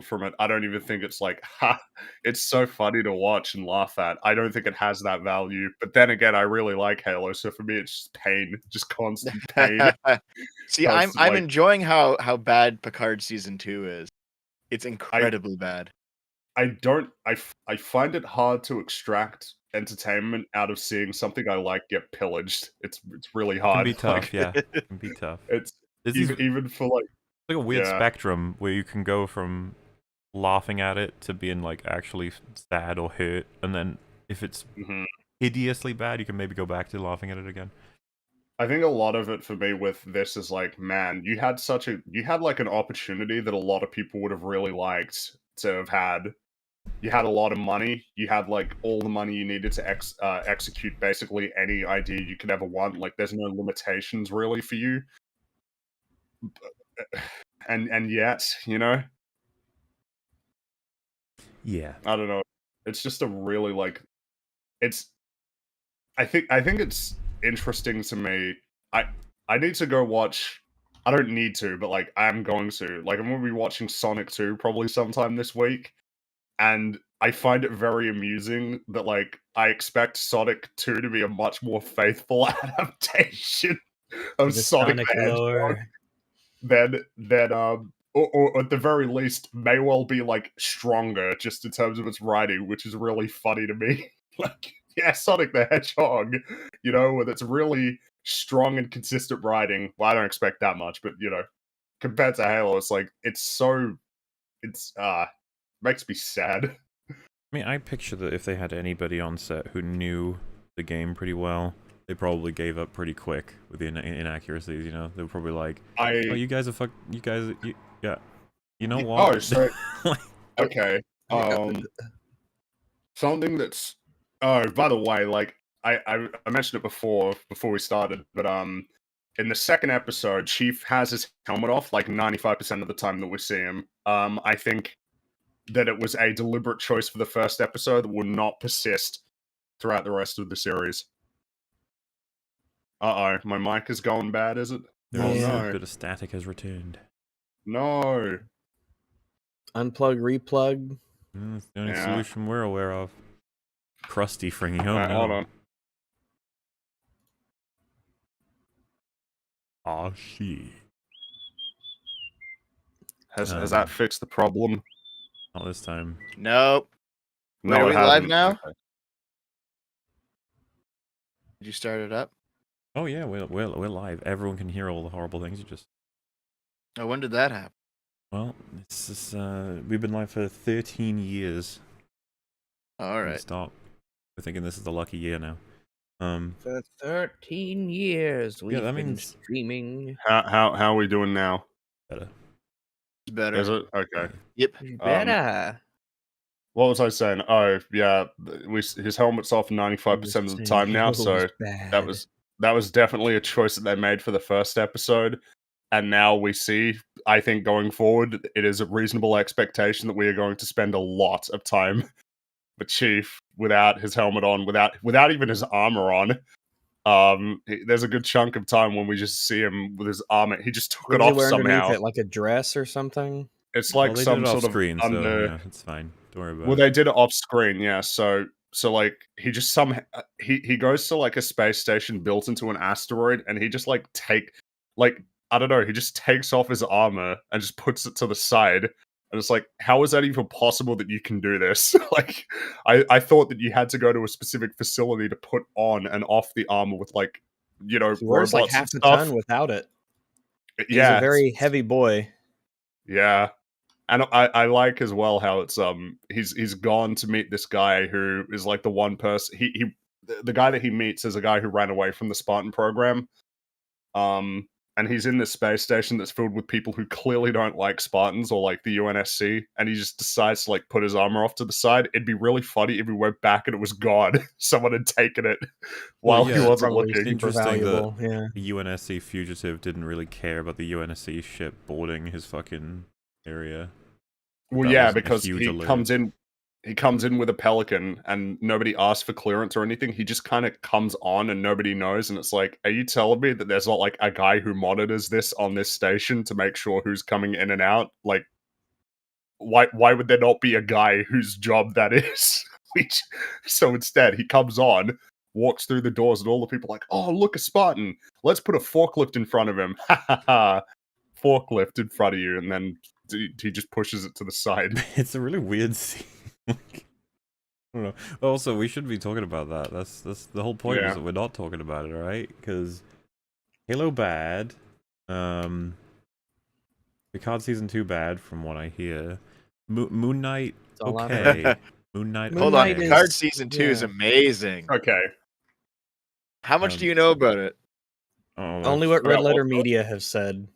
from it. I don't even think it's like, ha, it's so funny to watch and laugh at. I don't think it has that value. But then again, I really like Halo, so for me, it's just pain, just constant pain. See, Constant, I'm like, enjoying how bad Picard season 2 is. It's I incredibly bad. I find it hard to extract entertainment out of seeing something I like get pillaged. It's really It can hard. be tough, yeah. It can be tough. It's It's even for like like a weird yeah. spectrum where you can go from laughing at it to being like actually sad or hurt, and then if it's hideously bad, you can maybe go back to laughing at it again. I think a lot of it for me with this is like, man, you had like an opportunity that a lot of people would have really liked to have had. You had a lot of money. You had like all the money you needed to execute basically any idea you could ever want. Like, there's no limitations really for you. And yet, you know, Yeah, I don't know. It's just a really like, it's. I think it's interesting to me. I need to go watch. I don't need to, but like I'm going to. Like, I'm going to be watching Sonic 2 probably sometime this week. And I find it very amusing that, like, I expect Sonic 2 to be a much more faithful adaptation of The Sonic Sonic the Hedgehog lore. than or at the very least may well be like stronger just in terms of its writing, which is really funny to me. Like, yeah, Sonic the Hedgehog, you know, with its really strong and consistent writing. Well, I don't expect that much, but you know, compared to Halo, it's like it's makes me sad. I mean, I picture that if they had anybody on set who knew the game pretty well, they probably gave up pretty quick with the inaccuracies. You know, they were probably like, "Oh, you guys are yeah, you know what?" Oh, so okay. Something that's by the way, like I mentioned it before we started, but in the second episode, Chief has his helmet off like 95% of the time that we see him. I think that it was a deliberate choice for the first episode that will not persist throughout the rest of the series. Uh-oh, my mic is going bad, is it? Oh Yeah. no, bit of static has returned. No. Unplug, replug. That's the only Yeah. solution we're aware of. Crusty fringing home Alright, now. hold on. Oh shit. Has that fixed the problem? Not this time. Nope. No, Wait, are it we live hasn't. now? Okay. Did you start it up? Oh yeah, we're live. Everyone can hear all the horrible things you just. Oh, when did that happen? Well, it's just, we've been live for 13 years. All right. Stop. We're thinking this is the lucky year now. For 13 years, we've that been means- streaming. How are we doing now? Better. It's better. Is it? Okay. Yep. Better. What was I saying? Oh, yeah, his helmet's off 95% of the time now, so that was definitely a choice that they made for the first episode. And now we see, I think going forward, it is a reasonable expectation that we are going to spend a lot of time with Chief without his helmet on, without even his armor on. There's a good chunk of time when we just see him with his armor. He just took it off somehow. It, like a dress or something? It's like they some did it sort off screen, of under. So yeah, it's fine. Don't worry about it. Well, they did it off screen, yeah. So like he just he goes to like a space station built into an asteroid, and he just like I don't know, he just takes off his armor and just puts it to the side. And it's like, how is that even possible that you can do this? Like, I thought that you had to go to a specific facility to put on and off the armor with, like, you know, He wears like robots half and a stuff. ton without it. Yeah, He's a very heavy boy. Yeah. And I like as well how it's he's gone to meet this guy who is like the one person the guy that he meets is a guy who ran away from the Spartan program. And he's in this space station that's filled with people who clearly don't like Spartans or like the UNSC, and he just decides to like put his armor off to the side. It'd be really funny if we went back and it was gone. Someone had taken it while he wasn't looking. Interesting that the UNSC fugitive didn't really care about the UNSC ship boarding his fucking area. Well, yeah, because he comes in with a Pelican and nobody asks for clearance or anything. He just kind of comes on and nobody knows. And it's like, are you telling me that there's not like a guy who monitors this on this station to make sure who's coming in and out? Like, why would there not be a guy whose job that is? So instead, he comes on, walks through the doors, and all the people are like, oh, look, a Spartan. Let's put a forklift in front of him. Ha ha ha. Forklift in front of you, and then he just pushes it to the side. It's a really weird scene. I don't know. Also, we should be talking about that. That's the whole point is that we're not talking about it, right? Because Halo bad. Picard season 2 bad, from what I hear. Moon Knight okay. Moon Knight. Hold on, Picard season 2 is amazing. Okay. How much do you know about it? Only what Red Letter Media have said.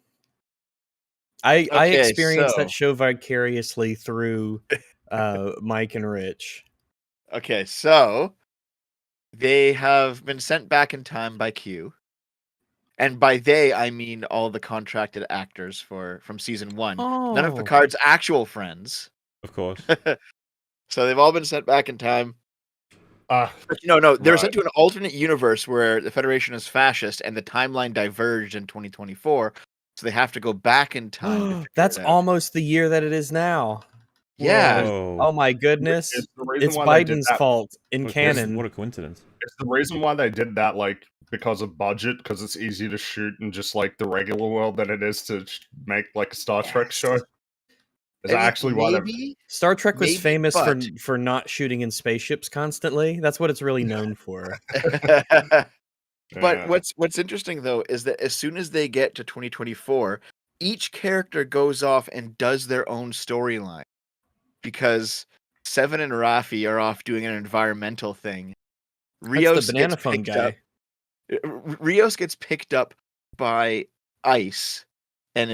I experienced that show vicariously through Mike and Rich. Okay, so they have been sent back in time by Q. And by they, I mean all the contracted actors from season 1. Oh. None of Picard's actual friends. Of course. So they've all been sent back in time. No, they were sent to an alternate universe where the Federation is fascist and the timeline diverged in 2024. So they have to go back in time. That's almost the year that it is now. Yeah. Whoa. Oh my goodness. It's Biden's fault in canon. What a coincidence. It's the reason why they did that, like, because of budget, because it's easier to shoot in just, like, the regular world than it is to make, like, a Star Trek show. Is that actually why Star Trek was famous for not shooting in spaceships constantly. That's what it's really known for. But what's interesting, though, is that as soon as they get to 2024, each character goes off and does their own storyline. Because Seven and Rafi are off doing an environmental thing. Rios, the banana phone guy. Rios gets picked up by ICE, and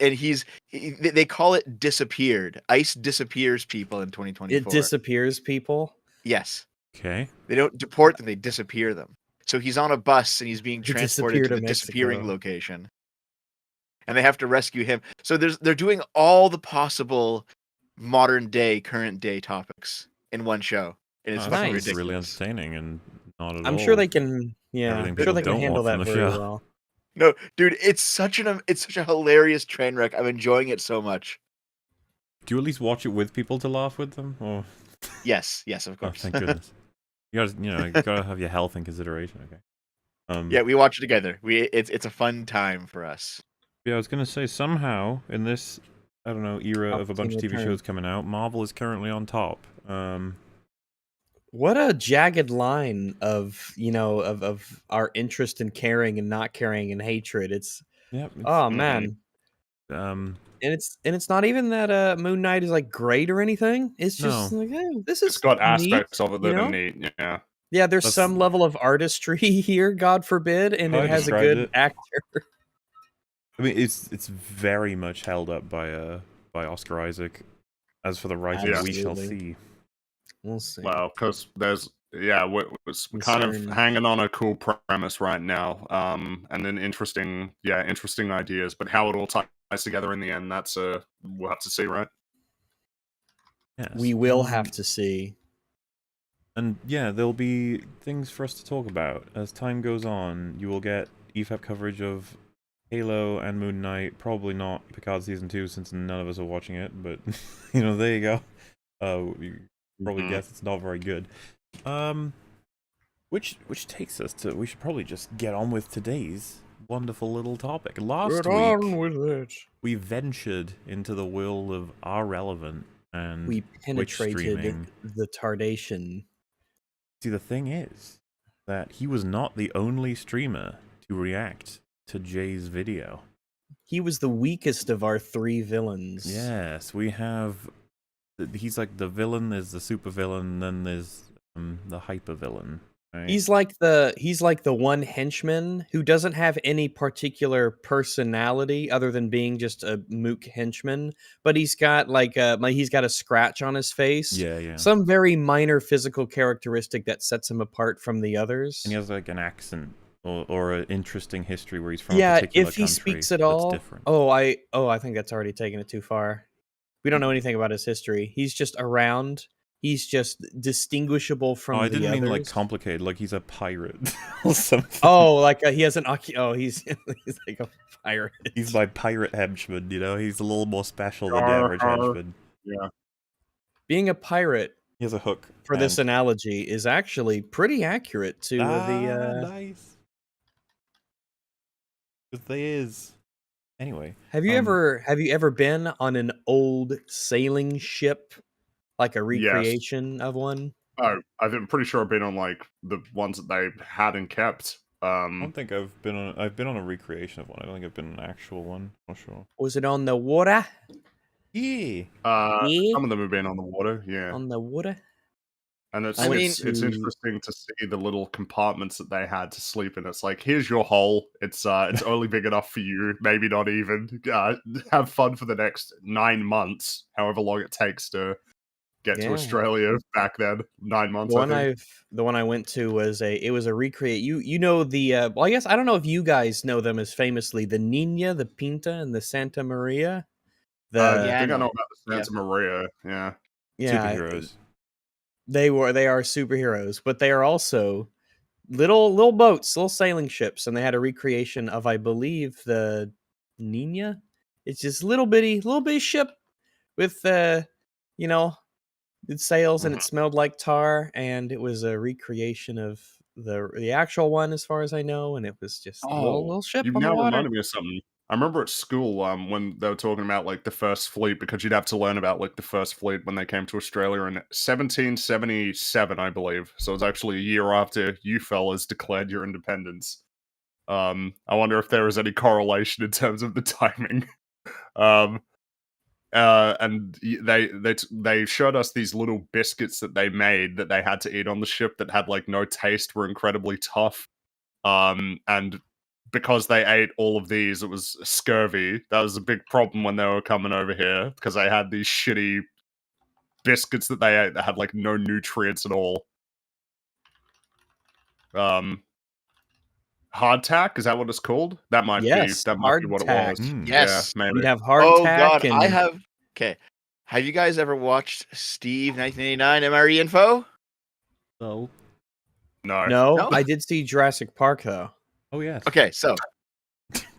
they call it disappeared. ICE disappears people in 2024. It disappears people? Yes. Okay. They don't deport them; they disappear them. So he's on a bus and he's being transported to the disappearing location, and they have to rescue him. So they're doing all the possible modern day, current day topics in one show. And it's fucking ridiculous. Really entertaining and not at all. I'm sure they can. Yeah, I'm sure they can handle that very well. No, dude, it's such a hilarious train wreck. I'm enjoying it so much. Do you at least watch it with people to laugh with them? Or yes, of course. Oh, thank goodness. You gotta have your health in consideration. Okay. Yeah, we watch it together. It's a fun time for us. Yeah, I was gonna say somehow in this, I don't know, era of a bunch of TV shows coming out, Marvel is currently on top. What a jagged line of our interest in caring and not caring and hatred. Man. And it's not even that Moon Knight is like great or anything. It's just like, hey, this is it's got aspects neat, of it that are neat, yeah. Yeah, there's some level of artistry here, God forbid, and it has a good actor. I mean, it's very much held up by Oscar Isaac. As for the writing, we shall see. We'll see. Well, because there's we're kind of hanging on a cool premise right now, and then interesting ideas. But how it all ties together in the end, we'll have to see, right? Yes. We will have to see. And yeah, there'll be things for us to talk about as time goes on. You will get EFAP coverage of Halo and Moon Knight. Probably not Picard season 2, since none of us are watching it. But there you go. You probably guess it's not very good. Which takes us to, we should probably just get on with today's wonderful little topic. Last week, we ventured into the world of R-Relevant and we penetrated the Tardation. See, the thing is that he was not the only streamer to react to Jay's video. He was the weakest of our 3 villains. Yes, we have... He's like the villain, there's the super villain, then there's the hyper villain. Right? He's like the one henchman who doesn't have any particular personality other than being just a mook henchman, but he's got he's got a scratch on his face. Yeah. Some very minor physical characteristic that sets him apart from the others. And he has like an accent or an interesting history where he's from a particular country. Yeah, if he speaks at all. Different. I think that's already taken it too far. We don't know anything about his history. He's just around. He's just distinguishable from the others. I didn't mean like complicated, like he's a pirate or something. Oh, like he has an he's like a pirate. He's my pirate henchman, He's a little more special than the average henchman. Yeah. Being a pirate. He has a hook. For this analogy, is actually pretty accurate to the. Nice. Because they is. Anyway. Have you ever been on an old sailing ship, like a recreation of one? Oh, I'm pretty sure I've been on like the ones that they had and kept. I don't think I've been on a recreation of one. I don't think I've been on an actual one. I'm not sure. Was it on the water? Yeah. Some of them have been on the water. Yeah. On the water. And it's interesting to see the little compartments that they had to sleep in. It's like, here's your hole. It's only big enough for you. Maybe not even. Have fun for the next 9 months, however long it takes to get to Australia back then. 9 months. The one I went to was a recreate. You know the well, I guess I don't know if you guys know them as famously the Nina, the Pinta, and the Santa Maria. I think I know about the Santa Maria. Yeah. Superheroes. They are superheroes, but they are also little boats, little sailing ships, and they had a recreation of, I believe, the Nina. It's just little bitty ship with you know, it sails and it smelled like tar, and it was a recreation of the actual one, as far as I know, and it was just a little ship you've on the now water. reminded me of something. I remember at school when they were talking about like the first fleet, because you'd have to learn about like the first fleet when they came to Australia in 1777, I believe. So it was actually a year after you fellas declared your independence. I wonder if there was any correlation in terms of the timing. And they showed us these little biscuits that they made that they had to eat on the ship that had like no taste, were incredibly tough. And because they ate all of these, it was scurvy. That was a big problem when they were coming over here, because they had these shitty biscuits that they ate that had like no nutrients at all. Hardtack, is that what it's called? That might be what it was. Yes, maybe. You'd have hardtack. God, I have. Okay, have you guys ever watched Steve 1989 MRE Info? No. No, I did see Jurassic Park though. Oh yes. Okay, so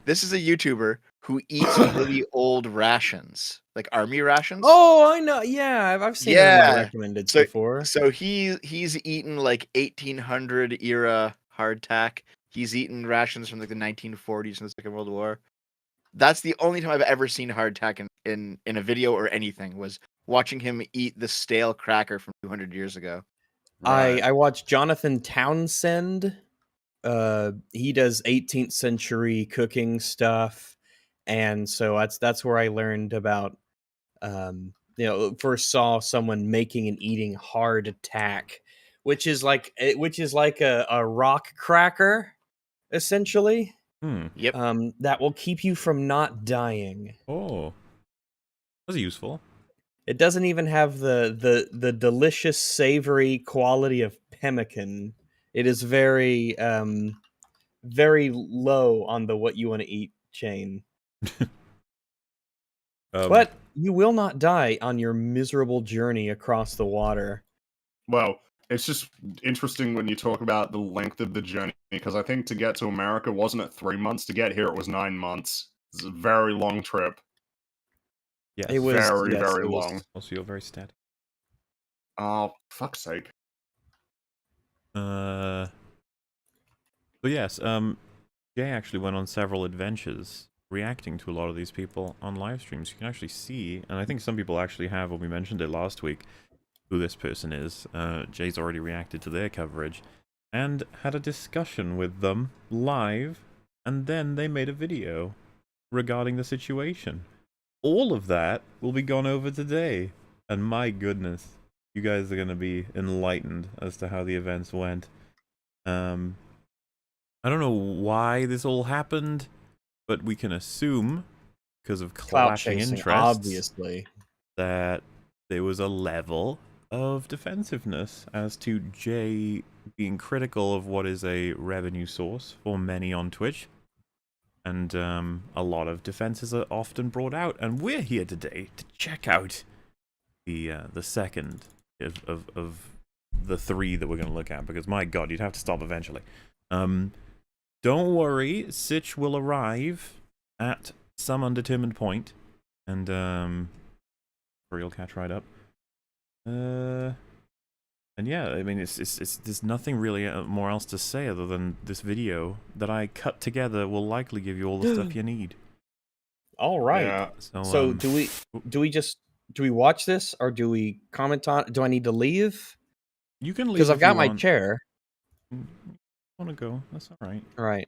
this is a YouTuber who eats really old rations, like army rations. Oh, I know. Yeah, I've seen it in my recommended before. So he's eaten like 1800 era hardtack. He's eaten rations from like the 1940s in the Second World War. That's the only time I've ever seen hardtack in a video or anything, was watching him eat the stale cracker from 200 years ago. Right. I watched Jonathan Townsend. He does 18th century cooking stuff, and so that's where I learned about. First saw someone making and eating hardtack, which is like a rock cracker, essentially. Yep. That will keep you from not dying. Oh, that's useful. It doesn't even have the delicious savory quality of pemmican. It is very very low on the what you want to eat chain. But you will not die on your miserable journey across the water. Well, it's just interesting when you talk about the length of the journey, because I think to get to America, wasn't it 3 months? To get here, it was 9 months. It's a very long trip. Yes. It was very long. Also, you're very static. Oh, fuck's sake. But yes, Jay actually went on several adventures reacting to a lot of these people on live streams. You can actually see, and I think some people actually have, when we mentioned it last week, who this person is. Jay's already reacted to their coverage and had a discussion with them live, and then they made a video regarding the situation. All of that will be gone over today, and my goodness, you guys are going to be enlightened as to how the events went. I don't know why this all happened, but we can assume, because of clashing interests, obviously, that there was a level of defensiveness as to Jay being critical of what is a revenue source for many on Twitch. And a lot of defenses are often brought out, and we're here today to check out the second of the three that we're going to look at, because my god, you'd have to stop eventually. Don't worry, Sitch will arrive at some undetermined point, and Real catch right up. And yeah, I mean, there's nothing really more else to say other than this video that I cut together will likely give you all the stuff you need. All right. Yeah. So do we watch this or do we comment on? Do I need to leave? You can leave because I've got my want. chair. Want to go? That's all right. All right.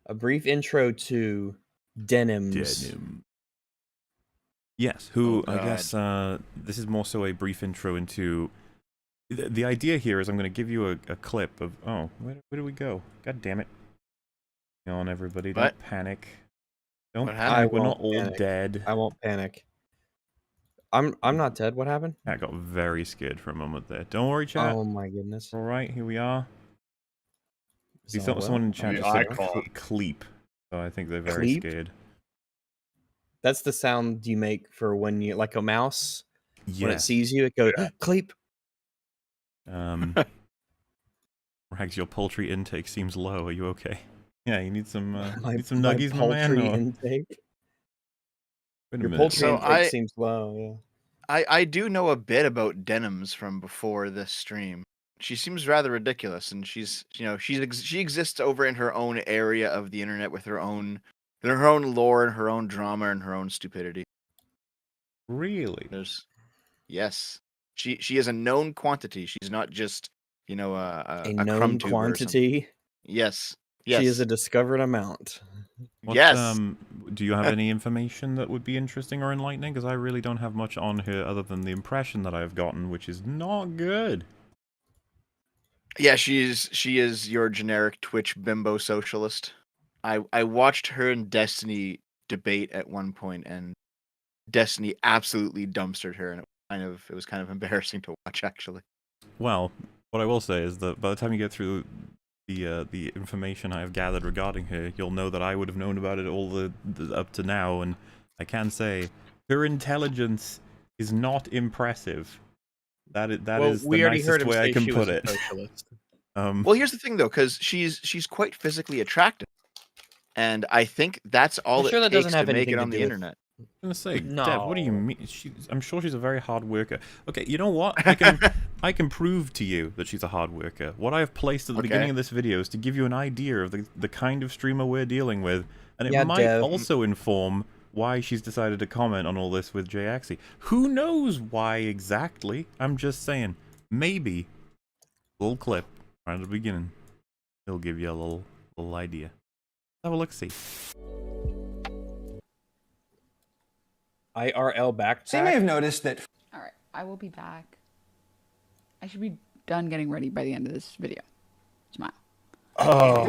A brief intro to Denims. Yes, I guess this is more so a brief intro into... The idea here is I'm going to give you a clip of... Oh, where do we go? God damn it. Hang on, everybody. Don't panic. Don't panic. We're not all dead. I won't panic. I'm not dead. What happened? I got very scared for a moment there. Don't worry, chat. Oh my goodness. All right, here we are. You thought someone in chat just said cleep. So I think they're very scared. That's the sound you make for when you, like a mouse, when it sees you, it goes, cleep. Rags, your poultry intake seems low. Are you okay? Yeah, you need some nuggies, my man. Poultry intake? Your poultry intake seems low, yeah. I do know a bit about Denims from before this stream. She seems rather ridiculous, and she exists over in her own area of the internet with her own lore and her own drama and her own stupidity. Really? Yes. She is a known quantity. She's not just a known quantity. Yes. She is a discovered amount. Yes. Do you have any information that would be interesting or enlightening? Because I really don't have much on her other than the impression that I've gotten, which is not good. Yeah, she is your generic Twitch bimbo socialist. I watched her and Destiny debate at one point, and Destiny absolutely dumpstered her, and it was kind of embarrassing to watch, actually. Well, what I will say is that by the time you get through the information I have gathered regarding her, you'll know that I would have known about it all the up to now, and I can say her intelligence is not impressive. That is the nicest way I can put it. Well, here's the thing, though, because she's quite physically attractive, and I think that's all it takes to make it on the internet. I'm gonna say, no. Dev, what do you mean? I'm sure she's a very hard worker. Okay, you know what? I can prove to you that she's a hard worker. What I have placed at the beginning of this video is to give you an idea of the kind of streamer we're dealing with, and it might also inform why she's decided to comment on all this with Exci. Who knows why exactly? I'm just saying, maybe a little clip right at the beginning, it'll give you a little idea. Have a look-see. IRL backpack. So you may have noticed that. All right, I will be back. I should be done getting ready by the end of this video. Smile. Oh.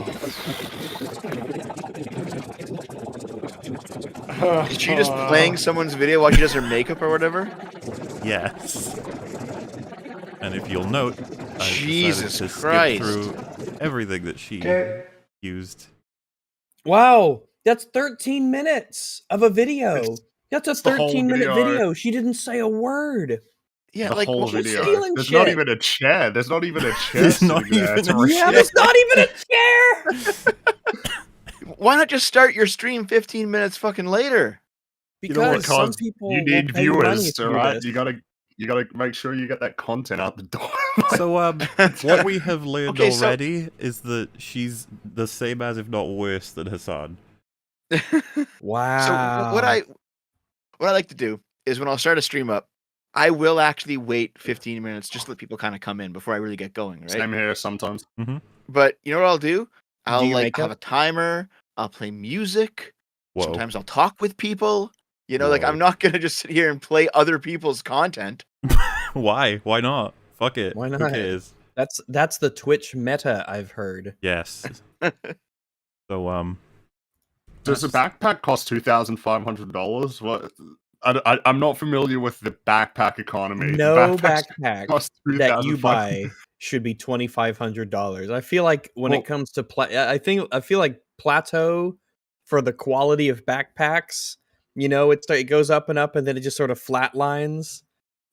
Is she just playing someone's video while she does her makeup or whatever? Yes. And if you'll note, Jesus Christ, skip through everything that she used. Wow, that's 13 minutes of a video. That's a 13-minute video. She didn't say a word. Yeah, the like whole video. There's shit. not even a chair. There's not even a chair. There's not even there's not even a chair. Why not just start your stream 15 minutes fucking later? Because some people you need viewers, all right? You gotta make sure you get that content out the door. So what we have learned already is that she's the same as, if not worse, than Hassan. Wow. So what I like to do is when I'll start a stream up, I will actually wait 15 minutes just to let people kind of come in before I really get going, right? Same here sometimes. Mm-hmm. But you know what I'll do? I'll have a timer. I'll play music. Whoa. Sometimes I'll talk with people. You know, like I'm not gonna just sit here and play other people's content. Why? Why not? Fuck it. Why not? Who cares? That's the Twitch meta, I've heard. Yes. So does a backpack cost $2,500? What? I'm not familiar with the backpack economy. No backpack that you buy should be $2,500. I feel like when it comes to I feel like plateau for the quality of backpacks. You know, it goes up and up, and then it just sort of flatlines.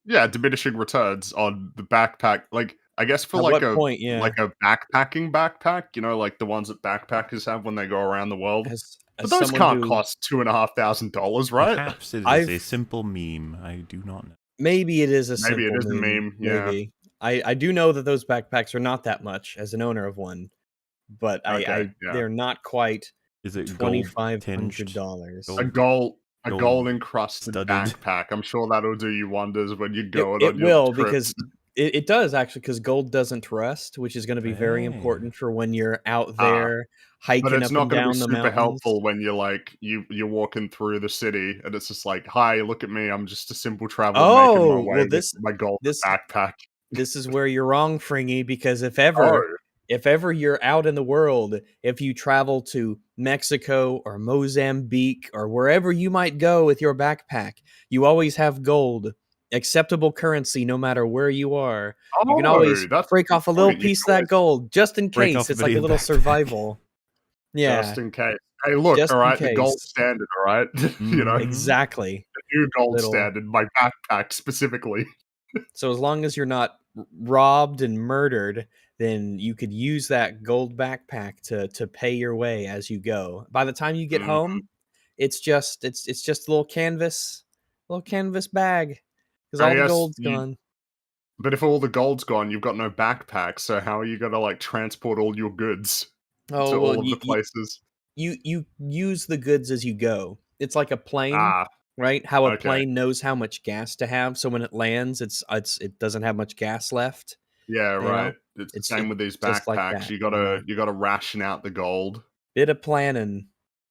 Yeah, diminishing returns on the backpack. Like, I guess for like a backpacking backpack, you know, like the ones that backpackers have when they go around the world. But those can't cost $2,500, right? Perhaps it is a simple meme. I do not know. Maybe it is a simple Maybe it is a meme. Yeah. Maybe. I do know that those backpacks are not that much as an owner of one, but they're not quite. Is it $2,500? A gold encrusted backpack. I'm sure that'll do you wonders when you go on your trips. It will, because it does actually, because gold doesn't rust, which is going to be very important for when you're out there hiking up and down the mountains. But it's not going to be super helpful when you're like you're walking through the city and it's just like, hi, look at me, I'm just a simple traveler making my way with my gold backpack. This is where you're wrong, Fringy, because if ever you're out in the world, if you travel to Mexico or Mozambique or wherever you might go with your backpack, you always have gold, acceptable currency no matter where you are. You can always break off a little piece of that gold just in case. It's like a little survival. Yeah. Just in case. Hey, look, all right, the gold standard, all right? You know? Exactly. The new gold standard, my backpack specifically. So as long as you're not robbed and murdered, then you could use that gold backpack to pay your way as you go. By the time you get home, it's just a little canvas bag, because all the gold's gone. But if all the gold's gone, you've got no backpack. So how are you gonna like transport all your goods to all of the places? You use the goods as you go. It's like a plane. Right? How a plane knows how much gas to have, so when it lands, it doesn't have much gas left. Yeah, right. It's the same with these backpacks. Like you gotta ration out the gold. Bit of planning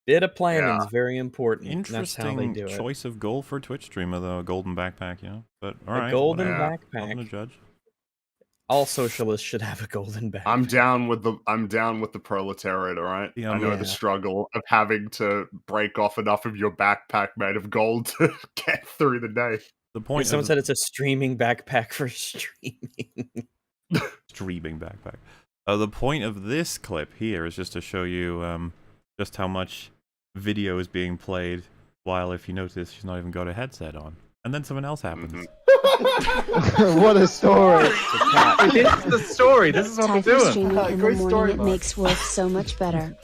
is very important. Interesting. That's how they do it. Choice of goal for a Twitch streamer, though. A golden backpack, you know. But all right, golden backpack. I'm gonna judge. All socialists should have a golden backpack. I'm down with the proletariat, all right? I know the struggle of having to break off enough of your backpack made of gold to get through the day. The point someone said it's a streaming backpack for streaming. Streaming backpack. The point of this clip here is just to show you just how much video is being played while, if you notice, she's not even got a headset on. And then something else happens. What a story! This is the story. This is what we're doing. Great story. It makes work so much better.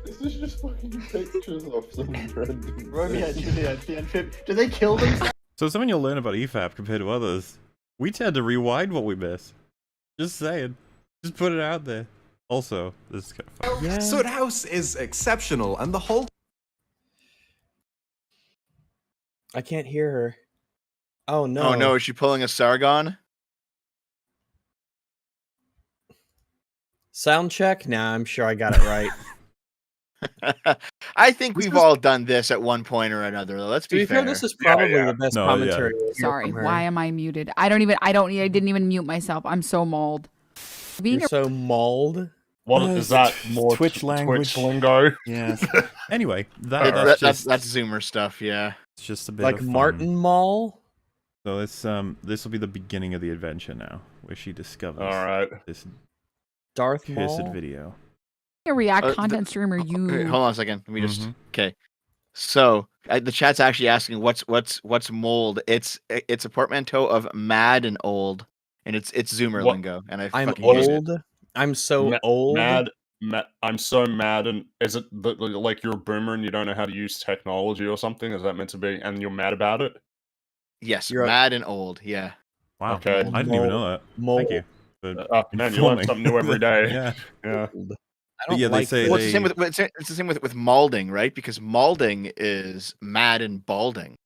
This is just fucking pictures of some random. Romeo and Juliet, the end. Do they kill them? So something you'll learn about EFAP compared to others. We tend to rewind what we miss. Just saying. Just put it out there. Also, this is kind of fun. Yeah. Soot House is exceptional, and the whole. I can't hear her. Oh no! Oh no! Is she pulling a Sargon? Sound check? Nah, I'm sure I got it right. I think we've all done this at one point or another. Let's be fair. This is probably the best commentary. Sorry, why am I muted? I didn't even mute myself. I'm so mauled. You're so mauled. What is that? More Twitch language, Twitch lingo? Yeah. Anyway, that's Zoomer stuff. Yeah. It's just a bit like of fun. Martin Mall. So this will be the beginning of the adventure now, where she discovers this Darth cursed Maul video. A React content streamer, you. Okay, hold on a second. Let me just. Okay. So the chat's actually asking what's mold. It's a portmanteau of mad and old, and it's Zoomer lingo. And I'm old. I'm so old. I'm so mad. And is it like you're a boomer and you don't know how to use technology or something? Is that meant to be? And you're mad about it? Yes, you're mad and old. Yeah. Wow. Okay. I didn't even know that. Thank you. Man, you learn something new every day. Yeah. I don't like they say it's the same with malding, right? Because malding is mad and balding.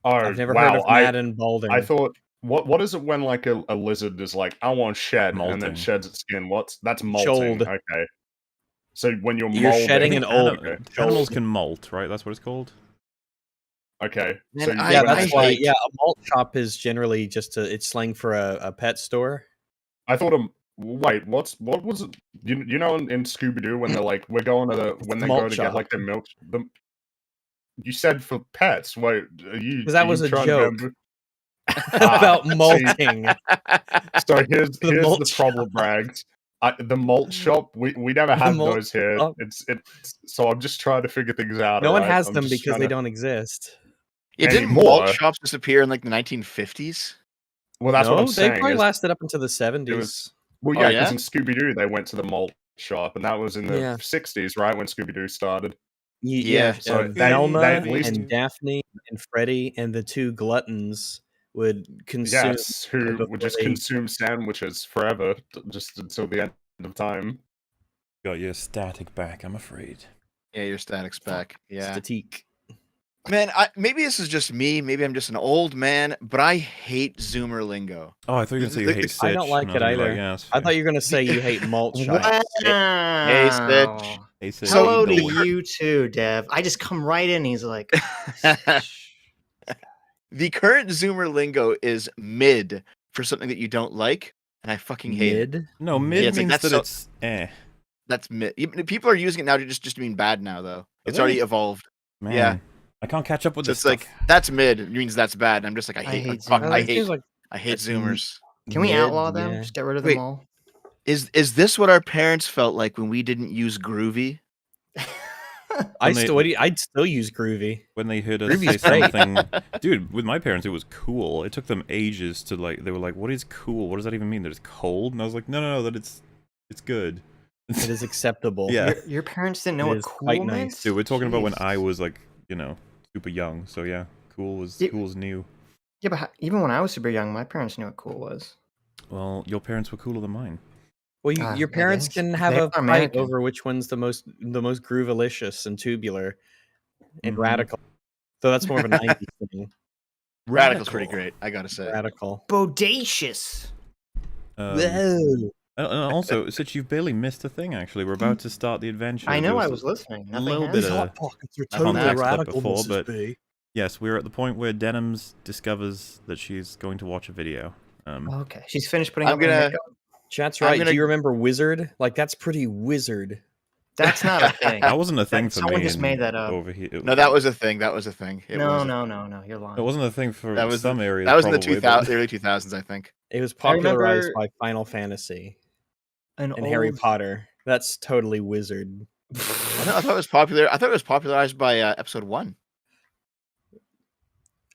Oh, I've never heard of mad and balding. I thought, what is it when like a lizard is like, I want shed, and then sheds its skin? That's molting. Chold. Okay. So when you're shedding an old. Animals can molt, right? That's what it's called. Okay. Man, so that's why. Yeah, a malt shop is generally just it's slang for a pet store. I thought wait, what was it? You know in Scooby Doo when they're like, we're going to when they go to get like their milk. You said for pets. Wait, because that was a joke about malting. So here's the problem, Brags. The malt shop, we never have those here. It's so I'm just trying to figure things out. No one has them because they don't exist. Yeah, didn't malt shops disappear in like the 1950s? Well, that's what I'm saying. They probably lasted up into the 70s. Well, yeah, because in Scooby Doo they went to the malt shop, and that was in the 60s, right, when Scooby Doo started. So Velma they at least... and Daphne and Freddy and the two gluttons would consume. Yes, who would just consume sandwiches forever, just until the end of time. Got your static back, I'm afraid. Yeah, your static's back. Yeah. Static. Man, maybe this is just me. Maybe I'm just an old man, but I hate Zoomer lingo. Oh, I thought you were going to say you hate Sitch. I don't like it either. Like, yeah, I thought you were going to say you hate malt shots. Hey, Sitch. Hey, Sitch. Hello to you too, Dev. I just come right in. He's like... The current Zoomer lingo is mid for something that you don't like, and I fucking hate it. No, mid means that it's eh. That's mid. People are using it now to just mean bad now, though. It's already evolved. Man, yeah. I can't catch up with this stuff. Like, that's mid. It means that's bad. And I'm just like, I hate Zoomers. Can we outlaw them? Yeah. Just get rid of them all? Is this what our parents felt like when we didn't use groovy? I'd still use groovy. When they heard us say something, dude, with my parents, it was cool. It took them ages to they were like, what is cool? What does that even mean? That it's cold? And I was like, no, that it's good. It is acceptable. Yeah. Your parents didn't know what cool meant? Dude, we're talking about when I was like, super young. So yeah, cool was new. Yeah, but even when I was super young, my parents knew what cool was. Well, your parents were cooler than mine. Well, your parents can have a fight over which one's the most groovalicious and tubular and radical. So that's more of a 90s thing. Radical's pretty great, I gotta say. Radical. Bodacious. Whoa. And also, Sitch, you've barely missed a thing, actually. We're about to start the adventure. I know, I was listening. A little bit of context before, but yes, we're at the point where Denims discovers that she's going to watch a video. Okay, she's finished putting up her makeup. Chat's right. Do you remember Wizard? Like, that's pretty Wizard. That's not a thing. That wasn't a thing for me. Someone just made that up. Over here. No, that was a thing. That was a thing. No, you're lying. It wasn't a thing for some areas. That was in the early 2000s, I think. It was popularized by Final Fantasy and Harry Potter. That's totally Wizard. I thought it was popular. I thought it was popularized by episode 1.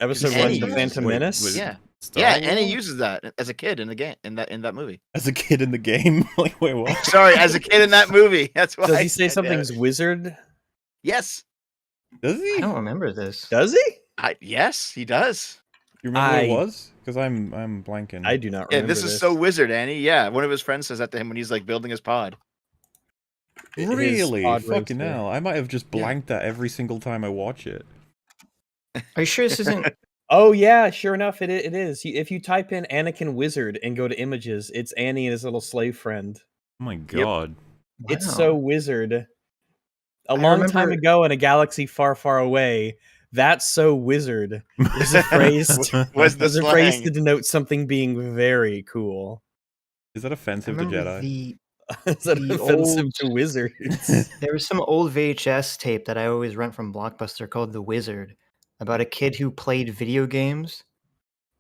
Episode 1, The Phantom Menace. Yeah. Yeah, and he uses that as a kid in the game in that movie. As a kid in the game? Like, wait, what? Sorry, as a kid in that movie. That's why. Does he say something's wizard? Yes. Does he? I don't remember this. Does he? Yes, he does. You remember what it was? Because I'm blanking. I do not remember. This is so wizard, Annie. Yeah, one of his friends says that to him when he's like building his pod. Really? Fucking hell. I might have just blanked that every single time I watch it. Are you sure this isn't... Oh yeah, sure enough, it is. If you type in Anakin Wizard and go to images, it's Annie and his little slave friend. Oh my god. Yep. It's so Wizard. A long time ago in a galaxy far, far away, that's so Wizard was a phrase to denote something being very cool. Is that offensive to Jedi? Is that offensive to wizards? There was some old VHS tape that I always rent from Blockbuster called The Wizard, about a kid who played video games.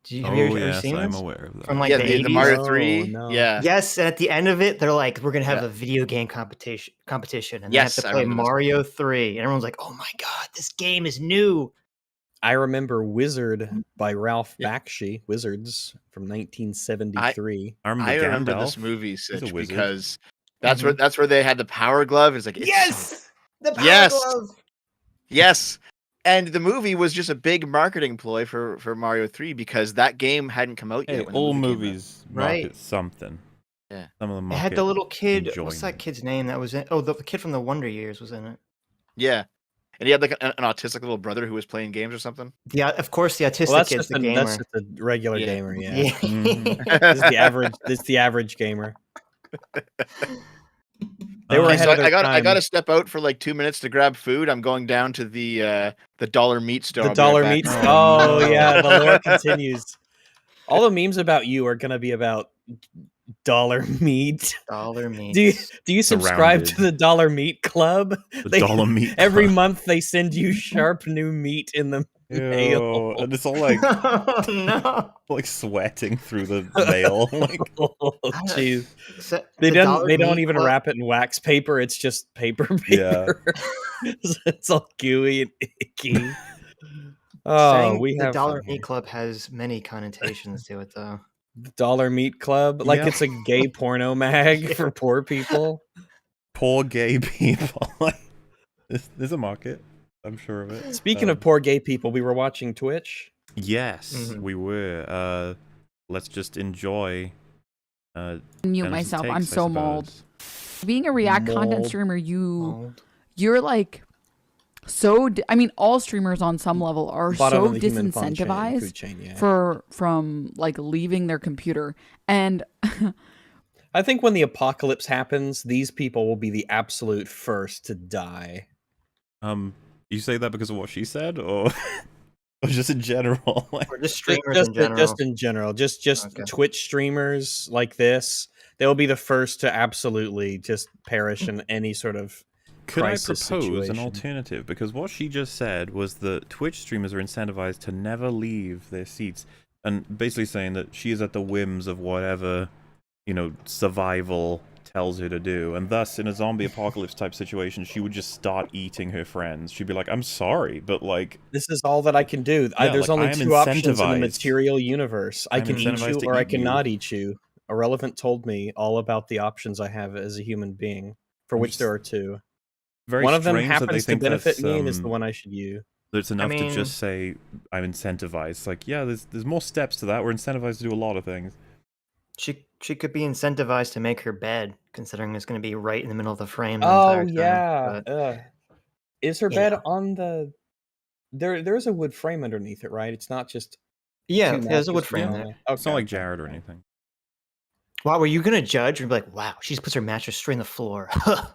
Have you ever seen this? I'm aware of that. From like the 80s? The Mario 3. No. Yeah. Yes, and at the end of it, they're like, we're gonna have a video game competition, and they have to play Mario 3, and everyone's like, oh my god, this game is new. I remember Wizard by Ralph Bakshi, Wizards from 1973. I remember this movie, Sitch, because that's where they had the power glove. It's like the power glove. Yes. And the movie was just a big marketing ploy for Mario 3 because that game hadn't come out yet. All movies market something. Yeah. Some of them it had the little kid. What's that kid's name that was in? Oh, the kid from the Wonder Years was in it. Yeah. And he had like an autistic little brother who was playing games or something. Yeah, of course the autistic kid's the gamer. That's just a regular gamer, yeah. This is the average gamer. They were ahead of their time. I got to step out for like 2 minutes to grab food. I'm going down to the dollar meat store. The dollar meat store. Oh yeah, the lore continues. All the memes about you are gonna be about dollar meat. Dollar meat. Do you subscribe to the dollar meat club? Dollar meat. Every month they send you sharp new meat in the mail, and it's all like like sweating through the mail. Like, jeez. They don't even wrap it in wax paper. It's just paper. Yeah. It's all gooey and icky. The Dollar Meat Club has many connotations to it, though. Dollar Meat Club, like it's a gay porno mag for poor people. Poor gay people. There's a market. I'm sure of it. Speaking of poor gay people, we were watching Twitch. Yes, we were. Let's just enjoy. Mute myself. I'm so mauled. Being a React content streamer, you're like so. I mean, all streamers on some level are so disincentivized from like leaving their computer. And I think when the apocalypse happens, these people will be the absolute first to die. You say that because of what she said, or just in general? Or just streamers in general? Just in general. Just okay. Twitch streamers like this, they'll be the first to absolutely just perish in any sort of crisis Could I propose situation. an alternative? Because what she just said was that Twitch streamers are incentivized to never leave their seats, and basically saying that she is at the whims of whatever, survival tells her to do, and thus in a zombie apocalypse type situation she would just start eating her friends. She'd be like, I'm sorry, but like, this is all that I can do. There's only two options in the material universe. I can eat you or I cannot eat you. Irrelevant told me all about the options I have as a human being, for which there are two. One of them happens to benefit me and is the one I should use. It's enough to just say I'm incentivized. Like, yeah, there's more steps to that. We're incentivized to do a lot of things. She could be incentivized to make her bed, considering it's going to be right in the middle of the frame. Is her bed on the? There's a wood frame underneath it, right? It's not just. Yeah, there's a wood frame there. Okay. It's not like Jared or anything. Wow, were you gonna judge and be like, "Wow, she just puts her mattress straight on the floor.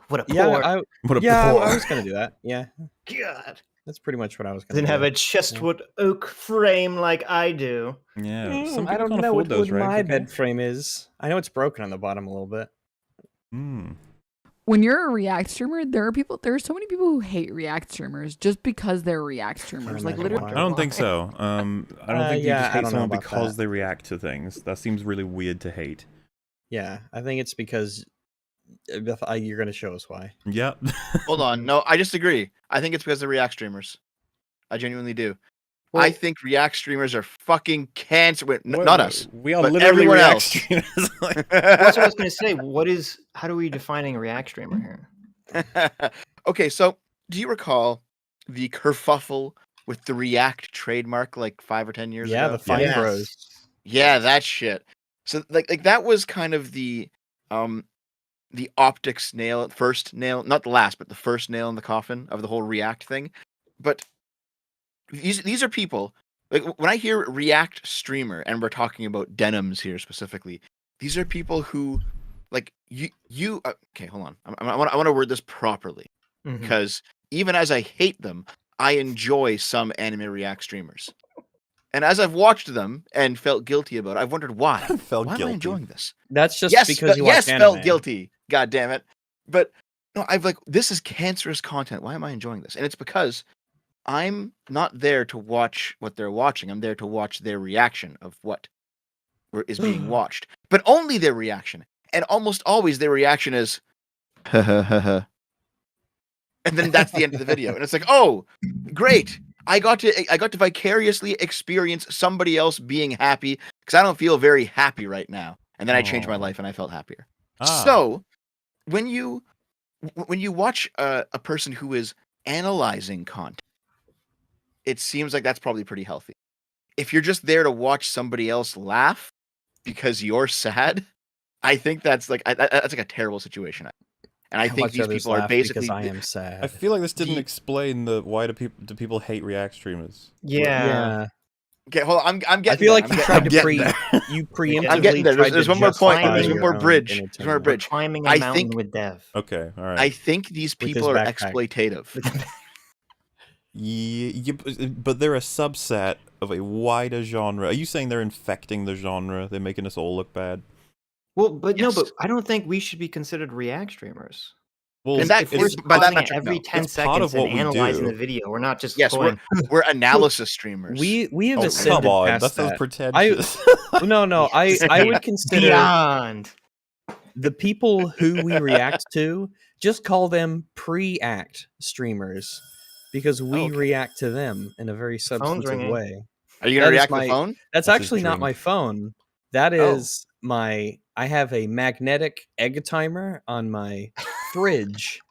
What a poor." I was gonna do that. Yeah. God. That's pretty much what I was going to do. Didn't have a chestwood oak frame like I do. Yeah, some I don't know what my bed frame is. I know it's broken on the bottom a little bit. When you're a React streamer, there are so many people who hate React streamers just because they're React streamers. Like literally, I don't think so. I don't think you just hate someone because they react to things. That seems really weird to hate. Yeah, I think it's because you're going to show us why. Yeah. Hold on. No, I disagree. I think it's because of React streamers. I genuinely do. Well, I think React streamers are fucking cancer. Not us. We are literally React streamers. That's what I was going to say. How do we defining a React streamer here? Okay, so do you recall the kerfuffle with the React trademark like 5 or 10 years ago? Yeah, the Fine Bros. Yeah, that shit. So like that was kind of the optics nail, first nail, not the last, but the first nail in the coffin of the whole React thing. But these are people, like when I hear React streamer, and we're talking about Denims here specifically, these are people who, like you. Okay, hold on. I want to word this properly, because even as I hate them, I enjoy some anime React streamers. And as I've watched them and felt guilty about it, I've wondered why. Why am I enjoying this? That's just because you watch anime. Felt guilty. God damn it. But no, this is cancerous content. Why am I enjoying this? And it's because I'm not there to watch what they're watching. I'm there to watch their reaction of what is being watched. But only their reaction. And almost always their reaction is, ha ha ha ha. And then that's the end of the video. And it's like, oh, great. I got to vicariously experience somebody else being happy, because I don't feel very happy right now. And then I changed my life and I felt happier. So when you watch a person who is analyzing content, it seems like that's probably pretty healthy. If you're just there to watch somebody else laugh because you're sad, I think that's like a terrible situation. And I think these people are basically. Because I am sad. I feel like this didn't explain why do people hate React streamers. Yeah. Okay, hold on. I'm getting. I feel like you tried to preemptively. I'm getting there. There's one more point. There's one more bridge. There's one more bridge. Climbing a mountain with Dev. Okay, all right. I think these people are exploitative. But they're a subset of a wider genre. Are you saying they're infecting the genre? They're making us all look bad? Well, but no, but I don't think we should be considered React streamers. Well, by that metric, every 10 seconds and analyzing the video. We're not just we're analysis streamers. We have ascended past that. Pretentious. I would consider beyond the people who we react to. Just call them pre-act streamers, because we react to them in a very substantive way. Are you gonna react to the phone? That's actually not my phone. That is I have a magnetic egg timer on my fridge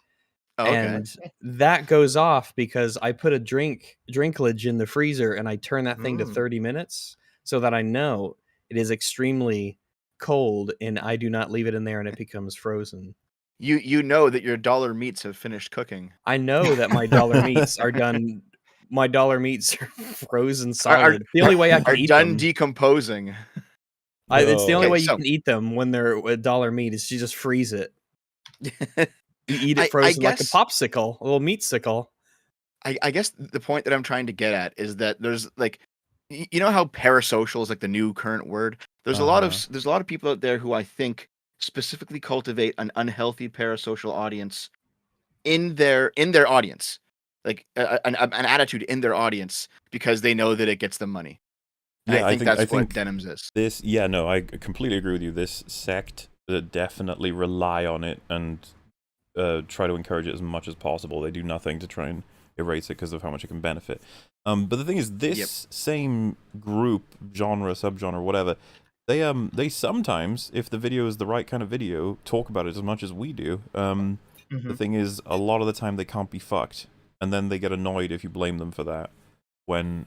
And that goes off because I put a drinkage in the freezer and I turn that thing to 30 minutes so that I know it is extremely cold and I do not leave it in there and it becomes frozen. You know that your dollar meats have finished cooking. I know that my dollar meats are done. My dollar meats are frozen solid. The only way I can eat them. Are done decomposing. It's the only way you can eat them when they're a dollar meat is you just freeze it. You eat it frozen like a popsicle, a little meatsicle. I guess the point that I'm trying to get at is that there's like, you know how parasocial is like the new current word. There's a lot of people out there who I think specifically cultivate an unhealthy parasocial audience in their audience, like an attitude in their audience because they know that it gets them money. Yeah, I think that's what Denims is. I completely agree with you. This sect definitely rely on it and try to encourage it as much as possible. They do nothing to try and erase it because of how much it can benefit. But the thing is, this same group, genre, subgenre, whatever, they sometimes, if the video is the right kind of video, talk about it as much as we do. The thing is, a lot of the time they can't be fucked, and then they get annoyed if you blame them for that. When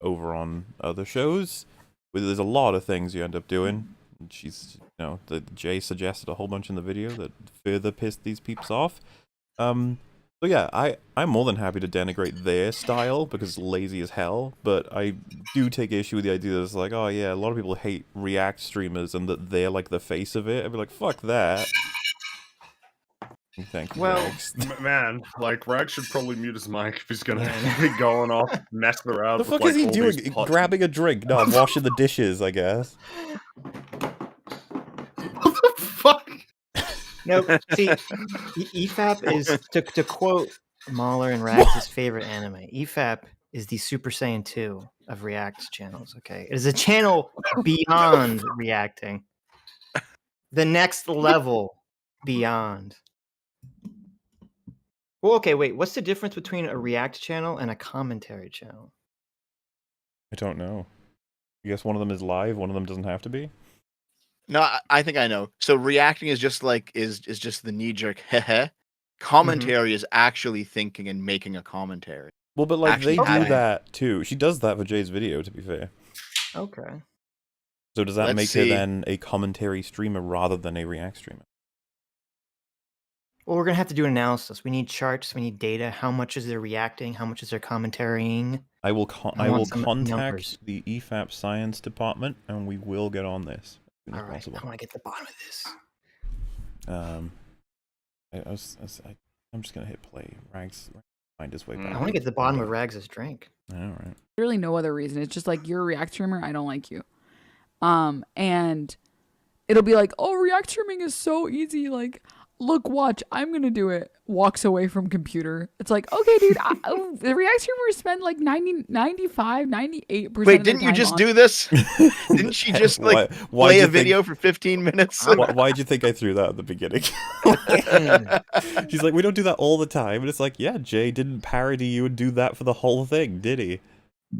over on other shows, there's a lot of things you end up doing. Jay suggested a whole bunch in the video that further pissed these peeps off. So yeah, I'm more than happy to denigrate their style because it's lazy as hell, but I do take issue with the idea that it's like, oh yeah, a lot of people hate React streamers and that they're like the face of it. I'd be like, fuck that. Thank you. Well, man, like Rag should probably mute his mic if he's gonna be going off messing around. The fuck is he doing? Grabbing a drink? No, I'm washing the dishes, I guess. What the fuck? No, see, EFAP is, to quote Mahler and Rags' favorite anime, EFAP is the Super Saiyan 2 of React channels, okay? It is a channel beyond reacting. The next level beyond. Well, okay, wait, what's the difference between a React channel and a commentary channel? I don't know. I guess one of them is live, one of them doesn't have to be? No, I think I know. So reacting is just like is just the knee jerk heh. Commentary is actually thinking and making a commentary. Well, but like they do that too. She does that for Jay's video, to be fair. Okay. So does that make her then a commentary streamer rather than a React streamer? Well, we're gonna have to do an analysis. We need charts. We need data. How much is there reacting? How much is there commentarying? I will contact the EFAP science department, and we will get on this. All right, I want to get to the bottom of this. I'm just gonna hit play. Rags find his way back. I want to get to the bottom of Rags' drink. All right. Really, no other reason. It's just like you're a React streamer. I don't like you. And it'll be like, oh, React streaming is so easy. Like, look, watch, I'm gonna do it. Walks away from computer. It's like, okay, dude, the React streamers spend like 90, 95, 98%. Wait, didn't you just do this? Didn't she just like play a video for 15 minutes? Why'd you think I threw that at the beginning? She's like, we don't do that all the time. And it's like, yeah, Jay didn't parody you and do that for the whole thing, did he?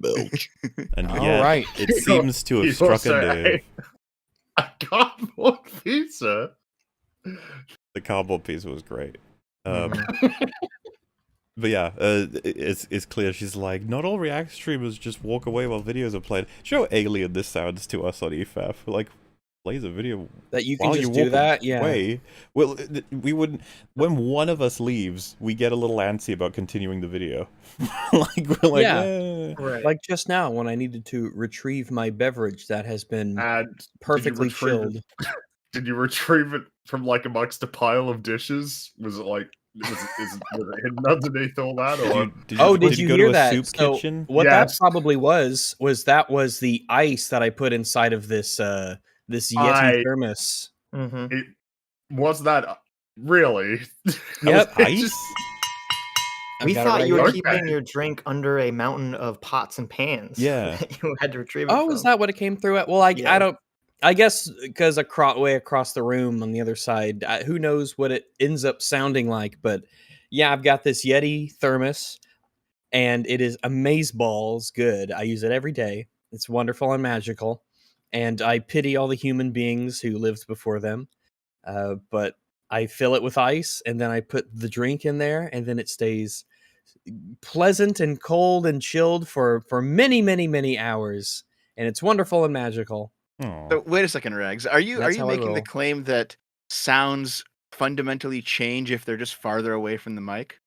And yeah, it seems to have struck a nerve. A cardboard pizza. The cardboard pizza was great. But yeah, it's clear. She's like, not all React streamers just walk away while videos are played. Show how alien this sounds to us on EFAP. Like, plays a video that you can just do that. Away. Well, we wouldn't. When one of us leaves, we get a little antsy about continuing the video. Like we're like, right. Like just now when I needed to retrieve my beverage that has been perfectly chilled. Did you retrieve it from like amongst a pile of dishes? Was it like was it hidden underneath all that? Or did you hear that? So kitchen? What that probably was that was the ice that I put inside of this this Yeti thermos. It was that really? Yep. Ice. We thought you were keeping your drink under a mountain of pots and pans. Yeah, you had to retrieve it. Oh, is that what it came through at? Well, I don't. I guess because way across the room on the other side, who knows what it ends up sounding like. But yeah, I've got this Yeti thermos, and it is amazeballs good. I use it every day. It's wonderful and magical, and I pity all the human beings who lived before them. But I fill it with ice, and then I put the drink in there, and then it stays pleasant and cold and chilled for many, many, many hours, and it's wonderful and magical. So wait a second, Rags. Are you making the claim that sounds fundamentally change if they're just farther away from the mic?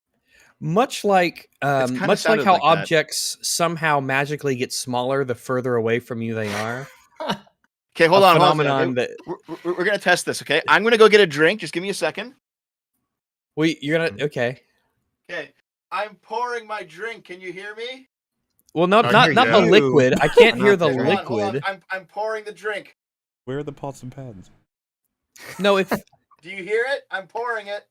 Much like how objects somehow magically get smaller the further away from you they are. Okay, hold on. We're gonna test this. Okay, I'm gonna go get a drink. Just give me a second. You're gonna okay. Okay, I'm pouring my drink. Can you hear me? Well, not the liquid. I can't hear the liquid. Hold on. I'm pouring the drink. Where are the pots and pans? No, if do you hear it? I'm pouring it.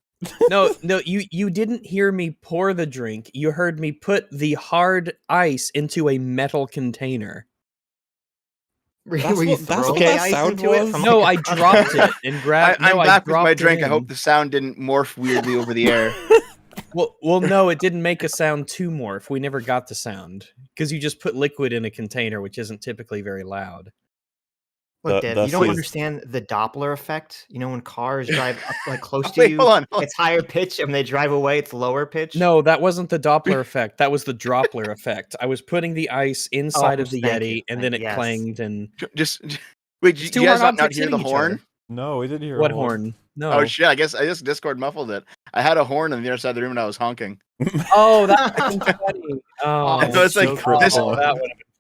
No, you didn't hear me pour the drink. You heard me put the hard ice into a metal container. That's what that sound was? No, I dropped it and grabbed. I'm back with my drink. I hope the sound didn't morph weirdly over the air. Well, no, it didn't make a sound to morph. We never got the sound because you just put liquid in a container, which isn't typically very loud. Look, Dad, you don't understand the Doppler effect. You know, when cars drive up close to you, hold on. It's higher pitch, and when they drive away, it's lower pitch. No, that wasn't the Doppler effect. That was the Dropler effect. I was putting the ice inside of the Yeti, and then it clanged and wait. Did you guys not hear the horn? No, we didn't hear what horn. No. Oh shit! I guess Discord muffled it. I had a horn on the other side of the room, and I was honking. Oh, that's funny. Oh, so it's like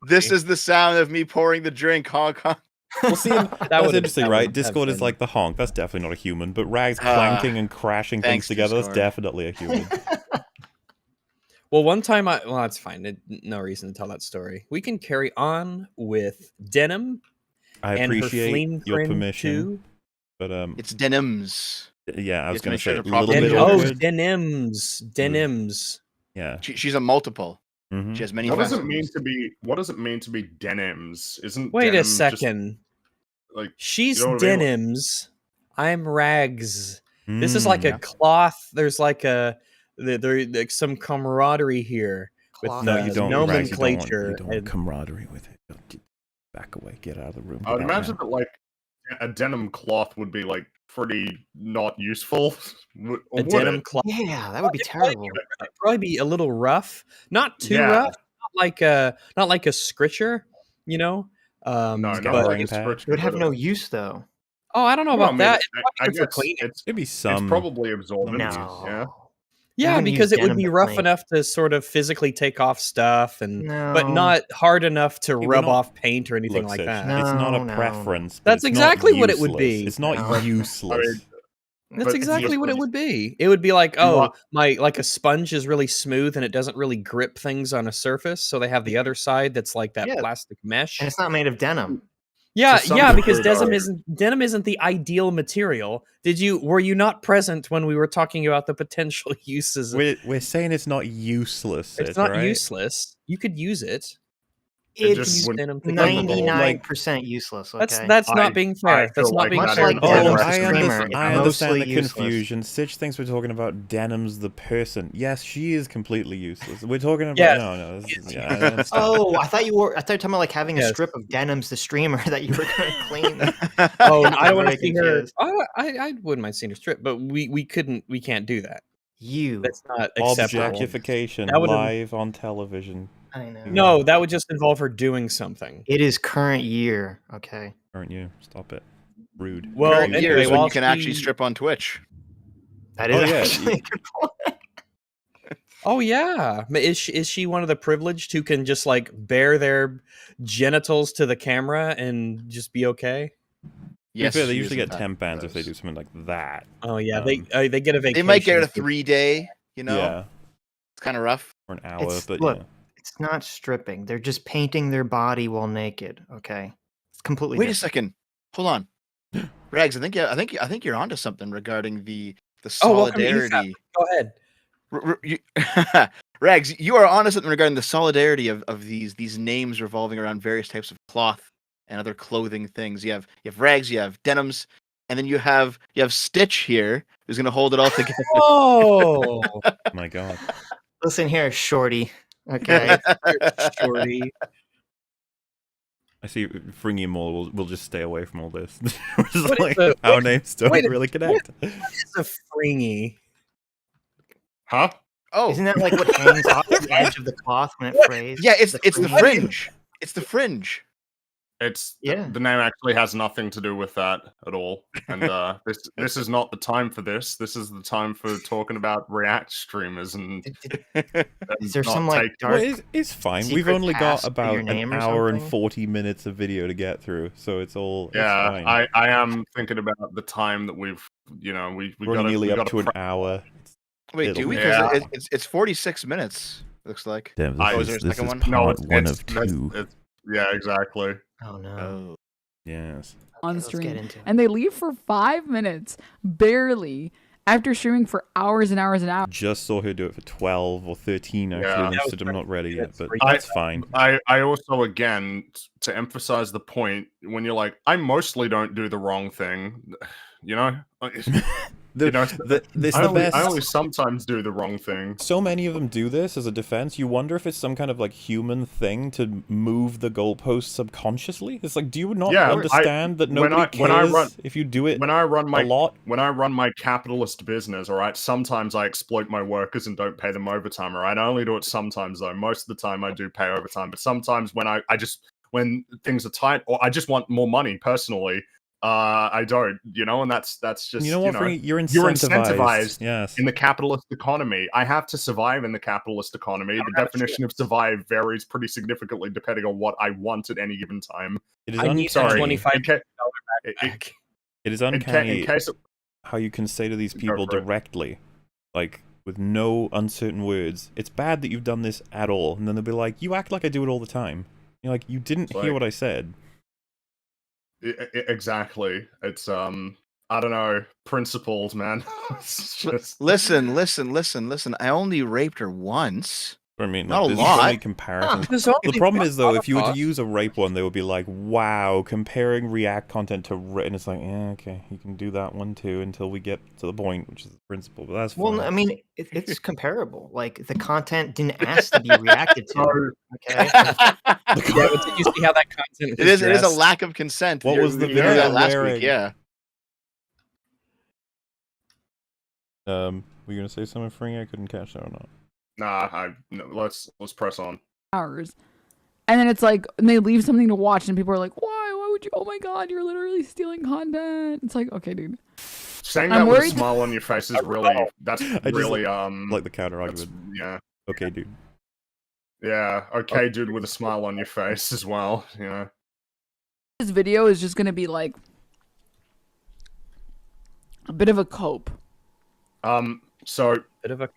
this is the sound of me pouring the drink. Honk honk. Well, see, that's interesting, right? Discord is like the honk. That's definitely not a human. But Rags clanking and crashing things together, that's definitely a human. Well, one time that's fine. No reason to tell that story. We can carry on with Denim. I appreciate your permission. Too. But it's Denims. Yeah, I was going to say a little bit awkward. Denims. Yeah. She's a multiple. Mm-hmm. She has many. What does it mean to be Denims? Wait a second. She's Denims. I'm Rags. This is like a cloth. There's like there's some camaraderie here with you don't, nomenclature. You don't want camaraderie with it. Back away. Get out of the room. I would imagine that a denim cloth would be pretty not useful. A denim cloth. Yeah, that would be terrible. It'd probably be a little rough. Not too rough. Not like a scritcher, you know? No, not like a scritcher. It would have no use though. Oh, I don't know about that. It's maybe some. It's probably absorbent. No. Yeah, because it would be rough enough to sort of physically take off stuff, but not hard enough to rub off paint or anything like that. It's not a preference. That's exactly what it would be. It's not useless. That's exactly what it would be. It would be like, like a sponge is really smooth and it doesn't really grip things on a surface, so they have the other side that's like that plastic mesh. And it's not made of denim. Yeah, because denim isn't the ideal material. Were you not present when we were talking about the potential uses? We're saying it's not useless. It's not useless. You could use it. It's 99% useless. Okay? That's not being fair. That's not being fair. I understand the confusion. Sitch thinks we're talking about Denims the person. Yes, she is completely useless. We're talking about no. I thought you were talking about having a strip of Denims the streamer that you were going to clean. I don't want to see her. I wouldn't mind seeing her strip, but we can't do that. That's not acceptable. Objectification live on television. I know. No, that would just involve her doing something. It is current year, okay? Current year. Stop it. Rude. Well, current year is when you can actually strip on Twitch. That is actually a good point. Oh yeah, is she one of the privileged who can just bare their genitals to the camera and just be okay? Yes, they usually get 10 bands if they do something like that. Oh yeah, they get a vacation. They might get a 3-day. Yeah, it's kind of rough for an hour. It's not stripping. They're just painting their body while naked. Okay, it's completely. Wait a second. Hold on, Rags. I think you're onto something regarding the solidarity. Go ahead. Rags, you are onto something regarding the solidarity of these names revolving around various types of cloth and other clothing things. You have Rags, you have Denims, and then you have Stitch here, who's going to hold it all together. Oh my god! Listen here, Shorty. Okay, Shorty. I see Fringy and Maul will just stay away from all this. Like, our names don't really connect. What is a Fringy? Huh? Oh, isn't that like what hangs off the edge of the cloth when it frays? Yeah, it's the fringe. It's the fringe. It's the name actually has nothing to do with that at all. And this is not the time for this. This is the time for talking about React streamers and. Is there some like dark? Well, it's fine. We've only got about an hour and 40 minutes of video to get through, so it's all. Yeah, it's fine. I am thinking about the time that we're nearly up to an hour. Wait, do we? Because it's 46 minutes. Looks like. Damn, this is part one of two. Yeah, exactly. Oh no. Yes. On stream, and they leave for 5 minutes, barely, after streaming for hours and hours and hours. Just saw her do it for 12 or 13 actually. Yeah. I'm not ready yet, but that's fine. I also, again, to emphasize the point, when you're like, I mostly don't do the wrong thing, you know. I only sometimes do the wrong thing. So many of them do this as a defense. You wonder if it's some kind of like human thing to move the goalposts subconsciously. It's like, do you not understand that nobody cares if you do it a lot? When I run my capitalist business, all right, sometimes I exploit my workers and don't pay them overtime, all right? I only do it sometimes, though. Most of the time I do pay overtime, but sometimes when things are tight, or I just want more money personally, I don't, and that's just, you're incentivized yes. in the capitalist economy. I have to survive in the capitalist economy. The definition of survive varies pretty significantly depending on what I want at any given time. It is It is uncanny how you can say to these people directly, like, with no uncertain words, it's bad that you've done this at all. And then they'll be like, you act like I do it all the time. You're like, you didn't hear what I said. Exactly. It's I don't know, principles, man. It's just... Listen. I only raped her once. I mean, not like, a lot. Only comparisons. The problem is, though, if you were to use a rape one, they would be like, wow, comparing React content to and it's like, yeah, okay, you can do that one too until we get to the point, which is the principle. But that's fine. Well, I mean, it's comparable. Like, the content didn't ask to be reacted to. Okay. Did you see how that content it is a lack of consent. What was the video that last week? Yeah. Were you gonna say something, Fringy? I couldn't catch that or not. Nah, let's press on. Hours. And then it's like, and they leave something to watch, and people are like, why would you? Oh my god, you're literally stealing content. It's like, okay, dude. Saying that with a smile on your face is really, that's really, like the counter argument. Yeah. Okay, dude. Yeah, okay, dude, with a smile on your face as well, This video is just gonna be like a bit of a cope. So bit of a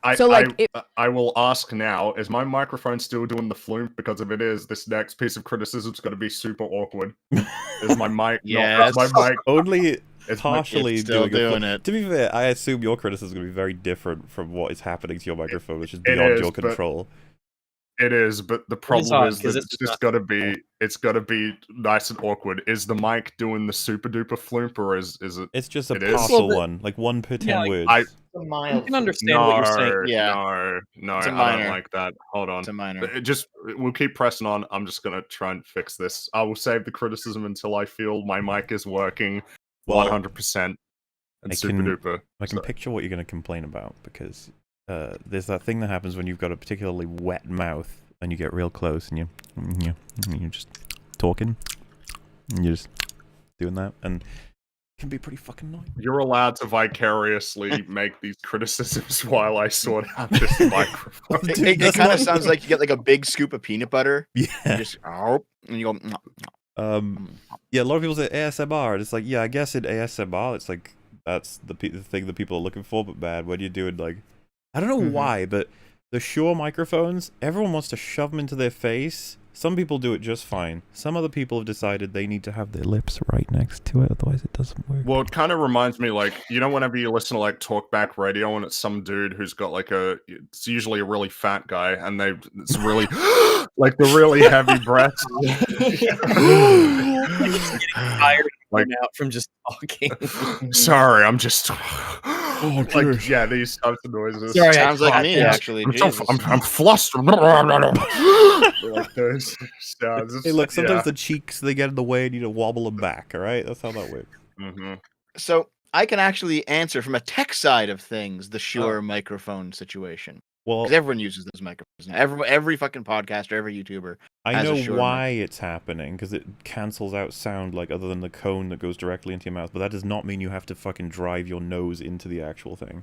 I will ask now, is my microphone still doing the flume? Because if it is, this next piece of criticism is going to be super awkward. Is my mic yes. Is my mic only partially doing it? To be fair, I assume your criticism is going to be very different from what is happening to your microphone, which is beyond your control. It is, but the problem is that it's gotta be nice and awkward. Is the mic doing the super duper flume, or is it? It's just a partial one, like 1 per 10 words. I can understand what you're saying. Yeah, no, I don't like that. Hold on, it's a minor. We'll keep pressing on. I'm just gonna try and fix this. I will save the criticism until I feel my mic is working 100% and super duper. I can picture what you're gonna complain about, because there's that thing that happens when you've got a particularly wet mouth and you get real close and you're just talking and you're just doing that, and it can be pretty fucking annoying. You're allowed to vicariously make these criticisms while I sort out this microphone. It kind of sounds like you get like a big scoop of peanut butter. Yeah. And just and you go. Yeah, a lot of people say ASMR, and it's like, yeah, I guess in ASMR, it's like that's the thing that people are looking for, but bad when you're doing like. I don't know why, but the Shure microphones, everyone wants to shove them into their face. Some people do it just fine. Some other people have decided they need to have their lips right next to it, otherwise it doesn't work. Well, it kind of reminds me, like, whenever you listen to, like, talkback radio and it's some dude who's got, like, it's usually a really fat guy, and it's really, like, the really heavy breaths. Getting tired out from just talking. Sorry, I'm just... Oh, like, yeah, these types of noises. Sorry, sounds like me, actually. I'm flustered. Like those sounds. Hey, look, sometimes the cheeks, they get in the way and you need to wobble them back, all right? That's how that works. So I can actually answer from a tech side of things the Shure microphone situation. Well, because everyone uses those microphones now. Every fucking podcaster, every YouTuber. I know why it's happening, because it cancels out sound, like, other than the cone that goes directly into your mouth. But that does not mean you have to fucking drive your nose into the actual thing.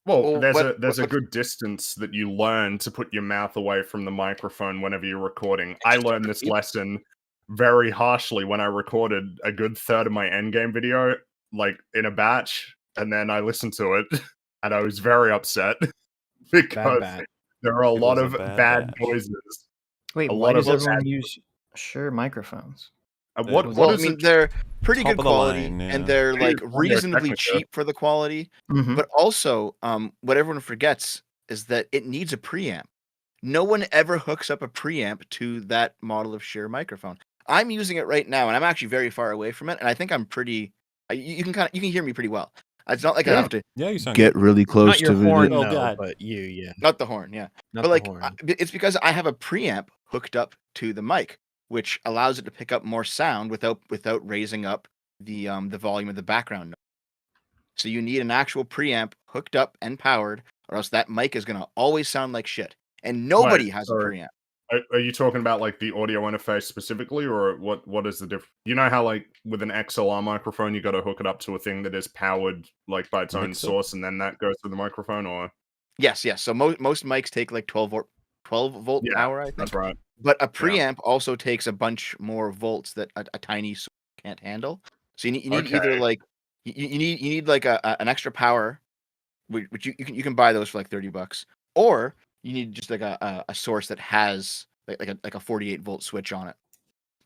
Well, there's a good distance that you learn to put your mouth away from the microphone whenever you're recording. I learned this lesson very harshly when I recorded a good third of my endgame video, like, in a batch, and then I listened to it, and I was very upset. Because there are a lot of bad noises. Wait, why does everyone use Shure microphones? I mean, they're pretty good quality, and they're like reasonably cheap for the quality. But also, what everyone forgets is that it needs a preamp. No one ever hooks up a preamp to that model of Shure microphone. I'm using it right now, and I'm actually very far away from it, and I think I'm pretty. You can hear me pretty well. It's not like I have to get really close to the horn, but not the horn, but like it's because I have a preamp hooked up to the mic, which allows it to pick up more sound without raising up the volume of the background noise. So you need an actual preamp hooked up and powered, or else that mic is gonna always sound like shit. And nobody has a preamp. Are you talking about like the audio interface specifically, or what is the difference? You know how like with an XLR microphone, you got to hook it up to a thing that is powered like by its own source, and then that goes to the microphone, or? Yes. So most mics take like 12 volt power, I think. That's right. But a preamp also takes a bunch more volts that a tiny source can't handle. So you need either like you need like an extra power, which you can buy those for like $30, or you need just like a source that has like a 48 volt switch on it.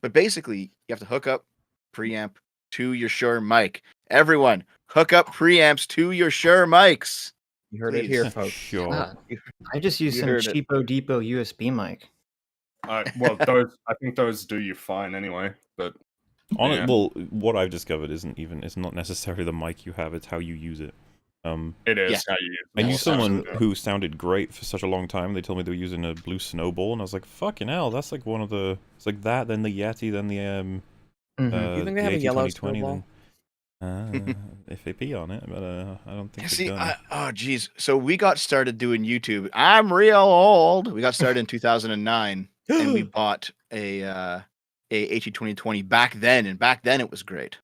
But basically, you have to hook up preamp to your Shure mic. Everyone, hook up preamps to your Shure mics. You heard it here, folks. Sure. I just use some cheapo depot USB mic. Well, I think those do you fine anyway. But well, what I've discovered it's not necessarily the mic you have; it's how you use it. It is how you use it. I knew someone who sounded great for such a long time. They told me they were using a Blue Snowball, and I was like, "Fucking hell, that's like one of the." It's like that, then the Yeti, then the you think they have a yellow Snowball? EFAP on it, but I don't think. See, oh geez, so we got started doing YouTube. I'm real old. We got started in 2009, and we bought a HE 2020 back then, and back then it was great.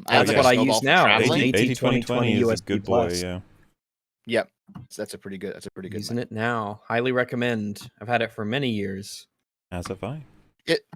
That's what I use now. HE 2020 is a good boy. Yeah. Yep. So that's a pretty good. Using it now. Highly recommend. I've had it for many years. As have I.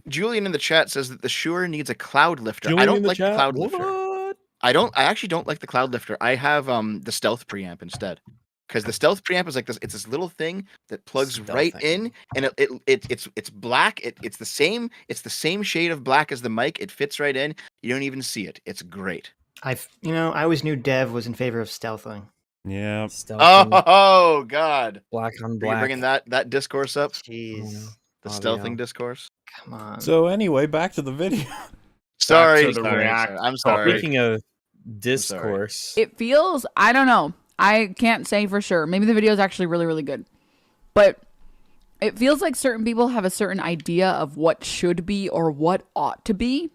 Julian in the chat says that the Shure needs a cloud lifter. I don't like the cloud lifter. I actually don't like the cloud lifter. I have the stealth preamp instead. Because the stealth preamp is like this. It's this little thing that plugs right in, and it's black. It's the same shade of black as the mic. It fits right in. You don't even see it. It's great. I always knew Dev was in favor of stealthing. Yeah. Oh God. Black on black. Are you bringing that discourse up? Jeez. The stealthing discourse. Come on. So anyway, back to the video. Sorry. I'm sorry. Speaking of discourse, it feels. I don't know. I can't say for sure. Maybe the video is actually really, really good. But it feels like certain people have a certain idea of what should be or what ought to be.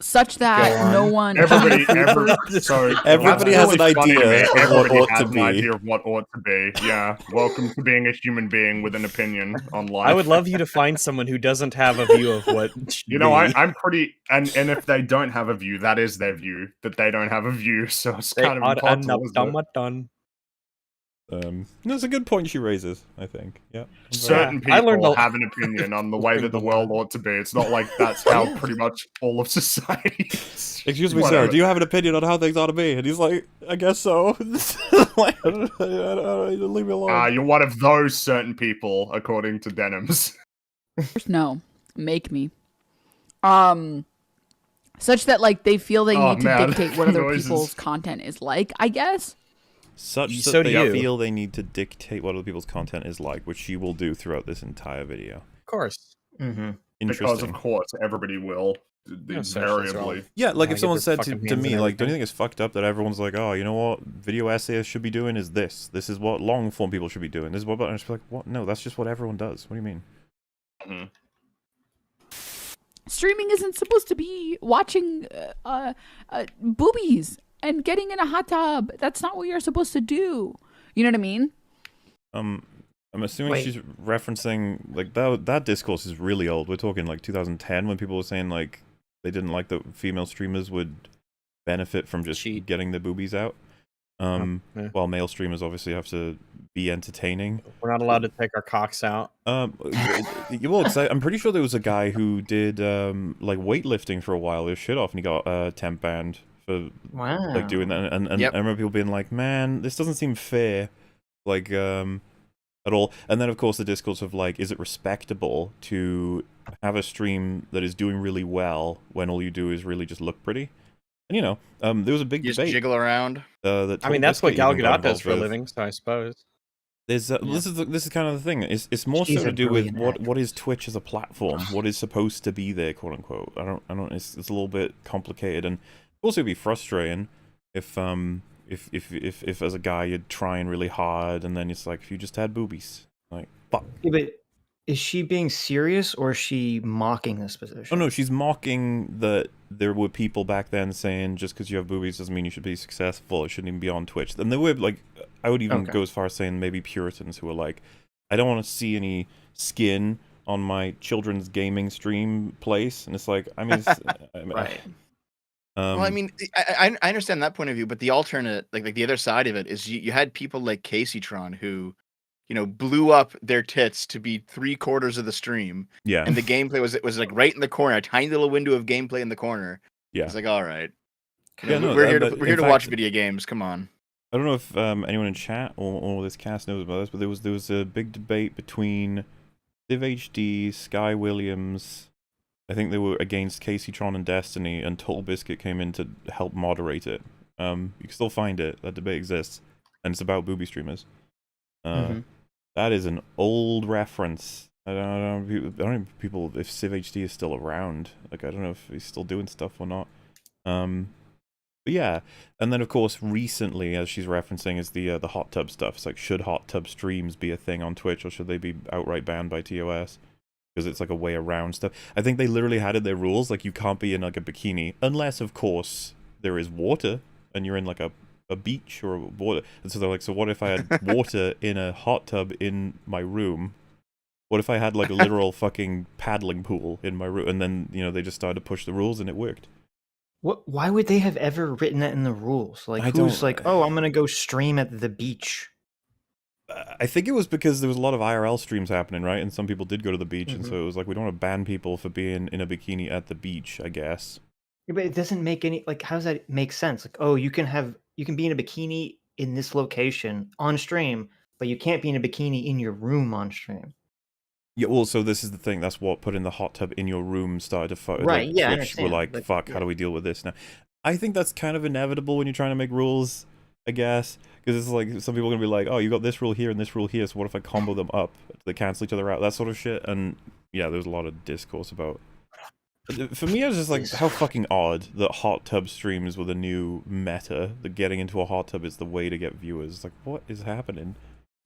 Such that no one... Everybody has an idea of what ought to be. Idea of what ought to be. Yeah. Welcome to being a human being with an opinion on life. I would love you to find someone who doesn't have a view of what you know, I'm pretty... And if they don't have a view, that is their view. That they don't have a view, so it's kind of impossible. That's a good point she raises, I think. Yeah. Certain people have an opinion on the way that the world ought to be. It's not like that's how pretty much all of society is. Excuse me, sir, do you have an opinion on how things ought to be? And he's like, I guess so. Like, leave me alone. You're one of those certain people, according to Denims. No. Make me. Such that, like, they feel they need to dictate what other people's content is like, I guess. Such that they feel they need to dictate what other people's content is like, which she will do throughout this entire video. Of course. In because of course everybody will. Invariably. Yeah, like if someone said to me, like, don't you think it's fucked up that everyone's like, oh, you know what video essayists should be doing is this. This is what long form people should be doing. This is what, and I'm just like, what? No, that's just what everyone does. What do you mean? Streaming isn't supposed to be watching boobies and getting in a hot tub. That's not what you're supposed to do. You know what I mean? I'm assuming she's referencing like that discourse is really old. We're talking like 2010 when people were saying like they didn't like that female streamers would benefit from just getting their boobies out. While male streamers obviously have to be entertaining. We're not allowed to take our cocks out. Well, I'm pretty sure there was a guy who did like weightlifting for a while. He was shit off, and he got temp banned for like doing that. And I remember people being like, "Man, this doesn't seem fair." Like at all. And then of course the discourse of like, is it respectable to have a stream that is doing really well when all you do is really just look pretty? And you know, there was a big debate. Just jiggle around. I mean, that's what Gal Gadot does for a living, so I suppose. There's this is kind of the thing. It's more so to do with what is Twitch as a platform, what is supposed to be there, quote unquote. I don't. It's a little bit complicated, and also it'd be frustrating if as a guy you're trying really hard and then it's like if you just had boobies, like fuck. Yeah, but is she being serious or is she mocking this position? Oh no, she's mocking that there were people back then saying just because you have boobies doesn't mean you should be successful. It shouldn't even be on Twitch. And there were like, I would even go as far as saying maybe Puritans who are like, I don't want to see any skin on my children's gaming stream place. And it's like, I mean, right. Well, I mean, I understand that point of view, but the alternate, like the other side of it is you had people like Caseytron who, you know, blew up their tits to be 3/4 of the stream. Yeah. And the gameplay was like right in the corner, a tiny little window of gameplay in the corner. Yeah. It's like, all right. Yeah, no, we're here to watch video games. Come on. I don't know if anyone in chat or this cast knows about this, but there was a big debate between CivHD, Sky Williams. I think they were against Caseytron and Destiny, and Total Biscuit came in to help moderate it. You can still find it. That debate exists, and it's about booby streamers. That is an old reference. I don't know if people if CivHD is still around. Like I don't know if he's still doing stuff or not. But yeah, and then of course recently, as she's referencing, is the hot tub stuff. It's like, should hot tub streams be a thing on Twitch, or should they be outright banned by TOS? Because it's like a way around stuff. I think they literally had in their rules like you can't be in like a bikini unless of course there is water and you're in like a beach or water. And so they're like, so what if I had water in a hot tub in my room? What if I had like a literal fucking paddling pool in my room? And then, you know, they just started to push the rules and it worked. Why would they have ever written that in the rules? Like, who's like, oh, I'm gonna go stream at the beach? I think it was because there was a lot of IRL streams happening, right? And some people did go to the beach, and so it was like, we don't want to ban people for being in a bikini at the beach, I guess. Yeah, but it doesn't make any, like, how does that make sense? Like, oh, you can be in a bikini in this location on stream, but you can't be in a bikini in your room on stream. Yeah, well, so this is the thing. That's what putting the hot tub in your room started to fuck. Right, like, yeah, Twitch were like, fuck, how do we deal with this now? I think that's kind of inevitable when you're trying to make rules, I guess. Because it's like, some people are going to be like, oh, you got this rule here and this rule here, so what if I combo them up? They cancel each other out, that sort of shit. And yeah, there's a lot of discourse about... For me, I was just like, how fucking odd that hot tub streams were the new meta. That getting into a hot tub is the way to get viewers. Like, what is happening?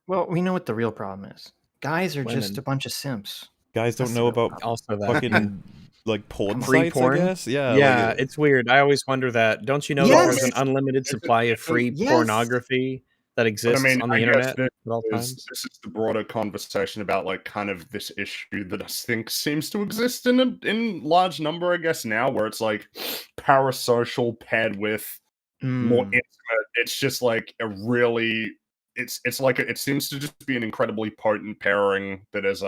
Well, we know what the real problem is. Guys are just a bunch of simps. Guys don't know about also that fucking like porn sites, I guess. Yeah, yeah, it's weird. I always wonder that. Don't you know that there's an unlimited supply of free pornography that exists on the internet at all times? This is the broader conversation about like kind of this issue that I think seems to exist in large number, I guess, now, where it's like parasocial paired with more intimate. It's just like a really it's like it seems to just be an incredibly potent pairing that is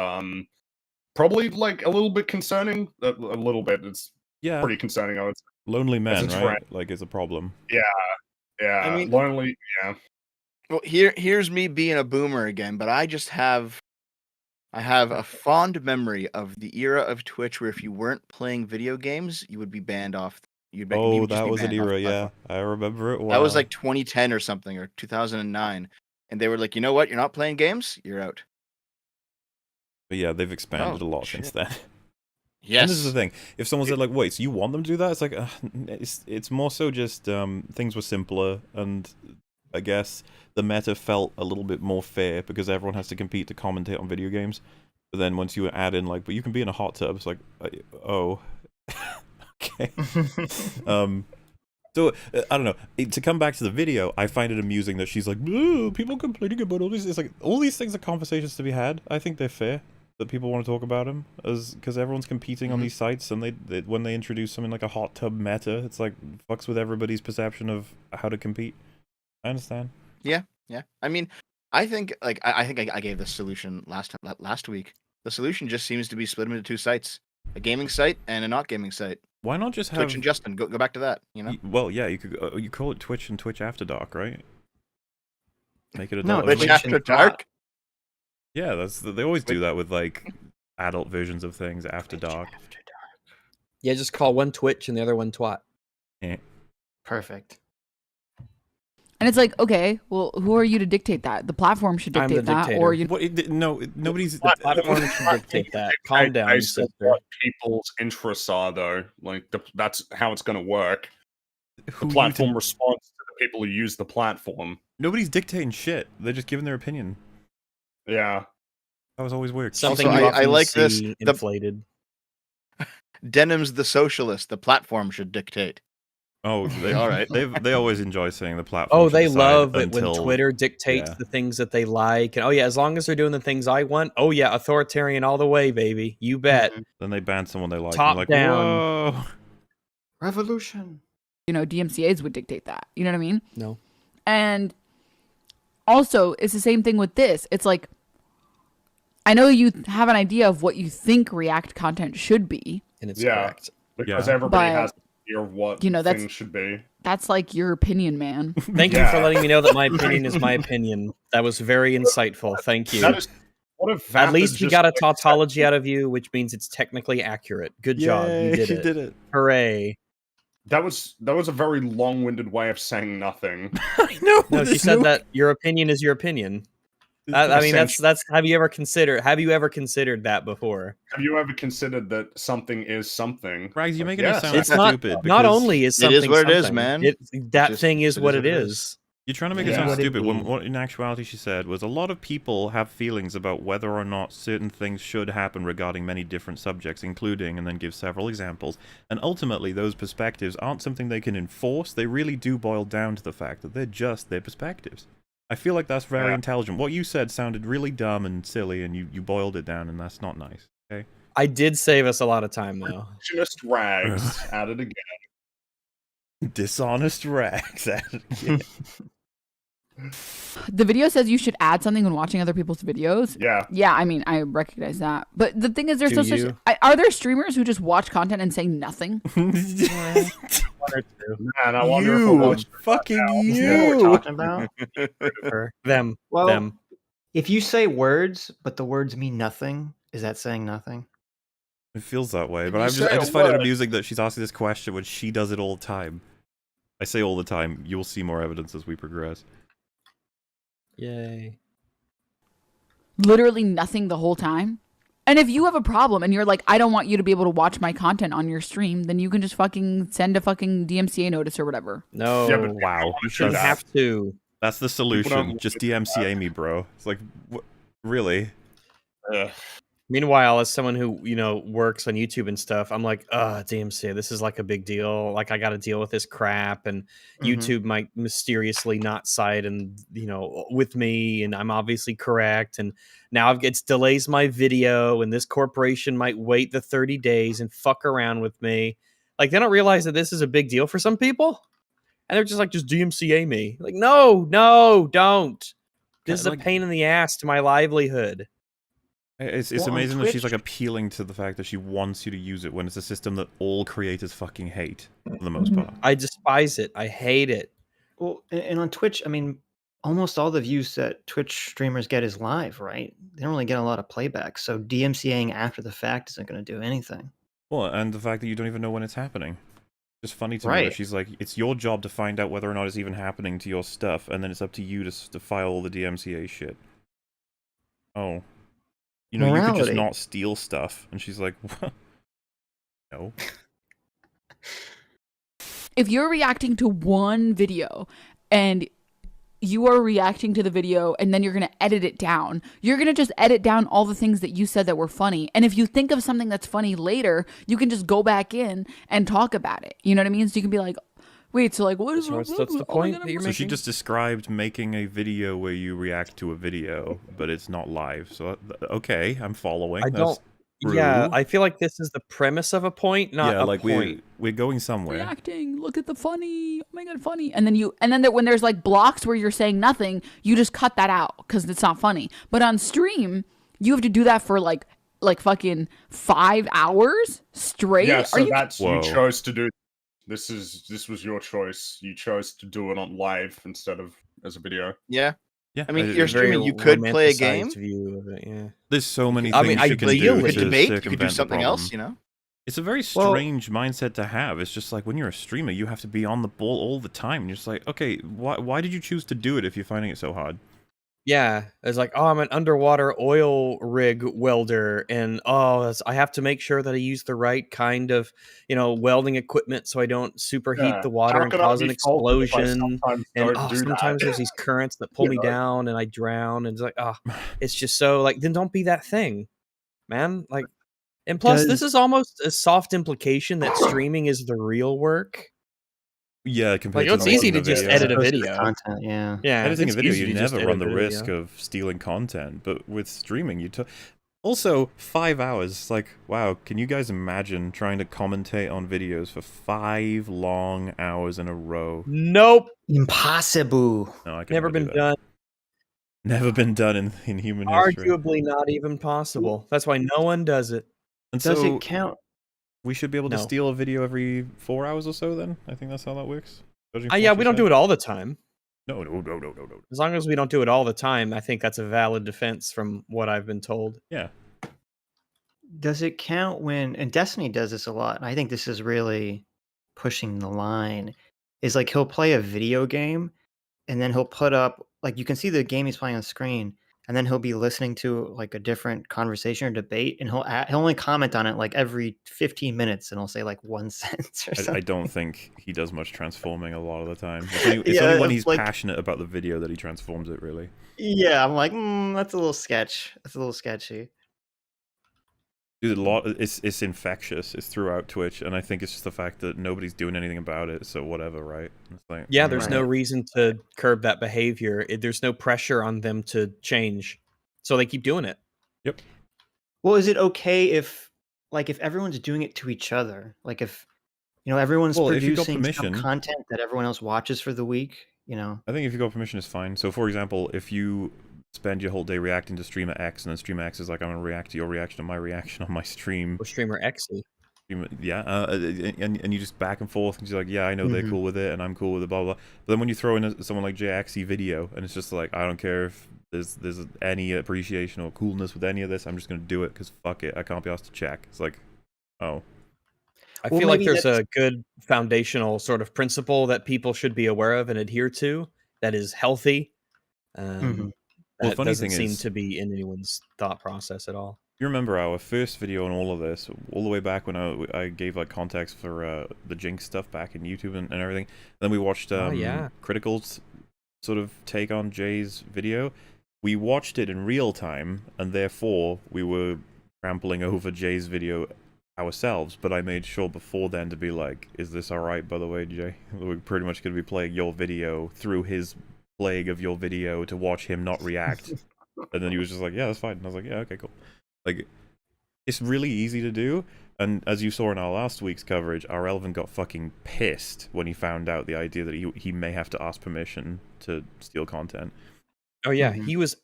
probably like a little bit concerning. A little bit. It's pretty concerning. I would say. Lonely men, right? Like, is a problem. Yeah. I mean, lonely. Yeah. Well, here's me being a boomer again, but I have a fond memory of the era of Twitch where if you weren't playing video games, you would be banned off. That was an era, yeah. I remember it well. That was like 2010 or something, or 2009. And they were like, you know what? You're not playing games? You're out. But yeah, they've expanded a lot since then. Yes. And this is the thing. If someone said like, "Wait, so you want them to do that?" It's like, it's more so just things were simpler, and I guess the meta felt a little bit more fair because everyone has to compete to commentate on video games. But then once you add in like, but you can be in a hot tub, it's like, oh, okay. So I don't know. To come back to the video, I find it amusing that she's like, people complaining about all these. It's like all these things are conversations to be had. I think they're fair that people want to talk about them, because everyone's competing on these sites, and they when they introduce something like a hot tub meta, it's like fucks with everybody's perception of how to compete. I understand. Yeah. I mean, I think like I think I gave the solution last week. The solution just seems to be split them into two sites: a gaming site and a not gaming site. Why not just have Twitch and Justin? Go back to that. You know. Well, yeah, you could you call it Twitch and Twitch After Dark, right? Make it a Twitch After Dark. Yeah, they always do that with like adult versions of things after dark. Yeah, just call one Twitch and the other one Twat. Yeah. Perfect. And it's like, okay, well, who are you to dictate that? The platform should dictate that, or you. No, nobody's. The platform should dictate that. Calm down, sister. What people's interests are, though, like that's how it's going to work. The platform responds to the people who use the platform. Nobody's dictating shit. They're just giving their opinion. Yeah, that was always weird. Something I like this. Inflated. Denims the socialist. The platform should dictate. Oh, all right. They always enjoy saying the platform. Oh, they love it when Twitter dictates the things that they like. And, oh yeah, as long as they're doing the things I want. Oh yeah, authoritarian all the way, baby. You bet. Then they ban someone they like. Top like, down. Whoa. Revolution. You know, DMCAs would dictate that. You know what I mean? No. And also, it's the same thing with this. It's like, I know you have an idea of what you think React content should be. And it's correct. Because everybody has what things should be. That's like your opinion, man. Thank you for letting me know that my opinion is my opinion. That was very insightful. Thank you. At least we got a tautology out of you, which means it's technically accurate. Good job. You did it. Hooray. That was a very long-winded way of saying nothing. I know. No, she said that your opinion is your opinion. I mean, that's. Have you ever considered that before? Have you ever considered that something is something? Rags, you make it sound stupid. Not only is something it is what it is, man. That thing is what it is. You're trying to make it sound stupid when what in actuality she said was a lot of people have feelings about whether or not certain things should happen regarding many different subjects, including, and then give several examples. And ultimately, those perspectives aren't something they can enforce. They really do boil down to the fact that they're just their perspectives. I feel like that's very intelligent. What you said sounded really dumb and silly, and you boiled it down, and that's not nice. Okay. I did save us a lot of time, though. Just Rags at it again. Dishonest Rags at it again. The video says you should add something when watching other people's videos. Yeah, I mean, I recognize that. But the thing is, there's are there streamers who just watch content and say nothing? Man, I wonder if you. What we're talking about? Them. Well, them. If you say words, but the words mean nothing, is that saying nothing? It feels that way, but I just find it amusing that she's asking this question when she does it all the time. I say all the time. You'll see more evidence as we progress. Yay. Literally nothing the whole time. And if you have a problem and you're like, I don't want you to be able to watch my content on your stream, then you can just fucking send a fucking DMCA notice or whatever. No. Yeah, but wow. You shouldn't have to. That's the solution. Just DMCA me, bro. It's like, really? Meanwhile, as someone who, works on YouTube and stuff, I'm like, DMCA, this is like a big deal. Like, I got to deal with this crap, and YouTube might mysteriously not side with me, and I'm obviously correct. And now it delays my video, and this corporation might wait the 30 days and fuck around with me. Like, they don't realize that this is a big deal for some people. And they're just like, just DMCA me. Like, no, don't. This is a pain in the ass to my livelihood. It's amazing that she's like appealing to the fact that she wants you to use it when it's a system that all creators fucking hate for the most part. I despise it. I hate it. Well, and on Twitch, I mean, almost all the views that Twitch streamers get is live, right? They don't really get a lot of playback. So DMCAing after the fact isn't going to do anything. Well, and the fact that you don't even know when it's happening. It's funny to me that she's like, it's your job to find out whether or not it's even happening to your stuff, and then it's up to you to file all the DMCA shit. Oh. You could just not steal stuff. And she's like, what? No. If you're reacting to one video and you are reacting to the video and then you're going to edit it down, you're going to just edit down all the things that you said that were funny. And if you think of something that's funny later, you can just go back in and talk about it. You know what I mean? So you can be like, wait, so like, what's the point that you're making? So she just described making a video where you react to a video, but it's not live. So, okay, I'm following. Yeah, I feel like this is the premise of a point, not a point. We're going somewhere. Reacting, look at the funny. Oh my god, funny. And then when there's like blocks where you're saying nothing, you just cut that out because it's not funny. But on stream, you have to do that for like fucking 5 hours straight. Yeah, so you chose to do. This was your choice. You chose to do it on live instead of as a video. Yeah. Yeah, I mean, you're streaming. You could play a game. View of it, yeah. There's so many things you can do. You could debate. You could do something else. You know. It's a very strange mindset to have. It's just like when you're a streamer, you have to be on the ball all the time. And you're just like, okay, why did you choose to do it if you're finding it so hard? Yeah, it's like, oh, I'm an underwater oil rig welder, and I have to make sure that I use the right kind of, welding equipment so I don't superheat the water and cause an explosion. And sometimes there's these currents that pull me down and I drown, and it's like, it's just so like, then don't be that thing, man. Like, and plus, this is almost a soft implication that streaming is the real work. Yeah, compared to it's easy to just edit a video. Content, yeah. Editing a video, you never run the risk of stealing content, but with streaming, also 5 hours. Like, wow, can you guys imagine trying to commentate on videos for 5 long hours in a row? Nope, impossible. No, I can never been done. Never been done in human history. Arguably, not even possible. That's why no one does it. And does it count? We should be able to steal a video every 4 hours or so, then? I think that's how that works. Yeah, we don't do it all the time. No. As long as we don't do it all the time, I think that's a valid defense from what I've been told. Yeah. Does it count when, and Destiny does this a lot, and I think this is really pushing the line, is like he'll play a video game, and then he'll put up, like you can see the game he's playing on screen, and then he'll be listening to like a different conversation or debate, and he'll only comment on it like every 15 minutes, and he'll say like one sentence or something. I don't think he does much transforming a lot of the time. It's only when he's passionate about the video that he transforms it, really. Yeah, I'm like, that's a little sketch. That's a little sketchy. Dude, it's infectious. It's throughout Twitch, and I think it's just the fact that nobody's doing anything about it, so whatever, right? It's like, there's no reason to curb that behavior. There's no pressure on them to change, so they keep doing it. Yep. Well, is it okay if everyone's doing it to each other? Like if everyone's producing some content that everyone else watches for the week, I think if you got permission, it's fine. So, for example, if you spend your whole day reacting to streamer X, and then streamer X is like, I'm gonna react to your reaction to my reaction on my stream. Or streamer Exci. Yeah, and you just back and forth, and you're like, yeah, I know they're cool with it, and I'm cool with it, blah, blah, blah. But then when you throw in someone like Exci video, and it's just like, I don't care if there's any appreciation or coolness with any of this, I'm just gonna do it, because fuck it, I can't be asked to check. It's like, oh. I feel like there's a good foundational sort of principle that people should be aware of and adhere to that is healthy. That doesn't seem to be in anyone's thought process at all. You remember our first video on all of this, all the way back when I gave like context for the Jinx stuff back in YouTube and everything. Then we watched Critical's sort of take on Jay's video. We watched it in real time, and therefore we were trampling over Jay's video ourselves. But I made sure before then to be like, is this alright, by the way, Jay? We're pretty much going to be playing your video through his plague of your video to watch him not react. And then he was just like, yeah, that's fine. And I was like, yeah, okay, cool. Like, it's really easy to do, and as you saw in our last week's coverage, our Elven got fucking pissed when he found out the idea that he may have to ask permission to steal content. Oh yeah, he was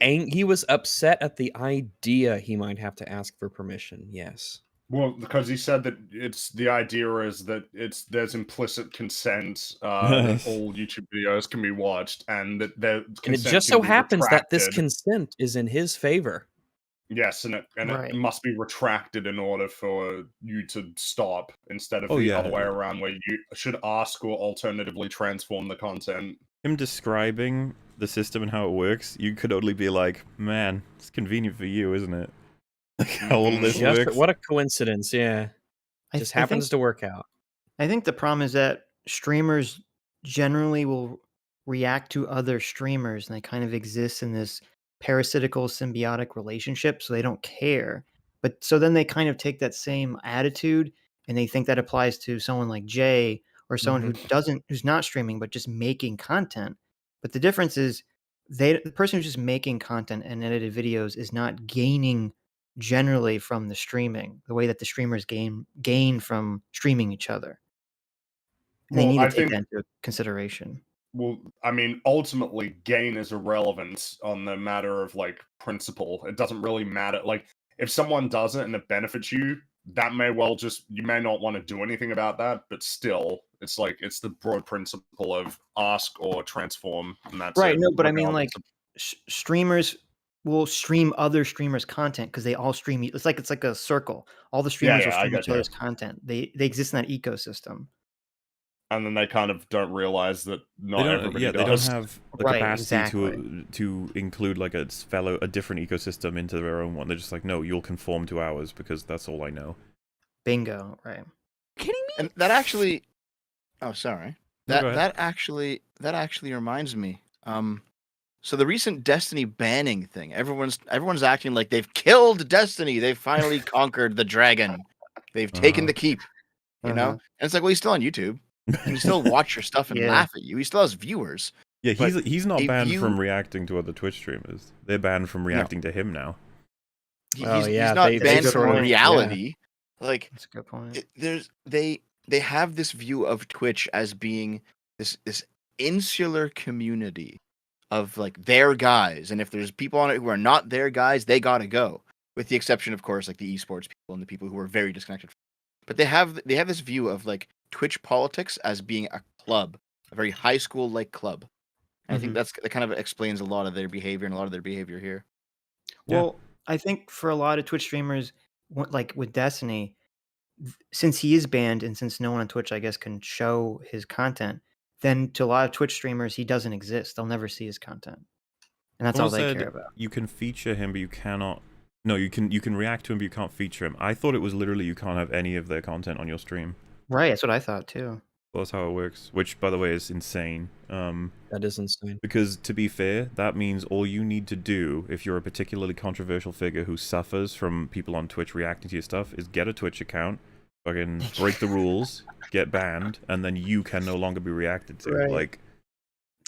upset at the idea he might have to ask for permission. Yes. Well, because he said that the idea is that there's implicit consent that all YouTube videos can be watched, and that it just so happens that this consent is in his favor. Yes, and it must be retracted in order for you to stop, instead of the other way around, where you should ask or alternatively transform the content. Him describing the system and how it works, you could only be like, man, it's convenient for you, isn't it? Like how all this works. What a coincidence, yeah. Just happens to work out. I think the problem is that streamers generally will react to other streamers, and they kind of exist in this parasitical symbiotic relationship, so they don't care. But so then they kind of take that same attitude and they think that applies to someone like Jay or someone who's not streaming but just making content. But the difference is the person who's just making content and edited videos is not gaining generally from the streaming the way that the streamers gain from streaming each other. And they need to take that into consideration. Well, I mean, ultimately, gain is irrelevant on the matter of, like, principle. It doesn't really matter. Like, if someone does it and it benefits you, that may well you may not want to do anything about that, but still, it's like, it's the broad principle of ask or transform, and that's right. No, but I mean, like, streamers will stream other streamers' content because they all stream. It's like a circle. All the streamers will stream each other's content. They exist in that ecosystem. And then they kind of don't realize that not everybody does. They don't have the capacity to include like a different ecosystem into their own one. They're just like, no, you'll conform to ours because that's all I know. Bingo, right? Kidding me? And that actually, oh sorry, that actually reminds me. So the recent Destiny banning thing, everyone's acting like they've killed Destiny. They've finally conquered the dragon. They've taken the keep. You know, and it's like, well, he's still on YouTube. He can still watch your stuff and laugh at you. He still has viewers. Yeah, he's not banned from reacting to other Twitch streamers. They're banned from reacting to him now. He's not banned from reality. Yeah. Like, that's a good point. They have this view of Twitch as being this insular community of like their guys, and if there's people on it who are not their guys, they gotta go. With the exception, of course, like the esports people and the people who are very disconnected. But they have this view of like Twitch politics as being a club, a very high school like club. And I think that kind of explains a lot of their behavior and a lot of their behavior here. Well, I think for a lot of Twitch streamers, like with Destiny, since he is banned and since no one on Twitch, I guess, can show his content, then to a lot of Twitch streamers, he doesn't exist. They'll never see his content. And that's all they care about. You can feature him, but you cannot... No, you can react to him, but you can't feature him. I thought it was literally you can't have any of their content on your stream. Right, that's what I thought too. Well, that's how it works, which, by the way, is insane. That is insane. Because, to be fair, that means all you need to do, if you're a particularly controversial figure who suffers from people on Twitch reacting to your stuff, is get a Twitch account, fucking break the rules, get banned, and then you can no longer be reacted to. Right. Like,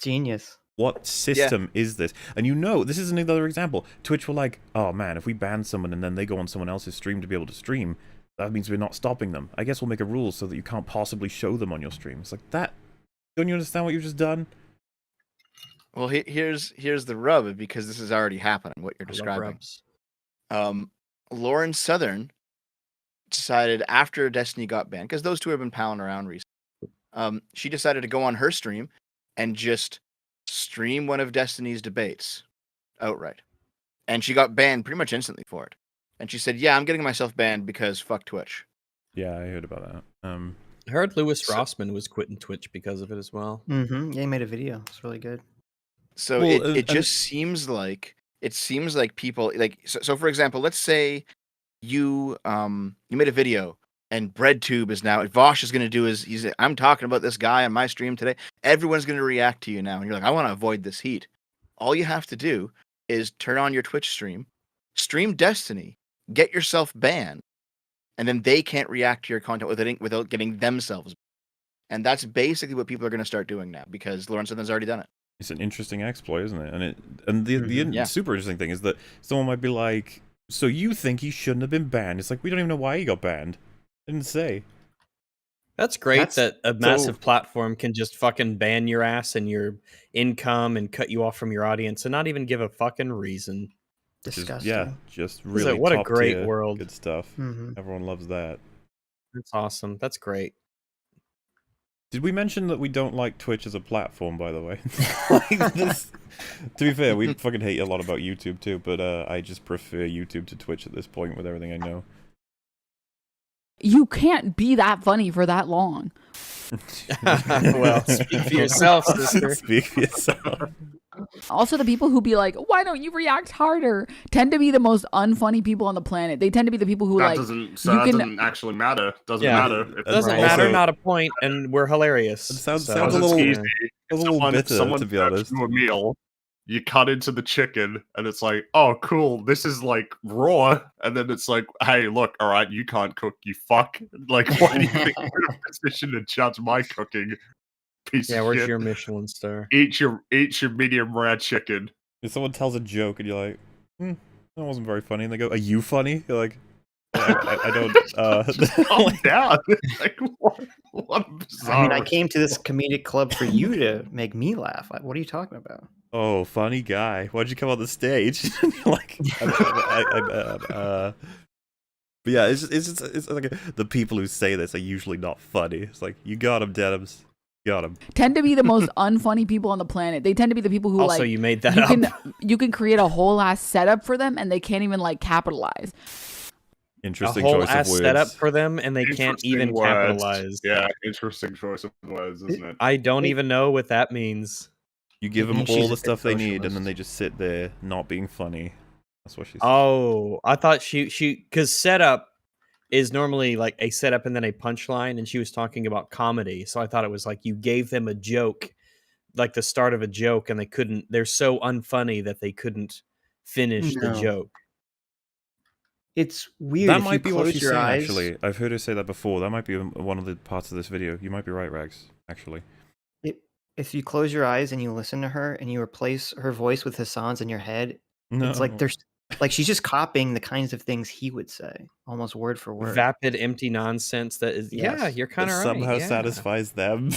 genius. What system is this? And you know, this is another example. Twitch were like, oh man, if we ban someone and then they go on someone else's stream to be able to stream, that means we're not stopping them. I guess we'll make a rule so that you can't possibly show them on your stream. It's like that. Don't you understand what you've just done? Well, here's the rub, because this is already happening. What you're describing. Lauren Southern decided after Destiny got banned, because those two have been palling around recently. She decided to go on her stream and just stream one of Destiny's debates outright, and she got banned pretty much instantly for it. And she said, yeah, I'm getting myself banned because fuck Twitch. Yeah, I heard about that. I heard Louis Rossman was quitting Twitch because of it as well. Yeah, he made a video. It's really good. So it just seems like people like so for example, let's say you made a video and BreadTube is now Vosh is going to do I'm talking about this guy on my stream today. Everyone's going to react to you now, and you're like, I want to avoid this heat. All you have to do is turn on your Twitch stream Destiny, get yourself banned, and then they can't react to your content without getting themselves banned. And that's basically what people are going to start doing now, because Lauren Southern's already done it. It's an interesting exploit, isn't it? And the super interesting thing is that someone might be like, so you think he shouldn't have been banned? It's like, we don't even know why he got banned. I didn't say. That's great that a massive platform can just fucking ban your ass and your income and cut you off from your audience and not even give a fucking reason. Disgusting. Just really what a great world. Good stuff. Everyone loves that. That's awesome. That's great. Did we mention that we don't like Twitch as a platform, by the way? To be fair, we fucking hate a lot about YouTube too, but I just prefer YouTube to Twitch at this point with everything I know. You can't be that funny for that long. Well, speak for yourself, sister. Speak for yourself. Also, the people who be like, why don't you react harder, tend to be the most unfunny people on the planet. They tend to be the people who that doesn't actually matter. Doesn't matter. It doesn't matter, not a point, and we're hilarious. It sounds a little easy. A little bitter, to be honest. You a meal, you cut into the chicken, and it's like, oh, cool, this is like raw. And then it's like, hey, look, all right, you can't cook, you fuck. Like, why do you think you're in a position to judge my cooking? Piece of where's shit. your Michelin star? Eat your medium rare chicken. If someone tells a joke and you're like, that wasn't very funny, and they go, are you funny? You're like, I don't. Calm down. Like, what bizarre. I mean, I came to this comedic club for you to make me laugh. Like, what are you talking about? Oh, funny guy. Why'd you come on the stage? Like, but yeah, it's like the people who say this are usually not funny. It's like, you got him, Denims. Got him. Tend to be the most unfunny people on the planet. They tend to be the people who also, you made that up. You can create a whole ass setup for them, and they can't even like capitalize. Interesting a whole choice ass of words. setup for them, and they can't even capitalize. Yeah, interesting choice of words, isn't it? I don't even know what that means. You give them all the stuff they need, and then they just sit there not being funny. That's what she said. Oh, I thought she because setup is normally like a setup and then a punchline, and she was talking about comedy. So I thought it was like you gave them a joke, like the start of a joke, and they're so unfunny that they couldn't finish the joke. It's weird. That might be what she's saying, actually. I've heard her say that before. That might be one of the parts of this video. You might be right, Rags, actually. If you close your eyes and you listen to her and you replace her voice with Hassan's in your head, it's like there's like she's just copying the kinds of things he would say, almost word for word. Vapid, empty nonsense that is, yeah, you're kind of right. Somehow satisfies them.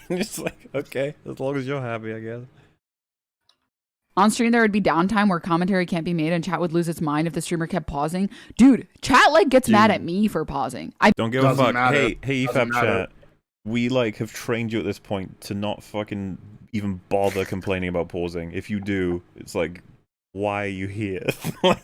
I'm just like, okay, as long as you're happy, I guess. On stream, there would be downtime where commentary can't be made and chat would lose its mind if the streamer kept pausing. Dude, chat like gets mad at me for pausing. Don't give a fuck. Hey, EFAP chat. We like have trained you at this point to not fucking even bother complaining about pausing. If you do, it's like, why are you here?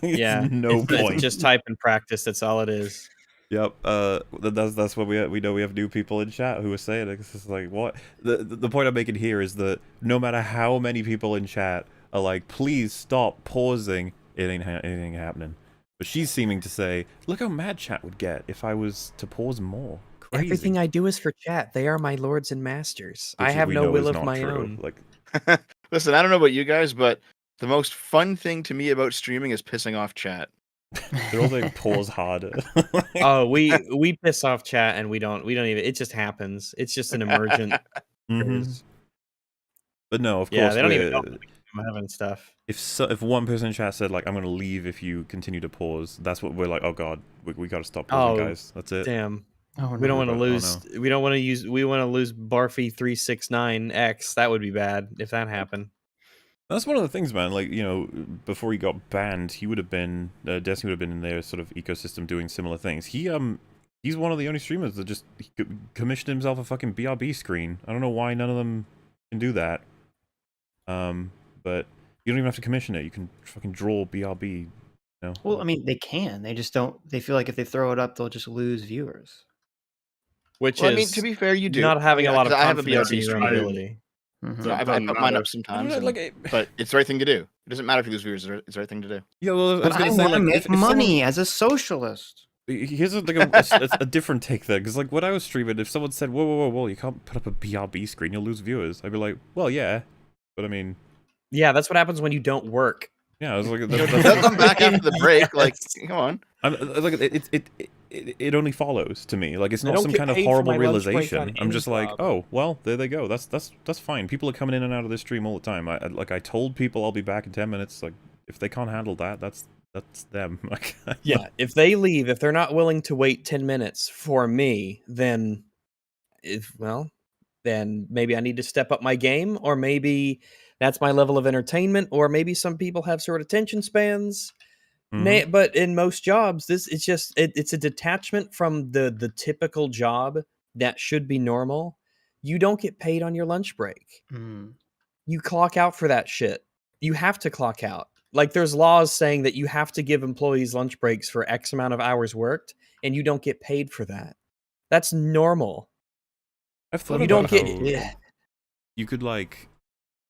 Yeah, no point. It's just type and practice. That's all it is. Yep. That's what we know. We have new people in chat who are saying it. It's like, what? The point I'm making here is that no matter how many people in chat are like, please stop pausing, it ain't anything happening. But she's seeming to say, look how mad chat would get if I was to pause more. Crazy. Everything I do is for chat. They are my lords and masters. I have no will of my own. Like, listen, I don't know about you guys, but the most fun thing to me about streaming is pissing off chat. They're all like pause harder. Oh, we piss off chat and we don't even. It just happens. It's just an emergent. But no, of yeah, course, they don't even know I'm having stuff. If one person in chat said like, I'm gonna leave if you continue to pause, that's what we're like. Oh god, we gotta stop pausing, guys. That's it. Damn. Oh, no. We don't want to lose. Oh, no. We don't want to use. We want to lose Barfy 369X. That would be bad if that happened. That's one of the things, man. Like, you know, before he got banned, he would have been Destiny would have been in their sort of ecosystem doing similar things. He's one of the only streamers that just commissioned himself a fucking BRB screen. I don't know why none of them can do that. But you don't even have to commission it. You can fucking draw BRB. You know? Well, I mean, they can. They just don't. They feel like if they throw it up, they'll just lose viewers. Which is, I mean, to be fair, you do not having a lot of I have a confidence in BRB your own ability. So I put mine up sometimes, but it's the right thing to do. It doesn't matter if you lose viewers; it's the right thing to do. Yeah, well, I was gonna say, like, make money as a socialist. Here's like a different take there, because like when I was streaming, if someone said, "Whoa, you can't put up a BRB screen, you'll lose viewers," I'd be like, "Well, yeah, but I mean, yeah, that's what happens when you don't work." Yeah, I was like, they'll come back after the break. Like, come on. Like, it only follows to me. Like, it's not some kind of horrible realization. I'm just like, oh, well, there they go. That's fine. People are coming in and out of this stream all the time. I told people I'll be back in 10 minutes. Like, if they can't handle that, that's them. Like, yeah, if they leave, if they're not willing to wait 10 minutes for me, then maybe I need to step up my game, or maybe that's my level of entertainment, or maybe some people have short attention spans. But in most jobs, it's a detachment from the typical job that should be normal. You don't get paid on your lunch break. You clock out for that shit. You have to clock out. Like, there's laws saying that you have to give employees lunch breaks for X amount of hours worked, and you don't get paid for that. That's normal. I've thought about how you could like.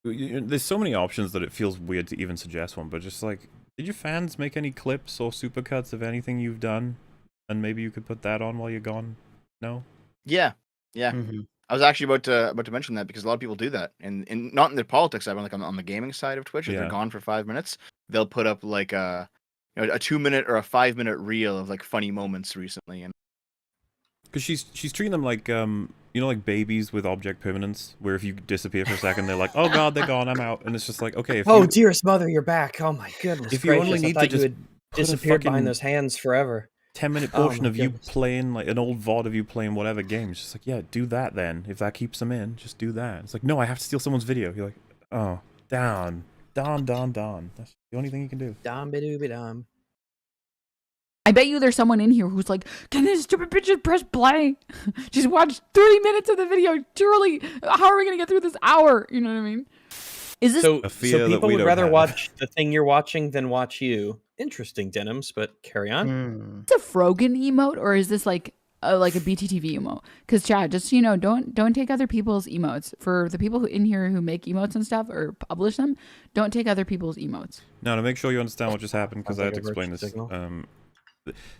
There's so many options that it feels weird to even suggest one, but just like, did your fans make any clips or supercuts of anything you've done? And maybe you could put that on while you're gone? No? Yeah. I was actually about to mention that because a lot of people do that, and not in the politics side, but like on the gaming side of Twitch. If they're gone for 5 minutes, they'll put up like a 2-minute or a 5-minute reel of like funny moments recently, and because she's treating them like like babies with object permanence, where if you disappear for a second, they're like, oh god, they're gone, I'm out, and it's just like, okay. If dearest mother, you're back. Oh my goodness. If you only need to just disappear behind those hands forever. 10-minute portion of you playing like an old VOD of you playing whatever game. It's just like, yeah, do that then. If that keeps them in, just do that. It's like, no, I have to steal someone's video. You're like, oh, Don. That's the only thing you can do. Dom. I bet you there's someone in here who's like, can this stupid bitch just press play? Just watch 30 minutes of the video. Surely, how are we going to get through this hour? You know what I mean? Is this so people would rather watch the thing you're watching than watch you? Interesting, Denims, but carry on. Is this a Frogan emote, or is this like a BTTV emote? Because Chad, just don't take other people's emotes. For the people in here who make emotes and stuff or publish them, don't take other people's emotes. No, to make sure you understand what just happened, because I had to explain this.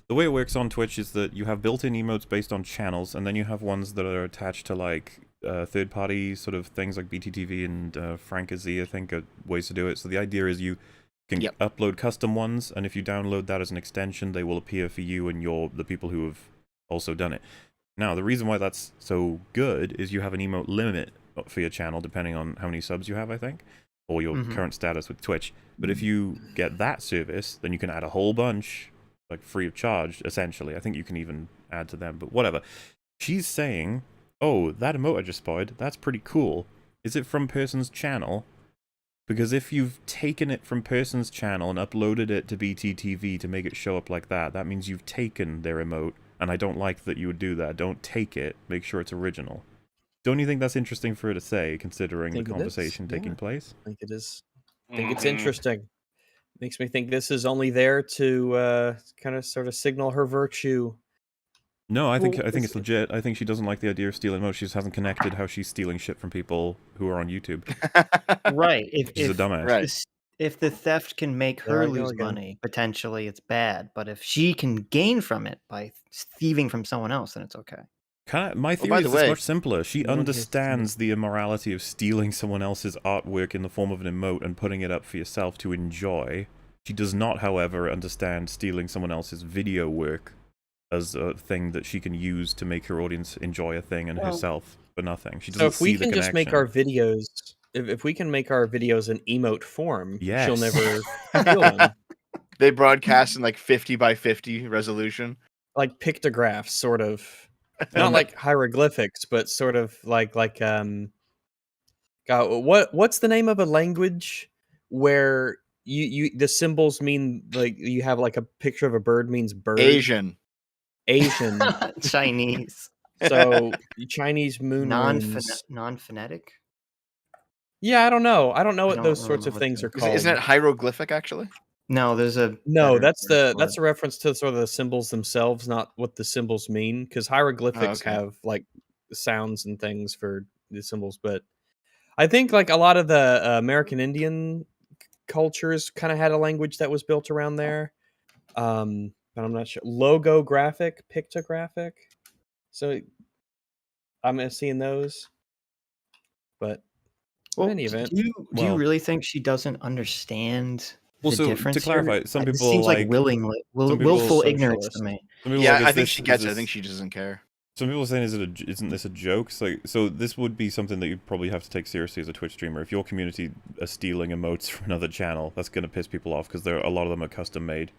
The way it works on Twitch is that you have built-in emotes based on channels, and then you have ones that are attached to like third-party sort of things like BTTV and Frankazy, I think, are ways to do it. So the idea is you can upload custom ones, and if you download that as an extension, they will appear for you and the people who have also done it. Now, the reason why that's so good is you have an emote limit for your channel, depending on how many subs you have, I think, or your current status with Twitch. But if you get that service, then you can add a whole bunch, like free of charge, essentially. I think you can even add to them, but whatever. She's saying, oh, that emote I just spotted, that's pretty cool. Is it from person's channel? Because if you've taken it from person's channel and uploaded it to BTTV to make it show up like that, that means you've taken their emote, and I don't like that you would do that. Don't take it. Make sure it's original. Don't you think that's interesting for her to say, considering the conversation taking place? I think it is. I think it's interesting. Makes me think this is only there to kind of sort of signal her virtue. No, I think it's legit. I think she doesn't like the idea of stealing emotes. She just hasn't connected how she's stealing shit from people who are on YouTube. Right. She's a dumbass. Right. If the theft can make her lose money, potentially it's bad. But if she can gain from it by thieving from someone else, then it's okay. My theory is much simpler. She understands the immorality of stealing someone else's artwork in the form of an emote and putting it up for yourself to enjoy. She does not, however, understand stealing someone else's video work as a thing that she can use to make her audience enjoy a thing and herself for nothing. She doesn't see the connection. So if we can just make our videos, if we can make our videos in emote form, she'll never steal them. They broadcast in like 50 by 50 resolution, like pictographs, sort of. Not like hieroglyphics, but sort of like God, what's the name of a language where the symbols mean like you have like a picture of a bird means bird? Asian. Chinese. So Chinese moon non-phonetic. Yeah, I don't know what those sorts of things are called. Isn't it hieroglyphic actually? No, there's a that's a reference to sort of the symbols themselves, not what the symbols mean, because hieroglyphics have like sounds and things for the symbols. But I think like a lot of the American Indian cultures kind of had a language that was built around there. But I'm not sure. Logographic, pictographic. So I'm seeing those. But in any event, do you really think she doesn't understand? Well, so to clarify, some people seems like willful ignorance to me. Yeah, I think she gets it. I think she doesn't care. Some people are saying, isn't this a joke? So this would be something that you'd probably have to take seriously as a Twitch streamer. If your community are stealing emotes from another channel, that's going to piss people off because a lot of them are custom made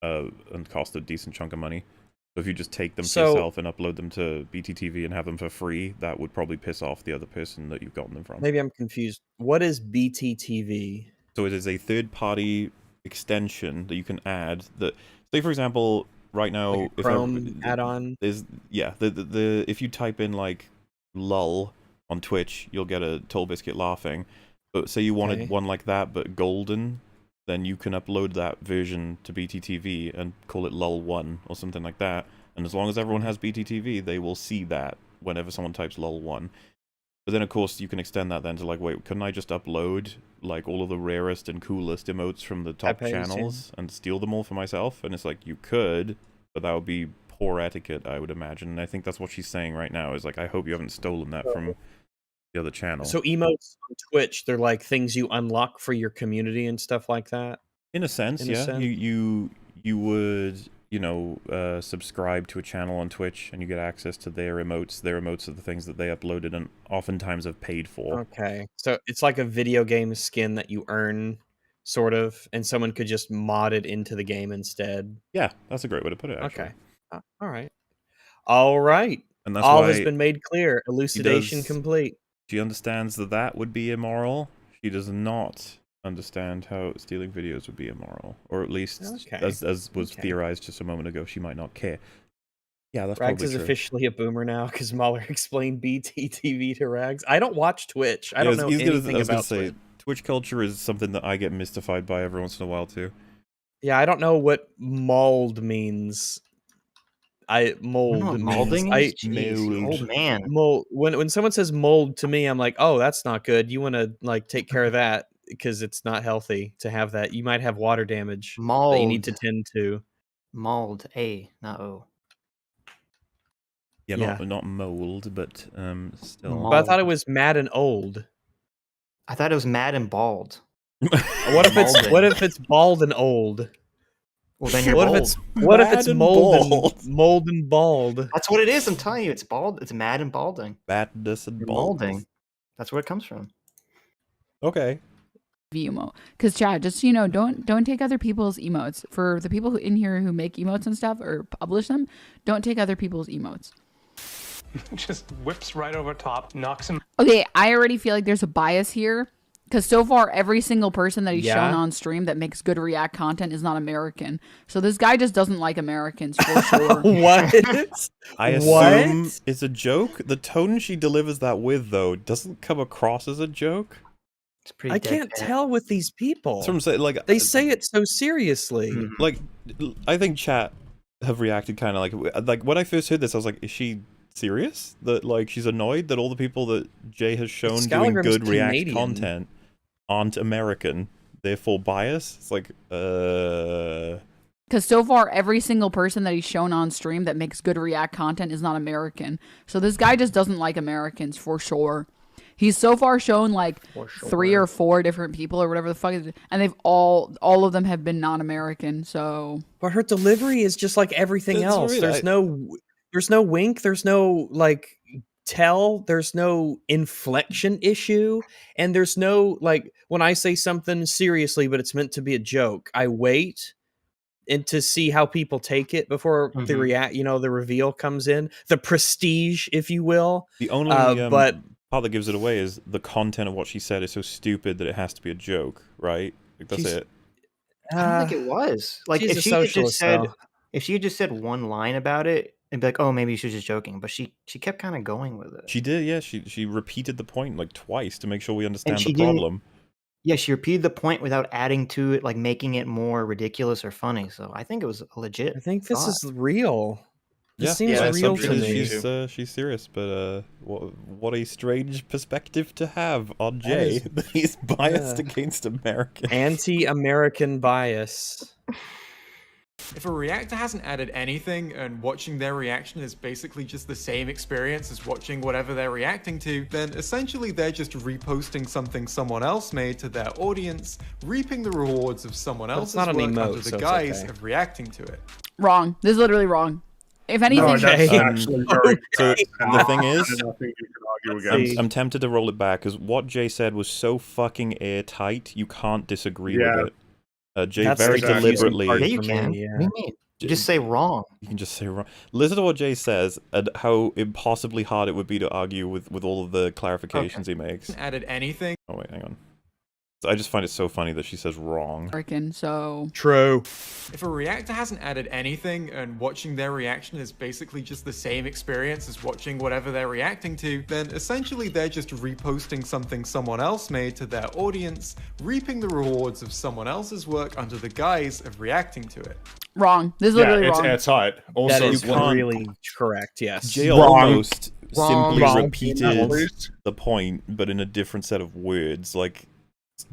and cost a decent chunk of money. So if you just take them to yourself and upload them to BTTV and have them for free, that would probably piss off the other person that you've gotten them from. Maybe I'm confused. What is BTTV? So it is a third-party extension that you can add. That, say for example, right now, like a Chrome add-on. If you type in like "lull" on Twitch, you'll get a Toll Biscuit laughing. But say you wanted one like that, but golden, then you can upload that version to BTTV and call it lull1 or something like that. And as long as everyone has BTTV, they will see that whenever someone types lol1. But then, of course, you can extend that then to, like, wait, couldn't I just upload, like, all of the rarest and coolest emotes from the top channels and steal them all for myself? And it's like, you could, but that would be poor etiquette, I would imagine. And I think that's what she's saying right now, is like, I hope you haven't stolen that from the other channel. So emotes on Twitch, they're like things you unlock for your community and stuff like that? In a sense, yeah. You would, you know, subscribe to a channel on Twitch and you get access to their emotes. Their emotes are the things that they uploaded and oftentimes have paid for. Okay. So it's like a video game skin that you earn, sort of, and someone could just mod it into the game instead. Yeah, that's a great way to put it, actually. Okay. All right. All right. And that's all why has been made clear. Elucidation complete. She understands that that would be immoral. She does not understand how stealing videos would be immoral, or at least as was theorized just a moment ago, she might not care. Yeah, that's Rags probably is true. officially a boomer now because Mahler explained BTTV to Rags. I don't watch Twitch. I don't know anything about Twitch. Twitch culture is something that I get mystified by every once in a while too. Yeah, I don't know what mauled means. Molding? Old man. Mold. When someone says mold to me, I'm like, oh, that's not good. You want to like take care of that because it's not healthy to have that. You might have water damage that you need to tend to. Mold, not O. Yeah, not mold, but still. But I thought it was mad and old. I thought it was mad and bald. What if it's bald and old? Well, then you're what if it's mold and bald? That's what it is. I'm telling you, it's bald. It's mad and balding. Badness and balding. That's where it comes from. Okay. Emote, because Chad, just so you know, don't take other people's emotes. For the people in here who make emotes and stuff or publish them, don't take other people's emotes. Just whips right over top, knocks him. Okay, I already feel like there's a bias here. Because so far, every single person that he's shown on stream that makes good React content is not American. So this guy just doesn't like Americans for sure. What? I assume it's a joke. The tone she delivers that with, though, doesn't come across as a joke. It's pretty. I can't tell with these people. That's what I'm saying. Like, they say it so seriously. Like, I think chat have reacted kind of like when I first heard this, I was like, is she serious? That like she's annoyed that all the people that Jay has shown doing good React content aren't American, therefore bias. It's like, because so far every single person that he's shown on stream that makes good React content is not American. So this guy just doesn't like Americans for sure. He's so far shown like 3 or 4 different people or whatever the fuck, and they've all of them have been non-American. So, but her delivery is just like everything else. There's no wink. There's no like tell. There's no inflection issue, and there's no like when I say something seriously, but it's meant to be a joke. I wait and to see how people take it before the reveal comes in, the prestige, if you will. The only but part that gives it away is the content of what she said is so stupid that it has to be a joke, right? Like, that's it. I don't think it was. Like if she had just said one line about it, and be like, oh, maybe she was just joking, but she kept kind of going with it. She did, yeah. She repeated the point like twice to make sure we understand the problem. Yeah, she repeated the point without adding to it, like making it more ridiculous or funny. So I think it was legit. I think this is real. This seems real to me. She's serious, but what a strange perspective to have on Jay. That he's biased against Americans. Anti-American bias. If a reactor hasn't added anything and watching their reaction is basically just the same experience as watching whatever they're reacting to, then essentially they're just reposting something someone else made to their audience, reaping the rewards of someone else's work under the guise of reacting to it. Wrong. This is literally wrong. If anything, no, that's actually very so the thing is, I'm tempted to roll it back because what Jay said was so fucking airtight, you can't disagree with it. Jay that's very deliberately. Yeah, you can. Yeah. What do you mean? You just say wrong. You can just say wrong. Listen to what Jay says and how impossibly hard it would be to argue with all of the clarifications he makes. Added anything? Oh wait, hang on. I just find it so funny that she says wrong. So true. If a reactor hasn't added anything and watching their reaction is basically just the same experience as watching whatever they're reacting to, then essentially they're just reposting something someone else made to their audience, reaping the rewards of someone else's work under the guise of reacting to it. Wrong. This is literally wrong. Wrong. It's airtight. Also, that is really correct. Yes. Jay almost simply repeated the point, but in a different set of words. Like,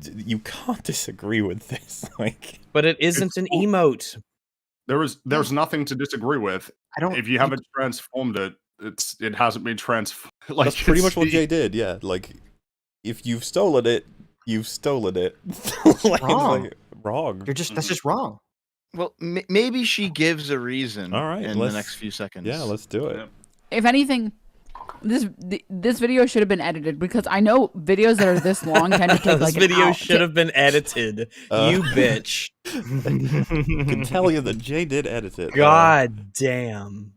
you can't disagree with this. Like, but it isn't an emote. There's nothing to disagree with. If you haven't transformed it, it hasn't been transformed. Like, that's pretty much what Jay did. Yeah, like if you've stolen it, you've stolen it. Like, wrong. Like, wrong. That's just wrong. Well, maybe she gives a reason. All right, in the next few seconds. Yeah, let's do it. If anything, this video should have been edited, because I know videos that are this long tend to take like this video should have been edited. You bitch. I can tell you that Jay did edit it. God damn.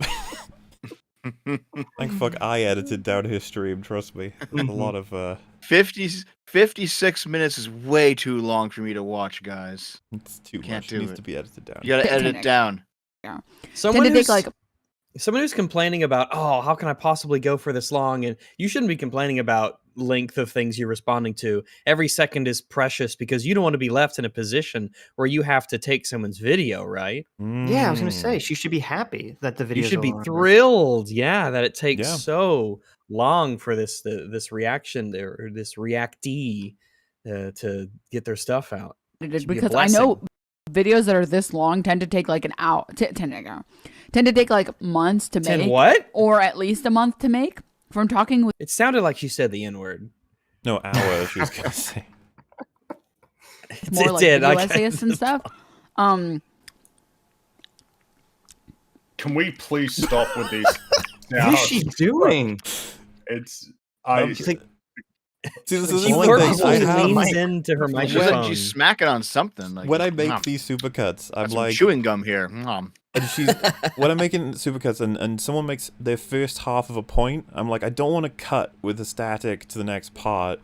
Thank fuck I edited down his stream, trust me. A lot of 56 minutes is way too long for me to watch, guys. It's too much. It needs to be edited down. You gotta edit it down. Yeah. Someone who's complaining about, oh, how can I possibly go for this long? And you shouldn't be complaining about length of things you're responding to. Every second is precious because you don't want to be left in a position where you have to take someone's video, right? Yeah, I was gonna say she should be happy that the video. You should be thrilled, that it takes so long for this reaction or this reactee to get their stuff out. Because I know videos that are this long tend to take like an hour, tend to take like months to make. What? Or at least a month to make. From talking with, it sounded like she said the N-word. No, hour. She was gonna say. It's more like video essayists and stuff. Can we please stop with these? What is she doing? She leans into her microphone. She's smacking on something. Like, when I make these supercuts, I'm like chewing gum here. And when I'm making supercuts and someone makes their first half of a point, I'm like, I don't want to cut with the static to the next part.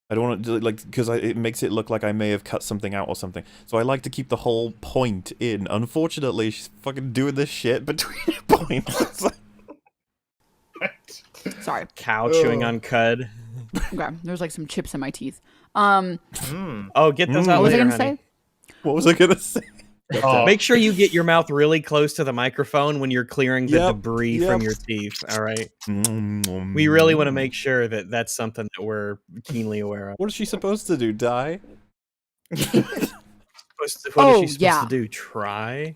I don't want to, like, because it makes it look like I may have cut something out or something. So I like to keep the whole point in. Unfortunately, she's fucking doing this shit between points. Sorry. Cow chewing on cud. Okay, there's like some chips in my teeth. Oh, get those out later, What was I gonna honey. say? What was I gonna say? Make sure you get your mouth really close to the microphone when you're clearing the debris from your teeth. All right. We really want to make sure that that's something that we're keenly aware of. What is she supposed to do? Die? What is she supposed to do? Try?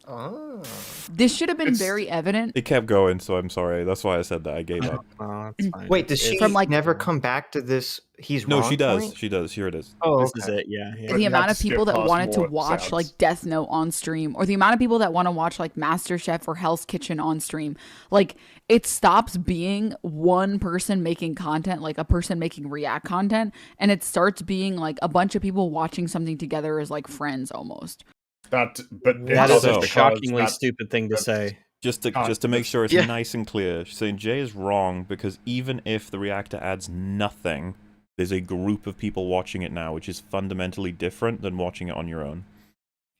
Oh. This should have been very evident. It kept going, so I'm sorry. That's why I said that. I gave up. Wait, does she never come back to this? No, wrong she does. point? She does. Here it is. Oh, this is it. Yeah. The amount of people that wanted to watch like Death Note on stream, or the amount of people that want to watch like MasterChef or Hell's Kitchen on stream, like it stops being one person making content, like a person making react content, and it starts being like a bunch of people watching something together as like friends almost. That is a shockingly stupid thing to say. Just to make sure it's nice and clear, she's saying Jay is wrong because even if the reactor adds nothing, there's a group of people watching it now, which is fundamentally different than watching it on your own.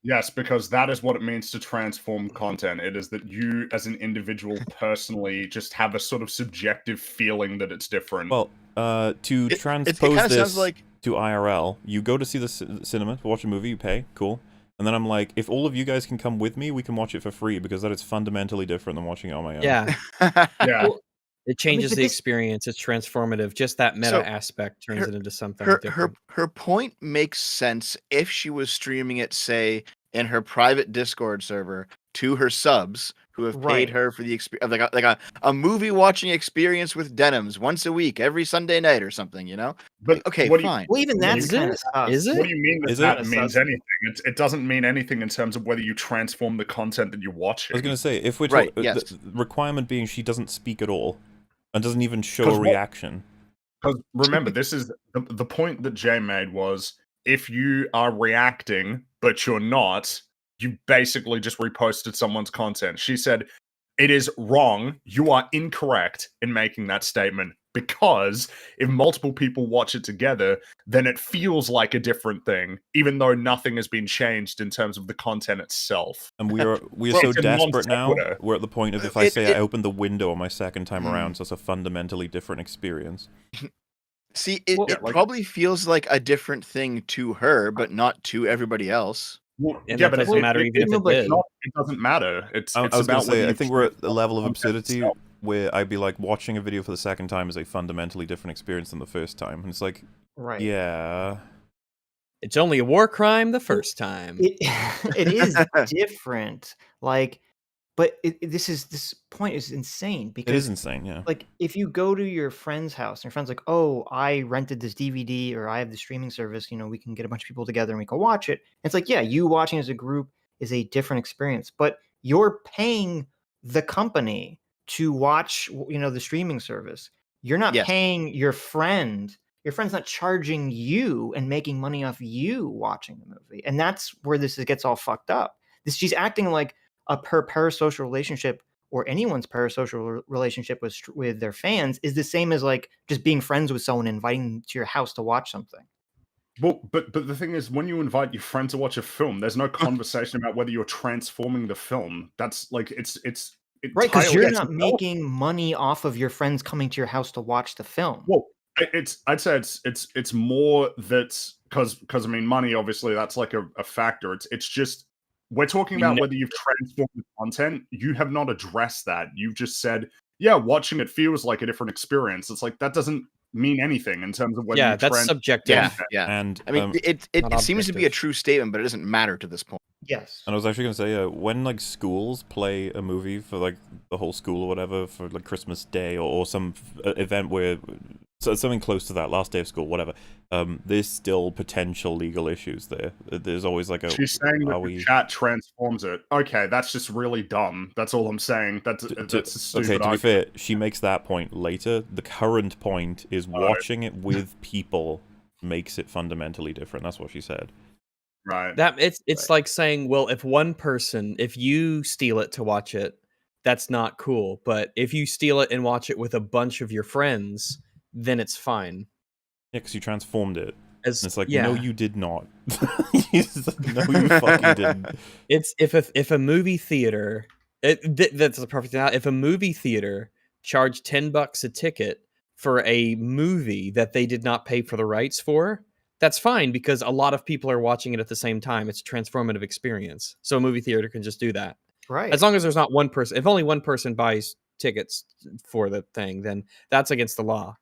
Yes, because that is what it means to transform content. It is that you, as an individual, personally just have a sort of subjective feeling that it's different. Well, to transpose this to IRL, you go to see the cinema, to watch a movie, you pay, cool. And then I'm like, if all of you guys can come with me, we can watch it for free, because that is fundamentally different than watching it on my own. Yeah. Yeah. Well, it changes the experience. It's transformative. Just that meta aspect turns it into something different. Her point makes sense if she was streaming it, say, in her private Discord server to her subs who have paid her for the experience, like a movie watching experience with Denims once a week, every Sunday night or something, you know? But okay, fine. Well, even that's kind of sus. Is it? What do you mean that means anything? It doesn't mean anything in terms of whether you transform the content that you're watching. I was going to say, if we're the requirement being she doesn't speak at all and doesn't even show a reaction. Because remember, this is the point that Jay made was, if you are reacting but you're not, you basically just reposted someone's content. She said, it is wrong. You are incorrect in making that statement, because if multiple people watch it together, then it feels like a different thing, even though nothing has been changed in terms of the content itself. And we are so desperate now. We're at the point of, if I say I opened the window on my second time around, so it's a fundamentally different experience. See, it probably feels like a different thing to her, but not to everybody else. Well, and it doesn't matter even if it did. It doesn't matter. It's I was about say, I think we're at the level of absurdity where I'd be like, watching a video for the second time is a fundamentally different experience than the first time. And it's like, right. Yeah. It's only a war crime the first time. It is different. Like, but this point is insane because it is insane, yeah. Like, if you go to your friend's house and your friend's like, "Oh, I rented this DVD or I have the streaming service, you know, we can get a bunch of people together and we can watch it." It's like, yeah, you watching as a group is a different experience, but you're paying the company to watch, you know, the streaming service. You're not paying your friend. Your friend's not charging you and making money off you watching the movie. And that's where this gets all fucked up. She's acting like a parasocial relationship or anyone's parasocial relationship with their fans is the same as like just being friends with someone and inviting them to your house to watch something. Well, but the thing is, when you invite your friend to watch a film, there's no conversation about whether you're transforming the film. That's like it's right, because you're not making money off of your friends coming to your house to watch the film. Well, I'd say it's more that because I mean, money obviously that's like a factor. It's just we're talking about whether you've transformed the content. You have not addressed that. You've just said, yeah, watching it feels like a different experience. It's like that doesn't mean anything in terms of whether that's subjective. Yeah. And I mean, it seems to be a true statement, but it doesn't matter to this point. Yes. And I was actually going to say, when like schools play a movie for like the whole school or whatever for like Christmas Day or some event where something close to that, last day of school, whatever, there's still potential legal issues there. There's always like a... She's saying that the chat transforms it. Okay, that's just really dumb. That's all I'm saying. That's a stupid okay, to be fair, she makes that point later. The current point is watching it with people makes it fundamentally different. That's what she said. Right. It's like saying, well, if you steal it to watch it, that's not cool. But if you steal it and watch it with a bunch of your friends, then it's fine. Yeah, because you transformed it. And it's like, no, you did not. No, you fucking didn't. It's if a movie theater, that's the perfect analogy. If a movie theater charged $10 a ticket for a movie that they did not pay for the rights for, that's fine because a lot of people are watching it at the same time. It's a transformative experience. So a movie theater can just do that. Right. As long as there's not one person. If only one person buys tickets for the thing, then that's against the law.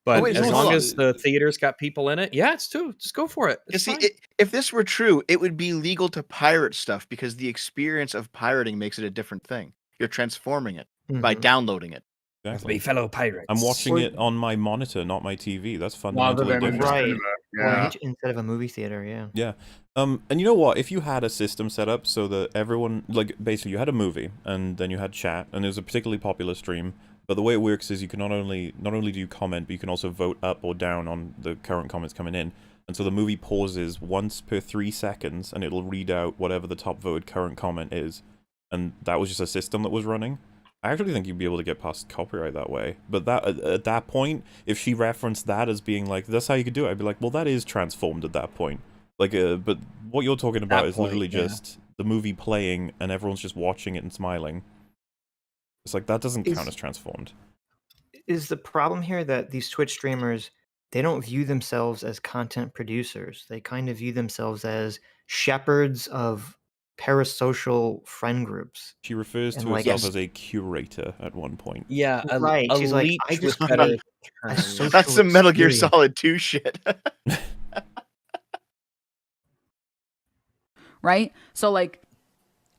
But as long as the theater's got people in it, it's too. Just go for it. If this were true, it would be legal to pirate stuff because the experience of pirating makes it a different thing. You're transforming it by downloading it. Exactly. With fellow pirates. I'm watching it on my monitor, not my TV. That's fundamentally different. Right. Yeah. Instead of a movie theater, yeah. Yeah. And you know what? If you had a system set up so that everyone, like, basically you had a movie, and then you had chat, and it was a particularly popular stream, but the way it works is you can not only do you comment, but you can also vote up or down on the current comments coming in. And so the movie pauses once per 3 seconds, and it'll read out whatever the top voted current comment is. And that was just a system that was running. I actually think you'd be able to get past copyright that way. But that at that point, if she referenced that as being like, that's how you could do it, I'd be like, well, that is transformed at that point. Like, but what you're talking about is literally just the movie playing and everyone's just watching it and smiling. It's like, that doesn't count as transformed. Is the problem here that these Twitch streamers, they don't view themselves as content producers. They kind of view themselves as shepherds of parasocial friend groups. She refers to herself as a curator at one point. Yeah, right. She's like, I just better. That's some Metal Gear Solid 2 shit. Right? So, like,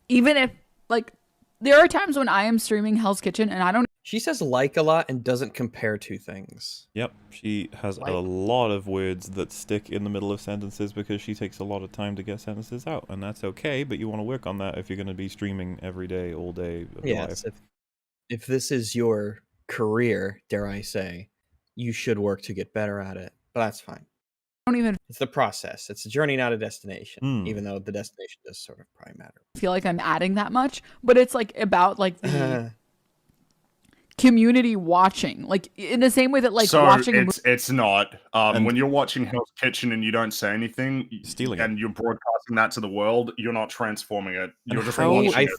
even if, like, there are times when I am streaming Hell's Kitchen and I don't... She says like a lot and doesn't compare two things. Yep, she has a lot of words that stick in the middle of sentences because she takes a lot of time to get sentences out, and that's okay, but you want to work on that if you're going to be streaming every day, all day of your life. If this is your career, dare I say, you should work to get better at it, but that's fine. It's the process. It's a journey, not a destination, even though the destination does sort of probably matter. I feel like I'm adding that much, but it's like about like the community watching, like in the same way that like watching it's not when you're watching Hell's Kitchen and you don't say anything, stealing and you're broadcasting that to the world, you're not transforming it. You're just watching it.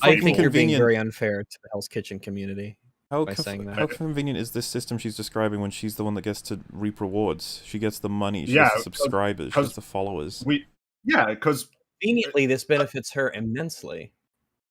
I think you're being very unfair to the Hell's Kitchen community. How convenient is this system she's describing when she's the one that gets to reap rewards? She gets the money, she gets the subscribers, she gets the followers. Because conveniently, this benefits her immensely.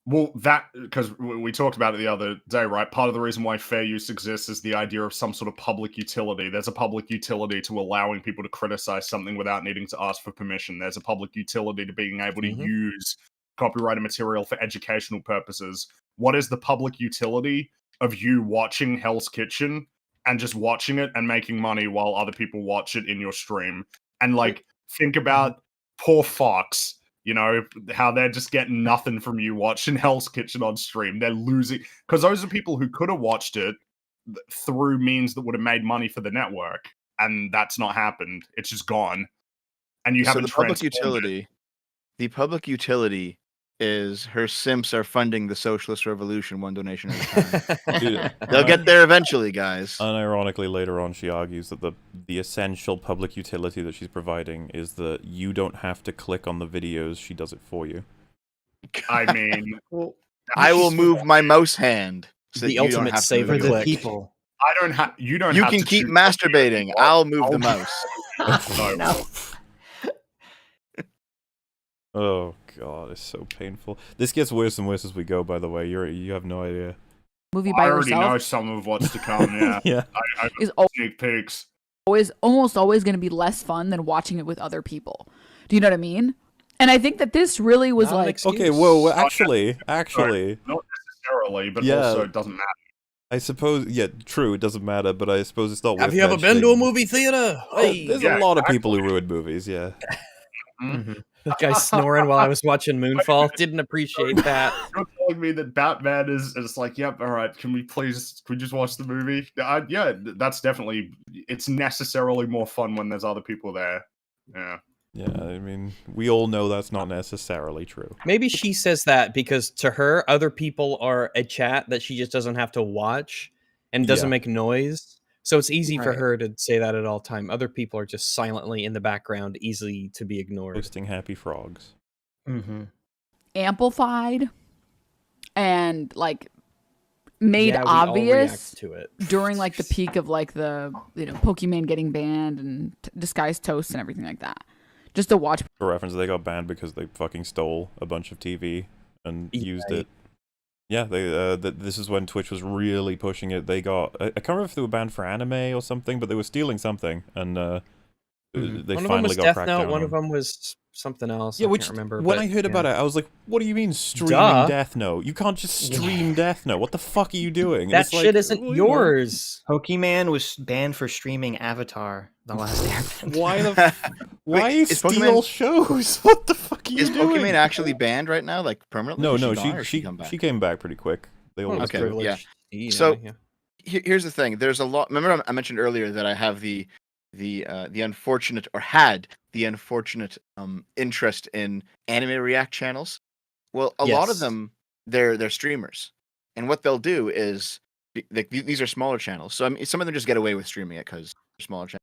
Well, that, because we talked about it the other day, right? Part of the reason why fair use exists is the idea of some sort of public utility. There's a public utility to allowing people to criticize something without needing to ask for permission. There's a public utility to being able to use copyrighted material for educational purposes. What is the public utility of you watching Hell's Kitchen and just watching it and making money while other people watch it in your stream? And, like, think about poor Fox. You know, how they're just getting nothing from you watching Hell's Kitchen on stream. They're losing, because those are people who could have watched it through means that would have made money for the network, and that's not happened. It's just gone. And you haven't transformed it. The public utility is her simps are funding the socialist revolution one donation at a time. Dude, they'll get there eventually, guys. Unironically, later on, she argues that the essential public utility that she's providing is that you don't have to click on the videos; she does it for you. I mean, I will move my mouse hand. So the ultimate saver for the people. I don't have. You don't. You have can to keep masturbating. I'll move the mouse. No. Oh god, it's so painful. This gets worse and worse as we go. By the way, you have no idea. Movie by I already yourself know some of what's to come. Yeah, yeah. I sneak peeks. Almost always going to be less fun than watching it with other people. Do you know what I mean? And I think that this really was not like okay. Whoa, actually, not necessarily, but also it doesn't matter. I suppose, yeah, true, it doesn't matter, but I suppose it's not worth Have you ever been to a movie theater? Hey, there's a lot of people who ruin movies, yeah. That guy snoring while I was watching Moonfall. Didn't appreciate that. You're telling me that Batman is like, yep, all right, can we just watch the movie? Yeah, that's definitely, it's necessarily more fun when there's other people there. Yeah. Yeah, I mean, we all know that's not necessarily true. Maybe she says that because to her, other people are a chat that she just doesn't have to watch and doesn't make noise. So it's easy for her to say that at all time. Other people are just silently in the background, easily to be ignored. Posting happy frogs. Amplified and like made obvious to it during like the peak of like the Pokemon getting banned and Disguised Toast and everything like that. Just to watch. For reference, they got banned because they fucking stole a bunch of TV and used it. Yeah, this is when Twitch was really pushing it. They got, I can't remember if they were banned for anime or something, but they were stealing something, and they finally got cracked down. One of them was something else. Yeah, I can't remember. When I heard about it, I was like, "What do you mean streaming Death Note? You can't just stream Death Note. What the fuck are you doing?" That shit isn't yours. Pokemon was banned for streaming Avatar: The Last Airbender. Why steal shows? What the fuck are you doing? Is Pokemon actually banned right now, like permanently? No, she came back pretty quick. They always yeah. So here's the thing. There's a lot. Remember, I mentioned earlier that I have the unfortunate, or had the unfortunate interest in anime react channels. Well, a lot of them, they're streamers, and what they'll do is these are smaller channels. So I mean, some of them just get away with streaming it because they're smaller channels.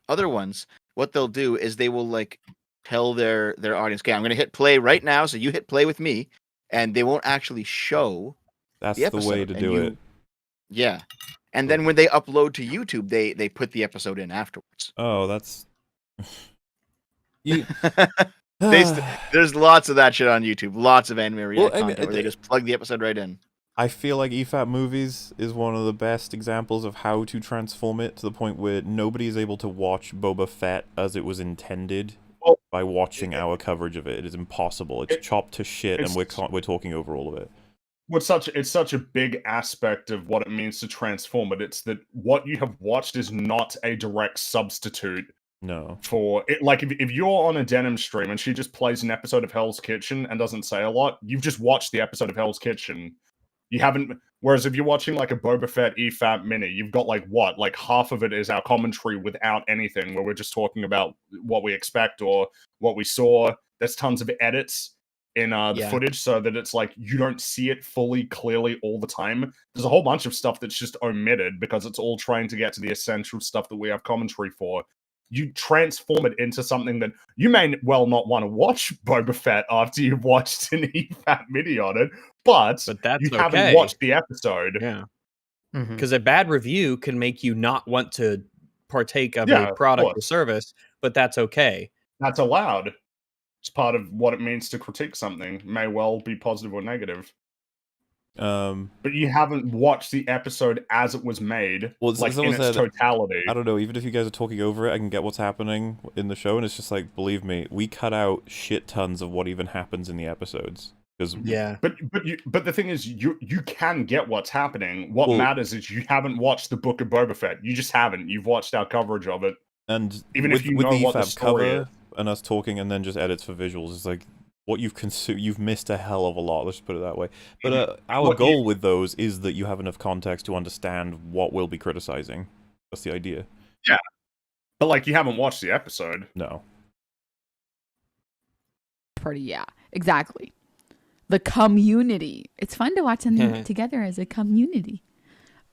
Other ones, what they'll do is they will like tell their audience, "Okay, I'm going to hit play right now, so you hit play with me," and they won't actually show. That's the way to do it. Yeah. And then when they upload to YouTube, they put the episode in afterwards. Oh, that's... There's lots of that shit on YouTube. Lots of anime react content where they just plug the episode right in. I feel like EFAP movies is one of the best examples of how to transform it to the point where nobody is able to watch Boba Fett as it was intended by watching our coverage of it. It is impossible. It's chopped to shit, and we're talking over all of it. It's such a big aspect of what it means to transform it. It's that what you have watched is not a direct substitute. No. For it, like if you're on a Denims stream and she just plays an episode of Hell's Kitchen and doesn't say a lot, you've just watched the episode of Hell's Kitchen. You haven't. Whereas if you're watching like a Boba Fett EFAP mini, you've got like half of it is our commentary without anything, where we're just talking about what we expect or what we saw. There's tons of edits in the footage so that it's like you don't see it fully clearly all the time. There's a whole bunch of stuff that's just omitted because it's all trying to get to the essential stuff that we have commentary for. You transform it into something that you may well not want to watch Boba Fett after you've watched an EFAP mini on it, but that's you haven't watched the episode. Yeah. Because a bad review can make you not want to partake of a product or service, but that's okay. That's allowed. It's part of what it means to critique something. It may well be positive or negative. But you haven't watched the episode as it was made, well, like in its totality. I don't know, even if you guys are talking over it, I can get what's happening in the show, and it's just like, believe me, we cut out shit tons of what even happens in the episodes. Yeah. But the thing is, you can get what's happening. What matters is you haven't watched the Book of Boba Fett. You just haven't. You've watched our coverage of it. And even if you know what the story is. And us talking and then just edits for visuals is like, what you've consumed, you've missed a hell of a lot, let's put it that way. But our goal with those is that you have enough context to understand what we'll be criticizing. That's the idea. Yeah. But, like, you haven't watched the episode. No. Yeah, exactly. The community. It's fun to watch them together as a community.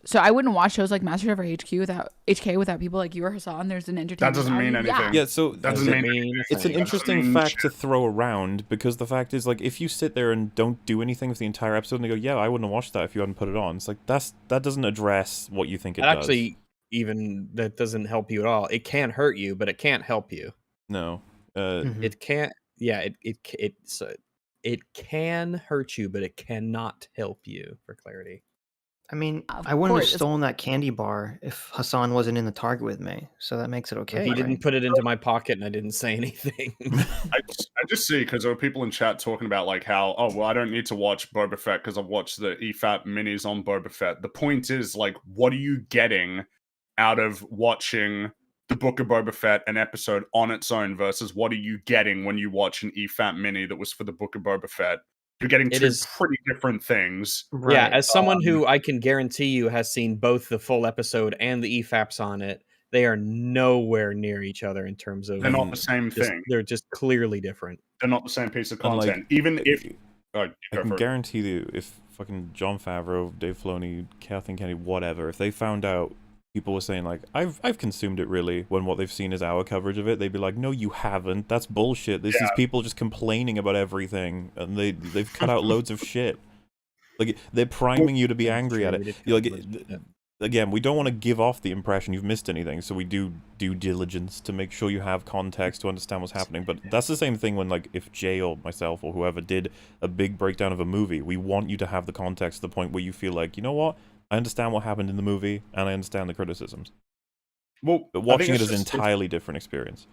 So I wouldn't watch shows like Master Chef or HK without people like you or Hassan. There's an entertainment. That doesn't mean anything. Yeah, so that doesn't mean anything. It's an interesting fact to throw around, because the fact is, like, if you sit there and don't do anything with the entire episode and they go, yeah, I wouldn't have watched that if you hadn't put it on. It's like, that doesn't address what you think it does. Actually, even that doesn't help you at all. It can hurt you, but it can't help you. No. It can't. Yeah, it can hurt you, but it cannot help you, for clarity. I mean, I wouldn't have stolen that candy bar if Hassan wasn't in the target with me, so that makes it okay. He didn't put it into my pocket and I didn't say anything. I just see, because there were people in chat talking about, like, how, oh, well, I don't need to watch Boba Fett because I've watched the EFAP minis on Boba Fett. The point is, like, what are you getting out of watching the Book of Boba Fett an episode on its own versus what are you getting when you watch an EFAP mini that was for the Book of Boba Fett? You're getting two pretty different things. Right. Yeah, as someone who I can guarantee you has seen both the full episode and the EFAPs on it, they are nowhere near each other in terms of... They're not the same thing. They're just clearly different. They're not the same piece of content. Like, even if... I can guarantee you, if fucking Jon Favreau, Dave Filoni, Kathleen Kennedy, whatever, if they found out people were saying, like, I've consumed it really, when what they've seen is our coverage of it, they'd be like, no, you haven't. That's bullshit. This is people just complaining about everything, and they've cut out loads of shit. Like, they're priming you to be angry at it. Like, again, we don't want to give off the impression you've missed anything, so we do due diligence to make sure you have context to understand what's happening. But that's the same thing when, like, if Jay or myself or whoever did a big breakdown of a movie, we want you to have the context to the point where you feel like, you know what? I understand what happened in the movie, and I understand the criticisms. Well, but watching it is an entirely different experience.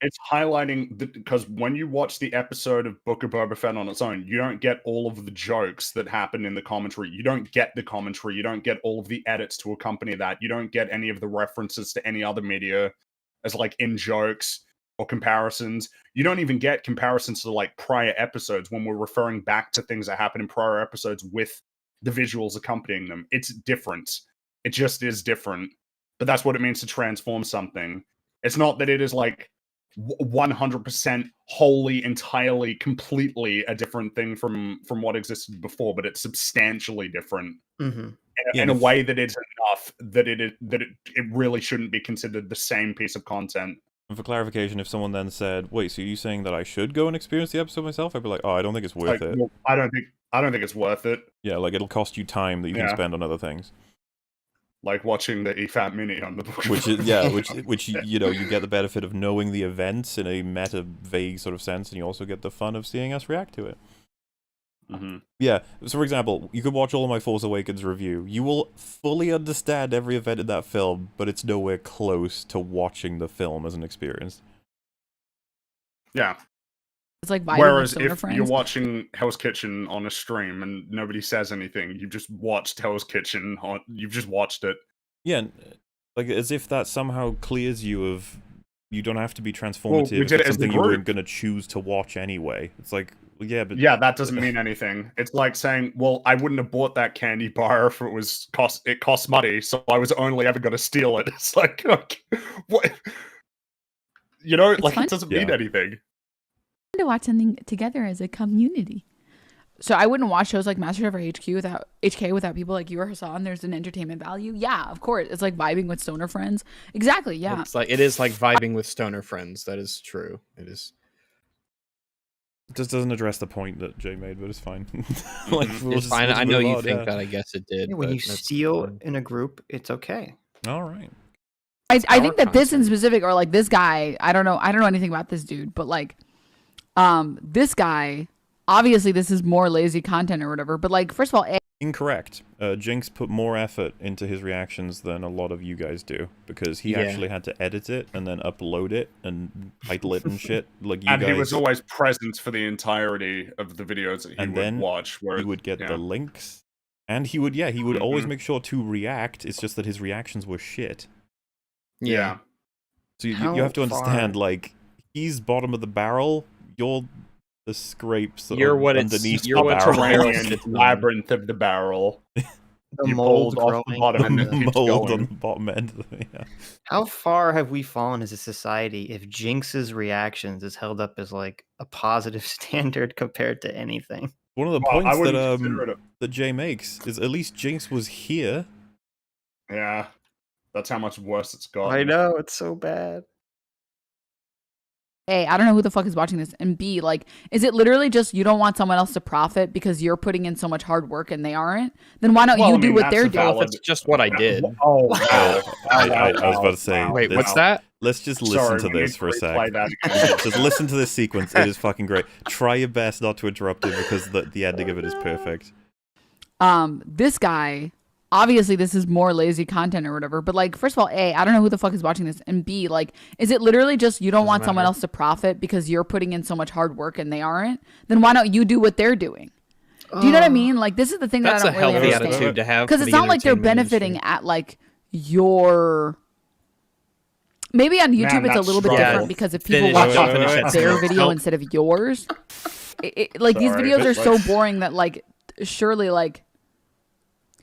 It's highlighting, because when you watch the episode of Book of Boba Fett on its own, you don't get all of the jokes that happen in the commentary. You don't get the commentary. You don't get all of the edits to accompany that. You don't get any of the references to any other media as, like, in jokes or comparisons. You don't even get comparisons to, like, prior episodes when we're referring back to things that happened in prior episodes with the visuals accompanying them. It's different. It just is different. But that's what it means to transform something. It's not that it is, like, 100% wholly, entirely, completely a different thing from what existed before, but it's substantially different in a way that it's enough that it really shouldn't be considered the same piece of content. And for clarification, if someone then said, wait, so are you saying that I should go and experience the episode myself? I'd be like, oh, I don't think it's worth it. Well, I don't think it's worth it. Yeah, like, it'll cost you time that you can spend on other things. Like watching the EFAP mini on the book. Which you know, you get the benefit of knowing the events in a meta, vague sort of sense, and you also get the fun of seeing us react to it. Yeah, so for example, you could watch all of my Force Awakens review. You will fully understand every event in that film, but it's nowhere close to watching the film as an experience. Yeah. It's like whereas if you're watching Hell's Kitchen on a stream and nobody says anything, you've just watched Hell's Kitchen, you've just watched it. Yeah, like, as if that somehow clears you of, you don't have to be transformative if it's something you were going to choose to watch anyway. It's like, yeah, but... Yeah, that doesn't mean anything. It's like saying, well, I wouldn't have bought that candy bar if it cost money, so I was only ever going to steal it. It's like, okay, what? You know, like, it doesn't mean anything. To watch something together as a community. So I wouldn't watch shows like Master Chef or HK without people like you or Hassan. There's an entertainment value. Yeah, of course. It's like vibing with stoner friends. Exactly, yeah. It is like vibing with stoner friends. That is true. It is. It just doesn't address the point that Jay made, but it's fine. It's fine. I know you think that. I guess it did. When you steal in a group, it's okay. All right. I think that this in specific, or like this guy, I don't know anything about this dude, but like, this guy, obviously this is more lazy content or whatever, but like, first of all, Incorrect. Jinx put more effort into his reactions than a lot of you guys do, because he actually had to edit it and then upload it and title it and shit. Like you and guys... he was always present for the entirety of the videos that he would watch. Where he would get the links, and he would always make sure to react. It's just that his reactions were shit. Yeah. So you have to understand, like, he's bottom of the barrel. You're the scrapes underneath the barrel. Labyrinth of the barrel. The mold off the bottom and then keeps mold going. on the bottom end. Yeah. How far have we fallen as a society if Jinx's reactions is held up as like a positive standard compared to anything? One of the points that Jay makes is at least Jinx was here. Yeah, that's how much worse it's got. I know, it's so bad. A, I don't know who the fuck is watching this, and B, like, is it literally just you don't want someone else to profit because you're putting in so much hard work and they aren't? Then why don't you do what they're doing? That's just what I did. Oh, wow. I was about to say. Wait, what's that? Let's just listen to this for a sec. Just listen to this sequence. It is fucking great. Try your best not to interrupt it because the ending of it is perfect. This guy, obviously this is more lazy content or whatever, but like, first of all, A, I don't know who the fuck is watching this, and B, like, is it literally just you don't want someone else to profit because you're putting in so much hard work and they aren't? Then why don't you do what they're doing? Do you know what I mean? Like, this is the thing that I don't really understand. That's a healthy attitude to have, because it's not like they're benefiting at like your... Maybe on YouTube it's a little bit different because if people watch their video instead of yours, like these videos are so boring that like surely like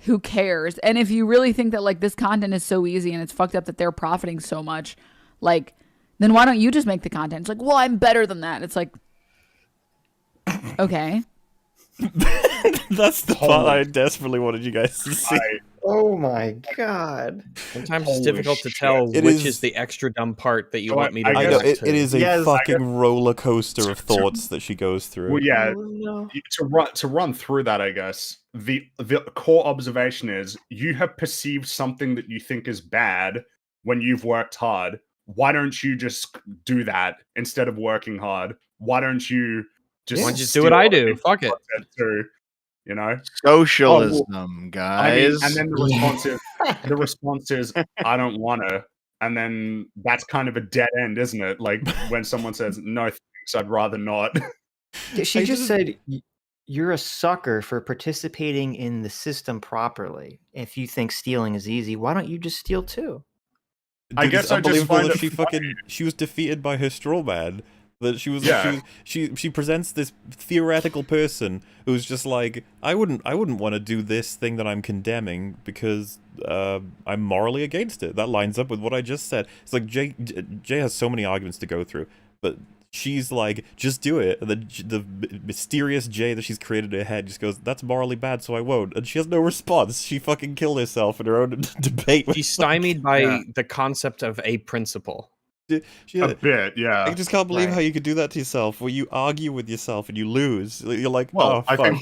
who cares? And if you really think that like this content is so easy and it's fucked up that they're profiting so much, like then why don't you just make the content? It's like, well, I'm better than that. It's like, okay. That's the part I desperately wanted you guys to see. Oh my god. Sometimes it's difficult to tell which is the extra dumb part that you want me to I know, it is a fucking roller coaster of thoughts that she goes through. Well, yeah, to run through that, I guess, the core observation is you have perceived something that you think is bad when you've worked hard. Why don't you just do that instead of working hard? Why don't you just do what I do? Fuck it. Too, you know, socialism, guys. I mean, and then the response is, I don't want to. And then that's kind of a dead end, isn't it? Like when someone says, no thanks, I'd rather not. She just said, you're a sucker for participating in the system properly. If you think stealing is easy, why don't you just steal too? I guess I just find that she was defeated by her straw man. That she presents this theoretical person who's just like, I wouldn't want to do this thing that I'm condemning because I'm morally against it. That lines up with what I just said. It's like Jay has so many arguments to go through, but she's like, just do it. And the mysterious Jay that she's created in her head just goes, that's morally bad, so I won't. And she has no response. She fucking killed herself in her own debate. She's stymied by the concept of a principle. A bit, yeah. I just can't believe how you could do that to yourself, where you argue with yourself and you lose. You're like, well, oh, I think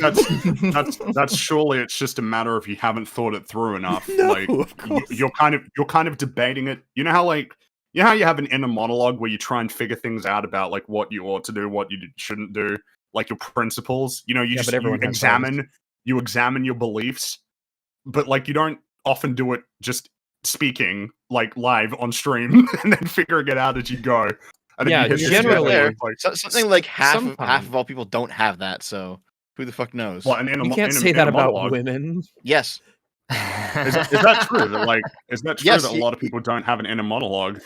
that's surely it's just a matter of you haven't thought it through enough. No, like of course. you're kind of debating it. You know how you have an inner monologue where you try and figure things out about like what you ought to do, what you shouldn't do, like your principles. You know, you examine your beliefs, but like you don't often do it just speaking like live on stream and then figuring it out as you go. And generally, something like half of all people don't have that. So who the fuck knows? Well, you can't say that about women. Yes. Is that true? That a lot of people don't have an inner monologue?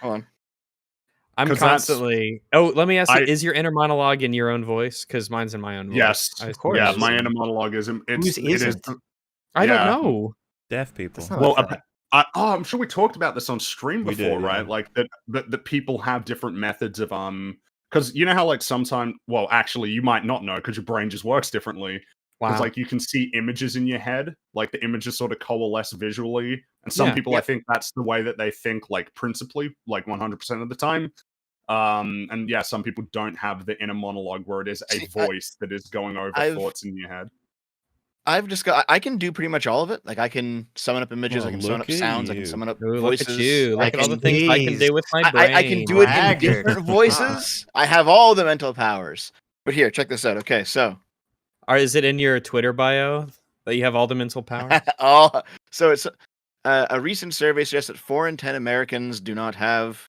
Hold on. I'm constantly. Oh, let me ask you: is your inner monologue in your own voice? Because mine's in my own voice. Yes, of course. Yeah, my inner monologue is. I don't know. Deaf people. Well, I'm sure we talked about this on stream before, right? Like that people have different methods of because you know how like sometimes, well, actually, you might not know because your brain just works differently. Because like you can see images in your head, like the images sort of coalesce visually, and some people I think that's the way that they think, like principally, like 100% of the time. And yeah, some people don't have the inner monologue where it is a voice that is going over thoughts in your head. I can do pretty much all of it. Like I can summon up images, I can summon up sounds, I can summon up voices. Look at you! Look at all the things I can do with my brain. I can do it in different voices. I have all the mental powers. But here, check this out. Okay, so is it in your Twitter bio? That you have all the mental power? Oh, so it's a recent survey suggests that 4 in 10 Americans do not have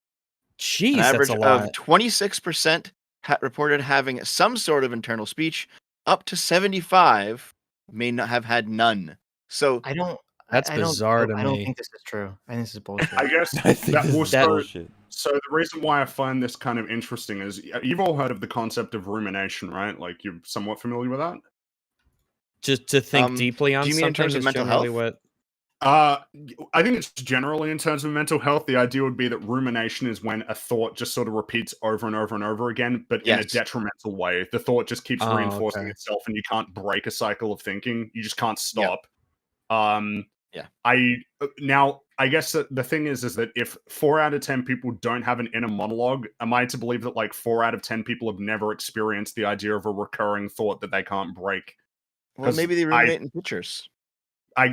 Jeez, an average that's a lot. of 26% reported having some sort of internal speech. Up to 75 may not have had none. So That's bizarre to me. I don't think this is true. I think this is bullshit. I guess I think this is bullshit. So the reason why I find this kind of interesting is you've all heard of the concept of rumination, right? Like you're somewhat familiar with that. Just to think deeply on do you mean in something terms of is mental generally health? what. I think it's generally in terms of mental health. The idea would be that rumination is when a thought just sort of repeats over and over and over again, but in a detrimental way. The thought just keeps reinforcing itself, and you can't break a cycle of thinking. You just can't stop. I guess that the thing is that if 4 out of 10 people don't have an inner monologue, am I to believe that like 4 out of 10 people have never experienced the idea of a recurring thought that they can't break? Well, maybe they ruminate in pictures.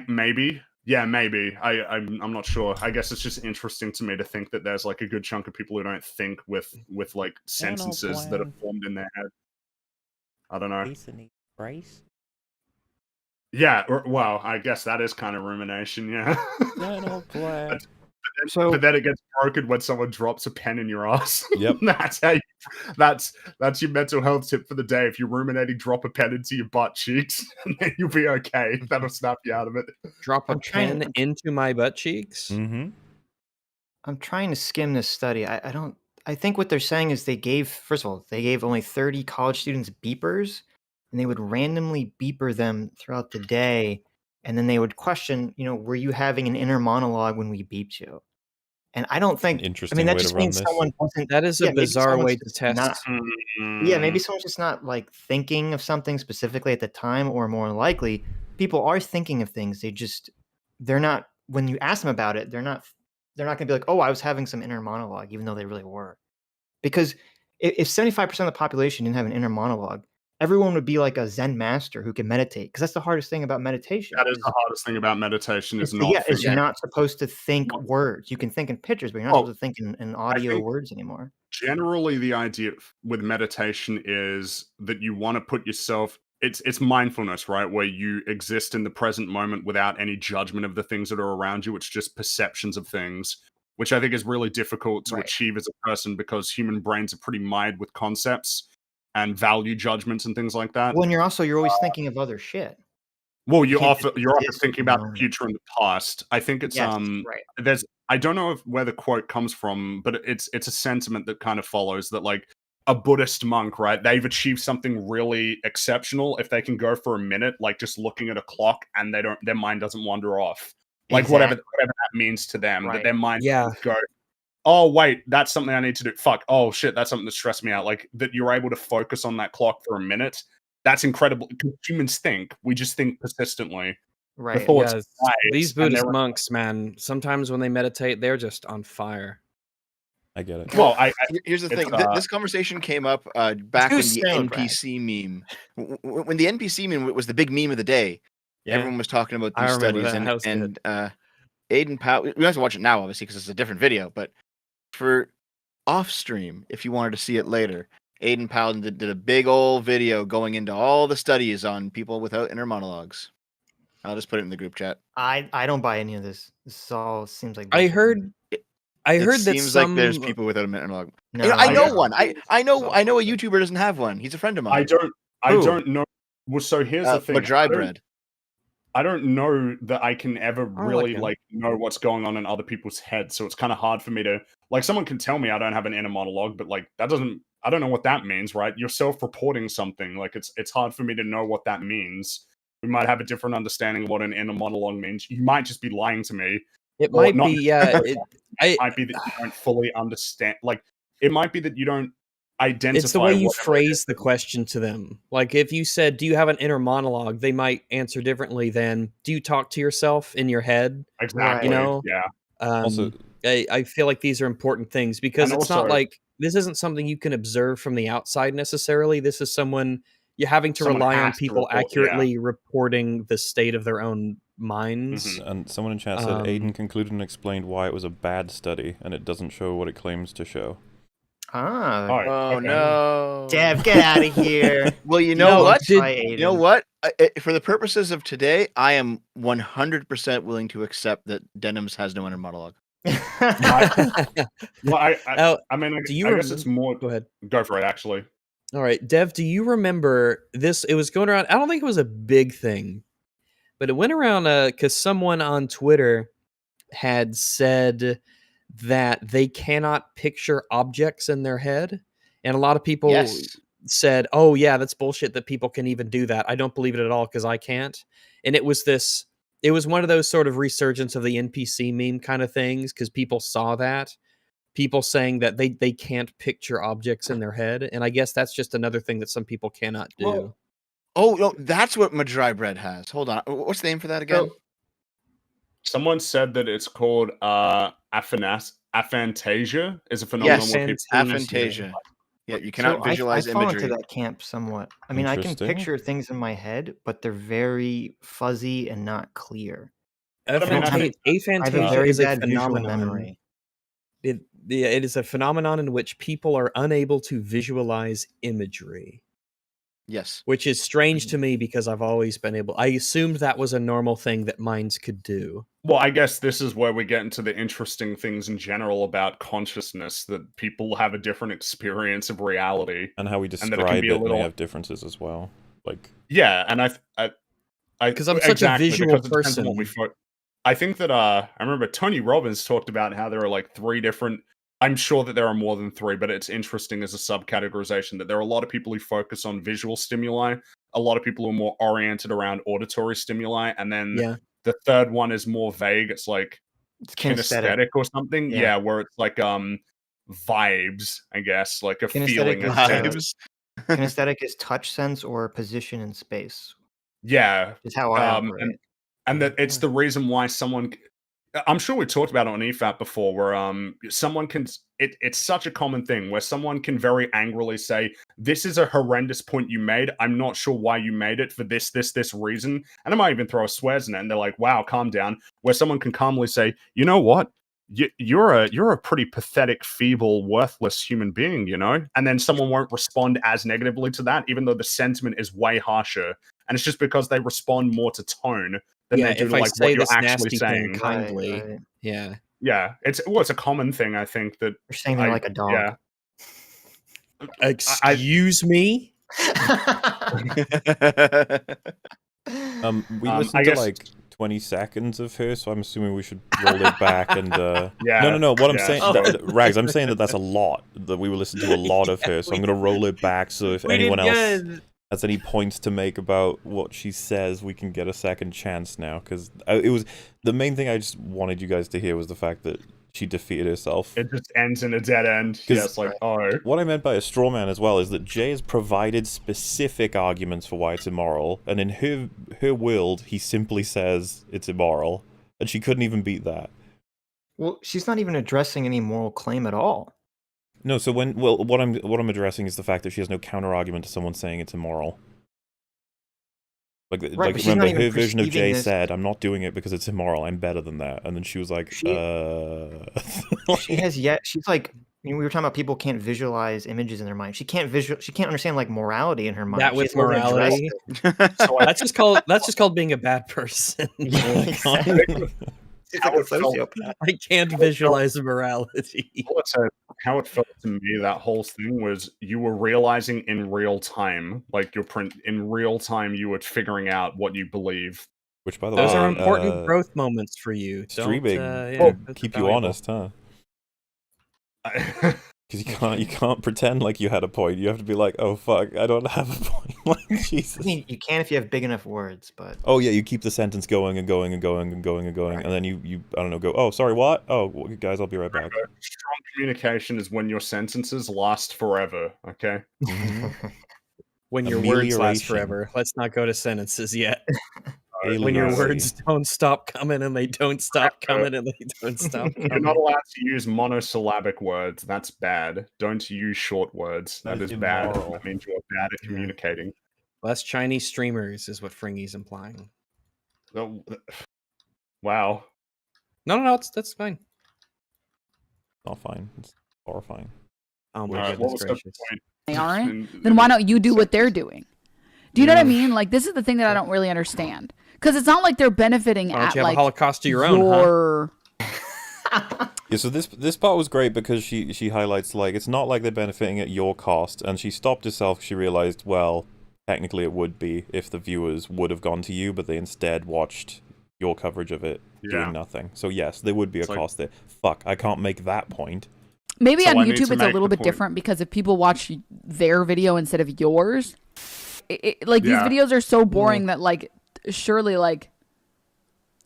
Maybe. Yeah, maybe. I'm not sure. I guess it's just interesting to me to think that there's like a good chunk of people who don't think with like sentences that are formed in their head. I don't know. Brace? Yeah, well, I guess that is kind of rumination, yeah. But then it gets broken when someone drops a pen in your ass. Yep. That's your mental health tip for the day. If you're ruminating, drop a pen into your butt cheeks, and then you'll be okay. That'll snap you out of it. Drop a pen into my butt cheeks? Mm-hmm. I'm trying to skim this study. I think what they're saying is first of all, they gave only 30 college students beepers, and they would randomly beeper them throughout the day, and then they would question, were you having an inner monologue when we beeped you? And I don't think. Interesting that way just to run means this. someone wasn't. That is a bizarre way to test. Maybe someone's just not like thinking of something specifically at the time, or more likely, people are thinking of things. They're not. When you ask them about it, they're not going to be like, "Oh, I was having some inner monologue," even though they really were. Because if 75% of the population didn't have an inner monologue, everyone would be like a Zen master who can meditate. Because that's the hardest thing about meditation. That is the hardest thing about meditation is you're not supposed to think words. You can think in pictures, but you're not supposed to think in audio words anymore. Generally, the idea with meditation is that you want to put yourself. It's mindfulness, right? Where you exist in the present moment without any judgment of the things that are around you. It's just perceptions of things, which I think is really difficult to achieve as a person because human brains are pretty mired with concepts and value judgments and things like that. Well, and you're always thinking of other shit. Well, you're often thinking about the future and the past. I think it's right. I don't know where the quote comes from, but it's a sentiment that kind of follows that like a Buddhist monk, right? They've achieved something really exceptional if they can go for a minute, like just looking at a clock, and their mind doesn't wander off. Like whatever that means to them, that their mind go, oh wait, that's something I need to do. Fuck, oh shit, that's something that stressed me out. Like that you're able to focus on that clock for a minute. That's incredible. Humans think. We just think persistently. Right. These Buddhist monks, man, sometimes when they meditate, they're just on fire. I get it. Well, here's the thing. This conversation came up back when the NPC meme. When the NPC meme was the big meme of the day, everyone was talking about these studies. And Aiden Powell, we don't have to watch it now, obviously, because it's a different video. But for off stream, if you wanted to see it later, Aiden Powell did a big old video going into all the studies on people without inner monologues. I'll just put it in the group chat. I don't buy any of this. This all seems like bullshit. I heard that seems like there's people without a monologue. No, I know one. I know a YouTuber doesn't have one. He's a friend of mine. I don't know. Well, so here's the thing. Dry bread. I don't know that I can ever really know what's going on in other people's heads. So it's kind of hard for me to someone can tell me I don't have an inner monologue, but that doesn't. I don't know what that means, right? You're self-reporting something. Like it's hard for me to know what that means. We might have a different understanding of what an inner monologue means. You might just be lying to me. It might be, yeah. It might be that you don't fully understand. Like it might be that you don't identify. It's the way you phrase the question to them. Like if you said, "Do you have an inner monologue?" They might answer differently than, "Do you talk to yourself in your head?" Exactly. Yeah. Also, I feel like these are important things because it's not like this isn't something you can observe from the outside necessarily. This is you're having to rely on people accurately reporting the state of their own minds. Mm-hmm. And someone in chat said Aiden concluded and explained why it was a bad study and it doesn't show what it claims to show. Oh no, Dev, get out of here. Well, you know what? You know what? For the purposes of today, I am 100% willing to accept that Denims has no inner monologue. I mean, I guess it's more. Go ahead. Go for it, actually. All right, Dev, do you remember this? It was going around. I don't think it was a big thing, but it went around because someone on Twitter had said that they cannot picture objects in their head. And a lot of people said, oh, yeah, that's bullshit that people can even do that. I don't believe it at all because I can't. And it was one of those sort of resurgence of the NPC meme kind of things because people saw that. People saying that they can't picture objects in their head. And I guess that's just another thing that some people cannot do. Well, oh, no, that's what Madry Bread has. Hold on. What's the name for that again? Someone said that it's called aphantasia is a phenomenon. Yes, aphantasia. Yeah, you cannot visualize I fall imagery. into that camp somewhat. I mean, I can picture things in my head, but they're very fuzzy and not clear. Aphantasia is a phenomenon. Memory. It is a phenomenon in which people are unable to visualize imagery. Yes. Which is strange to me because I've always been able... I assumed that was a normal thing that minds could do. Well, I guess this is where we get into the interesting things in general about consciousness, that people have a different experience of reality. And how we describe it may have differences as well. Like, yeah, and because I'm such a visual person. I think that, I remember Tony Robbins talked about how there are like 3 different... I'm sure that there are more than 3, but it's interesting as a subcategorization that there are a lot of people who focus on visual stimuli, a lot of people who are more oriented around auditory stimuli, and then the third one is more vague. It's like kinesthetic or something. Yeah, where it's like vibes, I guess, like a feeling of vibes. Kinesthetic is touch sense or position in space. Yeah. Is how I operate. And that it's the reason why someone... I'm sure we talked about it on EFAP before, where someone can... It's such a common thing where someone can very angrily say, this is a horrendous point you made. I'm not sure why you made it for this reason. And I might even throw swears in it, and they're like, wow, calm down. Where someone can calmly say, you know what? You're a pretty pathetic, feeble, worthless human being, you know? And then someone won't respond as negatively to that, even though the sentiment is way harsher. And it's just because they respond more to tone than they do to like what you're actually saying. Kindly. Right. Yeah. Yeah. It's a common thing, I think, that you're saying they're like a dog. Yeah. Excuse me? We listened to like 20 seconds of her, so I'm assuming we should roll it back and no, what I'm saying, Rags, I'm saying that's a lot, that we were listening to a lot of her, so I'm gonna roll it back, so if anyone else has any points to make about what she says, we can get a second chance now, because it was the main thing I just wanted you guys to hear was the fact that she defeated herself. It just ends in a dead end. Yeah, it's like, oh. What I meant by a straw man as well is that Jay has provided specific arguments for why it's immoral, and in her world, he simply says it's immoral, and she couldn't even beat that. Well, she's not even addressing any moral claim at all. No, so what I'm addressing is the fact that she has no counter argument to someone saying it's immoral. Like remember, her version of Jay said, I'm not doing it because it's immoral, I'm better than that. And then she was like, She's like, we were talking about people can't visualize images in their mind. She can't understand like morality in her mind. That with morality. So that's just called being a bad person. She's like a sociopath. I can't visualize morality. How it felt to me, that whole thing was you were realizing in real time, like in real time, you were figuring out what you believe. Which, by the way, those are important growth moments for you. Streaming keep you honest, huh? Because you can't pretend like you had a point. You have to be like, oh fuck, I don't have a point. Like, Jesus. I mean, you can if you have big enough words, but oh yeah, you keep the sentence going and going and going and going and going, right. And then you I don't know, go, oh sorry, what? Oh guys, I'll be right back. Strong communication is when your sentences last forever. Okay. When your words last forever. Let's not go to sentences yet. When your words don't stop coming and they don't stop coming and they don't stop coming. You're not allowed to use monosyllabic words. That's bad. Don't use short words. That is bad. That means you're bad at communicating. Less Chinese streamers is what Fringy's implying. Oh, wow. No, that's fine. Not fine. It's horrifying. Oh my goodness gracious. They aren't. Then why don't you do what they're doing? Do you know what I mean? Like, this is the thing that I don't really understand. Because it's not like they're benefiting at, you have a Holocaust of your own, Yeah, so this part was great because she highlights, like, it's not like they're benefiting at your cost, and she stopped herself. She realized, well, technically it would be if the viewers would have gone to you, but they instead watched your coverage of it doing nothing. So yes, there would be a cost there. Fuck, I can't make that point. Maybe on YouTube it's a little bit different because if people watch their video instead of yours, like these videos are so boring that like surely like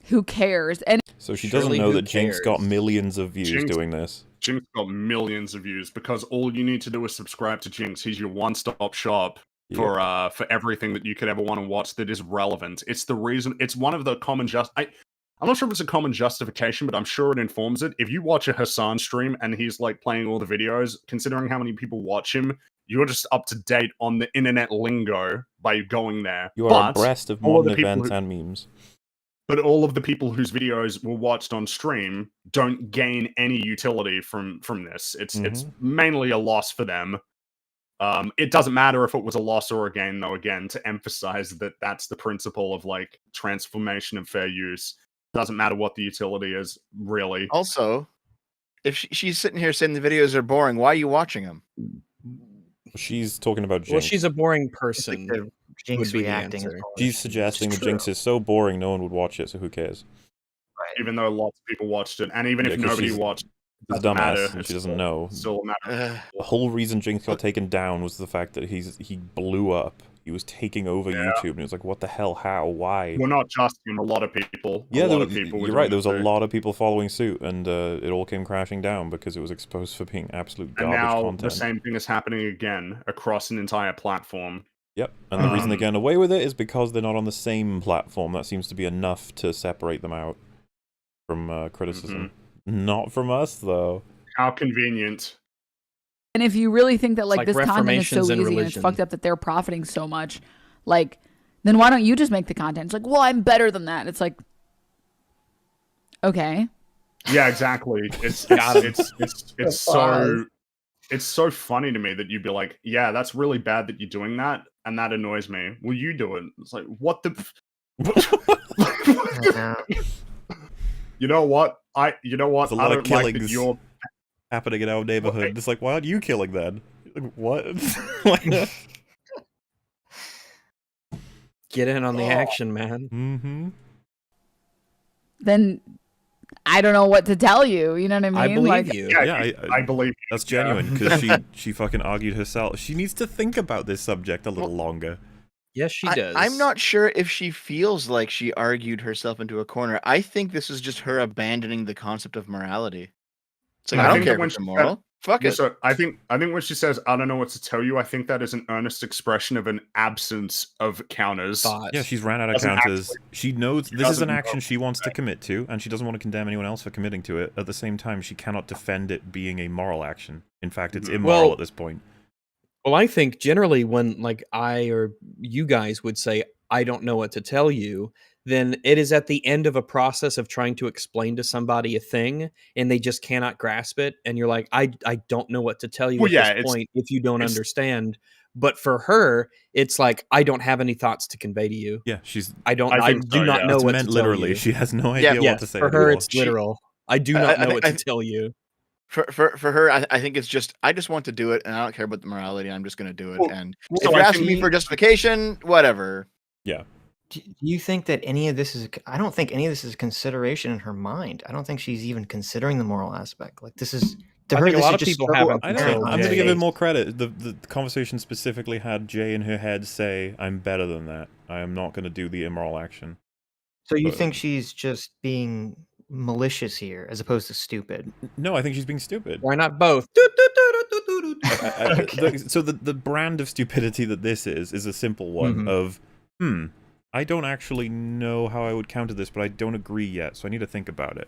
who cares? And so she doesn't know that Jinx got millions of views doing this. Jinx got millions of views because all you need to do is subscribe to Jinx. He's your one-stop shop for everything that you could ever want to watch that is relevant. It's the reason. It's one of the common I'm not sure if it's a common justification, but I'm sure it informs it. If you watch a Hassan stream and he's like playing all the videos, considering how many people watch him, you're just up to date on the internet lingo by going there. You are abreast of modern events and memes. But all of the people whose videos were watched on stream don't gain any utility from this. It's mainly a loss for them. It doesn't matter if it was a loss or a gain, though, again, to emphasize that that's the principle of like transformation and fair use. Doesn't matter what the utility is, really. Also, if she's sitting here saying the videos are boring, why are you watching them? She's talking about Jinx. Well, she's a boring person. Jinx reacting. She's suggesting that Jinx is so boring no one would watch it, so who cares? Right. Even though lots of people watched it, and even if nobody watched it, she's a dumbass and she doesn't know. Still matter. The whole reason Jinx got taken down was the fact that he blew up. He was taking over YouTube, and it was like, what the hell? How? Why? Well, not just him. A lot of people. Yeah, you're right. There was a lot of people following suit, and it all came crashing down because it was exposed for being absolute garbage content. And now the same thing is happening again across an entire platform. Yep, and the reason they're getting away with it is because they're not on the same platform. That seems to be enough to separate them out from criticism. Not from us, though. How convenient. And if you really think that like this content is so easy and it's fucked up that they're profiting so much, like, then why don't you just make the content? It's like, well, I'm better than that. It's like, okay. Yeah, exactly. It's so funny to me that you'd be like, yeah, that's really bad that you're doing that, and that annoys me. Will you do it? It's like, what the? You know what? There's a lot of killings like you're happening in our neighborhood. Well, it's like, why aren't you killing then? Like, what? Get in on the action, man. Then I don't know what to tell you. You know what I mean? I believe you. Yeah, I believe you. That's genuine because she fucking argued herself. She needs to think about this subject a little longer. Yes, she does. I'm not sure if she feels like she argued herself into a corner. I think this is just her abandoning the concept of morality. It's like, I don't care if it's moral. Fuck it. So I think when she says, I don't know what to tell you, I think that is an earnest expression of an absence of counters. Yeah, she's ran out of counters. She knows this is an action she wants to commit to, and she doesn't want to condemn anyone else for committing to it. At the same time, she cannot defend it being a moral action. In fact, it's immoral at this point. Well, I think generally when like I or you guys would say, I don't know what to tell you, then it is at the end of a process of trying to explain to somebody a thing and they just cannot grasp it. And you're like, I don't know what to tell you at this point if you don't understand. But for her, it's like, I don't have any thoughts to convey to you. Yeah, I do not know what to tell literally. you. She has no idea what to say. For her, it's literal. I do not know what to tell you. For her, I think it's just, I just want to do it and I don't care about the morality. I'm just going to do it. And if you're asking me for justification, whatever. Yeah. Do you think that any of this is? I don't think any of this is a consideration in her mind. I don't think she's even considering the moral aspect. Like this is to her. A lot of people haven't. I'm going to give it more credit. The conversation specifically had Jay in her head say, "I'm better than that. I am not going to do the immoral action." So you think she's just being malicious here, as opposed to stupid? No, I think she's being stupid. Why not both? So the brand of stupidity that this is a simple one of, I don't actually know how I would counter this, but I don't agree yet, so I need to think about it.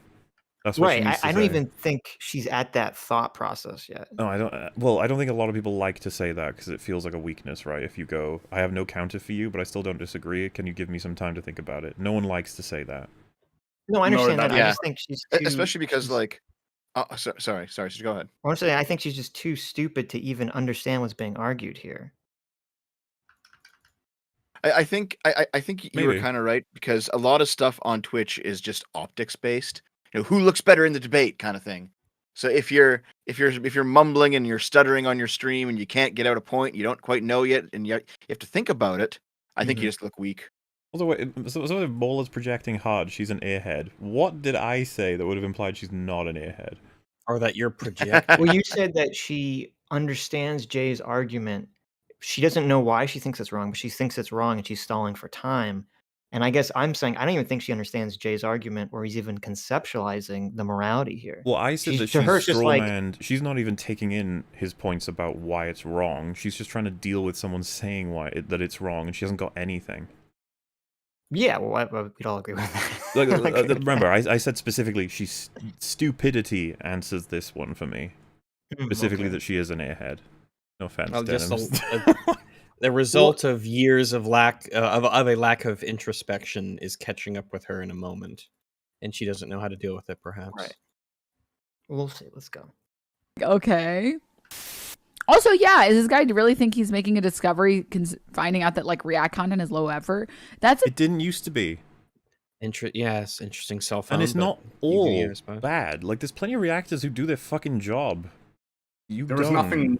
That's what right. I don't even think she's at that thought process yet. No, I don't. Well, I don't think a lot of people like to say that because it feels like a weakness, right? If you go, I have no counter for you, but I still don't disagree. Can you give me some time to think about it? No one likes to say that. No, I understand that. I just think she's especially because like Oh, sorry. So go ahead. Honestly, I think she's just too stupid to even understand what's being argued here. I think you were kind of right, because a lot of stuff on Twitch is just optics based. You know, who looks better in the debate kind of thing. So if you're mumbling and you're stuttering on your stream and you can't get out a point, you don't quite know yet, and you have to think about it, I think you just look weak. Also, so if Bola's projecting hard, she's an airhead. What did I say that would have implied she's not an airhead? Or that you're projecting? Well, you said that she understands Jay's argument. She doesn't know why she thinks it's wrong, but she thinks it's wrong and she's stalling for time. And I guess I'm saying I don't even think she understands Jay's argument, or he's even conceptualizing the morality here. Well, I said that she's strawmanned. She's not even taking in his points about why it's wrong. She's just trying to deal with someone saying that it's wrong, and she hasn't got anything. Yeah, well, we'd all agree with that. Remember, I said specifically, stupidity answers this one for me. Specifically that she is an airhead. No offense, Denims. The result of years of lack of introspection is catching up with her in a moment, and she doesn't know how to deal with it. Perhaps. Right. We'll see. Let's go. Okay. Also, yeah, is this guy really think he's making a discovery, finding out that like React content is low effort? It didn't used to be. Yes, interesting cell phone. And it's not all bad. Like, there's plenty of reactors who do their fucking job. There was nothing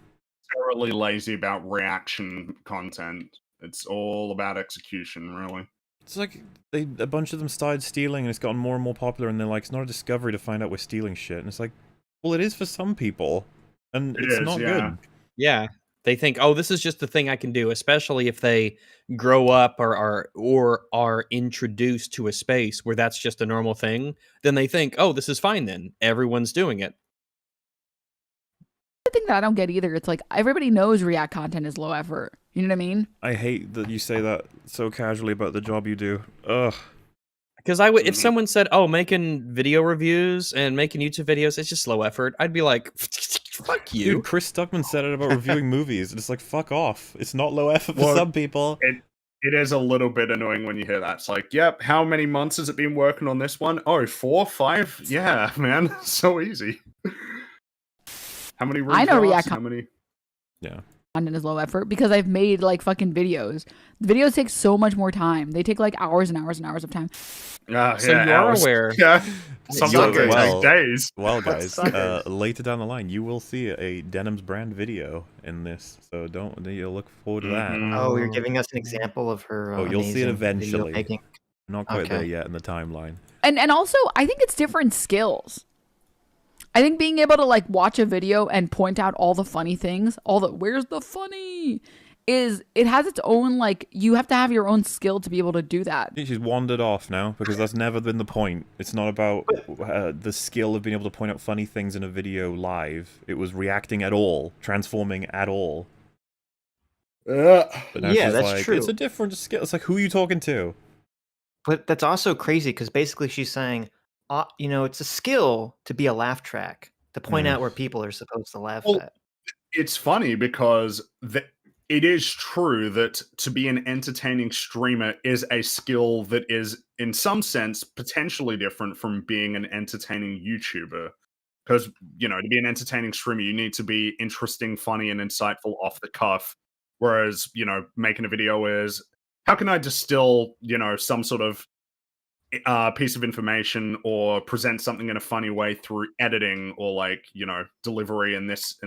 terribly lazy about reaction content. It's all about execution, really. It's like a bunch of them started stealing, and it's gotten more and more popular, and they're like, it's not a discovery to find out we're stealing shit. And it's like, well, it is for some people, and it's not good. Yeah, they think, oh, this is just the thing I can do, especially if they grow up or are introduced to a space where that's just a normal thing. Then they think, oh, this is fine then. Everyone's doing it. The thing that I don't get either, it's like everybody knows React content is low effort. You know what I mean? I hate that you say that so casually about the job you do. Ugh. Because if someone said, "Oh, making video reviews and making YouTube videos, it's just low effort," I'd be like, "Fuck you." Dude, Chris Stuckman said it about reviewing movies, and it's like, fuck off. It's not low effort for some people. It is a little bit annoying when you hear that. It's like, yep, how many months has it been working on this one? Oh, 4, 5? Yeah, man, so easy. How many? I know React. How many? Yeah. Content is low effort because I've made like fucking videos. The videos take so much more time. They take like hours and hours and hours of time. So you're aware. Yeah. Sometimes it takes days. Well, guys, later down the line, you will see a Denims brand video in this. So you'll look forward to that. Oh, you're giving us an example of her. Oh, you'll see it eventually. Not quite there yet in the timeline. And also, I think it's different skills. I think being able to like watch a video and point out all the funny things, where's the funny, it has its own, like, you have to have your own skill to be able to do that. She's wandered off now because that's never been the point. It's not about the skill of being able to point out funny things in a video live. It was reacting at all, transforming at all. But now yeah, that's like, true. It's a different skill. It's like, who are you talking to? But that's also crazy because basically she's saying, it's a skill to be a laugh track, to point out where people are supposed to laugh at. It's funny because it is true that to be an entertaining streamer is a skill that is, in some sense, potentially different from being an entertaining YouTuber. Because, to be an entertaining streamer, you need to be interesting, funny, and insightful off the cuff. Whereas, making a video is, how can I distill, some sort of piece of information or present something in a funny way through editing or delivery in this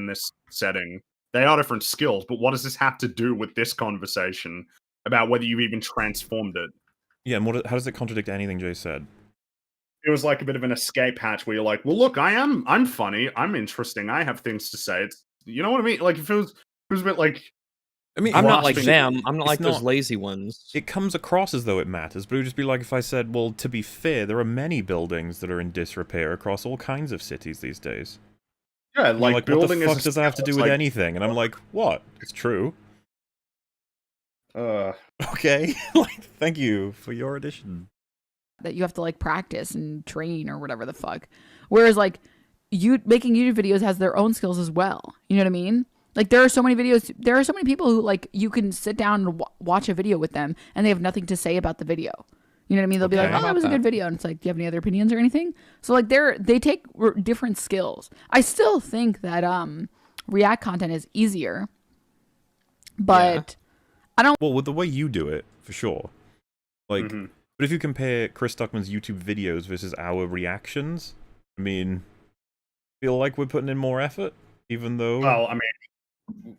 setting. They are different skills, but what does this have to do with this conversation about whether you've even transformed it? Yeah, and how does it contradict anything Jay said? It was like a bit of an escape hatch where you're like, well, look, I'm funny, I'm interesting, I have things to say. It's, you know what I mean? Like, if it was a bit like, I mean, I'm not like them. I'm not like those lazy ones. It comes across as though it matters, but it would just be like if I said, well, to be fair, there are many buildings that are in disrepair across all kinds of cities these days. Yeah, like building what the fuck does that have to do with anything? And I'm like, what? It's true. Okay. Thank you for your addition. That you have to practice and train or whatever the fuck. Whereas making YouTube videos has their own skills as well. You know what I mean? There are so many videos, there are so many people who you can sit down and watch a video with them and they have nothing to say about the video. You know what I mean? They'll be like, oh, that was a good video. And it's like, do you have any other opinions or anything? So like they take different skills. I still think that React content is easier. But I don't... Well, with the way you do it, for sure. Like, but if you compare Chris Duckman's YouTube videos versus our reactions, I mean, feel like we're putting in more effort, even though... Well, I mean,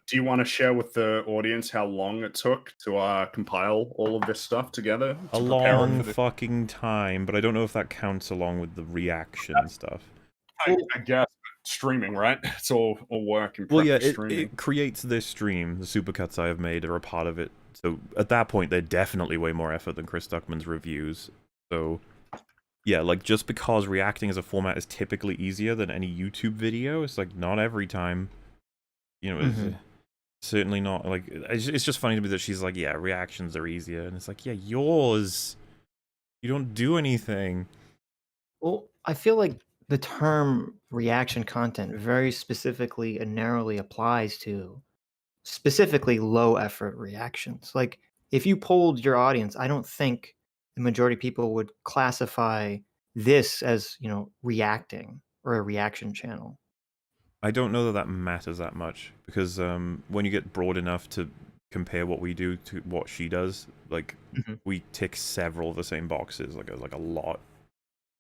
do you want to share with the audience how long it took to compile all of this stuff together? A long fucking time, but I don't know if that counts along with the reaction stuff. I guess streaming, right? It's all work and well, yeah, it creates this stream. The supercuts I have made are a part of it. So at that point, they're definitely way more effort than Chris Duckman's reviews. So yeah, like just because reacting as a format is typically easier than any YouTube video, it's like not every time. You know, it's certainly not like it's just funny to me that she's like, yeah, reactions are easier, and it's like, yeah, yours, you don't do anything. Well, I feel like the term reaction content very specifically and narrowly applies to specifically low effort reactions. Like if you polled your audience, I don't think the majority of people would classify this as, you know, reacting or a reaction channel. I don't know that matters that much because when you get broad enough to compare what we do to what she does, like we tick several of the same boxes, like a lot.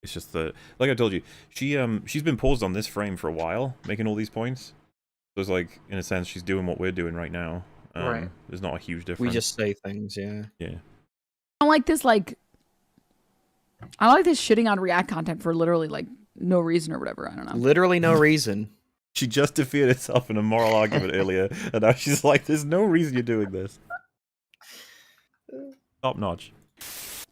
It's just the, like I told you, she's been paused on this frame for a while, making all these points. So it's like, in a sense, she's doing what we're doing right now. Right. There's not a huge difference. We just say things, yeah. Yeah. I don't like this, like, I like this shitting on React content for literally, like, no reason or whatever. I don't know. Literally no reason. She just defeated herself in a moral argument earlier, and now she's like, there's no reason you're doing this. Top notch.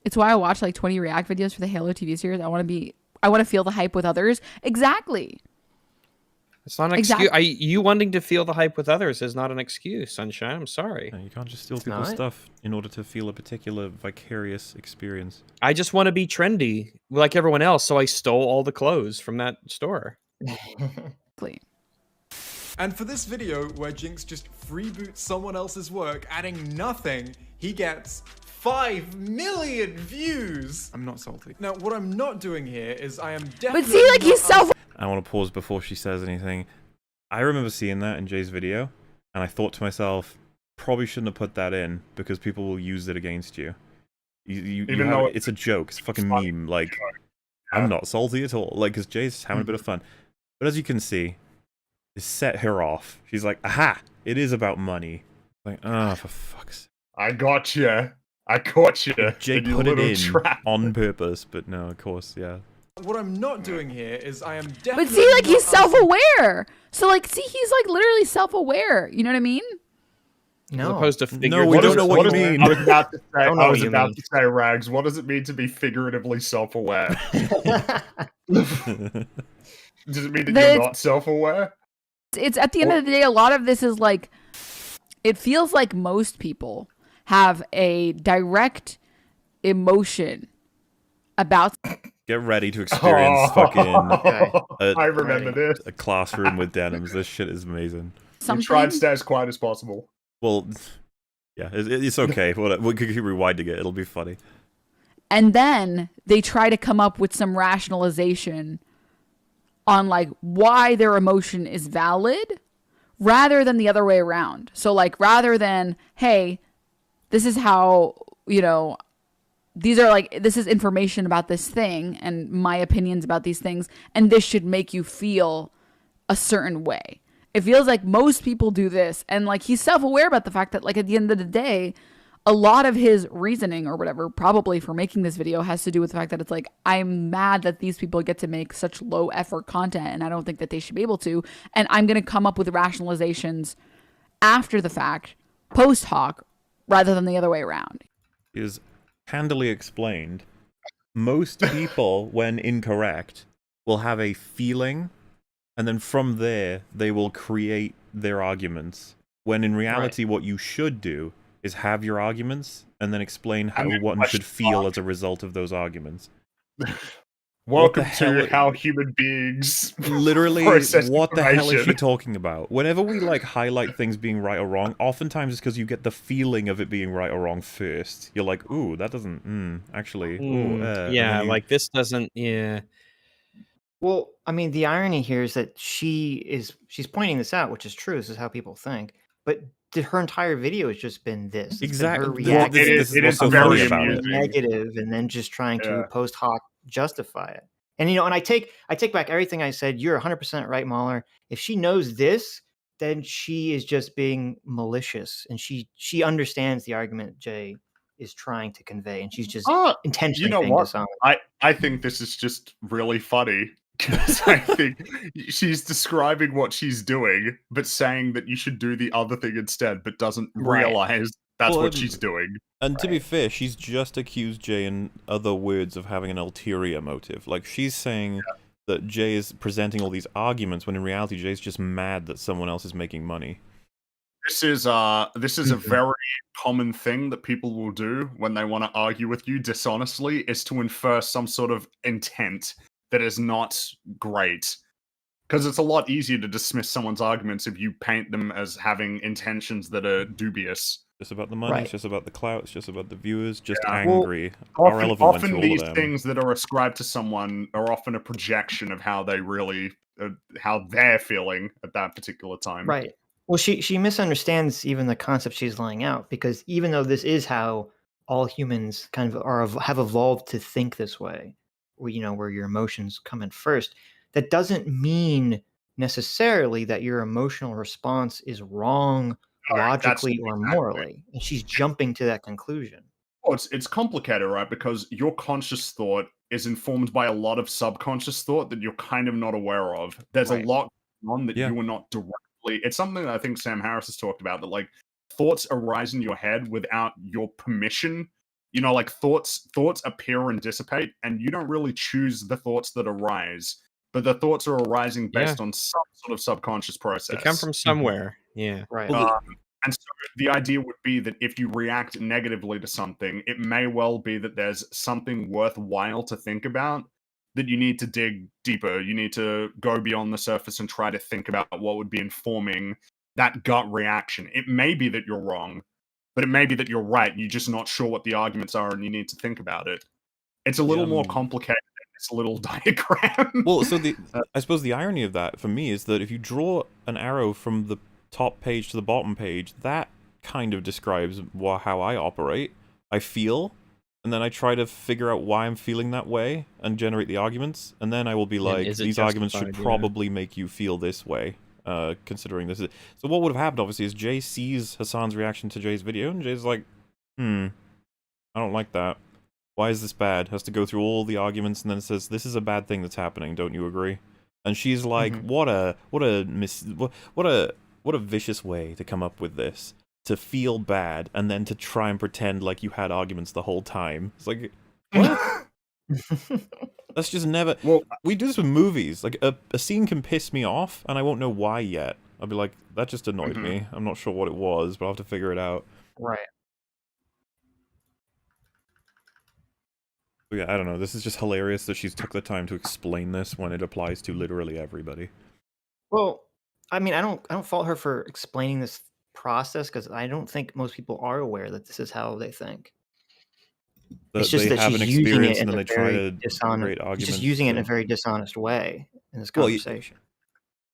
It's why I watch like 20 React videos for the Halo TV series. I want to feel the hype with others. Exactly. It's not an excuse. You wanting to feel the hype with others is not an excuse, Sunshine. I'm sorry. No, you can't just steal people's stuff in order to feel a particular vicarious experience. I just want to be trendy like everyone else, so I stole all the clothes from that store. And for this video, where Jinx just freeboots someone else's work, adding nothing, he gets 5 million views. I'm not salty. Now, what I'm not doing here is I am definitely... But see, like, he's self... I want to pause before she says anything. I remember seeing that in Jay's video, and I thought to myself, probably shouldn't have put that in, because people will use it against you. Even though it's a joke, it's a fucking meme. Like, I'm not salty at all. Like, because Jay's having a bit of fun. But as you can see, it set her off. She's like, aha, it is about money. Like, ah, oh, for fuck's sake. I got you. I caught you. Jay put it in on purpose, but no, of course, yeah. What I'm not doing here is I am definitely... But see, like, he's self-aware. So, like, see, he's, like, literally self-aware. You know what I mean? No. As opposed to no, we don't know what you mean. I was about to say, Rags, what does it mean to be figuratively self-aware? Does it mean that you're not self-aware? It's at the end of the day, a lot of this is, like, it feels like most people have a direct emotion about... Get ready to experience I remember this. A classroom with Denims. This shit is amazing. We try and stay as quiet as possible. Well, yeah, it's okay. We could keep rewinding it. It'll be funny. And then they try to come up with some rationalization on like why their emotion is valid rather than the other way around. So like rather than, hey, this is how, you know, these are like, this is information about this thing and my opinions about these things, and this should make you feel a certain way. It feels like most people do this, and like he's self-aware about the fact that like at the end of the day, a lot of his reasoning or whatever, probably for making this video, has to do with the fact that it's like, I'm mad that these people get to make such low effort content and I don't think that they should be able to, and I'm going to come up with rationalizations after the fact, post hoc, rather than the other way around. Is handily explained, most people, when incorrect, will have a feeling, and then from there, they will create their arguments. When in reality, what you should do is have your arguments, and then explain how one should feel as a result of those arguments. Welcome to how human beings literally process what the hell is she information. talking about? Whenever we like highlight things being right or wrong, oftentimes it's because you get the feeling of it being right or wrong first. You're like, ooh, that doesn't actually. Yeah, like this doesn't Well, I mean, the irony here is that she's pointing this out, which is true. This is how people think, but her entire video has just been this. It's been her reacting. This is what's so funny about it. Negative, and then just trying to post hoc justify it. And and I take back everything I said. You're 100% right, Mahler. If she knows this, then she is just being malicious, and she understands the argument Jay is trying to convey, and she's just intentionally being dishonest. I think this is just really funny because I think she's describing what she's doing, but saying that you should do the other thing instead, but doesn't realize that's what she's doing. And to be fair, she's just accused Jay in other words of having an ulterior motive. Like, she's saying that Jay is presenting all these arguments when in reality Jay's just mad that someone else is making money. This is a very common thing that people will do when they want to argue with you dishonestly, is to infer some sort of intent that is not great. Because it's a lot easier to dismiss someone's arguments if you paint them as having intentions that are dubious. Just about the money, it's just about the clout, it's just about the viewers, just angry. Often these things that are ascribed to someone are often a projection of how they really, how they're feeling at that particular time. Right. Well, she misunderstands even the concept she's laying out, because even though this is how all humans kind of have evolved to think this way, where your emotions come in first, that doesn't mean necessarily that your emotional response is wrong logically or morally. And she's jumping to that conclusion. Well, it's complicated, right? Because your conscious thought is informed by a lot of subconscious thought that you're kind of not aware of. There's a lot on that you are not directly. It's something that I think Sam Harris has talked about, that like thoughts arise in your head without your permission. Like thoughts appear and dissipate, and you don't really choose the thoughts that arise, but the thoughts are arising based on some sort of subconscious process. They come from somewhere. Yeah. Right. And so the idea would be that if you react negatively to something, it may well be that there's something worthwhile to think about, that you need to dig deeper. You need to go beyond the surface and try to think about what would be informing that gut reaction. It may be that you're wrong, but it may be that you're right. You're just not sure what the arguments are, and you need to think about it. It's a little more complicated than this little diagram. Well, so I suppose the irony of that for me is that if you draw an arrow from the top page to the bottom page, that kind of describes how I operate. I feel, and then I try to figure out why I'm feeling that way and generate the arguments, and then I will be like, these arguments should probably make you feel this way, considering this is... So what would have happened, obviously, is Jay sees Hassan's reaction to Jay's video, and Jay's like, I don't like that. Why is this bad? Has to go through all the arguments, and then says, this is a bad thing that's happening, don't you agree? And she's like, what a vicious way to come up with this. To feel bad, and then to try and pretend like you had arguments the whole time. It's like, what? That's just never... Well, we do this with movies. Like, a scene can piss me off, and I won't know why yet. I'll be like, that just annoyed me. I'm not sure what it was, but I'll have to figure it out. Right. But yeah, I don't know. This is just hilarious that she's took the time to explain this when it applies to literally everybody. Well, I mean, I don't fault her for explaining this process, because I don't think most people are aware that this is how they think. It's just that she's using it in a very dishonest. She's just using it in a very dishonest way in this conversation.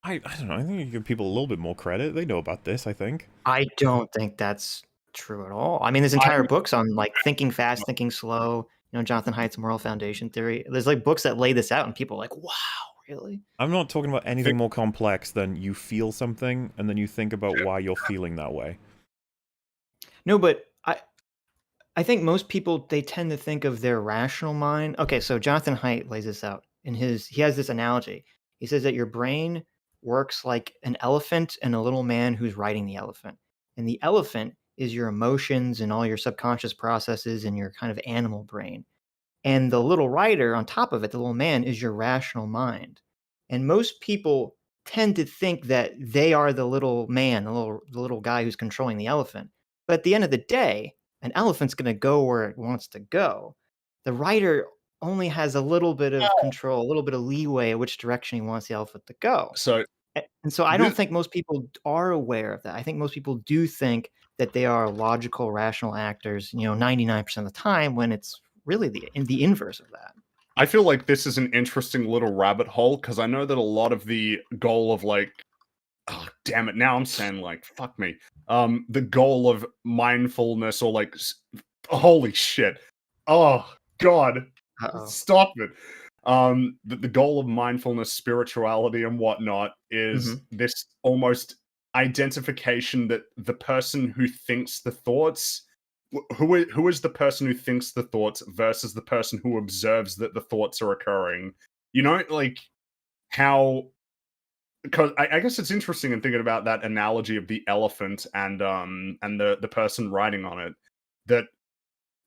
I don't know. I think you give people a little bit more credit. They know about this, I think. I don't think that's true at all. I mean, there's entire books on like thinking fast, thinking slow. Jonathan Haidt's Moral Foundation Theory. There's like books that lay this out, and people are like, wow. Really? I'm not talking about anything more complex than you feel something and then you think about why you're feeling that way. No, but I think most people, they tend to think of their rational mind. Okay, so Jonathan Haidt lays this out in he has this analogy. He says that your brain works like an elephant and a little man who's riding the elephant. And the elephant is your emotions and all your subconscious processes and your kind of animal brain. And the little rider on top of it, the little man, is your rational mind. And most people tend to think that they are the little man, the little guy who's controlling the elephant. But at the end of the day, an elephant's going to go where it wants to go. The rider only has a little bit of control, a little bit of leeway which direction he wants the elephant to go. So, and so I don't think most people are aware of that. I think most people do think that they are logical, rational actors, 99% of the time, when it's really the inverse of that. I feel like this is an interesting little rabbit hole, because I know that a lot of the goal of oh, damn it, now I'm saying fuck me. The goal of mindfulness, or holy shit. Oh, God. Stop it. The goal of mindfulness, spirituality, and whatnot is this almost identification that the person who thinks the thoughts, who is the person who thinks the thoughts versus the person who observes that the thoughts are occurring. How, because I guess it's interesting in thinking about that analogy of the elephant and the person riding on it, that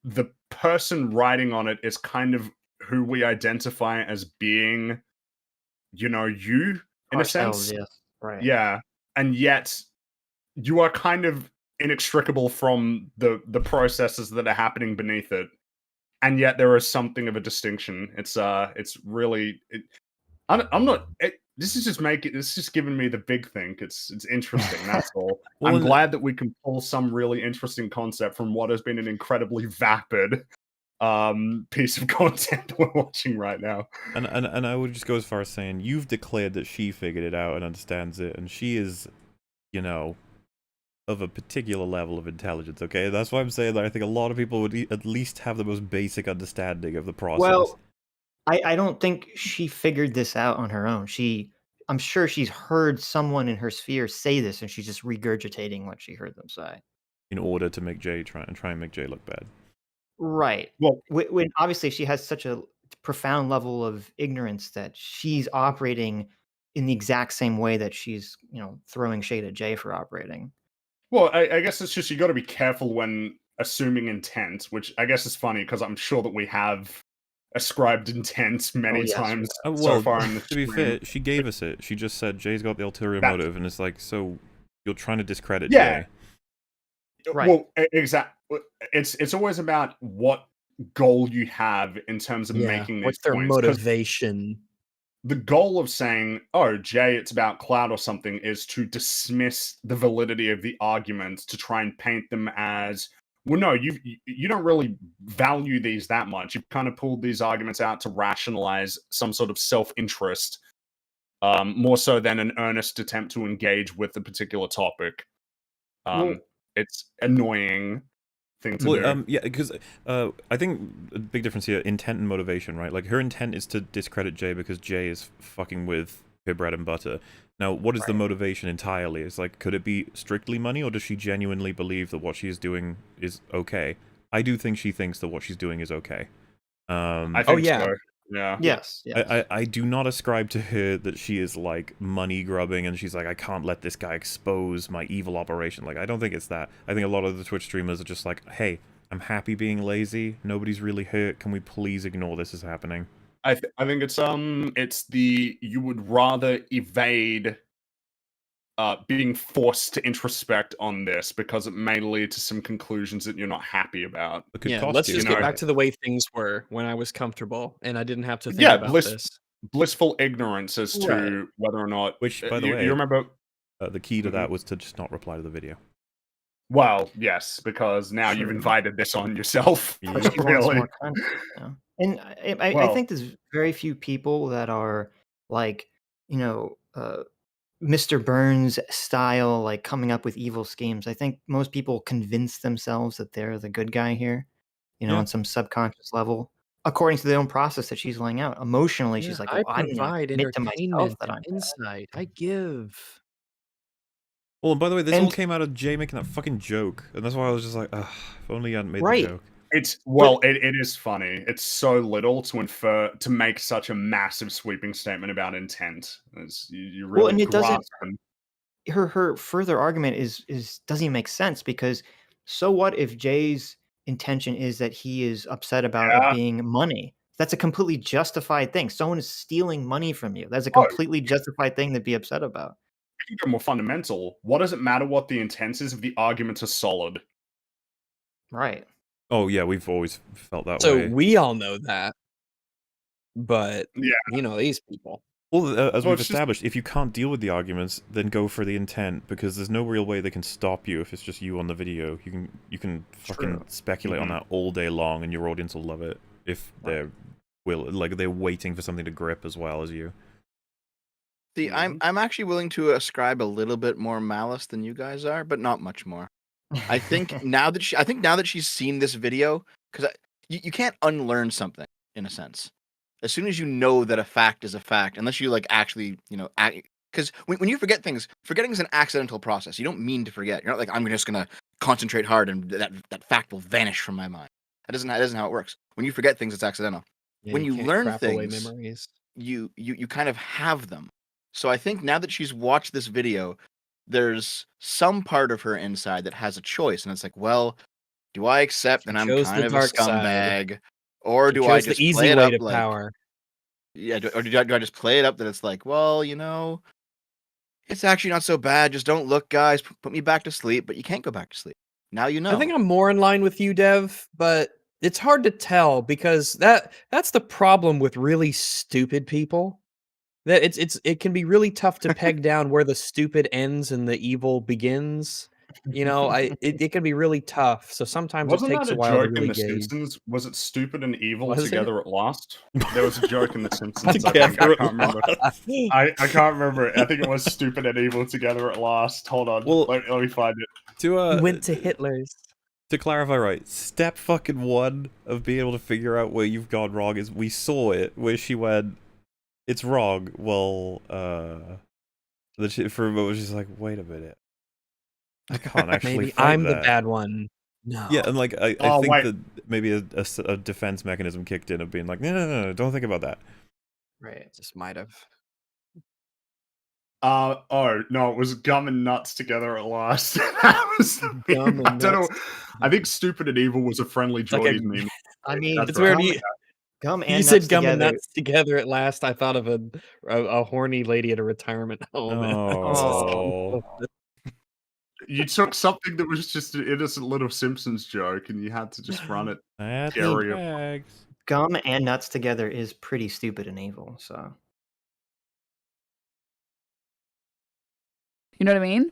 the person riding on it is kind of who we identify as being, you in ourselves, a sense. Yes. Right. Yeah. And yet you are kind of inextricable from the processes that are happening beneath it. And yet there is something of a distinction. It's really, I'm not, this is just giving me the big think. It's interesting, that's all. Well, I'm glad that we can pull some really interesting concept from what has been an incredibly vapid piece of content we're watching right now. And I would just go as far as saying, you've declared that she figured it out and understands it, and she is, of a particular level of intelligence, okay? That's why I'm saying that I think a lot of people would at least have the most basic understanding of the process. Well, I don't think she figured this out on her own. I'm sure she's heard someone in her sphere say this, and she's just regurgitating what she heard them say. In order to make Jay try and make Jay look bad. Right. Well, when obviously she has such a profound level of ignorance that she's operating in the exact same way that she's, throwing shade at Jay for operating. Well, I guess it's just you got to be careful when assuming intent, which I guess is funny because I'm sure that we have ascribed intent many times so far in the to be fair, she gave us it. She just said Jay's got the ulterior motive, and it's like, so you're trying to discredit Jay. Right. Well, exactly. It's always about what goal you have in terms of making these what's their points, motivation. The goal of saying, oh, Jay, it's about cloud or something, is to dismiss the validity of the arguments, to try and paint them as, well, no, you don't really value these that much. You've kind of pulled these arguments out to rationalize some sort of self-interest, more so than an earnest attempt to engage with a particular topic. It's annoying thing to do. Yeah, because I think a big difference here, intent and motivation, right? Like, her intent is to discredit Jay because Jay is fucking with her bread and butter. Now, what is the motivation entirely? It's like, could it be strictly money, or does she genuinely believe that what she is doing is okay? I do think she thinks that what she's doing is okay. I think so. Yeah. Yes. I do not ascribe to her that she is like money grubbing and she's like, I can't let this guy expose my evil operation. Like, I don't think it's that. I think a lot of the Twitch streamers are just like, hey, I'm happy being lazy. Nobody's really hurt. Can we please ignore this is happening? I think it's you would rather evade being forced to introspect on this because it may lead to some conclusions that you're not happy about. Yeah, let's just get back to the way things were when I was comfortable and I didn't have to think about this. Blissful ignorance as to whether or not. Which, by the way, you remember the key to that was to just not reply to the video. Well, yes, because now you've invited this on yourself. Really. And I think there's very few people that are like, Mr. Burns style, like coming up with evil schemes. I think most people convince themselves that they're the good guy here, on some subconscious level, according to their own process that she's laying out. Emotionally, she's like, I provide entertainment and insight. I give. Well, and by the way, this all came out of Jay making that fucking joke, and that's why I was just like, ugh, if only you hadn't made the joke. It is funny. It's so little to make such a massive sweeping statement about intent. You really and it doesn't. Her further argument is doesn't even make sense, because so what if Jay's intention is that he is upset about it being money? That's a completely justified thing. Someone is stealing money from you. That's a completely justified thing to be upset about. I think they're more fundamental. What does it matter what the intent is if the arguments are solid? Right. Oh yeah, we've always felt that way. So we all know that. but you know, these people. Well, as we've established, if you can't deal with the arguments, then go for the intent, because there's no real way they can stop you if it's just you on the video. You can fucking speculate on that all day long, and your audience will love it if they're they're waiting for something to grip as well as you. See, I'm actually willing to ascribe a little bit more malice than you guys are, but not much more. I think now that she's seen this video, because you can't unlearn something in a sense. As soon as you know that a fact is a fact, unless you actually, because when you forget things, forgetting is an accidental process. You don't mean to forget. You're not like, I'm just gonna concentrate hard and that fact will vanish from my mind. That isn't how it works. When you forget things, it's accidental. Yeah, when you learn things, memories. you kind of have them. So I think now that she's watched this video, there's some part of her inside that has a choice, and it's like, well, do I accept that I'm kind of a scumbag? Or do I just play it up like power? Yeah, or do I just play it up that it's like, well, it's actually not so bad. Just don't look, guys. Put me back to sleep. But you can't go back to sleep. Now you know. I think I'm more in line with you, Dev, but it's hard to tell because that's the problem with really stupid people. That it can be really tough to peg down where the stupid ends and the evil begins. It can be really tough. So sometimes it takes a while to really gauge. Simpsons? Was it stupid and evil together at last? There was a joke in The Simpsons. I can't remember. I can't remember. I think it was stupid and evil together at last. Hold on. Well, let me find it. We went to Hitler's. To clarify, right, step fucking one of being able to figure out where you've gone wrong is we saw it where she went, it's wrong. Well, for a moment she's like, wait a minute. I can't actually maybe I'm the bad one. No. Yeah, and I think that maybe a defense mechanism kicked in of being like, no, don't think about that. Right, just might have. Oh no, it was Gum and Nuts together at last. That was Gum and Nuts. I don't know. I think Stupid and Evil was a friendly Geordie meme. I mean, it's weird. Gum and you Nuts said Gum together. and Nuts together at last. I thought of a horny lady at a retirement home. Oh. You took something that was just an innocent little Simpsons joke, and you had to just run it. Gum and Nuts together is pretty stupid and evil. So, you know what I mean?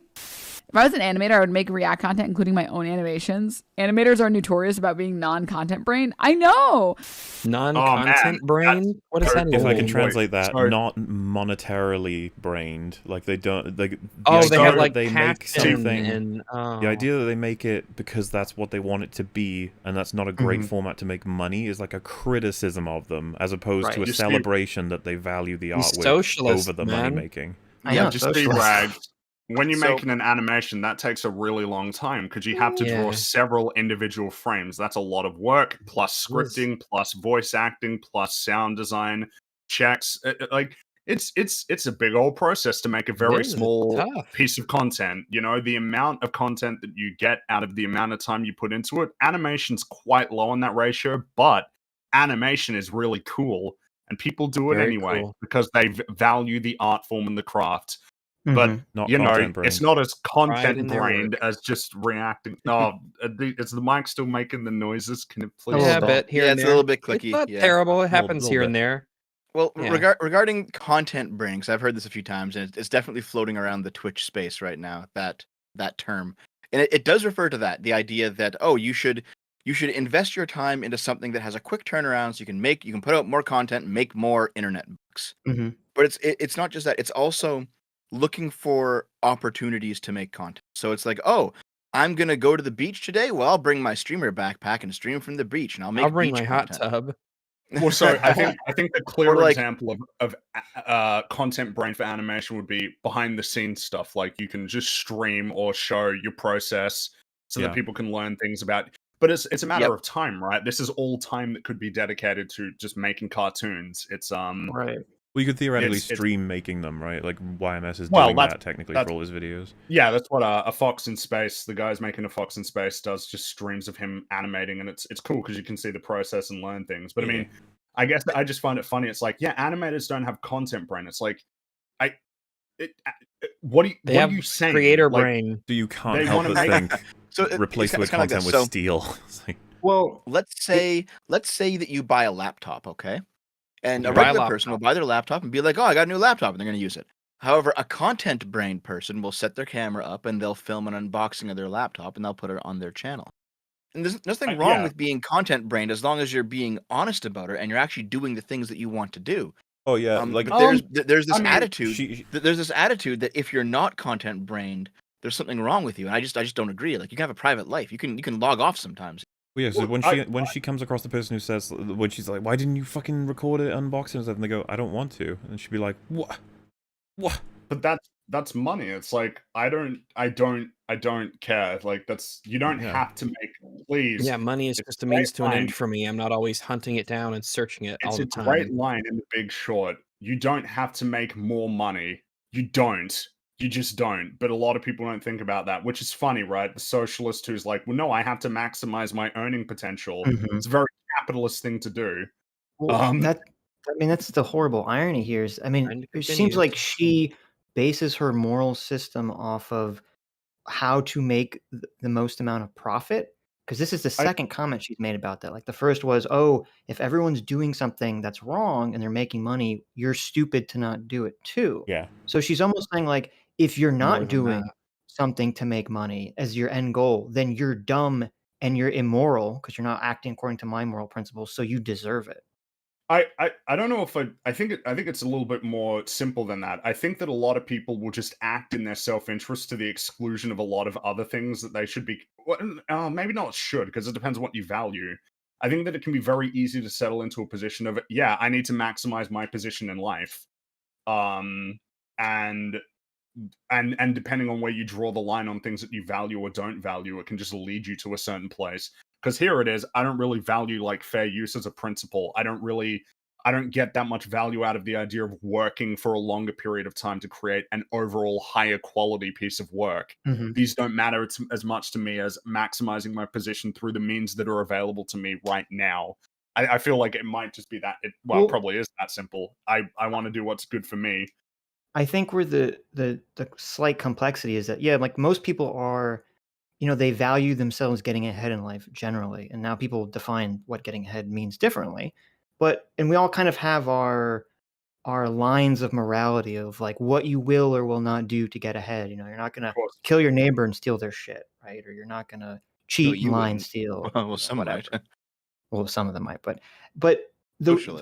If I was an animator, I would make React content, including my own animations. Animators are notorious about being non-content brain. I know. Non-content brained? What does that mean? If I can translate that, not monetarily brained. Like they don't. They make something. The idea that they make it because that's what they want it to be, and that's not a great format to make money, is like a criticism of them, as opposed to a celebration that they value the artwork over the money making. Yeah, just be ragged. When you're making an animation, that takes a really long time because you have to draw several individual frames. That's a lot of work, plus scripting, plus voice acting, plus sound design, checks. It's a big old process to make a very small piece of content. The amount of content that you get out of the amount of time you put into it, animation's quite low on that ratio, but animation is really cool, and people do it anyway because they value the art form and the craft. But it's not as content brained as just reacting. No, is the mic still making the noises? Can it please? Yeah, a bit here and it's there. a little bit clicky. It's not terrible. It happens here and there. Well, regarding content brain, because I've heard this a few times, and it's definitely floating around the Twitch space right now. That term, and it does refer to that. The idea that you should invest your time into something that has a quick turnaround, so you can put out more content, and make more internet books. Mm-hmm. But it's not just that. It's also looking for opportunities to make content. So it's like, I'm gonna go to the beach today. Well, I'll bring my streamer backpack and stream from the beach, and I'll bring my content. hot tub. Well, so I think the clear example of content brain for animation would be behind the scenes stuff. Like you can just stream or show your process so that people can learn things about. But it's a matter of time, right? This is all time that could be dedicated to just making cartoons. It's right. Well, you could theoretically stream making them, right? Like YMS is doing that technically for all his videos. Yeah, that's what a Fox in Space, the guy's making a Fox in Space, does, just streams of him animating, and it's cool because you can see the process and learn things. But I mean, I guess I just find it funny. It's like, animators don't have content brain. It's like, what are you saying? Creator brain. Do you can't help but think? Replace with content with steel. Well, let's say that you buy a laptop, okay? And a regular person will buy their laptop and be like, oh, I got a new laptop, and they're going to use it. However, a content-brained person will set their camera up and they'll film an unboxing of their laptop and they'll put it on their channel. And there's nothing wrong with being content-brained as long as you're being honest about it and you're actually doing the things that you want to do. Oh yeah, like there's this attitude. There's this attitude that if you're not content-brained, there's something wrong with you, and I just don't agree. Like, you can have a private life. You can log off sometimes. Well, yeah, so when she comes across the person who says, when she's like, why didn't you fucking record it, unboxing and stuff, and they go, I don't want to, and she'd be like, what? But that's money. It's like I don't care. Like you don't have to make, please. Yeah, money is just a means to an end for me. I'm not always hunting it down and searching it all the time. It's a great line in The Big Short. You don't have to make more money. You don't. You just don't. But a lot of people don't think about that, which is funny, right? The socialist who's like, well, no, I have to maximize my earning potential. It's a very capitalist thing to do. Well, that's the horrible irony here. It seems like she bases her moral system off of how to make the most amount of profit. Because this is the second comment she's made about that. Like, the first was, oh, if everyone's doing something that's wrong and they're making money, you're stupid to not do it too. Yeah. So she's almost saying, like, if you're not doing something to make money as your end goal, then you're dumb and you're immoral because you're not acting according to my moral principles, so you deserve it. I don't know if I think it's a little bit more simple than that. I think that a lot of people will just act in their self-interest to the exclusion of a lot of other things that they should be. Maybe not should, because it depends on what you value. I think that it can be very easy to settle into a position of, yeah, I need to maximize my position in life, and depending on where you draw the line on things that you value or don't value, it can just lead you to a certain place. Because here it is, I don't really value like fair use as a principle. I don't get that much value out of the idea of working for a longer period of time to create an overall higher quality piece of work. These don't matter as much to me as maximizing my position through the means that are available to me right now. I feel like it might just be that. It probably is that simple. I want to do what's good for me. I think where the slight complexity is that, yeah, like most people are, they value themselves getting ahead in life generally. And now people define what getting ahead means differently. And we all kind of have our lines of morality of like what you will or will not do to get ahead. You're not going to kill your neighbor and steal their shit, right? Or you're not going to cheat and lie and steal. Well, some might. Well, some of them might, but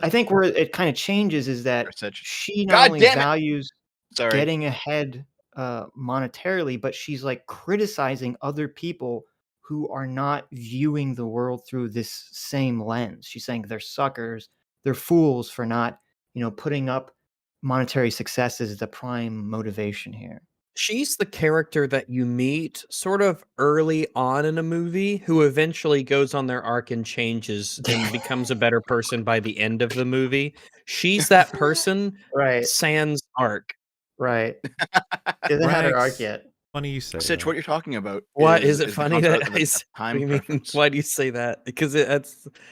I think where it kind of changes is that she not only values getting ahead monetarily, but she's like criticizing other people who are not viewing the world through this same lens. She's saying they're suckers, they're fools for not, putting up monetary success as the prime motivation here. She's the character that you meet sort of early on in a movie who eventually goes on their arc and changes and becomes a better person by the end of the movie. She's that person, right? sans arc. Right. Hasn't had her arc yet. Funny you say Sitch, what you're talking about. What is it funny that why do you say that? Because that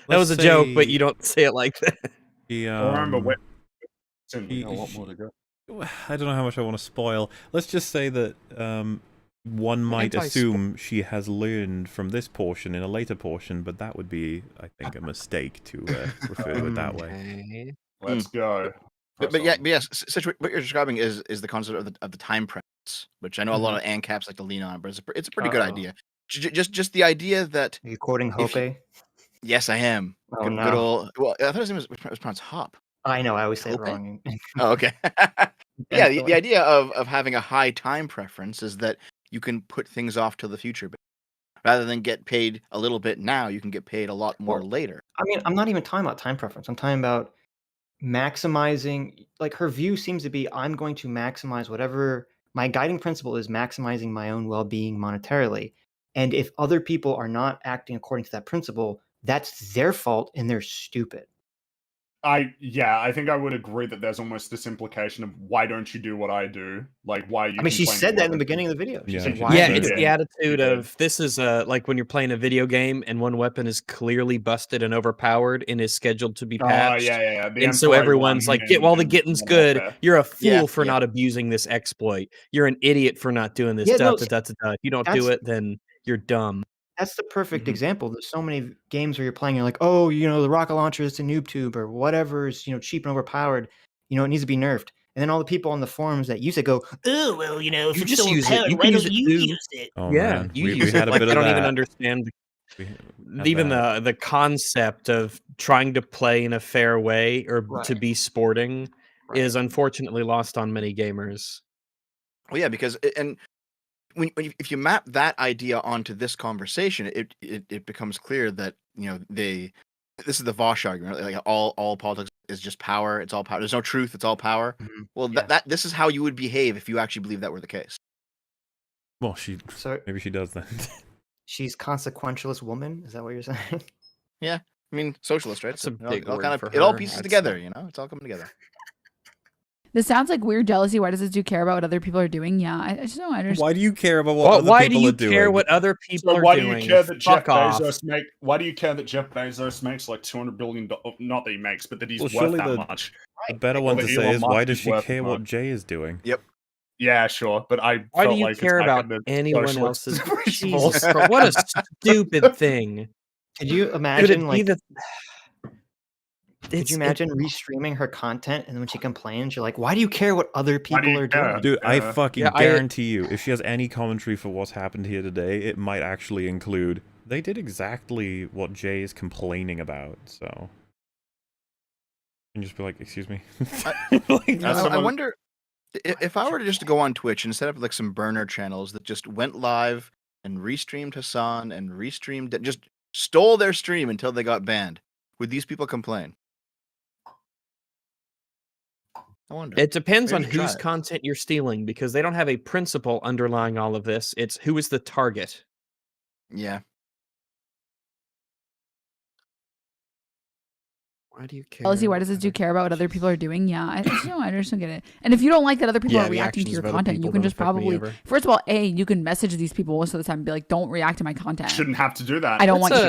was a joke, but you don't say it like that. Remember, a lot more to go. I don't know how much I want to spoil. Let's just say that one might assume she has learned from this portion in a later portion, but that would be, I think, a mistake to refer to it that way. Let's go. But yes, what you're describing is the concept of the time preference, which I know a lot of ANCAPs like to lean on, but it's a pretty good idea. Just the idea that are you quoting Hope? Yes, I am. Oh, no. Good old. Well, I thought his name was pronounced Hop. I know. I always say it wrong. Oh, okay. Yeah, the idea of having a high time preference is that you can put things off till the future, but rather than get paid a little bit now, you can get paid a lot more later. I mean, I'm not even talking about time preference. I'm talking about maximizing. Like, her view seems to be, I'm going to maximize whatever my guiding principle is, maximizing my own well-being monetarily. And if other people are not acting according to that principle, that's their fault and they're stupid. I think I would agree that there's almost this implication of why don't you do what I do? Like, why you? I mean, she said that in the beginning of the video. She said, why it's the attitude of this is like when you're playing a video game and one weapon is clearly busted and overpowered and is scheduled to be patched. And so everyone's like, while the getting's good, you're a fool for not abusing this exploit. You're an idiot for not doing this. You don't do it, then you're dumb. That's the perfect example. There's so many games where you're playing, you're like, oh, the rocket launcher is a noob tube or whatever is, cheap and overpowered. It needs to be nerfed. And then all the people on the forums that use it go, oh, well, if You it's just so use it. overpowered, You why can don't use it you too. use it? Oh Yeah, man, you we use had it. a bit They of don't that. even understand We had even that. the concept of trying to play in a fair way or to be sporting is unfortunately lost on many gamers. Well, yeah, because if you map that idea onto this conversation, it becomes clear that this is the Vosh argument. Like all politics is just power. It's all power. There's no truth. It's all power. Well, this is how you would behave if you actually believe that were the case. Well, maybe she does then. She's consequentialist woman. Is that what you're saying? Yeah, I mean socialist, right? That's a big it all word for it all her. pieces together. It's all coming together. This sounds like weird jealousy. Why does this dude care about what other people are doing? Yeah, I just don't understand. Why do you care about what other people are doing? Why do you care what other people are doing? Why do you care that Jeff off. Bezos Why do you care that Jeff Bezos makes like $200 billion? Not that he makes, but that he's worth that much. The better one to say is, why does she care what Jay is doing? Yep. Yeah, sure, but why do you care about anyone else's? Jesus, what a stupid thing! Could you imagine Could you imagine restreaming her content and then when she complains, you're like, why do you care what other people are doing? Dude, I fucking guarantee you, if she has any commentary for what's happened here today, it might actually include, they did exactly what Jay is complaining about, so. And just be like, excuse me? I wonder, if I were to just go on Twitch and set up like some burner channels that just went live and restreamed Hassan and just stole their stream until they got banned, would these people complain? I wonder. It depends on whose content you're stealing, because they don't have a principle underlying all of this. It's who is the target. Yeah. Why do you care? Jealousy, why does this dude care about what other people are doing? Yeah, I just don't get it. And if you don't like that other people are reacting to your content, you can just probably, first of all, you can message these people most of the time and be like, don't react to my content. Shouldn't have to do that. I don't want you.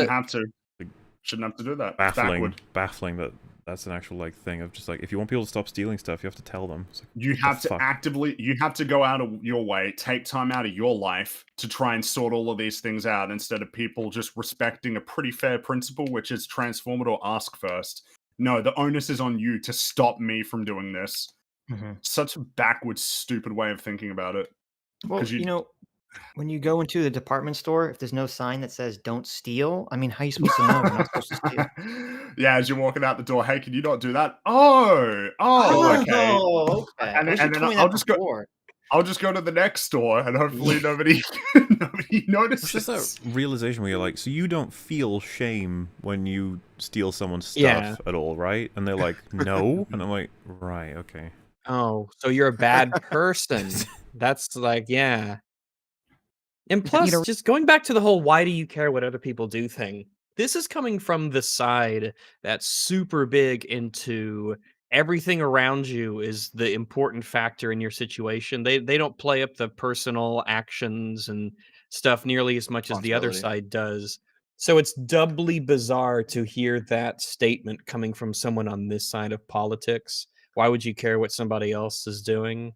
Shouldn't have to do that. Baffling that that's an actual thing of just if you want people to stop stealing stuff, you have to tell them. You have to go out of your way, take time out of your life to try and sort all of these things out, instead of people just respecting a pretty fair principle, which is transform it or ask first. No, the onus is on you to stop me from doing this. Such a backwards, stupid way of thinking about it. Well, when you go into the department store, if there's no sign that says "Don't steal," I mean, how are you supposed to know you're not supposed to steal? Yeah, as you're walking out the door, hey, can you not do that? Okay. And then I'll just go to the next store, and hopefully nobody notices. It's just a realization where you're like, so you don't feel shame when you steal someone's stuff at all, right? And they're like, no, and I'm like, right, okay. Oh, so you're a bad person. That's yeah. And plus, just going back to the whole why do you care what other people do thing, this is coming from the side that's super big into everything around you is the important factor in your situation. They don't play up the personal actions and stuff nearly as much as the other side does. So it's doubly bizarre to hear that statement coming from someone on this side of politics. Why would you care what somebody else is doing?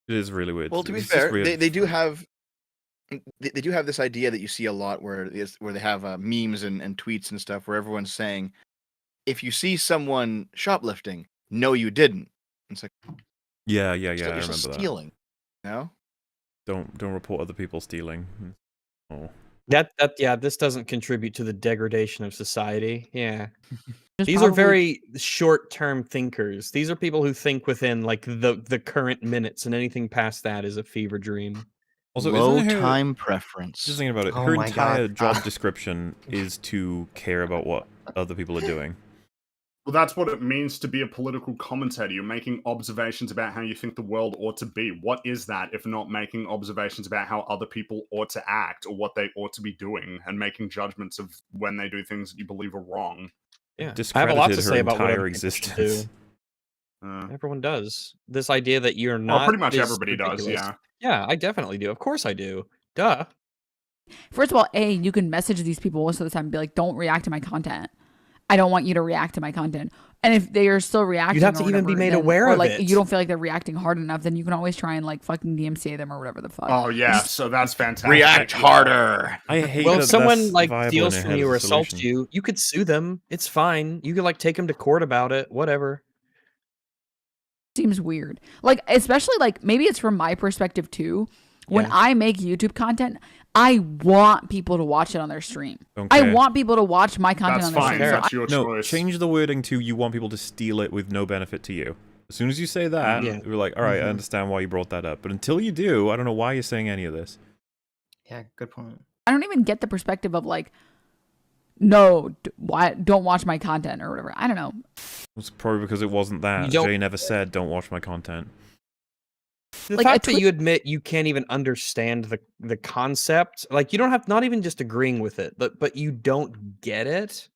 It is really weird. Well, to be fair, they do have this idea that you see a lot where they have memes and tweets and stuff where everyone's saying, if you see someone shoplifting, no, you didn't. It's like, yeah, I remember stealing. No, don't report other people stealing. Oh, this doesn't contribute to the degradation of society. Yeah. These are very short-term thinkers. These are people who think within the current minutes, and anything past that is a fever dream. Also, low time preference. Just thinking about it, her entire job description is to care about what other people are doing. Well, that's what it means to be a political commentator. You're making observations about how you think the world ought to be. What is that if not making observations about how other people ought to act or what they ought to be doing, and making judgments of when they do things that you believe are wrong? Yeah, I have a lot to say about what her existence. Everyone does. This idea that you're not. Well, pretty much everybody does. Yeah. Yeah, I definitely do. Of course I do. Duh. First of all, you can message these people most of the time and be like, don't react to my content. I don't want you to react to my content. And if they are still reacting, you'd have to even be made aware of it. You don't feel like they're reacting hard enough, then you can always try and like fucking DMCA them or whatever the fuck. Oh yeah, so that's fantastic. React harder. I hate. Well, if someone like steals from you or assaults you, you could sue them. It's fine. You could like take them to court about it. Whatever. Seems weird. Like especially like maybe it's from my perspective too. When I make YouTube content, I want people to watch it on their stream. Okay. I want people to watch my content on their stream. That's your choice. Change the wording to you want people to steal it with no benefit to you. As soon as you say that, we're like, all right, I understand why you brought that up. But until you do, I don't know why you're saying any of this. Yeah, good point. I don't even get the perspective of like, no, why don't watch my content or whatever. I don't know. It's probably because it wasn't that. Jay never said, don't watch my content. The fact that you admit you can't even understand the concept, like you don't have, not even just agreeing with it, but you don't get it.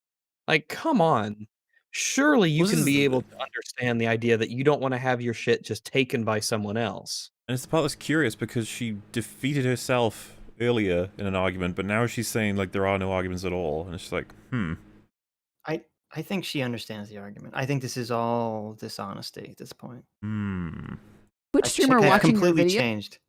Like, come on. Surely you can be able to understand the idea that you don't want to have your shit just taken by someone else. And it's the part that's curious because she defeated herself earlier in an argument, but now she's saying like there are no arguments at all. And it's just like, I think she understands the argument. I think this is all dishonesty at this point. Twitch streamer watching your video changed.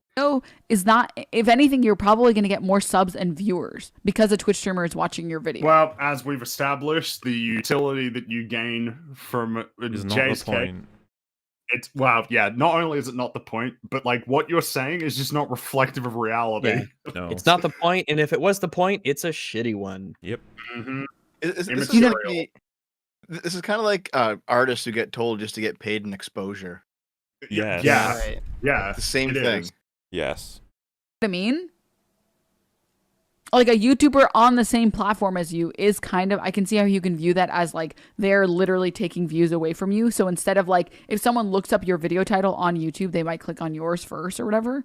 Is not, if anything, you're probably going to get more subs and viewers because a Twitch streamer is watching your video. Well, as we've established, the utility that you gain from Jay's case, it's not only is it not the point, but like what you're saying is just not reflective of reality. Yeah. No. It's not the point, and if it was the point, it's a shitty one. Yep. This is kind of like artists who get told just to get paid in exposure. Yes. Yeah. The same thing. Yes. I mean, like a YouTuber on the same platform as you is kind of, I can see how you can view that as like they're literally taking views away from you. So instead of like, if someone looks up your video title on YouTube, they might click on yours first or whatever.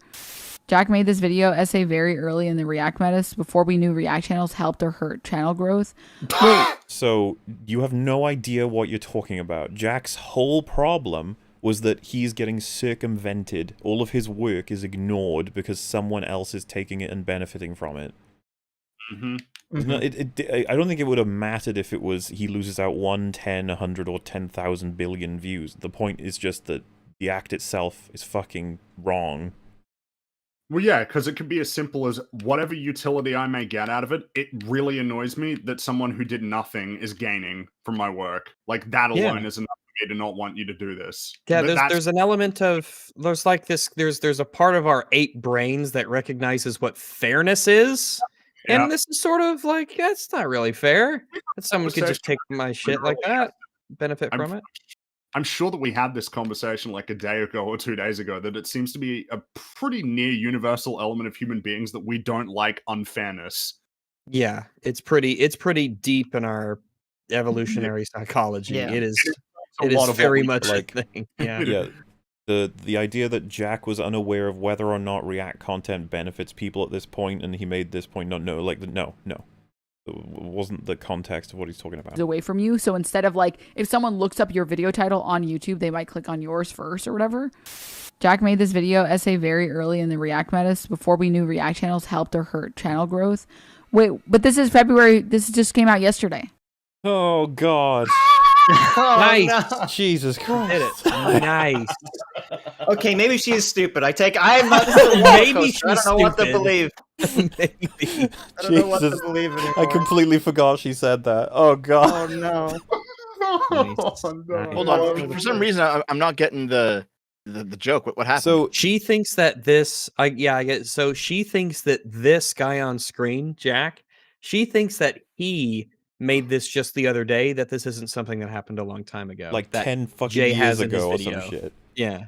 Jack made this video essay very early in the React metas before we knew React channels helped or hurt channel growth. Wait. So you have no idea what you're talking about. Jack's whole problem was that he's getting circumvented. All of his work is ignored because someone else is taking it and benefiting from it. No, I don't think it would have mattered if it was he loses out 1, 10, 100, or 10,000 billion views. The point is just that the act itself is fucking wrong. Well, yeah, because it could be as simple as whatever utility I may get out of it, it really annoys me that someone who did nothing is gaining from my work. Like, that alone is enough for me to not want you to do this. Yeah, there's an element of, there's like this, there's a part of our 8 brains that recognizes what fairness is. And this is sort of like, it's not really fair that someone could just take my shit like that, benefit from it. I'm sure that we had this conversation like a day ago or 2 days ago, that it seems to be a pretty near universal element of human beings that we don't like unfairness. Yeah, it's pretty deep in our evolutionary psychology. Yeah. It is very much like a thing. Yeah. The idea that Jack was unaware of whether or not React content benefits people at this point, and he made this point, no. It wasn't the context of what he's talking about. Away from you. So instead of like, if someone looks up your video title on YouTube, they might click on yours first or whatever. Jack made this video essay very early in the React metas before we knew React channels helped or hurt channel growth. Wait, but this is February. This just came out yesterday. Oh, God. Nice. No. Jesus Christ. Hit it. Nice. Okay, maybe she is stupid. I'm not maybe she's I don't know what to believe. Maybe. I don't know what to believe anymore. I completely forgot she said that. Oh, God. Oh, no. Nice. Hold on. For some reason, I'm not getting the joke. What happened? So she thinks that this, I get. So she thinks that this guy on screen, Jack, she thinks that he made this just the other day, that this isn't something that happened a long time ago. Like that 10 fucking Jay years ago or some shit. Yeah.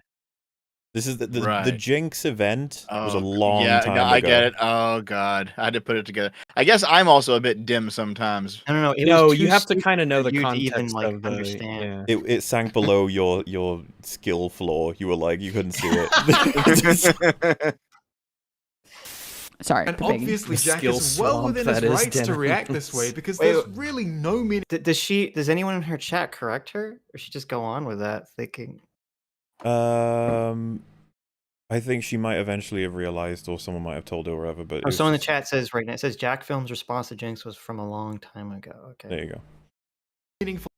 This is the Jinx event was a long time ago. I get it. Oh, God. I had to put it together. I guess I'm also a bit dim sometimes. I don't know. No, you have to kind of know the context even, like, of the understand. Yeah. It sank below your skill floor. You were like, you couldn't see it. Sorry. And obviously Jack is well within his rights to react this way because there's really no meaning. Does anyone in her chat correct her? Or she just go on with that thinking? I think she might eventually have realized, or someone might have told her or whatever, but... someone in the chat says right now, it says Jack Film's response to Jinx was from a long time ago. Okay. There you go. Meaningful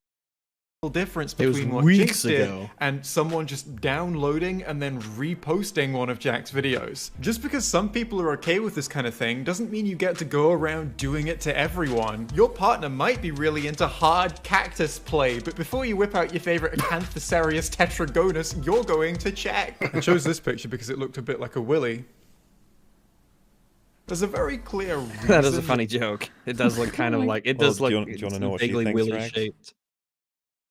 difference between what Jinx did and someone just downloading and then reposting one of Jack's videos. Just because some people are okay with this kind of thing doesn't mean you get to go around doing it to everyone. Your partner might be really into hard cactus play, but before you whip out your favorite Acanthosarius tetragonus, you're going to check. I chose this picture because it looked a bit like a willy. There's a very clear reason. That is a funny joke. It does look kind of like, it does look do you want to know what she thinks, willy shaped.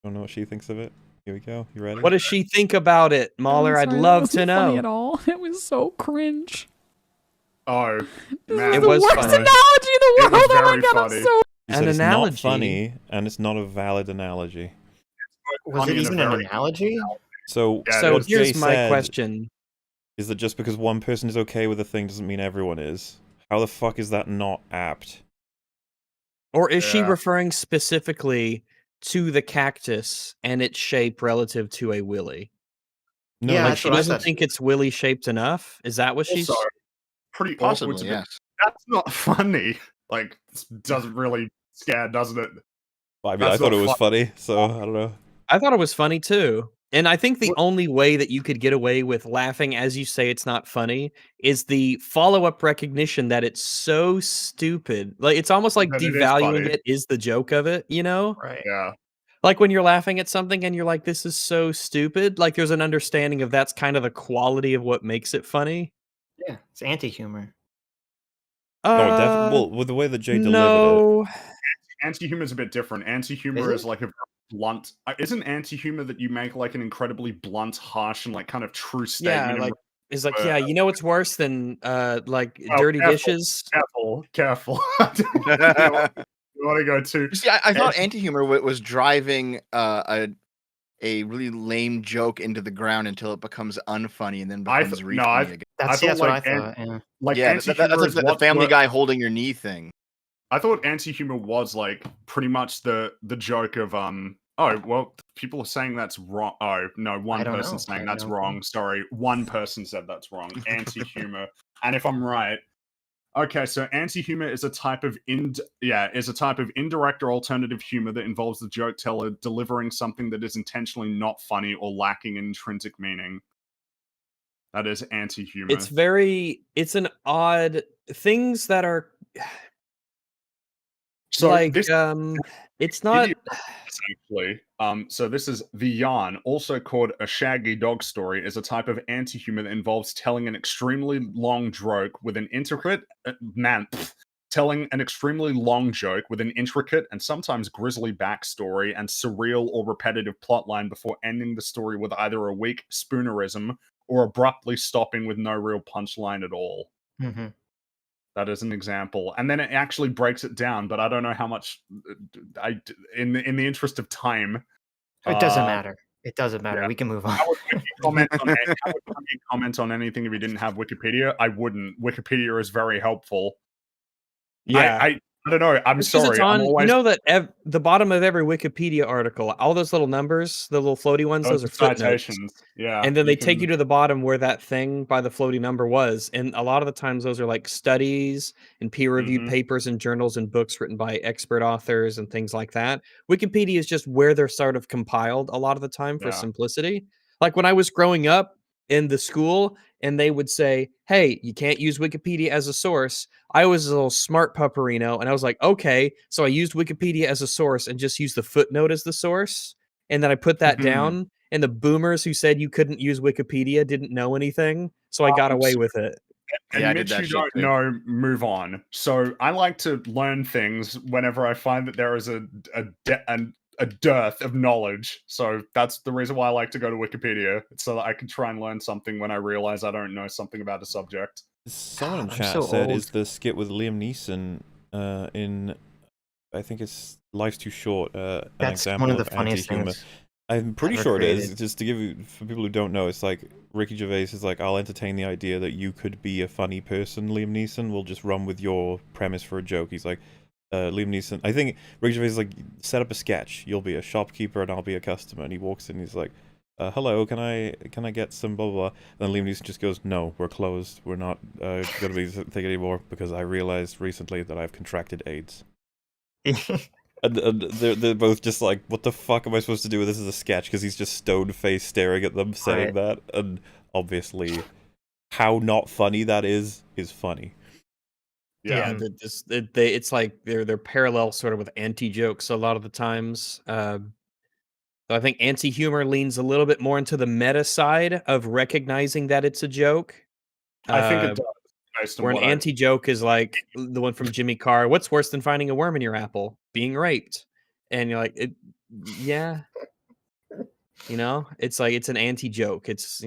Don't know what she thinks of it. Here we go. You ready? What does she think about it, Mahler? I'd love to know. Funny at all? It was so cringe. Oh, man. It was the worst analogy in the world. Oh my god, I'm so. An analogy. It's not funny, and it's not a valid analogy. Was it even an analogy? So here's my question: is that just because one person is okay with a thing doesn't mean everyone is? How the fuck is that not apt? Or is she referring specifically to the cactus and its shape relative to a willy? No, like she doesn't think it's willy shaped enough. Is that what she's? Pretty possibly. Yes. That's not funny. Like, doesn't really scare, doesn't it? I mean, I thought it was funny, so I don't know. I thought it was funny too. And I think the only way that you could get away with laughing as you say it's not funny is the follow-up recognition that it's so stupid. Like, it's almost like devaluing it is the joke of it, you know? Right. Yeah. Like when you're laughing at something and you're like, this is so stupid. Like there's an understanding of that's kind of the quality of what makes it funny. Yeah, it's anti-humor. Well, with the way that Jay delivered it. Anti-humor is a bit different. Anti-humor is like a blunt. Isn't anti-humor that you make like an incredibly blunt, harsh, and like kind of true statement? Yeah, like it's like, yeah, you know what's worse than like dirty dishes? Careful. You want to go too? See, I thought anti-humor was driving a really lame joke into the ground until it becomes unfunny and then becomes funny again. That's what I thought. Yeah. Like that's like the Family Guy holding your knee thing. I thought anti-humor was like pretty much the joke of oh well, people are saying that's wrong. Oh no, one person saying that's wrong. Sorry, one person said that's wrong. Anti-humor, and if I'm right, okay, so anti-humor is a type of indirect or alternative humor that involves the joke teller delivering something that is intentionally not funny or lacking in intrinsic meaning. That is anti-humor. It's an odd things that are. So like it's not essentially so this is the yarn, also called a shaggy dog story, is a type of anti-humor that involves telling an extremely long joke with an intricate telling an extremely long joke with an intricate and sometimes grisly backstory and surreal or repetitive plotline before ending the story with either a weak spoonerism or abruptly stopping with no real punchline at all. Mm-hmm. That is an example, and then it actually breaks it down. But I don't know how much. In the interest of time, it doesn't matter. It doesn't matter. Yeah. We can move on. How would you comment on anything if you didn't have Wikipedia? I wouldn't. Wikipedia is very helpful. Yeah, I don't know. I'm sorry. You know that the bottom of every Wikipedia article, all those little numbers, the little floaty ones, those are citations. Yeah. And then they take you to the bottom where that thing by the floaty number was. And a lot of the times those are like studies and peer-reviewed papers and journals and books written by expert authors and things like that. Wikipedia is just where they're sort of compiled a lot of the time for simplicity. Like when I was growing up in the school and they would say, hey, you can't use Wikipedia as a source. I was a little smart pupperino, and I was like, okay. So I used Wikipedia as a source and just used the footnote as the source. And then I put that down, and the boomers who said you couldn't use Wikipedia didn't know anything. So I got away with it. Admit you don't know, move on. So I like to learn things whenever I find that there is a dearth of knowledge. So that's the reason why I like to go to Wikipedia, so that I can try and learn something when I realize I don't know something about a subject. Someone in chat said, is the skit with Liam Neeson in, I think it's Life's Too Short, an example one of the funniest things I'm pretty sure it is. Just to give you, for people who don't know, it's like Ricky Gervais is like, I'll entertain the idea that you could be a funny person, Liam Neeson. We'll just run with your premise for a joke. He's like, Liam Neeson, I think Ricky Gervais is like, set up a sketch. You'll be a shopkeeper and I'll be a customer. And he walks in and he's like, hello, can I get some blah, blah, blah. And then Liam Neeson just goes, no, we're closed. We're not going to be thing anymore because I realized recently that I've contracted AIDS. And they're both just like, what the fuck am I supposed to do with this as a sketch? Because he's just stone-faced staring at them saying that. And obviously, how not funny that is funny. Yeah, it's like they're parallel sort of with anti-jokes a lot of the times. I think anti-humor leans a little bit more into the meta side of recognizing that it's a joke. I think it does. Where an anti-joke is like the one from Jimmy Carr. What's worse than finding a worm in your apple? Being raped. And you're like, yeah. You know, it's like it's an anti-joke. It's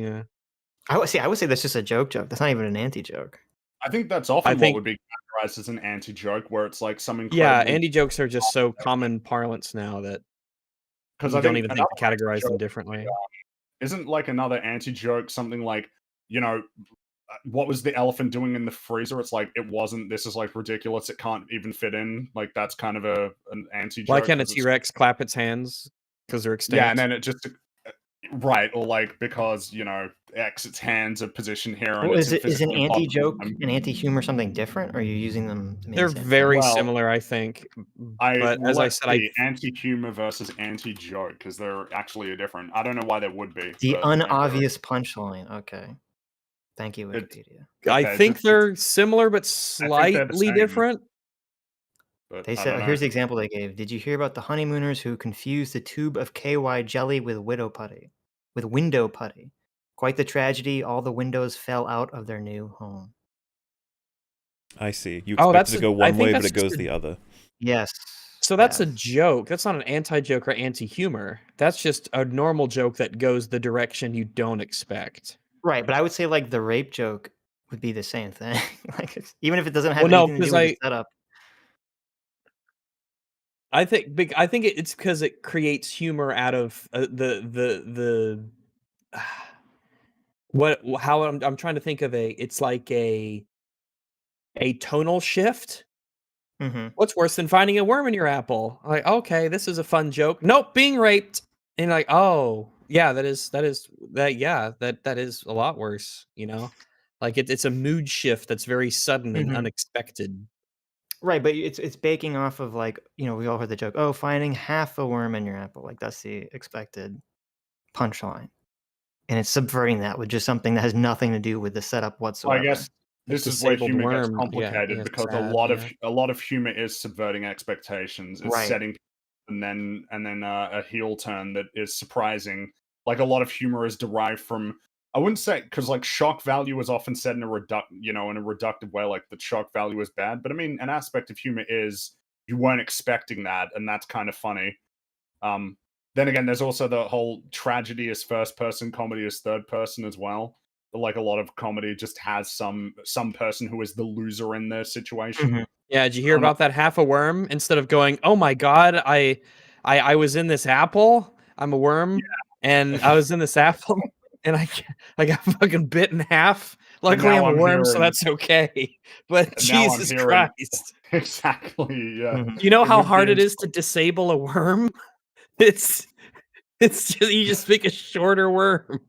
I would say that's just a joke. That's not even an anti-joke. I think that's often what would be categorized as an anti-joke, where it's like some incredible... Yeah, anti-jokes are just so common parlance now that you don't even think to categorize them differently. Isn't like another anti-joke something like, you know, what was the elephant doing in the freezer? It's like, it wasn't, this is like ridiculous, it can't even fit in. Like, that's kind of an anti-joke. Why can't a T-Rex clap its hands? Because they're extinct. Yeah, and then it just... Right, or like, because, you know, its hands are positioned here. Well, is an anti-joke and anti-humor something different? Or are you using them to They're very similar, I think. But as I said, anti-humor versus anti-joke, because they're actually different. I don't know why there would be. The unobvious punchline. Okay. Thank you, Wikipedia. I think they're similar, but slightly different. They said, here's the example they gave. Did you hear about the honeymooners who confused the tube of KY jelly with window putty? Quite the tragedy. All the windows fell out of their new home. I see. You expect it to go one way, but it goes the other. Yes. So that's a joke. That's not an anti-joke or anti-humor. That's just a normal joke that goes the direction you don't expect. Right, but I would say like the rape joke would be the same thing. Like, even if it doesn't have anything to do with the setup. I think it's because it creates humor out of how I'm trying to think of it's like a tonal shift. Mm-hmm. What's worse than finding a worm in your apple? Like, okay, this is a fun joke. Nope, being raped. And like, oh yeah, that is a lot worse. You know, like it's a mood shift that's very sudden and unexpected. Right, but it's baking off of, like, you know, we all heard the joke, oh, finding half a worm in your apple. Like, that's the expected punchline. And it's subverting that with just something that has nothing to do with the setup whatsoever. Well, I guess this is where humor gets complicated because a lot of humor is subverting expectations. It's setting and then a heel turn that is surprising. Like, a lot of humor is derived from, I wouldn't say, because like shock value is often said in a reductive way, like the shock value is bad. But I mean, an aspect of humor is you weren't expecting that, and that's kind of funny. Then again, there's also the whole tragedy is first person, comedy is third person as well. But like, a lot of comedy just has some person who is the loser in the situation. Mm-hmm. Yeah, did you hear about that half a worm? Instead of going, oh my god, I was in this apple. I'm a worm, and I was in this apple. And I got fucking bit in half. Luckily, I'm a worm, so that's okay. But Jesus Christ. Exactly, yeah. You know how hard it is to disable a worm? It's just, you just make a shorter worm.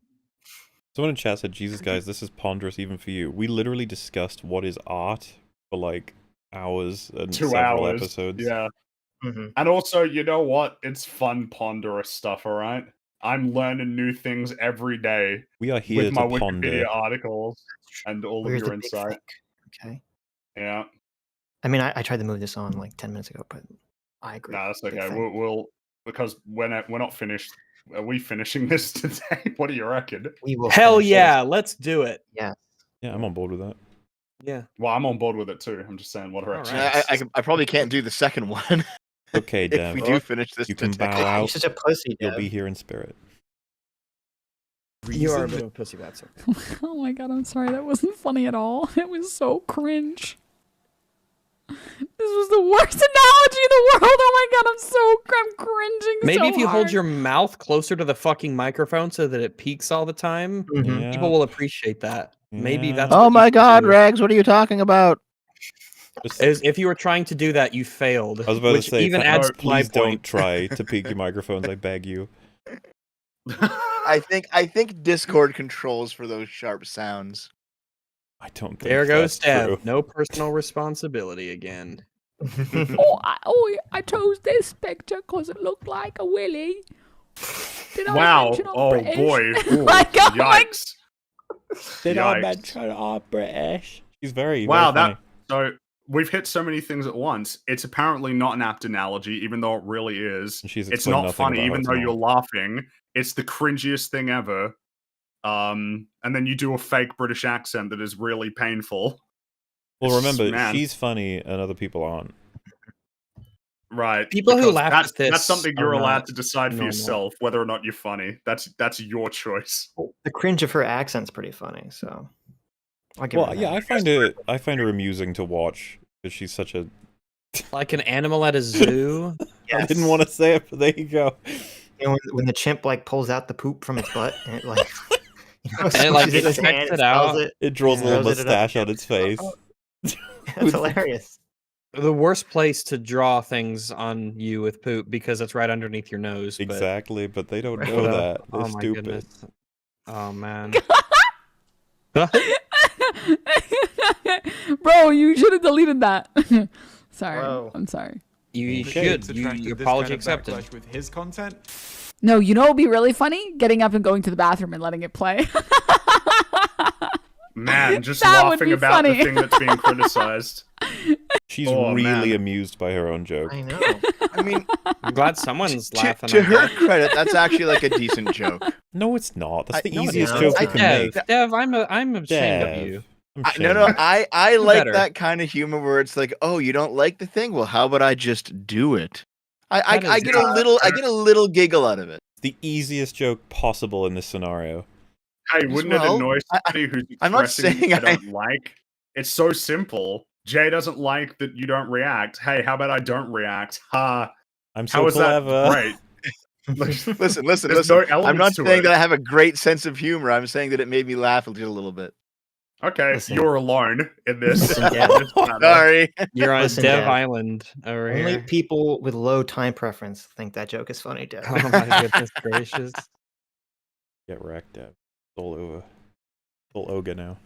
Someone in chat said, Jesus, guys, this is ponderous even for you. We literally discussed what is art for like hours and 2 several hours. episodes. Yeah. And also, you know what? It's fun, ponderous stuff, all right? I'm learning new things every day. We are here with my to ponder. Wikipedia articles and all of your insight. Okay. Yeah. I mean, I tried to move this on like 10 minutes ago, but I agree. No, that's okay. We'll because we're not finished. Are we finishing this today? What do you reckon? We will. Hell yeah, let's do it. Yeah. Yeah, I'm on board with that. Yeah. Well, I'm on board with it too. I'm just saying, what direction? Right. I probably can't do the second one. Okay, Dev. If we do finish this, you can bow out. You're such a pussy, You'll be here in spirit. You are a bit of a pussy, that's okay. Oh my god, I'm sorry. That wasn't funny at all. It was so cringe. This was the worst analogy in the world. Oh my god, I'm cringing. Maybe if you hard. hold your mouth closer to the fucking microphone so that it peaks all the time, people will appreciate that. Maybe that's. Oh my god, Rags, what are you talking about? If you were trying to do that, you failed. I was about to say, even adds please don't try to peak your microphones. I beg you. I think Discord controls for those sharp sounds. I don't think there goes that's Dev. true. No personal responsibility again. I chose this picture because it looked like a willy. Did wow. I mention I'm oh British? boy. Ooh, Like, oh my- yikes. Did Yikes. I mention I'm British? She's very, wow, very funny. So we've hit so many things at once. It's apparently not an apt analogy, even though it really is. It's not funny, even though you're laughing. It's the cringiest thing ever. And then you do a fake British accent that is really painful. Well, remember, she's funny and other people aren't. Right. People who laugh at this that's something you're are allowed not to decide for normal. yourself, whether or not you're funny. That's your choice. The cringe of her accent's pretty funny, so I'll give her Well, that. yeah, I find her amusing to watch because she's such a Like an animal at a zoo. I didn't want to say it, but there you go. And when the chimp like pulls out the poop from its butt and it like and it like it checks it out. It draws a little mustache on its face. That's hilarious. The worst place to draw things on you with poop because it's right underneath your nose. Exactly, but they don't know that. They're stupid. Goodness. Oh man. Bro, you should have deleted that. Sorry. Whoa. I'm sorry. You should. Your apology accepted. With his content. No, you know what would be really funny? Getting up and going to the bathroom and letting it play. Man, just That would laughing be about funny. the thing that's being criticized. She's really amused by her own joke. I know. I mean, I'm glad someone's laughing. to at her that. credit, that's actually like a decent joke. No, it's not. That's the no, it's easiest not. joke you can make. Dev, I'm ashamed of you. I like better. that kind of humor where it's like, oh, you don't like the thing? Well, how about I just do it? I get a little giggle out of it. The easiest joke possible in this scenario. Hey, wouldn't it annoy somebody who's I'm not expressing saying I don't like? It's so simple. Jay doesn't like that you don't react. Hey, how about I don't react? Ha! I'm so how is clever. that great? Listen. no I'm not elements to saying it. that I have a great sense of humor. I'm saying that it made me laugh a little bit. Okay, Listen. you're alone in this. Listen, Dev. Sorry. You're on Listen, Dev Dev. Island over Only here. people with low time preference think that joke is funny, Dev. Oh my goodness gracious. Get wrecked, Dev. It's all over. Full Oga now.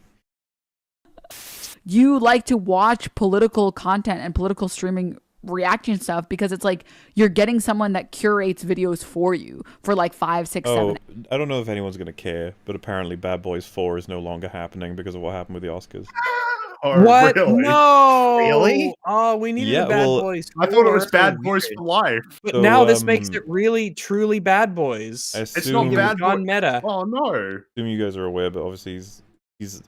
You like to watch political content and political streaming reaction stuff because it's like you're getting someone that curates videos for you for like 5, 6, 7. I don't know if anyone's gonna care, but apparently Bad Boys 4 is no longer happening because of what happened with the Oscars. Oh, What? Really? No. Really? Oh, we needed a Bad Boys. I thought it was 4. Bad Boys for life. But So, now this makes it really, truly Bad Boys. I It's assume, not Bad Gone Boys. meta. Oh no! assume you guys are aware, but obviously he's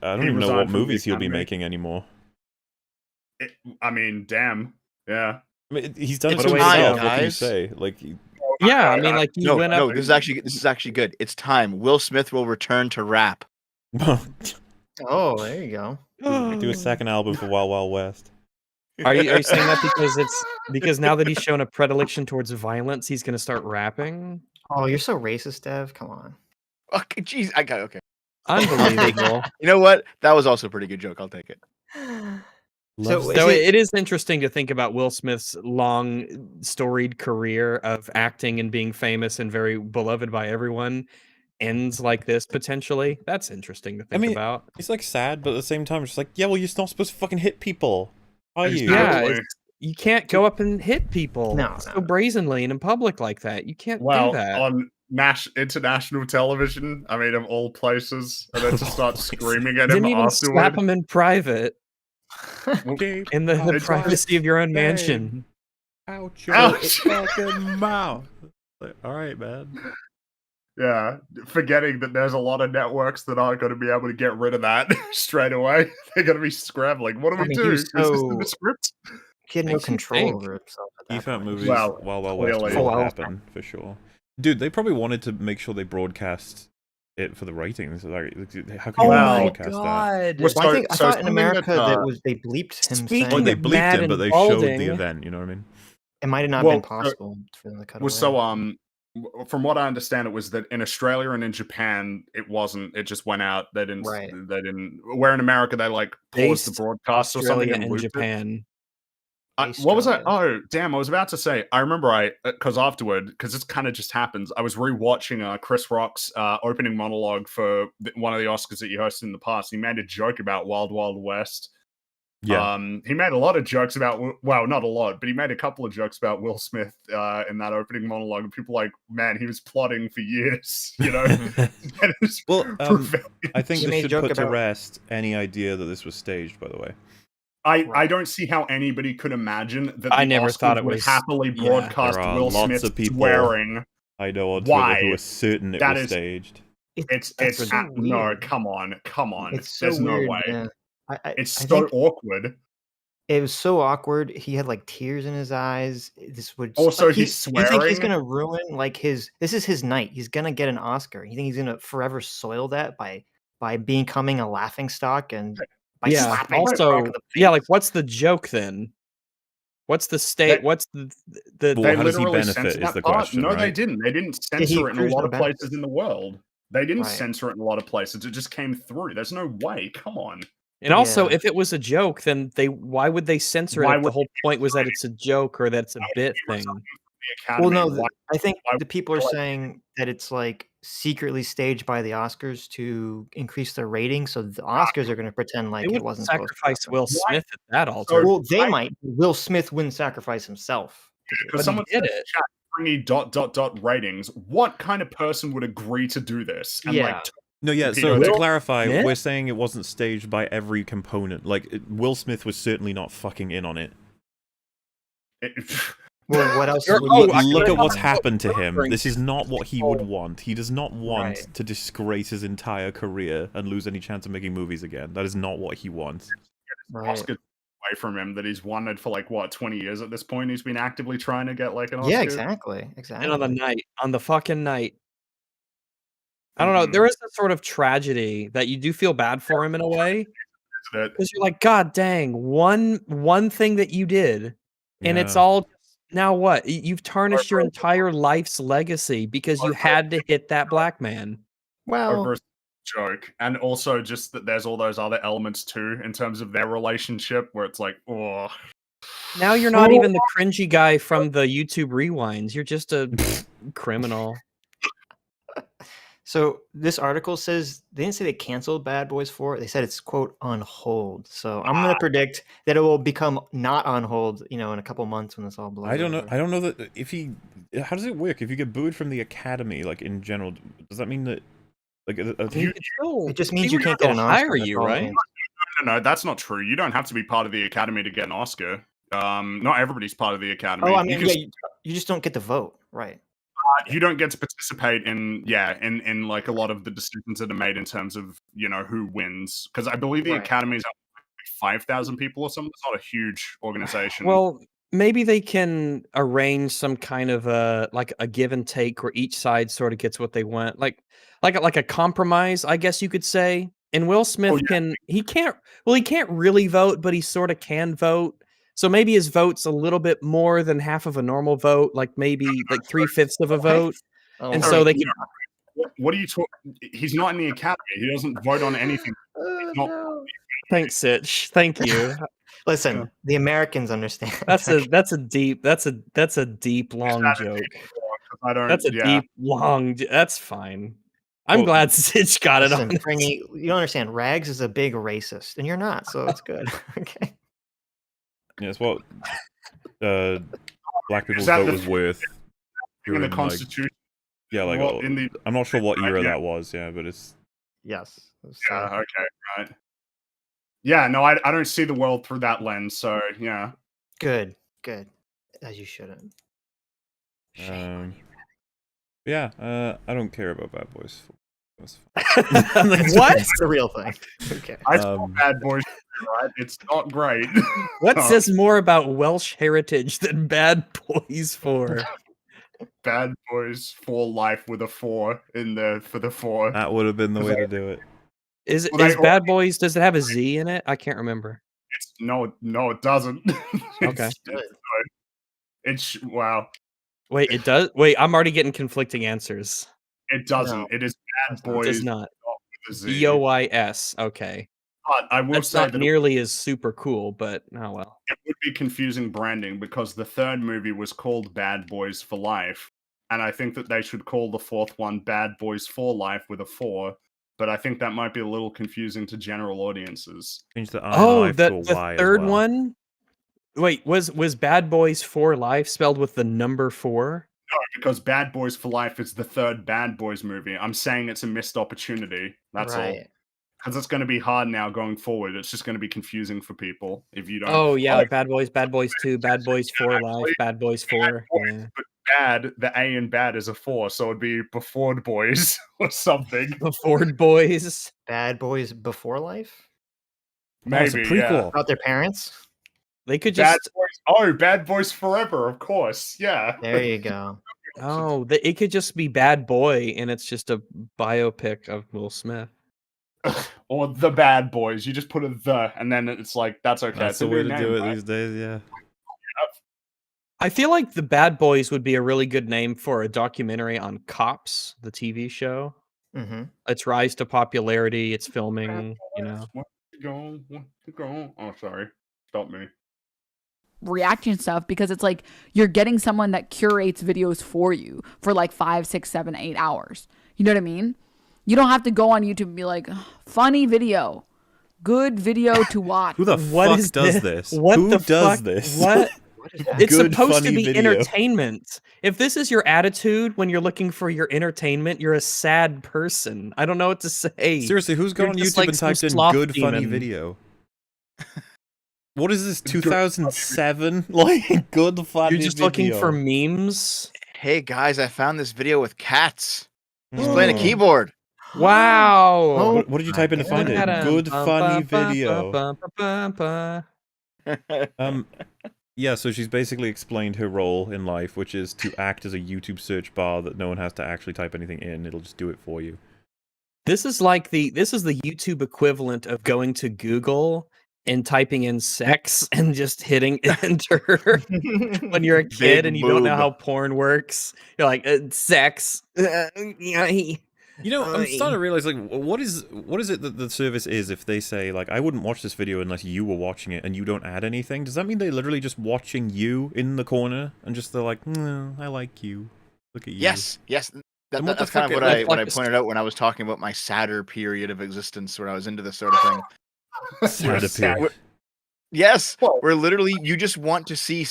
I don't He even know resigned what from the movies he'll be Academy. making anymore. I mean, damn. Yeah. I mean, he's done it It's to time, himself. What can you guys. say? Like, Yeah, I mean, like he No, went up. this is actually good. It's time. Will Smith will return to rap. Oh, there you go. do a second album for Wild Wild West. Are you saying that because now that he's shown a predilection towards violence, he's gonna start rapping? Oh, you're so racist, Dev. Come on. Okay, jeez, I got okay. Unbelievable. You know what? That was also a pretty good joke. I'll take it. So, So it is interesting to think about Will Smith's long, storied career of acting and being famous and very beloved by everyone ends like this potentially. That's interesting to think about. It's like sad, but at the same time, it's just like, yeah, well, you're not supposed to fucking hit people, are you? Yeah, you can't go up and hit people so brazenly and in public like that. You can't do that. On international television, I mean, of all places, and then to start screaming at him Didn't even afterward. slap him in private. In the It's privacy of your own mansion. Ouch your Ouch. fucking mouth. Like, all right, man. Yeah, forgetting that there's a lot of networks that aren't going to be able to get rid of that straight away. They're going to be scrambling. What do we mean, do? he Is was this in so- the script? He had no control over himself. At that EFAP point. movies, Well, Wild Wild West clearly. will Oh, well. happen for sure. Dude, they probably wanted to make sure they broadcast it for the ratings. Like, how can you Well, broadcast that? Well, Well, I thought in something America that, that was they bleeped him. Speaking Oh, saying they of bleeped Mad it, but and they showed Balding. the event. You know what I mean? it might have not Well, been possible for them to cut was away. so from what I understand, it was that in Australia and in Japan, it wasn't. It just went out. They didn't. Right. They didn't. Where in America, they like paused the Based broadcast or Australia something and and looped it. Japan. What was I? Oh, damn! I was about to say. I remember because afterward, because this kind of just happens. I was rewatching Chris Rock's opening monologue for one of the Oscars that you hosted in the past. He made a joke about Wild Wild West, Yeah. He made a lot of jokes about, well, not a lot, but he made a couple of jokes about Will Smith in that opening monologue. And people like, man, he was plotting for years, you know? Well, I think this should put to rest any idea that this was staged, by the way. I don't see how anybody could imagine that I never thought it would was happily broadcast there are Will lots Smith of people swearing. I know on Twitter who are certain it was staged. It's so no, weird. come on. It's so There's weird, no way. yeah. It's so awkward. It was so awkward. He had like tears in his eyes. This would also like, he's swearing. You think he's gonna ruin like his? This is his night. He's gonna get an Oscar. You think he's gonna forever soil that by becoming a laughingstock and by slapping? Also, like what's the joke then? What's the state? What's the? Well, how does he benefit? Is the question? No, right? they didn't. They didn't censor it in a lot of places in the world. They didn't censor it in a lot of places. It just came through. There's no way. Come on. And also, if it was a joke, then why would they censor it if the whole point was that it's a joke or that it's a bit thing? Well, no, I think the people are saying that it's like secretly staged by the Oscars to increase their rating, so the Oscars are going to pretend like it wasn't sacrifice Will Smith at that altar. Well, they might. Will Smith wouldn't sacrifice himself. Because someone did it. Ratings. What kind of person would agree to do this? And no, yeah. So to clarify, we're saying it wasn't staged by every component. Like Will Smith was certainly not fucking in on it. Well, what else? Look at what's happened to him. This is not what he would want. He does not want to disgrace his entire career and lose any chance of making movies again. That is not what he wants. Oscar away from him that he's wanted for like what 20 years at this point. He's been actively trying to get like an Oscar. Yeah, exactly. And on the fucking night. I don't know. There is a sort of tragedy that you do feel bad for him in a way, because you're like, God dang, one thing that you did, and it's all now what you've tarnished your entire life's legacy because you had to hit that black man. Well, joke, and also just that there's all those other elements too in terms of their relationship where it's like, oh. Now you're not even the cringy guy from the YouTube rewinds. You're just a criminal. So this article says they didn't say they canceled Bad Boys 4. They said it's quote on hold. So I'm going to predict that it will become not on hold, in a couple months when this all blows. I don't know. I don't know that if how does it work? If you get booed from the Academy, like in general, does that mean that like it just means you can't get an Oscar? Hire you, right? No, that's not true. You don't have to be part of the Academy to get an Oscar. Not everybody's part of the Academy. Oh, I mean, you just don't get to vote, right? You don't get to participate in like a lot of the decisions that are made in terms of who wins, because I believe the Academy is 5,000 people or something. It's not a huge organization. Well, maybe they can arrange some kind of a give and take where each side sort of gets what they want, like a compromise, I guess you could say. And Will Smith he can't really vote, but he sort of can vote. So maybe his vote's a little bit more than half of a normal vote, like maybe like 3/5 of a vote. And so they can. What are you talking? He's not in the Academy. He doesn't vote on anything. Thanks, Sitch. Thank you. Listen, the Americans understand. That's a deep long joke. That's fine. I'm glad Sitch got it on. Fringy, you don't understand. Rags is a big racist, and you're not, so it's good. Okay. Yeah, it's what black people's vote was worth in the Constitution. I'm not sure what era that was. Yeah, but it's yes. Yeah. Okay. Right. Yeah. No, I don't see the world through that lens. So yeah. Good. As you shouldn't. Yeah. I don't care about Bad Boys. What? It's the real thing. Okay. I saw Bad Boys. Right? It's not great. What says more about Welsh heritage than Bad Boys 4? Bad Boys for life with a 4 in there for the 4. That would have been the way to do it. Is Bad Boys? Does it have a Z in it? I can't remember. No, it doesn't. Okay. It's wow. Wait, it does. Wait, I'm already getting conflicting answers. It doesn't. No, it is Bad Boys. It does not. BOYS. Okay. But I will That's say not that nearly as super cool, but oh well. It would be confusing branding because the third movie was called Bad Boys for Life, and I think that they should call the fourth one Bad Boys for Life with a 4, but I think that might be a little confusing to general audiences. Change the I in life to a the Y third as well. one. Wait, was Bad Boys for Life spelled with the number 4? No, because Bad Boys for Life is the third Bad Boys movie. I'm saying it's a missed opportunity. That's all. Because it's going to be hard now going forward. It's just going to be confusing for people if you don't. Oh yeah, like Bad Boys 2, Bad Boys for Life, Bad Boys 4. Boys, but bad, the A in bad is a 4, so it'd be Before Boys or something. Before Boys, Bad Boys Before Life. Maybe it's a prequel about their parents. They could just Bad Boys Forever, of course. Yeah. There you go. It could just be Bad Boy, and it's just a biopic of Will Smith. Or The Bad Boys. You just put a the, and then it's like, that's okay. That's the way to do it these days, yeah. I feel like The Bad Boys would be a really good name for a documentary on Cops, the TV show. Mm-hmm. Its rise to popularity, its filming, you know. Want to go. Oh, sorry. Stop me. Reaction stuff, because it's like you're getting someone that curates videos for you for like 5, 6, 7, 8 hours. You know what I mean? You don't have to go on YouTube and be like, funny video, good video to watch. Who the fuck does this? Who does this? What? It's Good, supposed to be video. entertainment. If this is your attitude when you're looking for your entertainment, you're a sad person. I don't know what to say. Seriously, who's gone on YouTube and typed in good funny video? What is this, 2007? Like, good funny video. You're just looking for memes? Hey guys, I found this video with cats. He's playing a keyboard. Wow. What did you type in to find it? Good funny video. Yeah, so she's basically explained her role in life, which is to act as a YouTube search bar that no one has to actually type anything in. It'll just do it for you. This is the YouTube equivalent of going to Google and typing in sex and just hitting enter when you're a kid and you don't know how porn works. You're like, sex. You know, I'm starting to realize, like, what is it that the service is if they say, like, I wouldn't watch this video unless you were watching it and you don't add anything? Does that mean they're literally just watching you in the corner and just they're like, I like you. Look at you. Yes. That's kind of what I pointed out when I was talking about my sadder period of existence where I was into this sort of thing. Sadder period. Yes, where literally you just want to see,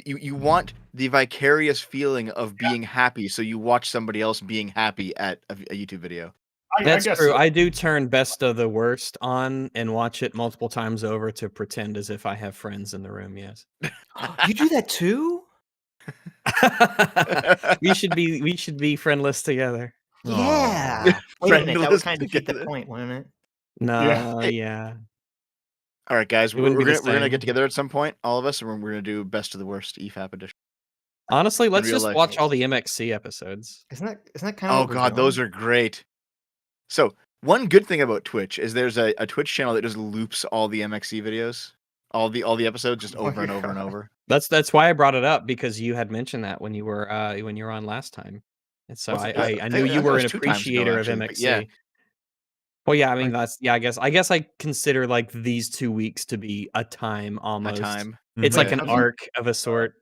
you want the vicarious feeling of being happy, so you watch somebody else being happy at a YouTube video. That's true. I do turn Best of the Worst on and watch it multiple times over to pretend as if I have friends in the room, yes. You do that too? we should be friendless together. Yeah. Wait a minute, that would kind of get the point, wouldn't it? No, yeah. All right, guys, we're gonna get together at some point, all of us, and we're gonna do Best of the Worst EFAP edition. Honestly, let's just watch all the MXC episodes. Isn't that kind of? Oh god, those are great. So one good thing about Twitch is there's a Twitch channel that just loops all the MXC videos, all the episodes just over and over and over. That's why I brought it up, because you had mentioned that when you were on last time, and so I knew you were an appreciator of MXC. Yeah. Well, yeah, I mean I guess I consider like these 2 weeks to be a time almost. It's like an arc of a sort.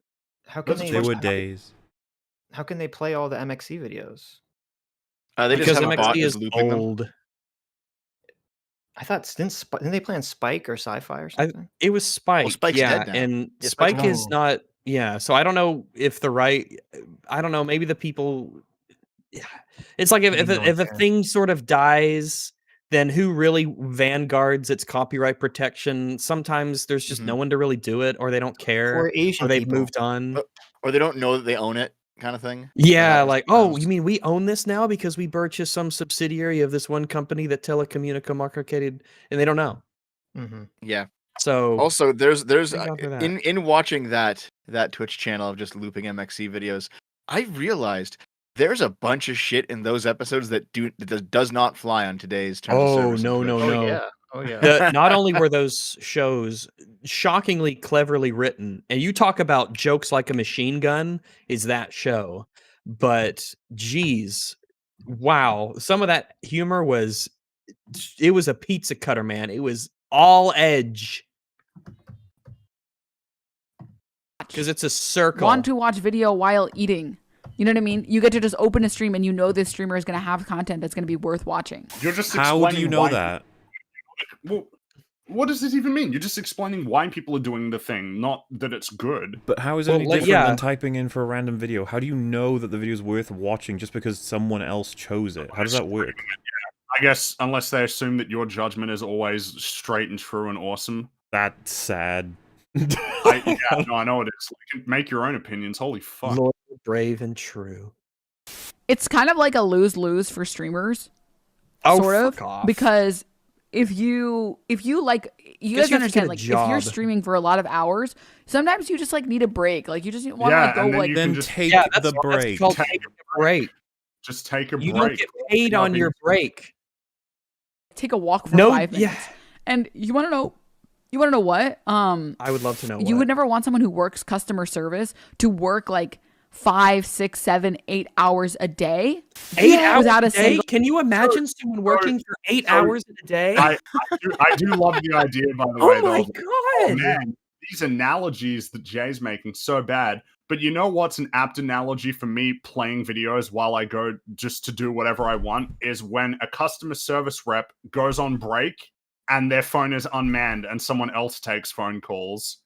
How can they were days? How can they play all the MXC videos? They because just have MXC is old. Them. I thought didn't they play on Spike or Sci-Fi or something? It was Spike. Well, Spike's dead now. And Spike is not. Yeah, so I don't know if I don't know. Maybe the people. It's like if a thing sort of dies, then who really vanguards its copyright protection? Sometimes there's just no one to really do it, or they don't care, or they've moved on, or they don't know that they own it, kind of thing. Yeah, like, oh, you mean we own this now because we purchased some subsidiary of this one company that Telecommunica marketed, and they don't know. Yeah. So also, there's in watching that Twitch channel of just looping MXC videos, I realized there's a bunch of shit in those episodes that does not fly on today's terms of service. No. Oh yeah. Not only were those shows shockingly cleverly written, and you talk about jokes like a machine gun is that show, but geez, wow, some of that humor was a pizza cutter, man. It was all edge. Because it's a circle. Want to watch video while eating. You know what I mean? You get to just open a stream and you know this streamer is going to have content that's going to be worth watching. You're just how do you know that? Well, what does this even mean? You're just explaining why people are doing the thing, not that it's good. But how is it any different than typing in for a random video? How do you know that the video is worth watching just because someone else chose it? How does that work? I guess unless they assume that your judgment is always straight and true and awesome. That's sad. I know it is. Like, make your own opinions. Holy fuck. Loyal, brave, and true. It's kind of like a lose-lose for streamers. Sort of. Because if you like, you guys understand, like, if you're streaming for a lot of hours, sometimes you just like need a break. Like, you just want to go like take the break. Take a break. Just take a break. You don't get paid on your break. Take a walk for 5 minutes. Yeah. And you want to know what? I would love to know. You would never want someone who works customer service to work like 5, 6, 7, 8 hours a day. 8 hours without a day? Can you imagine someone working for 8 hours a day? I do love the idea, by the way. Oh my god! Oh, man, these analogies that Jay's making so bad. But you know what's an apt analogy for me playing videos while I go just to do whatever I want is when a customer service rep goes on break and their phone is unmanned and someone else takes phone calls.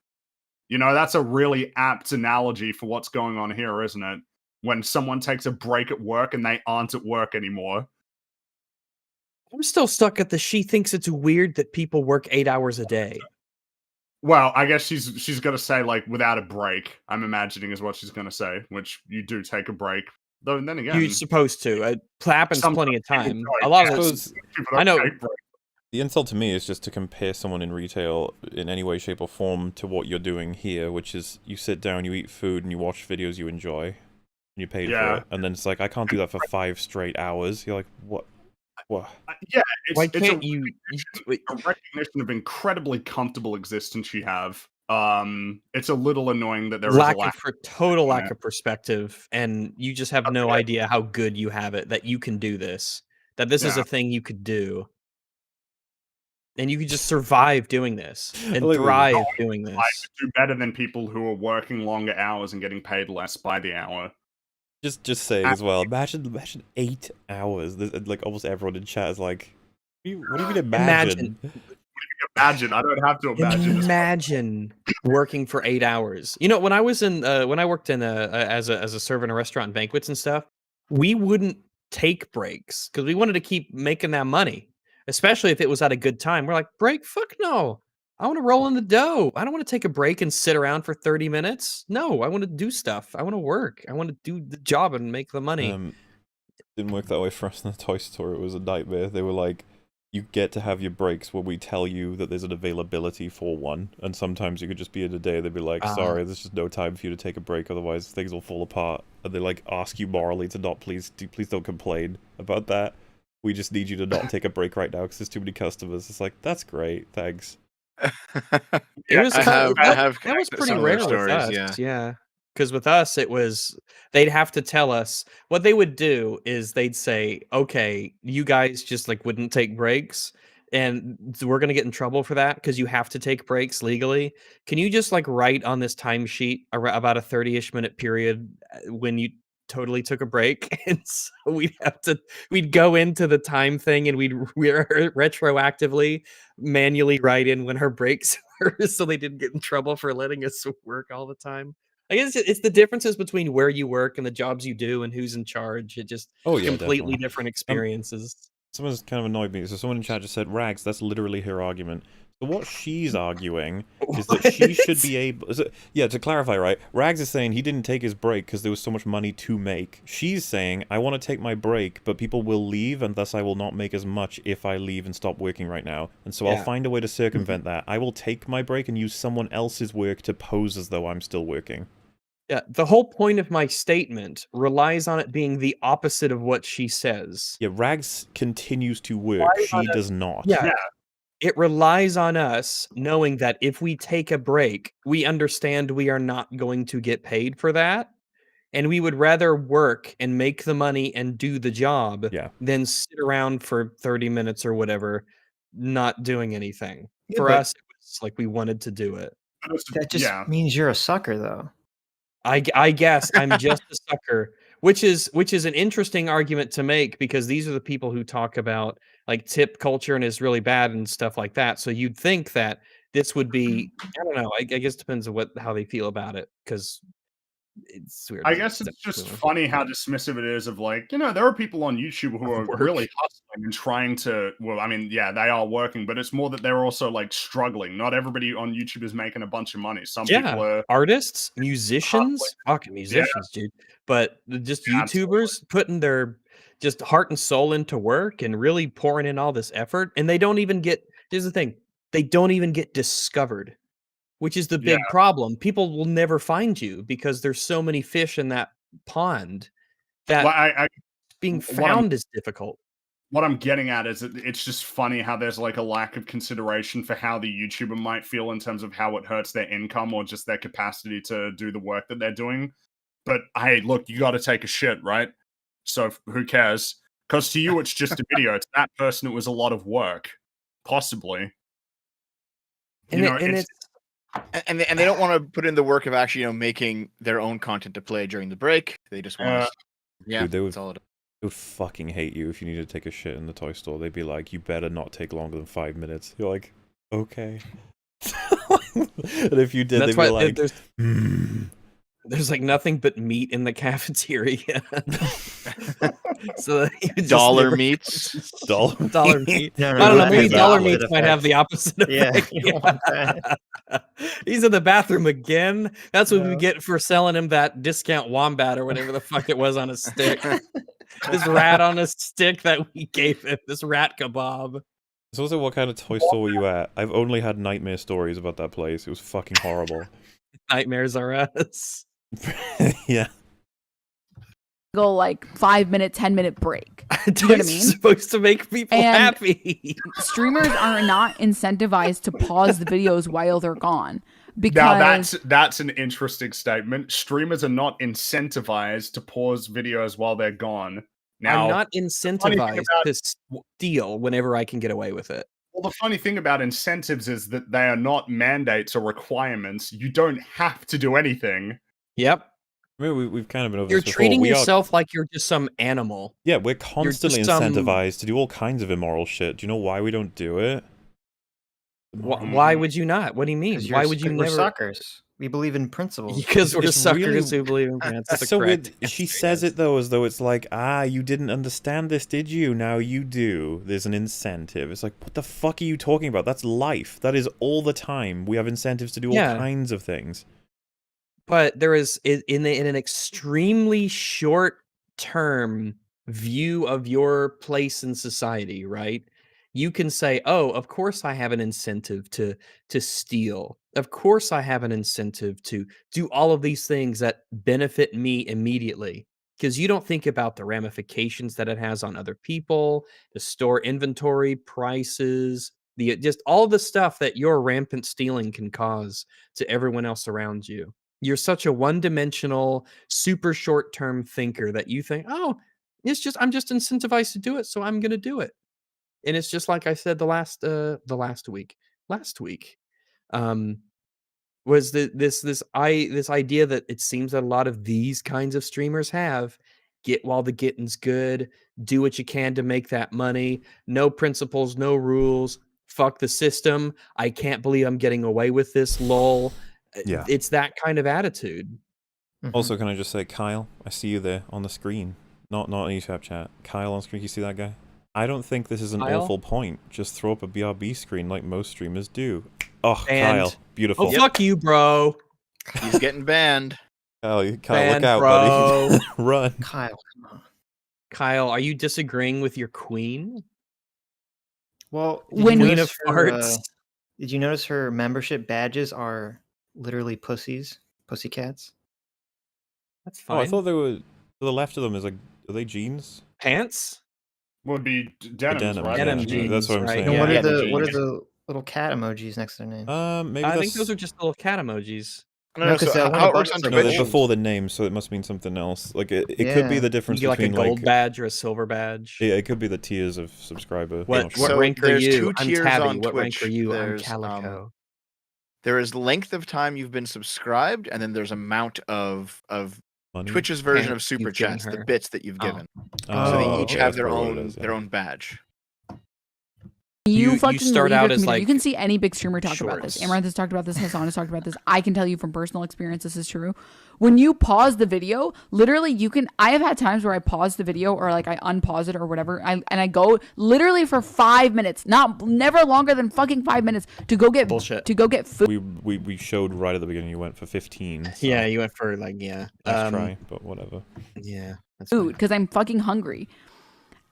You know, that's a really apt analogy for what's going on here, isn't it? When someone takes a break at work and they aren't at work anymore. I'm still stuck at she thinks it's weird that people work 8 hours a day. Well, I guess she's going to say, like, without a break, I'm imagining is what she's going to say, which you do take a break. Though, then again... You're supposed to. It happens plenty of time. A lot of those... I know... The insult to me is just to compare someone in retail in any way, shape, or form to what you're doing here, which is you sit down, you eat food, and you watch videos you enjoy, and you paid for it. And then it's like, I can't do that for 5 straight hours. You're like, what? Yeah, why can't you? A recognition of incredibly comfortable existence you have. It's a little annoying that there is a total lack of perspective, and you just have no idea how good you have it. That you can do this. That this is a thing you could do, and you could just survive doing this and thrive doing this. I could do better than people who are working longer hours and getting paid less by the hour. Just saying as well. Imagine 8 hours. Like almost everyone in chat is like, "What do you mean imagine? Imagine. I don't have to imagine. Imagine working for 8 hours. You know, when I was in, when I worked in as a server in a restaurant and banquets and stuff, we wouldn't take breaks because we wanted to keep making that money, especially if it was at a good time. We're like, break? Fuck no. I want to roll in the dough. I don't want to take a break and sit around for 30 minutes. No, I want to do stuff. I want to work. I want to do the job and make the money. Didn't work that way for us in the toy store. It was a nightmare. They were like, you get to have your breaks when we tell you that there's an availability for one. And sometimes you could just be in a day, they'd be like, sorry, there's just no time for you to take a break, otherwise things will fall apart. And they like ask you morally to not please don't complain about that. We just need you to not take a break right now because there's too many customers. It's like, that's great, thanks. That was pretty rare with us. Yeah. Because with us, it was, they'd have to tell us, what they would do is they'd say, okay, you guys just like wouldn't take breaks and we're going to get in trouble for that because you have to take breaks legally. Can you just like write on this timesheet about a 30-ish minute period when you totally took a break? And so we'd go into the time thing and we'd retroactively manually write in when her breaks were so they didn't get in trouble for letting us work all the time. I guess it's the differences between where you work and the jobs you do and who's in charge. It just completely different experiences. Someone's kind of annoyed me. So someone in chat just said, Rags, that's literally her argument. So what she's arguing is that she should be able... Yeah, to clarify, right? Rags is saying he didn't take his break because there was so much money to make. She's saying, I want to take my break, but people will leave, and thus I will not make as much if I leave and stop working right now. And so I'll find a way to circumvent that. I will take my break and use someone else's work to pose as though I'm still working. Yeah, the whole point of my statement relies on it being the opposite of what she says. Yeah, Rags continues to work. She does not. Yeah. It relies on us knowing that if we take a break, we understand we are not going to get paid for that. And we would rather work and make the money and do the job than sit around for 30 minutes or whatever, not doing anything. For us, it was like we wanted to do it. That just means you're a sucker, though. I guess I'm just a sucker Which is an interesting argument to make, because these are the people who talk about like tip culture and is really bad and stuff like that. So you'd think that this would be, I don't know, I guess it depends on how they feel about it, because it's weird. I guess it's just funny how dismissive it is of, like, there are people on YouTube who are really hustling and trying to, well, I mean, yeah, they are working, but it's more that they're also like struggling. Not everybody on YouTube is making a bunch of money. Some people are artists, musicians, fucking musicians, dude. But just YouTubers putting their just heart and soul into work and really pouring in all this effort, and they don't even get, here's the thing, they don't even get discovered. Which is the big problem. People will never find you because there's so many fish in that pond that being found is difficult. What I'm getting at is that it's just funny how there's like a lack of consideration for how the YouTuber might feel in terms of how it hurts their income or just their capacity to do the work that they're doing. But hey, look, you got to take a shit, right? So who cares? Because to you, it's just a video. To that person, it was a lot of work, possibly. And they don't want to put in the work of actually, making their own content to play during the break. They just want to. Dude, they would fucking hate you if you need to take a shit in the toy store. They'd be like, "You better not take longer than 5 minutes." You're like, "Okay." And if you did, they'd be like, There's like nothing but meat in the cafeteria. So dollar meats. Dollar meat. No, I don't know. Maybe dollar meats might have the opposite effect. Yeah. He's in the bathroom again. That's what we get for selling him that discount wombat or whatever the fuck it was on a stick. This rat on a stick that we gave him. This rat kebab. So also, what kind of toy store were you at? I've only had nightmare stories about that place. It was fucking horrible. Nightmares are us. Yeah. Go like 5 minute, 10-minute break. You know what I mean? Supposed to make people happy. Streamers are not incentivized to pause the videos while they're gone. Because now that's an interesting statement. Streamers are not incentivized to pause videos while they're gone. Now, I'm not incentivized to steal whenever I can get away with it. Well, the funny thing about incentives is that they are not mandates or requirements. You don't have to do anything. Yep. I mean, we've kind of been over You're this treating yourself like you're just some animal. Yeah, we're constantly incentivized to do all kinds of immoral shit. Do you know why we don't do it? Why would you not? What do you mean? Why would you never? We're suckers. We believe in principles. Because we're suckers who believe in principles. So weird. She says it though as though it's like, you didn't understand this, did you? Now you do. There's an incentive. It's like, what the fuck are you talking about? That's life. That is all the time. We have incentives to do all kinds of things. But there is, in an extremely short-term view of your place in society, right? You can say, oh, of course I have an incentive to steal. Of course I have an incentive to do all of these things that benefit me immediately. Because you don't think about the ramifications that it has on other people, the store inventory, prices, just all the stuff that your rampant stealing can cause to everyone else around you. You're such a one-dimensional, super short-term thinker that you think, oh, I'm just incentivized to do it, so I'm going to do it. And it's just like I said last week. Last week was this idea that it seems that a lot of these kinds of streamers have: get while the getting's good, do what you can to make that money, no principles, no rules, fuck the system, I can't believe I'm getting away with this, lol. Yeah, it's that kind of attitude. Also, can I just say, Kyle, I see you there on the screen, not in EFAP chat. Kyle on screen, you see that guy? I don't think this is an awful point. Just throw up a BRB screen like most streamers do. Oh, Kyle, beautiful. Oh, fuck you, bro. He's getting banned. Kyle, look out, buddy. Run. Kyle, come on. Kyle, are you disagreeing with your queen? Well, Queen of Hearts. Did you notice her membership badges are literally pussycats? That's fine. Oh, I thought they were, to the left of them is like, are they jeans? Pants? Would be Denims, right? Denim jeans, that's what I'm saying. And what are the little cat emojis next to their name? Maybe I think those are just little cat emojis. No, how it works on Twitch. They're before the name, so it must mean something else. Like it could be the difference between like a gold badge or a silver badge. Yeah, it could be the tiers of subscriber. What rank are you? I'm Tabby. What rank are you? I'm Calico. There is length of time you've been subscribed, and then there's amount of Twitch's version of super chats, the bits that you've given. So they each have their own badge. You start out as like, you can see any big streamer talk about this. Amaranth has talked about this. Hassan has talked about this. I can tell you from personal experience, this is true. When you pause the video, literally I have had times where I pause the video or like I unpause it or whatever. And I go literally for 5 minutes, never longer than fucking 5 minutes to go get bullshit, to go get food. We showed right at the beginning you went for 15. So. Yeah, you went for like, Let's try, but whatever. Yeah. Food, because I'm fucking hungry.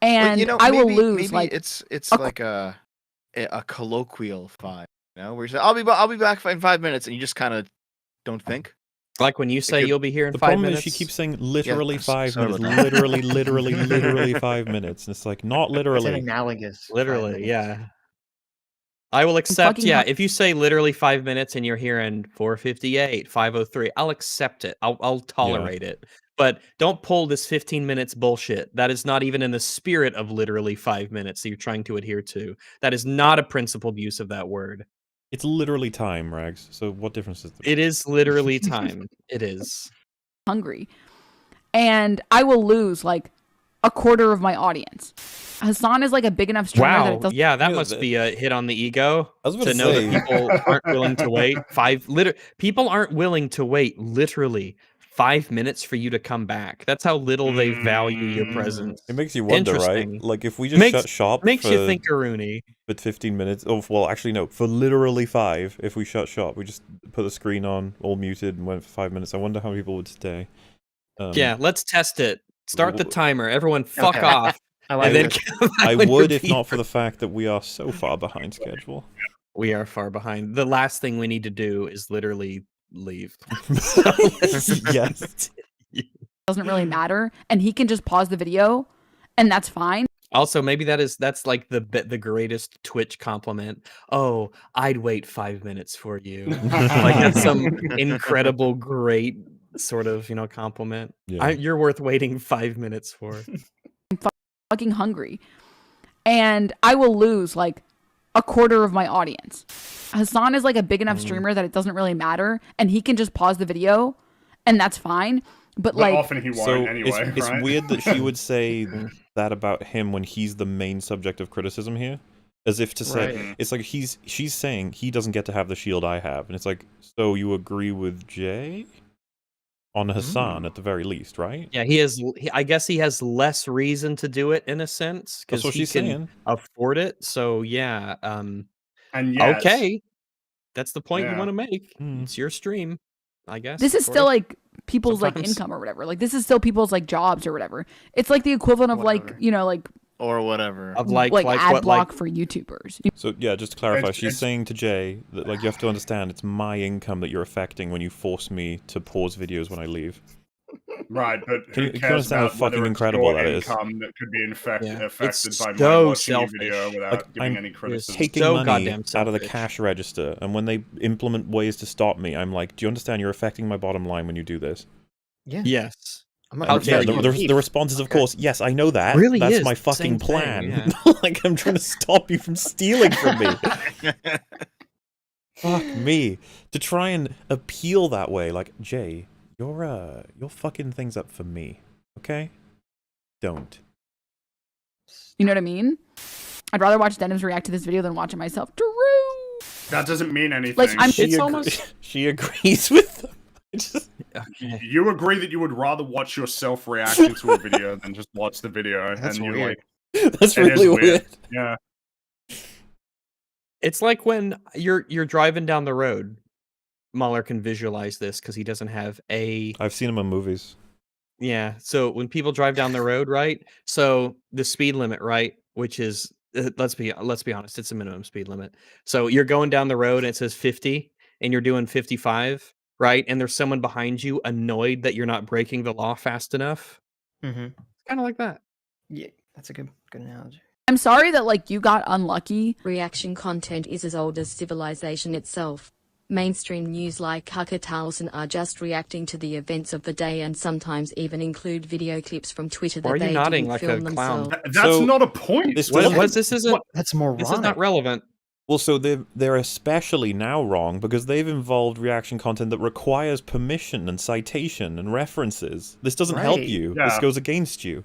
And I will lose. Maybe like it's like a colloquial 5, where you say I'll be back in 5 minutes, and you just kind of don't think. Like when you say you'll be here in 5 minutes. The problem is she keeps saying literally 5 minutes, literally 5 minutes, and it's like not literally. It's analogous. Literally, yeah. I will accept. Yeah, if you say literally 5 minutes and you're here in 4:58, 5:03, I'll accept it. I'll tolerate it. But don't pull this 15 minutes bullshit. That is not even in the spirit of literally 5 minutes that you're trying to adhere to. That is not a principled use of that word. It's literally time, Rags. So what difference is there? It is literally time. It is. Hungry. And I will lose like a quarter of my audience. Hassan is like a big enough streamer that it doesn't... Yeah, that must be a hit on the ego to know that people aren't willing to wait. People aren't willing to wait literally 5 minutes for you to come back. That's how little they value your presence. It makes you wonder, right? Like if we just shut shop, makes you think, Aruni. With 15 minutes. Oh, well, actually no. For literally 5, if we shut shop, we just put the screen on, all muted, and went for 5 minutes. I wonder how many people would stay. Yeah, let's test it. Start the timer. Everyone, fuck off. I would if not for the fact that we are so far behind schedule. We are far behind. The last thing we need to do is literally leave. Yes. Doesn't really matter, and he can just pause the video, and that's fine. Also, maybe that's like the greatest Twitch compliment. Oh, I'd wait 5 minutes for you. Like that's some incredible, great sort of compliment. Yeah. You're worth waiting 5 minutes for. I'm fucking hungry, and I will lose like a quarter of my audience. Hassan is like a big enough streamer that it doesn't really matter, and he can just pause the video, and that's fine. But like often he won't anyway. It's weird that she would say that about him when he's the main subject of criticism here, as if to say it's like she's saying he doesn't get to have the shield I have, and it's like, so you agree with Jay on Hassan at the very least, right? Yeah, he has. I guess he has less reason to do it in a sense because he can afford it. So yeah, and yes, okay, that's the point you want to make. It's your stream, I guess. This is still like people's like income or whatever. Like this is still people's like jobs or whatever. It's like the equivalent of like like or whatever of like ad block for YouTubers. So yeah, just to clarify, she's saying to Jay that like you have to understand it's my income that you're affecting when you force me to pause videos when I leave. Right, but who cares about how fucking incredible that is? Income that could be affected by so my watching your video without giving any criticism. Taking money out of the cash register, and when they implement ways to stop me, I'm like, do you understand? You're affecting my bottom line when you do this. Yeah. Yes. The response is, of course, yes, I know that. Really that's is my fucking plan. Yeah. Like, I'm trying to stop you from stealing from me. Fuck me. To try and appeal that way, like, Jay, you're fucking things up for me, okay? Don't. You know what I mean? I'd rather watch Denims react to this video than watch it myself. Drew! That doesn't mean anything. Like, she agrees with them. Okay. You agree that you would rather watch yourself reacting to a video than just watch the video. That's and you're weird. Like, that's really weird. Yeah. It's like when you're driving down the road. Mahler can visualize this because he doesn't have a... I've seen him in movies. Yeah, so when people drive down the road, right? So the speed limit, right? Which is, let's be honest, it's a minimum speed limit. So you're going down the road and it says 50 and you're doing 55, right? And there's someone behind you annoyed that you're not breaking the law fast enough. Mm-hmm. Kind of like that. Yeah, that's a good analogy. I'm sorry that like you got unlucky. Reaction content is as old as civilization itself. Mainstream news like Tucker Carlson are just reacting to the events of the day and sometimes even include video clips from Twitter that they didn't film themselves. That's not a point. This isn't. That's moronic. This is not relevant. Well, so they're especially now wrong because they've involved reaction content that requires permission and citation and references. This doesn't help you. Yeah. This goes against you.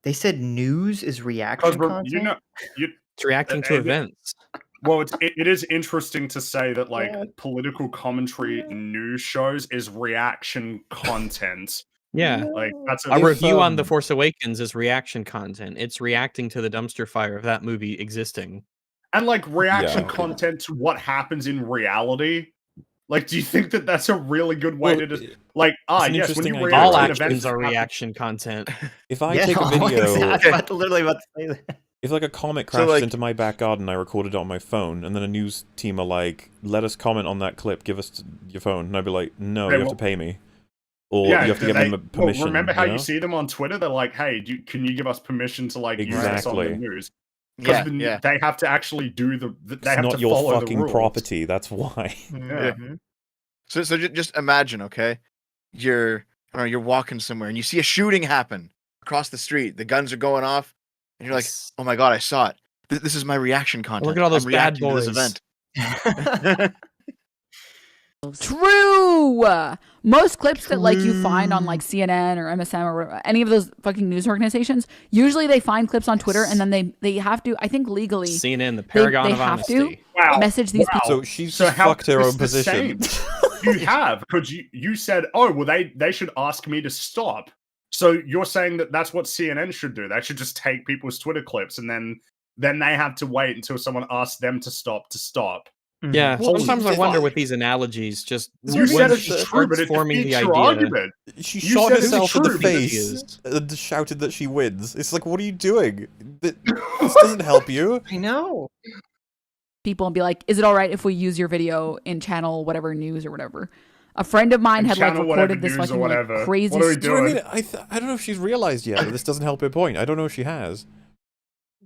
They said news is reaction content? It's reacting to events. Well, it is interesting to say that like political commentary in news shows is reaction content. Yeah, like that's a review on The Force Awakens is reaction content. It's reacting to the dumpster fire of that movie existing. And like reaction content to what happens in reality. Like, do you think that that's a really good way to just like yes, when you react all to actions events are reaction content. If I take a video, literally about to say that. If like a comet crashes into my back garden, I recorded it on my phone, and then a news team are like, "Let us comment on that clip. Give us your phone." And I'd be like, "No, you have to pay me, or you have to give them permission." Well, remember how you see them on Twitter? They're like, "Hey, can you give us permission to like use this on the news?" Because they have to actually do they have to your follow fucking the rules. property. That's why. So just imagine, okay, you're walking somewhere and you see a shooting happen across the street. The guns are going off, and you're like, "Oh my god, I saw it. This is my reaction content. Look at all those I'm bad reacting boys." to this event." True. Most clips that like you find on like CNN or MSM or whatever, any of those fucking news organizations, usually they find clips on Twitter and then they have to, I think legally, CNN, the paragon of honesty. Message these people. So she's fucked her own position. You have, because you said, "Oh, well, they should ask me to stop." So you're saying that that's what CNN should do. They should just take people's Twitter clips and then they have to wait until someone asks them to stop. Yeah, sometimes I wonder with these analogies, just you said it's true, but it defeats your argument. She shot herself in the face and shouted that she wins. It's like, what are you doing? This doesn't help you. I know. People and be like, "Is it all right if we use your video in channel whatever news or whatever?" A friend of mine had like recorded this fucking like, crazy. What are we doing? I don't know if she's realized yet that this doesn't help her point. I don't know if she has.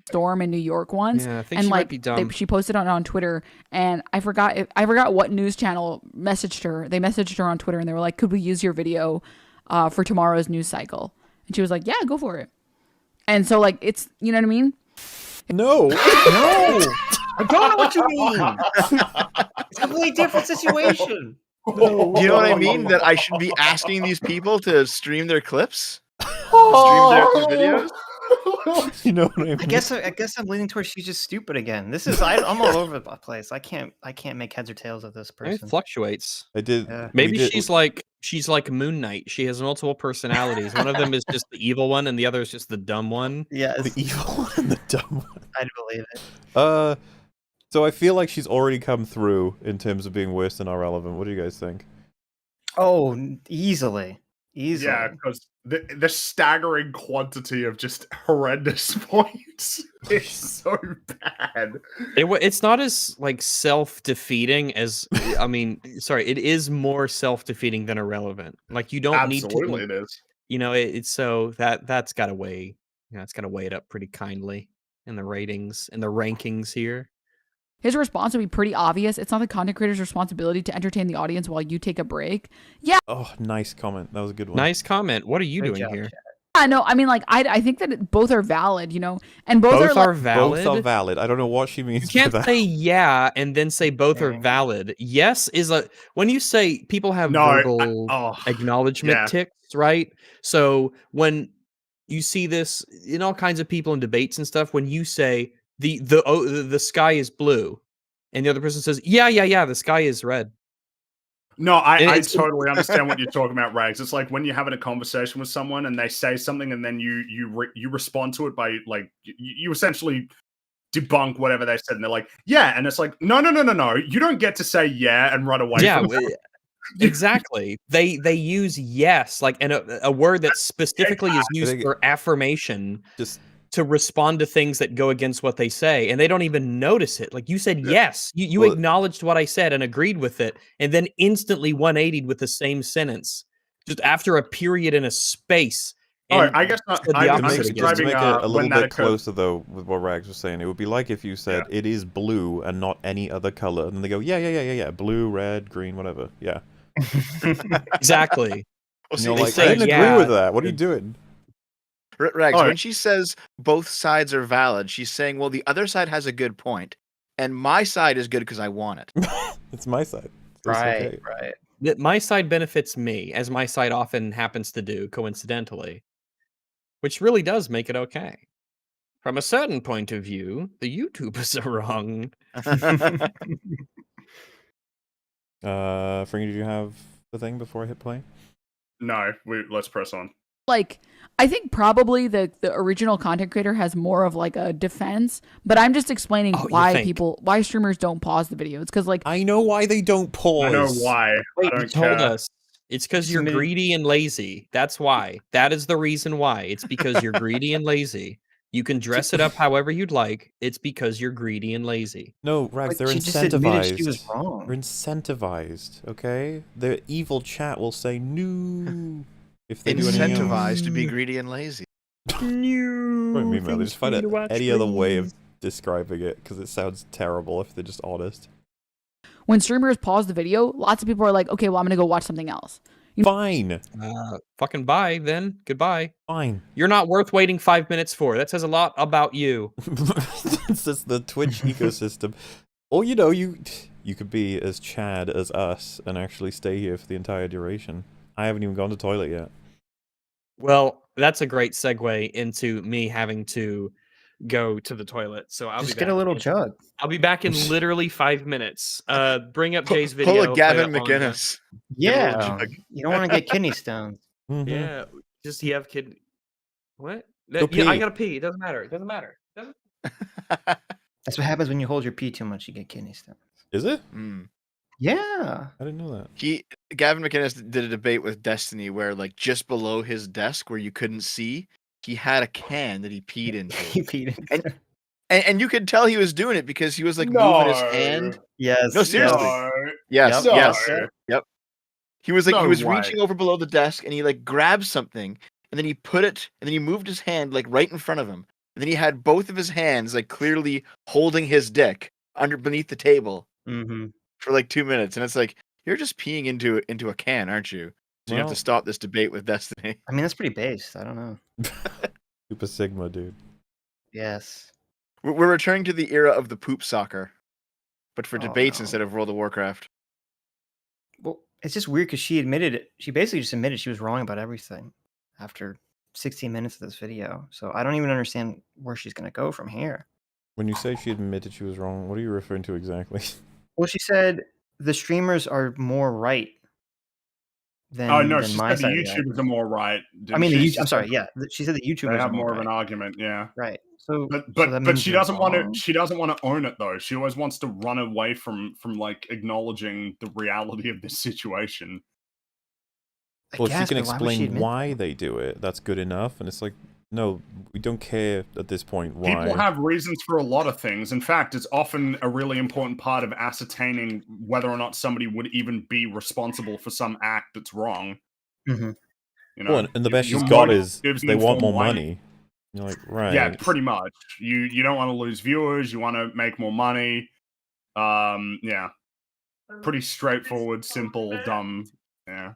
Storm in New York once, I think and she like might be dumb. she posted on Twitter, and I forgot what news channel messaged her. They messaged her on Twitter, and they were like, "Could we use your video for tomorrow's news cycle?" And she was like, "Yeah, go for it." And so like it's, you know what I mean? No. I don't know what you mean. It's a completely different situation. Do you know what I mean? That I should be asking these people to stream their clips, stream their videos. You know what I mean? I guess I'm leaning towards she's just stupid again. This is I'm all over the place. I can't make heads or tails of this person. It fluctuates. I did. Maybe she's like Moon Knight. She has multiple personalities. One of them is just the evil one, and the other is just the dumb one. Yeah, the evil one and the dumb one. I'd believe it. So I feel like she's already come through in terms of being worse than irrelevant. What do you guys think? Oh, easily. Yeah, because the staggering quantity of just horrendous points is so bad. It's not as like self-defeating as it is more self-defeating than irrelevant. Like you don't need to. Absolutely, it is. You know, it's so that's got to weigh. It's got to weigh it up pretty kindly in the ratings and the rankings here. His response would be pretty obvious. It's not the content creator's responsibility to entertain the audience while you take a break. Yeah. Oh, nice comment. That was a good one. Nice comment. What are you doing here? Yeah, no, I mean, like, I think that both are valid, you know, and both are valid. Both are valid. I don't know what she means. You can't say yeah and then say both are valid. Yes is when you say people have verbal acknowledgement ticks, right? So when you see this in all kinds of people in debates and stuff, when you say the sky is blue, and the other person says, yeah, the sky is red. No, I totally understand what you're talking about, Rags. It's like when you're having a conversation with someone and they say something, and then you respond to it by like you essentially debunk whatever they said, and they're like, yeah, and it's like, no, you don't get to say yeah and run away. Yeah, from it. Exactly. They use yes, like a word that specifically is used for affirmation. Just to respond to things that go against what they say, and they don't even notice it. Like you said, yes, you acknowledged what I said and agreed with it, and then instantly 180'd with the same sentence, just after a period and a space. All right, I guess not. To make it a little bit closer though with what Rags was saying, it would be like if you said it is blue and not any other color, and then they go, yeah, blue, red, green, whatever, yeah. Exactly. And you're like, I didn't agree with that. What are you doing? Rags, when she says both sides are valid, she's saying, well, the other side has a good point. and my side is good because I want it. It's my side. So right. That my side benefits me, as my side often happens to do, coincidentally, which really does make it okay. From a certain point of view, the YouTubers are wrong. Frankie, did you have the thing before I hit play? No, let's press on. Like, I think probably the original content creator has more of like a defense, but I'm just explaining why streamers don't pause the video. It's because like I know why they don't pause. I know why. Wait, you told us. It's because you're greedy and lazy. That's why. That is the reason why. It's because you're greedy and lazy. You can dress it up however you'd like. It's because you're greedy and lazy. No, Rags, they're she just incentivized. admitted she was wrong. They're incentivized, okay? The evil chat will say no if they do anything else. Incentivized to be greedy and lazy. No. What do you mean, man? They just find any other way of describing it because it sounds terrible if they're just honest. When streamers pause the video, lots of people are like, okay, well, I'm going to go watch something else. Fine. Fucking bye, then. Goodbye. Fine. You're not worth waiting 5 minutes for. That says a lot about you. It's just the Twitch ecosystem. Or, you know, you could be as Chad as us and actually stay here for the entire duration. I haven't even gone to the toilet yet. Well, that's a great segue into me having to go to the toilet. So I'll just be get back a little jug. I'll be back in literally 5 minutes. Bring up Jay's video. Pull a Gavin McInnes. Yeah, you don't want to get kidney stones. Mm-hmm. Yeah, just he have kidney. What? Pee. I gotta pee. It doesn't matter. It doesn't matter. That's what happens when you hold your pee too much. You get kidney stones. Is it? Yeah. I didn't know that. Gavin McInnes did a debate with Destiny where, like, just below his desk where you couldn't see, he had a can that he peed into. He peed into. And you could tell he was doing it because he was like moving his hand. Yes. No, seriously. No. Yes. No. Yes. Yep. He was like No he was way. reaching over below the desk and he like grabbed something and then he put it and then he moved his hand like right in front of him. And then he had both of his hands like clearly holding his dick beneath the table for like 2 minutes. And it's like, you're just peeing into a can, aren't you? So you have to stop this debate with Destiny. I mean, that's pretty based. I don't know. Super Sigma, dude. Yes. We're returning to the era of the poop soccer, but for debates instead of World of Warcraft. Well, it's just weird because she admitted it. She basically just admitted she was wrong about everything after 16 minutes of this video. So I don't even understand where she's going to go from here. When you say she admitted she was wrong, what are you referring to exactly? Well, she said the streamers are more right than she my said the side. YouTubers are more right. I mean, I'm sorry. Yeah, she said the YouTubers they have are more of right. an argument. Yeah. Right. So, but she doesn't want to. She doesn't want to own it though. She always wants to run away from like acknowledging the reality of this situation. Well, she can explain why they do it. That's good enough. And it's like, no, we don't care at this point why. People have reasons for a lot of things. In fact, it's often a really important part of ascertaining whether or not somebody would even be responsible for some act that's wrong. Mm-hmm. You know, well, and the best she's got is they want more money. You're like, right. Yeah, pretty much. You don't want to lose viewers. You want to make more money. Yeah. Pretty straightforward, simple, dumb. Yeah.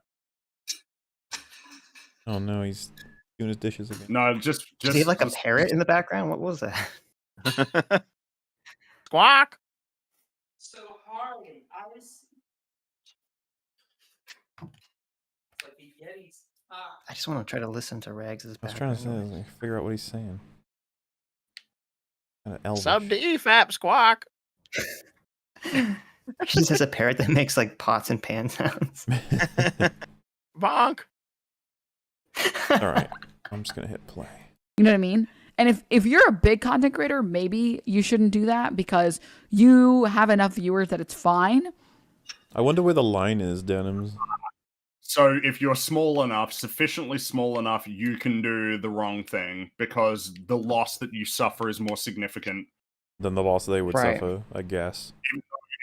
Oh no, he's doing his dishes again. No, just Did he have like a parrot in the background? What was that? Squawk. So hard. I was like the Yetis. I just want to try to listen to Rags' I was trying to figure out what he's saying. Kind of elvish. Sub to EFAP, Squawk. She just has a parrot that makes like pots and pan sounds. Bonk. All right, I'm just gonna hit play. You know what I mean? And if you're a big content creator, maybe you shouldn't do that because you have enough viewers that it's fine. I wonder where the line is, Denims. So if you're small enough, sufficiently small enough, you can do the wrong thing because the loss that you suffer is more significant than the loss they would suffer, I guess.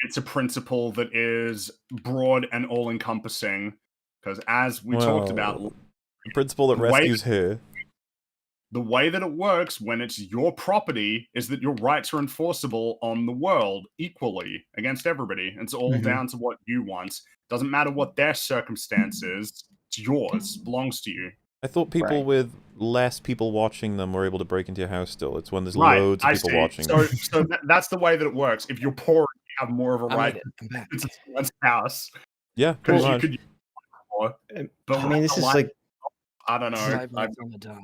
It's a principle that is broad and all-encompassing because as we talked about... The principle that rescues her. The way that it works when it's your property is that your rights are enforceable on the world equally against everybody. It's all down to what you want. Doesn't matter what their circumstance is. It's yours. Belongs to you. I thought people with less people watching them were able to break into your house still. It's when there's loads of people watching. So that's the way that it works. If you're poor, you have more of a right to someone's house. Yeah, because you could use more. But I mean, this is like, I don't know.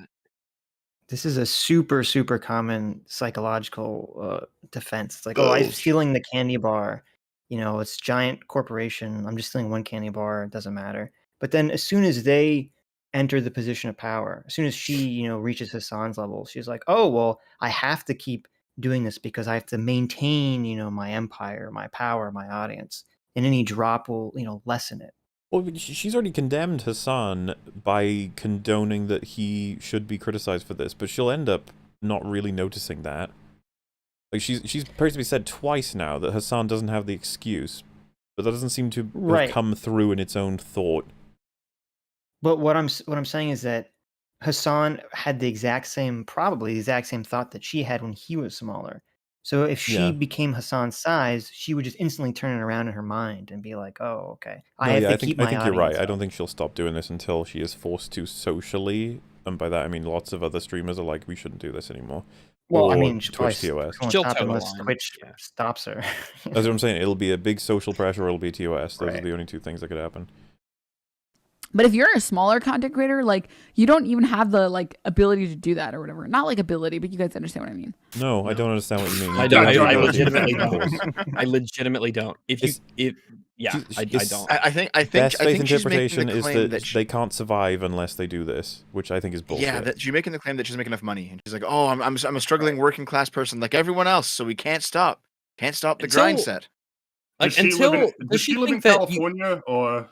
This is a super common psychological defense. It's like, oh, I'm stealing the candy bar. You know, it's giant corporation. I'm just stealing one candy bar. It doesn't matter. But then as soon as they enter the position of power, as soon as she, you know, reaches Hassan's level, she's like, oh, well, I have to keep doing this because I have to maintain, you know, my empire, my power, my audience. And any drop will, you know, lessen it. Well, she's already condemned Hassan by condoning that he should be criticized for this, but she'll end up not really noticing that. Like she's basically said twice now that Hassan doesn't have the excuse, but that doesn't seem to have come through in its own thought. But what I'm saying is that Hassan had probably the exact same thought that she had when he was smaller. So if she became Hassan's size, she would just instantly turn it around in her mind and be like, "Oh, okay, I think you're right. I don't think she'll stop doing this until she is forced to socially, and by that I mean lots of other streamers are like, we shouldn't do this anymore. Well, I mean, Twitch TOS. She'll stop unless Twitch stops her. That's what I'm saying. It'll be a big social pressure, or it'll be TOS. Those are the only two things that could happen. But if you're a smaller content creator, like, you don't even have the like ability to do that or whatever. Not like ability, but you guys understand what I mean. No, I don't understand what you mean. I legitimately don't. I legitimately don't. I don't. I think best faith interpretation is that they can't survive unless they do this, which I think is bullshit. Yeah, she's making the claim that she's making enough money, and she's like, "Oh, I'm a struggling working class person like everyone else, so we can't stop the grind set." Like, does she live in California or?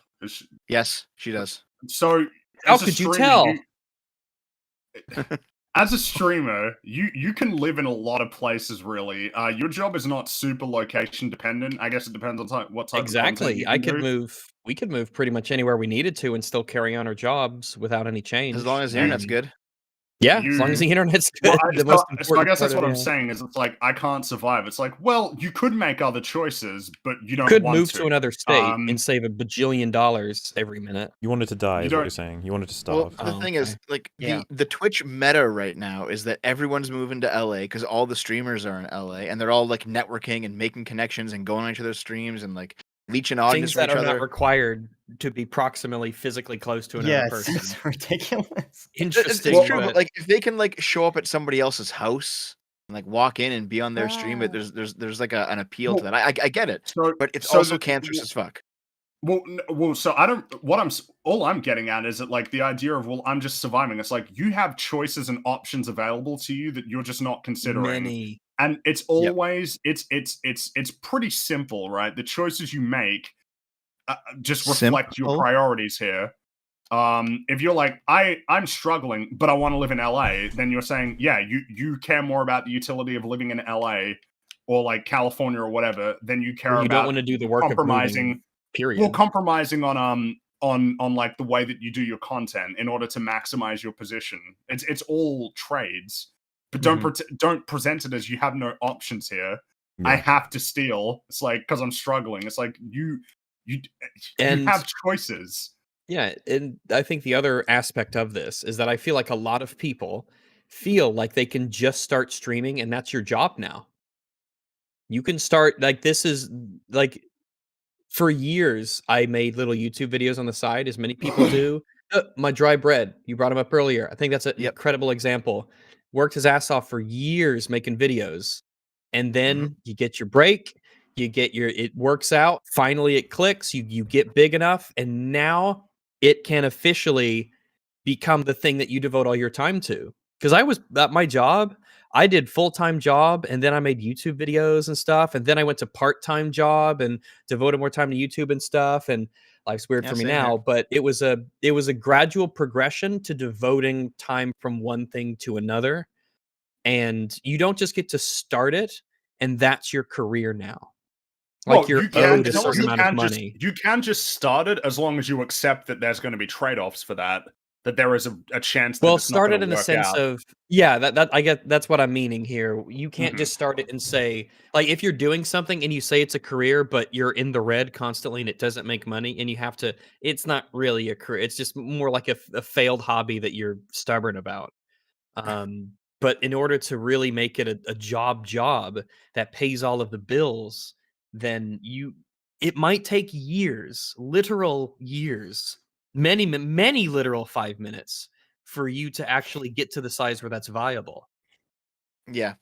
Yes, she does. So how could you tell? As a streamer, you can live in a lot of places. Really, your job is not super location dependent. I guess it depends on what type. Exactly. Of We could move pretty much anywhere we needed to and still carry on our jobs without any change. As long as the internet's good. Yeah, as long as the internet's good. So I guess that's what I'm saying is it's like I can't survive. It's like, well, you could make other choices, but you don't could want move to another state and save $1 bajillion every minute. You wanted to die, is what you're saying. You wanted to starve. Well, the thing is, like, the Twitch meta right now is that everyone's moving to LA because all the streamers are in LA and they're all like networking and making connections and going on each other's streams and like leeching audience things that from are each other. Not required to be proximally physically close to another person. It's ridiculous. Interesting. It's true, but like if they can like show up at somebody else's house and like walk in and be on their stream, there's like an appeal to that. I get it, but it's also cancerous as fuck. Well, so I don't. All I'm getting at is that like the idea of I'm just surviving. It's like you have choices and options available to you that you're just not considering. And it's always it's pretty simple, right? The choices you make just reflect your priorities here. If you're like I'm struggling, but I want to live in LA, then you're saying, yeah, you care more about the utility of living in LA or like California or whatever than you care about. You don't want to do the work compromising. Of moving, period. Well, compromising on like the way that you do your content in order to maximize your position. It's all trades. But don't present it as you have no options here. Yeah. I have to steal. It's like because I'm struggling. It's like you have choices. Yeah, and I think the other aspect of this is that I feel like a lot of people feel like they can just start streaming and that's your job now. You can start like this is like for years I made little YouTube videos on the side, as many people do. My dry bread, you brought him up earlier. I think that's an incredible example. Worked his ass off for years making videos, and then you get your break, you get it works out, finally it clicks, you get big enough, and now it can officially become the thing that you devote all your time to. Because I was at my job, I did full-time job, and then I made YouTube videos and stuff, and then I went to part-time job and devoted more time to YouTube and stuff, and life's weird for me now, but it was a gradual progression to devoting time from one thing to another. And you don't just get to start it and that's your career now. Like you're owed a certain amount of money. You can just start it as long as you accept that there's going to be trade-offs for that. that there is a chance. Well, that it's start not it in the work sense out. of that I get that's what I'm meaning here. You can't just start it and say, like, if you're doing something and you say it's a career, but you're in the red constantly and it doesn't make money, and you have to. It's not really a career. It's just more like a failed hobby that you're stubborn about. But in order to really make it a job that pays all of the bills, then it might take years, literal years, many literal 5 minutes for you to actually get to the size where that's viable. Yeah.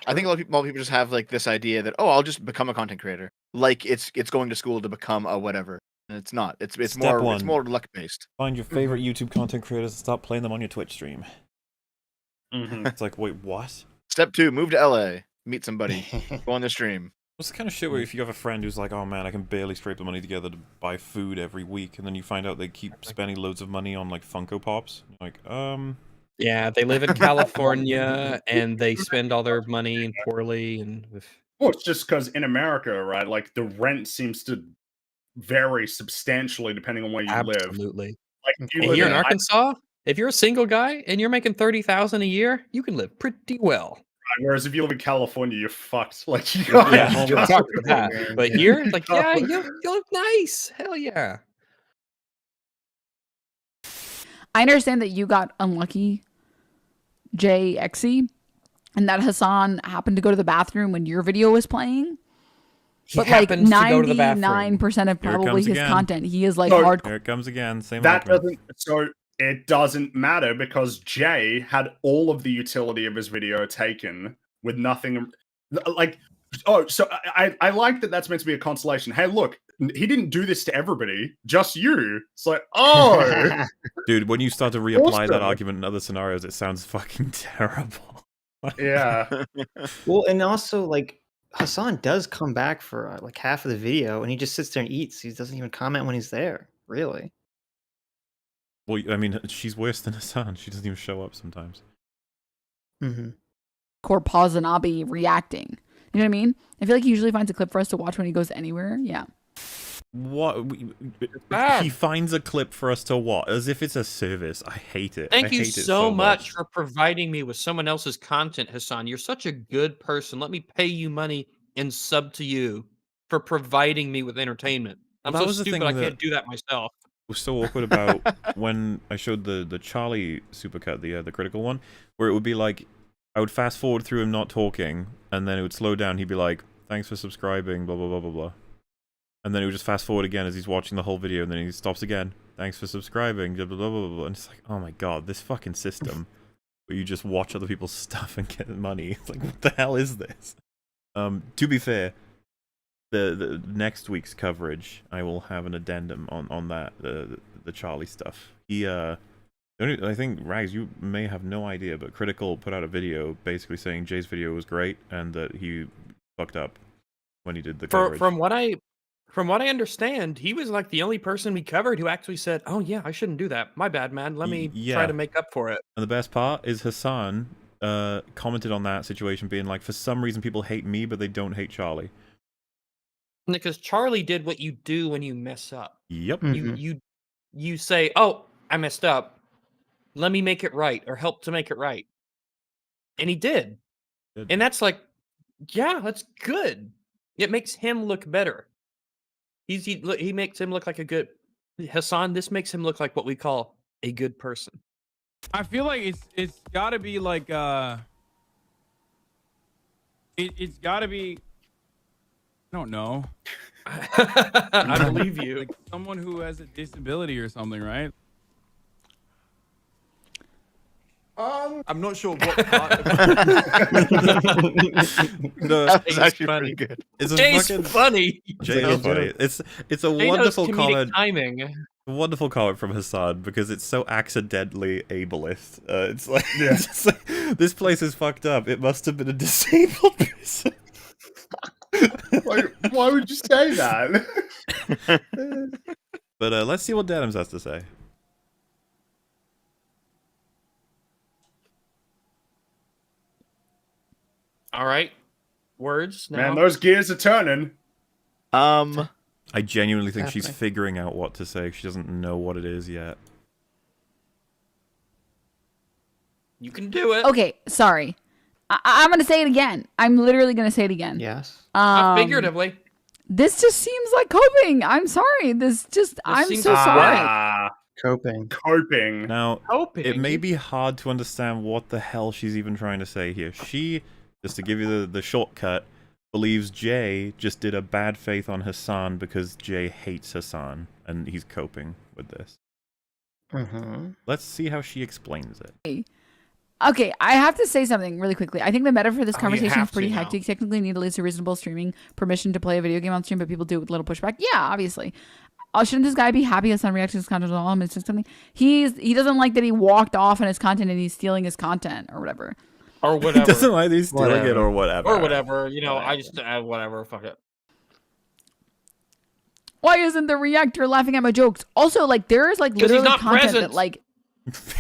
I think a lot of people just have like this idea that, oh, I'll just become a content creator. Like it's going to school to become a whatever. And it's not. It's more luck based. Find your favorite YouTube content creators and stop playing them on your Twitch stream. It's like, wait, what? Step 2, move to LA, meet somebody, go on the stream. What's the kind of shit where if you have a friend who's like, oh man, I can barely scrape the money together to buy food every week, and then you find out they keep spending loads of money on like Funko Pops? You're like, Yeah, they live in California and they spend all their money poorly and. Well, it's just because in America, right? Like the rent seems to vary substantially depending on where you live. Absolutely. Like here in Arkansas, if you're a single guy and you're making $30,000 a year, you can live pretty well. Whereas if you live in California, you're fucked. Like you're fucked with that. But here, it's like, yeah, you look nice. Hell yeah. I understand that you got unlucky, Exci, and that Hassan happened to go to the bathroom when your video was playing. But like 99% of probably his content, he is like hardcore. Here it comes again. Same. That doesn't. So it doesn't matter because Jay had all of the utility of his video taken with nothing. Like, oh, so I like that. That's meant to be a consolation. Hey, look, he didn't do this to everybody, just you. It's like, oh, dude, when you start to reapply that argument in other scenarios, it sounds fucking terrible. Yeah. Well, and also like Hassan does come back for like half of the video, and he just sits there and eats. He doesn't even comment when he's there. Really. Well, I mean, she's worse than Hassan. She doesn't even show up sometimes. Core pause and Abby reacting. You know what I mean? I feel like he usually finds a clip for us to watch when he goes anywhere. Yeah. What? He finds a clip for us to watch as if it's a service. I hate it. Thank you so much for providing me with someone else's content, Hassan. You're such a good person. Let me pay you money and sub to you for providing me with entertainment. I'm so stupid I can't do that myself. Was so awkward about when I showed the Charlie supercut, the critical one, where it would be like I would fast forward through him not talking, and then it would slow down. He'd be like, "Thanks for subscribing," blah blah blah blah blah, and then it would just fast forward again as he's watching the whole video, and then he stops again. "Thanks for subscribing," blah blah blah blah blah, and it's like, oh my god, this fucking system where you just watch other people's stuff and get money. It's like, what the hell is this? To be fair, the next week's coverage, I will have an addendum on that the Charlie stuff. I think Rags, you may have no idea, but Critical put out a video basically saying Jay's video was great and that he fucked up when he did the coverage. From what I understand, he was like the only person we covered who actually said, "Oh yeah, I shouldn't do that. My bad, man. Let me try to make up for it." And the best part is Hassan commented on that situation, being like, "For some reason, people hate me, but they don't hate Charlie." Because Charlie did what you do when you mess up. Yep. You say, "Oh, I messed up. Let me make it right," or help to make it right. And he did. And that's like, yeah, that's good. It makes him look better. He makes him look like a good Hassan. This makes him look like what we call a good person. I feel like it's got to be like it's got to be. I don't know. I believe you. Like someone who has a disability or something, right? I'm not sure what part. That's actually funny. Pretty good. It's Jay's funny. Jay is funny. It's a wonderful comment. Timing. A wonderful comment from Hassan because it's so accidentally ableist. It's like, it's like, this place is fucked up. It must have been a disabled person. Why would you say that? But let's see what Denims has to say. All right, words now. Man, those gears are turning. I genuinely think she's figuring out what to say. She doesn't know what it is yet. You can do it. Okay, sorry. I'm gonna say it again. I'm literally gonna say it again. Yes. Not figuratively. This just seems like coping. I'm sorry. I'm so sorry. Coping. Now, it may be hard to understand what the hell she's even trying to say here. She, just to give you the shortcut, believes Jay just did a bad faith on Hassan because Jay hates Hassan, and he's coping with this. Let's see how she explains it. Okay, I have to say something really quickly. I think the meta for this conversation is pretty hectic. Technically need at least a reasonable streaming permission to play a video game on stream, but people do it with little pushback. Yeah, obviously. Shouldn't this guy be happy Hassan reacts to his content at all? It's just something he doesn't like that he walked off on his content and he's stealing his content or whatever. Or whatever. He doesn't like he's stealing it or whatever. Or whatever. You know, I just whatever. Fuck it. Why isn't the reactor laughing at my jokes? Also, like there is like literally content that like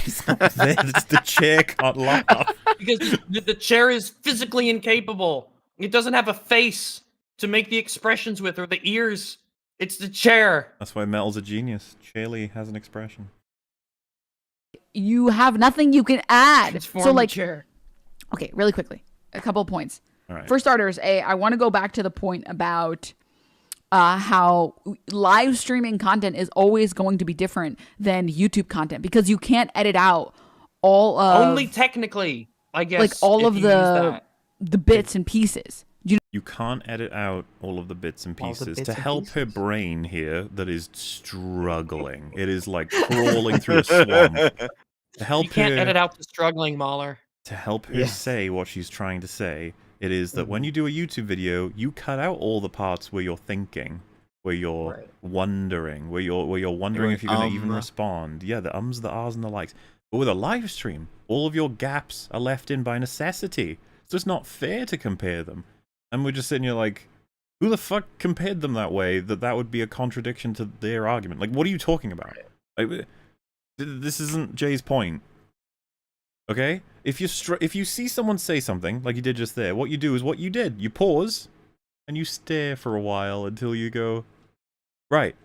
he's not there. It's the chair can't laugh. Because the chair is physically incapable. It doesn't have a face to make the expressions with or the ears. It's the chair. That's why Metal's a genius. Chairly has an expression. You have nothing you can add. Transform so like, the chair. Okay, really quickly, a couple of points. All right. For starters, I want to go back to the point about how live streaming content is always going to be different than YouTube content because you can't edit out all of only technically, I guess, like all of the bits and pieces. You can't edit out all of the bits and pieces to help her brain here that is struggling. It is like crawling through a swamp. To help you can't her, edit out the struggling, Mahler. To help her say what she's trying to say, it is that when you do a YouTube video, you cut out all the parts where you're thinking, where you're wondering, where you're wondering if you're going to even respond. Yeah, the ums, the ahs, and the likes. But with a live stream, all of your gaps are left in by necessity. So it's not fair to compare them. And we're just sitting here like, who the fuck compared them that way? That would be a contradiction to their argument. Like, what are you talking about? Like, this isn't Jay's point. Okay? If you see someone say something, like you did just there, what you do is what you did. You pause, and you stare for a while until you go, right,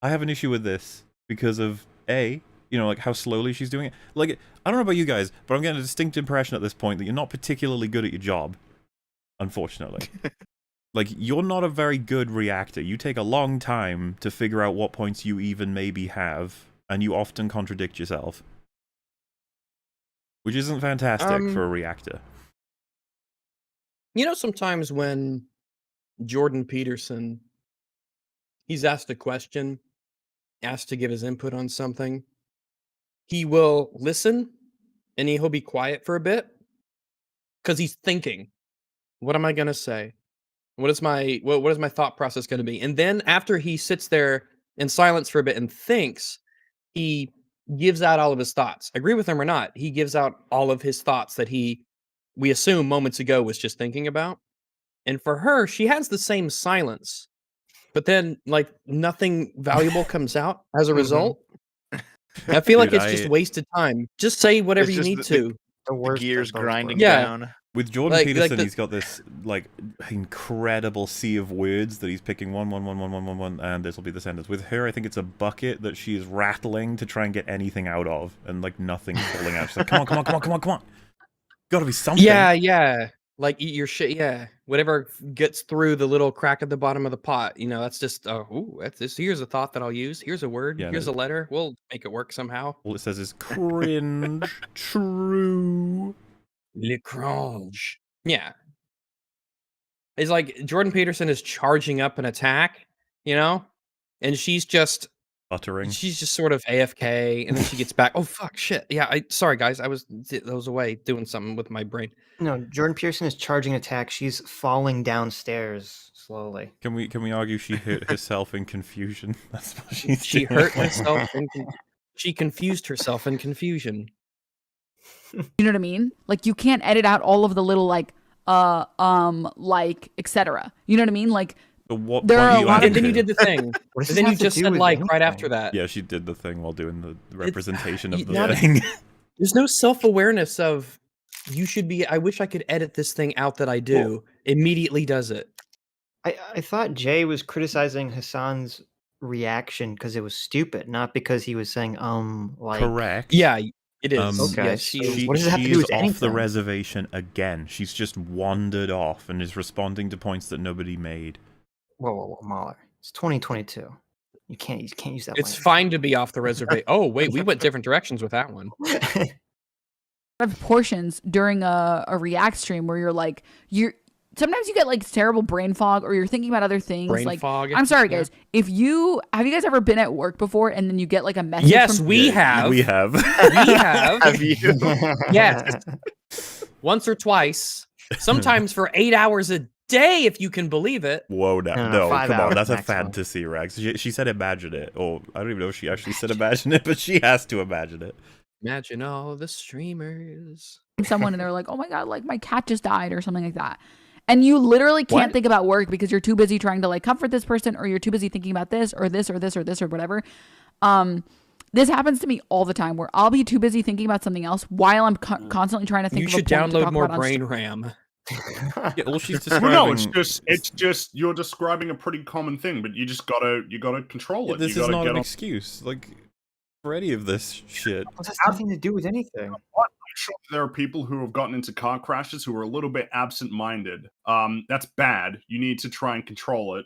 I have an issue with this because of A, like how slowly she's doing it. Like, I don't know about you guys, but I'm getting a distinct impression at this point that you're not particularly good at your job. Unfortunately. Like, you're not a very good reactor. You take a long time to figure out what points you even maybe have, and you often contradict yourself. Which isn't fantastic for a reactor. You know, sometimes when Jordan Peterson, he's asked a question, asked to give his input on something, he will listen, and he'll be quiet for a bit, because he's thinking. What am I going to say? What is my thought process going to be? And then after he sits there in silence for a bit and thinks, he gives out all of his thoughts. Agree with him or not, he gives out all of his thoughts that we assume moments ago was just thinking about. And for her, she has the same silence, but then like nothing valuable comes out as a result. I feel like it's just wasted time. Just say whatever you need to. The gears grinding down. With Jordan Peterson, he's got this like incredible sea of words that he's picking one, and this will be the sentence. With her, I think it's a bucket that she is rattling to try and get anything out of, and like nothing's falling out. She's like, come on. Gotta be something. Yeah. Like eat your shit. Yeah, whatever gets through the little crack at the bottom of the pot. That's just that's this. Here's a thought that I'll use. Here's a word. Here's a letter. We'll make it work somehow. All it says is cringe. True. Le cringe. Yeah. It's like Jordan Peterson is charging up an attack, and she's just uttering. She's just sort of AFK, and then she gets back. Oh fuck, shit. Yeah, sorry guys, I was away doing something with my brain. No, Jordan Peterson is charging attack. She's falling downstairs slowly. Can we argue she hurt herself in confusion? That's what she hurt herself. She confused herself in confusion. You know what I mean? Like you can't edit out all of the little like etc. You know what I mean? Like what there are a lot and then you did the thing. And then you just said like right after that. Yeah, she did the thing while doing the representation of the thing. There's no self-awareness of you should be. I wish I could edit this thing out that I do. Well, immediately does it. I thought Jay was criticizing Hassan's reaction because it was stupid, not because he was saying like correct. Yeah. It is. Okay. Yeah, what does it have to do with anything? Off the reservation again. She's just wandered off and is responding to points that nobody made. Whoa, Mahler. It's 2022. You can't use that. It's fine to be off the reservation. Oh wait, we went different directions with that one. Of portions during a React stream where sometimes you get like terrible brain fog, or you're thinking about other things. Brain fog. I'm sorry, guys. Have you guys ever been at work before and then you get like a message? Yes, we have. We have. We have. Have you? Yes. Once or twice. Sometimes for 8 hours a day, if you can believe it. Whoa, no, come on. That's maximum. a fantasy, Rags. She said imagine it. Oh, I don't even know if she actually said imagine it, but she has to imagine it. Imagine all the streamers. Someone and they're like, oh my God, like my cat just died or something like that. And you literally can't think about work because you're too busy trying to like comfort this person, or you're too busy thinking about this or this or this or this or whatever. This happens to me all the time where I'll be too busy thinking about something else while I'm constantly trying to think of a point to talk about. You should download more brain RAM. Yeah, well, she's describing... No, it's just you're describing a pretty common thing, but you gotta control it. This is not an excuse, like, for any of this shit. It has nothing to do with anything. I'm sure there are people who have gotten into car crashes who are a little bit absent-minded. That's bad. You need to try and control it.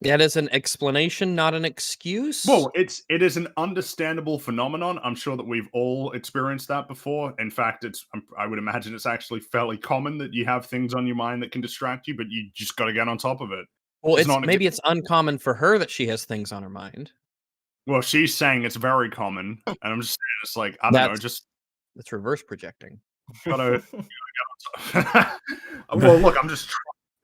That is an explanation, not an excuse. Well, it is an understandable phenomenon. I'm sure that we've all experienced that before. In fact, I would imagine it's actually fairly common that you have things on your mind that can distract you, but you just got to get on top of it. Well, maybe it's uncommon for her that she has things on her mind. Well, she's saying it's very common, and I'm just saying it's like, I don't know, just... That's reverse projecting. Gotta get on top. Well, look, I'm just trying.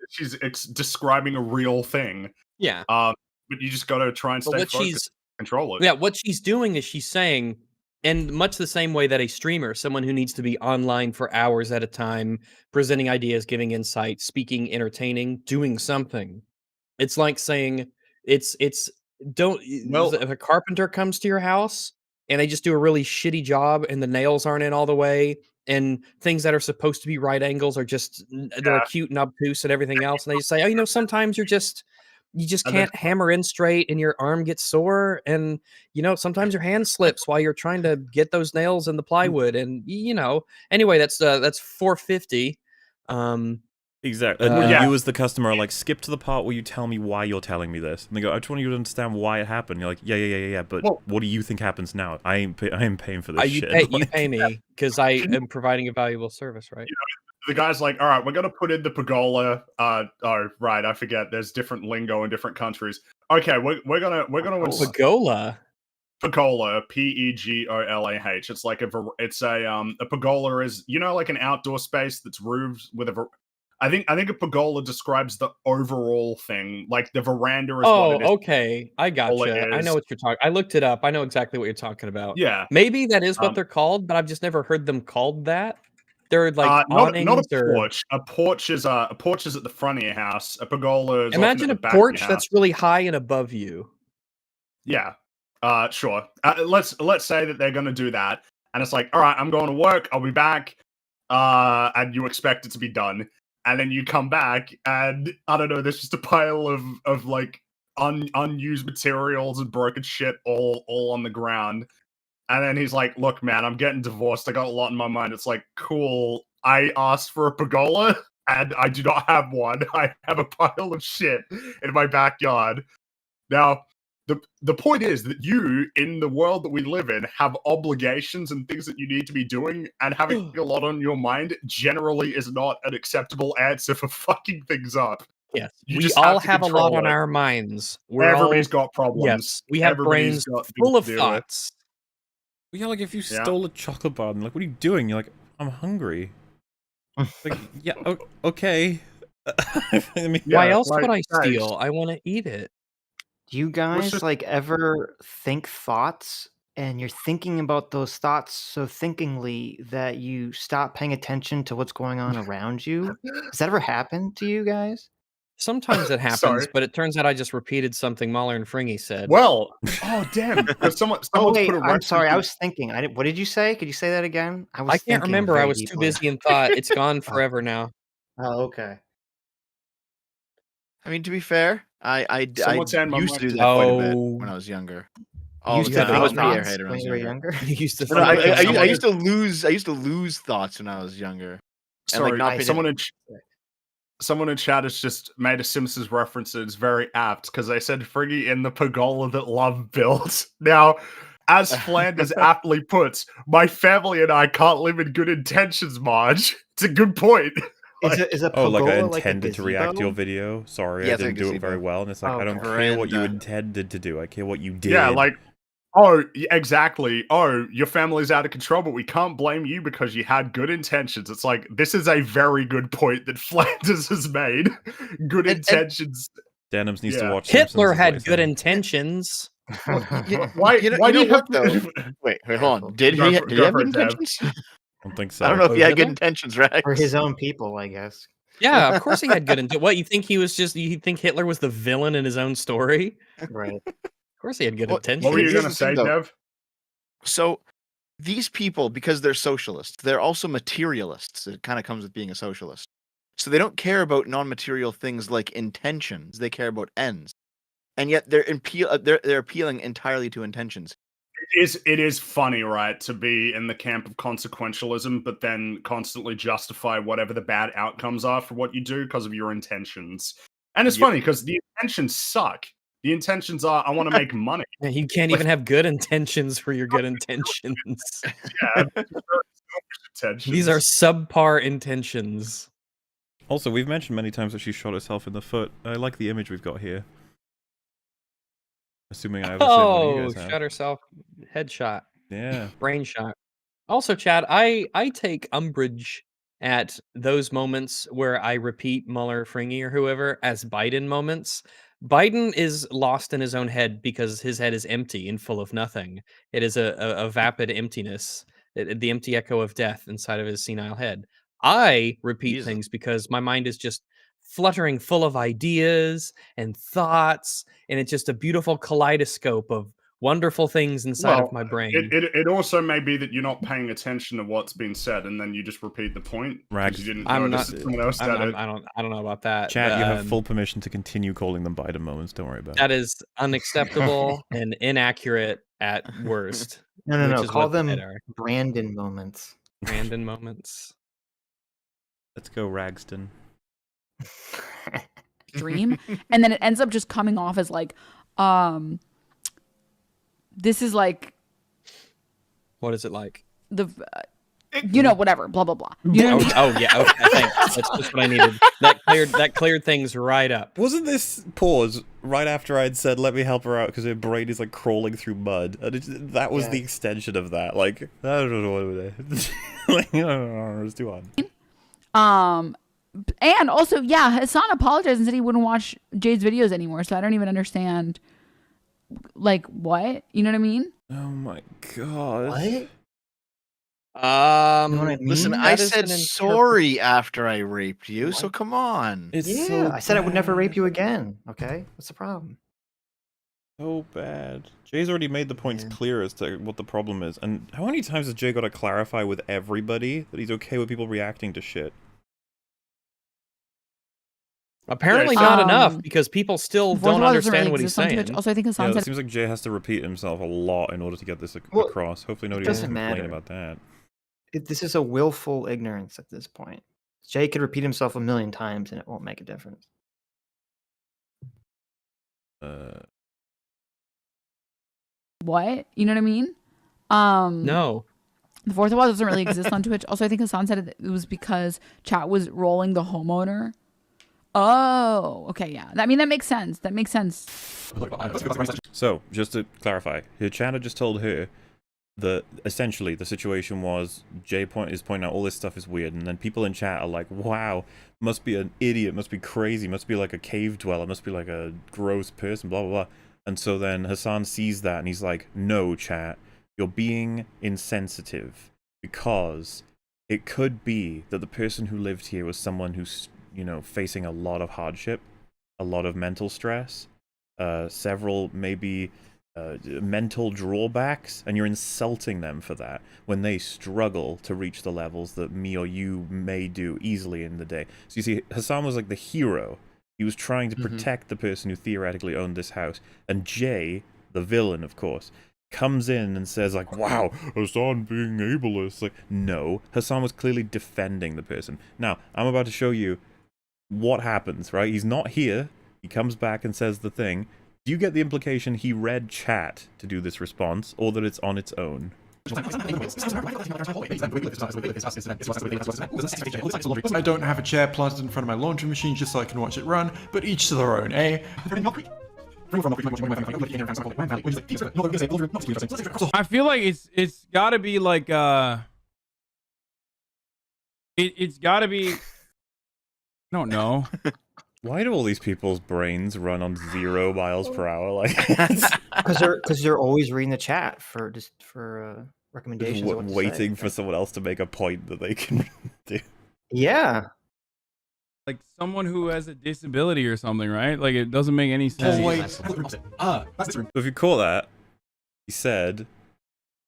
She's describing a real thing. Yeah. But you just gotta try and stay focused, control it. Yeah, what she's doing is she's saying, in much the same way that a streamer, someone who needs to be online for hours at a time, presenting ideas, giving insight, speaking, entertaining, doing something. It's like saying if a carpenter comes to your house and they just do a really shitty job and the nails aren't in all the way and things that are supposed to be right angles are just they're cute and obtuse and everything else, and they just say, oh, sometimes you just can't hammer in straight and your arm gets sore, and sometimes your hand slips while you're trying to get those nails in the plywood, and anyway, that's $450. Exactly. And you as the customer are like, skip to the part where you tell me why you're telling me this. And they go, I just want you to understand why it happened. You're like, yeah. But what do you think happens now? I ain't paying for this shit. You pay me because I am providing a valuable service, right? The guy's like, all right, we're gonna put in the pergola. Oh, right, I forget. There's different lingo in different countries. Okay, we're gonna pergola. Pergola, P-E-G-O-L-A-H. It's like a pergola is like an outdoor space that's roofed with a. I think a pergola describes the overall thing, like the veranda is what it is. Okay. I gotcha. I know what you're talking. I looked it up. I know exactly what you're talking about. Yeah. Maybe that is what they're called, but I've just never heard them called that. They're like not a porch. A porch is at the front of your house. A pergola is imagine a porch that's really high and above you. Yeah. Sure. Let's say that they're gonna do that, and it's like, all right, I'm going to work. I'll be back. And you expect it to be done. And then you come back, and I don't know, there's just a pile of like unused materials and broken shit all on the ground. And then he's like, look, man, I'm getting divorced. I got a lot in my mind. It's like, cool. I asked for a pergola, and I do not have one. I have a pile of shit in my backyard. Now, the point is that you, in the world that we live in, have obligations and things that you need to be doing, and having a lot on your mind generally is not an acceptable answer for fucking things up. Yes, we all have a lot on our minds. Everybody's got problems. Yes, we have brains full of thoughts. Yeah, like if you stole a chocolate bar, and like, what are you doing? You're like, I'm hungry. Like, yeah, okay. Why else would I steal? I want to eat it. Do you guys ever think thoughts and you're thinking about those thoughts so thinkingly that you stop paying attention to what's going on around you? Has that ever happened to you guys? Sometimes it happens, but it turns out I just repeated something Mahler and Fringy said. Well, damn! Someone's wait, put a I'm sorry. I was thinking. What did you say? Could you say that again? I can't remember. I was too busy in thought. It's gone forever now. Oh, okay. I mean, to be fair, I used to do that quite a bit when I was younger. all the time. I was pretty airhead when you were younger. You used to. No, I used to lose thoughts when I was younger. Sorry, someone in chat has just made a Simpsons reference that is very apt because they said Friggy in the pergola that love built. Now, as Flanders aptly puts, my family and I can't live in good intentions, Marge. It's a good point. Is a pergola like I like intended to react to your video. Sorry, I didn't do it very well. And it's like, I don't care what you intended to do. I care what you did. Yeah, like, oh, exactly. Oh, your family's out of control, but we can't blame you because you had good intentions. It's like, this is a very good point that Flanders has made. Good intentions. Denims needs to watch Hitler had good intentions. Why do you have to... Wait, hold on. Did he have good intentions? I don't think so. I don't know if he had good intentions, Rex. For his own people, I guess. Yeah, of course he had good intentions. What, you think he was just... You think Hitler was the villain in his own story? Right. Of course he had good intentions. What were you going to say, Dev? So, these people, because they're socialists, they're also materialists. It kind of comes with being a socialist. So they don't care about non-material things like intentions. They care about ends. And yet they're appealing entirely to intentions. It is funny, right, to be in the camp of consequentialism, but then constantly justify whatever the bad outcomes are for what you do because of your intentions. And it's funny because the intentions suck. The intentions are, I want to make money. Yeah, you can't even have good intentions for your good intentions. These are subpar intentions. Also, we've mentioned many times that she shot herself in the foot. I like the image we've got here. Assuming I have the same one you guys have. Shot herself. Headshot. Yeah. Brain shot. Also, Chad, I take umbrage at those moments where I repeat Mueller, Fringy, or whoever as Biden moments. Biden is lost in his own head because his head is empty and full of nothing. It is a vapid emptiness, the empty echo of death inside of his senile head. I repeat things because my mind is just fluttering full of ideas and thoughts, and it's just a beautiful kaleidoscope of wonderful things inside of my brain. It also may be that you're not paying attention to what's been said, and then you just repeat the point. Right. You didn't notice someone else said it. I don't know about that. Chad, you have full permission to continue calling them Biden moments. Don't worry about it. That is unacceptable and inaccurate at worst. No. Call them Brandon moments. Brandon moments. Let's go, Ragston. Dream, and then it ends up just coming off as like, this is like, what is it like? Whatever, blah blah blah. You know what I mean? Yeah, okay, thanks. That's just what I needed. That cleared things right up. Wasn't this pause right after I'd said, "Let me help her out" because her brain is like crawling through mud, and that was the extension of that. Like, I don't know what it was. Like, I don't know, it was too odd. And also, Hassan apologized and said he wouldn't watch Jade's videos anymore. So I don't even understand. Like, what? You know what I mean? Oh my god. What? You know what I mean? Listen, I said sorry after I raped you, so come on. It's so I said I would never rape you again. Okay, what's the problem? So bad. Jay's already made the points clear as to what the problem is. And how many times has Jay got to clarify with everybody that he's okay with people reacting to shit? Apparently not enough, because people still don't understand what he's saying. Also, I think Hassan said it seems like Jay has to repeat himself a lot in order to get this across. Hopefully nobody will complain about that. This is a willful ignorance at this point. Jay could repeat himself 1,000,000 times and it won't make a difference. What? You know what I mean? No. The fourth wall doesn't really exist on Twitch. Also, I think Hassan said it was because chat was rolling the homeowner. Oh, okay, yeah. I mean, that makes sense. That makes sense. So, just to clarify, her chat just told her that essentially the situation was Jay is pointing out all this stuff is weird, and then people in chat are like, wow, must be an idiot, must be crazy, must be like a cave dweller, must be like a gross person, blah, blah, blah. And so then Hassan sees that and he's like, no, chat, you're being insensitive because it could be that the person who lived here was someone who's, facing a lot of hardship, a lot of mental stress, several maybe mental drawbacks, and you're insulting them for that when they struggle to reach the levels that me or you may do easily in the day. So you see, Hassan was like the hero. He was trying to protect the person who theoretically owned this house. And Jay, the villain, of course, comes in and says like, wow, Hassan being ableist. Like, no, Hassan was clearly defending the person. Now, I'm about to show you what happens, right? He's not here. He comes back and says the thing. Do you get the implication he read chat to do this response, or that it's on its own? I don't have a chair planted in front of my laundry machine just so I can watch it run, but each to their own, eh? I feel like it's gotta be like it's gotta be, I don't know. Why do all these people's brains run on 0 miles per hour? Like, because they're always reading the chat for recommendations. Waiting for someone else to make a point that they can do. Yeah. Like someone who has a disability or something, right? Like it doesn't make any sense. So if you call that, he said,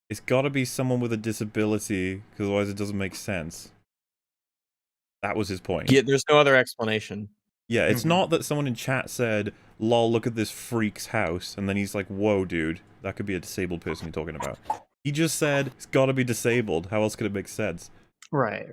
it's got to be someone with a disability, because otherwise it doesn't make sense. That was his point. Yeah, there's no other explanation. Yeah, it's not that someone in chat said, lol, look at this freak's house, and then he's like, whoa, dude, that could be a disabled person you're talking about. He just said, it's gotta be disabled. How else could it make sense? Right.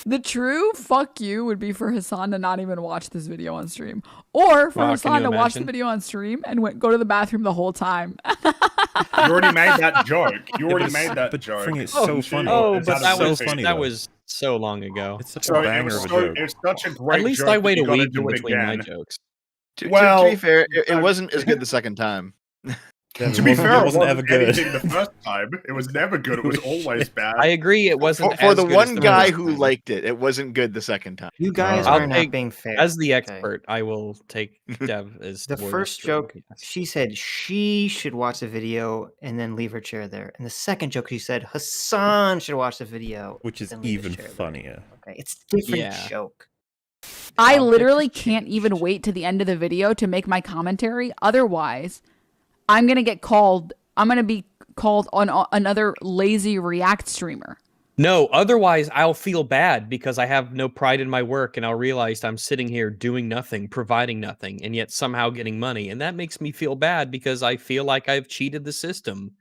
The true fuck you would be for Hassan to not even watch this video on stream. Or for Hassan to watch the video on stream and go to the bathroom the whole time. You already made that joke. You already made that joke. It's so funny. Oh, but that was so long ago. It's such a banger of a joke. It's such a great joke. At least I wait a week in between my jokes. To be fair, it wasn't as good the second time. To be fair, it wasn't ever good. The first time, it was never good. It was always bad. I agree. It wasn't for the one guy who liked it. It wasn't good the second time. You guys are not being fair. As the expert, I will take Dev as the first joke. She said she should watch the video and then leave her chair there. And the second joke, she said Hassan should watch the video, which is even funnier. Okay, it's a different joke. I literally can't even wait to the end of the video to make my commentary. Otherwise, I'm going to get called. I'm going to be called on another lazy React streamer. No, otherwise I'll feel bad because I have no pride in my work and I'll realize I'm sitting here doing nothing, providing nothing, and yet somehow getting money. And that makes me feel bad because I feel like I've cheated the system.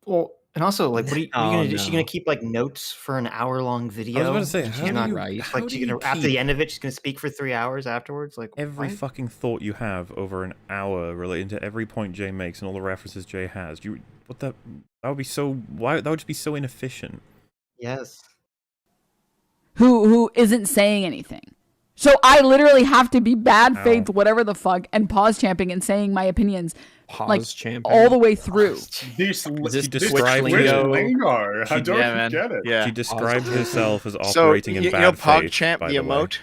Well, and also, like, what are you going to do? She's going to keep, like, notes for an hour-long video? I was about to say, she's not right. Like, after the end of it, she's going to speak for 3 hours afterwards? Like, every fucking thought you have over an hour relating to every point Jay makes and all the references Jay has. That would be so... That would just be so inefficient. Yes. Who isn't saying anything. So I literally have to be bad faith, whatever the fuck, and pause champing and saying my opinions. Pause champing all the way through. She described She described herself as operating in bad faith. PogChamp, the emote.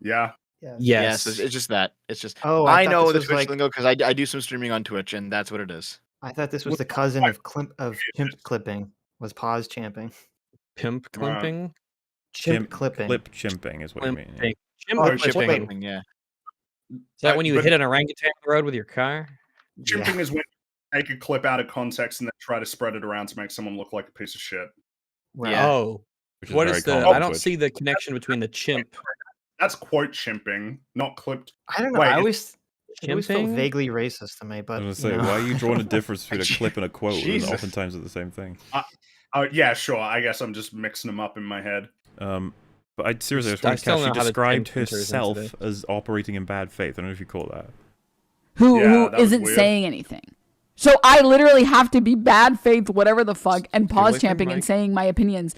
Yeah. Yes. It's just that. It's just. Oh, I know the Twitch lingo because I do some streaming on Twitch, and that's what it is. I thought this was the cousin of pimp clipping. Was pause champing. Pimp clipping. Chimp clipping. Clip chimping is what you mean. Yeah. Chimp clipping. Yeah. Is that when you hit an orangutan on the road with your car? Chimping is when you take a clip out of context and then try to spread it around to make someone look like a piece of shit. Yeah. Oh. What is the... I don't see the connection between the chimp. That's quote chimping, not clipped. I don't know. I always felt vaguely racist to me, but... I was going to say, why are you drawing a difference between a clip and a quote when oftentimes they're the same thing? Yeah, sure. I guess I'm just mixing them up in my head. But seriously, she described herself as operating in bad faith. I don't know if you call that. Who isn't saying anything. So I literally have to be bad faith, whatever the fuck, and pause champing and saying my opinions,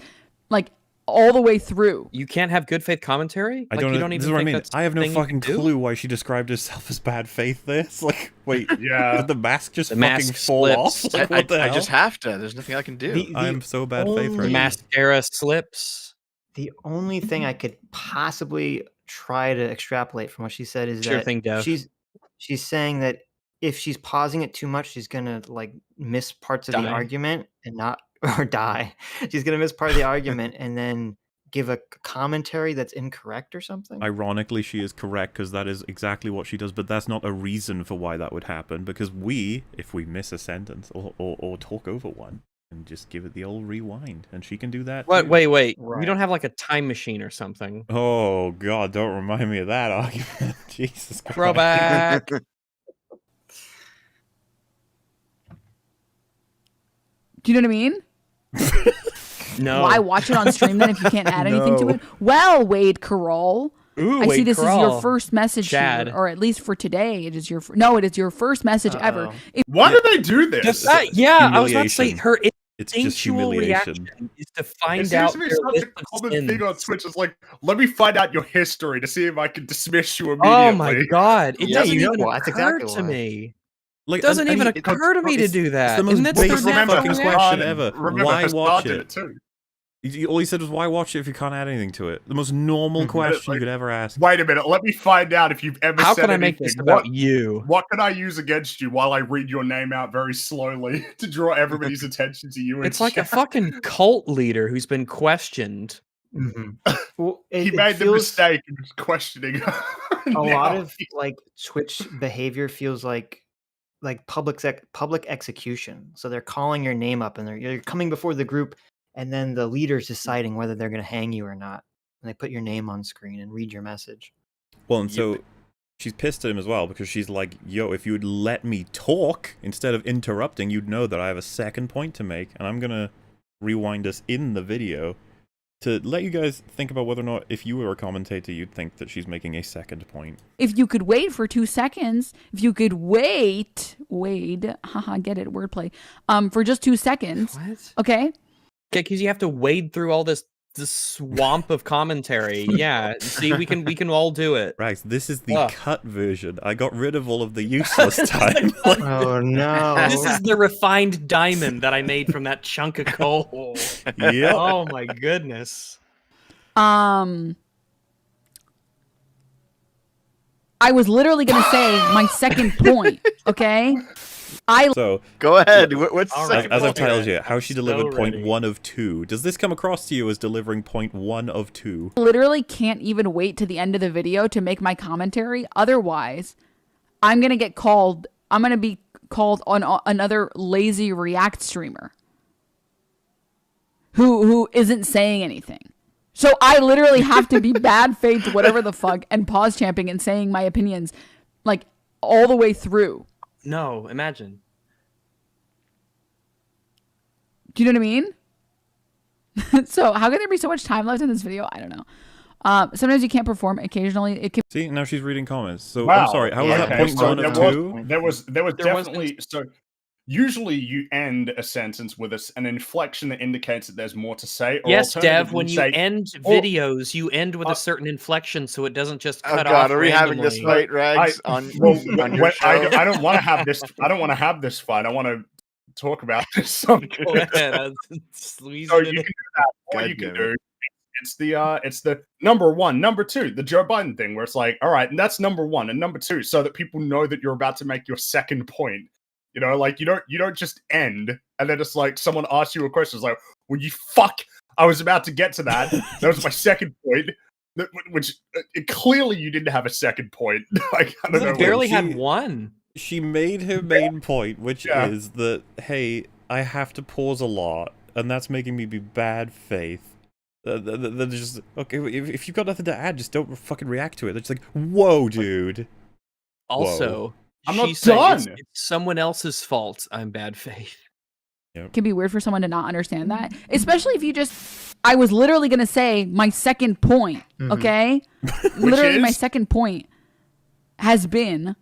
like, all the way through. You can't have good faith commentary? I don't know. This is what I mean. I have no fucking clue why she described herself as bad faith this. Like, wait, did the mask just fucking fall off? Like, what the hell? I just have to. There's nothing I can do. I am so bad faith right now. Mascara slips. The only thing I could possibly try to extrapolate from what she said is that she's saying that if she's pausing it too much, she's gonna like miss parts of the argument and not or die. She's gonna miss part of the argument and then give a commentary that's incorrect or something. Ironically, she is correct because that is exactly what she does, but that's not a reason for why that would happen. Because if we miss a sentence or talk over one, and just give it the old rewind, and she can do that. What? Too. Wait. Right. We don't have like a time machine or something. Oh God! Don't remind me of that argument. Jesus Christ. Throwback. Do you know what I mean? No. Why watch it on stream then if you can't add anything to it? Well, Wade Carroll. Ooh, I Wade see this Carroll. is your first message Chad. here, or at least for today. It is your no, it is your first message ever. Why do they do this? Yeah, I was about to say her It's just instinctual humiliation. reaction is to find It seems out to be their such list a of common sins. thing on Twitch. It's like, let me find out your history to see if I can dismiss you immediately. Oh my God! It Yeah, doesn't you know even what? That's occur exactly to why. me. Like, It doesn't and even it- occur to me to do that. It's the most And that's their basic natural fucking reaction. question ever. Remember, Why Hassan watch did it? it too. All he said was, "Why watch it if you can't add anything to it?" The most normal question you could ever ask. Wait a minute, let me find out if you've ever How said can I anything. make this about you? What can I use against you while I read your name out very slowly to draw everybody's attention to you? It's like a fucking cult leader who's been questioned. Well, he made the mistake of questioning. A lot of like Twitch behavior feels like public execution. So they're calling your name up and you're coming before the group, and then the leader's deciding whether they're going to hang you or not. And they put your name on screen and read your message. Well, and so she's pissed at him as well because she's like, "Yo, if you would let me talk instead of interrupting, you'd know that I have a second point to make, and I'm gonna rewind us in the video to let you guys think about whether or not, if you were a commentator, you'd think that she's making a second point." If you could wait for 2 seconds, if you could wait, haha, get it, wordplay, for just 2 seconds. What? Okay. Okay, because you have to wade through all this swamp of commentary. Yeah, see, we can all do it. Right, this is the cut version. I got rid of all of the useless time. Oh no! This is the refined diamond that I made from that chunk of coal. Yep. Oh my goodness. I was literally gonna say my second point. Okay. So go ahead. What's the as second I've point? told you, how she delivered point ready. 1 of 2. Does this come across to you as delivering point 1 of 2? Literally can't even wait to the end of the video to make my commentary. Otherwise, I'm gonna get called. I'm gonna be called on another lazy React streamer who isn't saying anything. So I literally have to be bad faith, whatever the fuck, and pause champing and saying my opinions, like all the way through. No, imagine. Do you know what I mean? So how can there be so much time left in this video? I don't know. Sometimes you can't perform. Occasionally it can. See, now she's reading comments. So Wow. I'm sorry. How was that point so 1 of there 2? There was definitely so. Usually, you end a sentence with an inflection that indicates that there's more to say. Or Yes, Dev. When you say, end videos, you end with a certain inflection, so it doesn't just cut off. God, are we having this fight, Rags? On your show? I don't want to have this. I don't want to have this fight. I want to talk about this. So you can do that. What you can do. It's the number 1, number 2, the Joe Biden thing, where it's like, all right, and that's number 1 and number 2, so that people know that you're about to make your second point. You know, like you don't just end and then it's like someone asks you a question. It's like, well, you fuck. I was about to get to that. That was my second point. Which clearly you didn't have a second point. Like, I don't know. Barely had one. She made her main point, which is that, hey, I have to pause a lot, and that's making me be bad faith. They're just, okay, if you've got nothing to add, just don't fucking react to it. They're just like, whoa, dude. Also, Whoa. I'm not done. It's someone else's fault. I'm bad faith. It can be weird for someone to not understand that, especially if you just. I was literally gonna say my second point. Okay, literally my second point has been.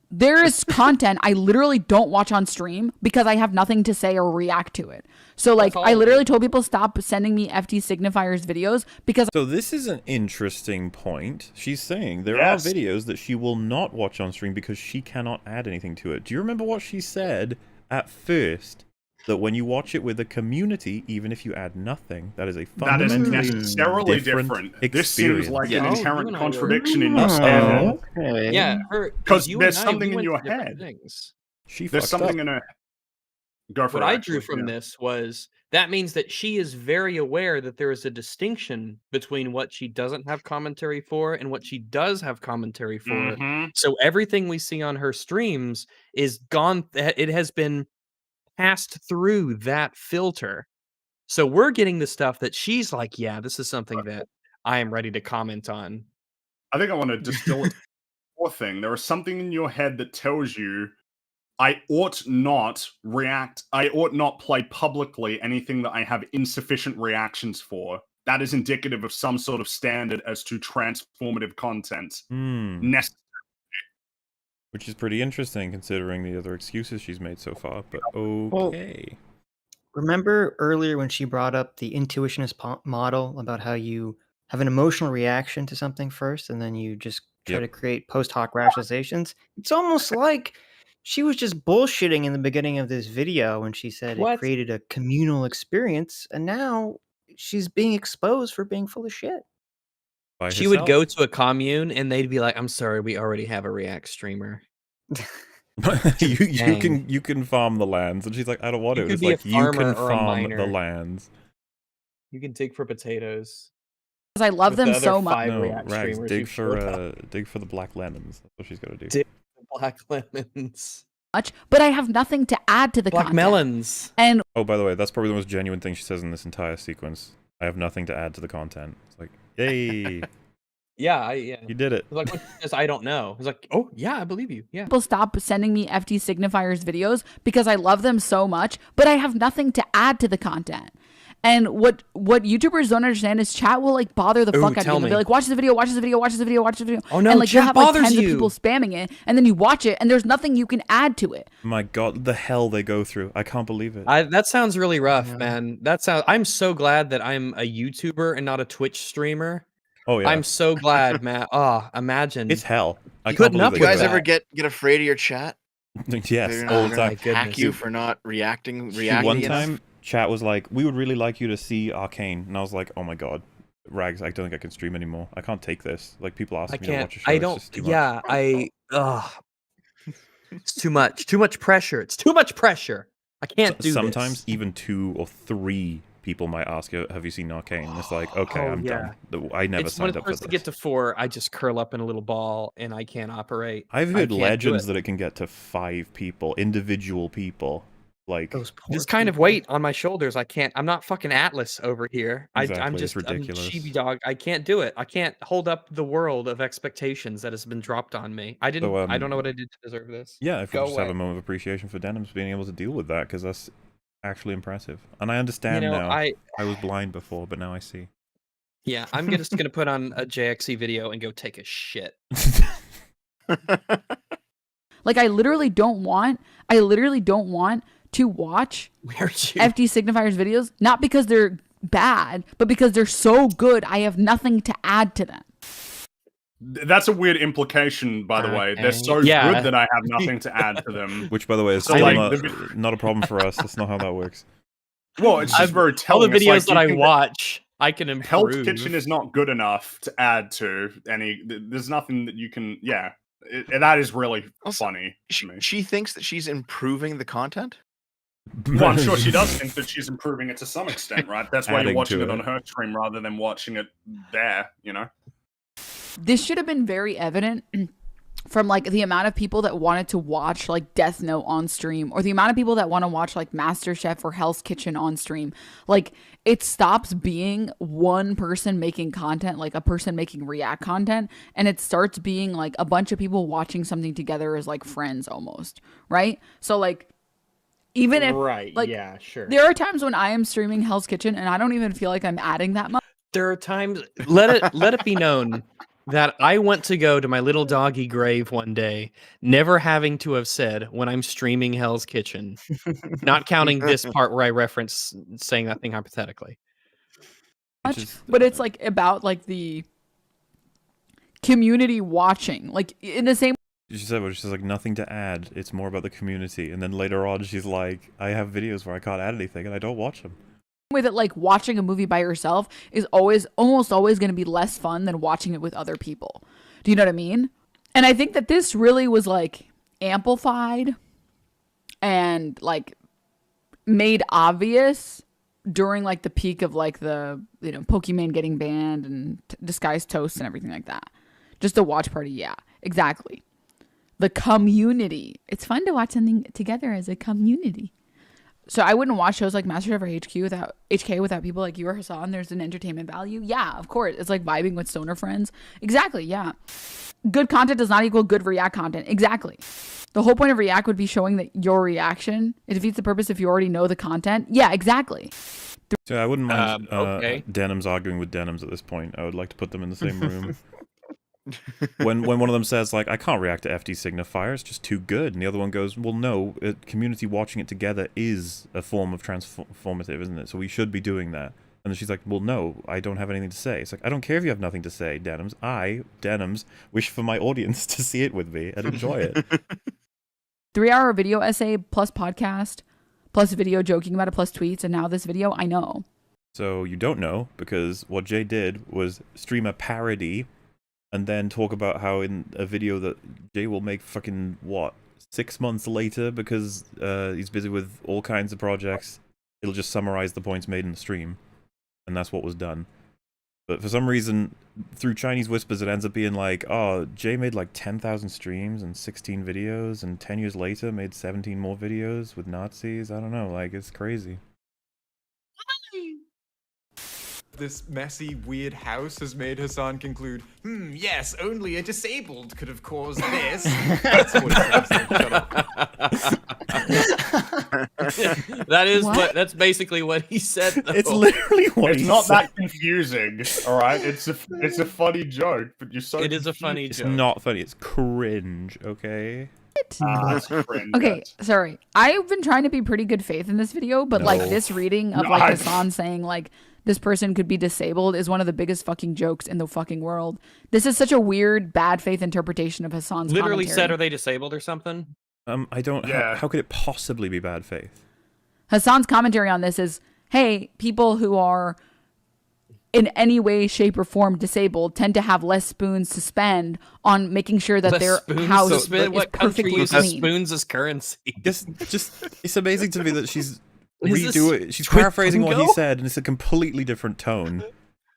There is content I literally don't watch on stream because I have nothing to say or react to it. So like I literally told people stop sending me FT signifiers videos because. So this is an interesting point. She's saying there are videos that she will not watch on stream because she cannot add anything to it. Do you remember what she said at first? That when you watch it with a community, even if you add nothing, that is a fundamentally necessarily different. This seems like an inherent contradiction in your statement. Yeah, because there's something in your head. There's something in her. Go for what I drew from this was that means that she is very aware that there is a distinction between what she doesn't have commentary for and what she does have commentary for. So everything we see on her streams is gone. It has been passed through that filter. So we're getting the stuff that she's like, yeah, this is something that I am ready to comment on. I think I want to distill it to one thing. There is something in your head that tells you I ought not react. I ought not play publicly anything that I have insufficient reactions for. That is indicative of some sort of standard as to transformative content. Which is pretty interesting considering the other excuses she's made so far, but okay. Well, remember earlier when she brought up the intuitionist model about how you have an emotional reaction to something first and then you just try to create post hoc rationalizations? It's almost like she was just bullshitting in the beginning of this video when she said it created a communal experience, and now she's being exposed for being full of shit. She would go to a commune and they'd be like, I'm sorry, we already have a React streamer. you can farm the lands, and she's like, I don't want to. It's like, you can farm the lands. You can dig for potatoes. Because I love them so much. No, Rags, dig for the black lemons. That's what she's got to do. Dig for black lemons. But I have nothing to add to the black content. melons. And oh, by the way, that's probably the most genuine thing she says in this entire sequence. I have nothing to add to the content. It's like, yay. Yeah, you did it. Like, what says, I don't know. It's like, oh yeah, I believe you. Yeah. People stop sending me FD signifiers videos because I love them so much, but I have nothing to add to the content. And what YouTubers don't understand is chat will like bother the fuck out of you. They'll be like, watch this video, watch this video, watch this video, watch this video. Oh no, and like chat you'll have like bothers tens you. of people spamming it, and then you watch it, and there's nothing you can add to it. My God, the hell they go through! I can't believe it. That sounds really rough, man. I'm so glad that I'm a YouTuber and not a Twitch streamer. Oh yeah, I'm so glad, Matt. Oh, imagine it's hell. I can't putting believe up You guys with ever that. get afraid of your chat? Yes, They're all not the gonna time. hack you for not reacting. One time, chat was like, "We would really like you to see Arcane," and I was like, "Oh my God, Rags, I don't think I can stream anymore. I can't take this. Like, people ask me to watch a show. I don't. It's just too much. Yeah, it's too much. Too much pressure. It's too much pressure. I can't do Sometimes this. even 2 or 3 people might ask, "Have you seen Arcane?" It's like, okay, I'm done. I never signed up for this. When it's to get to 4, I just curl up in a little ball and I can't operate. I've heard legends that it can get to 5 people, individual people. Like, this kind of weight on my shoulders. I can't. I'm not fucking Atlas over here. Exactly, I'm just ridiculous. I'm chibi dog. I can't do it. I can't hold up the world of expectations that has been dropped on me. I didn't. I don't know what I did to deserve this. Yeah, if we just have a moment of appreciation for Denims being able to deal with that, because that's actually impressive. And I understand now. I was blind before, but now I see. Yeah, I'm just gonna put on a JXE video and go take a shit. Like I literally don't want to watch FD signifiers videos, not because they're bad, but because they're so good. I have nothing to add to them. That's a weird implication, by the way. They're so good that I have nothing to add to them. Which, by the way, is still not a problem for us. That's not how that works. Well, it's just very telling. All the videos that I watch, I can improve. Hell's Kitchen is not good enough to add to any. There's nothing that you can. Yeah, that is really funny. She thinks that she's improving the content. Well, I'm sure she does think that she's improving it to some extent, right? That's why you're watching it on her stream rather than watching it there, you know? This should have been very evident from like the amount of people that wanted to watch like Death Note on stream, or the amount of people that want to watch like MasterChef or Hell's Kitchen on stream. Like it stops being one person making content, like a person making React content, and it starts being like a bunch of people watching something together as like friends almost, right? So like, even if, like, yeah, sure. There are times when I am streaming Hell's Kitchen and I don't even feel like I'm adding that much. There are times, let it be known that I went to go to my little doggy grave one day, never having to have said when I'm streaming Hell's Kitchen, not counting this part where I reference saying that thing hypothetically. But it's like about like the community watching, like in the same. She said, she's like, nothing to add. It's more about the community. And then later on, she's like, I have videos where I can't add anything and I don't watch them. Way that like watching a movie by yourself is almost always going to be less fun than watching it with other people. Do you know what I mean? And I think that this really was like amplified and like made obvious during like the peak of like the, you know, Pokemon getting banned and Disguised Toast and everything like that. Just a watch party. Yeah, exactly. The community. It's fun to watch something together as a community. So I wouldn't watch shows like MasterChef or HK without people like you or Hassan. There's an entertainment value. Yeah, of course. It's like vibing with stoner friends. Exactly, yeah. Good content does not equal good React content. Exactly. The whole point of React would be showing that your reaction. It defeats the purpose if you already know the content. Yeah, exactly. So I wouldn't mind Denims arguing with Denims at this point. I would like to put them in the same room. when one of them says, like, I can't react to FD Signifier, it's just too good. And the other one goes, well, no, community watching it together is a form of transformative, isn't it? So we should be doing that. And then she's like, well, no, I don't have anything to say. It's like, I don't care if you have nothing to say, Denims. I, Denims, wish for my audience to see it with me and enjoy it. 3-hour video essay plus podcast plus video joking about it plus tweets, and now this video, I know. So you don't know, because what Jay did was stream a parody and then talk about how in a video that Jay will make fucking, what, 6 months later because he's busy with all kinds of projects, it'll just summarize the points made in the stream. And that's what was done. But for some reason, through Chinese whispers, it ends up being like, oh, Jay made like 10,000 streams and 16 videos, and 10 years later made 17 more videos with Nazis. I don't know, like, it's crazy. This messy, weird house has made Hassan conclude, yes, only a disabled could have caused this. That's what he says. Shut up. That's basically what he said, though. It's literally what it's he not said. that confusing, alright? It's a funny joke, but you're so It is a funny joke. It's not funny, it's cringe, okay? That's cringe. Okay, sorry. I've been trying to be pretty good faith in this video, but like this reading of like Hassan saying like this person could be disabled is one of the biggest fucking jokes in the fucking world. This is such a weird bad faith interpretation of Hassan's literally commentary. said, are they disabled or something? I don't. Yeah. How could it possibly be bad faith? Hassan's commentary on this is, hey, people who are in any way, shape, or form disabled tend to have less spoons to spend on making sure that their house is perfectly uses clean. spoons as currency? Just, it's amazing to me that she's she's paraphrasing what he said, and it's a completely different tone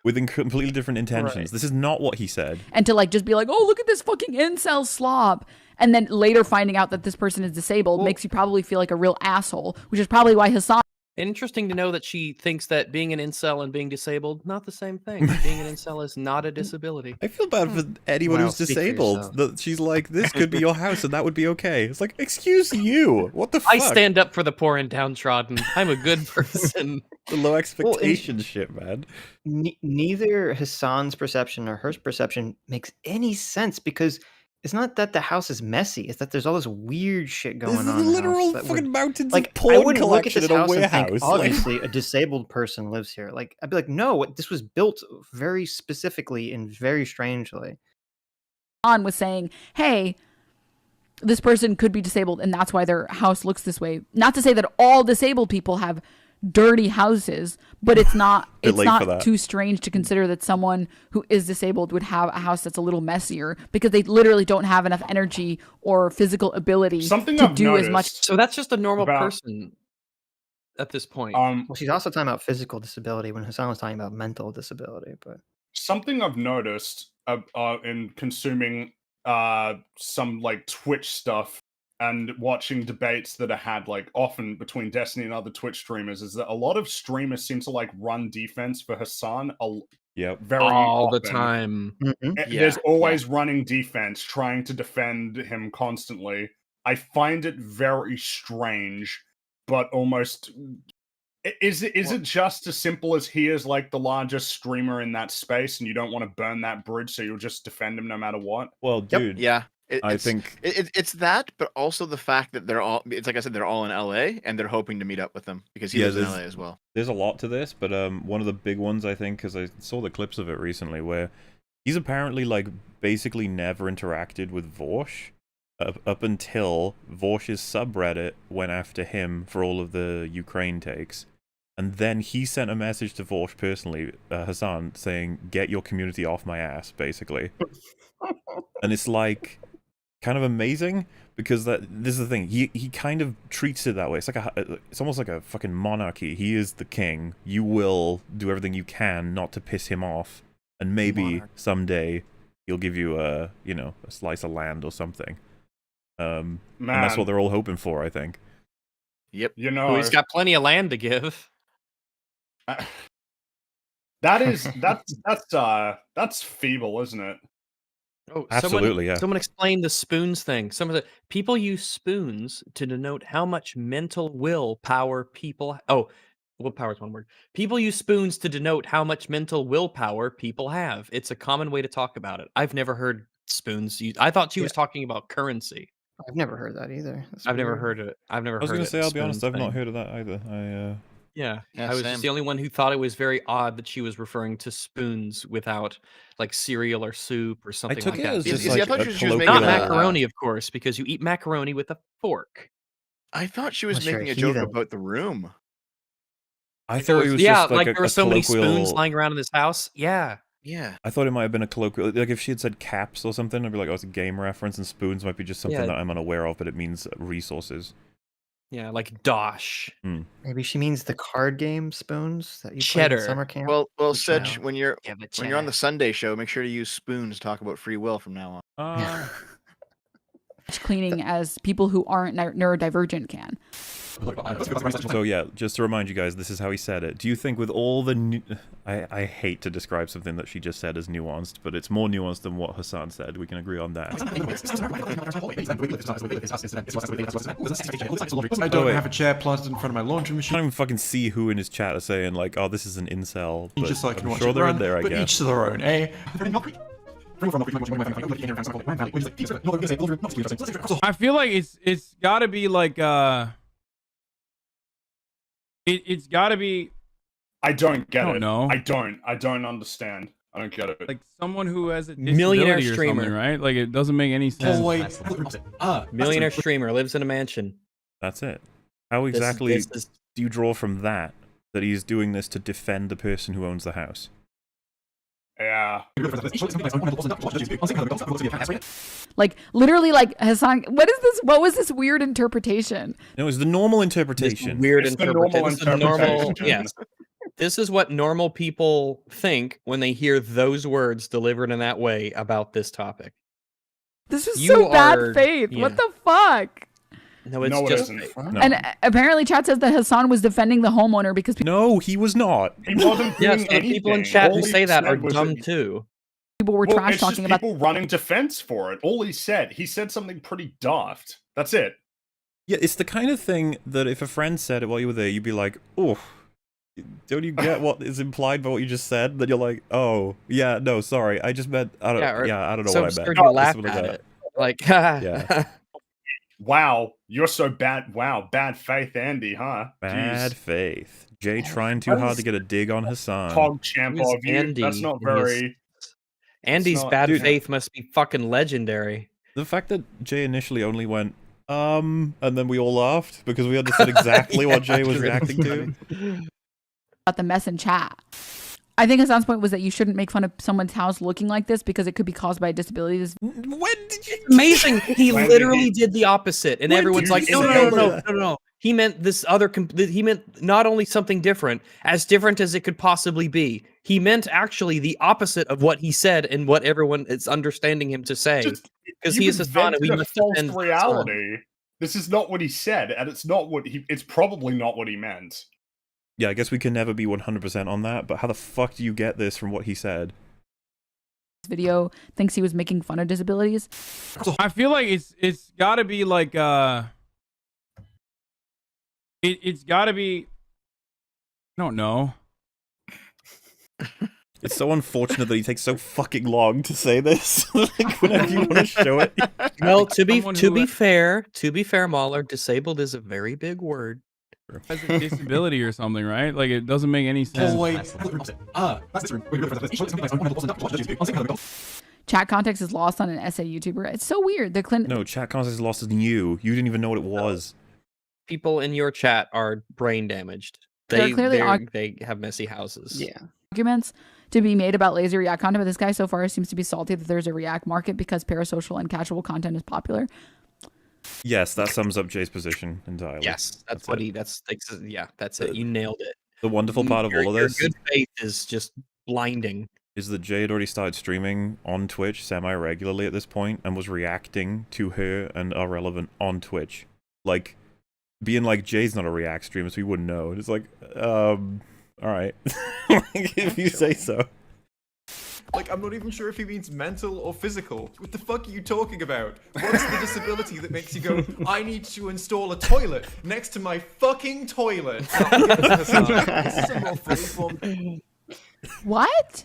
with completely different intentions. Right. This is not what he said. And to like just be like, oh, look at this fucking incel slob. And then later finding out that this person is disabled makes you probably feel like a real asshole, which is probably why Hassan. Interesting to know that she thinks that being an incel and being disabled, not the same thing. Being an incel is not a disability. I feel bad for anyone who's disabled. That she's like, this could be your house and that would be okay. It's like, excuse you. What the fuck? I stand up for the poor and downtrodden. I'm a good person. The low expectation shit, man. Neither Hassan's perception or her perception makes any sense, because it's not that the house is messy. It's that there's all this weird shit going on. There's literal fucking mountains like, of porn I wouldn't look at collection this in a house warehouse. and think, obviously, a disabled person lives here. Like, I'd be like, no, this was built very specifically and very strangely. On was saying, hey, this person could be disabled and that's why their house looks this way. Not to say that all disabled people have dirty houses, but it's not too strange to consider that someone who is disabled would have a house that's a little messier because they literally don't have enough energy or physical ability to do as much. So that's just a normal person at this point. Well, she's also talking about physical disability when Hassan was talking about mental disability. But something I've noticed in consuming some like Twitch stuff and watching debates that are had like often between Destiny and other Twitch streamers is that a lot of streamers seem to like run defense for Hassan very all often. the time. There's always running defense, trying to defend him constantly. I find it very strange, but almost is it just as simple as he is like the largest streamer in that space and you don't want to burn that bridge, so you'll just defend him no matter what? Well, dude, yeah. I think it's that, but also the fact that they're all, it's like I said, they're all in LA and they're hoping to meet up with him because he lives in LA as well. There's a lot to this, but one of the big ones, I think, because I saw the clips of it recently, where he's apparently like basically never interacted with Vorsh up until Vorsh's subreddit went after him for all of the Ukraine takes. And then he sent a message to Vorsh personally, Hassan, saying, get your community off my ass, basically. And it's like kind of amazing because this is the thing, he kind of treats it that way. It's like it's almost like a fucking monarchy. He is the king. You will do everything you can not to piss him off, and maybe someday he'll give you a slice of land or something. And that's what they're all hoping for, I think. Yep. You know, he's got plenty of land to give. That's feeble, isn't it? Oh, absolutely, yeah. Someone explain the spoons thing. People use spoons to denote how much mental willpower people. Oh, willpower is one word. People use spoons to denote how much mental willpower people have. It's a common way to talk about it. I've never heard spoons used. I thought she was talking about currency. I've never heard that either. I've never heard it. I've never heard it. I was going to say, I'll be honest, I've not thing. heard of that either. Yeah, I was just the only one who thought it was very odd that she was referring to spoons without like cereal or soup or something like that. I thought she was making not macaroni, of course, because you eat macaroni with a fork. I thought she was making a joke about the room. I thought it was just like there were so many spoons colloquial... lying around in this house. Yeah. I thought it might have been a colloquial, like if she had said caps or something, I'd be like, oh, it's a game reference, and spoons might be just something that I'm unaware of, but it means resources. Yeah, like dosh. Maybe she means the card game spoons that you Cheddar. play in summer camp. Well, Sitch, when you're on the Sunday show, make sure to use spoons to talk about free will from now on. Cleaning as people who aren't neurodivergent can. So yeah, just to remind you guys, this is how he said it. Do you think with all the I hate to describe something that she just said as nuanced, but it's more nuanced than what Hassan said. We can agree on that. I don't have a chair planted in front of my laundry machine. I can't even fucking see who in his chat are saying like, oh, this is an incel. But just so I can I'm watch sure it they're run, in there, I but guess. each to their own, eh? I feel like it's got to be like it's got to be. I don't get it. Know. I don't understand. I don't get it. Like someone who has a disability millionaire or streamer, something, right? Like it doesn't make any sense. Millionaire streamer lives in a mansion. That's it. How exactly do you draw from that he's doing this to defend the person who owns the house? Yeah. Like literally, like Hassan. What was this weird interpretation? No, it's the normal interpretation. Yes. This is what normal people think when they hear those words delivered in that way about this topic. This is so bad faith. Yeah. What the fuck? No, it's just. No. And apparently, chat says that Hassan was defending the homeowner because. No, he was not. He wasn't doing Yes, the people in chat who say that are dumb too. People were trash talking about people running defense for it. All he said something pretty daft. That's it. Yeah, it's the kind of thing that if a friend said it while you were there, you'd be like, oh, don't you get what is implied by what you just said? Then you're like, oh, yeah, no, sorry, I just meant, I don't know what I meant. You laugh at it. Like, yeah. Wow, you're so bad. Wow, bad faith, Andy, huh? Bad faith. Jay trying too hard to get a dig on Hassan. Pog champ of you. That's not very. Andy's bad faith must be fucking legendary. The fact that Jay initially only went, and then we all laughed because we understood exactly what Jay was reacting to. About the mess in chat. I think Hassan's point was that you shouldn't make fun of someone's house looking like this because it could be caused by a disability. When did you? Amazing. He literally did the opposite, and everyone's like, no. He meant this other. He meant not only something different, as different as it could possibly be. He meant actually the opposite of what he said and what everyone is understanding him to say. Because he is Hassan, and we must defend reality. This is not what he said, and it's not what he. It's probably not what he meant. Yeah, I guess we can never be 100% on that, but how the fuck do you get this from what he said? This video thinks he was making fun of disabilities. I feel like it's got to be like it's got to be. I don't know. It's so unfortunate that he takes so fucking long to say this. Like whenever you want to show it. Well, to be fair, Mahler, disabled is a very big word. Has a disability or something, right? Like it doesn't make any sense. Chat context is lost on an essay YouTuber. It's so weird. No, chat context is lost in you. You didn't even know what it was. People in your chat are brain damaged. They have messy houses. Yeah. Arguments to be made about lazy React content, but this guy so far seems to be salty that there's a React market because parasocial and casual content is popular. Yes, that sums up Jay's position entirely. Yes, that's it. You nailed it. The wonderful part of all of this, your good faith is just blinding. Is that Jay had already started streaming on Twitch semi-regularly at this point and was reacting to her and Irrelevant on Twitch. Like, being like, Jay's not a React streamer, so he wouldn't know. It's like, all right, like, if you say so. Like, I'm not even sure if he means mental or physical. What the fuck are you talking about? What's the disability that makes you go, I need to install a toilet next to my fucking toilet? This is a more fully formed... What?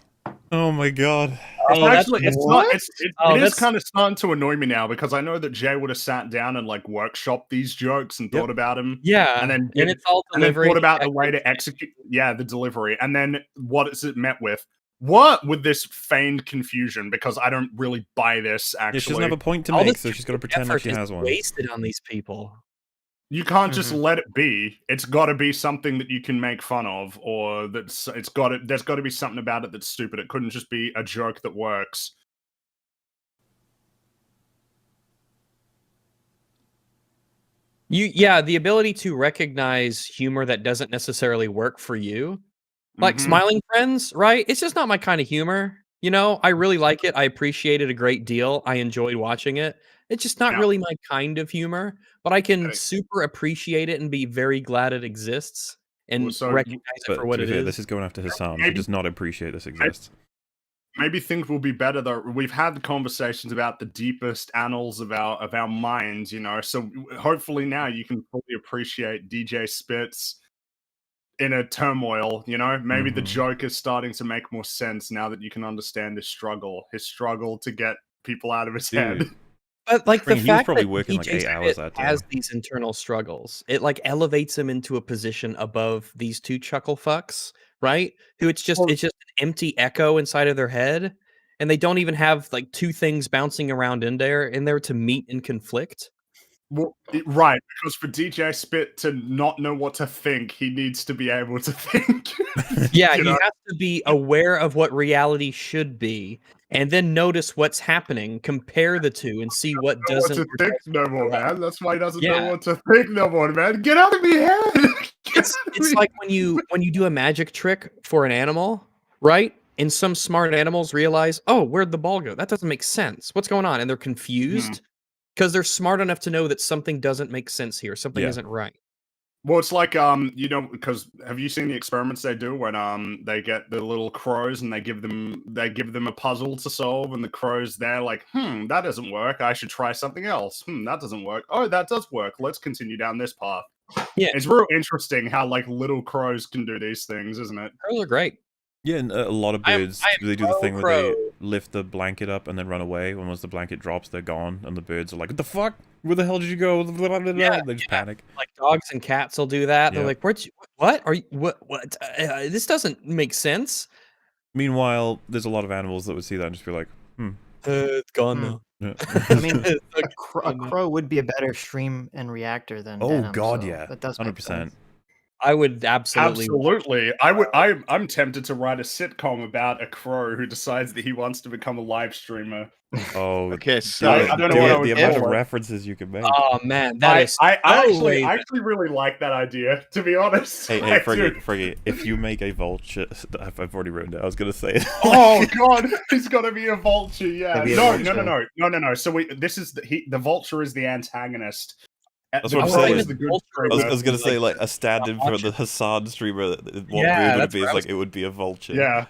Oh my god. It is kind of starting to annoy me now, because I know that Jay would have sat down and like workshopped these jokes and thought about them. Yeah. And then it's all delivery. thought about the way to execute. Yeah, the delivery. And then what is it met with? What with this feigned confusion? Because I don't really buy this, actually. Yeah, she doesn't have a point to make, so she's got to pretend like she has one. Wasted on these people. You can't just let it be. It's got to be something that you can make fun of, or there's got to be something about it that's stupid. It couldn't just be a joke that works. The ability to recognize humor that doesn't necessarily work for you. Like Smiling Friends, right? It's just not my kind of humor. You know, I really like it. I appreciate it a great deal. I enjoyed watching it. It's just not really my kind of humor, but I can super appreciate it and be very glad it exists and recognize it for what it is. This is going after Hassan. He does not appreciate this exists. Maybe things will be better, though. We've had the conversations about the deepest annals of our minds, you know. So hopefully now you can fully appreciate DJ Spitz in a turmoil, you know. Maybe the joke is starting to make more sense now that you can understand his struggle to get people out of his head. But like the fact probably that working like 8 hours that day. Has these internal struggles, it like elevates him into a position above these two chuckle fucks, right? Who it's just an empty echo inside of their head, and they don't even have like two things bouncing around in there to meet and conflict. Well, right, because for DJ Spit to not know what to think, he needs to be able to think. Yeah, he has to be aware of what reality should be, and then notice what's happening, compare the two, and see what doesn't. What to think no more, man. That's why he doesn't know what to think no more, man. Get out of my head. It's like when you do a magic trick for an animal, right? And some smart animals realize, oh, where'd the ball go? That doesn't make sense. What's going on? And they're confused. Because they're smart enough to know that something doesn't make sense here. Something isn't right. Well, it's like, you know, because have you seen the experiments they do when they get the little crows and they give them a puzzle to solve, and the crows, they're like, that doesn't work. I should try something else. That doesn't work. Oh, that does work. Let's continue down this path. Yeah, it's real interesting how like little crows can do these things, isn't it? Crows are great. Yeah, and a lot of birds, they do the thing where they lift the blanket up and then run away. When once the blanket drops, they're gone, and the birds are like, what the fuck? Where the hell did you go? Yeah, they just panic. Like dogs and cats will do that. They're like, what? Are you, what? This doesn't make sense. Meanwhile, there's a lot of animals that would see that and just be like, it's gone now. Yeah. I mean, a crow would be a better stream and reactor than Denims, God, so yeah, that does 100%. I would absolutely. I'm tempted to write a sitcom about a crow who decides that he wants to become a live streamer. Oh, okay. So I don't know the amount of references you can make. Oh man, I actually really like that idea. To be honest. Hey, Friggy, if you make a vulture, I've already written it. I was gonna say it. Oh God, he's got to be a vulture. Yeah. No. So the vulture is the antagonist. That's what I'm saying. I was gonna say like a stand-in for the Hassan streamer. What weird would it be? Is like it would be a vulture. Yeah,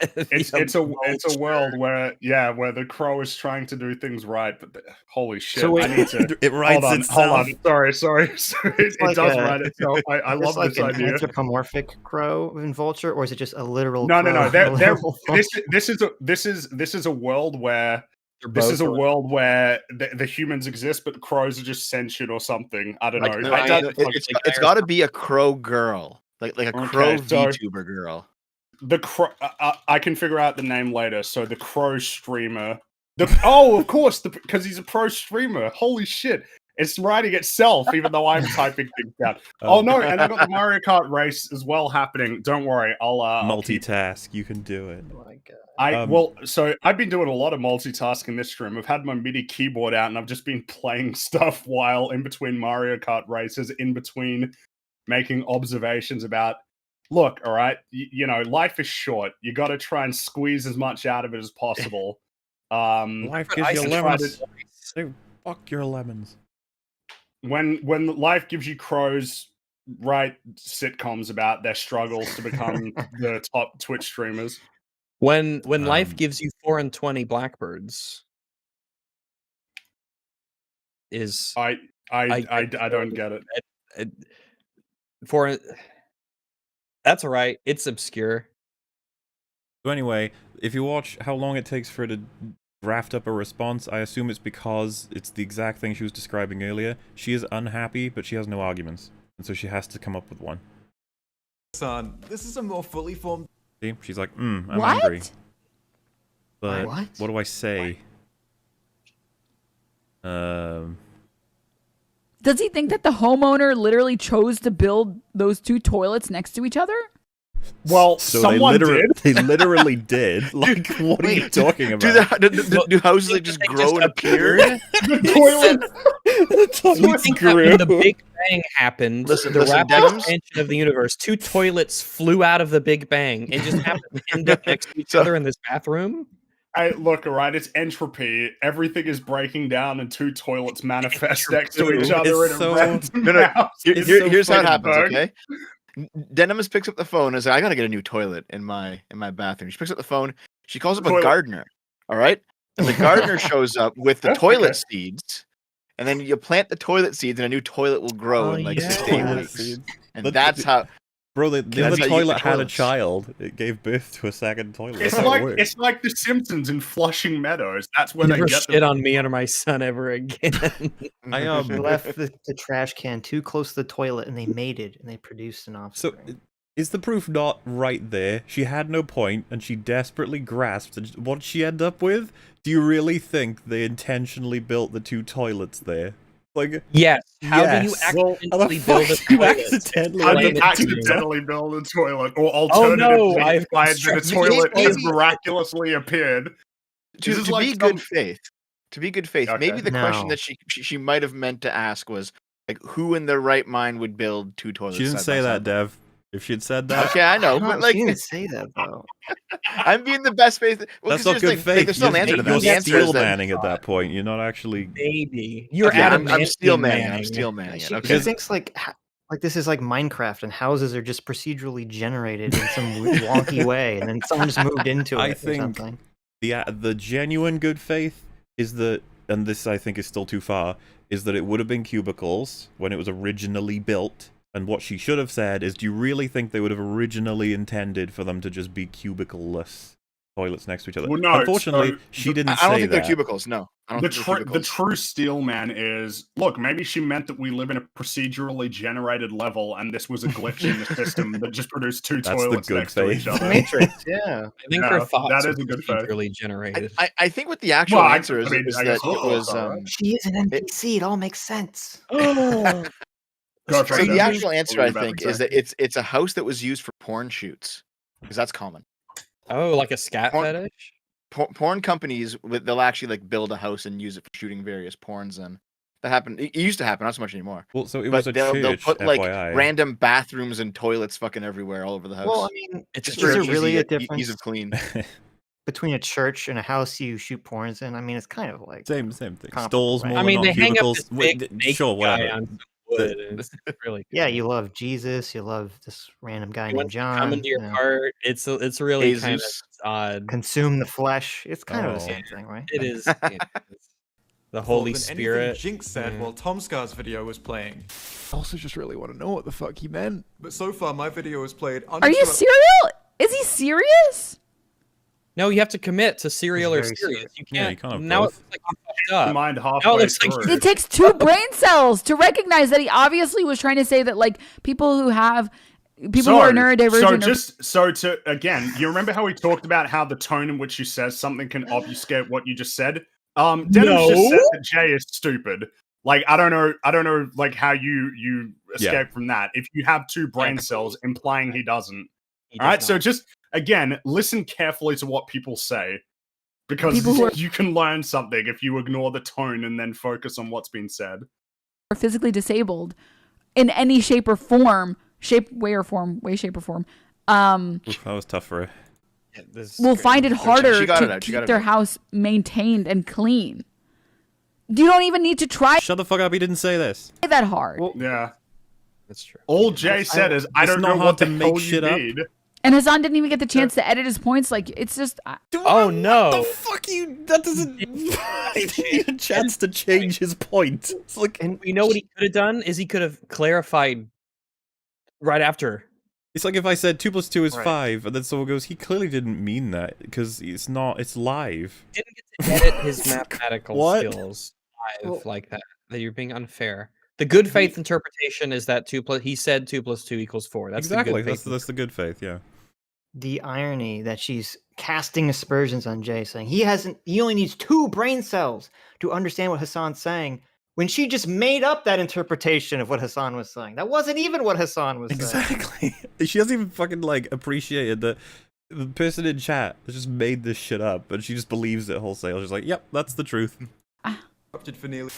it's a world where the crow is trying to do things right, but holy shit! So wait, I need to. It writes itself. Hold on. Sorry. It does write itself. I love like this an idea. Anthropomorphic crow and vulture, or is it just a literal? No. Crow? This is a world where. This is a world where the humans exist, but the crows are just sentient or something. I don't know. It's got to be a crow girl, like a crow VTuber girl. The crow. I can figure out the name later. So the crow streamer. Of course, because he's a pro streamer. Holy shit! It's writing itself, even though I'm typing things down. Oh no! And I got the Mario Kart race as well happening. Don't worry, I'll multitask. You can do it. Oh my God. So I've been doing a lot of multitasking in this stream. I've had my MIDI keyboard out and I've just been playing stuff while in between Mario Kart races, in between making observations about, look, all right, you know, life is short. You got to try and squeeze as much out of it as possible. Life gives you lemons. Fuck your lemons. when life gives you crows, write sitcoms about their struggles to become the top Twitch streamers. When life gives you 4 and 20 blackbirds, is I don't get it. That's all right. It's obscure. So anyway, if you watch how long it takes for her to draft up a response, I assume it's because it's the exact thing she was describing earlier. She is unhappy, but she has no arguments, and so she has to come up with one. Son, this is a more fully formed... See? She's like, I'm angry. But what do I say? Does he think that the homeowner literally chose to build those 2 toilets next to each other? Well, so someone did. They literally did. Like, what are you talking about? Do houses like just grow and appear? The toilet. You think that when the Big Bang happened, the rapid Denims? expansion of the universe, 2 toilets flew out of the Big Bang and just happened to end up next to each other in this bathroom? Look, all right, it's entropy. Everything is breaking down, and 2 toilets manifest next to each other in a random house. Here's how it happens, okay? Denims picks up the phone and says, I gotta get a new toilet in my bathroom. She picks up the phone, she calls up a gardener, all right? And the gardener shows up with the toilet seeds, and then you plant the toilet seeds and a new toilet will grow in like 6 to 8 weeks. And that's how... Bro, the other toilet had a child. It gave birth to a second toilet. It's like The Simpsons in Flushing Meadows. That's where Never they get shit on me or my son ever again. I left the trash can too close to the toilet, and they mated, and they produced an offspring. So, is the proof not right there? She had no point, and she desperately grasped. And what she end up with? Do you really think they intentionally built the 2 toilets there? Like, yes. How do you accidentally build a toilet? Accidentally build a toilet, or alternatively, find that a toilet has miraculously appeared. To be good faith, okay. Maybe the question that she might have meant to ask was like, who in their right mind would build 2 toilets? She didn't say that, Dev. If she'd said that, okay, I know, but like, she didn't say that though. I'm being the best faith. Well, that's not good faith. Like, there's no answer to that. You're steel manning at that point. You're not actually. Maybe you're I'm steel manning. I'm steel manning. She thinks like this is like Minecraft, and houses are just procedurally generated in some wonky way, and then someone just moved into it. I think the genuine good faith is that, and this I think is still too far, is that it would have been cubicles when it was originally built. And what she should have said is, do you really think they would have originally intended for them to just be cubicle-less toilets next to each other? Well, no, unfortunately, she didn't say that. I don't think they're cubicles, no. The true steel man is, look, maybe she meant that we live in a procedurally generated level, and this was a glitch in the system that just produced 2 toilets next to each other. Matrix, yeah. I think her thoughts that is a good procedurally generated. I think what the actual answer is that it was... she is an NPC, it all makes sense. Oh. The actual answer, I think, is that it's a house that was used for porn shoots, because that's common. Oh, like a scat fetish? Porn companies, they'll actually like build a house and use it for shooting various porns, and that happened. It used to happen, not so much anymore. Well, so it was a church, they'll put like FYI. Random bathrooms and toilets fucking everywhere all over the house. Well, I mean, is there really a difference ease of clean between a church and a house you shoot porns in? I mean, it's kind of like same thing. Stalls, I mean, they hang up this big sure, whatever. Really yeah, you love Jesus, you love this random guy named John. Come into your heart. It's really kind of odd. Consume the flesh. It's kind of the same thing, right? It is. The Holy Spirit. Jinx said while Tomscar's video was playing. I also just really want to know what the fuck he meant. But so far, my video was played. Are you serial? Is he serious? No, you have to commit to serial or serious. You can't. Yeah, you can't have now both. it's like you fucked up. Mind halfway through. It takes 2 brain cells to recognize that he obviously was trying to say that like people who are neurodivergent. Again, you remember how we talked about how the tone in which you says something can obfuscate what you just said? Denims just said that Jay is stupid. Like I don't know like how you escape from that. If you have 2 brain cells implying he doesn't. All right, so just again, listen carefully to what people say, because you can learn something if you ignore the tone and then focus on what's being said. Are physically disabled in any shape or form, way, shape or form. That was tough for her. Will find it harder to keep their house maintained and clean. You don't even need to try. Shut the fuck up. He didn't say this. That hard. Well, yeah. That's true. All Jay said is, I don't know what the hell you need. And Hassan didn't even get the chance to edit his points. Like, it's just... Oh, no. What the fuck that doesn't... he didn't need a chance to change his point. It's like... And you know what he could have done? Is he could have clarified right after. It's like if I said 2 + 2 is 5, and then someone goes, he clearly didn't mean that, because it's not, it's live. He didn't get to edit his mathematical skills live like that. That you're being unfair. The good faith interpretation is that he said 2 + 2 = 4. That's exactly, the good faith that's the good faith, yeah. The irony that she's casting aspersions on Jay, saying he only needs 2 brain cells to understand what Hassan's saying, when she just made up that interpretation of what Hassan was saying. That wasn't even what Hassan was saying. Exactly. She hasn't even fucking, like, appreciated the person in chat that just made this shit up, and she just believes it wholesale. She's like, yep, that's the truth. For nearly.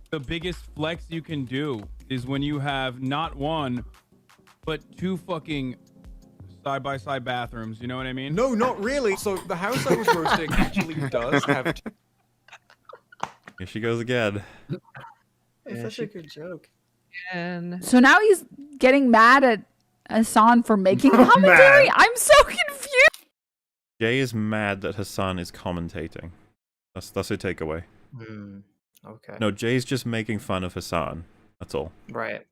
The biggest flex you can do is when you have not 1, but 2 fucking side-by-side bathrooms. You know what I mean? No, not really. So the house I was roasting actually does have... Here she goes again. It's such a good joke. So now he's getting mad at Hassan for making commentary? I'm so confused! Jay is mad that Hassan is commentating. That's her takeaway. Okay. No, Jay's just making fun of Hassan. That's all. Right.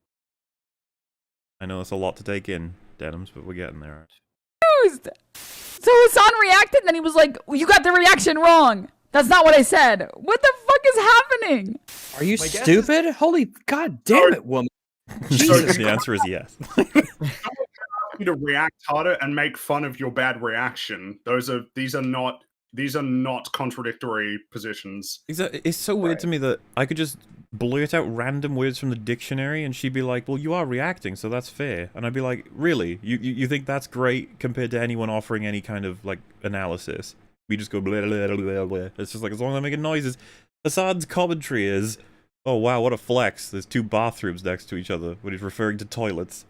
I know that's a lot to take in, Denims, but we're getting there. Confused. So Hassan reacted, and then he was like, you got the reaction wrong. That's not what I said. What the fuck is happening? Are you stupid? Holy god damn it, woman. The answer is yes. You to react harder and make fun of your bad reaction. These are not contradictory positions. Exactly. It's so weird to me that I could just blurt out random words from the dictionary and she'd be like, well, you are reacting, so that's fair. And I'd be like, really? You think that's great compared to anyone offering any kind of, like, analysis? We just go blah, blah, blah, blah, blah. It's just like, as long as I'm making noises. Hassan's commentary is, oh wow, what a flex. There's 2 bathrooms next to each other when he's referring to toilets.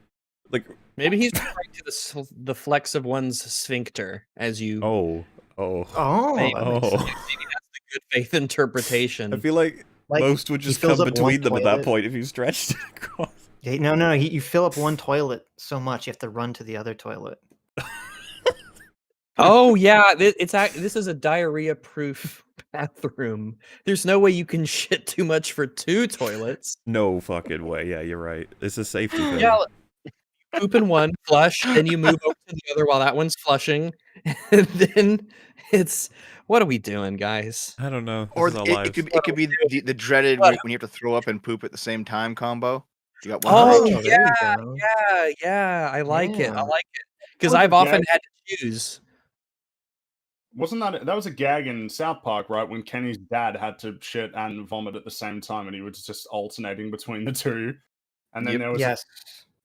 Like, maybe he's referring to the flex of one's sphincter as you... Maybe that's the good faith interpretation. I feel like most would just come between them at that point if you stretched it across. No, you fill up one toilet so much you have to run to the other toilet. Oh yeah, this is a diarrhea-proof bathroom. There's no way you can shit too much for 2 toilets. No fucking way. Yeah, you're right. It's a safety thing. Yeah, you poop in one, flush, then you move over to the other while that one's flushing, and then it's... What are we doing, guys? I don't know. Or it could be the dreaded when you have to throw up and poop at the same time combo. You got one. Yeah. I like it. Because I've often had to choose. Wasn't that was a gag in South Park, right? When Kenny's dad had to shit and vomit at the same time, and he was just alternating between the 2. And then there was a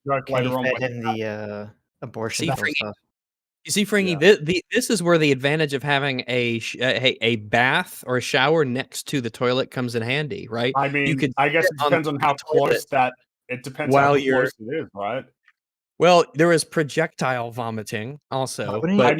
joke later on in the abortion stuff. You see, Fringy, this is where the advantage of having a bath or a shower next to the toilet comes in handy, right? I mean, I guess it depends on how close it depends on how close it is, right? Well, there is projectile vomiting also. But I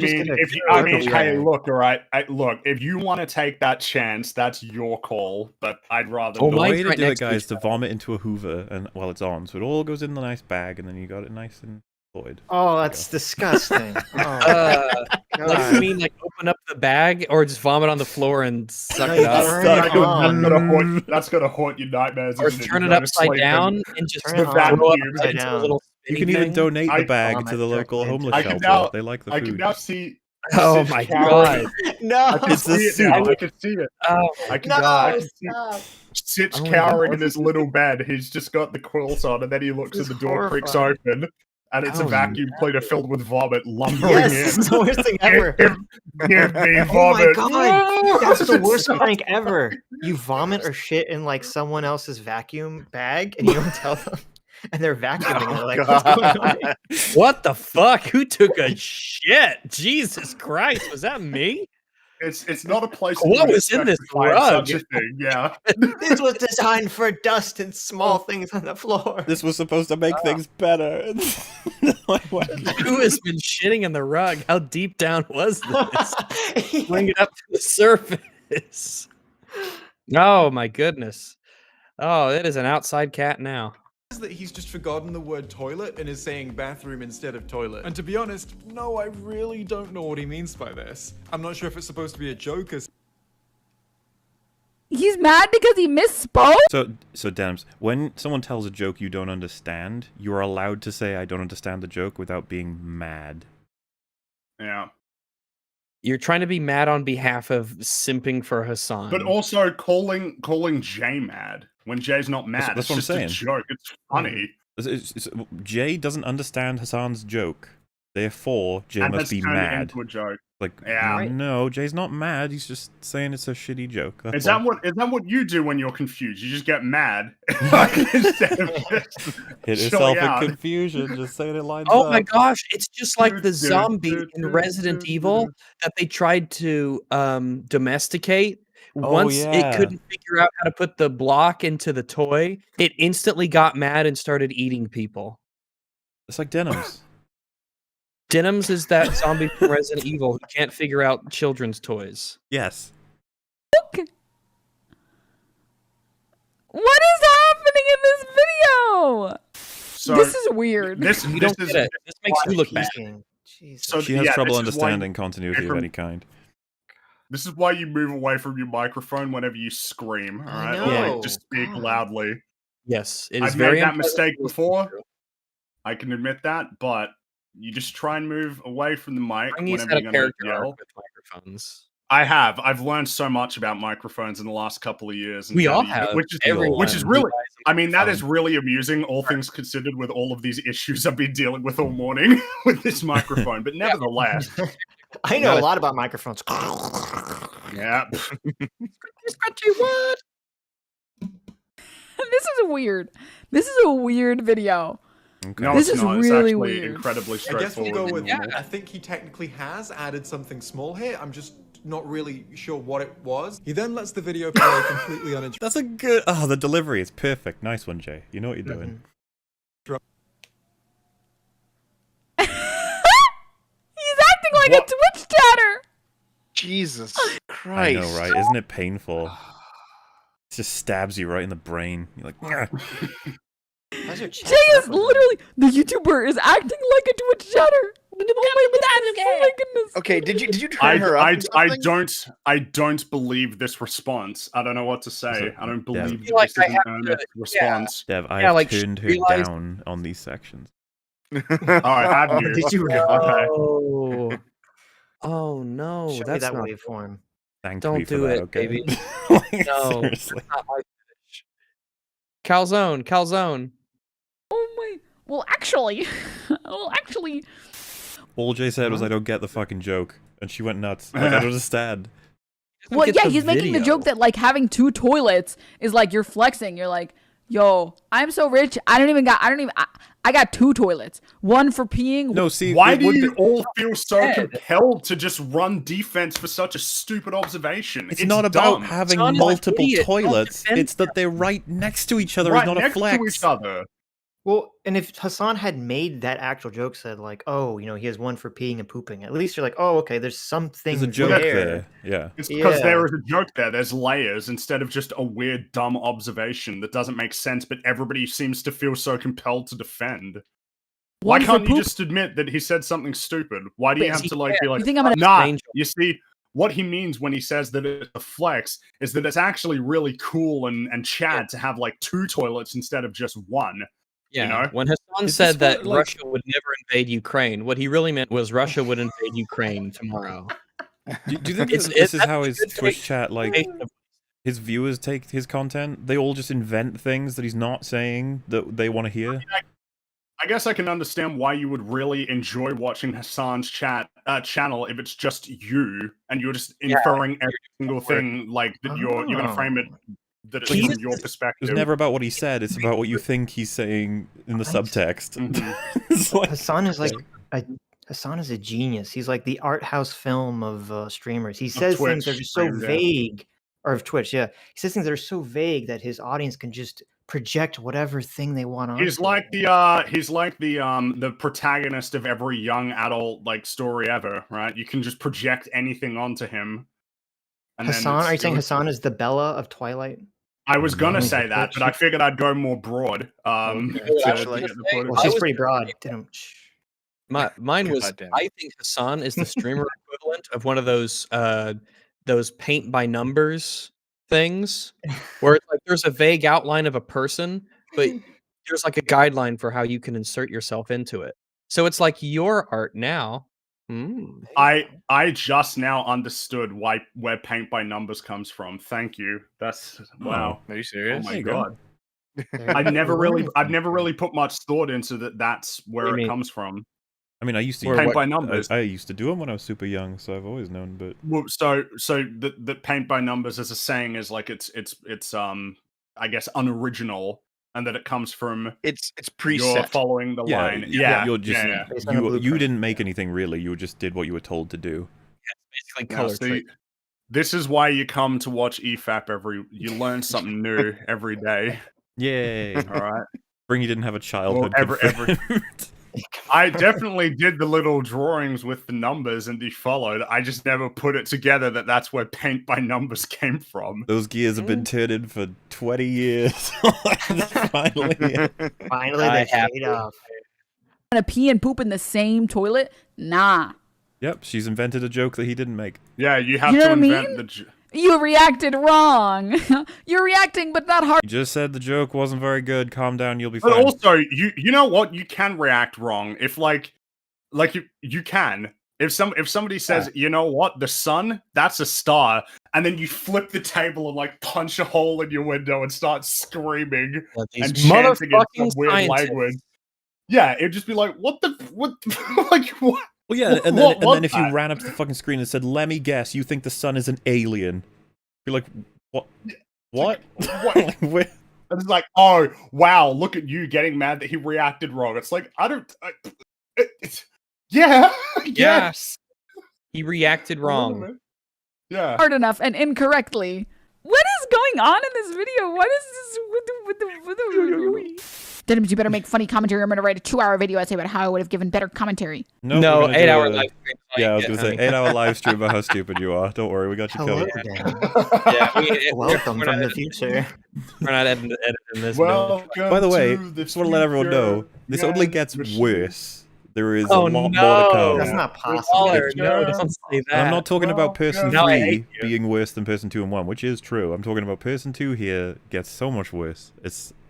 mean, hey, look, all right. Look, if you want to take that chance, that's your call. But I'd rather. The way to do it, guys, is to vomit into a Hoover and while it's on, so it all goes in the nice bag, and then you got it nice and void. Oh, that's disgusting. Like, you mean like open up the bag or just vomit on the floor and suck it up? That's gonna haunt your nightmares. Or turn it upside down and just throw it upside down. You can even donate the bag to the local homeless shelter. They like the food. I can now see. Oh my god! No, it's a suit. I can see it. I can see Sitch cowering in his little bed. He's just got the quilts on, and then he looks and the door creaks open, and it's a vacuum cleaner filled with vomit lumbering in. It's the worst thing ever. Give me vomit. Oh my god, that's the worst prank ever. You vomit or shit in like someone else's vacuum bag, and you don't tell them. And they're vacuuming. They're like, what's going on? What the fuck? Who took a shit? Jesus Christ, was that me? It's not a place. What was in this rug? Such a thing, yeah. This was designed for dust and small things on the floor. This was supposed to make things better. Who has been shitting in the rug? How deep down was this? Bring it up to the surface. Oh my goodness. Oh, it is an outside cat now. That he's just forgotten the word toilet and is saying bathroom instead of toilet. And to be honest, no, I really don't know what he means by this. I'm not sure if it's supposed to be a joke or... He's mad because he misspoke? So Denims, when someone tells a joke you don't understand, you're allowed to say I don't understand the joke without being mad. Yeah. You're trying to be mad on behalf of simping for Hassan. But also calling Jay mad when Jay's not mad. That's what I'm saying. It's just a joke. It's funny. Jay doesn't understand Hassan's joke. Therefore, Jay must be mad. Into a joke. Like, yeah. No, Jay's not mad. He's just saying it's a shitty joke. Is that what you do when you're confused? You just get mad instead of just hit yourself in confusion. Just saying it lines up. Oh my gosh, it's just like the zombie in Resident Evil that they tried to domesticate. Once it couldn't figure out how to put the block into the toy, it instantly got mad and started eating people. It's like Denims. Denims is that zombie from Resident Evil who can't figure out children's toys. Yes. Okay. What is happening in this video? So this is weird. This makes you look bad. So she has trouble understanding continuity of any kind. This is why you move away from your microphone whenever you scream, all right? Or like, just speak loudly. Yes, it is I've made that mistake before. I can admit that, but you just try and move away from the mic whenever you're going to yell. With microphones. I've learned so much about microphones in the last couple of years. And we all have. Which is really, I mean, that is really amusing, all things considered, with all of these issues I've been dealing with all morning with this microphone. But nevertheless, I know a lot about microphones. Yeah. What? This is weird. This is a weird video. Okay. No, this is really it's weird. Incredibly straightforward. I guess we'll go with I think he technically has added something small here. I'm just not really sure what it was. He then lets the video play completely uninterrupted. That's a good... Oh, the delivery is perfect. Nice one, Jay. You know what you're doing. He's acting like a Twitch chatter. Jesus Christ. I know, right? Isn't it painful? It just stabs you right in the brain. You're like... Jay is literally the YouTuber is acting like a Twitch chatter. Oh my goodness. Okay, did you turn her up? I don't believe this response. I don't know what to say. I don't believe this is an earnest response. Dev, I have turned her down on these sections. Have you? Did you really? Oh no, Show that's me that not waveform. Don't do it, okay? baby. No, seriously. Not my finish. Calzone. Oh my. Well, actually. All Jay said was, I don't get the fucking joke. And she went nuts. Like, I don't understand. Well, yeah, he's making the joke that, like, having 2 toilets is like you're flexing. You're like, yo, I'm so rich. I got 2 toilets. One for peeing. No, see, why do you all feel so compelled to just run defense for such a stupid observation? It's not about having multiple toilets. It's that they're right next to each other. It's not a flex. To each other. Well, and if Hassan had made that actual joke, said like, "Oh, you know, he has one for peeing and pooping," at least you're like, "Oh, okay, there's something there's a joke there." Yeah, it's because there is a joke there. There's layers instead of just a weird, dumb observation that doesn't make sense, but everybody seems to feel so compelled to defend. Why can't you just admit that he said something stupid? Why do you have to like be like, nah? You see, what he means when he says that it's a flex is that it's actually really cool and Chad to have like 2 toilets instead of just 1. Yeah, you know? When Hassan said that Russia would never invade Ukraine, what he really meant was Russia would invade Ukraine tomorrow. Do you think this is how his Twitch chat, like, his viewers take his content? They all just invent things that he's not saying that they want to hear? I guess I can understand why you would really enjoy watching Hassan's channel if it's just you and you're just inferring every single thing like that you're going to frame it that it's from your perspective. It's never about what he said, it's about what you think he's saying in the subtext. Like, Hassan is like Hassan is a genius. He's like the art house film of streamers. He says things that are just so vague, or of Twitch, yeah. He says things that are so vague that his audience can just project whatever thing they want on. He's like the protagonist of every young adult like story ever, right? You can just project anything onto him. And Hassan, are you saying Hassan is the Bella of Twilight? I was gonna say that, but I figured I'd go more broad. Well, she's pretty broad. Mine was. I think Hassan is the streamer equivalent of one of those paint by numbers things, where it's like there's a vague outline of a person, but there's like a guideline for how you can insert yourself into it. So it's like your art now. I just now understood where paint by numbers comes from. Thank you. That's wow. Are you serious? Oh my god. I've never really put much thought into that. That's where it comes from. I mean, I used to paint by numbers. I used to do them when I was super young, so I've always known. But so the paint by numbers as a saying is like it's I guess unoriginal, and that it comes from it's preset. You're following the line. Yeah, you're just you didn't make anything really. You just did what you were told to do. Yeah, basically color trick. This is why you come to watch EFAP you learn something new every day. Yay! All right. Spring, you didn't have a childhood. I definitely did the little drawings with the numbers and followed. I just never put it together that that's where paint by numbers came from. Those gears have been turning for 20 years. Finally they paid off. Gonna pee and poop in the same toilet? Nah. Yep, she's invented a joke that he didn't make. Yeah, you have to invent the joke. You reacted wrong. You're reacting, but not hard. You just said the joke wasn't very good. Calm down, you'll be fine. But also, you know what? You can react wrong if you can. If somebody says, you know what, the sun, that's a star, and then you flip the table and like punch a hole in your window and start screaming and chanting in some weird language. Yeah, it'd just be like, what like what? Well, yeah, and then if you ran up to the fucking screen and said, "Let me guess, you think the sun is an alien?" You're like, "What? What?" And it's like, "Oh, wow! Look at you getting mad that he reacted wrong." It's like, yes, he reacted wrong. Yeah, hard enough and incorrectly. What is going on in this video? What is this with the Denims, you better make funny commentary. I'm going to write a 2-hour video essay about how I would have given better commentary. No, 8-hour live stream. Yeah, I was going to say 8-hour live stream about how stupid you are. Don't worry, we got you covered. Welcome from the future. We're not editing this. By the way, just want to let everyone know, this only gets worse. There is a lot more to come. That's not possible. No, don't say that. I'm not talking about person 3 being worse than person 2 and 1, which is true. I'm talking about person 2 here gets so much worse.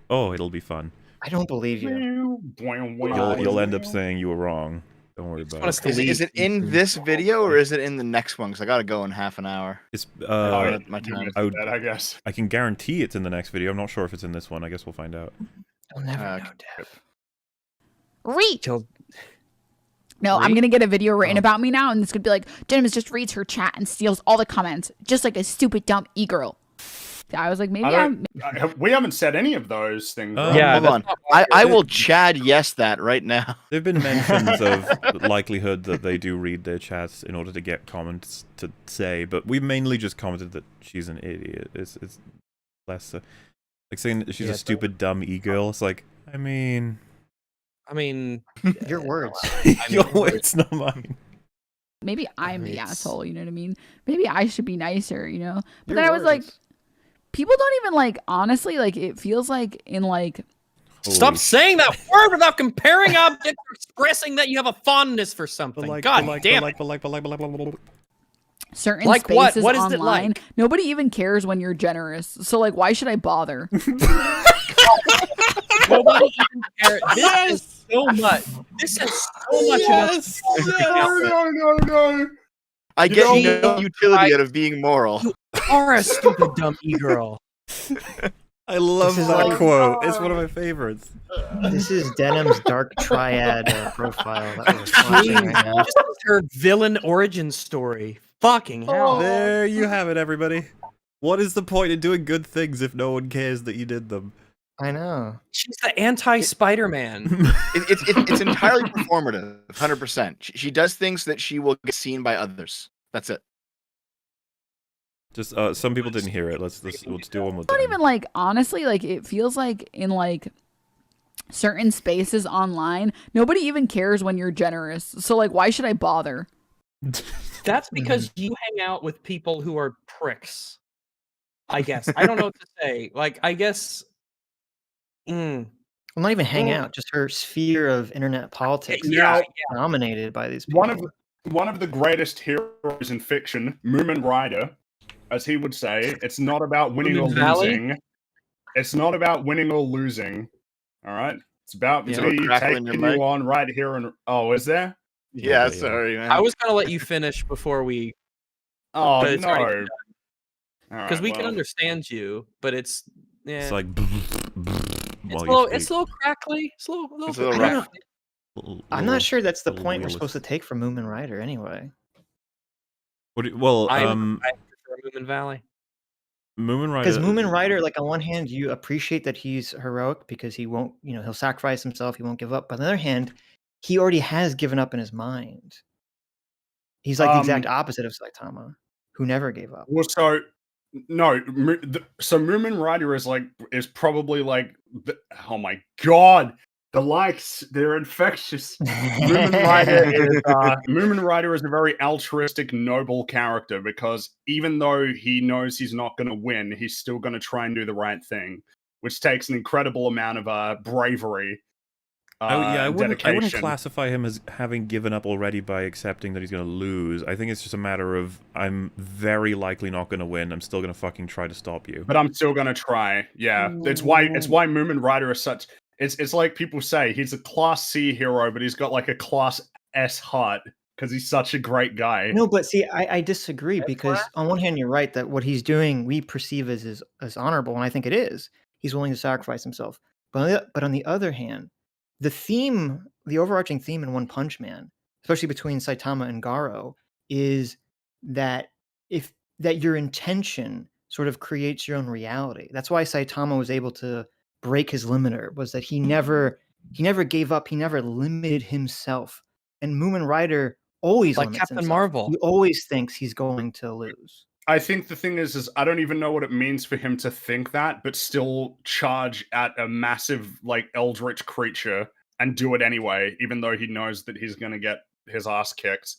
It'll be fun. I don't believe you. You'll end up saying you were wrong. Don't worry about it. Is it in this video or is it in the next one? Because I gotta go in half an hour. It's my time. I guess I can guarantee it's in the next video. I'm not sure if it's in this one. I guess we'll find out. I'll never know, Dev. Reach. No, I'm gonna get a video written about me now, and it's gonna be like, Denims just reads her chat and steals all the comments, just like a stupid dumb e-girl. I was like, maybe we haven't said any of those things. Hold on. I will Chad yes that right now. There've been mentions of the likelihood that they do read their chats in order to get comments to say, but we mainly just commented that she's an idiot. It's less like saying that she's a stupid dumb e-girl. It's like, I mean, your words. Your words, not mine. Maybe I'm the asshole, you know what I mean? Maybe I should be nicer, you know? But then I was like, people don't even like, honestly, like it feels like in like... Stop saying that word without comparing objects or expressing that you have a fondness for something. God damn it. Certain like spaces what is online, it like? Nobody even cares when you're generous. So like, why should I bother? Nobody even cares. This is so much. This is so much No. I get no utility out of being moral. You are a stupid dumb e-girl. I love that quote. It's one of my favorites. This is Denim's dark triad profile. That we're watching right now. Just her villain origin story. Fucking hell. There you have it, everybody. What is the point in doing good things if no one cares that you did them? I know. She's the anti-Spider-Man. It's entirely performative, 100%. She does things that she will get seen by others. That's it. Just some people didn't hear it. Let's do one more time. Not even like honestly, like it feels like in like certain spaces online, nobody even cares when you're generous. So like, why should I bother? That's because you hang out with people who are pricks. I guess. I don't know what to say. Like, I guess. Well, not even hang out, just her sphere of internet politics is dominated by these people. One of the greatest heroes in fiction, Moomin Rider, as he would say, it's not about winning or losing. It's not about winning or losing. All right? It's about me taking you on right here. And is there? Yeah, sorry, man. I was going to let you finish before we... Oh, no. Because we can understand you, but it's... Yeah. It's like... It's a little crackly. It's a little rough. I'm not sure that's the point we're supposed to take from Moomin Rider anyway. I prefer Moomin Valley. Moomin Rider. Because Moomin Rider, like on one hand, you appreciate that he's heroic because he won't, he'll sacrifice himself, he won't give up. But on the other hand, he already has given up in his mind. He's like the exact opposite of Saitama, who never gave up. Well, so Moomin Rider is probably like, oh my god, the likes, they're infectious. Moomin Rider is a very altruistic, noble character because even though he knows he's not going to win, he's still going to try and do the right thing, which takes an incredible amount of bravery. I wouldn't classify him as having given up already by accepting that he's going to lose. I think it's just a matter of, I'm very likely not going to win. I'm still going to fucking try to stop you. But I'm still going to try. Yeah, it's why Moomin Rider is such... It's like people say, he's a Class C hero, but he's got like a Class S heart because he's such a great guy. No, but see, I disagree because on one hand, you're right that what he's doing, we perceive as honorable, and I think it is. He's willing to sacrifice himself. But on the other hand, the overarching theme in One Punch Man, especially between Saitama and Garo, is that your intention sort of creates your own reality. That's why Saitama was able to break his limiter, was that he never gave up, he never limited himself. And Moomin Rider always like limits Captain himself. Marvel. He always thinks he's going to lose. I think the thing is I don't even know what it means for him to think that, but still charge at a massive, like, eldritch creature and do it anyway, even though he knows that he's going to get his ass kicked.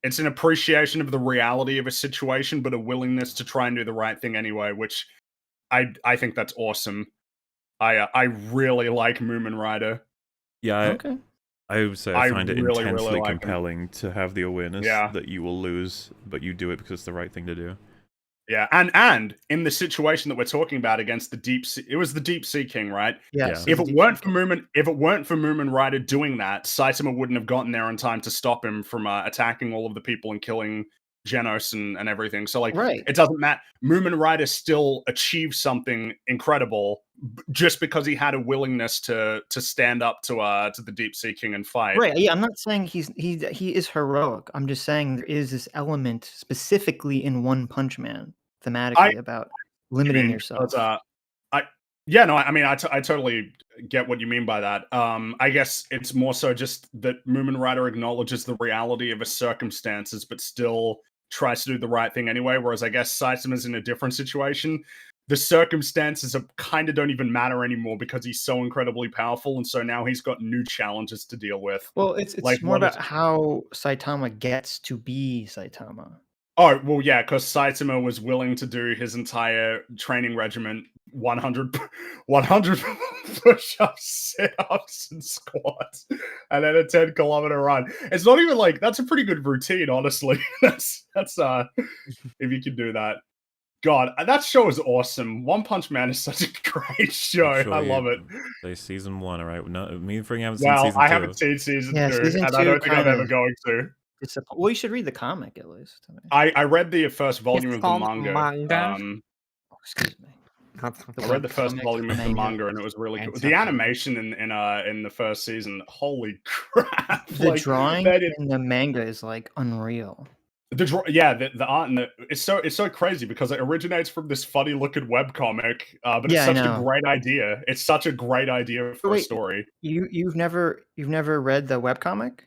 It's an appreciation of the reality of a situation, but a willingness to try and do the right thing anyway, which I think that's awesome. I really like Moomin Rider. Yeah, okay. I would say I find it really, intensely really like compelling to have the awareness that you will lose, but you do it because it's the right thing to do. Yeah, and in the situation that we're talking about against the Deep Sea, it was the Deep Sea King, right? Yes. If it weren't for Moomin Rider doing that, Saitama wouldn't have gotten there in time to stop him from attacking all of the people and killing Genos and everything. So it doesn't matter. Moomin Rider still achieved something incredible just because he had a willingness to stand up to the Deep Sea King and fight. Right. Yeah, I'm not saying he is heroic. I'm just saying there is this element specifically in One Punch Man thematically about limiting yourself. I totally get what you mean by that. I guess it's more so just that Moomin Rider acknowledges the reality of his circumstances, but still tries to do the right thing anyway. Whereas I guess Saitama's in a different situation. The circumstances kind of don't even matter anymore because he's so incredibly powerful, and so now he's got new challenges to deal with. Well, it's more about how Saitama gets to be Saitama. Oh, well, yeah, because Saitama was willing to do his entire training regimen 100 push-ups, sit-ups, and squats, and then a 10-kilometer run. It's not even like, that's a pretty good routine, honestly. that's if you can do that. God, that show is awesome. One Punch Man is such a great show. I love it. Say season 1, all right? No, me and Fring haven't seen season 2. I haven't seen season 2, and I don't think I'm ever going to. Well, you should read the comic at least. I read the first volume of the manga. Excuse me. I read the first volume of the manga, and it was really good. The animation in the first season, holy crap! The drawing in the manga is like unreal. The art and it's so crazy because it originates from this funny looking webcomic, but it's such a great idea. It's such a great idea for a story. You've never read the webcomic?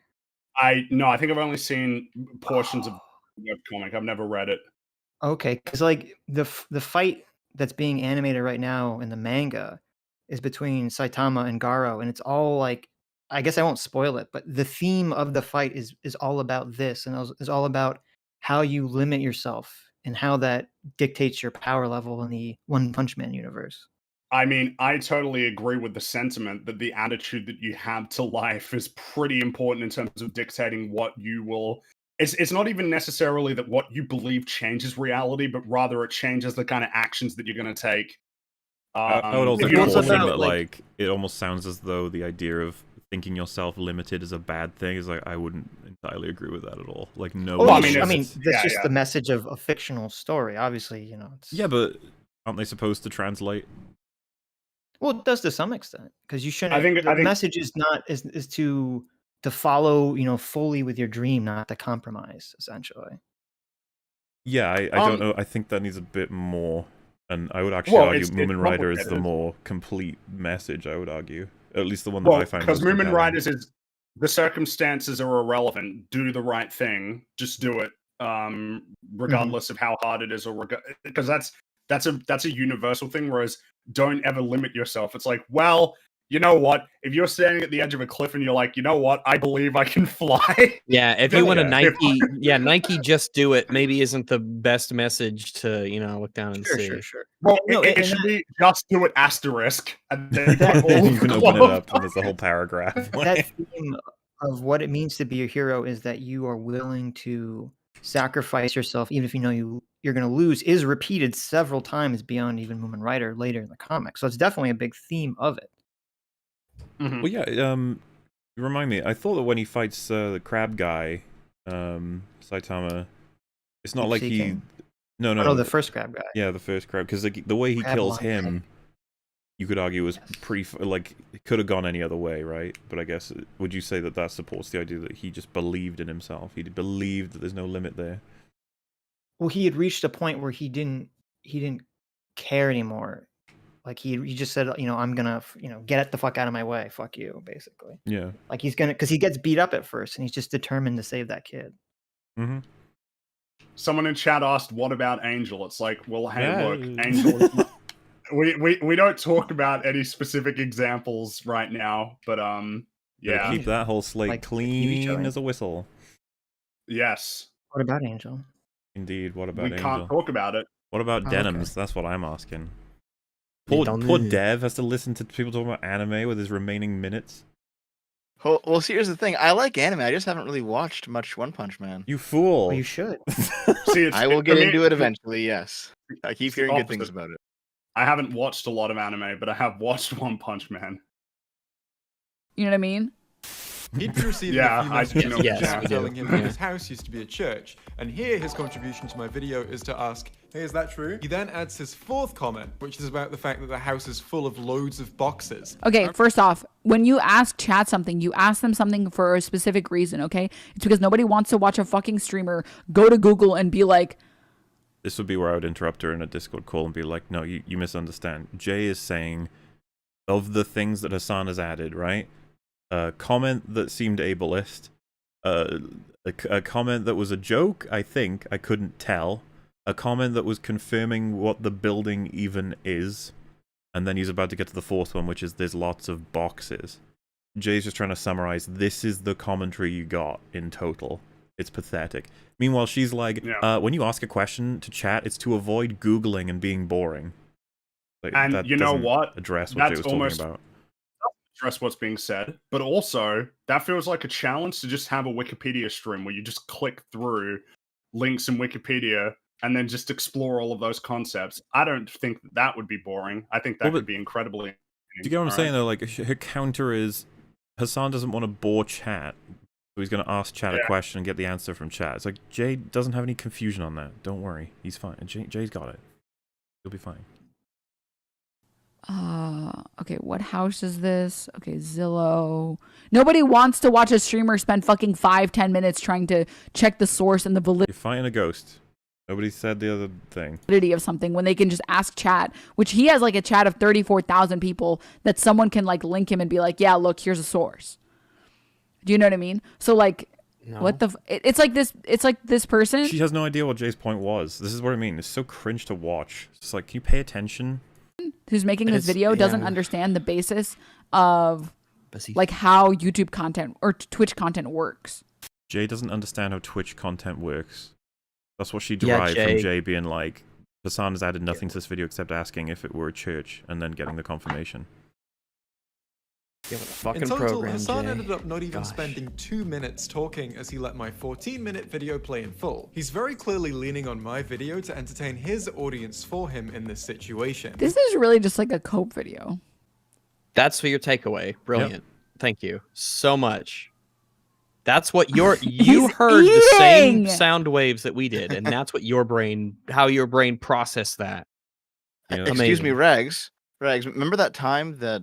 No, I think I've only seen portions of the webcomic. I've never read it. Okay, because like the fight that's being animated right now in the manga is between Saitama and Garo, and it's all like, I guess I won't spoil it, but the theme of the fight is all about this, and is all about how you limit yourself and how that dictates your power level in the One Punch Man universe. I mean, I totally agree with the sentiment that the attitude that you have to life is pretty important in terms of dictating what you will. It's not even necessarily that what you believe changes reality, but rather it changes the kind of actions that you're going to take. I would also caution that, like, it almost sounds as though the idea of thinking yourself limited is a bad thing is like, I wouldn't entirely agree with that at all. Like, no. Well, I mean, that's just the message of a fictional story. Obviously, you know. Yeah, but aren't they supposed to translate? Well, it does to some extent, because you shouldn't. I think the message is not is to follow, you know, fully with your dream, not to compromise, essentially. Yeah, I don't know. I think that needs a bit more, and I would actually argue Moomin Rider is the more complete message. I would argue, at least the one that I find. Because Moomin Riders is the circumstances are irrelevant. Do the right thing. Just do it, regardless of how hard it is, or because that's a universal thing. Whereas don't ever limit yourself. It's like, well, you know what? If you're standing at the edge of a cliff and you're like, you know what? I believe I can fly. Yeah, if you want a Nike, Nike just do it maybe isn't the best message to, you know, look down and see. Sure. Well, it should be just do it asterisk. And then you can open it up and there's a whole paragraph. That theme of what it means to be a hero is that you are willing to sacrifice yourself, even if you know you're going to lose, is repeated several times beyond even Moomin Rider later in the comic. So it's definitely a big theme of it. Well, yeah. You remind me. I thought that when he fights the crab guy, Saitama, it's not like he. No, the first crab guy. Yeah, the first crab, because the way he kills him, you could argue was pretty like it could have gone any other way, right? But I guess would you say that supports the idea that he just believed in himself? He believed that there's no limit there. Well, he had reached a point where he didn't care anymore. Like he just said, you know, I'm gonna, you know, get the fuck out of my way, fuck you, basically. Yeah. Like he's gonna, because he gets beat up at first, and he's just determined to save that kid. Mm-hmm. Someone in chat asked, "What about Angel?" It's like, well, hey, look, Angel. we don't talk about any specific examples right now, but yeah, keep that whole slate clean as a whistle. Yes. What about Angel? Indeed. What about Angel? We can't talk about it. What about Denims? Okay. That's what I'm asking. Poor Dev has to listen to people talking about anime with his remaining minutes. Well, see, here's the thing. I like anime. I just haven't really watched much One Punch Man. You fool. Well, you should. I will get into it eventually, yes. I keep hearing good things about it. I haven't watched a lot of anime, but I have watched One Punch Man. You know what I mean? He'd been receiving a few messages telling him that his house used to be a church, and here his contribution to my video is to ask, hey, is that true? He then adds his fourth comment, which is about the fact that the house is full of loads of boxes. Okay, first off, when you ask chat something, you ask them something for a specific reason, okay? It's because nobody wants to watch a fucking streamer go to Google and be like... This would be where I would interrupt her in a Discord call and be like, no, you misunderstand. Jay is saying, of the things that Hassan has added, right? A comment that seemed ableist, a comment that was a joke, I think, I couldn't tell, a comment that was confirming what the building even is, and then he's about to get to the fourth one, which is there's lots of boxes. Jay's just trying to summarize, this is the commentary you got in total. It's pathetic. Meanwhile, she's like, when you ask a question to chat, it's to avoid Googling and being boring. Like, and that you know what? Address what Jay was talking about. Address what's being said, but also that feels like a challenge to just have a Wikipedia stream where you just click through links in Wikipedia and then just explore all of those concepts. I don't think that would be boring. I think that would be incredibly. Do you get what I'm saying though? Like her counter is Hassan doesn't want to bore chat, so he's going to ask chat a question and get the answer from chat. It's like Jay doesn't have any confusion on that. Don't worry, he's fine. Jay's got it. He'll be fine. Okay, what house is this? Okay, Zillow. Nobody wants to watch a streamer spend fucking 5-10 minutes trying to check the source and the validity. You're fighting a ghost. Nobody said the other thing. Validity of something when they can just ask chat, which he has like a chat of 34,000 people that someone can like link him and be like, yeah, look, here's a source. Do you know what I mean? So like, what the? It's like this person. She has no idea what Jay's point was. This is what I mean. It's so cringe to watch. It's like, can you pay attention? Who's making this video doesn't understand the basis of like how YouTube content or Twitch content works. Jay doesn't understand how Twitch content works. That's what she derived from Jay being like, Hassan has added nothing to this video except asking if it were a church and then getting the confirmation. In total, Hassan ended up not even spending 2 minutes talking as he let my 14-minute video play in full. He's very clearly leaning on my video to entertain his audience for him in this situation. This is really just like a cope video. That's for your takeaway. Brilliant. Yep. Thank you so much. That's what you heard the same sound waves that we did, and that's what how your brain processed that. Excuse me, Rags. Remember that time that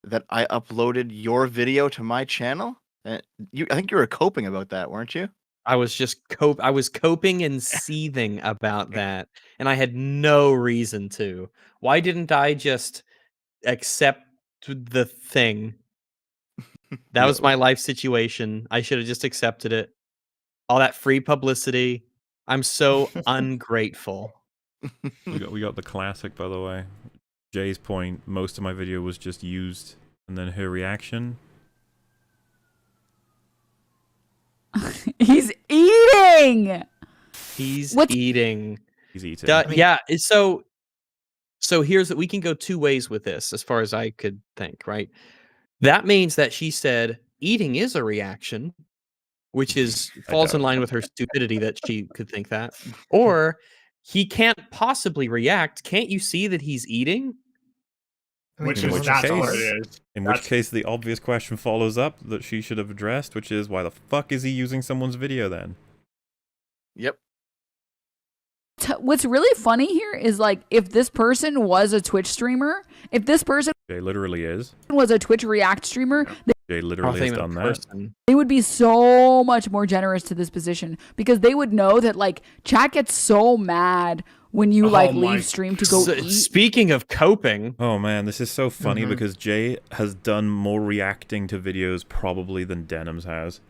that I uploaded your video to my channel? I think you were coping about that, weren't you? I was just I was coping and seething about that, and I had no reason to. Why didn't I just accept the thing? That was my life situation. I should have just accepted it. All that free publicity. I'm so ungrateful. We got the classic, by the way. Jay's point, most of my video was just used, and then her reaction. He's eating! He's eating. He's eating. Yeah, so here's that we can go two ways with this, as far as I could think, right? That means that she said eating is a reaction, which falls in line with her stupidity that she could think that. Or he can't possibly react. Can't you see that he's eating? In which case, the obvious question follows up that she should have addressed, which is, why the fuck is he using someone's video then? Yep. What's really funny here is, like, if this person was a Twitch streamer, if this person Jay literally was a Twitch React streamer, Jay literally has done that. They would be so much more generous to this position, because they would know that, like, chat gets so mad when you leave stream to go eat. Speaking of coping, oh man, this is so funny because Jay has done more reacting to videos probably than Denims has.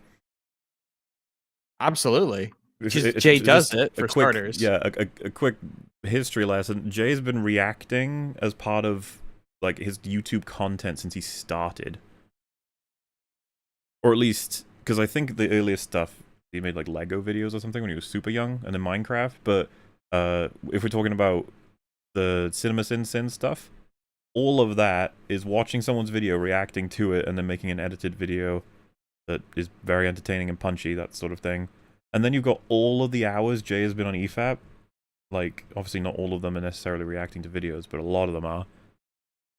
Absolutely. Jay does it for starters. Yeah, a quick history lesson. Jay's been reacting as part of like his YouTube content since he started, or at least because I think the earliest stuff he made like Lego videos or something when he was super young, and then Minecraft. But if we're talking about the Cinema Sin stuff, all of that is watching someone's video, reacting to it, and then making an edited video that is very entertaining and punchy, that sort of thing. And then you've got all of the hours Jay has been on EFAP. Like, obviously not all of them are necessarily reacting to videos, but a lot of them are.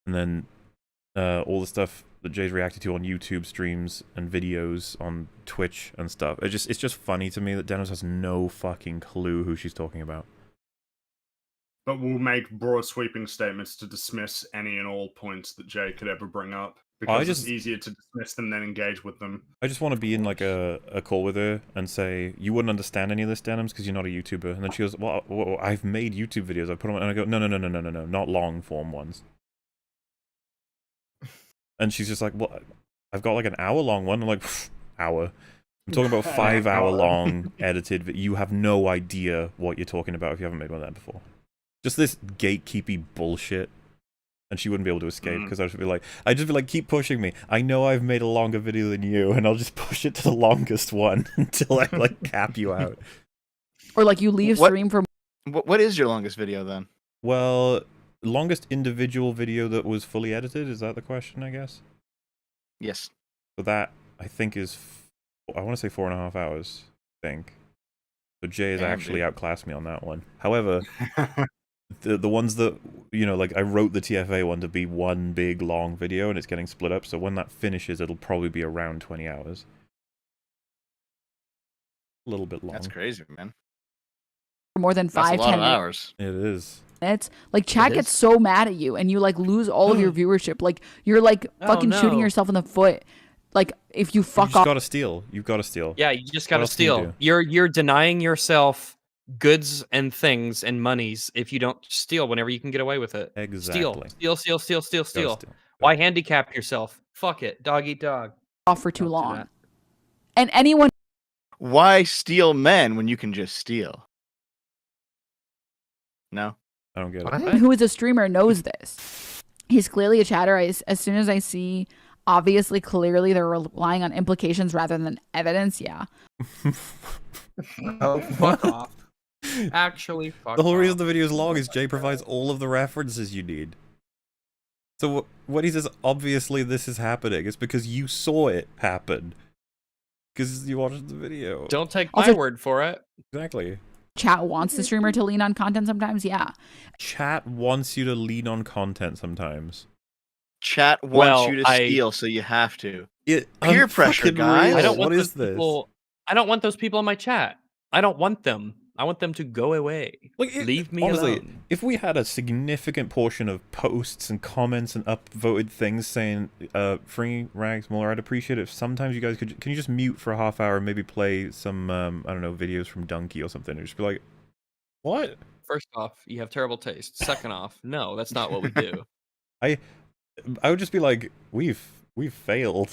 And then all the stuff that Jay's reacted to on YouTube streams and videos on Twitch and stuff. It's just funny to me that Denims has no fucking clue who she's talking about. But we'll make broad sweeping statements to dismiss any and all points that Jay could ever bring up. Because it's easier to dismiss them than engage with them. I just want to be in like a call with her and say, you wouldn't understand any of this, Denims, because you're not a YouTuber. And then she goes, well, I've made YouTube videos. I put them on, and I go, no, not long form ones. And she's just like, well, I've got like an hour long one. I'm like, hour. I'm talking about 5 hour long edited. You have no idea what you're talking about if you haven't made one of that before. Just this gatekeepy bullshit. And she wouldn't be able to escape because I'd just be like, keep pushing me. I know I've made a longer video than you, and I'll just push it to the longest one until I like cap you out. Or like you leave stream for. What is your longest video then? Well, longest individual video that was fully edited, is that the question, I guess? Yes. So that I think is, I want to say 4.5 hours, I think. So Jay has actually outclassed me on that one. However, the ones that, you know, like I wrote the TFA one to be one big long video and it's getting split up, so when that finishes it'll probably be around 20 hours. A little bit long. That's crazy, man. For more than 5-10 hours. It is. It's like chat gets so mad at you and you like lose all of your viewership. Like you're like fucking shooting yourself in the foot. Like if you fuck off. You've got to steal. You've got to steal. Yeah, you just got to steal. You're denying yourself goods and things and monies if you don't steal whenever you can get away with it. Exactly. Steal. Why handicap yourself? Fuck it. Dog eat dog. Off for too long. And anyone. Why steal men when you can just steal? No, I don't get it. Anyone who is a streamer knows this. He's clearly a chatter. As soon as I see, obviously, clearly they're relying on implications rather than evidence. Yeah. Oh, fuck off. Actually, fuck The whole reason off. the video is long is Jay provides all of the references you need. So when he says, obviously this is happening, it's because you saw it happen. Because you watched the video. Don't take my word for it. Exactly. Chat wants the streamer to lean on content sometimes, yeah. Chat wants you to lean on content sometimes. Chat wants you to steal, so you have to. Peer pressure, guys. I don't want I don't want those people in my chat. I don't want them. I want them to go away. Leave me honestly, alone. if we had a significant portion of posts and comments and upvoted things saying, free rags more, I'd appreciate it if sometimes you guys can you just mute for a half hour and maybe play some, I don't know, videos from Donkey or something, and just be like, what? First off, you have terrible taste. Second off, no, that's not what we do. I would just be like, we've failed.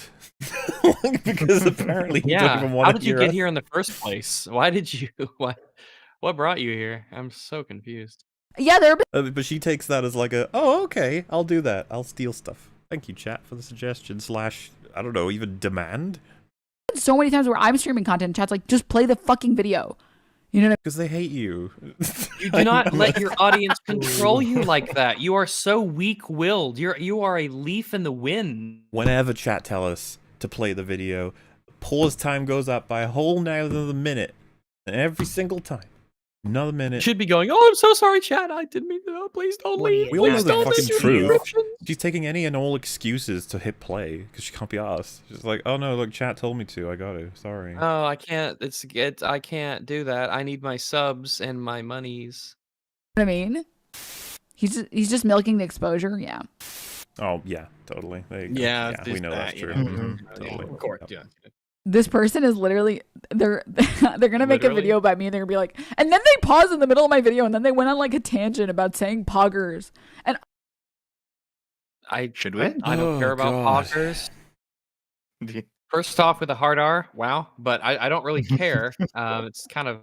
Because apparently you don't even want to hear us. How did you get here in the first place? Why did you what brought you here? I'm so confused. Yeah, but she takes that as like oh, okay, I'll do that. I'll steal stuff. Thank you, chat, for the suggestion / I don't know, even demand. So many times where I'm streaming content and chat's like, just play the fucking video. You know what I mean? Because they hate you. You do not let your audience control you like that. You are so weak-willed. You are a leaf in the wind. Whenever chat tell us to play the video, pause time goes up by a whole another minute. And every single time. Another minute. Should be going, oh, I'm so sorry, chat. I didn't mean to. Please don't leave. We all know Please the don't fucking leave. truth. She's taking any and all excuses to hit play because she can't be asked. She's like, oh no, look, chat told me to. I got to. Sorry. Oh, I can't. I can't do that. I need my subs and my monies. You know what I mean? He's just milking the exposure. Yeah. Oh yeah, totally. There you go. Yeah, we know that's true. Totally. Of course, yeah. This person is literally they're gonna make a video about me and they're gonna be like, and then they pause in the middle of my video and then they went on like a tangent about saying poggers. And should we? I don't care about poggers. First off, with a hard R, wow, but I don't really care. It's kind of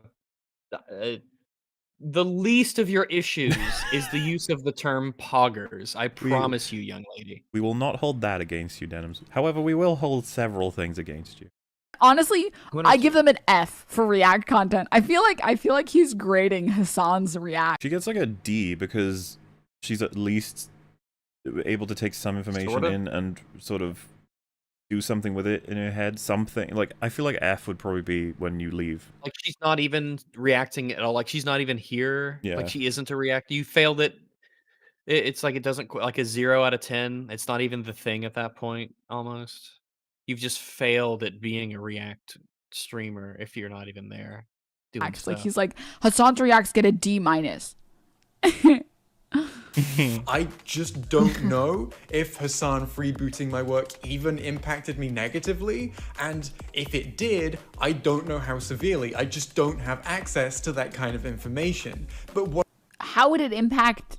the least of your issues is the use of the term poggers. I promise you, young lady. We will not hold that against you, Denims. However, we will hold several things against you. Honestly, I give them an F for React content. I feel like he's grading Hassan's React. She gets like a D because she's at least able to take some information in and sort of do something with it in her head. Something like I feel like F would probably be when you leave. Like she's not even reacting at all. Like she's not even here. Yeah. Like she isn't a react. You failed it. It's like it doesn't like a 0 out of 10. It's not even the thing at that point. Almost. You've just failed at being a React streamer if you're not even there. Actually, he's like, Hassan's Reacts get a D-. I just don't know if Hassan freebooting my work even impacted me negatively, and if it did, I don't know how severely. I just don't have access to that kind of information. But how would it impact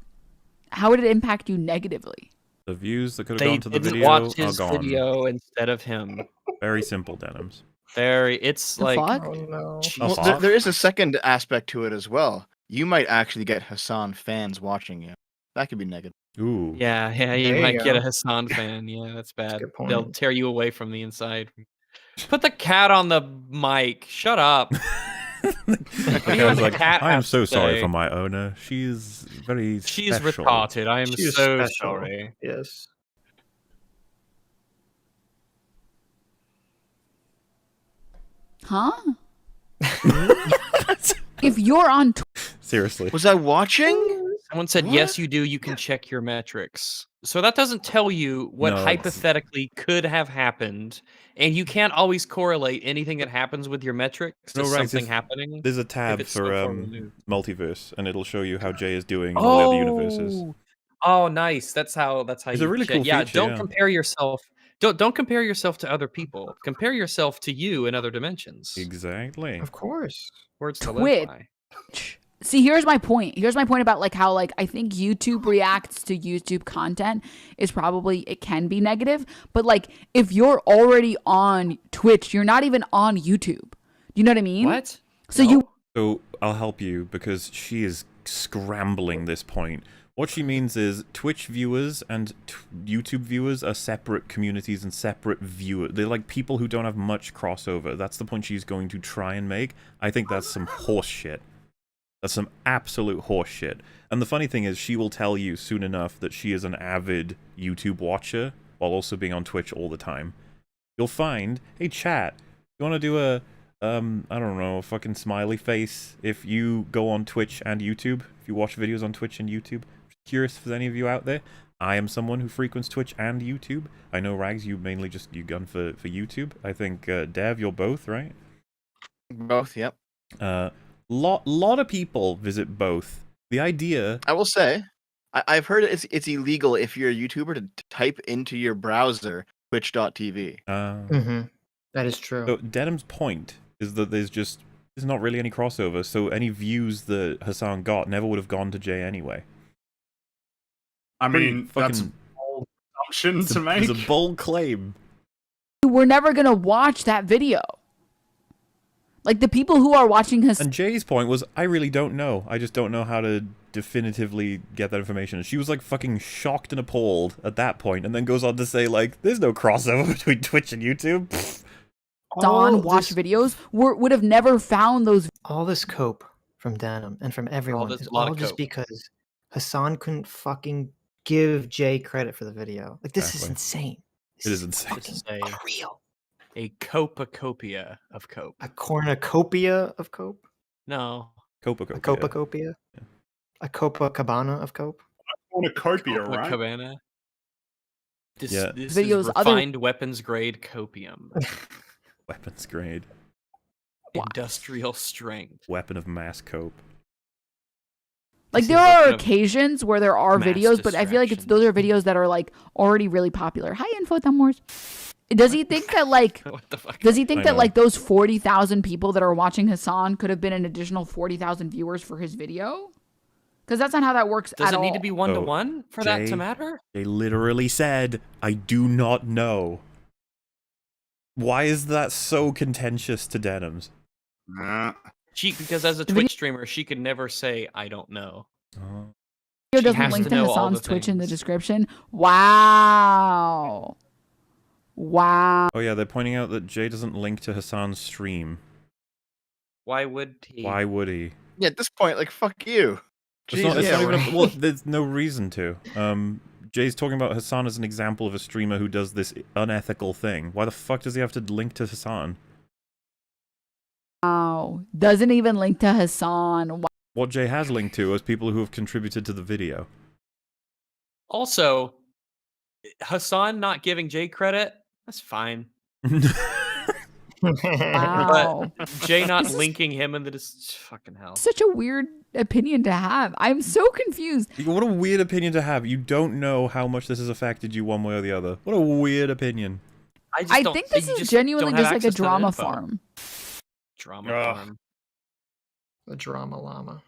you negatively? The views that could have gone to the video watch his are gone. Video instead of him. Very simple, Denims. It's like well, there is a second aspect to it as well. You might actually get Hassan fans watching you. That could be negative. Ooh. Yeah, you might get a Hassan fan. Yeah, that's bad. They'll tear you away from the inside. Put the cat on the mic. Shut up. I was like, I am so sorry for my owner. She's very She's special. retarded. I am so sorry. Yes. Huh? If you're on seriously, was I watching? Someone said, yes, you do. You can check your metrics. So that doesn't tell you what hypothetically could have happened. And you can't always correlate anything that happens with your metrics to something happening. There's a tab for multiverse, and it'll show you how Jay is doing in all the other universes. Oh, nice. That's how It's you a really check. cool Yeah, feature, don't compare yourself. Don't compare yourself to other people. Compare yourself to you in other dimensions. Exactly. Of course. Words to live by. See, here's my point. Here's my point about like how like I think YouTube reacts to YouTube content is probably it can be negative, but like if you're already on Twitch, you're not even on YouTube. Do you know what I mean? What? So So I'll help you because she is scrambling this point. What she means is Twitch viewers and YouTube viewers are separate communities and separate viewers. They're like people who don't have much crossover. That's the point she's going to try and make. I think that's some horse shit. That's some absolute horse shit. And the funny thing is, she will tell you soon enough that she is an avid YouTube watcher while also being on Twitch all the time. You'll find, hey chat, you want to do a, I don't know, a fucking smiley face if you go on Twitch and YouTube? If you watch videos on Twitch and YouTube? Curious if there's any of you out there. I am someone who frequents Twitch and YouTube. I know, Rags, you mainly just, you gun for YouTube. I think, Dev, you're both, right? Both, yep. Lot of people visit both. The idea... I will say, I've heard it's illegal if you're a YouTuber to type into your browser twitch.tv. That is true. So Denim's point is that there's not really any crossover, so any views that Hassan got never would have gone to Jay anyway. I mean, that's a bold assumption to make. It's a bold claim. We're never going to watch that video. Like, the people who are watching his... And Jay's point was, I really don't know. I just don't know how to definitively get that information. And she was, like, fucking shocked and appalled at that point, and then goes on to say, like, there's no crossover between Twitch and YouTube. Dawn watch videos would have never found those... All this cope from Denim and from everyone is all just because Hassan couldn't fucking give Jay credit for the video. Like, this is insane. It is insane. This is unreal. A copacopia of cope. A cornucopia of cope? No. Copacopia. A copacopia? Yeah. A Copacabana of cope? A cornucopia, right? Copacabana. This Videos is refined weapons grade copium. Weapons grade. Industrial strength. Weapon of mass cope. Like, there are occasions where there are videos, but I feel like those are videos that are, like, already really popular. Hi, Info Thumb Wars. Does he think that, like, like, those 40,000 people that are watching Hassan could have been an additional 40,000 viewers for his video? Because that's not how that works at all. Does it need to be one-to-one for that to matter? They literally said, I do not know. Why is that so contentious to Denims? Because as a Twitch streamer, she could never say, I don't know. Here doesn't link to Hassan's Twitch in the description. Wow. Wow. Oh yeah, they're pointing out that Jay doesn't link to Hassan's stream. Why would he? Why would he? Yeah, at this point, like, fuck you. Well, there's no reason to. Jay's talking about Hassan as an example of a streamer who does this unethical thing. Why the fuck does he have to link to Hassan? Wow. Doesn't even link to Hassan. Wow. What Jay has linked to is people who have contributed to the video. Also, Hassan not giving Jay credit, that's fine. Wow. But Jay not linking him in the fucking hell. Such a weird opinion to have. I'm so confused. What a weird opinion to have. You don't know how much this has affected you one way or the other. What a weird opinion. I think this is genuinely just like a drama farm. Drama farm. The drama llama.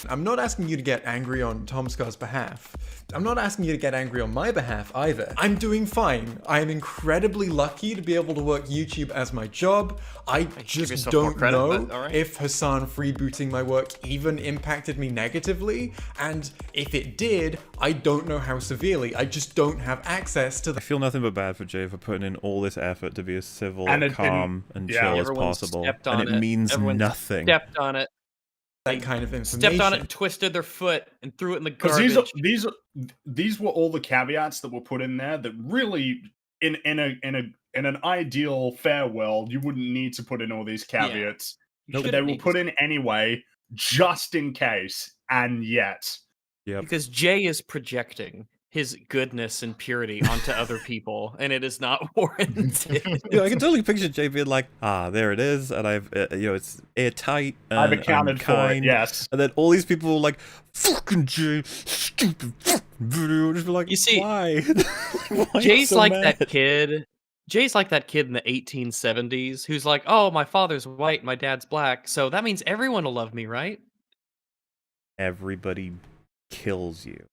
I'm not asking you to get angry on Tom Scar's behalf. I'm not asking you to get angry on my behalf either. I'm doing fine. I am incredibly lucky to be able to work YouTube as my job. I just don't know if Hassan freebooting my work even impacted me negatively, and if it did, I don't know how severely. I just don't have access to the— I feel nothing but bad for Jay for putting in all this effort to be as civil, calm, and chill as possible, and it means nothing. Stepped on it. That kind of information. Stepped on it and twisted their foot and threw it in the garbage. These were all the caveats that were put in there that really, in an ideal fair world, you wouldn't need to put in all these caveats. Yeah. But they were put in anyway, just in case, and yet. Yep. Because Jay is projecting his goodness and purity onto other people, and it is not warranted. I can totally picture Jay being like, there it is, and I've, it's airtight, and I've accounted for it, yes. And then all these people were like, fucking Jay, stupid video, just be like, you see, why? Why Jay's so like mad? that kid. Jay's like that kid in the 1870s who's like, oh, my father's white, my dad's black, so that means everyone will love me, right? Everybody kills you.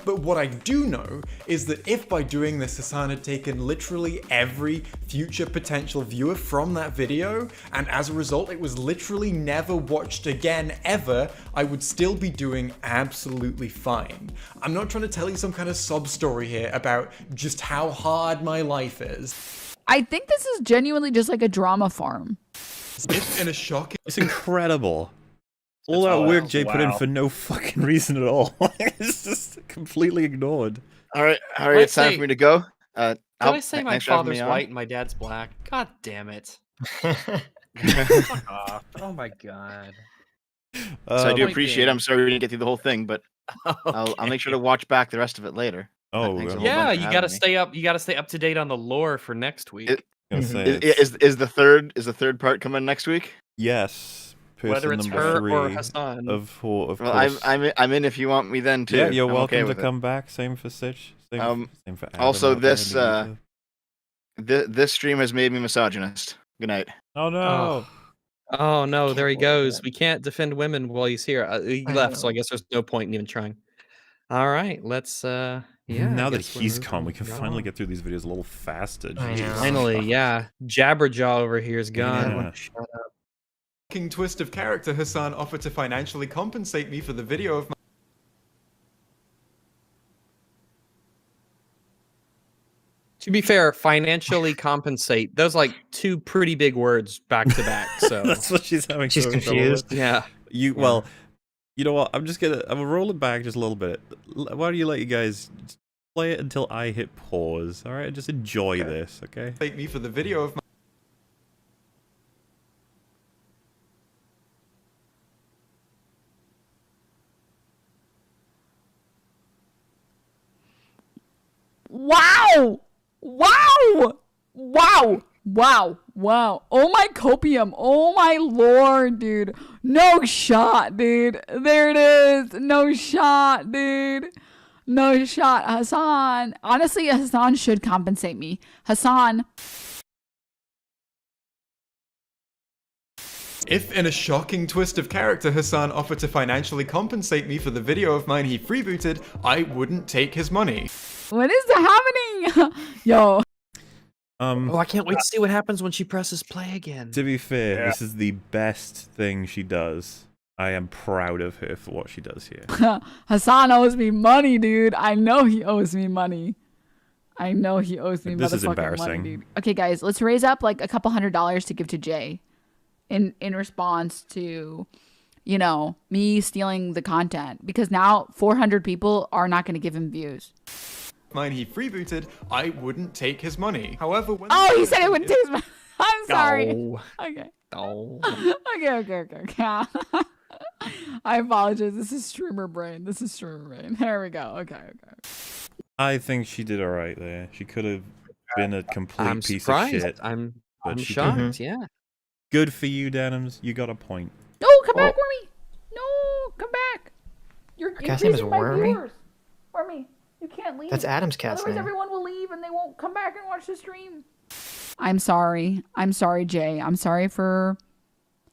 But what I do know is that if by doing this Hassan had taken literally every future potential viewer from that video, and as a result it was literally never watched again ever, I would still be doing absolutely fine. I'm not trying to tell you some kind of sob story here about just how hard my life is. I think this is genuinely just like a drama farm. If in a shocking... It's incredible. All that work Jay put in for no fucking reason at all. It's just completely ignored. All right, it's time for me to go. Did I say my father's white and my dad's black? God damn it. Fuck off. Oh my god. So I do appreciate it. I'm sorry we didn't get through the whole thing, but I'll make sure to watch back the rest of it later. Oh, yeah, you gotta stay up. You gotta stay up to date on the lore for next week. Is the third part coming next week? Yes. Whether it's her or Hassan. Of course. I'm in if you want me then too. Yeah, you're welcome to come back. Same for Sitch. Same for Adam. Also, this stream has made me misogynist. Good night. Oh no. Oh no, there he goes. We can't defend women while he's here. He left, so I guess there's no point in even trying. All right, let's yeah. Now that he's gone, we can finally get through these videos a little faster. Finally, yeah. Jabberjaw over here is gone. Yeah. Shut up. Twist of character, Hassan offered to financially compensate me for the video of my... To be fair, financially compensate. Those like two pretty big words back to back. So that's what she's having. She's confused. Yeah. Well, you know what? I'm gonna roll it back just a little bit. Why don't you let you guys play it until I hit pause? All right, just enjoy this, okay? Take me for the video of my... Wow! Wow! Wow! Wow! Wow! Oh my copium! Oh my lord, dude! No shot, dude! There it is! No shot, dude! No shot, Hassan! Honestly, Hassan should compensate me. Hassan. If in a shocking twist of character, Hassan offered to financially compensate me for the video of mine he freebooted, I wouldn't take his money. What is happening? Yo. Oh, I can't wait to see what happens when she presses play again. To be fair, this is the best thing she does. I am proud of her for what she does here. Hassan owes me money, dude. I know he owes me money. I know he owes me this is motherfucking embarrassing. money, dude. Okay, guys, let's raise up like a couple $100 to give to Jay. In response to, you know, me stealing the content. Because now 400 people are not going to give him views. Mine he freebooted, I wouldn't take his money. However, when... Oh, he said he wouldn't take his money. I'm sorry. No. Okay. No. Okay. I apologize. This is streamer brain. There we go. Okay. I think she did alright there. She could have been a complete piece surprised. of shit. I'm shocked, yeah. Good for you, Denims. You got a point. No, come back, Wormy. No, come back. You're cat's name is Wormy? Wormy, you can't leave. That's Adam's cat's Otherwise, name. everyone will leave and they won't come back and watch the stream. I'm sorry, Jay. I'm sorry for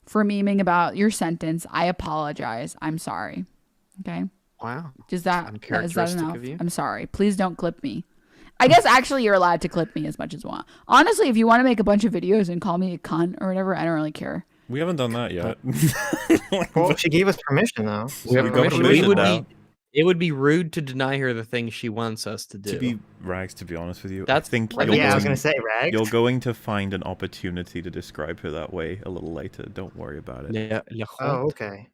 memeing about your sentence. I apologize. I'm sorry. Okay. Wow. Is that uncharacteristic enough? of you. I'm sorry. Please don't clip me. I guess actually you're allowed to clip me as much as you want. Honestly, if you want to make a bunch of videos and call me a cunt or whatever, I don't really care. We haven't done that yet. Well, she gave us permission though. We have permission. It would be rude to deny her the thing she wants us to do. To be Rags, to be honest with you, that's I think I was gonna say Rags. You're going to find an opportunity to describe her that way a little later. Don't worry about it. Yeah. Oh, okay.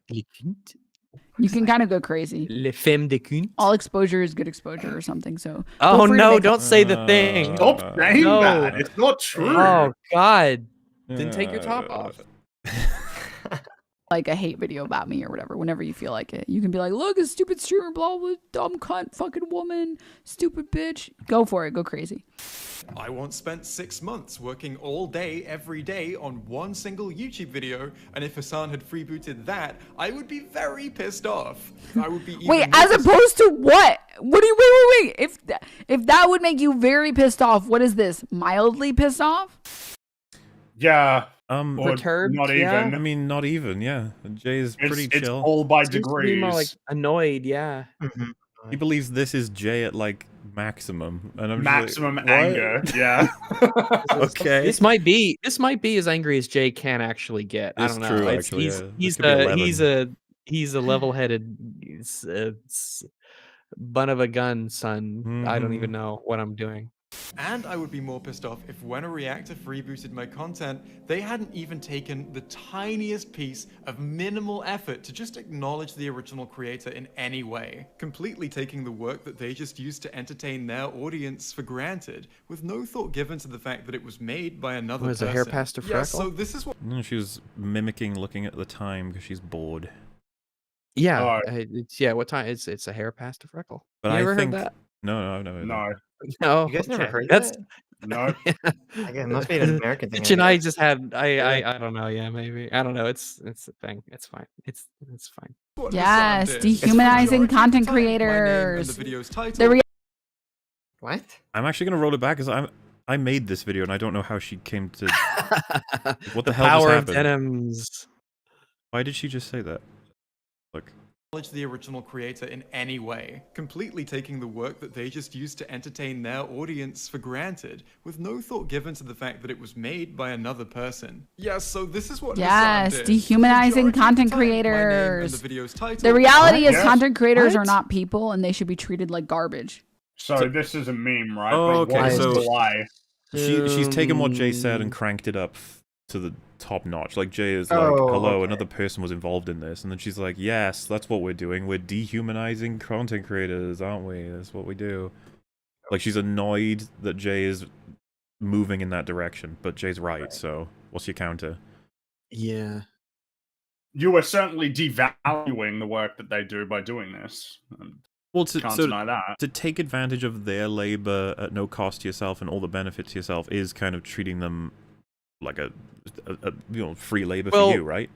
You can kind of go crazy. Le femme de cunt. All exposure is good exposure or something. So. Oh no! Don't say the thing. Stop saying that. It's not true. Oh God! Then take your top off. Like a hate video about me or whatever, whenever you feel like it. You can be like, look, a stupid streamer, blah, blah, dumb cunt, fucking woman, stupid bitch. Go for it. Go crazy. I once spent 6 months working all day, every day on one single YouTube video, and if Hassan had freebooted that, I would be very pissed off. I would be wait, as opposed to what? What do you, wait. If that would make you very pissed off, what is this? Mildly pissed off? Yeah. Perturbed, not yeah? even. I mean, not even. Yeah, Jay is pretty chill. It's all by degrees. More like annoyed, yeah. He believes this is Jay at like maximum, and I'm maximum just like, anger. Yeah. Okay. This might be as angry as Jay can actually get. I don't know. True, actually, he's a level-headed bun of a gun son. I don't even know what I'm doing. And I would be more pissed off if when a reactor freebooted my content, they hadn't even taken the tiniest piece of minimal effort to just acknowledge the original creator in any way, completely taking the work that they just used to entertain their audience for granted, with no thought given to the fact that it was made by another person. Was a hair past a freckle? Yeah, so this is what... No, she was mimicking looking at the time because she's bored. Yeah, it's what time? It's a hair past a freckle. But you I ever think heard that? no, I've never heard that. No, You guys never heard that's that? No. It must be an American thing. Sitch and I just had I don't know, yeah, maybe. I don't know. It's a thing. It's fine. It's fine. Yes, dehumanizing content creators. What? I'm actually gonna roll it back because I made this video and I don't know how she came to. What the hell power just of happened? Denims. Why did she just say that? Look. Acknowledge the original creator in any way, completely taking the work that they just used to entertain their audience for granted, with no thought given to the fact that it was made by another person. Yeah, so this is what Yes, did. dehumanizing content creators. The reality is content creators are not people and they should be treated like garbage. So this is a meme, right? Oh, okay. So why? She's taken what Jay said and cranked it up to the top notch. Like Jay is like, hello, another person was involved in this, and then she's like, yes, that's what we're doing. We're dehumanizing content creators, aren't we? That's what we do. Like she's annoyed that Jay is moving in that direction, but Jay's right. So what's your counter? Yeah. You are certainly devaluing the work that they do by doing this. Well, Can't deny that. To take advantage of their labor at no cost to yourself and all the benefits to yourself is kind of treating them like a free labor for you, right?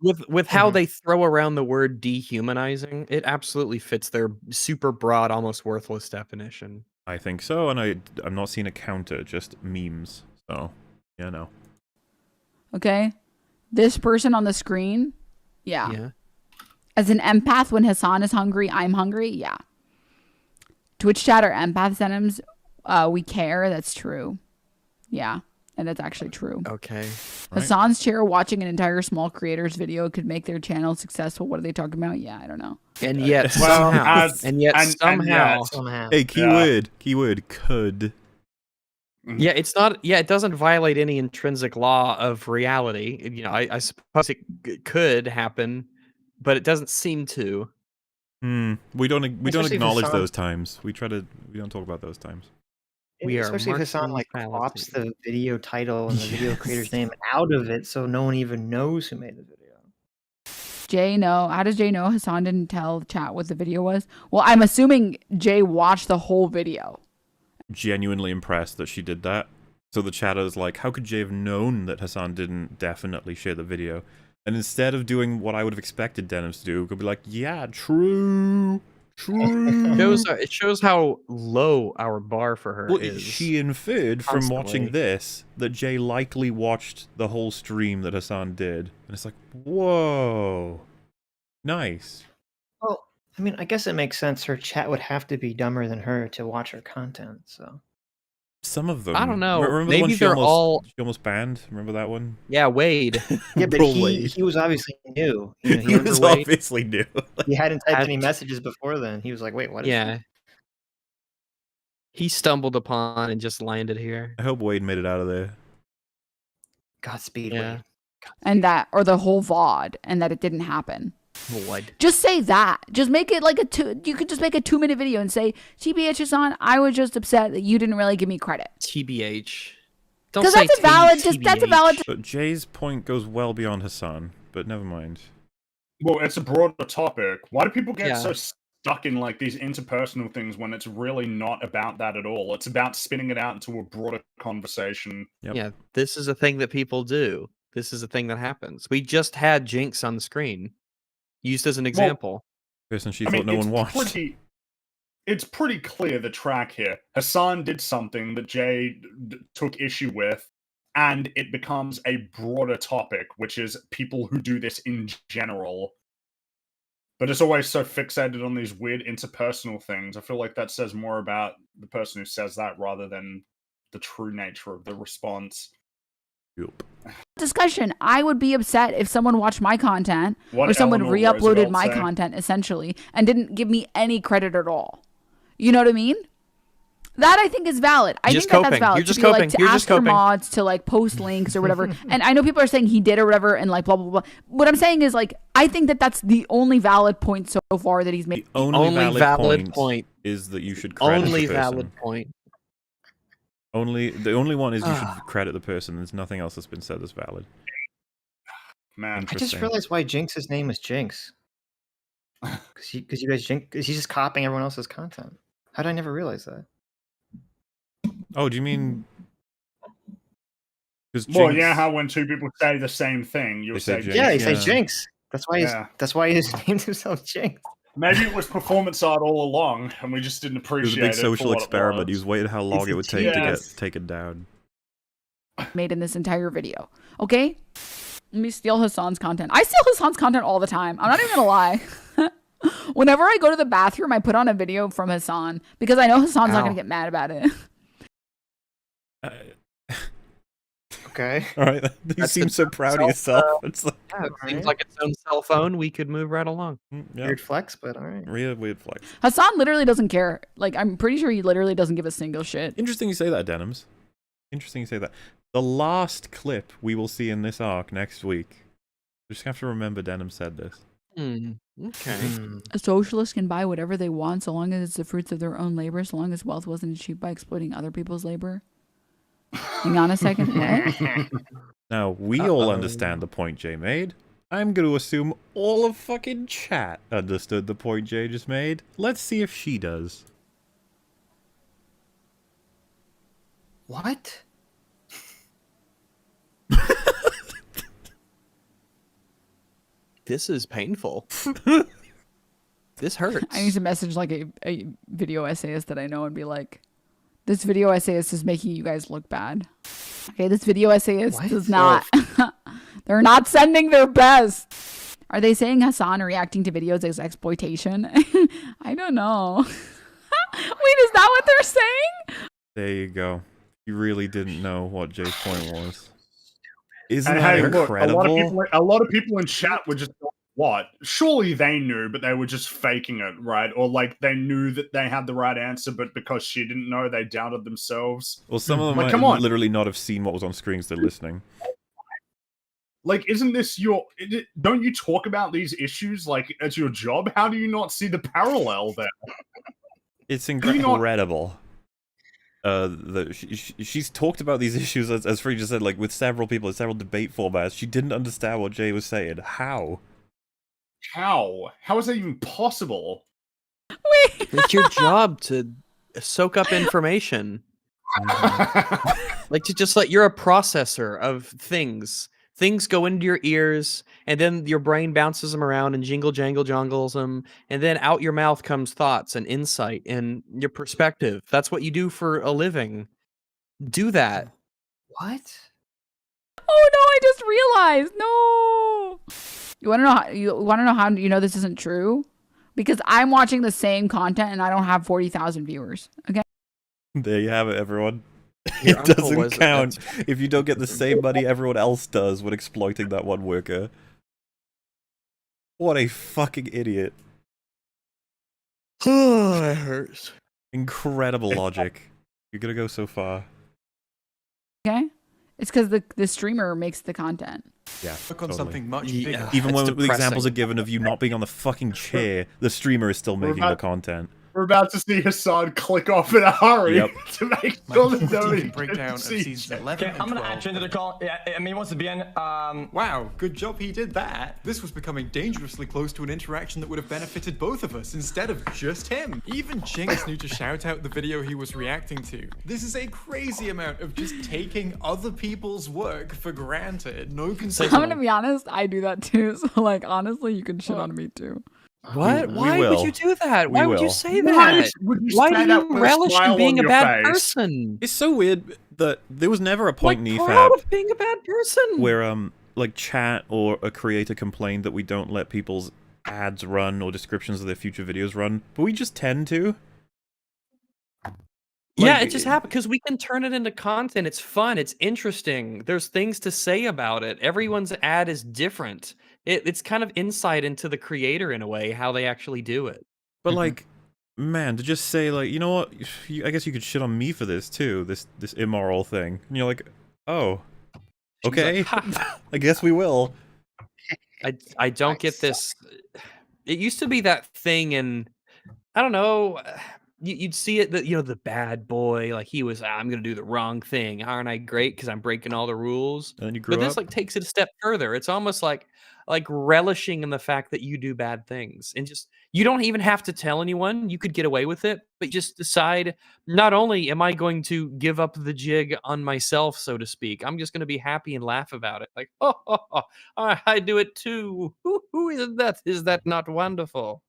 With how they throw around the word dehumanizing, it absolutely fits their super broad, almost worthless definition. I think so, and I'm not seeing a counter, just memes. So, yeah, no. Okay, this person on the screen, yeah. As an empath, when Hassan is hungry, I'm hungry. Yeah. Twitch chat or empath Denims, we care. That's true. Yeah. And that's actually true. Okay. Hassan's chair watching an entire small creator's video could make their channel successful. What are they talking about? Yeah, I don't know. And yet somehow. Hey, keyword could. Yeah, it's not. Yeah, it doesn't violate any intrinsic law of reality. You know, I suppose it could happen, but it doesn't seem to. We don't acknowledge those times. We don't talk about those times. Especially if Hassan like crops the video title and the video creator's name out of it, so no one even knows who made the video. Jay, no. How does Jay know Hassan didn't tell chat what the video was? Well, I'm assuming Jay watched the whole video. Genuinely impressed that she did that. So the chatter's like, how could Jay have known that Hassan didn't definitely share the video? And instead of doing what I would have expected Denims to do, could be like, yeah, true. It shows how low our bar for her is. She inferred from watching this that Jay likely watched the whole stream that Hassan did. And it's like, whoa. Nice. Well, I mean, I guess it makes sense. Her chat would have to be dumber than her to watch her content, so... Some of them. I don't know. Remember Maybe the one she almost banned? Remember that one? Yeah, Wade. Yeah, but he was obviously new. You know, he was obviously new. He hadn't typed any messages before then. He was like, wait, what is that? He stumbled upon and just landed here. I hope Wade made it out of there. Godspeed, Wade. And that, or the whole VOD, and that it didn't happen. What? Just say that. Just make it like you could just make a 2-minute video and say, TBH Hassan, I was just upset that you didn't really give me credit. TBH. Because that's a valid. But Jay's point goes well beyond Hassan, but never mind. Well, it's a broader topic. Why do people get so stuck in like these interpersonal things when it's really not about that at all? It's about spinning it out into a broader conversation. Yep. Yeah, this is a thing that people do. This is a thing that happens. We just had Jinx on the screen. Used as an example. Person she thought no one watched. It's pretty clear the track here. Hassan did something that Jay took issue with, and it becomes a broader topic, which is people who do this in general. But it's always so fixated on these weird interpersonal things. I feel like that says more about the person who says that rather than the true nature of the response. Discussion. I would be upset if someone watched my content or someone re-uploaded my content essentially and didn't give me any credit at all. You know what I mean? That I think is valid. I think that's valid. You're just coping. To ask for mods to like post links or whatever. And I know people are saying he did or whatever and like blah blah blah. What I'm saying is like I think that that's the only valid point so far that he's made. The only valid point is that you should credit the person. Valid point. The only one is you should credit the person. There's nothing else that's been said that's valid. Man, I just realized why Jinx's name is Jinx. Because you guys Jinx. He's just copying everyone else's content. How did I never realize that? Oh, do you mean? Well, yeah, how when two people say the same thing, you'll say Jinx. Yeah, he says Jinx. That's why he's named himself Jinx. Maybe it was performance art all along, and we just didn't appreciate it. It was a big social experiment. He was waiting how long it would take to get taken down. Made in this entire video. Okay? Let me steal Hassan's content. I steal Hassan's content all the time. I'm not even gonna lie. Whenever I go to the bathroom, I put on a video from Hassan because I know Hassan's not gonna get mad about it. Okay. All right. You seem so proud of yourself. It's like, it seems like its own cell phone. We could move right along. Yeah. Weird flex, but all right. Weird flex. Hassan literally doesn't care. Like, I'm pretty sure he literally doesn't give a single shit. Interesting you say that, Denims. Interesting you say that. The last clip we will see in this arc next week. We just have to remember Denim said this. Okay. A socialist can buy whatever they want so long as it's the fruits of their own labor, so long as wealth wasn't achieved by exploiting other people's labor. Hang on a second. What? Now, we all understand the point Jay made. I'm going to assume all of fucking chat understood the point Jay just made. Let's see if she does. What? This is painful. This hurts. I need to message like a video essayist that I know and be like, this video essayist is making you guys look bad. Okay, this video essayist does not. They're not sending their best. Are they saying Hassan reacting to videos is exploitation? I don't know. Wait, is that what they're saying? There you go. You really didn't know what Jay's point was. Isn't and that hey, incredible? Look, a lot of people in chat were just like, what? Surely they knew, but they were just faking it, right? Or like they knew that they had the right answer, but because she didn't know, they doubted themselves. Well, some of them might literally not have seen what was on screen, so they're listening. Like, isn't this your... Don't you talk about these issues, like, as your job? How do you not see the parallel there? It's incredible. She's talked about these issues, as Free just said, like, with several people in several debate formats. She didn't understand what Jay was saying. How? How? How is that even possible? Wait. It's your job to soak up information. Like, to just you're a processor of things. Things go into your ears, and then your brain bounces them around and jangles them, and then out your mouth comes thoughts and insight and your perspective. That's what you do for a living. Do that. What? Oh no! I just realized. No. You want to know? You want to know how you know this isn't true? Because I'm watching the same content and I don't have 40,000 viewers. Okay. There you have it, everyone. It doesn't count if you don't get the same money everyone else does when exploiting that one worker. What a fucking idiot. Oh, it hurts. Incredible logic. You're gonna go so far. Okay. It's because the streamer makes the content. Yeah, Look on something much bigger. Even when the examples are given of you not being on the fucking chair, the streamer is still making the content. We're about to see Hassan click off in a hurry to make sure that nobody breakdown of seasons 11 and 12. I'm gonna add you into the call. Yeah, I mean, once again, wow, good job he did that. This was becoming dangerously close to an interaction that would have benefited both of us instead of just him. Even Jinx knew to shout out the video he was reacting to. This is a crazy amount of just taking other people's work for granted. No consideration. I'm gonna be honest, I do that too. So like, honestly, you can shit on me too. What? Why would you do that? Why would you say that? Why do you relish in being a bad person? It's so weird that there was never a point in proud of being a bad person where like chat or a creator complained that we don't let people's ads run or descriptions of their future videos run, but we just tend to. Yeah, it just happened because we can turn it into content. It's fun. It's interesting. There's things to say about it. Everyone's ad is different. It's kind of insight into the creator in a way, how they actually do it. But like, man, to just say like, you know what, I guess you could shit on me for this too, this immoral thing. And you're like, oh, okay, I guess we will. I don't get this. It used to be that thing, and I don't know. You'd see it that the bad boy, like he was. I'm gonna do the wrong thing. Aren't I great because I'm breaking all the rules? And then you grew But this up. takes it a step further. It's almost like relishing in the fact that you do bad things, and just you don't even have to tell anyone. You could get away with it, but just decide. Not only am I going to give up the jig on myself, so to speak, I'm just going to be happy and laugh about it. Like, oh, I do it too. Who is that? Is that not wonderful?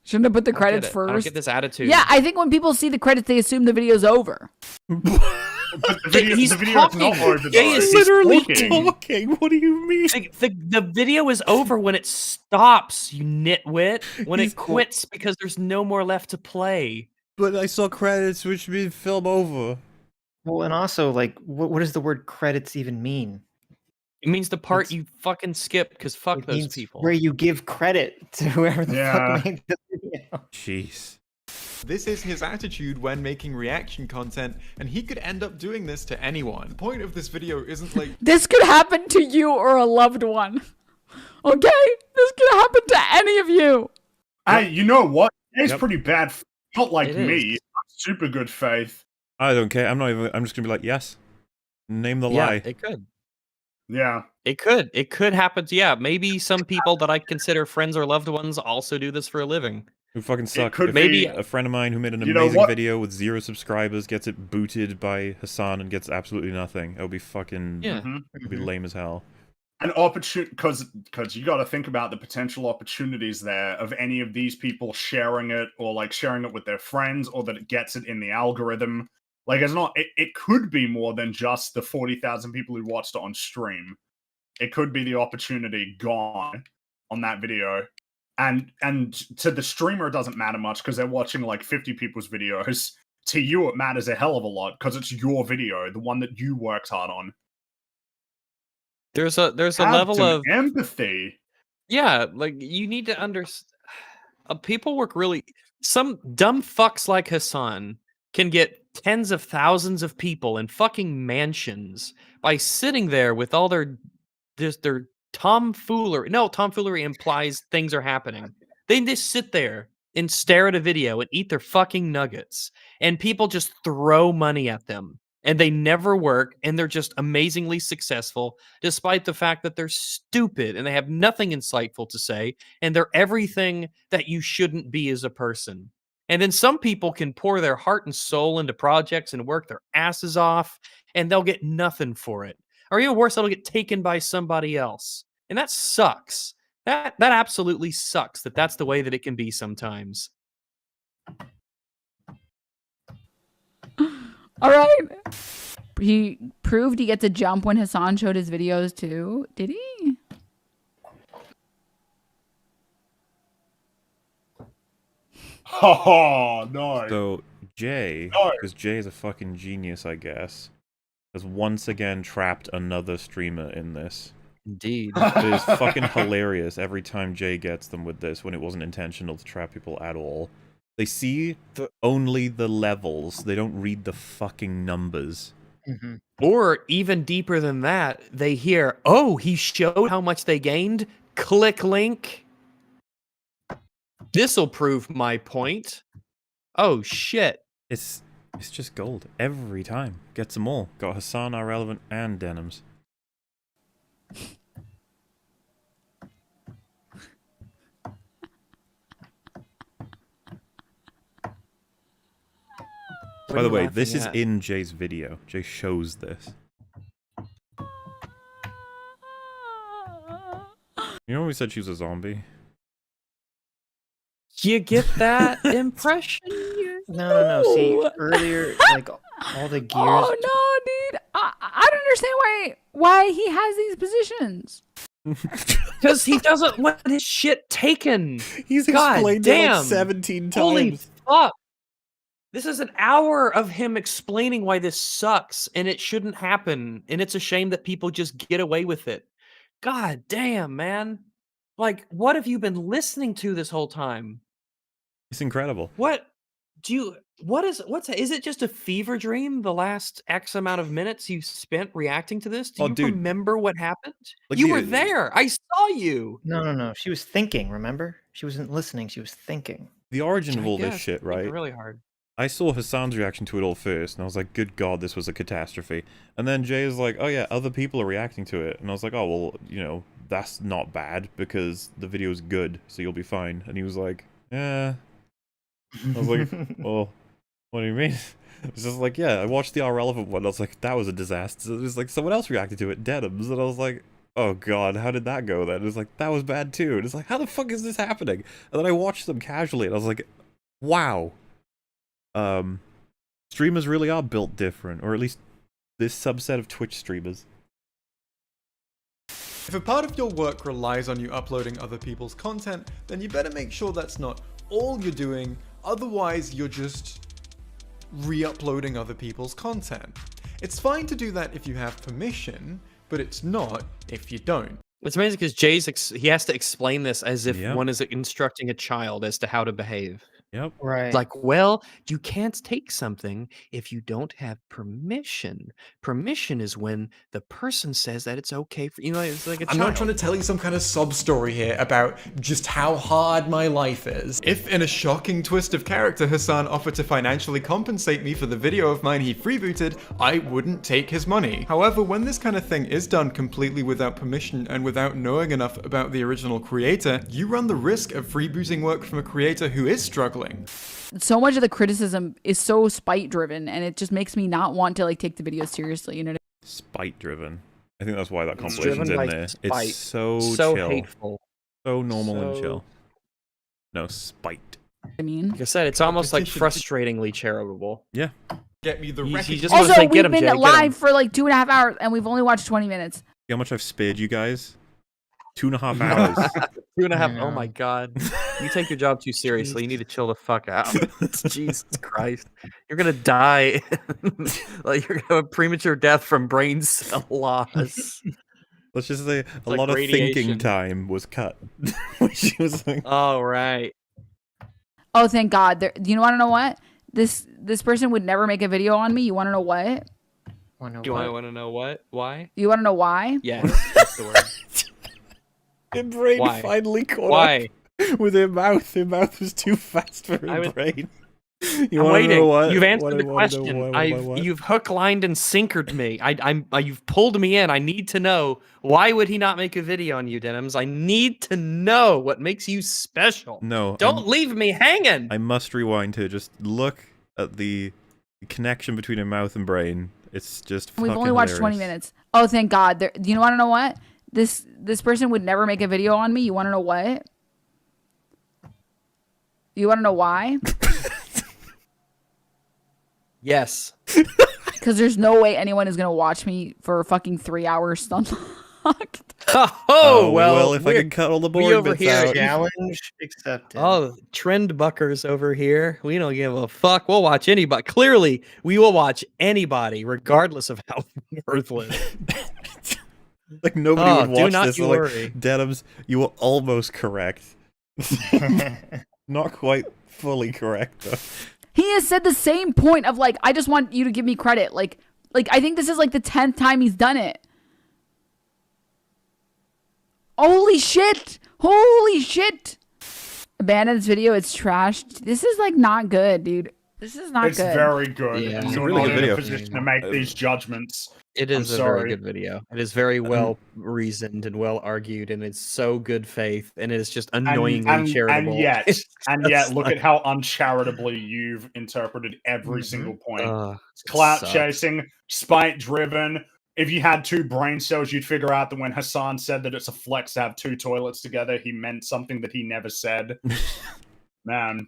Shouldn't have put the credits first. I don't get this attitude. Yeah, I think when people see the credits, they assume the video's over. But the video is not over. He's literally talking. What do you mean? The video is over when it stops, you nitwit. When it quits because there's no more left to play. But I saw credits, which means film over. Well, and also, like, what does the word credits even mean? It means the part you fucking skip because fuck those people. Where you give credit to whoever the fuck made the video. Jeez. This is his attitude when making reaction content, and he could end up doing this to anyone. The point of this video isn't like... This could happen to you or a loved one. Okay? This could happen to any of you. Hey, you know what? It's pretty bad. Not like me. Super good faith. I don't care. I'm just gonna be like, yes. Name the lie. It could. Yeah. It could. It could happen to, maybe some people that I consider friends or loved ones also do this for a living. Who fucking suck. Maybe a friend of mine who made an amazing video with 0 subscribers gets it booted by Hassan and gets absolutely nothing. It'll be fucking... It'll be lame as hell. An opportunity, because you got to think about the potential opportunities there of any of these people sharing it, or like sharing it with their friends, or that it gets it in the algorithm. Like, it's not... It could be more than just the 40,000 people who watched it on stream. It could be the opportunity gone on that video. And to the streamer, it doesn't matter much because they're watching like 50 people's videos. To you, it matters a hell of a lot because it's your video, the one that you worked hard on. There's a level of empathy. Yeah, like you need to understand. People work really. Some dumb fucks like Hassan can get tens of thousands of people in fucking mansions by sitting there with all their tomfoolery. No, tomfoolery implies things are happening. They just sit there and stare at a video and eat their fucking nuggets. And people just throw money at them. And they never work. And they're just amazingly successful, despite the fact that they're stupid and they have nothing insightful to say. And they're everything that you shouldn't be as a person. And then some people can pour their heart and soul into projects and work their asses off. And they'll get nothing for it. Or even worse, that'll get taken by somebody else. And that sucks. That absolutely sucks that that's the way that it can be sometimes. All right. He proved he gets a jump when Hassan showed his videos too. Did he? Oh, no. So, Jay, because Jay is a fucking genius, I guess, has once again trapped another streamer in this. Indeed. It is fucking hilarious every time Jay gets them with this when it wasn't intentional to trap people at all. They see only the levels. They don't read the fucking numbers. Mm-hmm. Or even deeper than that, they hear, oh, he showed how much they gained. Click link. This'll prove my point. Oh, shit. It's just gold. Every time. Gets them all. Got Hassan, Irrelevant, and Denims. By the way, this is in Jay's video. Jay shows this. You know when we said she was a zombie? You get that impression? No. See, earlier, like, all the gears... Oh, no, dude. I don't understand why he has these positions. Because he doesn't want his shit taken. He's explained it like 17 times. Holy fuck. This is an hour of him explaining why this sucks and it shouldn't happen. And it's a shame that people just get away with it. God damn, man. Like, what have you been listening to this whole time? It's incredible. What is it just a fever dream? The last X amount of minutes you spent reacting to this? Do you remember what happened? Like, you were there. I saw you. No. She was thinking, remember? She wasn't listening, she was thinking. The origin of all this shit, right? Really hard. I saw Hassan's reaction to it all first, and I was like, good God, this was a catastrophe. And then Jay is like, oh yeah, other people are reacting to it. And I was like, oh, well, you know, that's not bad, because the video is good, so you'll be fine. And he was like, yeah. I was like, well, what do you mean? It was just like, yeah, I watched the irrelevant one. I was like, that was a disaster. It was like, someone else reacted to it, Denims. And I was like, oh God, how did that go then? It was like, that was bad too. And it's like, how the fuck is this happening? And then I watched them casually, and I was like, wow. Streamers really are built different, or at least this subset of Twitch streamers. If a part of your work relies on you uploading other people's content, then you better make sure that's not all you're doing, otherwise you're just re-uploading other people's content. It's fine to do that if you have permission, but it's not if you don't. It's amazing because he has to explain this as if one is instructing a child as to how to behave. Yep. Right. Like, well, you can't take something if you don't have permission. Permission is when the person says that it's okay for you. Know, it's like a I'm not trying to tell you some kind of sob story here about just how hard my life is. If in a shocking twist of character, Hassan offered to financially compensate me for the video of mine he freebooted, I wouldn't take his money. However, when this kind of thing is done completely without permission and without knowing enough about the original creator, you run the risk of freebooting work from a creator who is struggling. So much of the criticism is so spite driven, and it just makes me not want to like take the video seriously. You know, spite driven. I think that's why that compilation's in there. Spite. It's so chill, hateful, so normal and chill. No spite. I mean, like I said, it's almost like frustratingly charitable. Yeah. Get me the record. Also, we've been live for like 2.5 hours, and we've only watched 20 minutes. See how much I've spared you guys? 2.5 hours. 2.5. Oh my God. You take your job too seriously. You need to chill the fuck out. Jesus Christ. You're going to die. Like, you're going to have a premature death from brain cell loss. Let's just say a lot of thinking time was cut. Which was like... Oh, right. Oh, thank God. Do you want to know what? This person would never make a video on me. You want to know what? Do I want to know what? Why? You want to know why? Yes, that's the word. Her brain finally caught up with her mouth. Her mouth was too fast for her brain. I'm waiting. You've answered the question. You've hook, lined, and sinkered me. You've pulled me in. I need to know, why would he not make a video on you, Denims? I need to know what makes you special. No. Don't leave me hanging. I must rewind to just look at the connection between her mouth and brain. It's just fucking We've only watched 20 minutes. Oh, thank God. Do you want to know what? This person would never make a video on me. You want to know what? You want to know why? Yes. Because there's no way anyone is going to watch me for fucking 3 hours stunlocked. Oh, well, if I can cut all the board bits out. Challenge accepted. Oh, trend buckers over here. We don't give a fuck. We'll watch anybody. Clearly, we will watch anybody, regardless of how worthless. Like, nobody would watch this. Like, Denims, you were almost correct. Not quite fully correct, though. He has said the same point of, like, I just want you to give me credit. Like I think this is, like, the 10th time he's done it. Holy shit! Holy shit! Abandon this video. It's trashed. This is, like, not good, dude. This is not good. It's very good. Yeah. You're really not good in video. a position to make these judgments. It is a very good video. It is very well reasoned and well argued, and it's so good faith, and it is just annoyingly charitable. And yet, look at how uncharitably you've interpreted every single point. It's clout chasing, spite driven. If you had 2 brain cells, you'd figure out that when Hassan said that it's a flex to have 2 toilets together, he meant something that he never said. Man.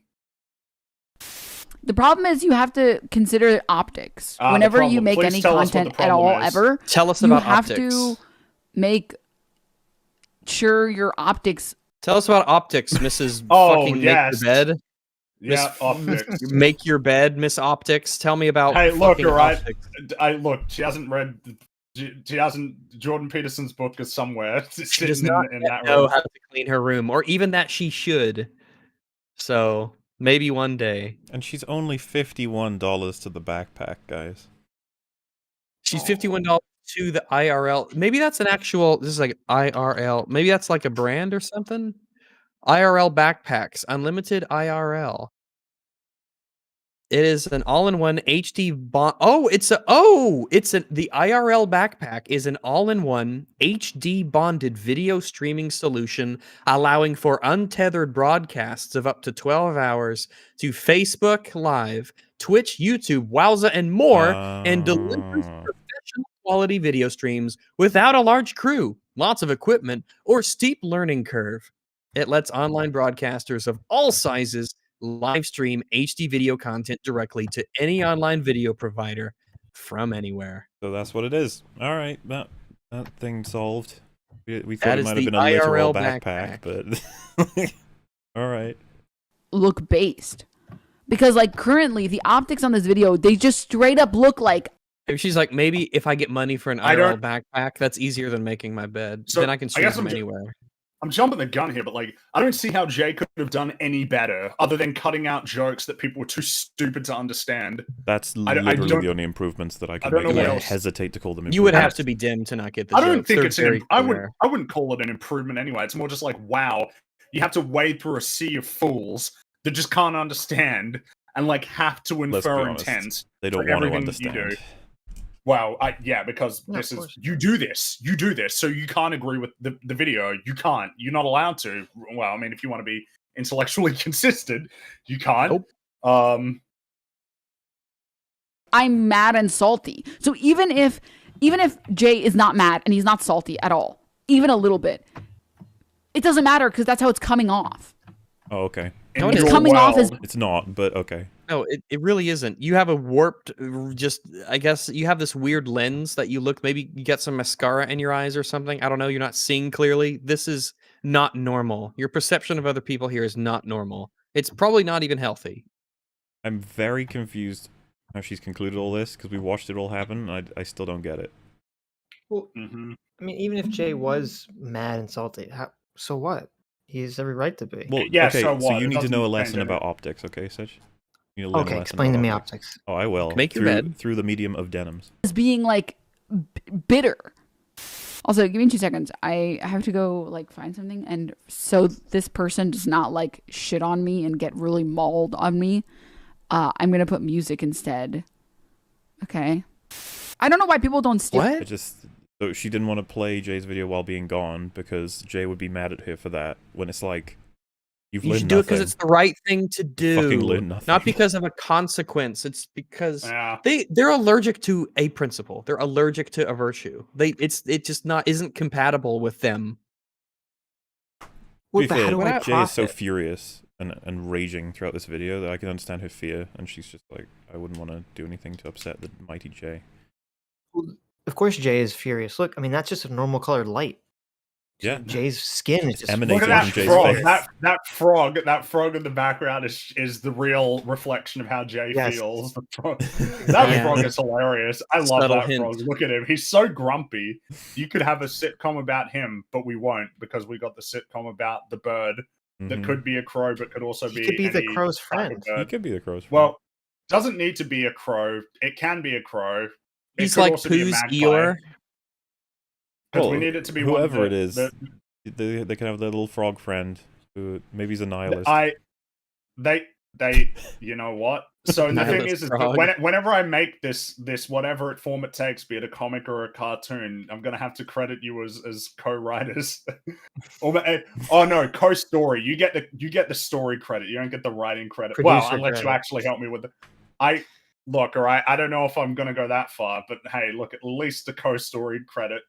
The problem is you have to consider optics. Whenever you make any content at all ever, tell us about optics. You have to make sure your optics. Tell us about optics, Mrs. fucking yes. Make Your Bed. Yeah, optics. Make Your Bed, Miss Optics. Tell me about. Hey, look, all right. Optics. Look, she hasn't read. She hasn't. Jordan Peterson's book is somewhere. She does not know how to clean her room, or even that she should. So. Maybe one day. And she's only $51 to the backpack, guys. She's $51 to the IRL. Maybe that's an actual. This is like IRL. Maybe that's like a brand or something. IRL backpacks, unlimited IRL. It is an all-in-one HD bond. The IRL backpack is an all-in-one HD bonded video streaming solution, allowing for untethered broadcasts of up to 12 hours to Facebook Live, Twitch, YouTube, Wowza, and more, and delivers professional quality video streams without a large crew, lots of equipment, or steep learning curve. It lets online broadcasters of all sizes live stream HD video content directly to any online video provider from anywhere. So that's what it is. All right, that thing solved. We thought it might have been a literal backpack, but all right. Look based, because like currently the optics on this video, they just straight up look like. If she's like, maybe if I get money for an IRL backpack, that's easier than making my bed. So then I can stream from anywhere. I'm jumping the gun here, but like, I don't see how Jay could have done any better other than cutting out jokes that people were too stupid to understand. That's literally the only improvements that I can make. I hesitate to call them improvements. You would have to be dim to not get the jokes. I don't think it's I wouldn't call it an improvement anyway. It's more just like, wow, you have to wade through a sea of fools that just can't understand and like have to infer intent. They don't want to understand. Well, yeah, because this is you do this, so you can't agree with the video. You can't. You're not allowed to. Well, I mean, if you want to be intellectually consistent, you can't. Nope. I'm mad and salty. So even if Jay is not mad and he's not salty at all, even a little bit, it doesn't matter because that's how it's coming off. Oh, okay. It's coming off as it's not, but okay. No, it really isn't. You have a warped, I guess you have this weird lens that you look, maybe you get some mascara in your eyes or something. I don't know. You're not seeing clearly. This is not normal. Your perception of other people here is not normal. It's probably not even healthy. I'm very confused how she's concluded all this because we watched it all happen. And I still don't get it. Well, I mean, even if Jay was mad and salty, so what? He has every right to be. Well, yeah, okay, so you need to know a lesson about optics, okay, Sitch? Okay, explain to me optics. Oh, I will. Make your bed. Through the medium of Denims. As being like bitter. Also, give me 2 seconds. I have to go like find something, and so this person does not like shit on me and get really mauled on me. I'm gonna put music instead. Okay. I don't know why people don't steal. What? So she didn't want to play Jay's video while being gone because Jay would be mad at her for that. When it's like, you should do it because it's the right thing to do. Fucking learn nothing. Not because of a consequence. It's because they're allergic to a principle. They're allergic to a virtue. It just isn't compatible with them. Jay is so furious and raging throughout this video that I can understand her fear, and she's just like, I wouldn't want to do anything to upset the mighty Jay. Well, of course Jay is furious. Look, I mean, that's just a normal colored light. Yeah. Jay's skin is just look at that frog. That frog in the background is the real reflection of how Jay feels. That frog is hilarious. I love that frog. Look at him. He's so grumpy. You could have a sitcom about him, but we won't because we got the sitcom about the bird that could be a crow, but could also be the crow's friend. He could be the crow's friend. Well, doesn't need to be a crow. It can be a crow. He's like Pooh's Eeyore. Well, we need it to be whoever it is. They can have their little frog friend who maybe he's a nihilist. You know what? So the thing is whenever I make this whatever form it takes, be it a comic or a cartoon, I'm gonna have to credit you as co-writers. Oh no, co-story. You get the story credit. You don't get the writing credit. Well, unless you actually help me with the. Look, all right. I don't know if I'm gonna go that far, but hey, look, at least the co-story credit.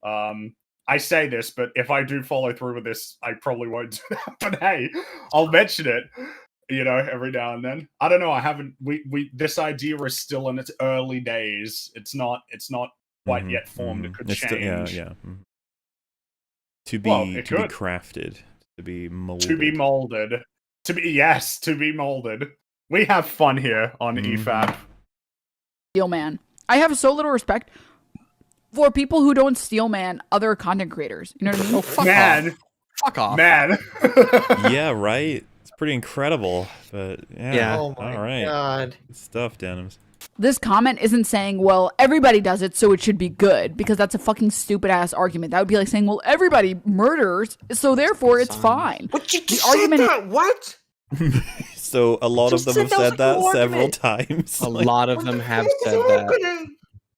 I say this, but if I do follow through with this, I probably won't do that. But hey, I'll mention it, every now and then. I don't know. I haven't. This idea is still in its early days. It's not quite yet formed. It could change. To be crafted, to be molded. To be molded. We have fun here on EFAP. Steel man. I have so little respect for people who don't steel man other content creators. You know what I mean? Oh, fuck off. Man. Fuck off. Man. Yeah, right? It's pretty incredible. But yeah. Oh my God. Good stuff, Denims. This comment isn't saying, well, everybody does it, so it should be good, because that's a fucking stupid ass argument. That would be like saying, well, everybody murders, so therefore it's fine. What you just said that? What? So a lot of them have said that several times. A lot of them have said that.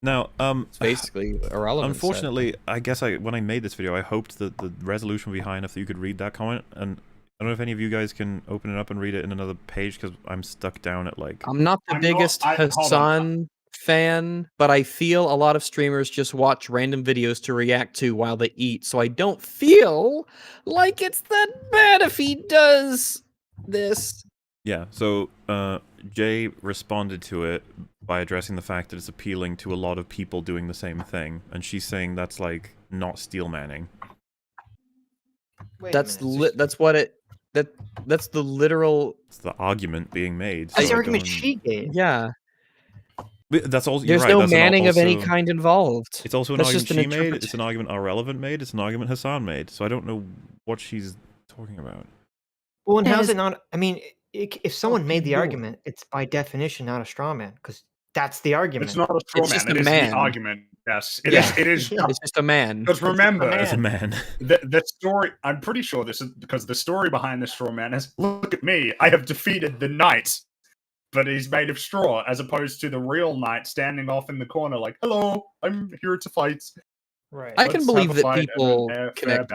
Now, it's basically irrelevant. Unfortunately, I guess when I made this video, I hoped that the resolution would be high enough that you could read that comment, and I don't know if any of you guys can open it up and read it in another page, because I'm stuck down at like... I'm not the biggest Hasan fan, but I feel a lot of streamers just watch random videos to react to while they eat, so I don't feel like it's that bad if he does this. Yeah, so Jay responded to it by addressing the fact that it's appealing to a lot of people doing the same thing, and she's saying that's like not steel manning. That's what it that's the literal. It's the argument being made. That's the argument she gave. Yeah. That's also. There's no manning of any kind involved. It's also an argument she made. It's an argument Irrelevant made. It's an argument Hasan made. So I don't know what she's talking about. Well, and how's it not? I mean, if someone made the argument, it's by definition not a straw man, because that's the argument. It's not a straw man. Just it a is man. the argument. Yes, it is. It is. It's just a man. Because remember, it's a man. The story. I'm pretty sure this is because the story behind the straw man is: look at me, I have defeated the knight, but he's made of straw, as opposed to the real knight standing off in the corner, like, "Hello, I'm here to fight." Right. I can believe that people connect.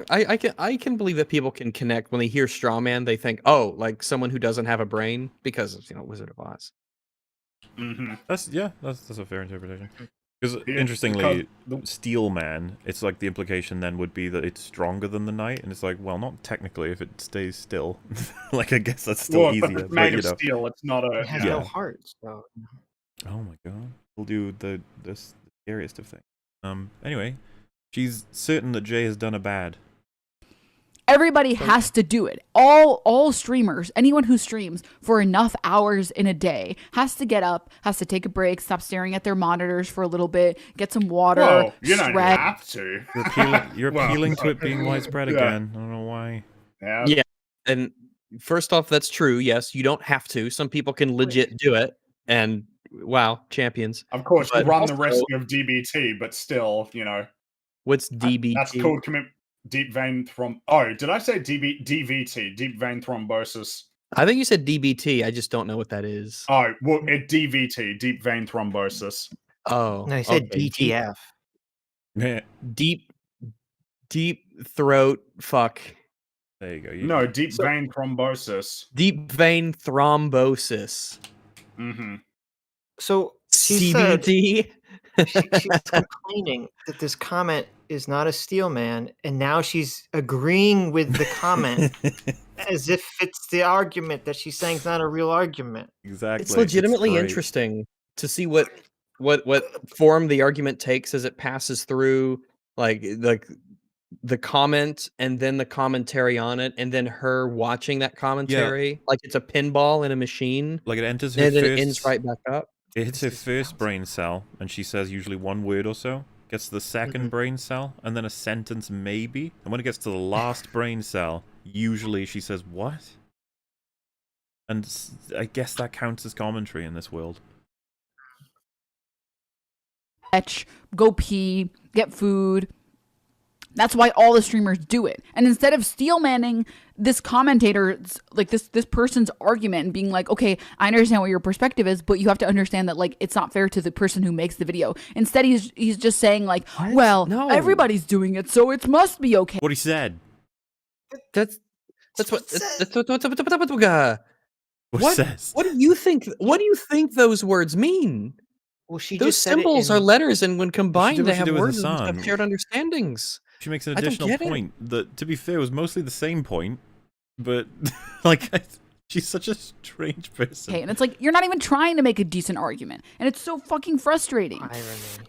I can believe that people can connect when they hear straw man. They think, oh, like someone who doesn't have a brain, because of, Wizard of Oz. Mm-hmm. That's a fair interpretation. Because interestingly, Steel Man, it's like the implication then would be that it's stronger than the knight, and it's like, well, not technically if it stays still. Like, I guess that's still easier. But it's made of steel. It's not a. It has no heart. So. Oh my god, we'll do the scariest of things. Anyway, she's certain that Jay has done a bad. Everybody has to do it. All streamers, anyone who streams for enough hours in a day has to get up, has to take a break, stop staring at their monitors for a little bit, get some water. Whoa, you don't have to. You're appealing to it being widespread again. I don't know why. Yeah, and first off, that's true. Yes, you don't have to. Some people can legit do it, and wow, champions. Of course, you run the risk of DBT, but still, What's DBT? That's called deep vein Oh, did I say DVT? Deep vein thrombosis. I think you said DBT. I just don't know what that is. Oh, well, DVT, deep vein thrombosis. Oh, no, I said DTF. Deep throat. Fuck. There you go. No, deep vein thrombosis. Deep vein thrombosis. Mm-hmm. So she CBT. She's complaining that this comment is not a steel man, and now she's agreeing with the comment as if it's the argument that she's saying is not a real argument. Exactly. It's legitimately interesting to see what form the argument takes as it passes through like the comment and then the commentary on it, and then her watching that commentary like it's a pinball in a machine. Like it enters her and then it ends right back up. It hits her first brain cell, and she says usually one word or so. Gets to the second brain cell, and then a sentence maybe. And when it gets to the last brain cell, usually she says, what? And I guess that counts as commentary in this world. Go pee, get food. That's why all the streamers do it. And instead of steel manning this commentator's, like this person's argument and being like, okay, I understand what your perspective is, but you have to understand that like it's not fair to the person who makes the video. Instead, he's just saying like, what? Well, no. Everybody's doing it, so it must be okay. What he said. That's what says. What do you think? What do you think those words mean? Well, she those just said symbols are letters, and when combined, they have words and have shared understandings. She makes an additional point that, to be fair, was mostly the same point, but like she's such a strange person. Okay, and it's like you're not even trying to make a decent argument, and it's so fucking frustrating.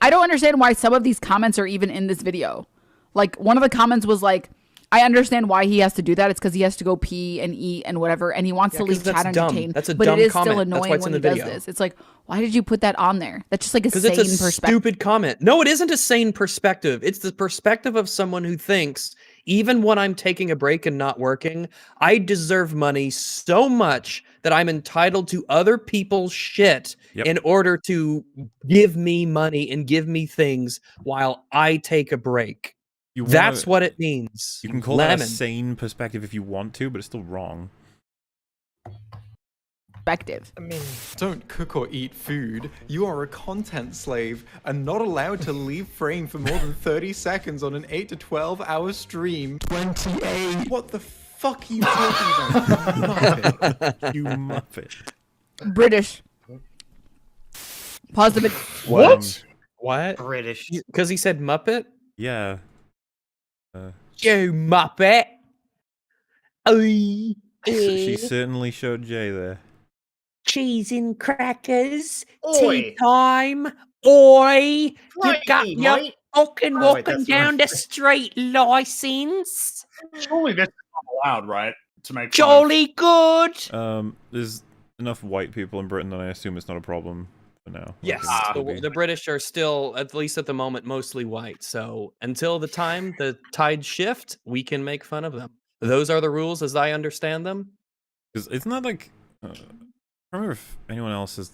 I don't understand why some of these comments are even in this video. Like one of the comments was like, I understand why he has to do that. It's because he has to go pee and eat and whatever, and he wants to leave chat entertained. That's a but dumb it is comment. still annoying when he does this. It's like, why did you put that on there? That's just like a sane perspective. Stupid comment. No, it isn't a sane perspective. It's the perspective of someone who thinks Even when I'm taking a break and not working, I deserve money so much that I'm entitled to other people's shit in order to give me money and give me things while I take a break. That's what it means. You can call that a sane perspective if you want to, but it's still wrong. Perspective. I mean, don't cook or eat food. You are a content slave and not allowed to leave frame for more than 30 seconds on an 8 to 12 hour stream. 28. What the fuck are you talking about? You muppet. British. Pause the bit. What? British. Because he said Muppet? Yeah. You Muppet. She certainly showed Jay there. Cheese and crackers. Oi. Tea time. Oi. You Right, got your mate. fucking Oh, wait, walking that's down not- the street license. Surely this is not allowed, right? To make Jolly good. There's enough white people in Britain that I assume it's not a problem for now. Yes, the British are still, at least at the moment, mostly white. So until the time the tides shift, we can make fun of them. Those are the rules as I understand them. Because it's not like I don't remember if anyone else has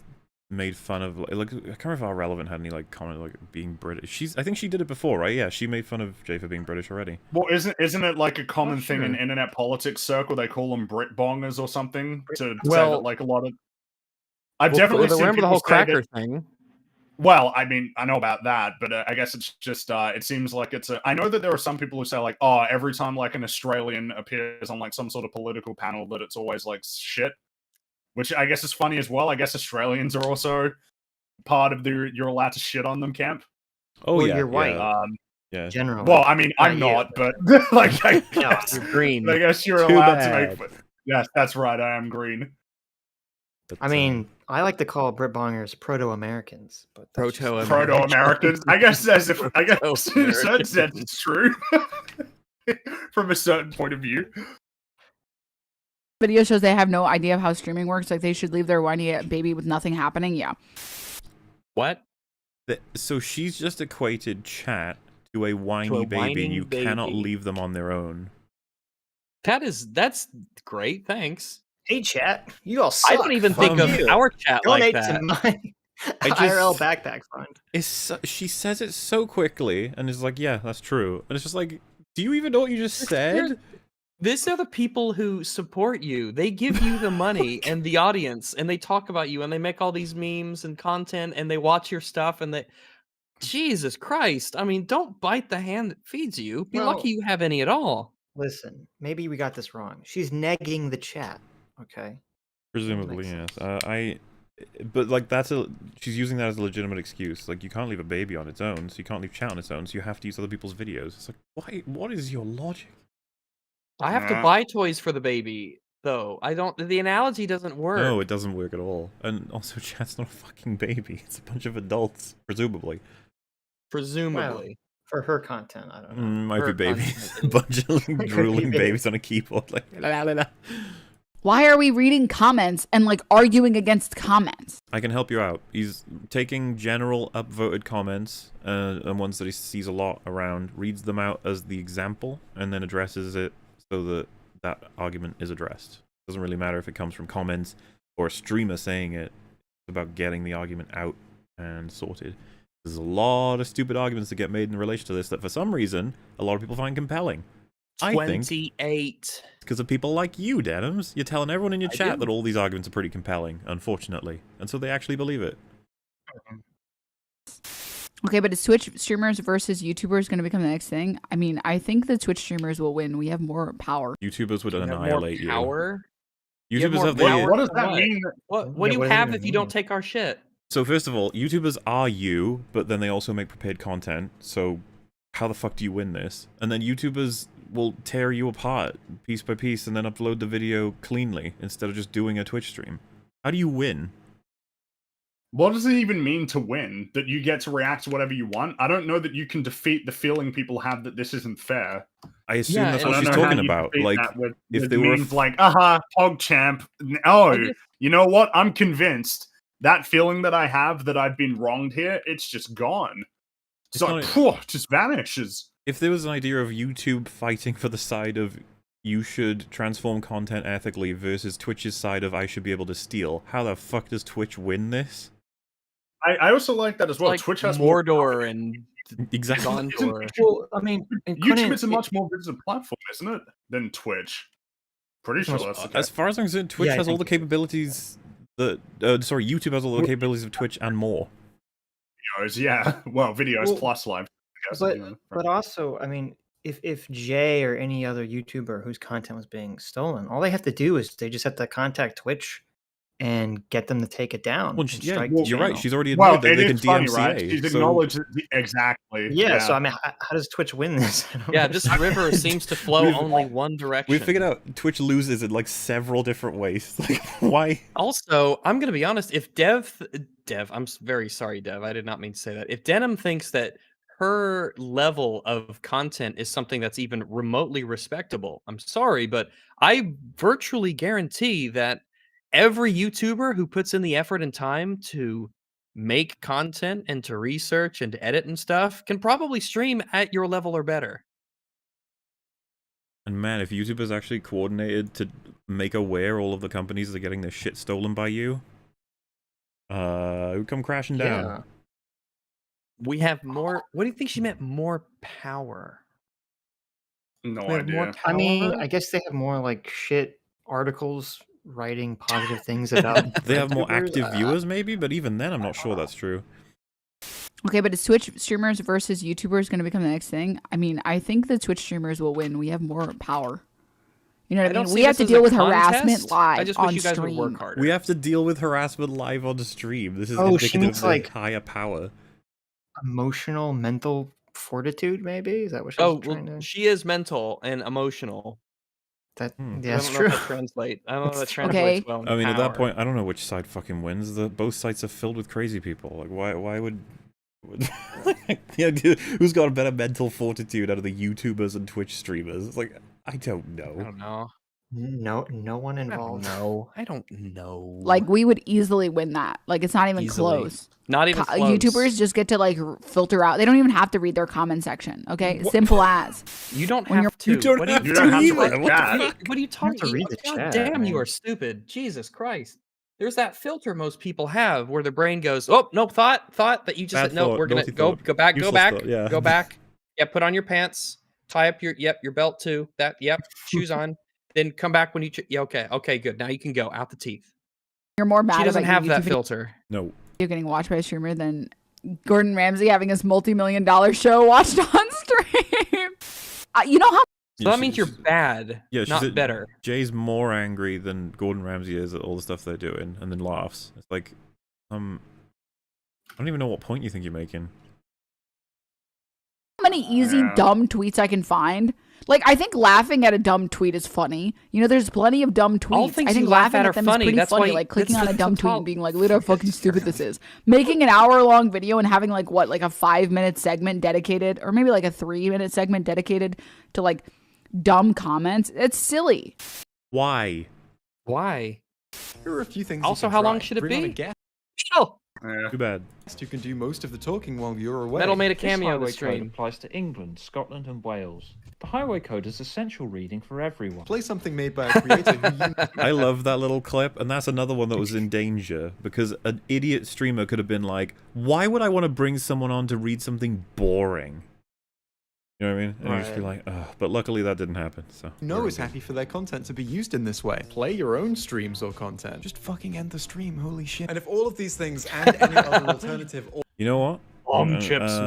made fun of like I can't remember if our relevant had any like comment like being British. I think she did it before, right? Yeah, she made fun of Jay for being British already. Well, isn't it like a common thing in internet politics circle? They call them Brit bongers or something to say that like a lot of. I've definitely seen remember the whole cracker that, thing. Well, I mean, I know about that, but I guess it's just it seems like it's a. I know that there are some people who say like, oh, every time like an Australian appears on like some sort of political panel, that it's always like shit. Which I guess is funny as well. I guess Australians are also part of the you're allowed to shit on them camp. Oh, well, yeah, you're white. Yeah. Generally. Well, I mean, I'm not, but like, I guess, you're green. I guess you're allowed to make. Yes, that's right. I am green. But, I mean, I like to call Brit bongers Proto-Americans, but Proto-Americans. I guess as if in a certain sense it's true from a certain point of view. Video shows they have no idea of how streaming works. Like they should leave their whiny baby with nothing happening. Yeah. What? So she's just equated chat to a whiny baby, and you cannot leave them on their own. That's great. Thanks. Hey, chat. You all suck. I don't even think of our chat like Donate that. to my IRL backpack fund. She says it so quickly and is like, yeah, that's true. And it's just like, do you even know what you just said? These are the people who support you. They give you the money and the audience, and they talk about you, and they make all these memes and content, and they watch your stuff, and they... Jesus Christ. I mean, don't bite the hand that feeds you. Be lucky you have any at all. Listen, maybe we got this wrong. She's negging the chat, okay? Presumably, yes. But like she's using that as a legitimate excuse. Like you can't leave a baby on its own, so you can't leave chat on its own, so you have to use other people's videos. It's like, why? What is your logic? I have to buy toys for the baby, though. The analogy doesn't work. No, it doesn't work at all. And also, chat's not a fucking baby. It's a bunch of adults, presumably. Presumably. Well, for her content, I don't know. Might be babies. A bunch of drooling babies on a keyboard. Like, la, la, la. Why are we reading comments and like arguing against comments? I can help you out. He's taking general upvoted comments and ones that he sees a lot around, reads them out as the example, and then addresses it so that that argument is addressed. Doesn't really matter if it comes from comments or a streamer saying it. It's about getting the argument out and sorted. There's a lot of stupid arguments that get made in relation to this that for some reason a lot of people find compelling. 28. Because of people like you, Denims. You're telling everyone in your chat that all these arguments are pretty compelling, unfortunately. And so they actually believe it. Okay, but is Twitch streamers versus YouTubers going to become the next thing? I mean, I think the Twitch streamers will win. We have more power. YouTubers would annihilate you. Power? YouTubers have power? What does that mean? What do you have if you don't take our shit? So first of all, YouTubers are you, but then they also make prepared content. So how the fuck do you win this? And then YouTubers will tear you apart piece by piece and then upload the video cleanly instead of just doing a Twitch stream. How do you win? What does it even mean to win? That you get to react to whatever you want? I don't know that you can defeat the feeling people have that this isn't fair. I assume that's what she's talking about. Like, if they were like, PogChamp. Oh, you know what? I'm convinced that feeling that I have that I've been wronged here, it's just gone. So, just vanishes. If there was an idea of YouTube fighting for the side of you should transform content ethically versus Twitch's side of I should be able to steal, how the fuck does Twitch win this? I also like that as well. Like Twitch has Mordor and exactly. Well, I mean, YouTube is a much more visible platform, isn't it, than Twitch? Pretty sure that's the case. As far as I'm concerned, Twitch has all the capabilities that sorry, YouTube has all the capabilities of Twitch and more. Videos, yeah. Well, videos plus live. But also, I mean, if Jay or any other YouTuber whose content was being stolen, all they have to do is they just have to contact Twitch and get them to take it down. Well, you're right. She's already admitted that they can DMCA. Right? She's acknowledged exactly. Yeah, so I mean, how does Twitch win this? Yeah, this river seems to flow only one direction. We figured out Twitch loses in like several different ways. Like, why? Also, I'm gonna be honest. If Dev, I'm very sorry, Dev. I did not mean to say that. If Denim thinks that her level of content is something that's even remotely respectable, I'm sorry, but I virtually guarantee that every YouTuber who puts in the effort and time to make content and to research and to edit and stuff can probably stream at your level or better. And man, if YouTubers actually coordinated to make aware all of the companies that are getting their shit stolen by you, it would come crashing down. Yeah. We have more. What do you think she meant? More power. No idea. I mean, I guess they have more like shit articles writing positive things about. They have more active viewers, maybe, but even then, I'm not sure that's true. Okay, but is Twitch streamers versus YouTubers going to become the next thing? I mean, I think the Twitch streamers will win. We have more power. You know what I mean? We have to deal with harassment live. I just on wish you guys stream. would work harder. We have to deal with harassment live on the stream. This is indicative of like higher power. Emotional, mental fortitude, maybe? Is that what she's trying to... she is mental and emotional. That's I that's don't know true. if that translate. I don't know if that translates well. I mean, at that point, I don't know which side fucking wins. Both sides are filled with crazy people. Like, why would who's got a better mental fortitude out of the YouTubers and Twitch streamers? It's like, I don't know. I don't know. No one involved. No, I don't know. Like, we would easily win that. Like, it's not even close. Not even close. YouTubers just get to like filter out. They don't even have to read their comment section. Okay, simple as. You don't have to. You don't have to. What are you talking about? God damn, you are stupid. Jesus Christ. There's that filter most people have where the brain goes, oh no, thought that you just said no. We're gonna go back. Yeah, put on your pants. Tie up your belt too. Shoes on. Then come back when you okay, good. Now you can go out the teeth. You're more mad. She doesn't about have that filter. No. You're getting watched by a streamer than Gordon Ramsay having his multi-million-dollar show watched on stream. You know how? So that means you're bad, not better. Jay's more angry than Gordon Ramsay is at all the stuff they're doing, and then laughs. It's like, I don't even know what point you think you're making. How many easy dumb tweets I can find? Like, I think laughing at a dumb tweet is funny. You know, there's plenty of dumb tweets. All things I think you laugh laughing at at are them funny. is pretty That's funny. why Like clicking on a dumb tweet and being like, look at how fucking stupid this is. Making an hour-long video and having like a 5-minute segment dedicated, or maybe like a 3-minute segment dedicated to like dumb comments. It's silly. Why? Here are a few things. Also, how long should it be? Oh. Too bad. You can do most of the talking while you're away. Metal made a cameo this this stream. Code applies to England, Scotland, and Wales. The highway code is essential reading for everyone. Play something made by a creator who I love that little clip, and that's another one that was in danger, because an idiot streamer could have been like, why would I want to bring someone on to read something boring? You know what I mean? And you'd just be like, ugh. But luckily that didn't happen, so. is happy for their content to be used in this way. Play your own streams or content. Just fucking end the stream, holy shit. And if all of these things and any other alternative... You know what? Chips.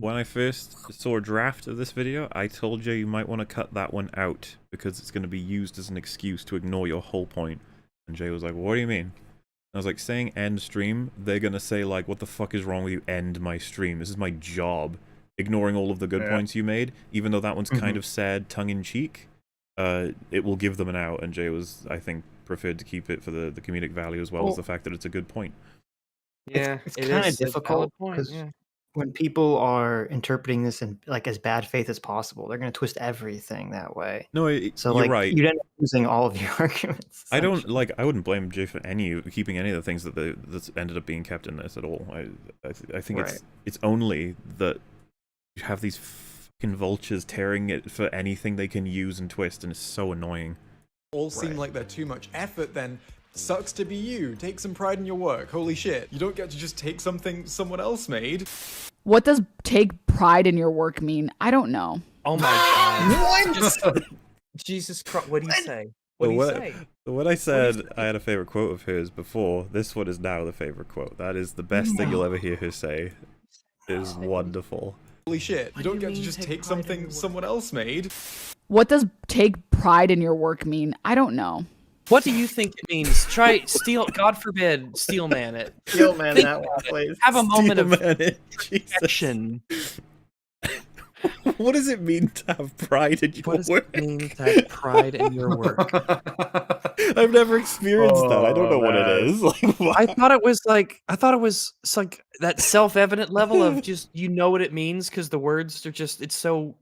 When I first saw a draft of this video, I told you might want to cut that one out, because it's going to be used as an excuse to ignore your whole point. And Jay was like, what do you mean? I was like, saying end stream, they're going to say like, what the fuck is wrong with you? End my stream. This is my job. Ignoring all of the good points you made, even though that one's kind of sad, tongue-in-cheek, it will give them an out, and Jay was, I think, preferred to keep it for the comedic value as well as the fact that it's a good point. Yeah, it's kind of difficult because when people are interpreting this in like as bad faith as possible, they're going to twist everything that way. No, so you're like right. you'd end up losing all of your arguments. I don't like. I wouldn't blame Jay for keeping any of the things that's ended up being kept in this at all. I think it's only that you have these vultures tearing it for anything they can use and twist, and it's so annoying. All seem like they're too much effort, then sucks to be you. Take some pride in your work. Holy shit. You don't get to just take something someone else made. What does take pride in your work mean? I don't know. Oh my god. Jesus Christ, what did he say? What did he say? When I said I had a favorite quote of hers before, this one is now the favorite quote. That is the best thing you'll ever hear her say. It is wonderful. Holy shit, you don't get to just take something someone else made. What does take pride in your work mean? I don't know. What do you think it means? Try steal, God forbid, steel man it. Steel man that one, please. Have a moment of reflection. What does it mean to have pride in your work? What does it mean to have pride in your work? I've never experienced that. I don't know what it is. I thought it was it's like that self-evident level of just you know what it means because the words are just it's so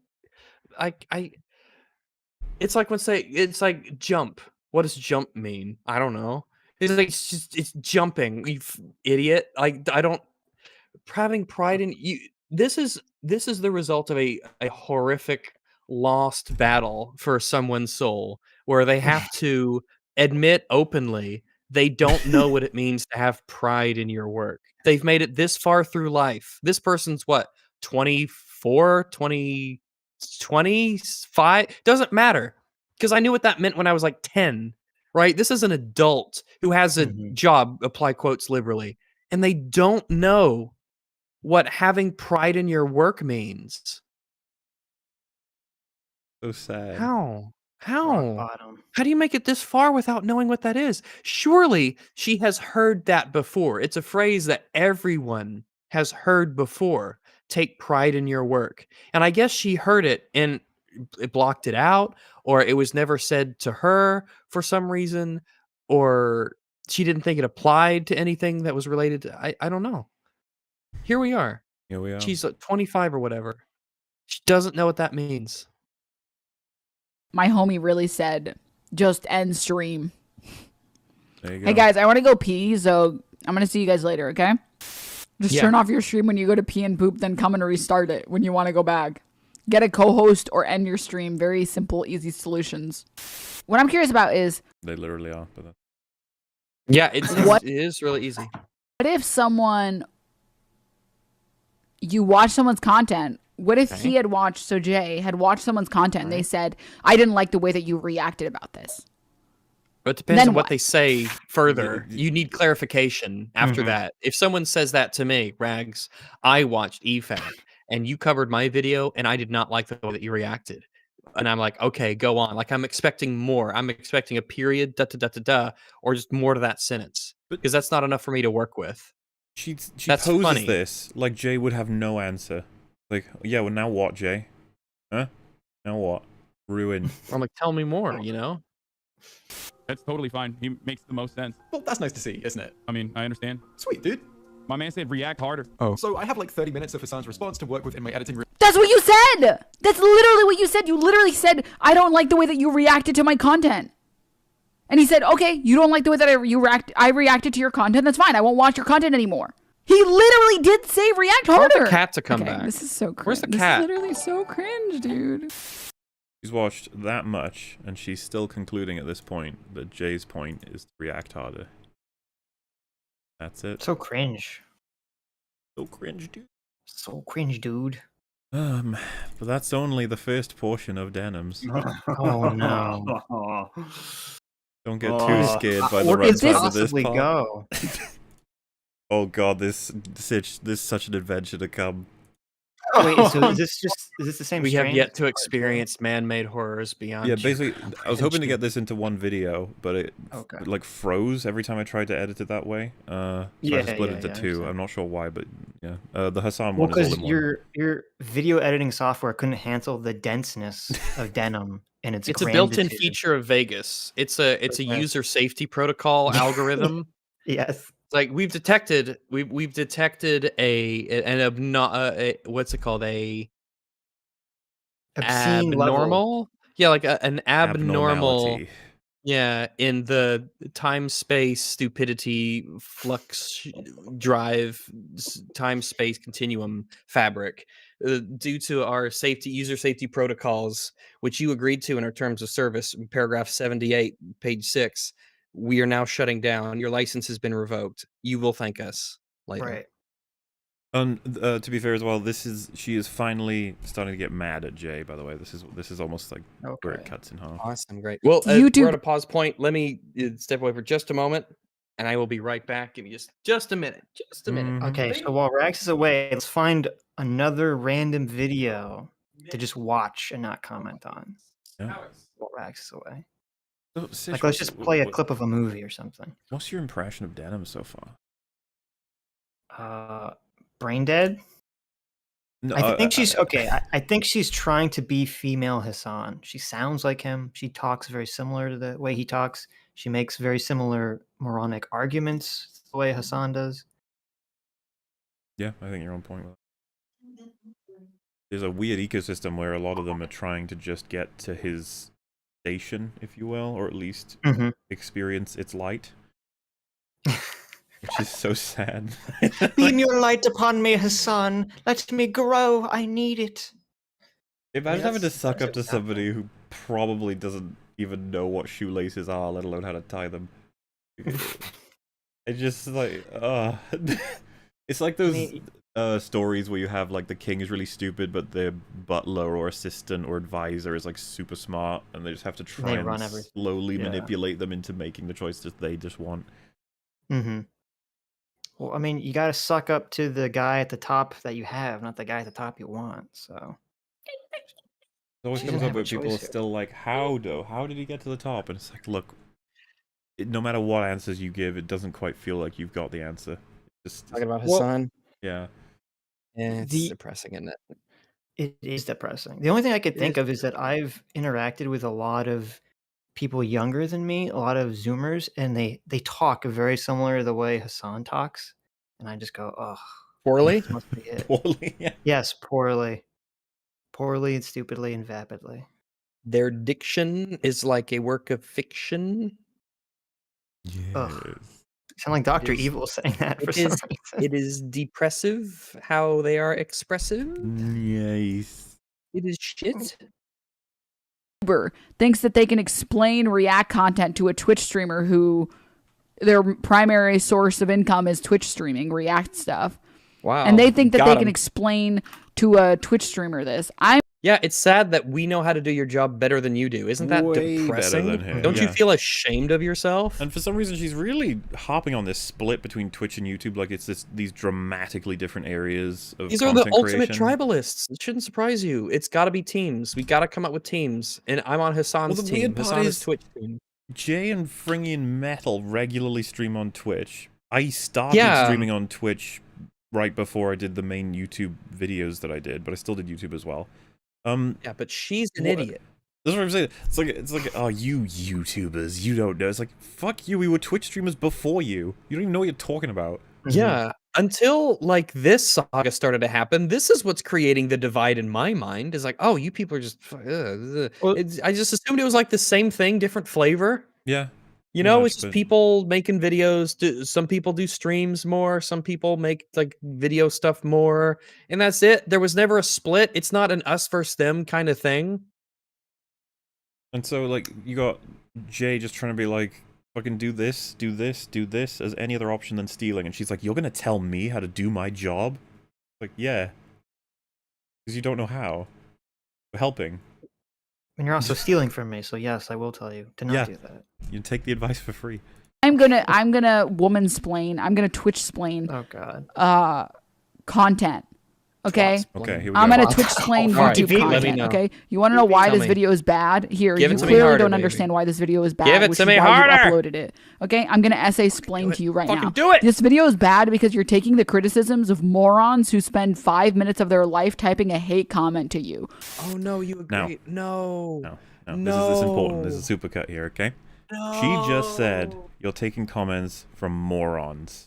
it's like it's like jump. What does jump mean? I don't know. It's like it's jumping, you idiot. I don't having pride in you. This is the result of a horrific lost battle for someone's soul where they have to admit openly they don't know what it means to have pride in your work. They've made it this far through life. This person's what, 24, 20, 25? Doesn't matter. Because I knew what that meant when I was like 10, right? This is an adult who has a job, apply quotes liberally, and they don't know what having pride in your work means. So sad. How? How do you make it this far without knowing what that is? Surely she has heard that before. It's a phrase that everyone has heard before. Take pride in your work. And I guess she heard it and it blocked it out, or it was never said to her for some reason, or she didn't think it applied to anything that was related to, I don't know. Here we are. Here we are. She's 25 or whatever. She doesn't know what that means. My homie really said, just end stream. There you go. Hey guys, I want to go pee, so I'm going to see you guys later, okay? Just turn off your stream when you go to pee and poop, then come and restart it when you want to go back. Get a co-host or end your stream. Very simple, easy solutions. What I'm curious about is... They literally are. But yeah, it is really easy. What if you watch someone's content, what if he had watched, so Jay had watched someone's content and they said, I didn't like the way that you reacted about this. But it depends on what they say further. You need clarification after that. If someone says that to me, Rags, I watched EFAP and you covered my video and I did not like the way that you reacted. And I'm like, okay, go on. Like I'm expecting more. I'm expecting a period, or just more to that sentence. Because that's not enough for me to work with. She poses this like Jay would have no answer. Like, yeah, well, now what, Jay? Huh? Now what? Ruined. I'm like, tell me more, you know? That's totally fine. He makes the most sense. Well, that's nice to see, isn't it? I mean, I understand. Sweet, dude. My man said react harder. Oh. So I have like 30 minutes of Hassan's response to work with in my editing room. That's what you said! That's literally what you said. You literally said, I don't like the way that you reacted to my content. And he said, okay, you don't like the way that I reacted to your content. That's fine. I won't watch your content anymore. He literally did say react harder. Tell the cat to come back. This is so cringe. Where's the cat? This is literally so cringe, dude. She's watched that much, and she's still concluding at this point that Jay's point is to react harder. That's it. So cringe. So cringe, dude. So cringe, dude. But that's only the first portion of Denims. Oh no. Don't get too scared by the runtime of this part. Go? Oh god, this is such an adventure to come. Wait, so is this the same? We have yet to experience man-made horrors beyond. Yeah, basically, I was hoping to get this into one video, but it like froze every time I tried to edit it that way. So I split it to two. I'm not sure why, but yeah, the Hassan one is all in one. Your video editing software couldn't handle the denseness of Denim and its a built-in feature of Vegas. It's a user safety protocol algorithm. Yes. Like we've detected a what's it called, a obscene abnormal level. Yeah, like an abnormal Yeah, in the time-space stupidity flux drive time-space continuum fabric, due to our user safety protocols, which you agreed to in our terms of service, paragraph 78, page 6, we are now shutting down. Your license has been revoked. You will thank us later. Right. To be fair as well, she is finally starting to get mad at Jay. By the way, this is almost like where it cuts in half. Awesome, great. Well, we're at a pause point. Let me step away for just a moment, and I will be right back. Give me just a minute. Just a minute. Okay, so while Rax is away, let's find another random video to just watch and not comment on. Yeah. While Rax is away. So, Sitch, like, let's just play a clip of a movie or something. What's your impression of Denims so far? Brain dead? No, I think she's okay. I think she's trying to be female Hassan. She sounds like him. She talks very similar to the way he talks. She makes very similar moronic arguments the way Hassan does. Yeah, I think you're on point with that. There's a weird ecosystem where a lot of them are trying to just get to his station, if you will, or at least experience its light. Which is so sad. Beam your light upon me, Hassan. Let me grow. I need it. Imagine having to suck up to somebody who probably doesn't even know what shoelaces are, let alone how to tie them. It's just like, it's like those stories where you have like the king is really stupid, but their butler or assistant or advisor is like super smart, and they just have to try and slowly manipulate them into making the choices they just want. Well, I mean, you got to suck up to the guy at the top that you have, not the guy at the top you want. So it always comes up where people are still like, how though? How did he get to the top? And it's like, look, no matter what answers you give, it doesn't quite feel like you've got the answer. Talking about Hassan? Yeah. Yeah, it's depressing, isn't it? It is depressing. The only thing I could think of is that I've interacted with a lot of people younger than me, a lot of Zoomers, and they talk very similar to the way Hassan talks, and I just go, oh, poorly. Must be it. Poorly, yeah. Yes, poorly, and stupidly and vapidly. Their diction is like a work of fiction. Yes. Sound like Dr. Evil saying that for some reason. It is depressive how they are expressive. Yes. It is shit. Thinks that they can explain React content to a Twitch streamer who their primary source of income is Twitch streaming React stuff. Wow. And they think that they can explain to a Twitch streamer this. Yeah, it's sad that we know how to do your job better than you do. Isn't that depressing? Better than him. Don't you feel ashamed of yourself? And for some reason, she's really harping on this split between Twitch and YouTube, like it's these dramatically different areas of These are the ultimate creation. tribalists. It shouldn't surprise you. It's got to be teams. We got to come up with teams. And I'm on Hassan's team. Hassan's Twitch team. Jay and Fringian Metal regularly stream on Twitch. I started streaming on Twitch right before I did the main YouTube videos that I did, but I still did YouTube as well. Yeah, but she's an idiot. That's what I'm saying. It's like, oh, you YouTubers, you don't know. It's like, fuck you. We were Twitch streamers before you. You don't even know what you're talking about. Yeah, until like this saga started to happen, this is what's creating the divide in my mind. Is like, oh, you people are just. I just assumed it was like the same thing, different flavor. Yeah. You know, it's just people making videos. Some people do streams more. Some people make like video stuff more, and that's it. There was never a split. It's not an us versus them kind of thing. And so, like, you got Jay just trying to be like, fucking do this, do this, do this as any other option than stealing. And she's like, you're gonna tell me how to do my job? Like, yeah, because you don't know how. We're helping. And you're also stealing from me, so yes, I will tell you to not do that. You take the advice for free. I'm gonna woman-splain. I'm gonna Twitch-splain. Oh God. Content. Okay. Okay. Here we I'm go. gonna Twitch-splain YouTube content. Okay. You want to know why this video is bad? Here, you clearly don't understand why this video is bad. Give it to me harder. You uploaded it. Okay. I'm gonna essay-splain to you right now. Do it. This video is bad because you're taking the criticisms of morons who spend 5 minutes of their life typing a hate comment to you. Oh no, you agree? No. This is important. This is a supercut here. Okay. No. She just said you're taking comments from morons.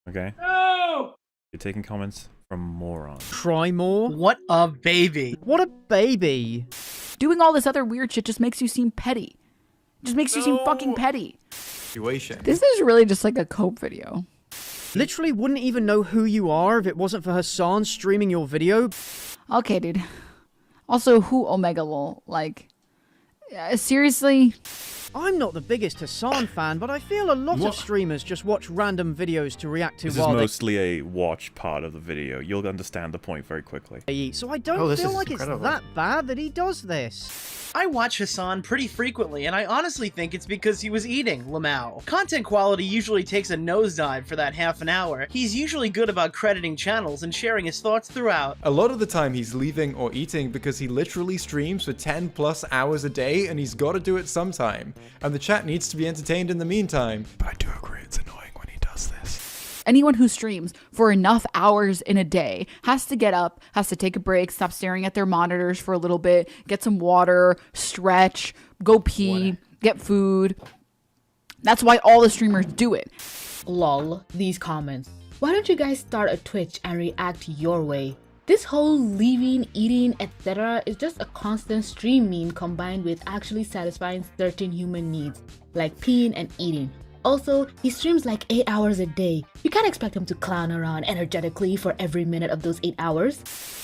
Okay. No. You're taking comments from morons. Try more? What a baby. What a baby. Doing all this other weird shit just makes you seem petty. Just makes you seem fucking petty. Situation. This is really just like a cope video. Literally wouldn't even know who you are if it wasn't for Hassan streaming your video. Okay, dude. Also, who Omega lol? Like, seriously? I'm not the biggest Hassan fan, but I feel a lot of streamers just watch random videos to react to This is mostly a watch part of the video. You'll understand the point very quickly. So I don't feel like it's that bad that he does this. I watch Hassan pretty frequently, and I honestly think it's because he was eating Lamau. Content quality usually takes a nosedive for that half an hour. He's usually good about crediting channels and sharing his thoughts throughout. A lot of the time he's leaving or eating because he literally streams for 10 plus hours a day, and he's got to do it sometime. And the chat needs to be entertained in the meantime. But I do agree it's annoying when he does this. Anyone who streams for enough hours in a day has to get up, has to take a break, stop staring at their monitors for a little bit, get some water, stretch, go pee, get food. That's why all the streamers do it. Lol, these comments. Why don't you guys start a Twitch and react your way? This whole leaving, eating, etc. is just a constant stream meme combined with actually satisfying certain human needs, like peeing and eating. Also, he streams like 8 hours a day. You can't expect him to clown around energetically for every minute of those 8 hours.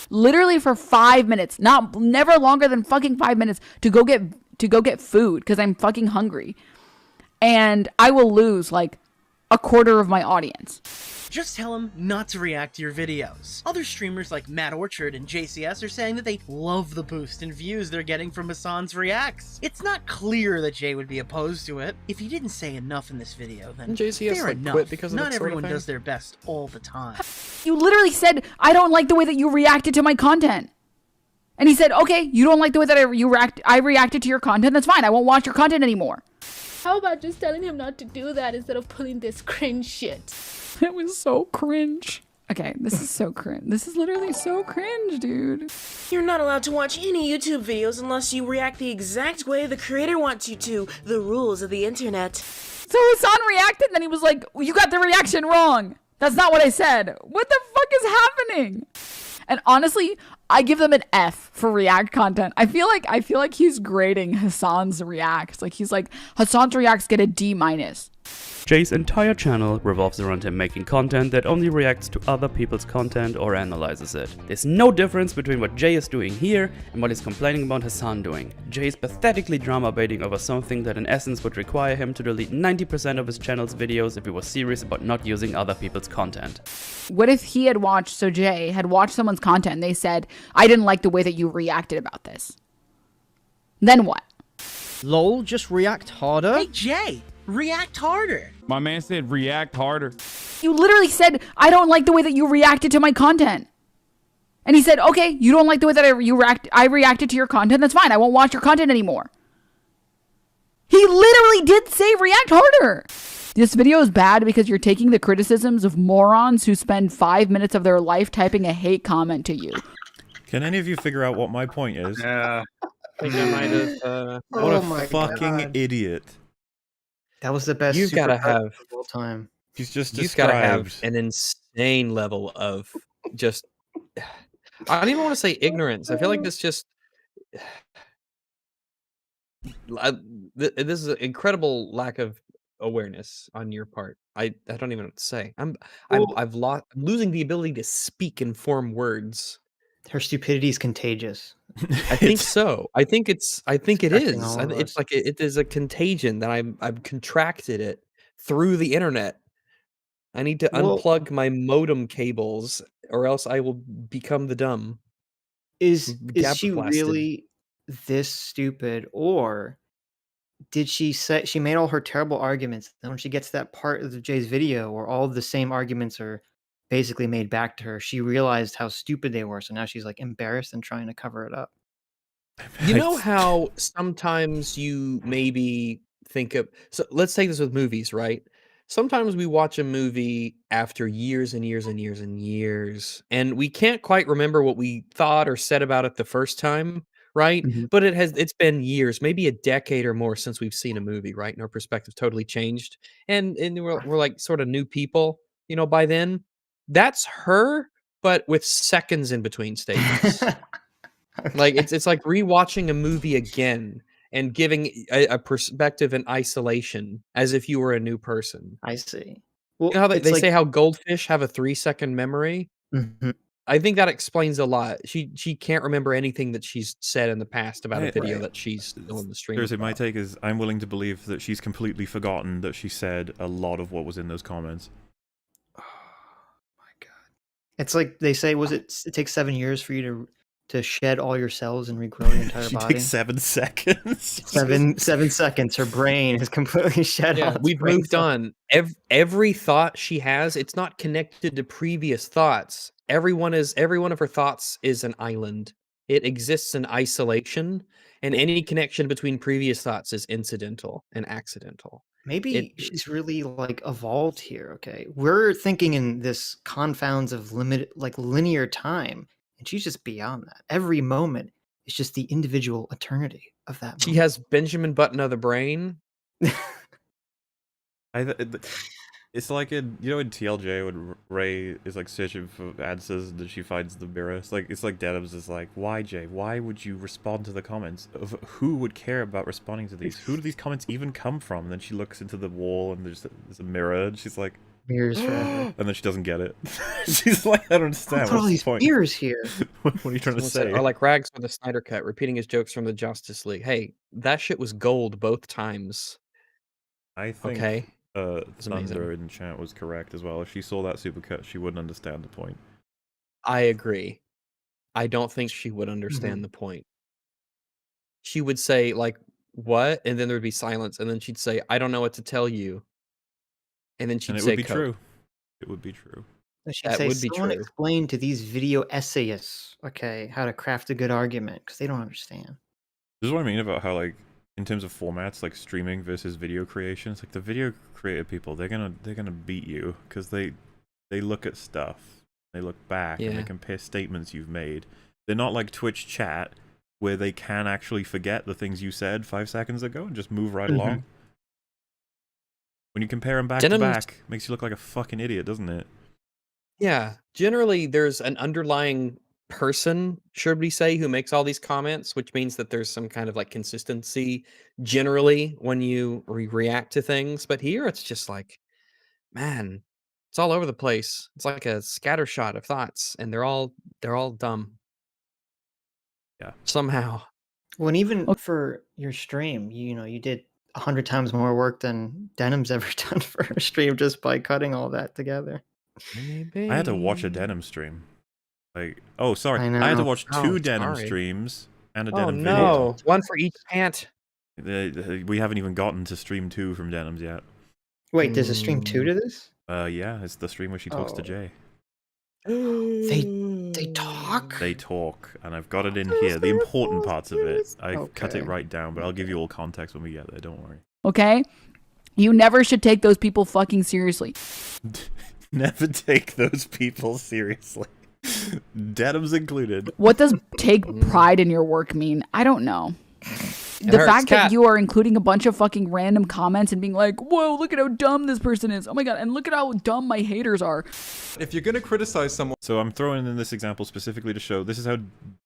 Literally for 5 minutes, never longer than fucking 5 minutes to go get food because I'm fucking hungry. And I will lose like a quarter of my audience. Just tell him not to react to your videos. Other streamers like Matt Orchard and JCS are saying that they love the boost in views they're getting from Hassan's reacts. It's not clear that Jay would be opposed to it. If he didn't say enough in this video, then JCS fair enough. quit because of not that sort of everyone thing? does their best all the time. You literally said, I don't like the way that you reacted to my content. And he said, okay, you don't like the way that I reacted to your content. That's fine. I won't watch your content anymore. How about just telling him not to do that instead of pulling this cringe shit? It was so cringe. Okay, this is so cringe. This is literally so cringe, dude. You're not allowed to watch any YouTube videos unless you react the exact way the creator wants you to. The rules of the internet. So Hassan reacted, and then he was like, you got the reaction wrong. That's not what I said. What the fuck is happening? And honestly, I give them an F for react content. I feel like he's grading Hassan's reacts. Like he's like, Hassan's reacts get a D-. Jay's entire channel revolves around him making content that only reacts to other people's content or analyzes it. There's no difference between what Jay is doing here and what he's complaining about Hassan doing. Jay is pathetically drama baiting over something that in essence would require him to delete 90% of his channel's videos if he was serious about not using other people's content. What if he had watched, so Jay had watched someone's content and they said, I didn't like the way that you reacted about this. Then what? Lol, just react harder? Hey Jay, react harder. My man said react harder. You literally said, I don't like the way that you reacted to my content. And he said, okay, you don't like the way that I reacted to your content. That's fine. I won't watch your content anymore. He literally did say react harder. This video is bad because you're taking the criticisms of morons who spend 5 minutes of their life typing a hate comment to you. Can any of you figure out what my point is? Yeah. I think I might have. What a fucking idiot. That was the best. You've got to have of all time. He's just you've got to have an insane level of just. I don't even want to say ignorance. I feel like this just. This is an incredible lack of awareness on your part. I don't even know what to say. I'm losing the ability to speak and form words. Her stupidity is contagious. I think so. I think it is. It's like it is a contagion that I've contracted it through the internet. I need to unplug my modem cables, or else I will become the dumb. Is she really this stupid, or did she made all her terrible arguments? Then when she gets to that part of Jay's video where all of the same arguments are basically made back to her, she realized how stupid they were. So now she's like embarrassed and trying to cover it up. You know how sometimes you maybe think of, so let's take this with movies, right? Sometimes we watch a movie after years and years and years and years, and we can't quite remember what we thought or said about it the first time, right? Mhm. But it's been years, maybe a decade or more since we've seen a movie, right? And our perspective totally changed. And we're like sort of new people, by then. That's her, but with seconds in between statements. Like it's like rewatching a movie again, and giving a perspective in isolation as if you were a new person. I see. Well, you know how they say how goldfish have a 3-second memory? Mm-hmm. I think that explains a lot. She can't remember anything that she's said in the past about a video that she's still in the stream. Seriously, my take is I'm willing to believe that she's completely forgotten that she said a lot of what was in those comments. It's like they say, it takes 7 years for you to shed all your cells and regrow your entire body. Takes 7 seconds. 7 seconds. Her brain is completely shed. Yeah, we've moved on. Every thought she has, it's not connected to previous thoughts. Every one of her thoughts is an island. It exists in isolation, and any connection between previous thoughts is incidental and accidental. Maybe she's really like evolved here. Okay, we're thinking in this confounds of linear time, and she's just beyond that. Every moment is just the individual eternity of that moment. She has Benjamin Button of the brain. It's like in TLJ when Ray is like searching for answers and then she finds the mirror. It's like Denims is like, why, Jay? Why would you respond to the comments? Who would care about responding to these? Who do these comments even come from? And then she looks into the wall and there's a mirror and she's like, mirrors forever. And then she doesn't get it. She's like, I don't understand. What's all these mirrors here? What are you trying to say? Or like Rags with the Snyder Cut, repeating his jokes from the Justice League. Hey, that shit was gold both times. I think. Okay. Thunder in chat was correct as well. If she saw that supercut, she wouldn't understand the point. I agree. I don't think she would understand the point. She would say, like, what? And then there would be silence. And then she'd say, I don't know what to tell you. And then she'd say, it would be true. It would be true. That would be true. Explain to these video essayists, okay, how to craft a good argument, because they don't understand. This is what I mean about how, like, in terms of formats, like streaming versus video creation, it's like the video creative people, they're gonna beat you because they look at stuff, they look back and they compare statements you've made. They're not like Twitch chat where they can actually forget the things you said 5 seconds ago and just move right along. When you compare them back to back, it makes you look like a fucking idiot, doesn't it? Yeah, generally there's an underlying person, should we say, who makes all these comments, which means that there's some kind of like consistency generally when you react to things. But here it's just like, man, it's all over the place. It's like a scattershot of thoughts, and they're all dumb. Yeah. Somehow. Well, and even for your stream, you did 100 times more work than Denim's ever done for her stream just by cutting all that together. I had to watch a Denim stream. Like, oh, sorry. I had to watch 2 Denim streams and a Denim video. No, one for each pant. We haven't even gotten to stream 2 from Denims yet. Wait, there's a stream 2 to this? Yeah, it's the stream where she talks to Jay. They talk? They talk, and I've got it in here. The important parts of it. I've cut it right down, but I'll give you all context when we get there, don't worry. Okay? You never should take those people fucking seriously. Never take those people seriously. Denims included. What does take pride in your work mean? I don't know. The fact that you are including a bunch of fucking random comments and being like, whoa, look at how dumb this person is. Oh my god, and look at how dumb my haters are. If you're going to criticize someone... So I'm throwing in this example specifically to show this is how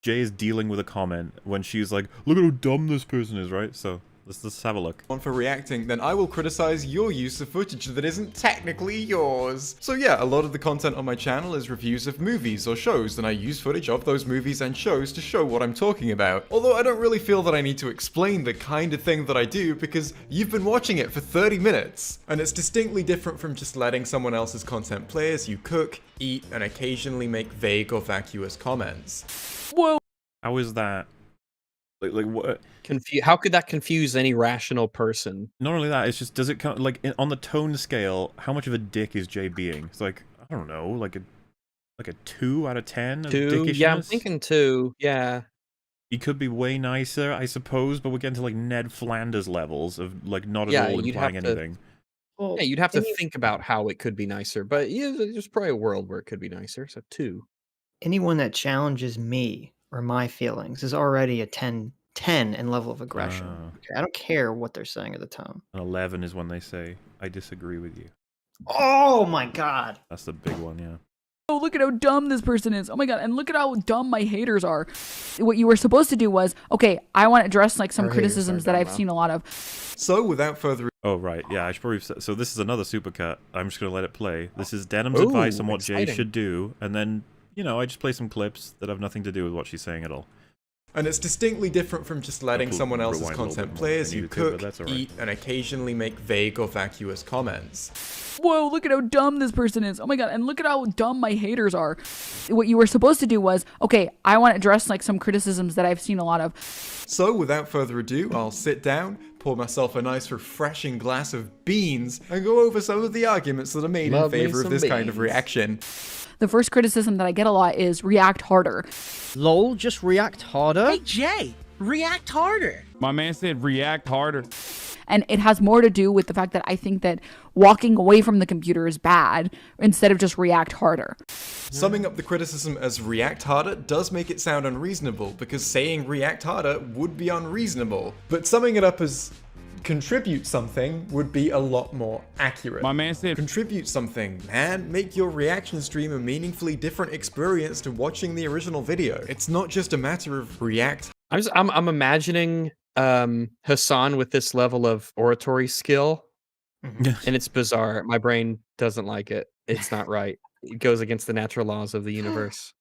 Jay is dealing with a comment when she's like, look at how dumb this person is, right? So let's have a look. For reacting, then I will criticize your use of footage that isn't technically yours. So yeah, a lot of the content on my channel is reviews of movies or shows, and I use footage of those movies and shows to show what I'm talking about. Although I don't really feel that I need to explain the kind of thing that I do because you've been watching it for 30 minutes. And it's distinctly different from just letting someone else's content play as you cook, eat, and occasionally make vague or vacuous comments. Whoa. How is that? Like what? How could that confuse any rational person? Not only that, it's just, does it come like on the tone scale? How much of a dick is Jay being? It's like, I don't know, like a 2 out of 10. 2, yeah, I'm thinking 2. Yeah, he could be way nicer, I suppose, but we're getting to like Ned Flanders levels of like not at all implying anything. Yeah, you'd have to think about how it could be nicer, but yeah, there's probably a world where it could be nicer. So 2. Anyone that challenges me or my feelings is already a 10 in level of aggression. Okay, I don't care what they're saying at the time. An 11 is when they say, I disagree with you. Oh my god. That's the big one, yeah. oh, look at how dumb this person is. Oh my god, and look at how dumb my haters are. What you were supposed to do was, okay, I want to address like some criticisms that I've seen a lot of. So without further Oh, right. Yeah, I should probably... So this is another supercut. I'm just going to let it play. This is Denims' advice on what Jay should do. And then, you know, I just play some clips that have nothing to do with what she's saying at all. And it's distinctly different from just letting someone else's content play as you cook, eat, and occasionally make vague or vacuous comments. Whoa, look at how dumb this person is. Oh my god, and look at how dumb my haters are. What you were supposed to do was, okay, I want to address like some criticisms that I've seen a lot of. So without further ado, I'll sit down, pour myself a nice refreshing glass of beans, and go over some of the arguments that are made in favor of this kind of reaction. The first criticism that I get a lot is react harder. Lol, just react harder? Hey, Jay, react harder. My man said react harder. And it has more to do with the fact that I think that walking away from the computer is bad instead of just react harder. Summing up the criticism as react harder does make it sound unreasonable, because saying react harder would be unreasonable. But summing it up as contribute something would be a lot more accurate. My man said contribute something, man. Make your reaction stream a meaningfully different experience to watching the original video. It's not just a matter of react. I'm imagining Hassan with this level of oratory skill, and it's bizarre. My brain doesn't like it. It's not right. It goes against the natural laws of the universe.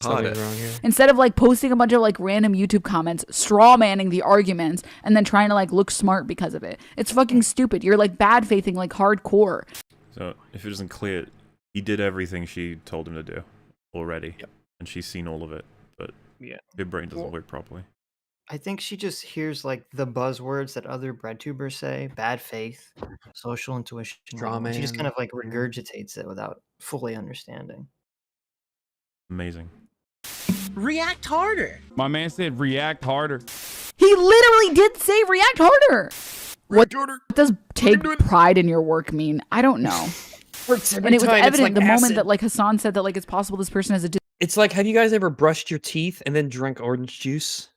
Something's wrong here. Instead of like posting a bunch of like random YouTube comments, straw manning the arguments, and then trying to like look smart because of it. It's fucking stupid. You're like bad faithing like hardcore. So if it isn't clear, he did everything she told him to do already, and she's seen all of it, but her brain doesn't work properly. I think she just hears like the buzzwords that other breadtubers say: bad faith, social intuition, drama. She just kind of like regurgitates it without fully understanding. Amazing. React harder. My man said react harder. He literally did say react harder. What does take pride in your work mean? I don't know. And it was evident the moment that like Hassan said that like it's possible this person has a... It's like, have you guys ever brushed your teeth and then drank orange juice?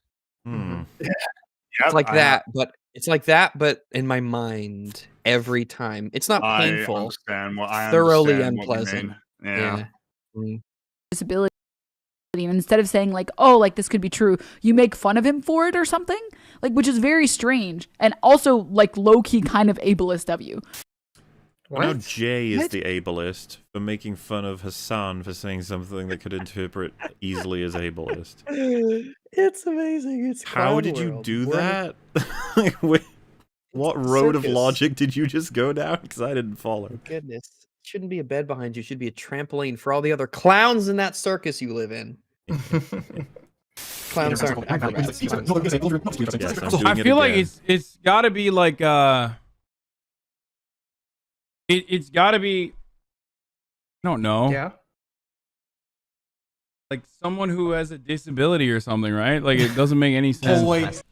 It's like that, but it's like that, but in my mind every time. It's not painful. Thoroughly unpleasant. Disability. And instead of saying like, oh, like this could be true, you make fun of him for it or something, like, which is very strange and also like low-key kind of ableist of you. Now Jay is the ableist for making fun of Hassan for saying something that could interpret easily as ableist. It's amazing. It's how did you do that? Like, what road of logic did you just go down? Because I didn't follow. Goodness, it shouldn't be a bed behind you. It should be a trampoline for all the other clowns in that circus you live in. Clowns aren't acrobats. I feel like it's got to be like it's got to be, I don't know. Yeah. Like someone who has a disability or something, right? Like it doesn't make any sense. Oh, wait.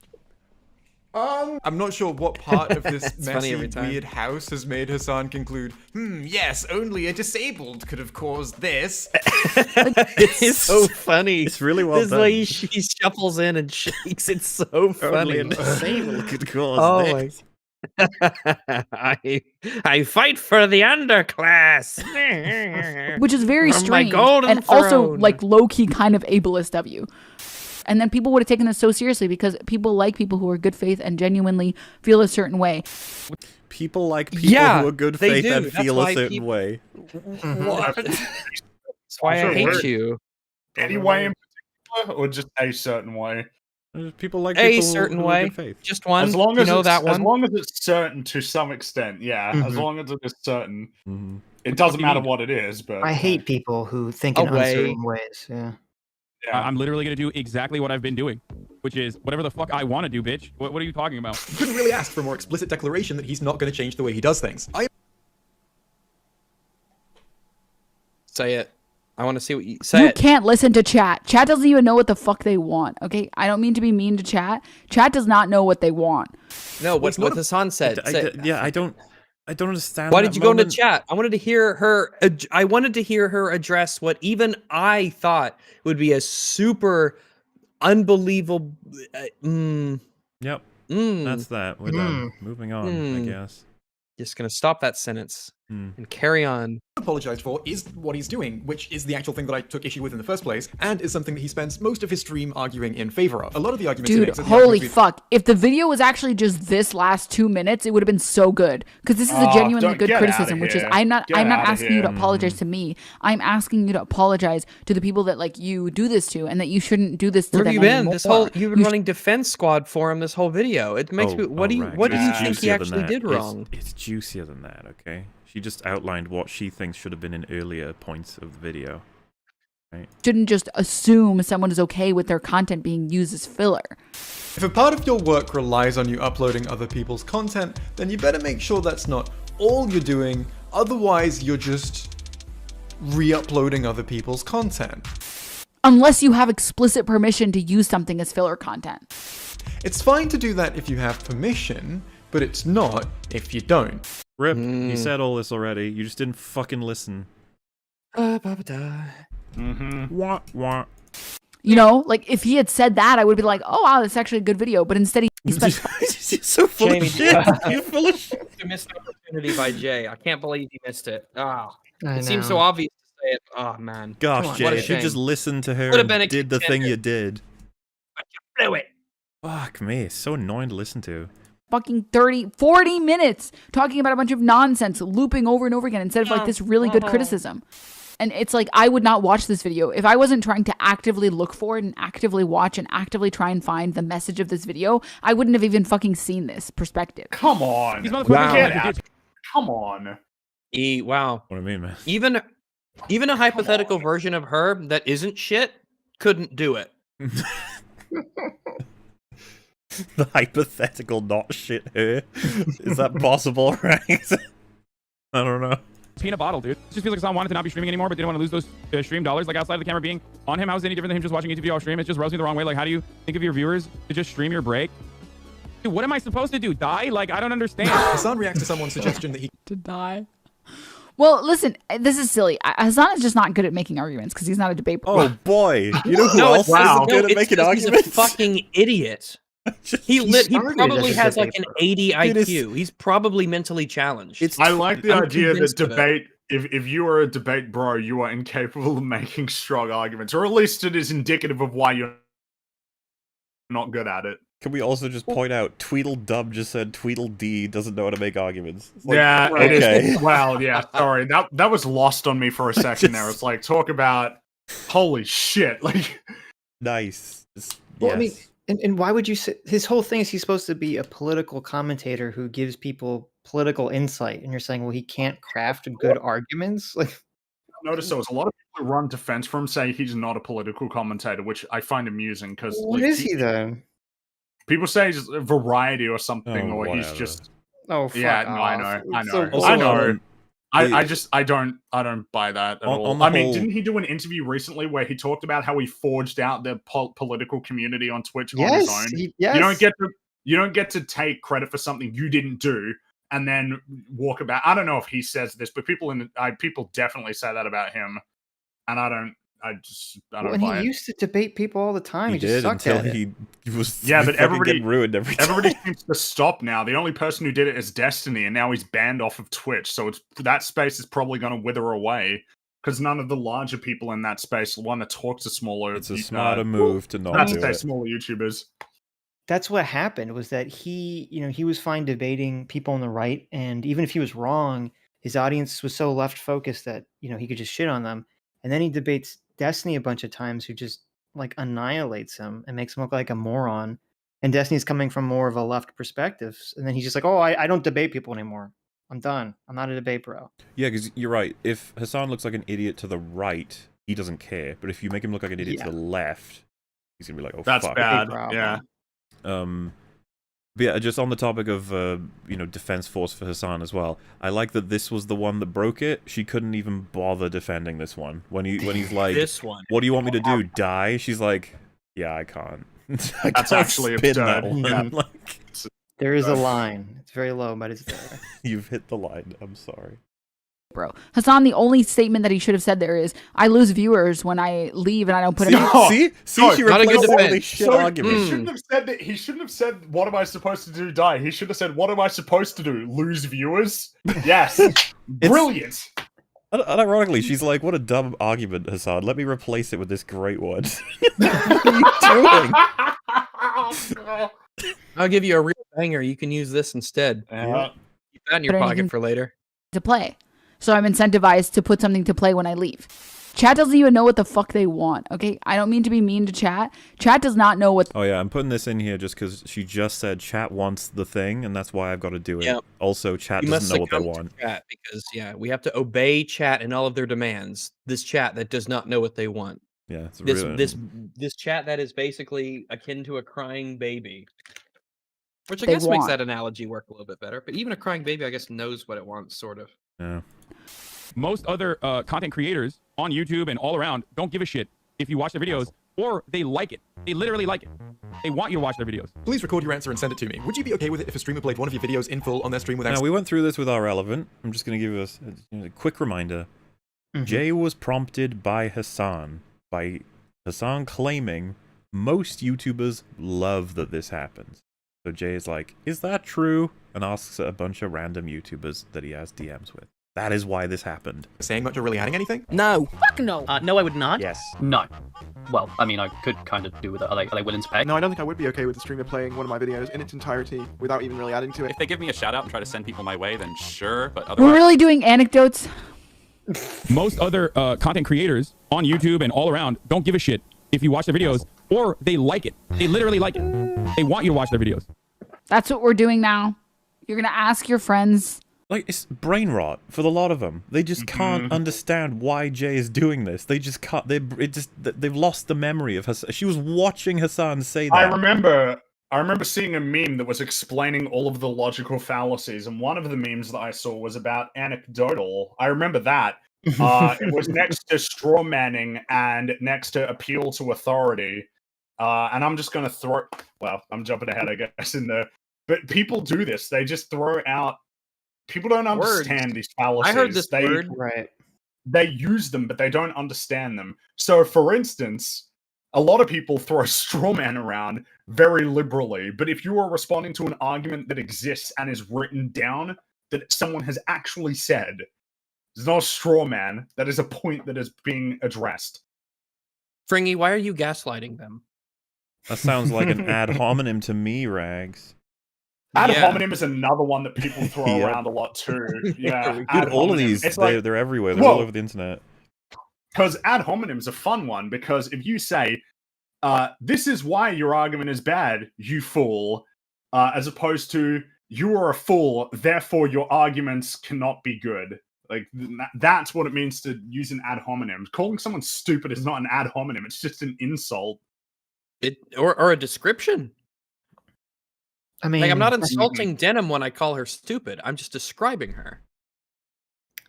I'm not sure what part of this messy, weird house has made Hassan conclude, yes, only a disabled could have caused this. It's so funny. It's really well done. This way he shuffles in and shakes. It's so funny. Only a disabled could cause this. I fight for the underclass. Which is very strange and throne. Also like low-key kind of ableist of you. And then people would have taken this so seriously because people like people who are good faith and genuinely feel a certain way. People like people who are good faith and feel a certain way. What? That's why I hate you. Any way in particular, or just a certain way? People like a people certain who way. Good faith. Just one. As long as that one. As long as it's certain to some extent, as long as it is certain, it doesn't matter what it is. But I hate people who think in uncertain ways. Yeah. I'm literally gonna do exactly what I've been doing, which is whatever the fuck I want to do, bitch. What are you talking about? You couldn't really ask for a more explicit declaration that he's not going to change the way he does things. Say it. I want to see what you say. You can't listen to chat. Chat doesn't even know what the fuck they want. Okay, I don't mean to be mean to chat. Chat does not know what they want. No, what Hassan said. I don't understand. Why did you go into chat? I wanted to hear her. I wanted to hear her address what even I thought would be a super unbelievable. Yep. That's that. We're done. Moving on, I guess. Just gonna stop that sentence. and carry on. Apologized for is what he's doing, which is the actual thing that I took issue with in the first place, and is something that he spends most of his stream arguing in favor of. A lot of the arguments he makes are the holy arguments fuck. If the video was actually just this last 2 minutes, it would have been so good. Because this is a genuinely good criticism, which is I'm not asking you to apologize to me. I'm asking you to apologize to the people that like you do this to, and that you shouldn't do this to them anymore. You've been running Defense Squad for him this whole video. It makes me what do you think he actually did wrong? It's juicier than that, okay? She just outlined what she thinks should have been in earlier points of the video. Right? Shouldn't just assume someone is okay with their content being used as filler. If a part of your work relies on you uploading other people's content, then you better make sure that's not all you're doing, otherwise you're just re-uploading other people's content. Unless you have explicit permission to use something as filler content. It's fine to do that if you have permission, but it's not if you don't. Rip, you said all this already. You just didn't fucking listen. You know, like if he had said that, I would be like, "Oh wow, that's actually a good video." But instead, he spent. so full Jamie, of shit. You're full of shit. You missed the opportunity by Jay. I can't believe you missed it. It seems so obvious to say it. Oh man. Gosh, Jay, if you just listened to her and did the thing you did. You blew it. Fuck me, it's so annoying to listen to. Fucking 40 minutes talking about a bunch of nonsense, looping over and over again instead of like this really good criticism. And it's like, I would not watch this video if I wasn't trying to actively look for it and actively watch and actively try and find the message of this video. I wouldn't have even fucking seen this perspective. Come on. Wow. Come on. Wow. What do I mean, man? Even a hypothetical version of her that isn't shit couldn't do it. The hypothetical not shit her. Is that possible, right? I don't know. Peanut bottle, dude. It just feels like Hassan wanted to not be streaming anymore, but didn't want to lose those stream dollars. Like outside of the camera being on him, how is it any different than him just watching a YouTube video off stream? It just rubs me the wrong way. Like, how do you think of your viewers to just stream your break? Dude, what am I supposed to do? Die? Like, I don't understand. Hassan reacts to someone's suggestion that he to die. Well, listen, this is silly. Hassan is just not good at making arguments because he's not a debate. Oh boy, you know who else isn't good at making arguments? He's a fucking idiot. He probably has like an 80 IQ. He's probably mentally challenged. I like the idea that debate, if you are a debate bro, you are incapable of making strong arguments, or at least it is indicative of why you're not good at it. Can we also just point out, Tweedledum just said Tweedledee doesn't know how to make arguments. Like, yeah, okay. It is. Well, yeah, sorry. That was lost on me for a second there. It's like, talk about, holy shit. Like, nice. Well, I mean, and why would you say, his whole thing is he's supposed to be a political commentator who gives people political insight, and you're saying, well, he can't craft good arguments? Like, notice there was a lot of people who run defense for him say he's not a political commentator, which I find amusing because what is he then? People say he's a variety or something, or he's just. Oh, fuck yeah, off. no, I know. So I know. I don't buy that at all. I mean, didn't he do an interview recently where he talked about how he forged out the political community on Twitch on his own? Yes. You don't get to take credit for something you didn't do and then walk about. I don't know if he says this, but people definitely say that about him, and I don't buy it. He used to debate people all the time. He just did sucked until at it. he was but everybody ruined every time. Everybody seems to stop now. The only person who did it is Destiny, and now he's banned off of Twitch. So that space is probably going to wither away because none of the larger people in that space want to talk to smaller. It's a smarter move to not do it. Smaller YouTubers. That's what happened. Was that he was fine debating people on the right, and even if he was wrong, his audience was so left focused that he could just shit on them. And then he debates Destiny a bunch of times, who just like annihilates him and makes him look like a moron. And Destiny's coming from more of a left perspective. And then he's just like, oh, I don't debate people anymore. I'm done. I'm not a debate bro. Yeah, because you're right. If Hassan looks like an idiot to the right, he doesn't care. But if you make him look like an idiot to the left, he's gonna be like, oh, that's fuck. bad. Yeah. But yeah, just on the topic of defense force for Hassan as well. I like that this was the one that broke it. She couldn't even bother defending this one. When he's like, this one. What do you want me to do? Die? She's like, yeah, I can't. That's actually absurd. There is a line. It's very low, but it's there. You've hit the line. I'm sorry. bro. Hassan, the only statement that he should have said there is, I lose viewers when I leave and I don't put it out. See, she replaced all these shit arguments. He shouldn't have said that. He shouldn't have said, what am I supposed to do, die? He should have said, what am I supposed to do, lose viewers? Yes. Brilliant. Unironically, she's like, what a dumb argument, Hassan. Let me replace it with this great one. What are you doing? I'll give you a real banger. You can use this instead. Keep that in your pocket for later. To play. So I'm incentivized to put something to play when I leave. Chat doesn't even know what the fuck they want, okay? I don't mean to be mean to chat. Chat does not know what... Oh yeah, I'm putting this in here just because she just said chat wants the thing, and that's why I've got to do it. Yeah. Also, chat doesn't know what they want. Chat because, we have to obey chat and all of their demands. This chat that does not know what they want. Yeah, it's this chat that is basically akin to a crying baby. Which I guess makes that analogy work a little bit better. But even a crying baby, I guess, knows what it wants, sort of. Yeah. Most other content creators on YouTube and all around don't give a shit if you watch their videos, or they like it. They literally like it. They want you to watch their videos. Please record your answer and send it to me. Would you be okay with it if a streamer played one of your videos in full on their stream without... Now, we went through this with our relevant. I'm just going to give us a quick reminder. Jay was prompted by Hassan claiming most YouTubers love that this happens. So Jay is like, is that true? And asks a bunch of random YouTubers that he has DMs with. That is why this happened. Saying much or really adding anything? No. Fuck no. No, I would not. Yes. No. Well, I mean, I could kind of do with it. Are they willing to pay? No, I don't think I would be okay with the streamer playing one of my videos in its entirety without even really adding to it. If they give me a shout out and try to send people my way, then sure, but otherwise... We're really doing anecdotes. Most other content creators on YouTube and all around don't give a shit if you watch their videos, or they like it. They literally like it. They want you to watch their videos. That's what we're doing now. You're going to ask your friends. Like, it's brain rot for the lot of them. They just can't understand why Jay is doing this. They just can't. They've lost the memory of Hassan. She was watching Hassan say that. I remember seeing a meme that was explaining all of the logical fallacies, and one of the memes that I saw was about anecdotal. I remember that. It was next to straw manning and next to appeal to authority. And I'm just going to throw... Well, I'm jumping ahead, I guess, But people do this. They just throw out... People don't understand these fallacies. I heard this word. Right. They use them, but they don't understand them. So, for instance, a lot of people throw straw man around very liberally. But if you are responding to an argument that exists and is written down, that someone has actually said, it's not a straw man. That is a point that is being addressed. Fringy, why are you gaslighting them? That sounds like an ad hominem to me, Rags. Ad hominem is another one that people throw around a lot too. Yeah, dude, all of these, they're everywhere. They're all over the internet. Because ad hominem is a fun one, because if you say, this is why your argument is bad, you fool, as opposed to, you are a fool, therefore your arguments cannot be good. Like, that's what it means to use an ad hominem. Calling someone stupid is not an ad hominem, it's just an insult. Or a description. I mean, like, I'm not insulting Denim when I call her stupid. I'm just describing her.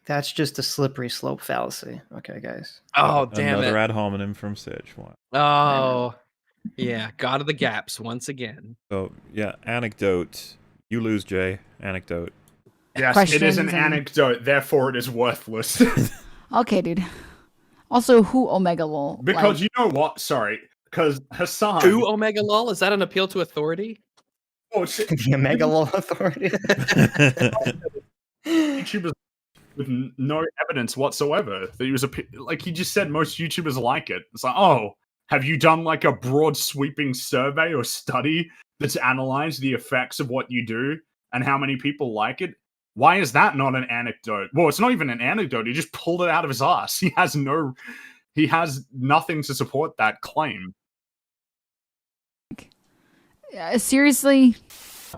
That's just a slippery slope fallacy. Okay, guys. Oh, damn Another ad hominem from Sitch. Oh, yeah. God of the gaps once again. So, yeah, anecdote. You lose, Jay. Anecdote. Yes, it is an anecdote, therefore it is worthless. Okay, dude. Also, who Omega Lol? Because you know what? Sorry. Because Hassan... Who Omega Lol? Is that an appeal to authority? Oh, shit. The Omega Lol authority? YouTubers with no evidence whatsoever. That he was like, he just said most YouTubers like it. It's like, oh, have you done like a broad sweeping survey or study that's analyzed the effects of what you do and how many people like it? Why is that not an anecdote? Well, it's not even an anecdote. He just pulled it out of his ass. He has nothing to support that claim. Seriously?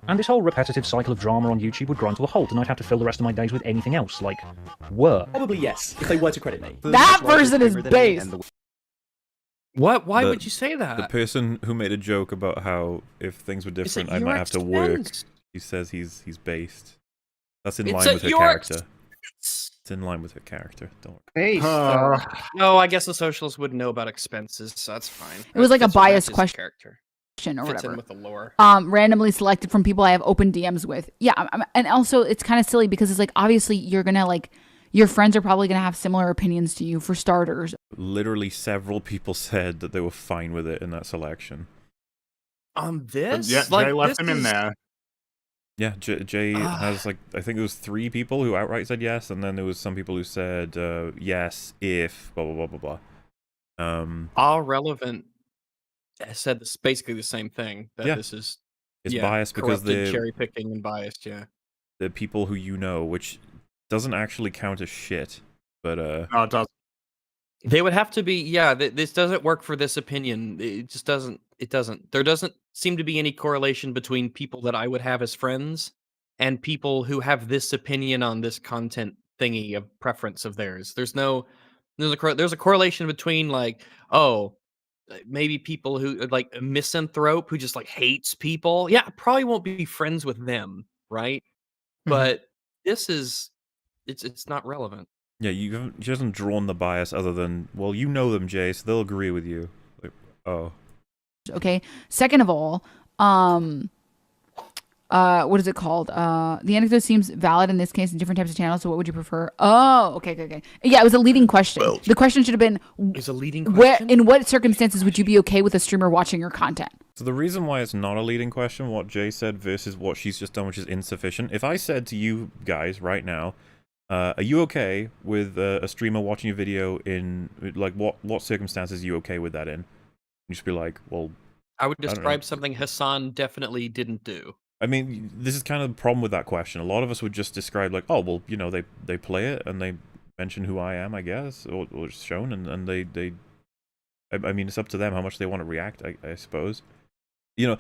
And this whole repetitive cycle of drama on YouTube would grind to a halt, and I'd have to fill the rest of my days with anything else, like work. Probably yes, if they were to credit me. That person is based. What? Why would you say that? The person who made a joke about how if things were different, I might have to work. He says he's based. That's in line with her character. It's in line with her character. Don't worry. No, I guess the socialists wouldn't know about expenses, so that's fine. It was like a biased question. Or Fits whatever. In with the lore. Randomly selected from people I have open DMs with. Yeah, and also it's kind of silly because it's like, obviously you're gonna like your friends are probably going to have similar opinions to you, for starters. Literally several people said that they were fine with it in that selection. On this? Yeah, Jay left him in there. Yeah, Jay has, like, I think there was 3 people who outright said yes, and then there was some people who said yes if blah blah blah blah blah. All relevant said this basically the same thing. That this is biased because they're cherry picking and biased. Yeah, they're people who you know, which doesn't actually count as shit. But no, it does. They would have to be. Yeah, this doesn't work for this opinion. It just doesn't. It doesn't. There doesn't seem to be any correlation between people that I would have as friends and people who have this opinion on this content thingy of preference of theirs. There's a correlation between, like, maybe people who, like, a misanthrope who just, like, hates people. Yeah, I probably won't be friends with them, right? But this is, it's not relevant. Yeah, she hasn't drawn the bias other than, well, you know them, Jay, so they'll agree with you. Like, oh. Okay. Second of all, what is it called? The anecdote seems valid in this case in different types of channels. So what would you prefer? Oh, okay. Yeah, it was a leading question. The question should have been, is a leading question? In what circumstances would you be okay with a streamer watching your content? So the reason why it's not a leading question, what Jay said versus what she's just done, which is insufficient. If I said to you guys right now, are you okay with a streamer watching your video in, like, what circumstances are you okay with that in? You just be like, well, I would describe something Hassan definitely didn't do. I mean, this is kind of the problem with that question. A lot of us would just describe, like, oh, well, you know, they play it and they mention who I am, I guess, or it's shown, and they I mean, it's up to them how much they want to react, I suppose. You know,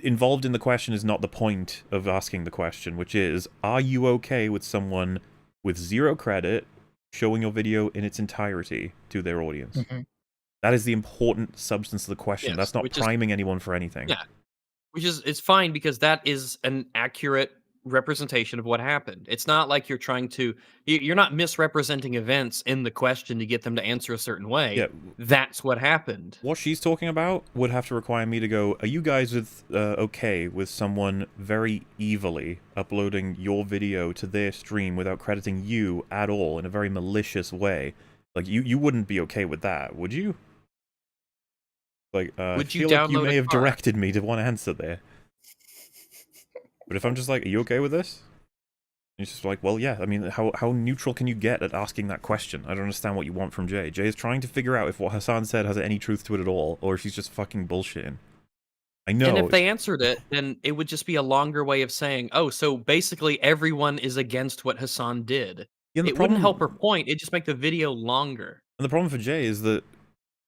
involved in the question is not the point of asking the question, which is, are you okay with someone with 0 credit showing your video in its entirety to their audience? That is the important substance of the question. Yes, that's not priming anyone for anything. Yeah, it's fine, because that is an accurate representation of what happened. It's not like you're trying to, you're not misrepresenting events in the question to get them to answer a certain way. Yeah. That's what happened. What she's talking about would have to require me to go, are you guys okay with someone very evilly uploading your video to their stream without crediting you at all in a very malicious way? Like, you wouldn't be okay with that, would you? Like, I feel like you may have directed me to one answer there. But if I'm just like, are you okay with this? And it's just like, well, yeah. I mean, how neutral can you get at asking that question? I don't understand what you want from Jay. Jay is trying to figure out if what Hassan said has any truth to it at all, or if he's just fucking bullshitting. I know. And if they answered it, then it would just be a longer way of saying, oh, so basically everyone is against what Hassan did. Yeah, it wouldn't help her point. It'd just make the video longer. And the problem for Jay is that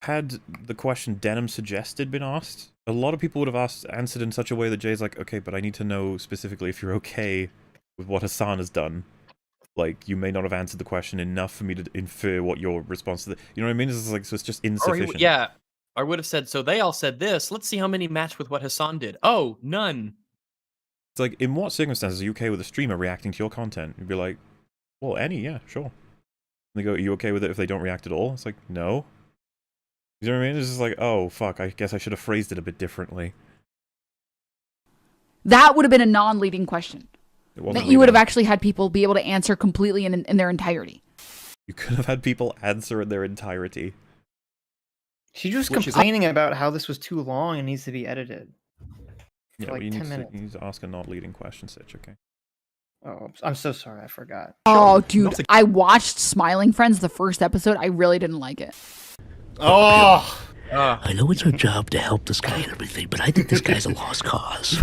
had the question Denim suggested been asked, a lot of people would have answered in such a way that Jay's like, okay, but I need to know specifically if you're okay with what Hassan has done. Like, you may not have answered the question enough for me to infer what your response to you know what I mean? It's like, so it's just insufficient. I would have said, so they all said this. Let's see how many match with what Hassan did. Oh, none. It's like, in what circumstances are you okay with a streamer reacting to your content? You'd be like, well, any, yeah, sure. And they go, are you okay with it if they don't react at all? It's like, no. You know what I mean? It's just like, oh, fuck, I guess I should have phrased it a bit differently. That would have been a non-leading question. That you would have actually had people be able to answer completely in their entirety. You could have had people answer in their entirety. She was complaining about how this was too long and needs to be edited. Yeah, like 10 minutes. You need to ask a not leading question, Sitch, okay? Oh, I'm so sorry, I forgot. Oh, dude, I watched Smiling Friends, the first episode. I really didn't like it. Oh! I know it's our job to help this guy and everything, but I think this guy's a lost cause.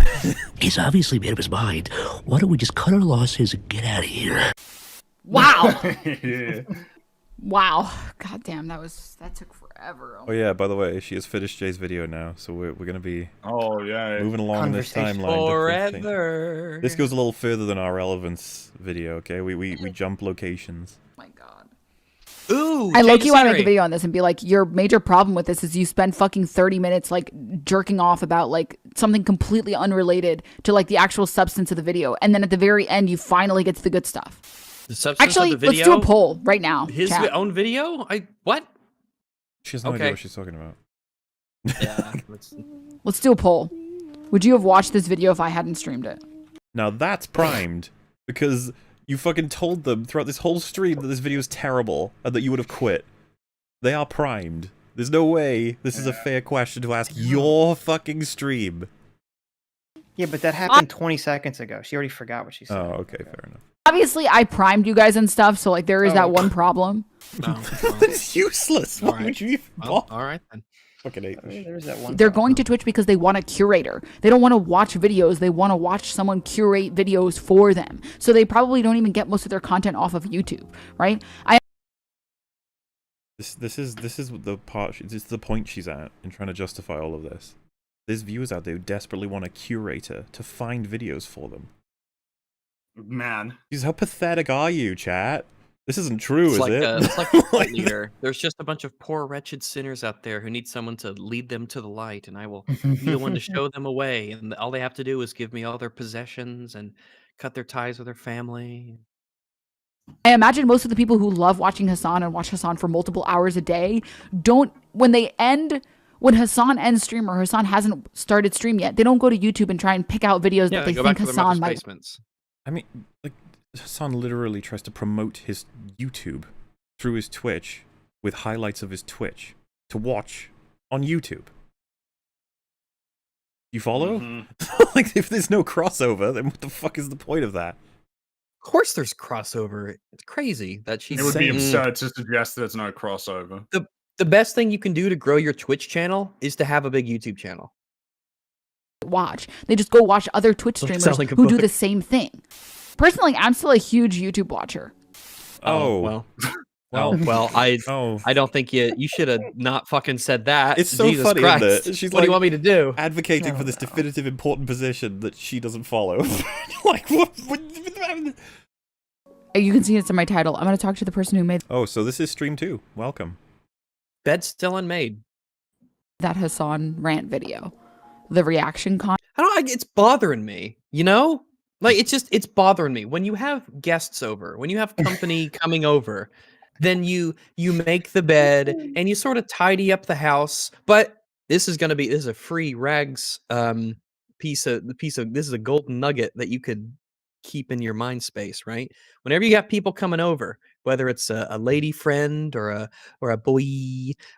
He's obviously made up his mind. Why don't we just cut our losses and get out of here? Wow. Yeah. Wow. God damn, that took forever. Oh yeah, by the way, she has finished Jay's video now, so we're gonna be moving along this timeline. Forever. This goes a little further than our relevance video, okay? We jump locations. Oh my god. Ooh, I low-key want to make a video on this and be like, your major problem with this is you spend fucking 30 minutes like jerking off about like something completely unrelated to like the actual substance of the video, and then at the very end you finally get to the good stuff. The substance Actually, of the video? let's do a poll right now. His own video? What? She has no idea what she's talking about. Yeah. Let's do a poll. Would you have watched this video if I hadn't streamed it? Now that's primed, because You fucking told them throughout this whole stream that this video is terrible and that you would have quit. They are primed. There's no way this is a fair question to ask your fucking stream. Yeah, but that happened 20 seconds ago. She already forgot what she said. Oh, okay, fair enough. Obviously, I primed you guys and stuff, so like there is that one problem. It's useless. Why would you even bother? All right then. Fucking hate this. There's that one. They're going to Twitch because they want a curator. They don't want to watch videos. They want to watch someone curate videos for them. So they probably don't even get most of their content off of YouTube, right? This is the part. This is the point she's at in trying to justify all of this. There's viewers out there who desperately want a curator to find videos for them. Man, Jesus, how pathetic are you, chat? This isn't true, It's is like it? it's like a cult leader. There's just a bunch of poor, wretched sinners out there who need someone to lead them to the light, and I will be the one to show them a way. And all they have to do is give me all their possessions and cut their ties with their family. I imagine most of the people who love watching Hassan and watch Hassan for multiple hours a day don't, when Hassan ends stream or Hassan hasn't started stream yet, they don't go to YouTube and try and pick out videos that they think Hassan might. I mean, like, Hassan literally tries to promote his YouTube through his Twitch with highlights of his Twitch to watch on YouTube. You follow? Like, if there's no crossover, then what the fuck is the point of that? Of course there's crossover. It's crazy that she's It would be saying... absurd to suggest there's no crossover. The best thing you can do to grow your Twitch channel is to have a big YouTube channel. Watch. They just go watch other Twitch streamers who do the same thing. Personally, I'm still a huge YouTube watcher. Well, I don't think you should have not fucking said that. It's so Jesus funny, Christ. isn't it? She's What do you want me to do? Advocating for this definitive important position that she doesn't follow. Like, what? You can see it's in my title. I'm going to talk to the person who made. Oh, so this is stream 2. Welcome. Bed's still unmade. That Hassan rant video, the reaction con. It's bothering me. You know, like it's bothering me when you have guests over, when you have company coming over, then you make the bed and you sort of tidy up the house. But this is a free rags piece of this is a golden nugget that you could keep in your mind space, right? Whenever you got people coming over, whether it's a lady friend or a boy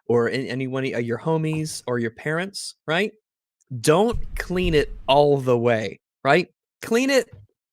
or anyone of your homies or your parents, right? Don't clean it all the way, right? Clean it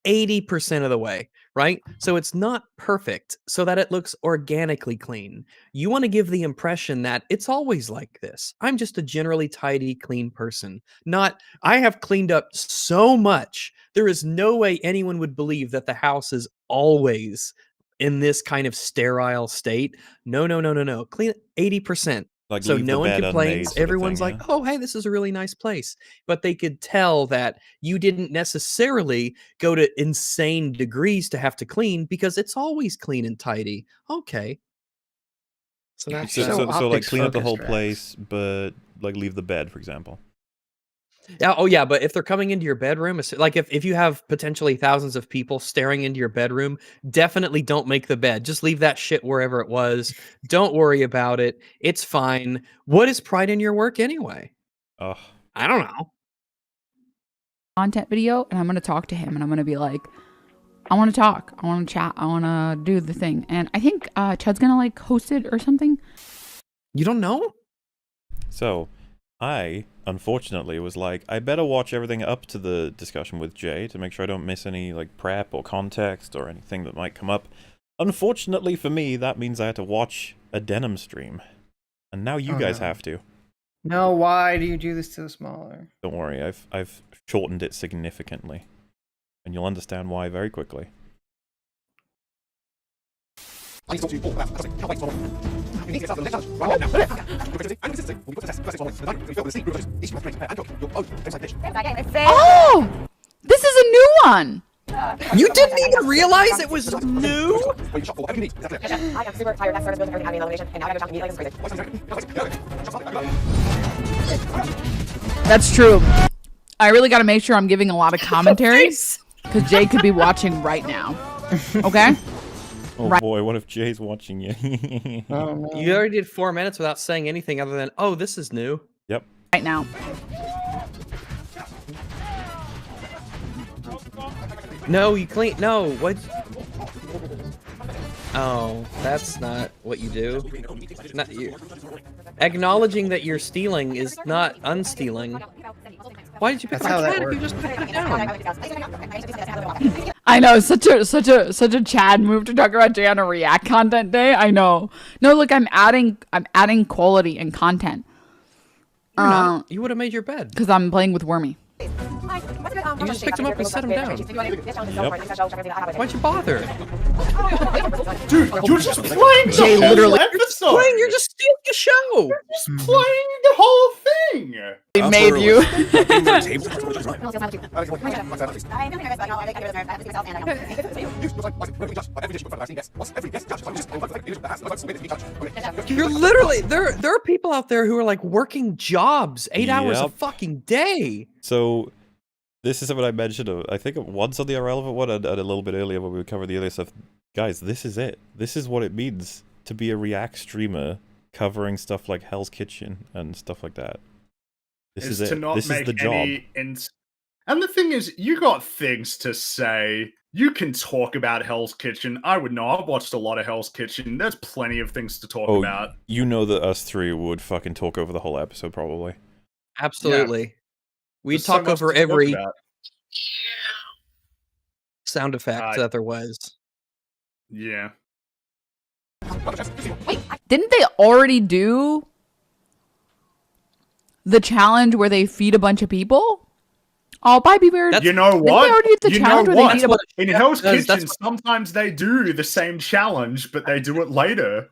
80% of the way, right? So it's not perfect, so that it looks organically clean. You want to give the impression that it's always like this. I'm just a generally tidy, clean person. Not, I have cleaned up so much. There is no way anyone would believe that the house is always in this kind of sterile state. No. Clean it 80%. Like, so leave no the one bed complains. unmade Everyone's sort of like, thing, oh, hey, this is a really nice place. But they could tell that you didn't necessarily go to insane degrees to have to clean because it's always clean and tidy. Okay. So that's so like clean up the whole place, but like leave the bed, for example. Yeah, oh yeah, but if they're coming into your bedroom, like if you have potentially thousands of people staring into your bedroom, definitely don't make the bed. Just leave that shit wherever it was. Don't worry about it. It's fine. What is pride in your work anyway? Oh, I don't know. Content video, and I'm going to talk to him, and I'm going to be like, I want to talk. I want to chat. I want to do the thing. And I think Chud's going to like host it or something. You don't know? So, I, unfortunately, was like, I better watch everything up to the discussion with Jay to make sure I don't miss any, like, prep or context or anything that might come up. Unfortunately for me, that means I had to watch a Denim stream. And now you guys have to. No, why do you do this so smaller? Don't worry, I've shortened it significantly. And you'll understand why very quickly. Oh! This is a new one! You didn't even realize it was new? That's true. I really got to make sure I'm giving a lot of commentary because Jay could be watching right now. Okay? Oh right. Boy, what if Jay's watching you? Oh, no. You already did 4 minutes without saying anything other than, oh, this is new. Yep. Right now. No, you clean. No, what? Oh, that's not what you do. Not you. Acknowledging that you're stealing is not unstealing. Why did you pick my cat if you just put it down? I know, such a Chad move to talk about Jay on a React content day. I know. No, look, I'm adding quality and content. You would have made your bed. Because I'm playing with Wormy. You just picked him up and set him down. Yep. Why'd you bother? Dude, you're just playing Jay, the whole literally- episode! You're just stealing the show! You're just playing the whole thing! They made you. You're literally there are people out there who are like working jobs 8 hours a fucking day. So this is what I mentioned, I think once on the Irrelevant one and a little bit earlier when we covered the earlier stuff. Guys, this is it. This is what it means to be a React streamer covering stuff like Hell's Kitchen and stuff like that. This is it. To not This make is the job. And the thing is, you got things to say. You can talk about Hell's Kitchen. I would know. I've watched a lot of Hell's Kitchen. There's plenty of things to talk about. You know that us three would fucking talk over the whole episode, probably. Absolutely. Yeah. We There's so talk much over to talk every about. sound effect that there was. Yeah. Didn't they already do the challenge where they feed a bunch of people? Oh, bye, Beaver. You know what? They already did the You know challenge where they what? feed a bunch of In people. Hell's Kitchen, sometimes they do the same challenge, but they do it later.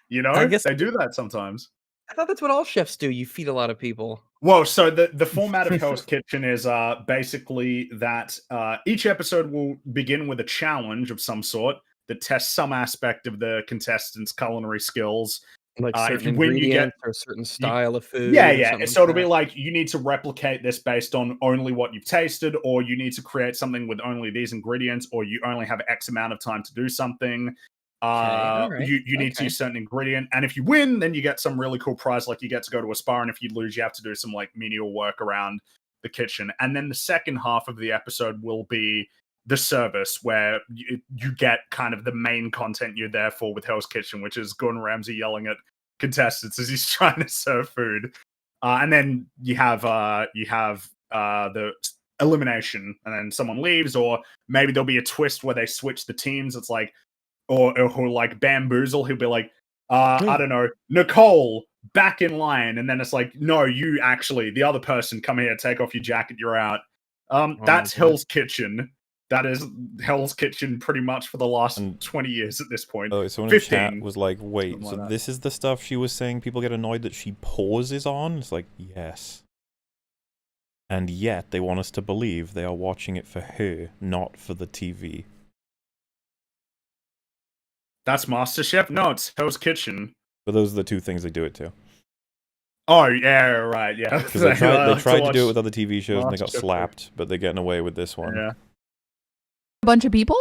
You know? I guess they do that sometimes. I thought that's what all chefs do. You feed a lot of people. Well, so the format of Hell's Kitchen is basically that each episode will begin with a challenge of some sort that tests some aspect of the contestants' culinary skills. Like if certain you win, you get ingredients or a certain style of food. Yeah, or yeah. something So it'll like be that. like you need to replicate this based on only what you've tasted, or you need to create something with only these ingredients, or you only have X amount of time to do something. alright, You need to use certain ingredient, and if you win, then you get some really cool prize, like you get to go to a spa, and if you lose, you have to do some like menial work around the kitchen. And then the second half of the episode will be the service, where you get kind of the main content you're there for with Hell's Kitchen, which is Gordon Ramsay yelling at contestants as he's trying to serve food. And then you have the elimination, and then someone leaves, or maybe there'll be a twist where they switch the teams. It's like, or like Bamboozle, he'll be like, I don't know, Nicole, back in line. And then it's like, no, you actually, the other person, come here, take off your jacket, you're out. That's Hell's Kitchen. That is Hell's Kitchen pretty much for the last 20 years at this point. Oh, someone in chat was like, wait, so this is the stuff she was saying people get annoyed that she pauses on? It's like, yes. And yet, they want us to believe they are watching it for her, not for the TV. That's MasterChef? No, it's Hell's Kitchen. But those are the two things they do it to. Oh, yeah, right, yeah. Because they tried to do it with other TV shows and they got slapped, but they're getting away with this one. Yeah. A bunch of people?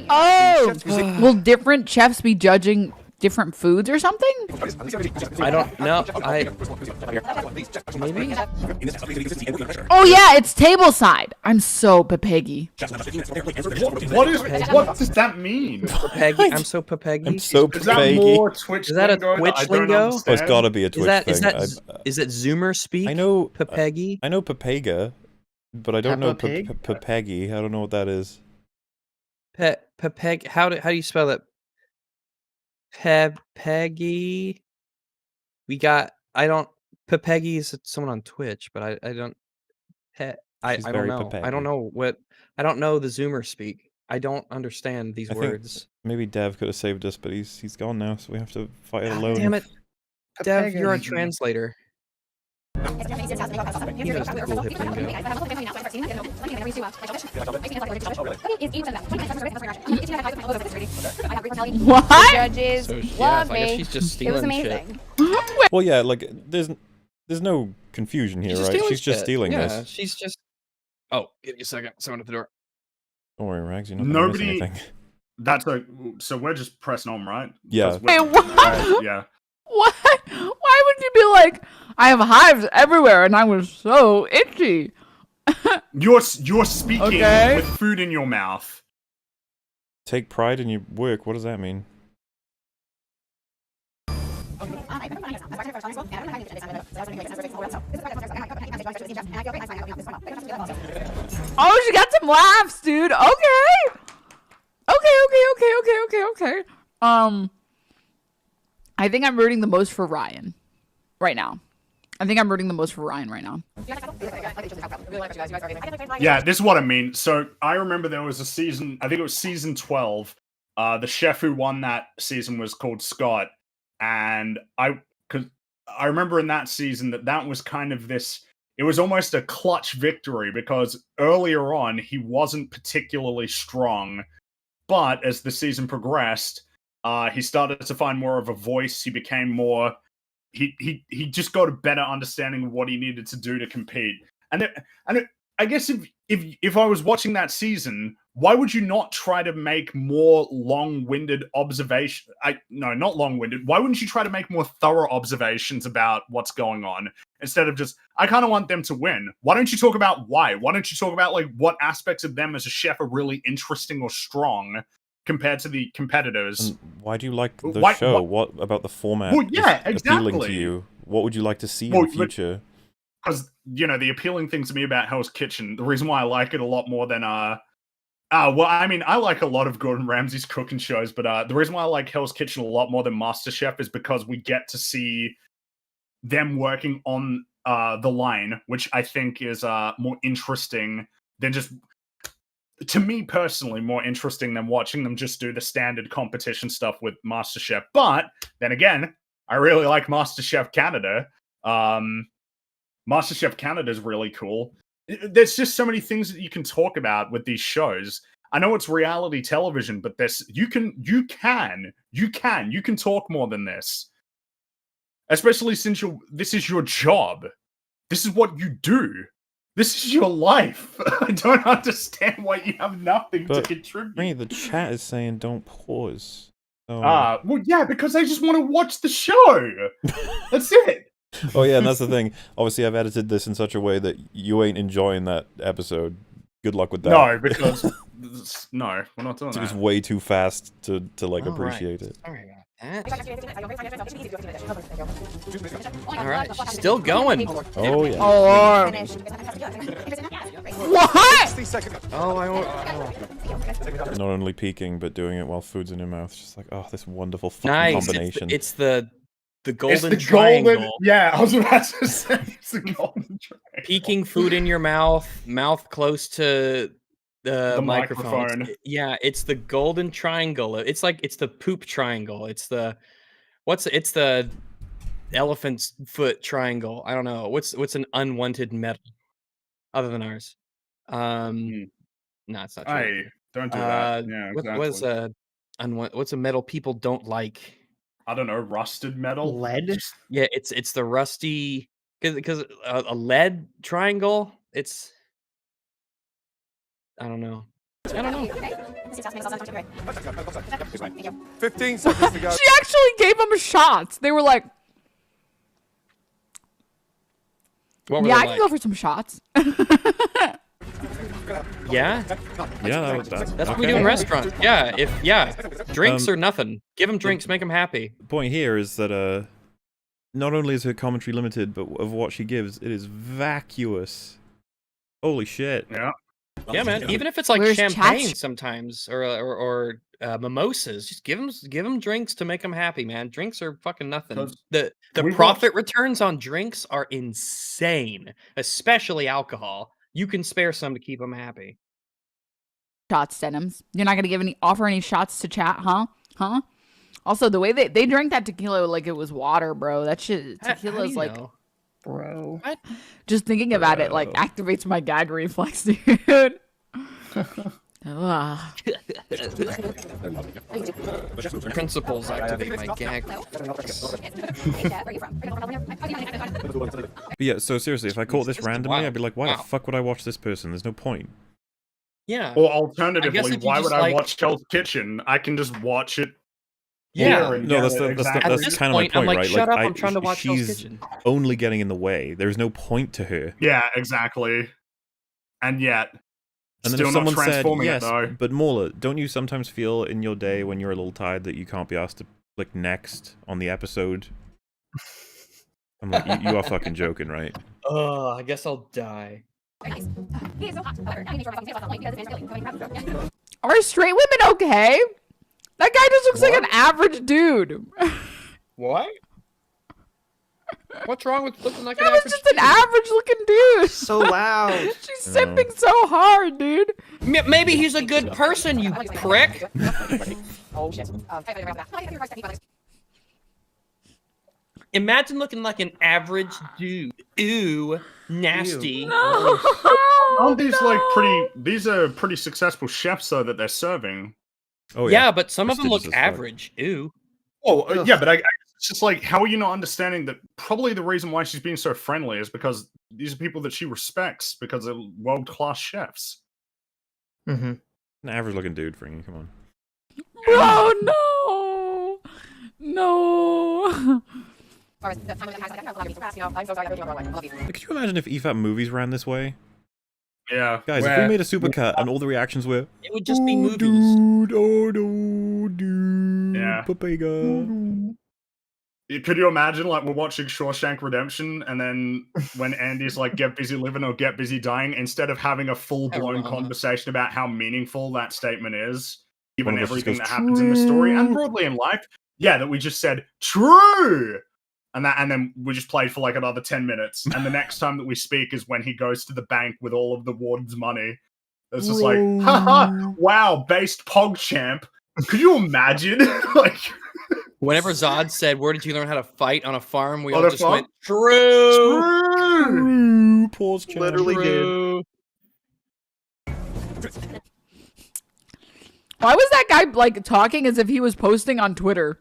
Oh! Will different chefs be judging different foods or something? I don't know. Maybe? Oh yeah, it's tableside. I'm so Pepeggy. What does that mean? Pepeggy? I'm so Pepeggy. I'm so Is that Pepeggy. more Twitch Is that a lingo Twitch I don't lingo? understand? Oh, it's gotta be a Twitch thing. Is that Zoomer speak? I know Pepeggy. I know Pepega, but I don't know Peppa Pig? Pepeggy. I don't know what that is. Pepeg. How do you spell that? Peggy. Pepeggy is someone on Twitch, but I don't. I don't know. I don't know I don't know the Zoomer speak. I don't understand these words. Maybe Dev could have saved us, but he's gone now, so we have to fight it alone. Damn it, Dev, you're a translator. What? Judges So, love I guess me. she's just It was stealing shit. amazing. Well, yeah, like there's no confusion here, right? She's just stealing this. She's just. Oh, give me a second. Someone at the door. Don't worry, Rags. You're not gonna miss anything. That's so we're just pressing on, right? Yeah. Wait, what? Yeah. What? Why would you be like, I have hives everywhere and I was so itchy? You're speaking with food in your mouth. Take pride in your work. What does that mean? Oh, she got some laughs, dude. Okay. Okay. I think I'm rooting the most for Ryan right now. Yeah, this is what I mean. So I remember there was a season, I think it was season 12. The chef who won that season was called Scott. And I remember in that season that was kind of this, it was almost a clutch victory because earlier on he wasn't particularly strong. But as the season progressed, he started to find more of a voice. He became more. He just got a better understanding of what he needed to do to compete. And I guess if I was watching that season, why would you not try to make more long-winded observation? No, not long-winded. Why wouldn't you try to make more thorough observations about what's going on instead of just, I kind of want them to win. Why don't you talk about why? Why don't you talk about like what aspects of them as a chef are really interesting or strong compared to the competitors? And why do you like the show? What about the format is appealing to you? What would you like to see in the future? Because, the appealing thing to me about Hell's Kitchen, the reason why I like it a lot more than, well, I mean, I like a lot of Gordon Ramsay's cooking shows, but the reason why I like Hell's Kitchen a lot more than MasterChef is because we get to see them working on the line, which I think is more interesting than just, to me personally, more interesting than watching them just do the standard competition stuff with MasterChef. But then again, I really like MasterChef Canada. MasterChef Canada is really cool. There's just so many things that you can talk about with these shows. I know it's reality television, but you can talk more than this. Especially since this is your job. This is what you do. This is your life. I don't understand why you have nothing to contribute. The chat is saying don't pause. So... well, yeah, because I just want to watch the show. That's it. Oh yeah, and that's the thing. Obviously, I've edited this in such a way that you ain't enjoying that episode. Good luck with that. No, because no, we're not doing that. It's way too fast to like appreciate it. Sorry about that. All right, she's still going. Oh yeah. Oh. What? Not only peeking, but doing it while food's in your mouth. It's just like, oh, this wonderful fucking combination. It's the golden triangle. Yeah, I was about to say it's the golden triangle. Peeking food in your mouth close to the microphone. Yeah, it's the golden triangle. It's the poop triangle. It's the elephant's foot triangle. I don't know. What's an unwanted metal other than ours? No, it's not true. Don't do that. Yeah, exactly. What's a metal people don't like? I don't know, rusted metal? Lead? Yeah, it's the rusty, because a lead triangle, it's, I don't know. 15 seconds to go. She actually gave them shots. They were like, I can go for some shots. Yeah? Yeah, that's what we do in restaurants. Yeah, drinks or nothing. Give them drinks, make them happy. The point here is that not only is her commentary limited, but of what she gives, it is vacuous. Holy shit. Yeah, man. Even if it's like champagne sometimes, or mimosas, just give them drinks to make them happy, man. Drinks are fucking nothing. The profit returns on drinks are insane, especially alcohol. You can spare some to keep them happy. Shots, Denims. You're not gonna offer any shots to chat, huh? Also, the way they drink that tequila like it was water, bro. That shit, tequila is like, bro. What? Just thinking about it like activates my gag reflex, dude. Principles activate my gag. But yeah, so seriously, if I caught this randomly, I'd be like, why the fuck would I watch this person? There's no point. Yeah. Or alternatively, why would I watch Hell's Kitchen? I can just watch it Yeah. No, that's kind of my point, I'm like, right? shut up! I'm trying to watch Hell's she's Kitchen. only getting in the way. There's no point to her. Yeah, exactly. And yet, and then still if not someone said, transforming yes, it though. But Mauler, don't you sometimes feel in your day when you're a little tired that you can't be asked to click next on the episode? I'm like, you are fucking joking, right? Oh, I guess I'll die. Are straight women okay? That guy just looks like an average dude. What? What's wrong with looking like an average dude? That was just an average looking dude. So loud. She's simping so hard, dude. Maybe he's a good person, you prick. Imagine looking like an average dude. Ew, nasty. No. Aren't these like pretty? These are pretty successful chefs though that they're serving. Oh yeah, but some of them look average. Ew. Oh yeah, but it's just like, how are you not understanding that? Probably the reason why she's being so friendly is because these are people that she respects because they're world-class chefs. Mm-hmm. An average-looking dude, Fringy. Come on. Oh no, no. Could you imagine if EFAP movies ran this way? Yeah. Guys, if we made a supercut and all the reactions were, it would just be movies. Dude, oh no, dude. Yeah. Papega. Could you imagine, like, we're watching Shawshank Redemption, and then when Andy's like, get busy living or get busy dying, instead of having a full-blown conversation about how meaningful that statement is, given everything that happens in the story and broadly in life, that we just said, true! And then we just played for like another 10 minutes. And the next time that we speak is when he goes to the bank with all of the warden's money. It's just like, haha, wow, based PogChamp. Could you imagine? Like, whenever Zod said, "Where did you learn how to fight on a farm?" we all just went, "True." PogChamp. Literally did. Why was that guy like talking as if he was posting on Twitter?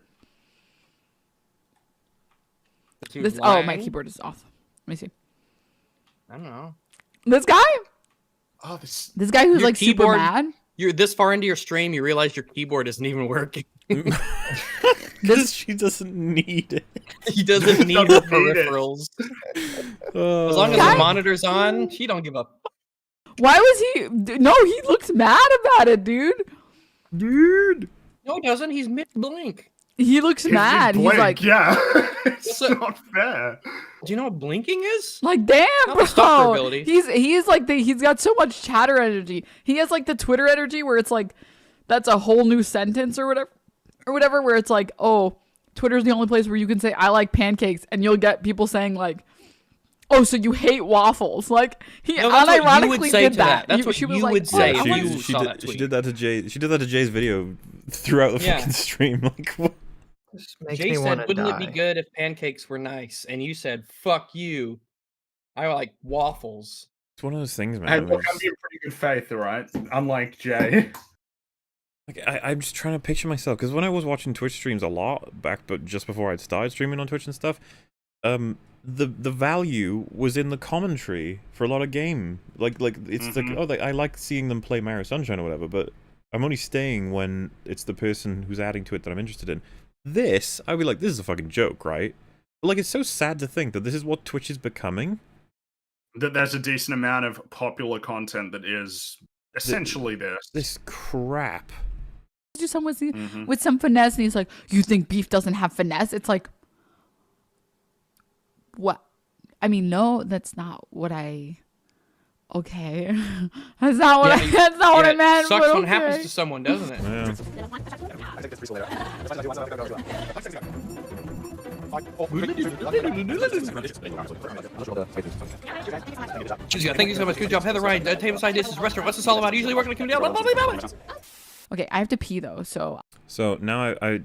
Oh, my keyboard is off. Let me see. I don't know. This guy? Oh, this guy who's like super mad. You're this far into your stream, you realize your keyboard isn't even working. She doesn't need it. He doesn't need the peripherals. As long as the monitor's on, she don't give up. Why was he? No, he looks mad about it, dude. Dude. No, he doesn't. He's mid-blink. He looks mad. He's like, yeah, it's not fair. Do you know what blinking is? Like, damn, bro. Ability. He's like he's got so much chatter energy. He has like the Twitter energy where it's like that's a whole new sentence or whatever. Where it's like, oh, Twitter's the only place where you can say I like pancakes, and you'll get people saying like, oh, so you hate waffles? Like he unironically did that. That's what you would say. She did that to Jay. She did that to Jay's video throughout the fucking stream. Like, what? Jay said, "Wouldn't it be good if pancakes were nice?" And you said, "Fuck you. I like waffles." It's one of those things, man. I'm being pretty good faith, right? Unlike Jay. Like, I'm just trying to picture myself because when I was watching Twitch streams a lot back, but just before I'd started streaming on Twitch and stuff, the value was in the commentary for a lot of game. Like it's like I like seeing them play Mario Sunshine or whatever, but I'm only staying when it's the person who's adding to it that I'm interested in. This, I'd be like, this is a fucking joke, right? But like, it's so sad to think that this is what Twitch is becoming. That there's a decent amount of popular content that is essentially this crap. Just someone with some finesse, and he's like, "You think beef doesn't have finesse?" It's like, what? I mean, no, that's not what I. Okay, that's not what I meant. Sucks when it happens to someone, doesn't it? Yeah. Thank you so much. Good job, Heather Ryan. Tableside dishes, restaurant. What's this all about? Usually working to come down. Okay, I have to pee though, so. So now I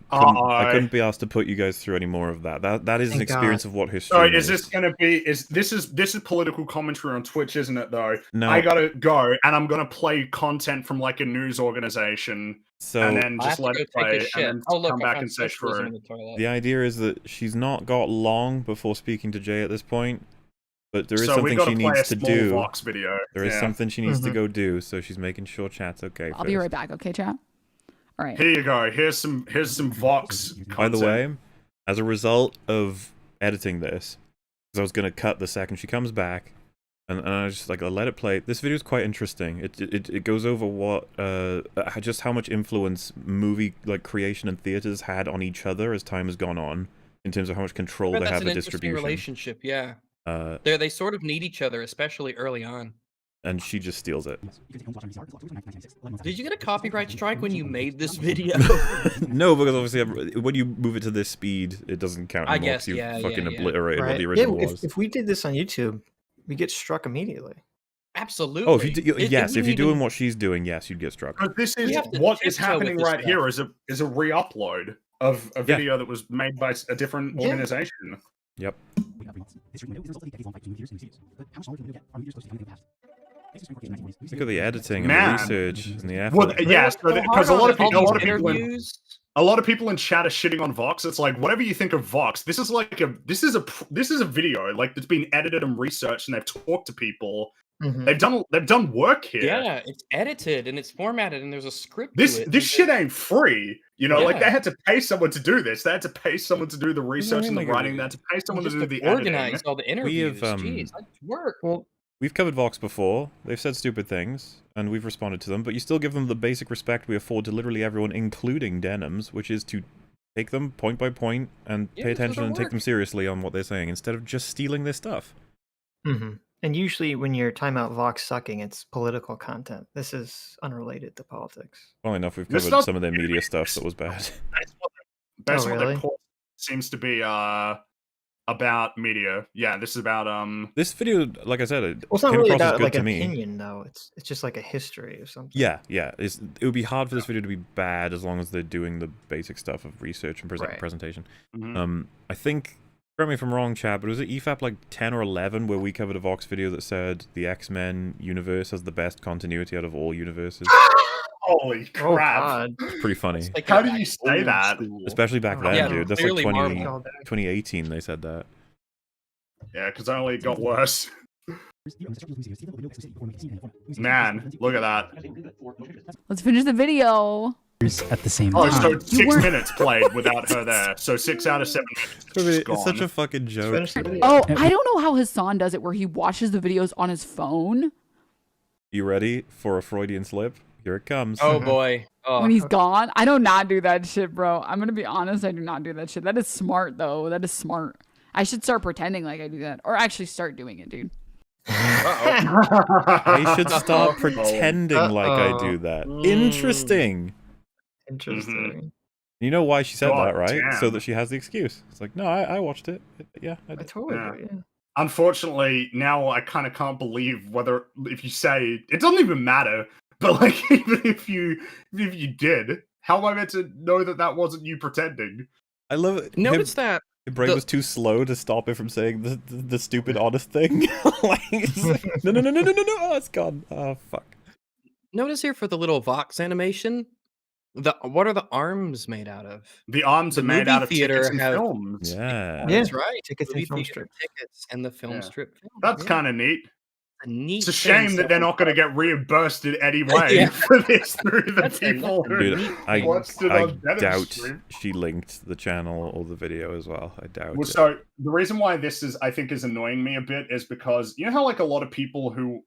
couldn't be asked to put you guys through any more of that. That is an experience of what history Sorry, is. is this gonna be? This is political commentary on Twitch, isn't it? Though no, I gotta go, and I'm gonna play content from like a news organization, and then just let it play, and then come back and say true. The idea is that she's not got long before speaking to Jay at this point, but there is something she needs to do. Vox video. There is something she needs to go do, so she's making sure chat's okay. I'll be right back. Okay, chat. All right. Here you go. Here's some Vox content. By the way, as a result of editing this, because I was gonna cut the second she comes back, and I was just like, I'll let it play. This video is quite interesting. It goes over what just how much influence movie creation and theaters had on each other as time has gone on, in terms of how much control they have of distribution. Relationship, yeah. They sort of need each other, especially early on. And she just steals it. Did you get a copyright strike when you made this video? No, because obviously when you move it to this speed, it doesn't count anymore. I guess, you fucking obliterated what the original was. If we did this on YouTube, we get struck immediately. Absolutely. Oh, if you're doing what she's doing, yes, you'd get struck. But this is what is happening right here is a re-upload of a video that was made by a different organization. Yep. Look at the editing and the research and the effort. Well, yes, because a lot of people in chat are shitting on Vox. It's like, whatever you think of Vox, this is a video that's been edited and researched, and they've talked to people. Mm-hmm. They've done work here. Yeah, it's edited and it's formatted, and there's a script. This shit ain't free. You know, they had to pay someone to do this. They had to pay someone to do the research and the writing. They had to pay someone to do the organize editing. all the interviews. Jeez, that's work. Well, we've covered Vox before. They've said stupid things, and we've responded to them, but you still give them the basic respect we afford to literally everyone, including Denims, which is to take them point by point and pay attention and take them seriously on what they're saying, instead of just stealing their stuff. Mm-hmm. And usually when you're talking about Vox sucking, it's political content. This is unrelated to politics. Well enough, we've covered some of their media stuff that was bad. That's what the report seems to be about media. Yeah, this is about This video, like I said, it's not really about opinion though. It's just like a history or something. Yeah. It would be hard for this video to be bad as long as they're doing the basic stuff of research and presentation. Mm-hmm. I think, correct me if I'm wrong, Chad, but was it EFAP 10 or 11 where we covered a Vox video that said the X-Men universe has the best continuity out of all universes? Holy crap! It's pretty funny. How do you say that? Especially back then, dude. That's 2018 they said that. Yeah, because it only got worse. Man, look at that. Let's finish the video. At the same time. Oh, so 6 minutes played without her there. So 6 out of 7 minutes. It's such a fucking joke. Oh, I don't know how Hassan does it where he watches the videos on his phone. You ready for a Freudian slip? Here it comes. Oh boy. When he's gone. I do not do that shit, bro. I'm going to be honest. I do not do that shit. That is smart, though. That is smart. I should start pretending like I do that. Or actually start doing it, dude. I should start pretending like I do that. Interesting. Interesting. You know why she said that, right? Damn. So that she has the excuse. It's like, no, I watched it. Yeah, I totally do. Yeah. Unfortunately, now I kind of can't believe if you say it doesn't even matter. But even if you did, how am I meant to know that wasn't you pretending? I love it. Notice that your brain was too slow to stop it from saying the stupid honest thing. No, oh, it's gone. Oh fuck. Notice here for the little Vox animation. What are the arms made out of? The arms are made out of tickets and films. Yeah, that's right. Tickets and film strip. Tickets and the film strip. That's kind of neat. It's a shame that they're not going to get reimbursed in any way for this through the people who watched it on Denims stream. She linked the channel or the video as well. I doubt it. So the reason why this is, I think, is annoying me a bit is because you know how a lot of people who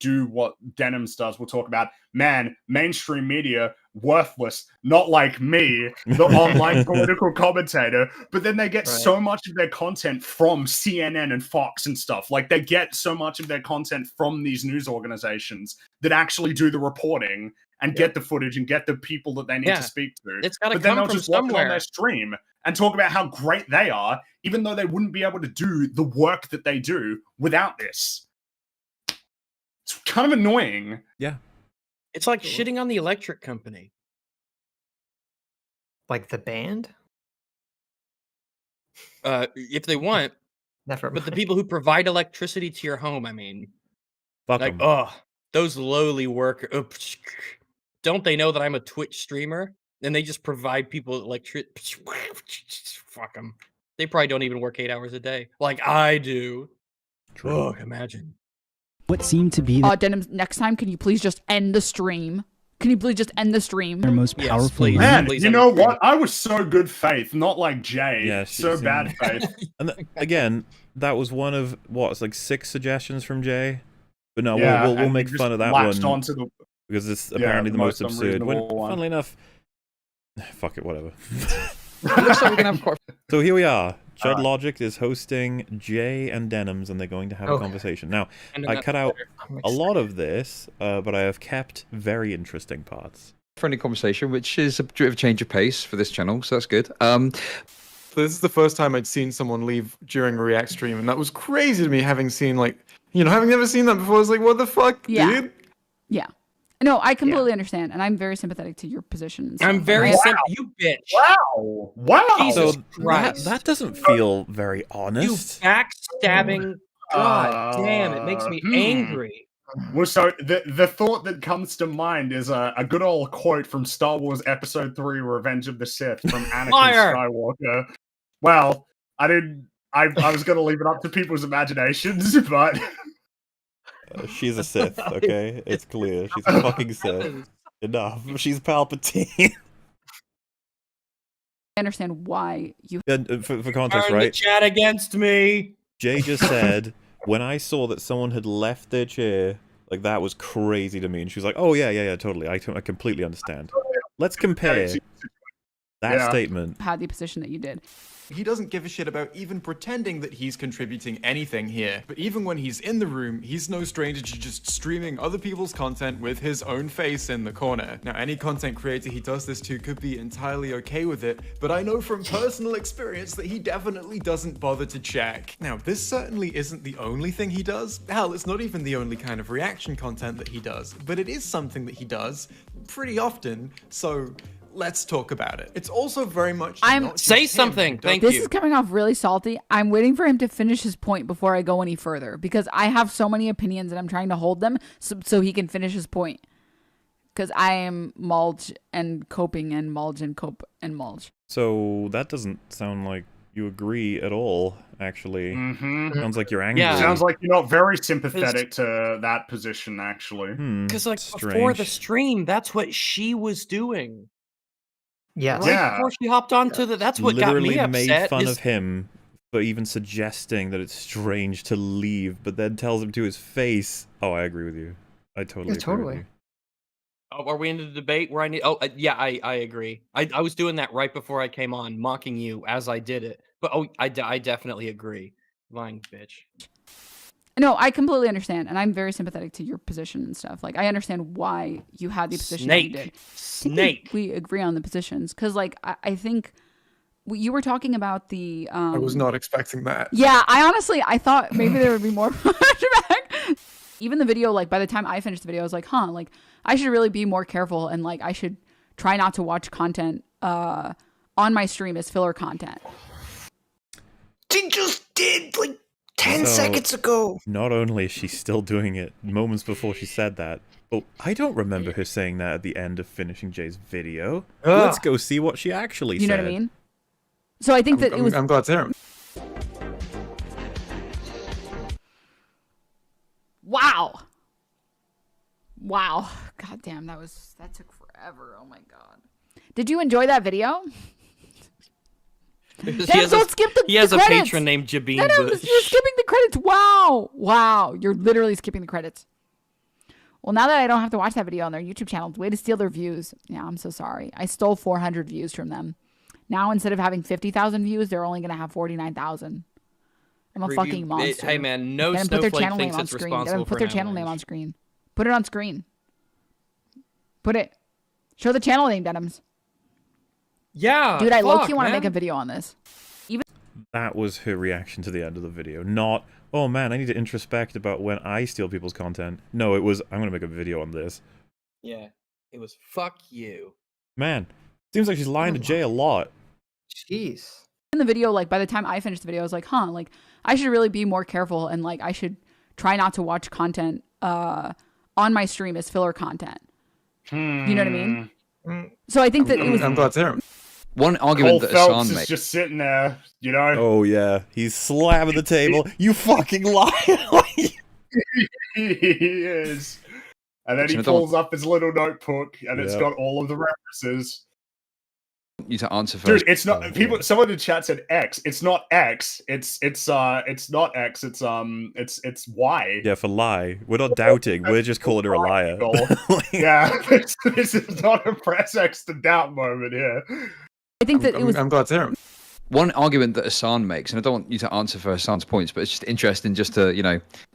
do what Denims does will talk about, man, mainstream media worthless, not like me, the online political commentator, but then they get so much of their content from CNN and Fox and stuff. They get so much of their content from these news organizations that actually do the reporting and get the footage and get the people that they need to speak to. It's got to but then come they'll from just watch it somewhere. on their stream and talk about how great they are, even though they wouldn't be able to do the work that they do without this. It's kind of annoying. Yeah. It's like shitting on the electric company. Like the band? If they want. Never. But the people who provide electricity to your home, I mean. Fuck them. Those lowly workers. Don't they know that I'm a Twitch streamer? And they just provide people electricity. Fuck them. They probably don't even work 8 hours a day. Like I do. True. Oh, imagine. What seemed to be Denims, next time, can you please just end the stream? Can you please just end the stream? Their most powerful. Man, you know what? I was so good faith, not like Jay. Yeah, so bad faith. And again, that was one of what? It's like 6 suggestions from Jay. But no, Yeah, we'll make fun of that latched one onto the, because it's apparently the most absurd. When, one. funnily enough, fuck it, whatever. Looks like we're gonna have So here we are. Chud Logic is hosting Jay and Denims, and they're going to have a conversation. Now, I cut out a lot of this, but I have kept very interesting parts. friendly conversation, which is a bit of a change of pace for this channel, so that's good. This is the first time I'd seen someone leave during a React stream, and that was crazy to me, having seen, like, you know, having never seen that before. I was like, what the fuck, dude? Yeah. No, I completely understand, and I'm very sympathetic to your position. I'm very you bitch. Wow. Wow. Jesus So Christ. that doesn't feel very honest. You backstabbing. God damn, it makes me angry. Well, so the thought that comes to mind is a good old quote from Star Wars Episode 3: Revenge of the Sith from Anakin Skywalker. Well, I was going to leave it up to people's imaginations, but She's a Sith, okay? It's clear. She's a fucking Sith. Enough. She's Palpatine. I understand why you. For context, Turn right? the chat against me. Jay just said, when I saw that someone had left their chair, like, that was crazy to me. And she was like, oh, yeah, totally. I completely understand. Let's compare that statement. Had the position that you did. He doesn't give a shit about even pretending that he's contributing anything here. But even when he's in the room, he's no stranger to just streaming other people's content with his own face in the corner. Now, any content creator he does this to could be entirely okay with it, but I know from personal experience that he definitely doesn't bother to check. Now, this certainly isn't the only thing he does. Hell, it's not even the only kind of reaction content that he does, but it is something that he does pretty often, so let's talk about it. It's also very much Say something. Thank This you. is coming off really salty. I'm waiting for him to finish his point before I go any further because I have so many opinions and I'm trying to hold them so he can finish his point. Because I am mulch and coping and mulch and cope and mulch. So that doesn't sound like you agree at all, actually. Sounds like you're angry. Sounds like you're not very sympathetic to that position, actually. Because before the stream, that's what she was doing. Yeah. Right before she hopped onto that's what Literally got me upset. made fun of him for even suggesting that it's strange to leave, but then tells him to his face. Oh, I agree with you. I totally agree with you. Oh, are we in the debate where I need? Oh, yeah, I agree. I was doing that right before I came on, mocking you as I did it. But I definitely agree. Lying bitch. No, I completely understand, and I'm very sympathetic to your position and stuff. Like, I understand why you had the position that you did. Snake. We agree on the positions because, like, I think you were talking about the. I was not expecting that. Yeah, I thought maybe there would be more flashback. Even the video, like, by the time I finished the video, I was like, like, I should really be more careful, and like, I should try not to watch content on my stream as filler content. She just did like 10 seconds ago. Not only is she still doing it moments before she said that, but I don't remember her saying that at the end of finishing Jay's video. Let's go see what she actually said. You know what I mean? So I think it was. I'm glad to hear him. Wow. God damn, that took forever. Oh my god. Did you enjoy that video? He has a patron named Jabeen Bush. You're skipping the credits. Wow. You're literally skipping the credits. Well, now that I don't have to watch that video on their YouTube channel, way to steal their views. Yeah, I'm so sorry. I stole 400 views from them. Now, instead of having 50,000 views, they're only going to have 49,000. I'm a fucking monster. Hey, man, no snowflake thinks it's responsible for put their channel name on screen. Put it on screen. Put it. Show the channel name, Denims. Yeah, dude, I low-key want to make a video on this. That was her reaction to the end of the video. Not, oh man, I need to introspect about when I steal people's content. No, it was, I'm going to make a video on this. Yeah, it was fuck you. Man, seems like she's lying to Jay a lot. Jeez. In the video, like, by the time I finished the video, I was like, like, I should really be more careful and, like, I should try not to watch content on my stream as filler content. You know what I mean? So I think that it was... I'm glad to hear him. One argument that Hassan is just sitting there, you know? Oh, yeah. He's slamming the table. You fucking liar! He is. And then he pulls up his little notebook, and it's got all of the references. You to answer first. Dude, it's not people. Someone in chat said X. It's not X. It's not X. It's Y. Yeah, for lie. We're not doubting. We're just calling her a liar. Yeah, this is not a press X to doubt moment here. I think that I'm glad to hear him. One argument that Hassan makes, and I don't want you to answer for Hassan's points, but it's just interesting just to,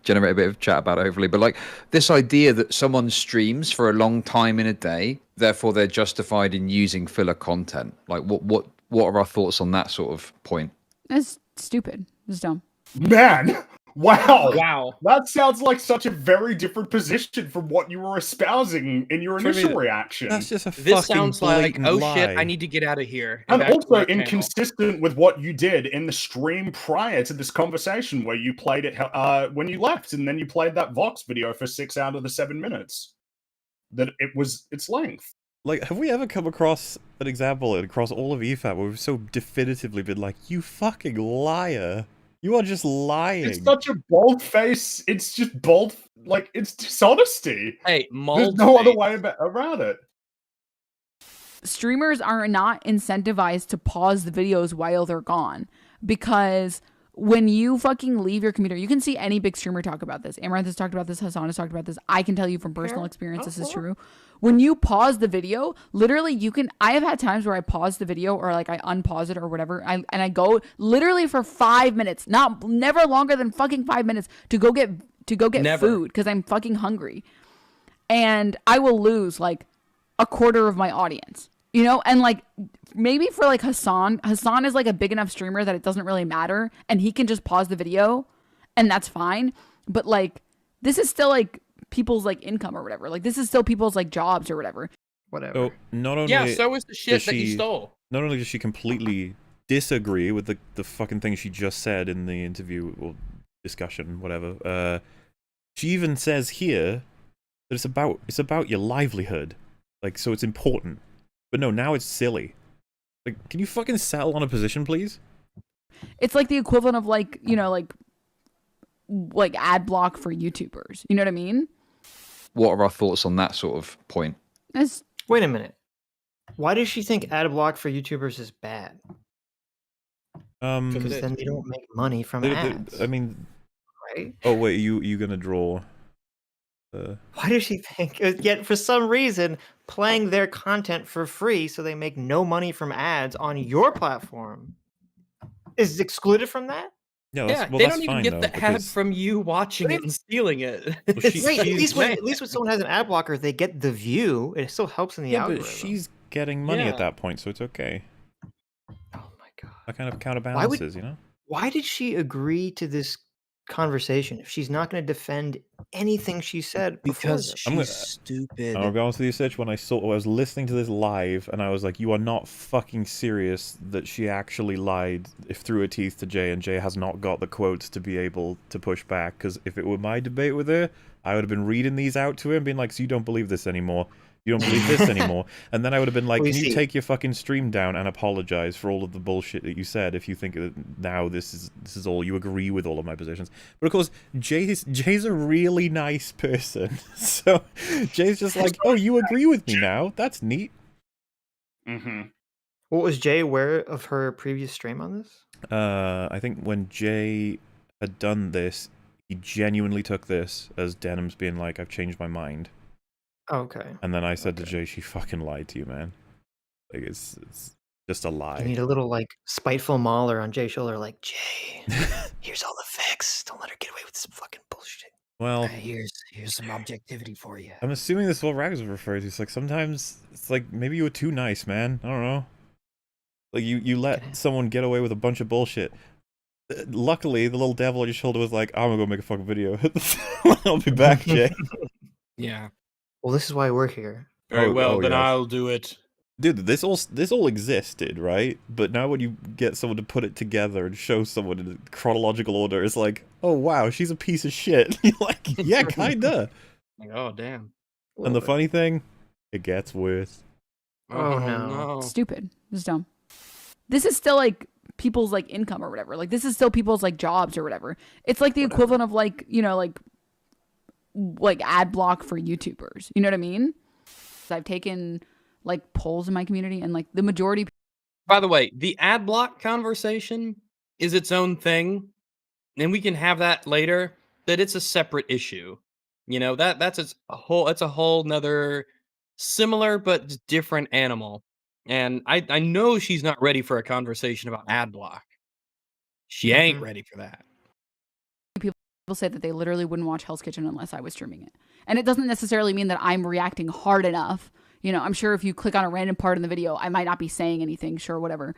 generate a bit of chat about it, hopefully. But like this idea that someone streams for a long time in a day, therefore they're justified in using filler content. Like what are our thoughts on that sort of point? That's stupid. It's dumb. Man, wow. That sounds like such a very different position from what you were espousing in your initial reaction. That's just a This sounds like, oh lie. shit, I need to get out of here. And back to also my channel. inconsistent with what you did in the stream prior to this conversation, where you played it when you left, and then you played that Vox video for 6 out of the 7 minutes. That it was its length. Like, have we ever come across an example across all of EFAP where we've so definitively been like, you fucking liar. You are just lying. It's such a bold face. It's just bold. Like, it's dishonesty. Hey, there's no other way around it. Streamers are not incentivized to pause the videos while they're gone, because when you fucking leave your computer, you can see any big streamer talk about this. Amaranth has talked about this. Hassan has talked about this. I can tell you from personal experience this is true. When you pause the video, literally I have had times where I pause the video, or like I unpause it or whatever, and I go literally for 5 minutes, never longer than fucking 5 minutes, to go get food because I'm fucking hungry. And I will lose like a quarter of my audience. And like maybe for like Hassan is like a big enough streamer that it doesn't really matter, and he can just pause the video and that's fine. But like, this is still like people's like income or whatever. Like, this is still people's like jobs or whatever. So not only so is the shit that he stole. Not only does she completely disagree with the fucking thing she just said in the interview or discussion, whatever, she even says here that it's about your livelihood. Like, so it's important. But no, now it's silly. Like, can you fucking settle on a position, please? It's like the equivalent of like, like ad block for YouTubers. You know what I mean? What are our thoughts on that sort of point? Wait a minute. Why does she think ad block for YouTubers is bad? Because then they don't make money from ads. I mean, right? Oh wait, you gonna draw? Why does she think? Yet for some reason, playing their content for free so they make no money from ads on your platform is excluded from that? No, they don't even get the ad from you watching it and stealing it. Well, at least when someone has an ad blocker, they get the view. It still helps in the algorithm. But she's getting money at that point, so it's okay. Oh my god! That kind of counterbalances, Why did she agree to this conversation if she's not going to defend anything she said? Because she's stupid. I'll be honest with you, Sitch. When I was listening to this live, and I was like, "You are not fucking serious that she actually lied through her teeth to Jay, and Jay has not got the quotes to be able to push back." Because if it were my debate with her, I would have been reading these out to him, being like, "So you don't believe this anymore? You don't believe this anymore?" And then I would have been like, "Can you take your fucking stream down and apologize for all of the bullshit that you said if you think that now this is all you agree with all of my positions?" But of course, Jay's a really nice person, so Jay's just like, "Oh, you agree with me now? That's neat." What was Jay aware of her previous stream on this? I think when Jay had done this, he genuinely took this as Denims being like, "I've changed my mind." Okay. And then I said to Jay, "She fucking lied to you, man. Like, it's just a lie." You need a little like spiteful mauler on Jay's shoulder, like, "Jay, here's all the facts. Don't let her get away with some fucking bullshit." Well, here's some objectivity for you. I'm assuming this is what Rags was referring to. It's like sometimes it's like maybe you were too nice, man. I don't know. Like you let someone get away with a bunch of bullshit. Luckily, the little devil on your shoulder was like, "I'm gonna go make a fucking video. I'll be back, Jay." Yeah. Well, this is why we're here. Very well, then I'll do it. Dude, this all existed, right? But now when you get someone to put it together and show someone in a chronological order, it's like, "Oh wow, she's a piece of shit." You're like, "Yeah, kinda." Like, oh damn. And the funny thing, it gets worse. Oh no. Stupid. This is dumb. This is still like people's like income or whatever. Like, this is still people's like jobs or whatever. It's like the equivalent of like, like ad block for YouTubers. You know what I mean? So I've taken like polls in my community, and like the majority. By the way, the ad block conversation is its own thing, and we can have that later. That it's a separate issue. You know, that's a whole nother similar but different animal. And I know she's not ready for a conversation about ad block. She ain't ready for that. People say that they literally wouldn't watch Hell's Kitchen unless I was streaming it. And it doesn't necessarily mean that I'm reacting hard enough. You know, I'm sure if you click on a random part in the video, I might not be saying anything, sure, whatever.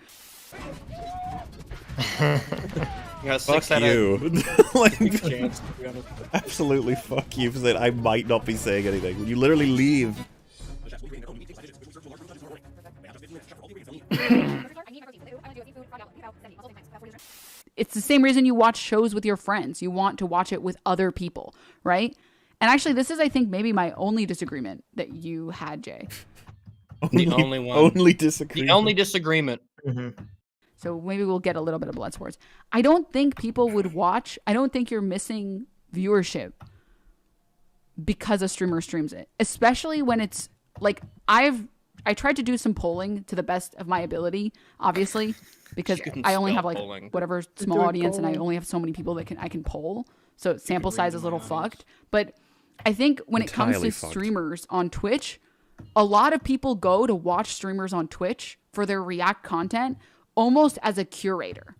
Fuck you. Like, absolutely fuck you for saying I might not be saying anything. When you literally leave. It's the same reason you watch shows with your friends. You want to watch it with other people, right? And actually, this is, I think, maybe my only disagreement that you had, Jay. The only one. Only disagreement. The only disagreement. So maybe we'll get a little bit of blood sports. I don't think people would watch. I don't think you're missing viewership because a streamer streams it, especially when it's like I tried to do some polling to the best of my ability, obviously, because I only have like whatever small audience and I only have so many people that I can poll. So sample size is a little fucked. But I think when it comes to streamers on Twitch, a lot of people go to watch streamers on Twitch for their React content almost as a curator.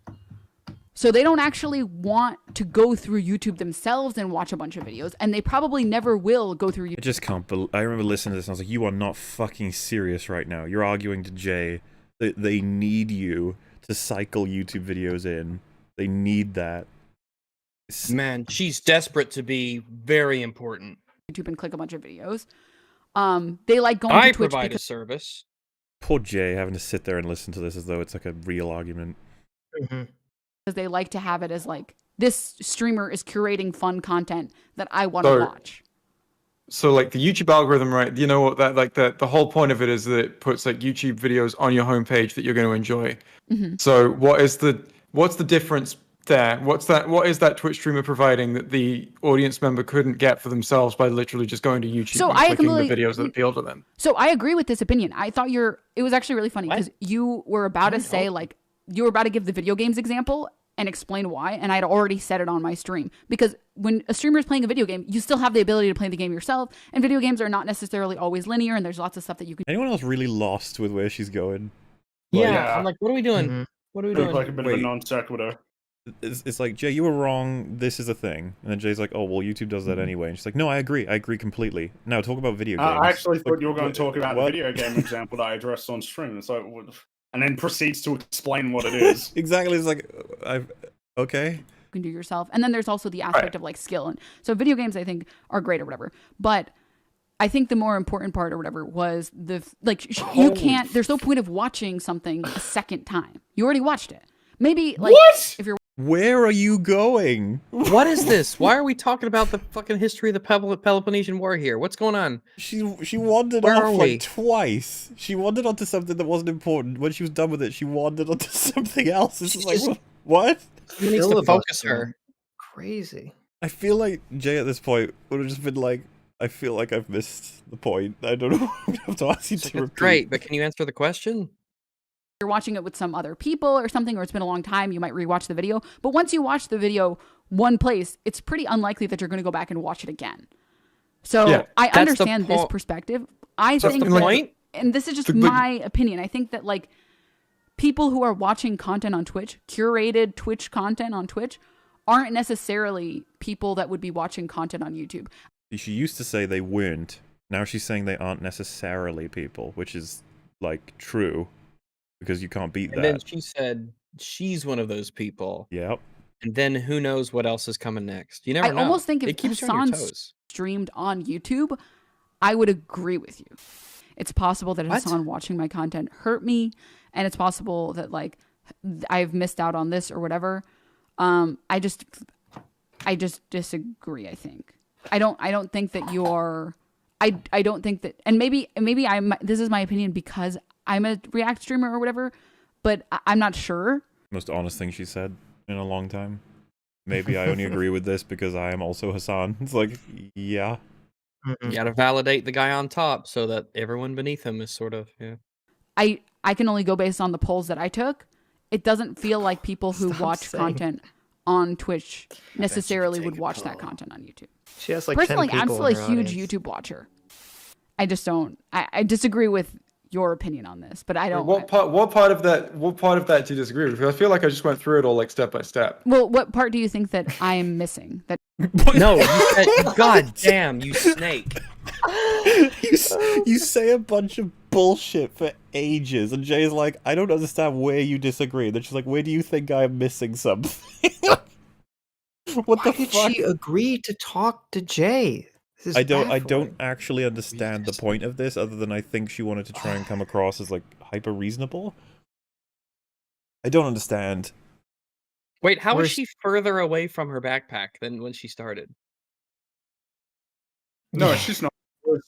So they don't actually want to go through YouTube themselves and watch a bunch of videos, and they probably never will go through YouTube. I just can't believe. I remember listening to this and I was like, you are not fucking serious right now. You're arguing to Jay that they need you to cycle YouTube videos in. They need that. Man, she's desperate to be very important. YouTube and click a bunch of videes. They like going to Twitch. I provide a service. Poor Jay having to sit there and listen to this as though it's like a real argument. Because they like to have it as like, this streamer is curating fun content that I want to watch. So like the YouTube algorithm, right? You know what that like the whole point of it is that it puts like YouTube videos on your homepage that you're going to enjoy. So what's the difference there? What is that Twitch streamer providing that the audience member couldn't get for themselves by literally just going to YouTube and clicking the videos that appeal to them? So I agree with this opinion. I thought it was actually really funny because you were about to say like, you were about to give the video games example and explain why, and I'd already said it on my stream. Because when a streamer is playing a video game, you still have the ability to play the game yourself, and video games are not necessarily always linear, and there's lots of stuff that you can... Anyone else really lost with where she's going? Yeah, I'm like, what are we doing? What are we doing? Like a bit of a non sequitur. It's like, Jay, you were wrong, this is a thing. And then Jay's like, oh, well, YouTube does that anyway. And she's like, no, I agree completely. Now, talk about video games. I actually thought you were going to talk about the video game example that I addressed on stream. It's like... And then proceeds to explain what it is. Exactly. It's like, okay. You can do yourself. And then there's also the aspect of like skill. And so video games, I think, are great or whatever. But I think the more important part or whatever was you can't, there's no point of watching something a second time. You already watched it. Maybe like, if you're... Where are you going? What is this? Why are we talking about the fucking history of the Peloponnesian War here? What's going on? She wandered off like twice. She wandered onto something that wasn't important. When she was done with it, she wandered onto something else. This is like, what? She needs to focus her. Crazy. I feel like Jay at this point would have just been like, I feel like I've missed the point. I don't know. I have to ask you to repeat. Great, but can you answer the question? You're watching it with some other people or something, or it's been a long time, you might rewatch the video. But once you watch the video one place, it's pretty unlikely that you're going to go back and watch it again. So I understand this perspective. I think the point, and this is just my opinion. I think that like people who are watching content on Twitch, curated Twitch content on Twitch, aren't necessarily people that would be watching content on YouTube. She used to say they weren't. Now she's saying they aren't necessarily people, which is like true. Because you can't beat that. And then she said she's one of those people. Yep. And then who knows what else is coming next? You never know. I almost think if Hassan streamed on YouTube, I would agree with you. It's possible that Hassan watching my content hurt me, and it's possible that like I've missed out on this or whatever. I just disagree. I think I don't think that you're. I don't think that, and maybe this is my opinion because I'm a React streamer or whatever, but I'm not sure. Most honest thing she said in a long time. maybe I only agree with this because I am also Hassan. It's like, yeah. You gotta validate the guy on top so that everyone beneath him is sort of, yeah. I can only go based on the polls that I took. It doesn't feel like people who watch content on Twitch necessarily would watch that content on YouTube. She has like personally, 10 I'm people still in a her huge audience. YouTube watcher. I just don't. I disagree with your opinion on this, but I don't. What part of that do you disagree with? Because I feel like I just went through it all like step by step. Well, what part do you think that I am missing? That no, you said, God damn, you snake. You say a bunch of bullshit for ages, and Jay's like, I don't understand where you disagree. And then she's like, where do you think I'm missing something? Why did she agree to talk to Jay? I don't actually understand the point of this, other than I think she wanted to try and come across as like hyper reasonable. I don't understand. Wait, how is she further away from her backpack than when she started? No, she's not.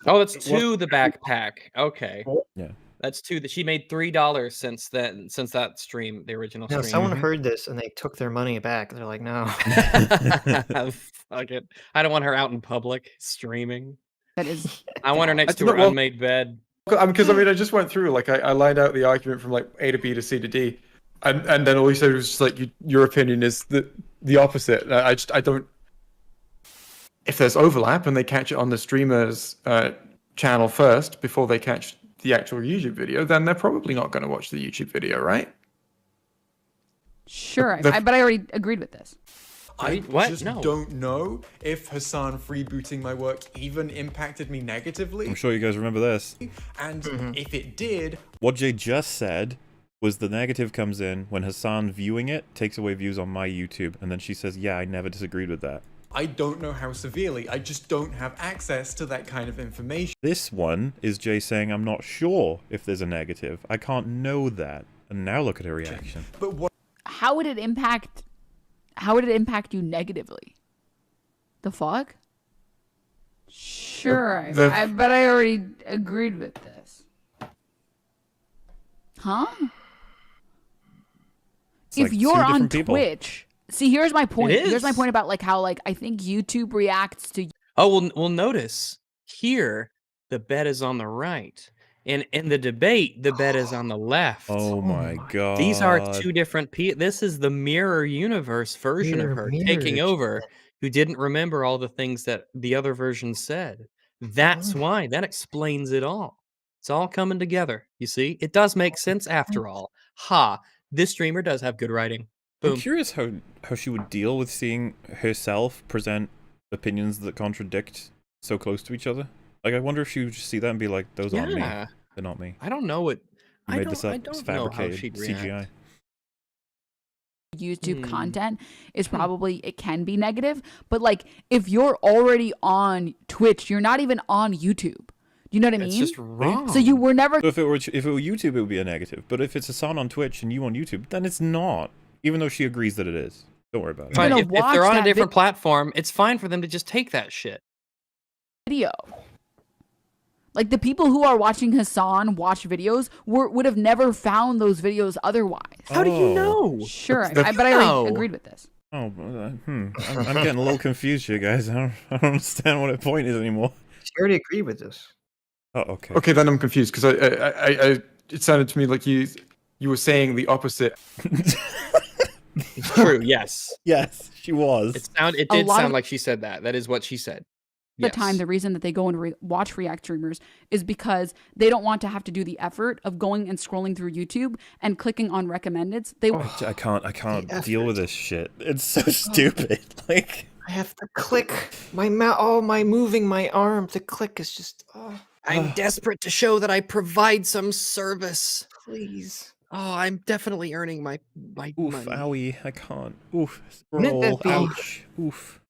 Oh, that's to the backpack. Okay. Yeah. That's two. That she made $3 since that stream, the original No, stream. someone heard this and they took their money back. They're like, no. Fuck it. I don't want her out in public streaming. That is. I want her next to her unmade bed. Because I mean, I just went through, like, I lined out the argument from like A to B to C to D, and then all you said was just like, your opinion is the opposite. I don't. If there's overlap and they catch it on the streamer's channel first before they catch the actual YouTube video, then they're probably not going to watch the YouTube video, right? Sure, but I already agreed with this. I just don't know if Hassan freebooting my work even impacted me negatively. I'm sure you guys remember this. And if it did... What Jay just said was the negative comes in when Hassan viewing it takes away views on my YouTube, and then she says, yeah, I never disagreed with that. I don't know how severely. I just don't have access to that kind of information. This one is Jay saying, I'm not sure if there's a negative. I can't know that. And now look at her reaction. But what? How would it impact you negatively? The fuck? Sure, but I already agreed with this. Huh? If like you're on people. Twitch... See, here's my point. It is. Here's my point about like how like I think YouTube reacts to. Oh, well, notice here the bet is on the right, and in the debate the bet is on the left. Oh my god! These are two different. This is the mirror universe version of her taking over, who didn't remember all the things that the other version said. That's why. That explains it all. It's all coming together. You see, it does make sense after all. Ha! This streamer does have good writing. Boom. I'm curious how she would deal with seeing herself present opinions that contradict so close to each other. Like, I wonder if she would just see that and be like, those aren't me. They're not me. I don't know what... You made this up. It's fabricated CGI. YouTube content is probably, it can be negative, but like, if you're already on Twitch, you're not even on YouTube. You know what I mean? It's just wrong. So you were never... So if it were YouTube, it would be a negative. But if it's Hassan on Twitch and you on YouTube, then it's not. Even though she agrees that it is. Don't worry about it. Fine. If they're on a different platform, it's fine for them to just take that shit. Video. Like the people who are watching Hassan watch videos would have never found those videos otherwise. How do you know? Sure, but I already agreed with this. Oh, I'm getting a little confused here, guys. I don't understand what the point is anymore. She already agreed with this. Oh, okay. Okay, then I'm confused because it sounded to me like you were saying the opposite. It's true. Yes. Yes, she was. It did sound like she said that. That is what she said. The time, the reason that they go and watch React streamers is because they don't want to have to do the effort of going and scrolling through YouTube and clicking on recommendeds. I can't deal with this shit. It's so stupid. Like, I have to click my moving my arm to click is just. I'm desperate to show that I provide some service. Please. Oh, I'm definitely earning my oof, money. Owie, I can't. Oof, scroll, ouch, oof.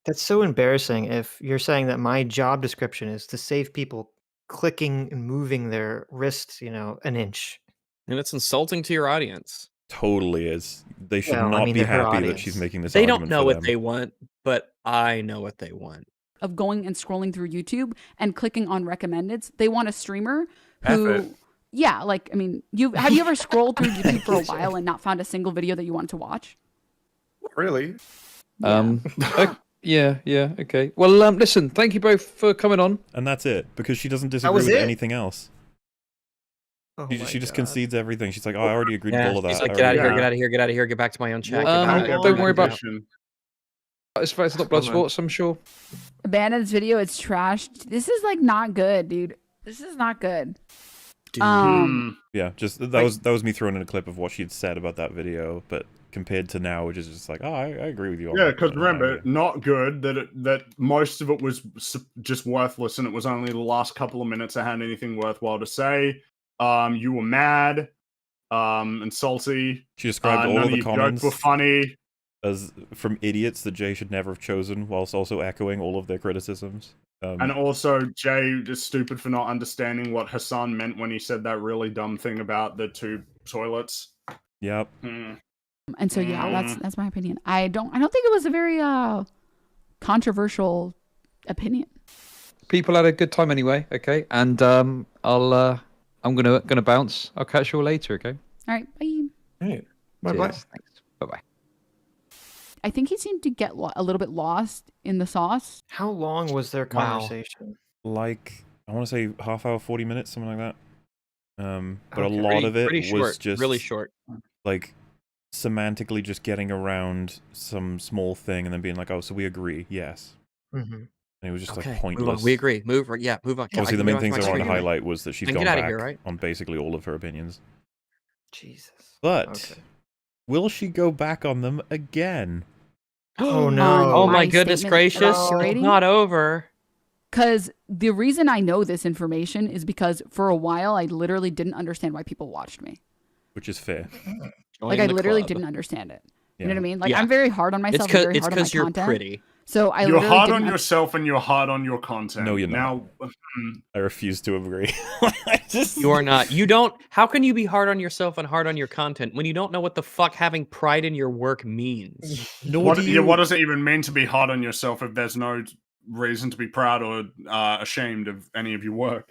That's so embarrassing if you're saying that my job description is to save people clicking and moving their wrists, an inch. And it's insulting to your audience. Totally is. They should not be happy that she's making this argument. They don't know what they want, but I know what they want. Of going and scrolling through YouTube and clicking on recommendeds. They want a streamer who... Yeah, like, I mean, have you ever scrolled through YouTube for a while and not found a single video that you wanted to watch? Really? Yeah, okay. Well, listen, thank you both for coming on. And that's it, because she doesn't disagree with anything else. Oh she just concedes everything. She's like, oh, I already agreed with all of that. She's like, get out of here, get out of here, get out of here, get back to my own chat. Don't worry about it's not blood sports, I'm sure. Abandon this video, it's trashed. This is like not good, dude. This is not good. Yeah, just that was me throwing in a clip of what she'd said about that video, but compared to now, which is just like, oh, I agree with you. Yeah, because remember, not good that most of it was just worthless, and it was only the last couple of minutes I had anything worthwhile to say. You were mad, and salty. She described all of the comments were funny as from idiots that Jay should never have chosen, whilst also echoing all of their criticisms. And also, Jay is stupid for not understanding what Hassan meant when he said that really dumb thing about the 2 toilets. Yep. And so yeah, that's my opinion. I don't think it was a very controversial opinion. People had a good time anyway, okay? And I'm gonna bounce. I'll catch you all later, okay? All right, bye. Right. Bye. Thanks. Bye. I think he seemed to get a little bit lost in the sauce. How long was their conversation? Like, I want to say half hour, 40 minutes, something like that. But a lot of it was just really short. Like, semantically just getting around some small thing and then being like, oh, so we agree, yes. And it was just like pointless. Move on. We agree. Move on. Obviously, the main things I wanted to highlight was that she's gone back here, right? on basically all of her opinions. Jesus. But will she go back on them again? Oh no! Oh my goodness gracious! It's not over. Because the reason I know this information is because for a while I literally didn't understand why people watched me. Which is fair. Like I literally didn't understand it. You know what I mean? Like I'm very hard on myself. It's because you're pretty. So you're hard on yourself and you're hard on your content. No, you're not. I refuse to agree. You are not. You don't. How can you be hard on yourself and hard on your content when you don't know what the fuck having pride in your work means? What does it even mean to be hard on yourself if there's no reason to be proud or ashamed of any of your work?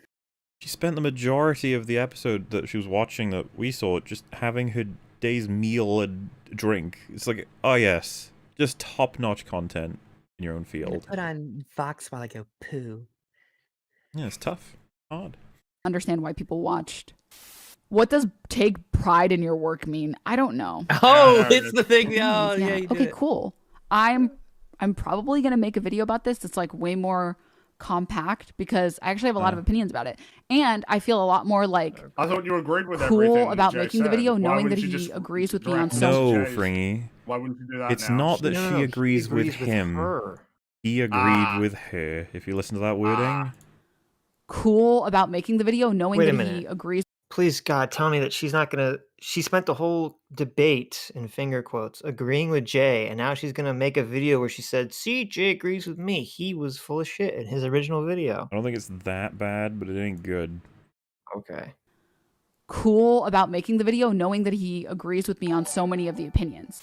She spent the majority of the episode that she was watching that we saw just having her day's meal and drink. It's like, oh yes, just top-notch content in your own field. Put on Vox while I go poo. Yeah, it's tough. Hard. Understand why people watched. What does take pride in your work mean? I don't know. Oh, it's the thing. Oh, yeah. Okay, cool. I'm probably gonna make a video about this. It's like way more compact because I actually have a lot of opinions about it, and I feel a lot more like I thought you agreed with cool about making the video, knowing that he agrees with me on some. No, Fringy. Why wouldn't you do that? It's not that she agrees with him. He agreed with her. If you listen to that wording. Cool about making the video, knowing that he agrees. Please, God, tell me that she's not gonna. She spent the whole debate in finger quotes agreeing with Jay, and now she's gonna make a video where she said, "See, Jay agrees with me. He was full of shit in his original video." I don't think it's that bad, but it ain't good. Okay. Cool about making the video, knowing that he agrees with me on so many of the opinions.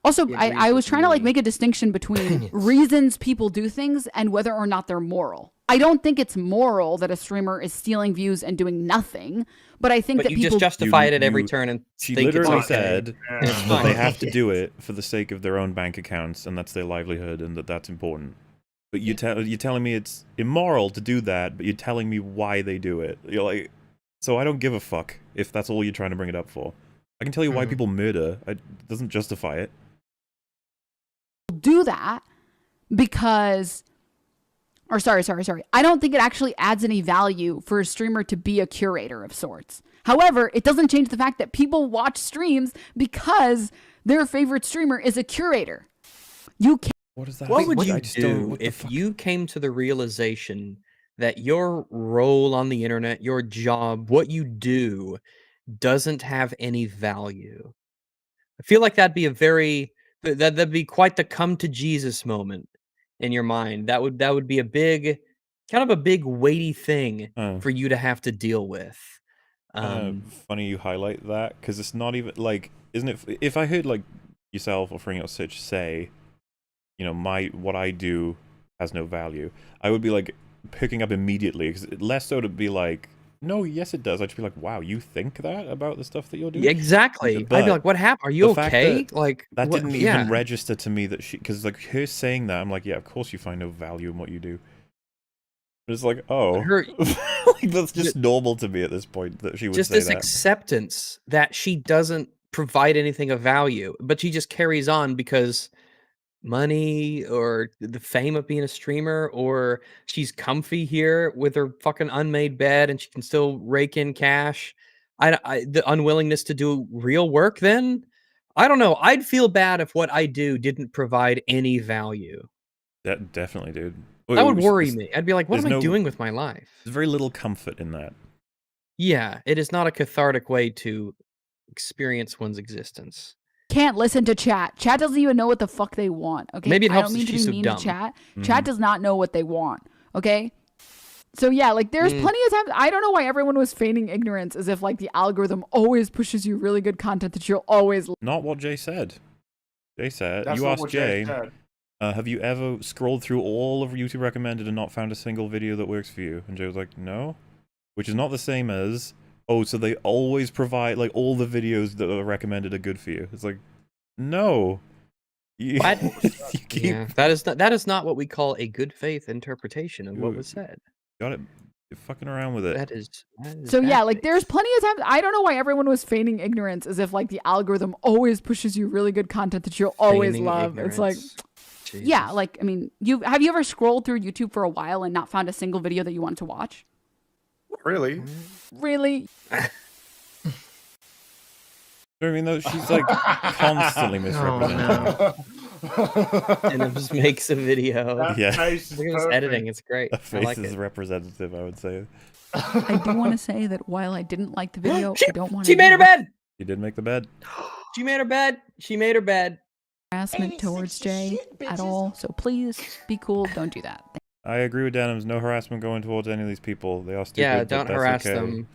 Also, I was trying to like make a distinction between reasons people do things and whether or not they're moral. I don't think it's moral that a streamer is stealing views and doing nothing, but I think that you people just justify it at every turn and she think literally it's okay. said that they have to do it for the sake of their own bank accounts and that's their livelihood and that's important. But you're telling me it's immoral to do that, but you're telling me why they do it. You're like, so I don't give a fuck if that's all you're trying to bring it up for. I can tell you why people murder. It doesn't justify it. Do that because, or sorry. I don't think it actually adds any value for a streamer to be a curator of sorts. However, it doesn't change the fact that people watch streams because their favorite streamer is a curator. You can't. What is that? What would you do if you came to the realization that your role on the internet, your job, what you do, doesn't have any value? I feel like that'd be quite the come to Jesus moment in your mind. That would be a big, kind of a big weighty thing for you to have to deal with. Funny you highlight that because it's not even like, isn't it? If I heard like yourself or Fring Out Sitch say, you know, what I do has no value, I would be like picking up immediately because less so to be like, No, yes, it does. I'd just be like, wow, you think that about the stuff that you're doing? Exactly. But I'd be like, what happened? Are you okay? Like, that what, didn't even register to me that because like her saying that, I'm like, yeah, of course you find no value in what you do. But it's like, oh, like, that's just normal to me at this point that she would just say this that. acceptance that she doesn't provide anything of value, but she just carries on because money or the fame of being a streamer, or she's comfy here with her fucking unmade bed and she can still rake in cash. The unwillingness to do real work, then I don't know. I'd feel bad if what I do didn't provide any value. That definitely, dude. That would worry me. I'd be like, what am I doing with my life? There's very little comfort in that. Yeah, it is not a cathartic way to experience one's existence. Can't listen to chat. Chat doesn't even know what the fuck they want. Okay, maybe it helps I don't mean that to she's be so mean dumb. to chat. Chat does not know what they want. Okay, so yeah, like there's plenty of times. I don't know why everyone was feigning ignorance, as if like the algorithm always pushes you really good content that you'll always. Not what Jay said. Jay said That's you not asked what Jay. said. Have you ever scrolled through all of YouTube recommended and not found a single video that works for you? And Jay was like, no. Which is not the same as, oh, so they always provide, like, all the videos that are recommended are good for you. It's like, no. What? Yeah, that is not what we call a good faith interpretation of what was said. Got it. You're fucking around with it. That is so yeah, like there's plenty of times. I don't know why everyone was feigning ignorance, as if like the algorithm always pushes you really good content that you'll always Feigning love. ignorance. It's like, Jesus. yeah, like I mean, have you ever scrolled through YouTube for a while and not found a single video that you want to watch? Really? Really? I mean, though, she's like constantly misrepresenting. And it just makes a video. That face is Look at this perfect. editing, it's great. That I face like is it. representative, I would say. I do want to say that while I didn't like the video, I don't want to. She made her bed. You did make the bed. She made her bed. She made her bed. Harassment towards Jay at all, so please be cool. Don't do that. I agree with Denims. No harassment going towards any of these people. They are stupid. Yeah, but don't that's harass okay. them.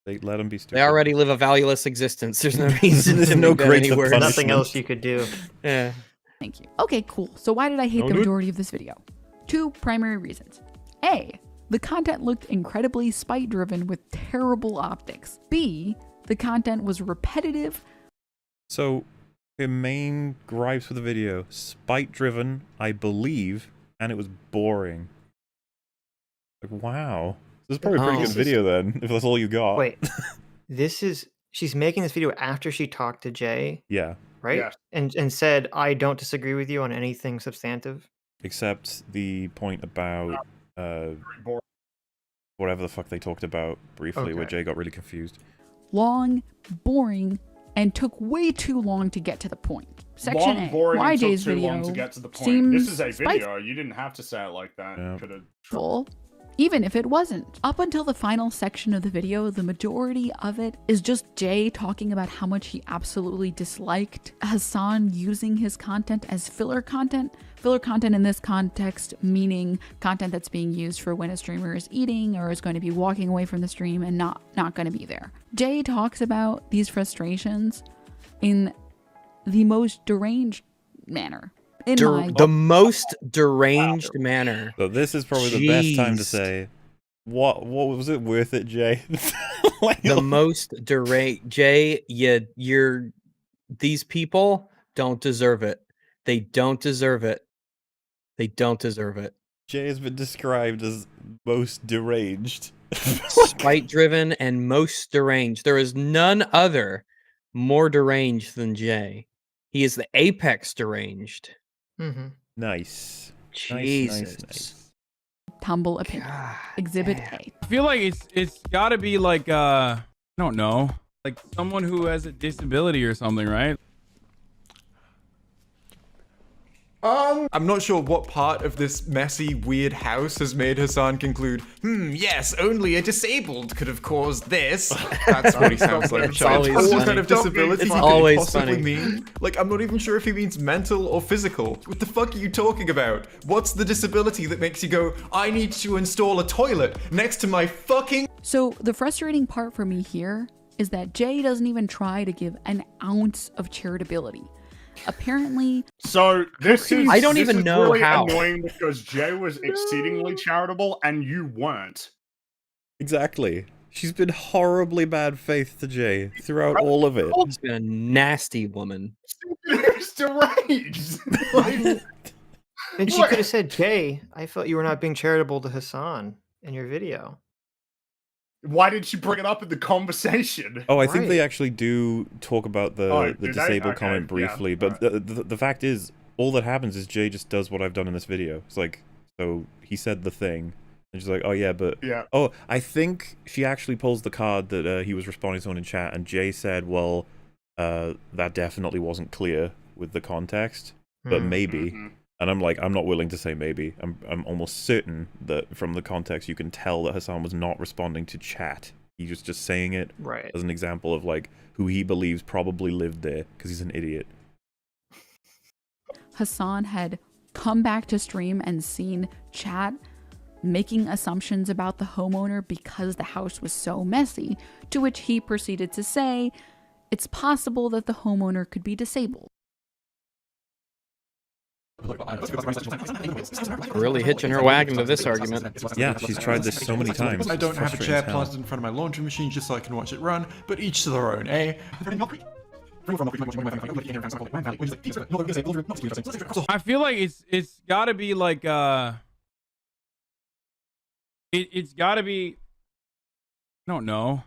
They let them be stupid. They already live a valueless existence. There's no reason There's to no make that greater any worse. punishment. Nothing else you could do. Yeah. Thank you. Okay, cool. So why did I hate the majority of this video? Two primary reasons. A, the content looked incredibly spite-driven with terrible optics. B, the content was repetitive. So, her main gripes with the video, spite-driven, I believe, and it was boring. Like, wow. This is probably a pretty good video then, if that's all you got. Wait, she's making this video after she talked to Jay, Yeah. right? Yeah. And said, I don't disagree with you on anything substantive. Except the point about whatever the fuck they talked about briefly, where Jay got really confused. Long, boring, and took way too long to get to the point. Section Long, A, boring, why and took Jay's too video long to get to the point. seems This is a spiteful. video. You didn't have to say it like that. Yeah. You could have. Full, even if it wasn't. Up until the final section of the video, the majority of it is just Jay talking about how much he absolutely disliked Hassan using his content as filler content. Filler content in this context meaning content that's being used for when a streamer is eating or is going to be walking away from the stream and not going to be there. Jay talks about these frustrations in the most deranged manner. The most deranged manner. So this is probably the best time to say, what was it worth it, Jay? The most deranged. Jay, these people don't deserve it. They don't deserve it. They don't deserve it. Jay has been described as most deranged. Spite-driven and most deranged. There is none other more deranged than Jay. He is the apex deranged. Mm-hmm. Nice. Jesus. Nice. Tumble opinion. Exhibit A. I feel like it's got to be like I don't know, like someone who has a disability or something, right? I'm not sure what part of this messy, weird house has made Hassan conclude, yes, only a disabled could have caused this. That's what he sounds like. It's always funny. What kind of disability It's could always he possibly funny. mean? Like, I'm not even sure if he means mental or physical. What the fuck are you talking about? What's the disability that makes you go, I need to install a toilet next to my fucking... So the frustrating part for me here is that Jay doesn't even try to give an ounce of charitability. Apparently, so this is I don't even know really how. annoying because Jay was exceedingly charitable and you weren't. Exactly. She's been horribly bad faith to Jay throughout all of it. She's been a nasty woman. It's deranged. And she could have said, Jay, I felt you were not being charitable to Hassan in your video. Why did she bring it up in the conversation? Oh, I think they actually do talk about the disabled comment briefly, but the fact is, all that happens is Jay just does what I've done in this video. It's like, so he said the thing, and she's like, oh yeah, but... Yeah. Oh, I think she actually pulls the card that he was responding to someone in chat, and Jay said, well, that definitely wasn't clear with the context, but maybe. And I'm like, I'm not willing to say maybe. I'm almost certain that from the context you can tell that Hassan was not responding to chat. He was just saying it as an example of like who he believes probably lived there because he's an idiot. Hassan had come back to stream and seen chat making assumptions about the homeowner because the house was so messy, to which he proceeded to say, it's possible that the homeowner could be disabled. Really hitching her wagon to this argument. Yeah, she's tried this so many times. I don't have a chair planted in front of my laundry machine just so I can watch it run, but each to their own, eh? I feel like it's gotta be like it's gotta be, I don't know,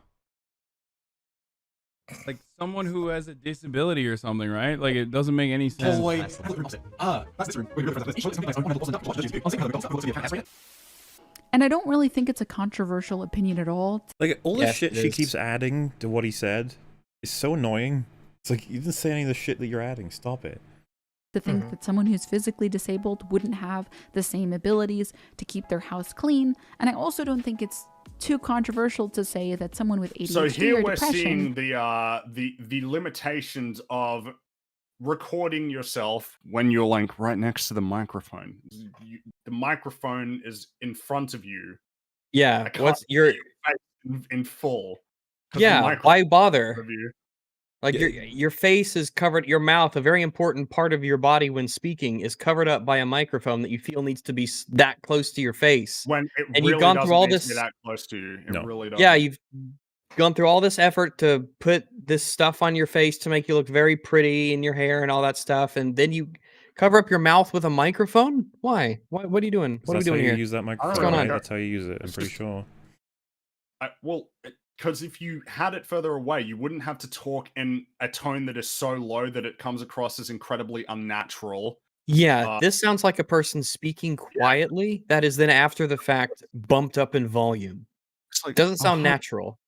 like someone who has a disability or something, right? Like it doesn't make any sense. And I don't really think it's a controversial opinion at all. Like all the shit she keeps adding to what he said is so annoying. It's like, you didn't say any of the shit that you're adding. Stop it. To think that someone who's physically disabled wouldn't have the same abilities to keep their house clean. And I also don't think it's too controversial to say that someone with ADHD so here or we're depression... seeing the limitations of recording yourself when you're like right next to the microphone. The microphone is in front of you. Yeah, what's your in full? Yeah, why bother? Like your face is covered, your mouth, a very important part of your body when speaking, is covered up by a microphone that you feel needs to be that close to your face. When it and really you've gone through all doesn't need to this be that close to you. It really doesn't. Yeah, you've gone through all this effort to put this stuff on your face to make you look very pretty in your hair and all that stuff, and then you cover up your mouth with a microphone? Why? What are you doing? What are we doing here? That's how you use that microphone. What's going on? That's how you use it, I'm pretty sure. Well, because if you had it further away, you wouldn't have to talk in a tone that is so low that it comes across as incredibly unnatural. Yeah, this sounds like a person speaking quietly that is then after the fact bumped up in volume. Like, doesn't sound natural.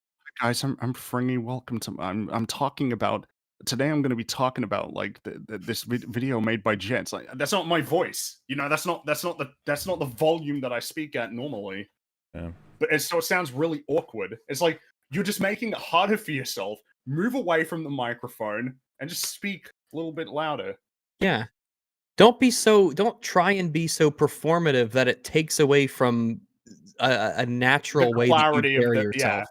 Guys, I'm Fringy. Welcome to. I'm talking about today. I'm going to be talking about like this video made by Jets. Like that's not my voice. You know, that's not the volume that I speak at normally. Yeah. But so it sounds really awkward. It's like you're just making it harder for yourself. Move away from the microphone and just speak a little bit louder. Yeah. Don't try and be so performative that it takes away from a natural way that you carry yourself.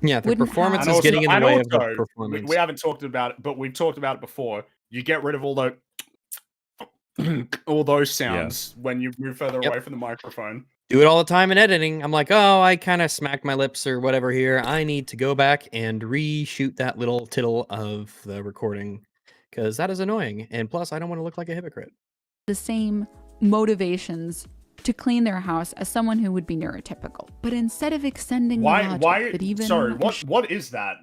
Yeah, the performance is getting in the way of the performance. We haven't talked about it, but we've talked about it before. You get rid of all those sounds when you move further away from the microphone. Do it all the time in editing. I'm like, oh, I kind of smacked my lips or whatever here. I need to go back and reshoot that little tittle of the recording because that is annoying. And plus, I don't want to look like a hypocrite. The same motivations to clean their house as someone who would be neurotypical. But instead of extending what is that?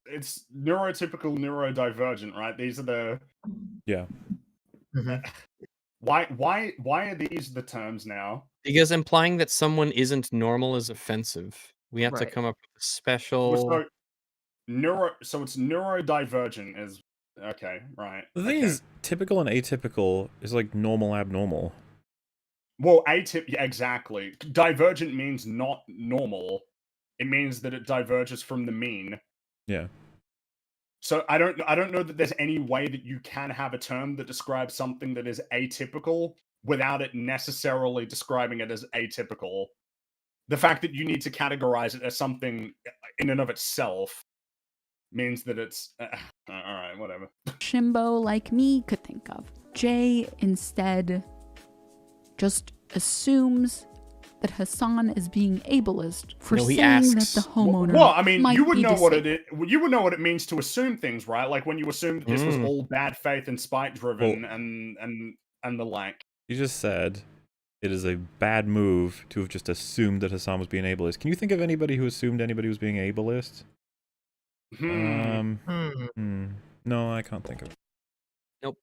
It's neurotypical, neurodivergent, right? These are the Why are these the terms now? Because implying that someone isn't normal is offensive. We have to come up with a special so it's neurodivergent is okay, right. The thing is, typical and atypical is like normal, abnormal. Well, exactly. Divergent means not normal. It means that it diverges from the mean. Yeah. So I don't know that there's any way that you can have a term that describes something that is atypical without it necessarily describing it as atypical. The fact that you need to categorize it as something in and of itself means that it's all right, whatever. Shimbo like me could think of. Jay instead just assumes that Hassan is being ableist for saying that the homeowner Well, I mean, might you would be know what disabled. you would know what it means to assume things, right? Like when you assumed this was all bad faith and spite driven and the like. You just said it is a bad move to have just assumed that Hassan was being ableist. Can you think of anybody who assumed anybody was being ableist? No, I can't think of it. Nope.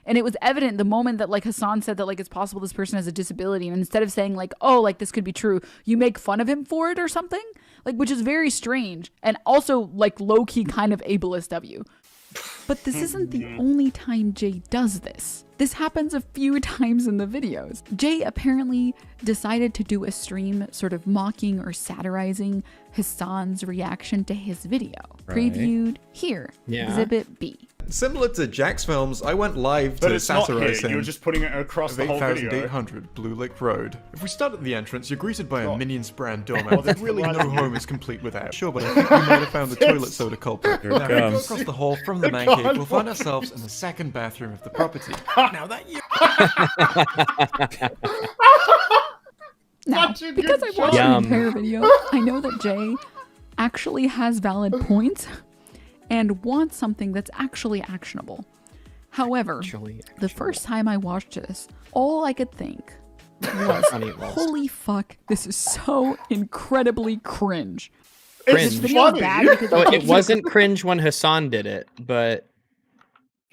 And it was evident the moment that like Hassan said that like it's possible this person has a disability, and instead of saying like, oh, like this could be true, you make fun of him for it or something, like, which is very strange and also like low-key kind of ableist of you. But this isn't the only time Jay does this. This happens a few times in the videos. Jay apparently decided to do a stream sort of mocking or satirizing Hassan's reaction to his video. Right. Previewed here. Yeah. Exhibit B. Similar to Jack's films, I went live to satirize him. You're just putting it across the whole video. 8800 Blue Lake Road. If we start at the entrance, you're greeted by a minion brand doormat that really no home is complete without. Sure, but I think we might have found the toilet soda culprit. Here it Now, if we go comes. across the hall from the man cave, we'll find ourselves in the second bathroom of the property. Now that you... Now, because I watched the entire video, I know that Jay actually has valid points and wants something that's actually actionable. However, the first time I watched this, all I could think was, holy fuck, this is so incredibly cringe. Cringe. This video is bad because So it wasn't cringe when Hassan did it, but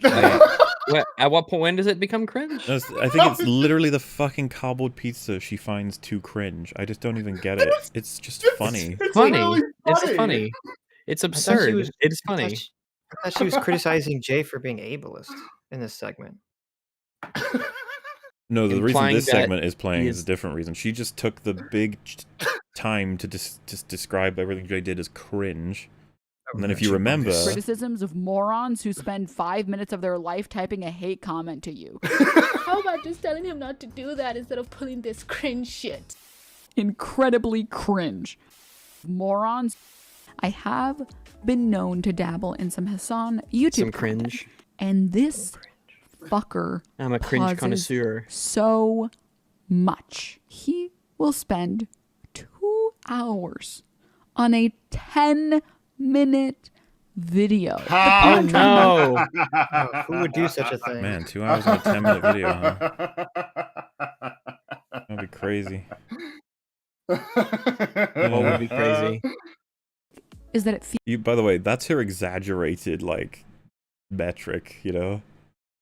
at what point, when does it become cringe? I think it's literally the fucking cardboard pizza she finds too cringe. I just don't even get it. It's just funny. It's funny. It's absurd. It's funny. I thought she was criticizing Jay for being ableist in this segment. No, the reason Implying this that segment is playing he is a different reason. She just took the big time to just describe everything Jay did as cringe. And then if you remember... criticisms of morons who spend 5 minutes of their life typing a hate comment to you. How about just telling him not to do that instead of pulling this cringe shit? Incredibly cringe. Morons. I have been known to dabble in some Hassan YouTube Some cringe. And this fucker I'm a cringe causes connoisseur. so much. He will spend 2 hours on a 10-minute video. Oh no! Who would do such a thing? Man, 2 hours on a 10-minute video, huh? That'd be crazy. What would be crazy? Is that it By the way, that's her exaggerated, like, metric, you know?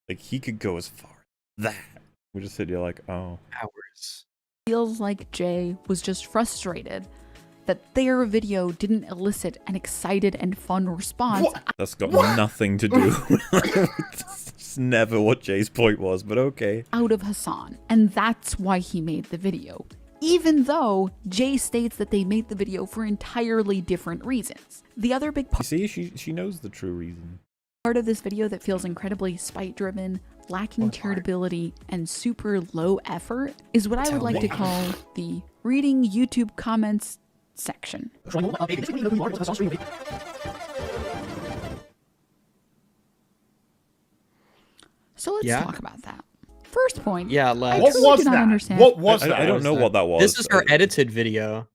Like, he could go as far as that. We just sit here like, oh. Hours. feels like Jay was just frustrated that their video didn't elicit an excited and fun response. That's got nothing to do. It's never what Jay's point was, but okay. Out of Hassan, and that's why he made the video. Even though Jay states that they made the video for entirely different reasons. The other big part. You see, she knows the true reason. Part of this video that feels incredibly spite-driven, lacking charitability, and super low effort is what I would like to call the reading YouTube comments section. So let's talk about that. First point. Yeah, like what was that? Understand. What was that? I don't know what that was. This is her edited video.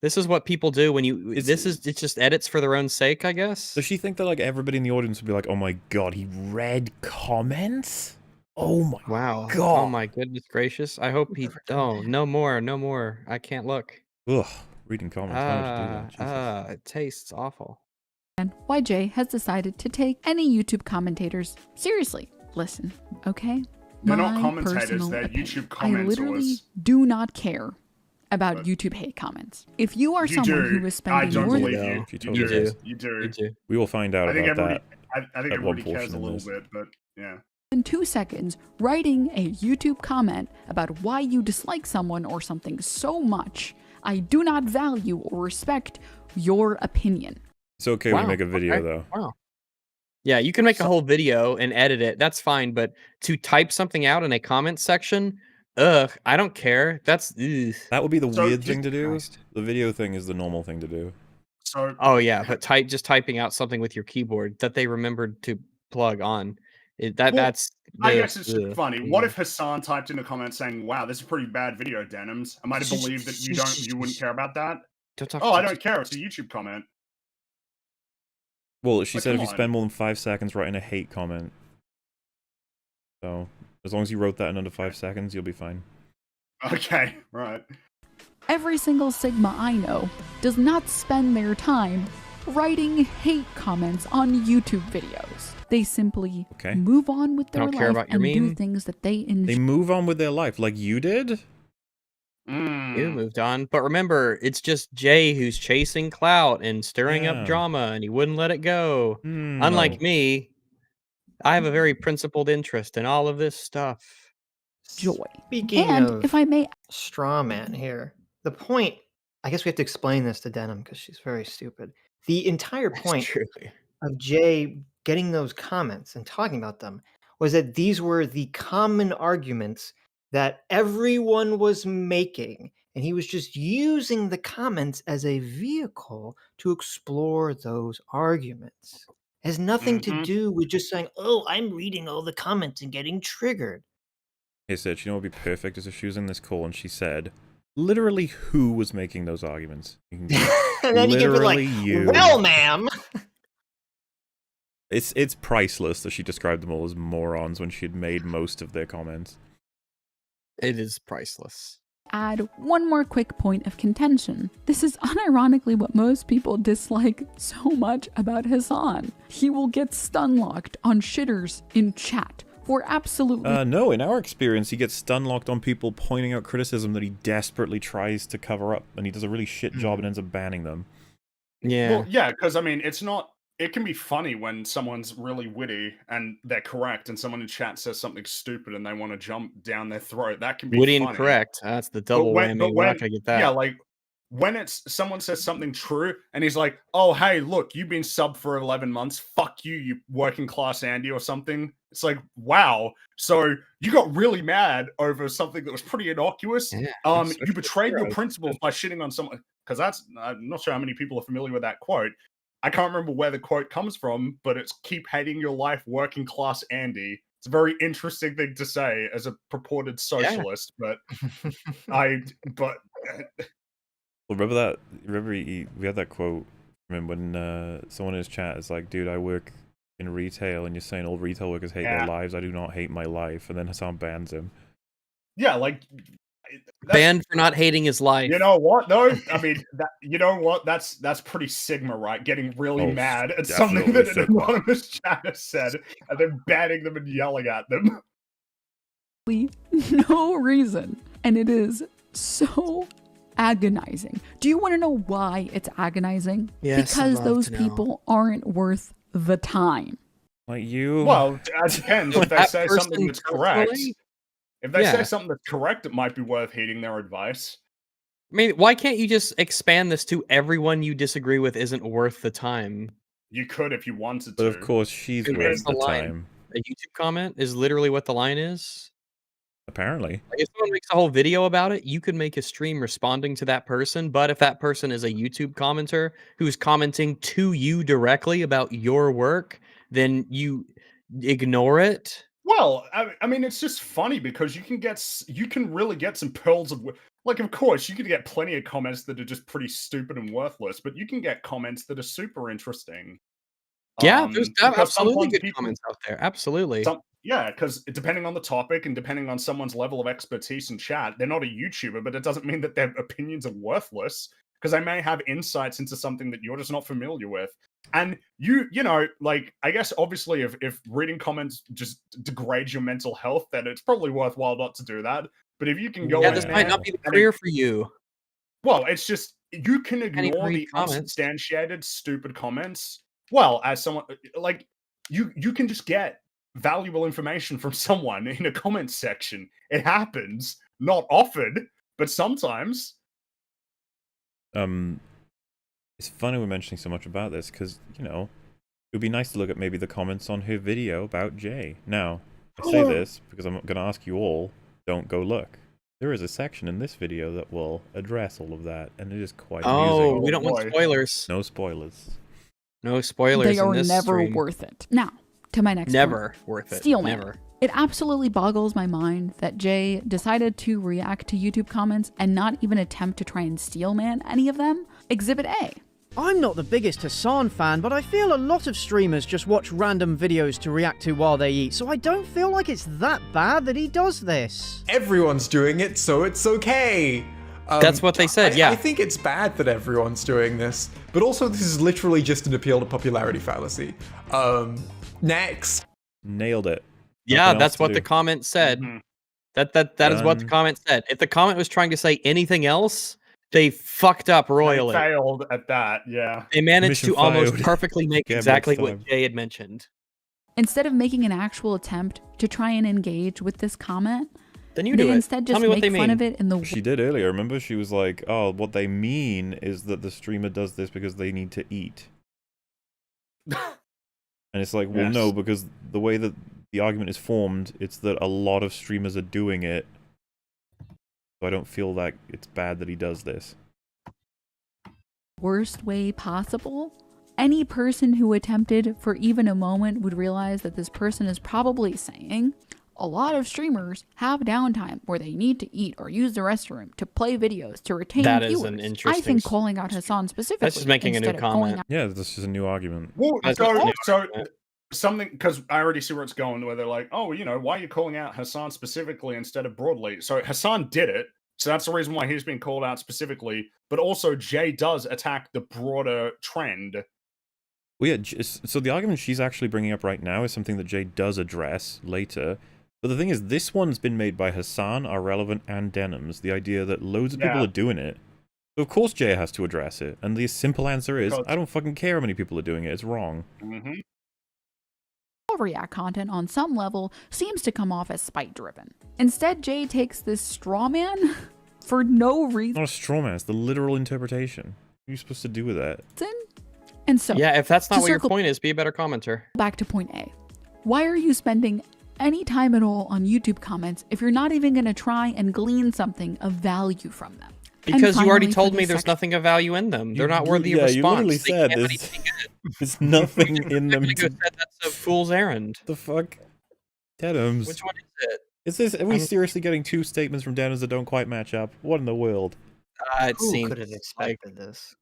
This is what people do when you. It's just edits for their own sake, I guess. Does she think that like everybody in the audience would be like, "Oh my god, he read comments? Oh my god! Oh my goodness gracious! I hope he. Oh, no more. I can't look. Ugh, reading comments. Why would you do that? It tastes awful. And why Jay has decided to take any YouTube commentators seriously. Listen, okay? They're not commentators, they're YouTube commenters. I literally do not care about YouTube hate comments. If you are someone who is spending more than You do. We will find out about that. I think everybody cares a little bit, but yeah. in 2 seconds writing a YouTube comment about why you dislike someone or something so much, I do not value or respect your opinion. It's okay we make a video though. Wow. Yeah, you can make a whole video and edit it. That's fine, but to type something out in a comment section, I don't care. That's that would be the weird thing to do. The video thing is the normal thing to do. So yeah, but just typing out something with your keyboard that they remembered to plug on That's. I guess it's just funny. What if Hassan typed in a comment saying, "Wow, this is a pretty bad video, Denims"? I might have believed that you wouldn't care about that. I don't care. It's a YouTube comment. Well, she said if you spend more than 5 seconds writing a hate comment. So, as long as you wrote that in under 5 seconds, you'll be fine. Okay, right. Every single Sigma I know does not spend their time writing hate comments on YouTube videos. They simply move on with their life and do things that they enjoy. They move on with their life like you did? You moved on. But remember, it's just Jay who's chasing clout and stirring up drama, and he wouldn't let it go. Unlike me, I have a very principled interest in all of this stuff. Joy. Speaking of if I may, straw man here, the point, I guess we have to explain this to Denim because she's very stupid. The entire point of Jay getting those comments and talking about them was that these were the common arguments that everyone was making, and he was just using the comments as a vehicle to explore those arguments. It has nothing to do with just saying, "Oh, I'm reading all the comments and getting triggered." Hey, Sitch, you know what would be perfect is if she was in this call and she said, literally who was making those arguments? You can and then you can be like, "Well, ma'am." It's priceless that she described them all as morons when she had made most of their comments. It is priceless. Add one more quick point of contention. This is unironically what most people dislike so much about Hassan. He will get stun locked on shitters in chat for absolutely no, in our experience, he gets stun locked on people pointing out criticism that he desperately tries to cover up, and he does a really shit job and ends up banning them. Yeah. Well, yeah, because I mean, it can be funny when someone's really witty and they're correct, and someone in chat says something stupid and they want to jump down their throat. That can be witty funny. and correct. That's the double whammy. We're not gonna get that. Yeah, like when it's someone says something true and he's like, "Oh, hey, look, you've been sub for 11 months. Fuck you, you working class Andy," or something. It's like, wow. So you got really mad over something that was pretty innocuous. Yeah, you betrayed your principles by shitting on someone. Because I'm not sure how many people are familiar with that quote. I can't remember where the quote comes from, but it's "keep hating your life, working class Andy." It's a very interesting thing to say as a purported socialist, but well, remember that? Remember we had that quote from him when someone in his chat is like, "Dude, I work in retail, and you're saying all retail workers hate their lives. I do not hate my life." And then Hassan bans him. Yeah, like banned for not hating his life. You know what? Though, I mean, you know what? That's pretty Sigma, right? Getting really mad at something that an anonymous chat has said, and then banning them and yelling at them. No reason, and it is so agonizing. Do you want to know why it's agonizing? Yes, because those people aren't worth the time. Like you. Well, it depends. If they say something that's correct. If they say something that's correct, it might be worth heeding their advice. I mean, why can't you just expand this to everyone you disagree with isn't worth the time? You could if you wanted to. But of course, she's worth the time. A YouTube comment is literally what the line is? Apparently. Like if someone makes a whole video about it, you could make a stream responding to that person, but if that person is a YouTube commenter who's commenting to you directly about your work, then you ignore it? Well, I mean, it's just funny because you can really get some pearls of, like, of course, you could get plenty of comments that are just pretty stupid and worthless, but you can get comments that are super interesting. Yeah, there's absolutely good comments out there. Absolutely. Yeah, because depending on the topic and depending on someone's level of expertise in chat, they're not a YouTuber, but it doesn't mean that their opinions are worthless, because they may have insights into something that you're just not familiar with. And you know, like, I guess obviously if reading comments just degrades your mental health, then it's probably worthwhile not to do that. But if you can go this might not be the career for you. Well, it's just, you can ignore the unsubstantiated, stupid comments. Well, as someone, like, you can just get valuable information from someone in a comment section. It happens, not often, but sometimes. It's funny we're mentioning so much about this because, you know, it would be nice to look at maybe the comments on her video about Jay. Now, I say this because I'm going to ask you all, don't go look. There is a section in this video that will address all of that, and it is quite amusing. Oh, we don't want spoilers. No spoilers. No spoilers. They are in this never stream. worth it. Now, To my next Never point, worth it. Steelman. Never. It absolutely boggles my mind that Jay decided to react to YouTube comments and not even attempt to try and steelman any of them. Exhibit A. I'm not the biggest Hasan fan, but I feel a lot of streamers just watch random videos to react to while they eat, so I don't feel like it's that bad that he does this. Everyone's doing it, so it's okay. That's what they said, yeah. I think it's bad that everyone's doing this, but also this is literally just an appeal to popularity fallacy. Next. Nailed it. Yeah, that's what the comment said. That is what the comment said. If the comment was trying to say anything else, they fucked up royally. They failed at that, yeah. They managed Mission to almost failed. perfectly make Game exactly time. what Jay had mentioned. Instead of making an actual attempt to try and engage with this comment, then you they do it. instead Tell just me what make they fun mean. of it in the She did earlier, remember? She was like, oh, what they mean is that the streamer does this because they need to eat. And it's like, well, Yes. no, because the way that the argument is formed, it's that a lot of streamers are doing it. So I don't feel like it's bad that he does this. worst way possible. Any person who attempted for even a moment would realize that this person is probably saying, a lot of streamers have downtime where they need to eat or use the restroom to play videos to retain That viewers. is an I interesting... think calling out Hasan specifically. That's just making a new instead of calling comment. out- Yeah, this is a new argument. Well, That's so something, because I already see where it's going, where they're like, oh, you know, why are you calling out Hasan specifically instead of broadly? So Hasan did it, so that's the reason why he's been called out specifically, but also Jay does attack the broader trend. Well, yeah, so the argument she's actually bringing up right now is something that Jay does address later. But the thing is, this one's been made by Hasan, Irrelevant, and Denims. The idea that loads of people are doing it. So of course Jay has to address it. And the simple answer is, I don't fucking care how many people are doing it. It's wrong. Mm-hmm. All React content on some level seems to come off as spite-driven. Instead, Jay takes this straw man for no reason. Not a straw man, it's the literal interpretation. What are you supposed to do with that? And so, Yeah, if that's not what your circle point is, be a better commenter. back to point A. Why are you spending any time at all on YouTube comments if you're not even going to try and glean something of value from them? Because you already finally, told for me this there's section- nothing of value in them. They're not worthy of Yeah, response. you literally They said can't there's, anything good. there's nothing in them. You said that's a fool's errand. The fuck? Denims. Which one is it? Is this? Are we seriously getting two statements from Denims that don't quite match up? What in the world? It Who seems could have expected this?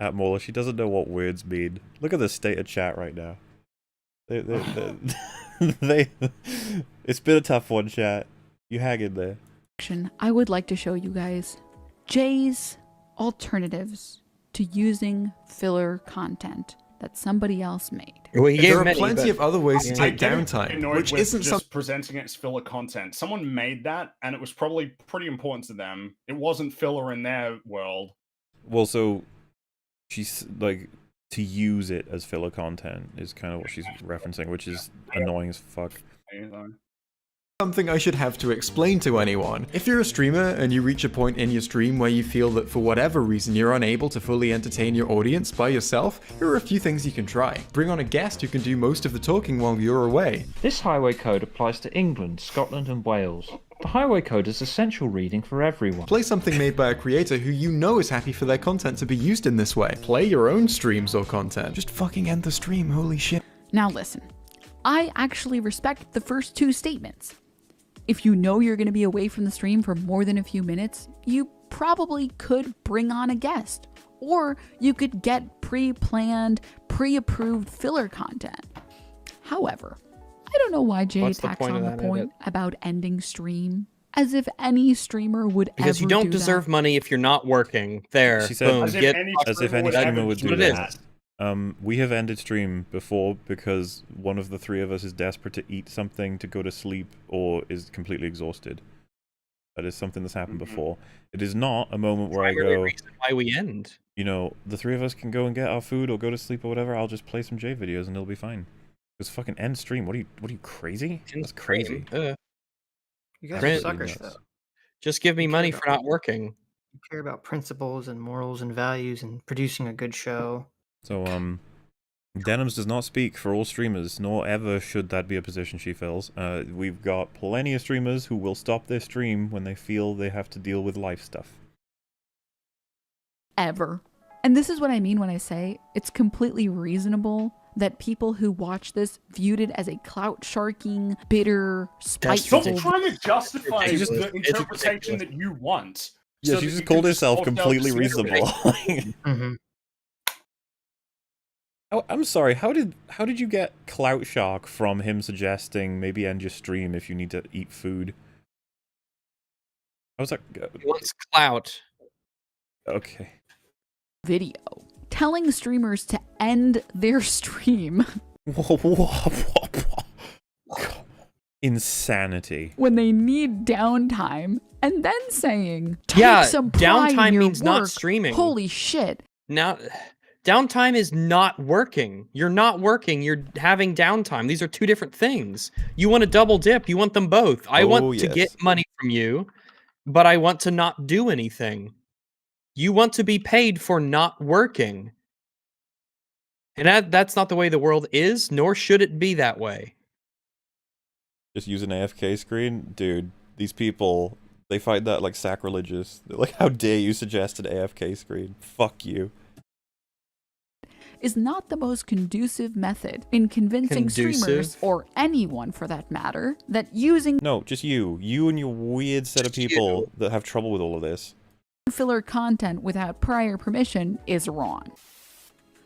At Mola, she doesn't know what words mean. Look at the state of chat right now. It's been a tough one, chat. You hang in there. I would like to show you guys Jay's alternatives to using filler content that somebody else made. Well, there are plenty of other ways to take downtime, Annoyed which with isn't just something. presenting it as filler content. Someone made that, and it was probably pretty important to them. It wasn't filler in their world. Well, so she's like, to use it as filler content is kind of what she's referencing, which is annoying as fuck. Something I should have to explain to anyone. If you're a streamer and you reach a point in your stream where you feel that for whatever reason you're unable to fully entertain your audience by yourself, here are a few things you can try. Bring on a guest who can do most of the talking while you're away. This highway code applies to England, Scotland and Wales. The highway code is essential reading for everyone. Play something made by a creator who you know is happy for their content to be used in this way. Play your own streams or content. Just fucking end the stream, holy shit. Now listen, I actually respect the first two statements. If you know you're going to be away from the stream for more than a few minutes, you probably could bring on a guest. Or you could get pre-planned, pre-approved filler content. However, I don't know why Jay tacks on the point about ending stream. As if any streamer would Because ever you don't do deserve that. money if you're not working. There, She said, boom. as if any streamer would do That's that. We have ended stream before because one of the three of us is desperate to eat something, to go to sleep, or is completely exhausted. That is something that's happened before. It is not a moment where I go, reason why we end. you know, the three of us can go and get our food or go to sleep or whatever. I'll just play some J videos and it'll be fine. Just fucking end stream. What are you crazy? That's crazy. You guys Print- are suckers, though. Just give me money for not working. You care about principles and morals and values and producing a good show. So, Denims does not speak for all streamers, nor ever should that be a position she fills. We've got plenty of streamers who will stop their stream when they feel they have to deal with life stuff. Ever. And this is what I mean when I say it's completely reasonable that people who watch this viewed it as a clout sharking, bitter, spiteful. Stop trying to justify the interpretation that you want. Yeah, she just called herself completely reasonable. Oh, I'm sorry. How did you get clout shark from him suggesting maybe end your stream if you need to eat food? I was like, he wants clout. Okay. Video telling streamers to end their stream. Insanity. When they need downtime, and then saying, yeah, some pride in downtime your means work. not streaming. Holy shit. Now, downtime is not working. You're not working. You're having downtime. These are two different things. You want to double dip. You want them both. I want to get money from you, but I want to not do anything. You want to be paid for not working. And that's not the way the world is, nor should it be that way. Just use an AFK screen? Dude, these people, they find that like sacrilegious. They're like, how dare you suggest an AFK screen? Fuck you. Is not the most conducive method in convincing streamers, or anyone for that matter, that using... No, just you. You and your weird set of people that have trouble with all of this. ...filler content without prior permission is wrong.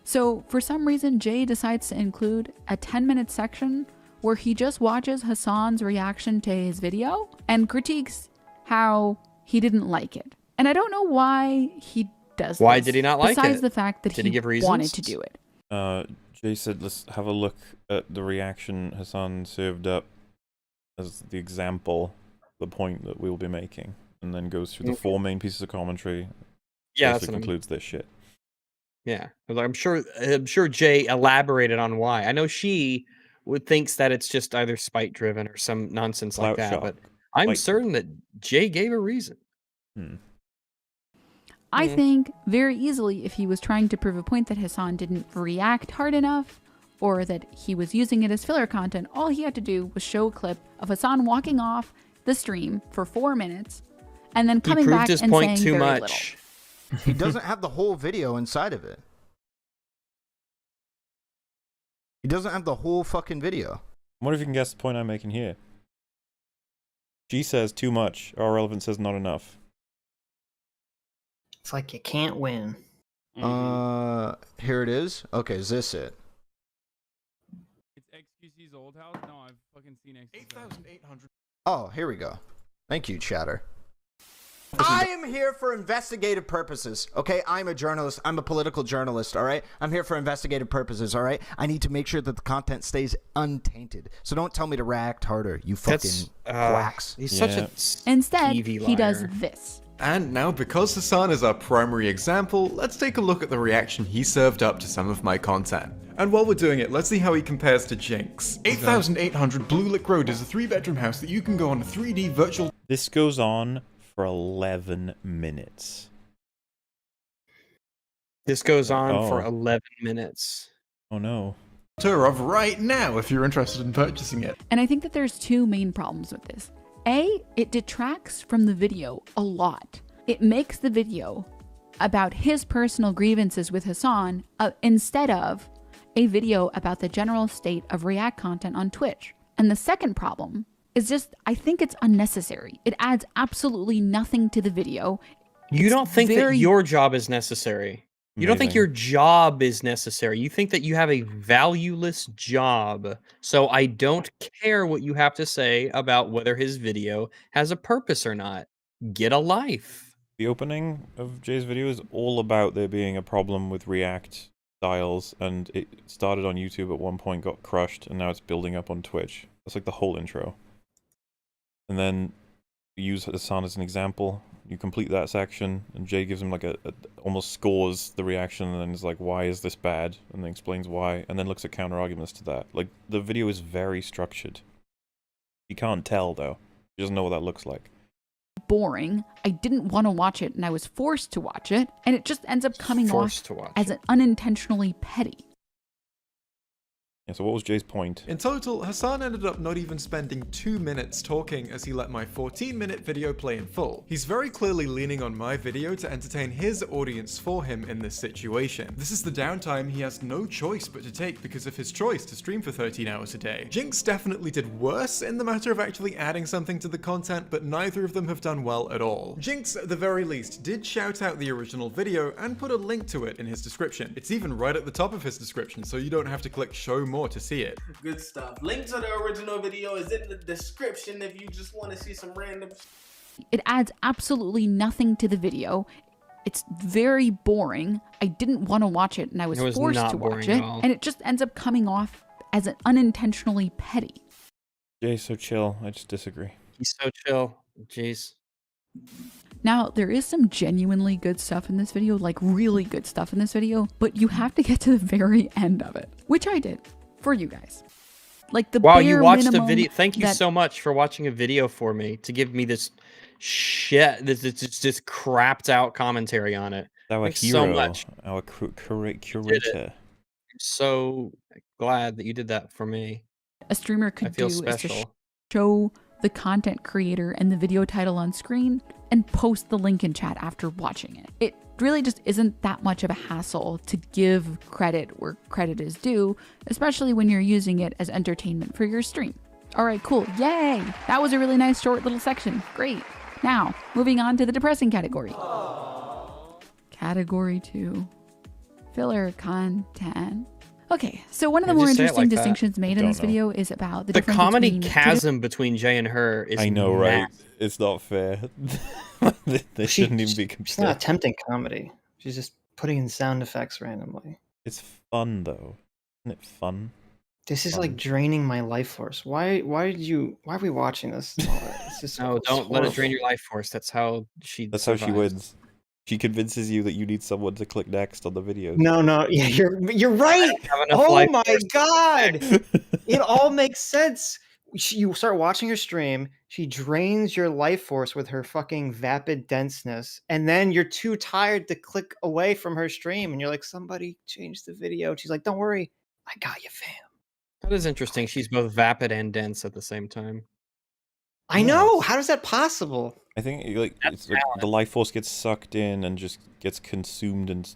So, for some reason, Jay decides to include a 10-minute section where he just watches Hassan's reaction to his video and critiques how he didn't like it. And I don't know why he does Why this, did he not like it? Besides the fact that did he give reasons? Wanted to do it. Jay said, let's have a look at the reaction Hassan served up as the example, the point that we'll be making, and then goes through the 4 main pieces of commentary. Yeah, that's concludes this shit. Yeah, I'm sure Jay elaborated on why. I know she thinks that it's just either spite driven or some nonsense like that, but I'm certain that Jay gave a reason. I think very easily if he was trying to prove a point that Hassan didn't react hard enough, or that he was using it as filler content, all he had to do was show a clip of Hassan walking off the stream for 4 minutes, and then coming back and saying too much. He doesn't have the whole video inside of it. He doesn't have the whole fucking video. What if you can guess the point I'm making here? G says too much, or Relevant says not enough. It's like you can't win. Here it is. Okay, is this it? It's XQC's old house? No, I've fucking seen XQC. 8,800. Oh, here we go. Thank you, Chatter. I am here for investigative purposes, okay? I'm a journalist. I'm a political journalist, all right? I'm here for investigative purposes, all right? I need to make sure that the content stays untainted. So don't tell me to react harder, you fucking quacks. He's such a Instead, TV he does liar. this. And now, because Hassan is our primary example, let's take a look at the reaction he served up to some of my content. And while we're doing it, let's see how he compares to Jinx. 8,800 Blue Lick Road is a 3-bedroom house that you can go on a 3D virtual... This goes on for 11 minutes. This goes on for 11 minutes. Oh no. Tour of right now if you're interested in purchasing it. And I think that there's 2 main problems with this. A, it detracts from the video a lot. It makes the video about his personal grievances with Hassan instead of a video about the general state of React content on Twitch. And the second problem is just, I think it's unnecessary. It adds absolutely nothing to the video. You don't think that your job is necessary. You don't think your job is necessary. You think that you have a valueless job. So I don't care what you have to say about whether his video has a purpose or not. Get a life. The opening of Jay's video is all about there being a problem with React styles, and it started on YouTube at one point, got crushed, and now it's building up on Twitch. That's like the whole intro. And then you use Hassan as an example. You complete that section, and Jay gives him like almost scores the reaction, and then is like, why is this bad? And then explains why, and then looks at counter arguments to that. Like, the video is very structured. You can't tell, though. You doesn't know what that looks like. Boring. I didn't want to watch it, and I was forced to watch it, and it just ends up coming off as an unintentionally petty. Yeah, so what was Jay's point? In total, Hassan ended up not even spending 2 minutes talking as he let my 14-minute video play in full. He's very clearly leaning on my video to entertain his audience for him in this situation. This is the downtime he has no choice but to take because of his choice to stream for 13 hours a day. Jinx definitely did worse in the matter of actually adding something to the content, but neither of them have done well at all. Jinx, at the very least, did shout out the original video and put a link to it in his description. It's even right at the top of his description, so you don't have to click show more to see it. Good stuff. Link to the original video is in the description if you just want to see some random. It adds absolutely nothing to the video. It's very boring. I didn't want to watch it and I was forced to watch it. And it just ends up coming off as an unintentionally petty. Jay's so chill. I just disagree. He's so chill. Jeez. Now, there is some genuinely good stuff in this video, like really good stuff in this video, but you have to get to the very end of it, which I did for you guys. Like the wow, you watched a video. Thank you so much for watching a video for me to give me this shit, this crapped out commentary on it. Our Thanks hero, so much. Our curator. I'm so glad that you did that for me. A streamer could do is special. to show the content creator and the video title on screen and post the link in chat after watching it. It really just isn't that much of a hassle to give credit where credit is due, especially when you're using it as entertainment for your stream. All right, cool. Yay! That was a really nice short little section. Great. Now, moving on to the depressing category. Category 2. Filler content. Okay, so one of the more interesting distinctions made in this video is about the difference comedy chasm between Jay and her is I know, right? It's not fair. They shouldn't even be She's not attempting comedy. She's just putting in sound effects randomly. It's fun though. Isn't it fun? This is like draining my life force. Why are we watching this? It's just no, don't let it drain your life force. That's how she survives. How she wins. She convinces you that you need someone to click next on the video. No, yeah, you're right. Oh my god, it all makes sense. You start watching her stream, she drains your life force with her fucking vapid denseness, and then you're too tired to click away from her stream, and you're like, somebody change the video. And she's like, don't worry, I got you, fam. That is interesting. She's both vapid and dense at the same time. I know. How is that possible? I think it's like the life force gets sucked in and just gets consumed and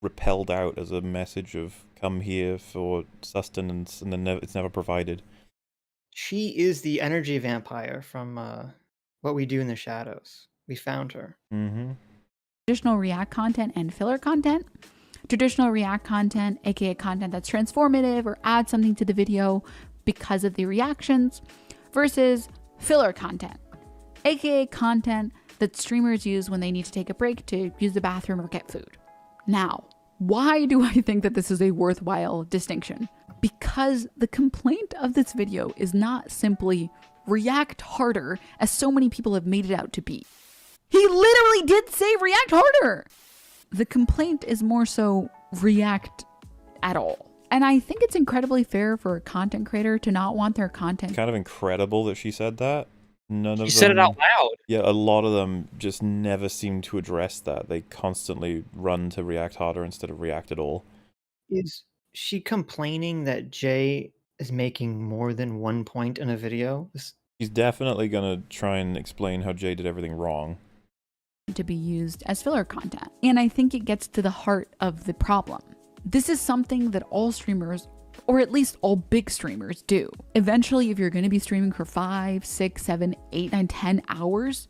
repelled out as a message of come here for sustenance, and then it's never provided. She is the energy vampire from What We Do in the Shadows. We found her. Mm-hmm. Traditional React content and filler content. Traditional React content, aka content that's transformative or adds something to the video because of the reactions, versus filler content, aka content that streamers use when they need to take a break to use the bathroom or get food. Now, why do I think that this is a worthwhile distinction? Because the complaint of this video is not simply react harder, as so many people have made it out to be. He literally did say react harder! The complaint is more so react at all. And I think it's incredibly fair for a content creator to not want their content. Kind of incredible that she said that. None of them. She said it out loud. Yeah, a lot of them just never seem to address that. They constantly run to react harder instead of react at all. Is she complaining that Jay is making more than 1 point in a video? She's definitely gonna try and explain how Jay did everything wrong. To be used as filler content. And I think it gets to the heart of the problem. This is something that all streamers, or at least all big streamers, do. Eventually, if you're going to be streaming for 5, 6, 7, 8, 9, 10 hours,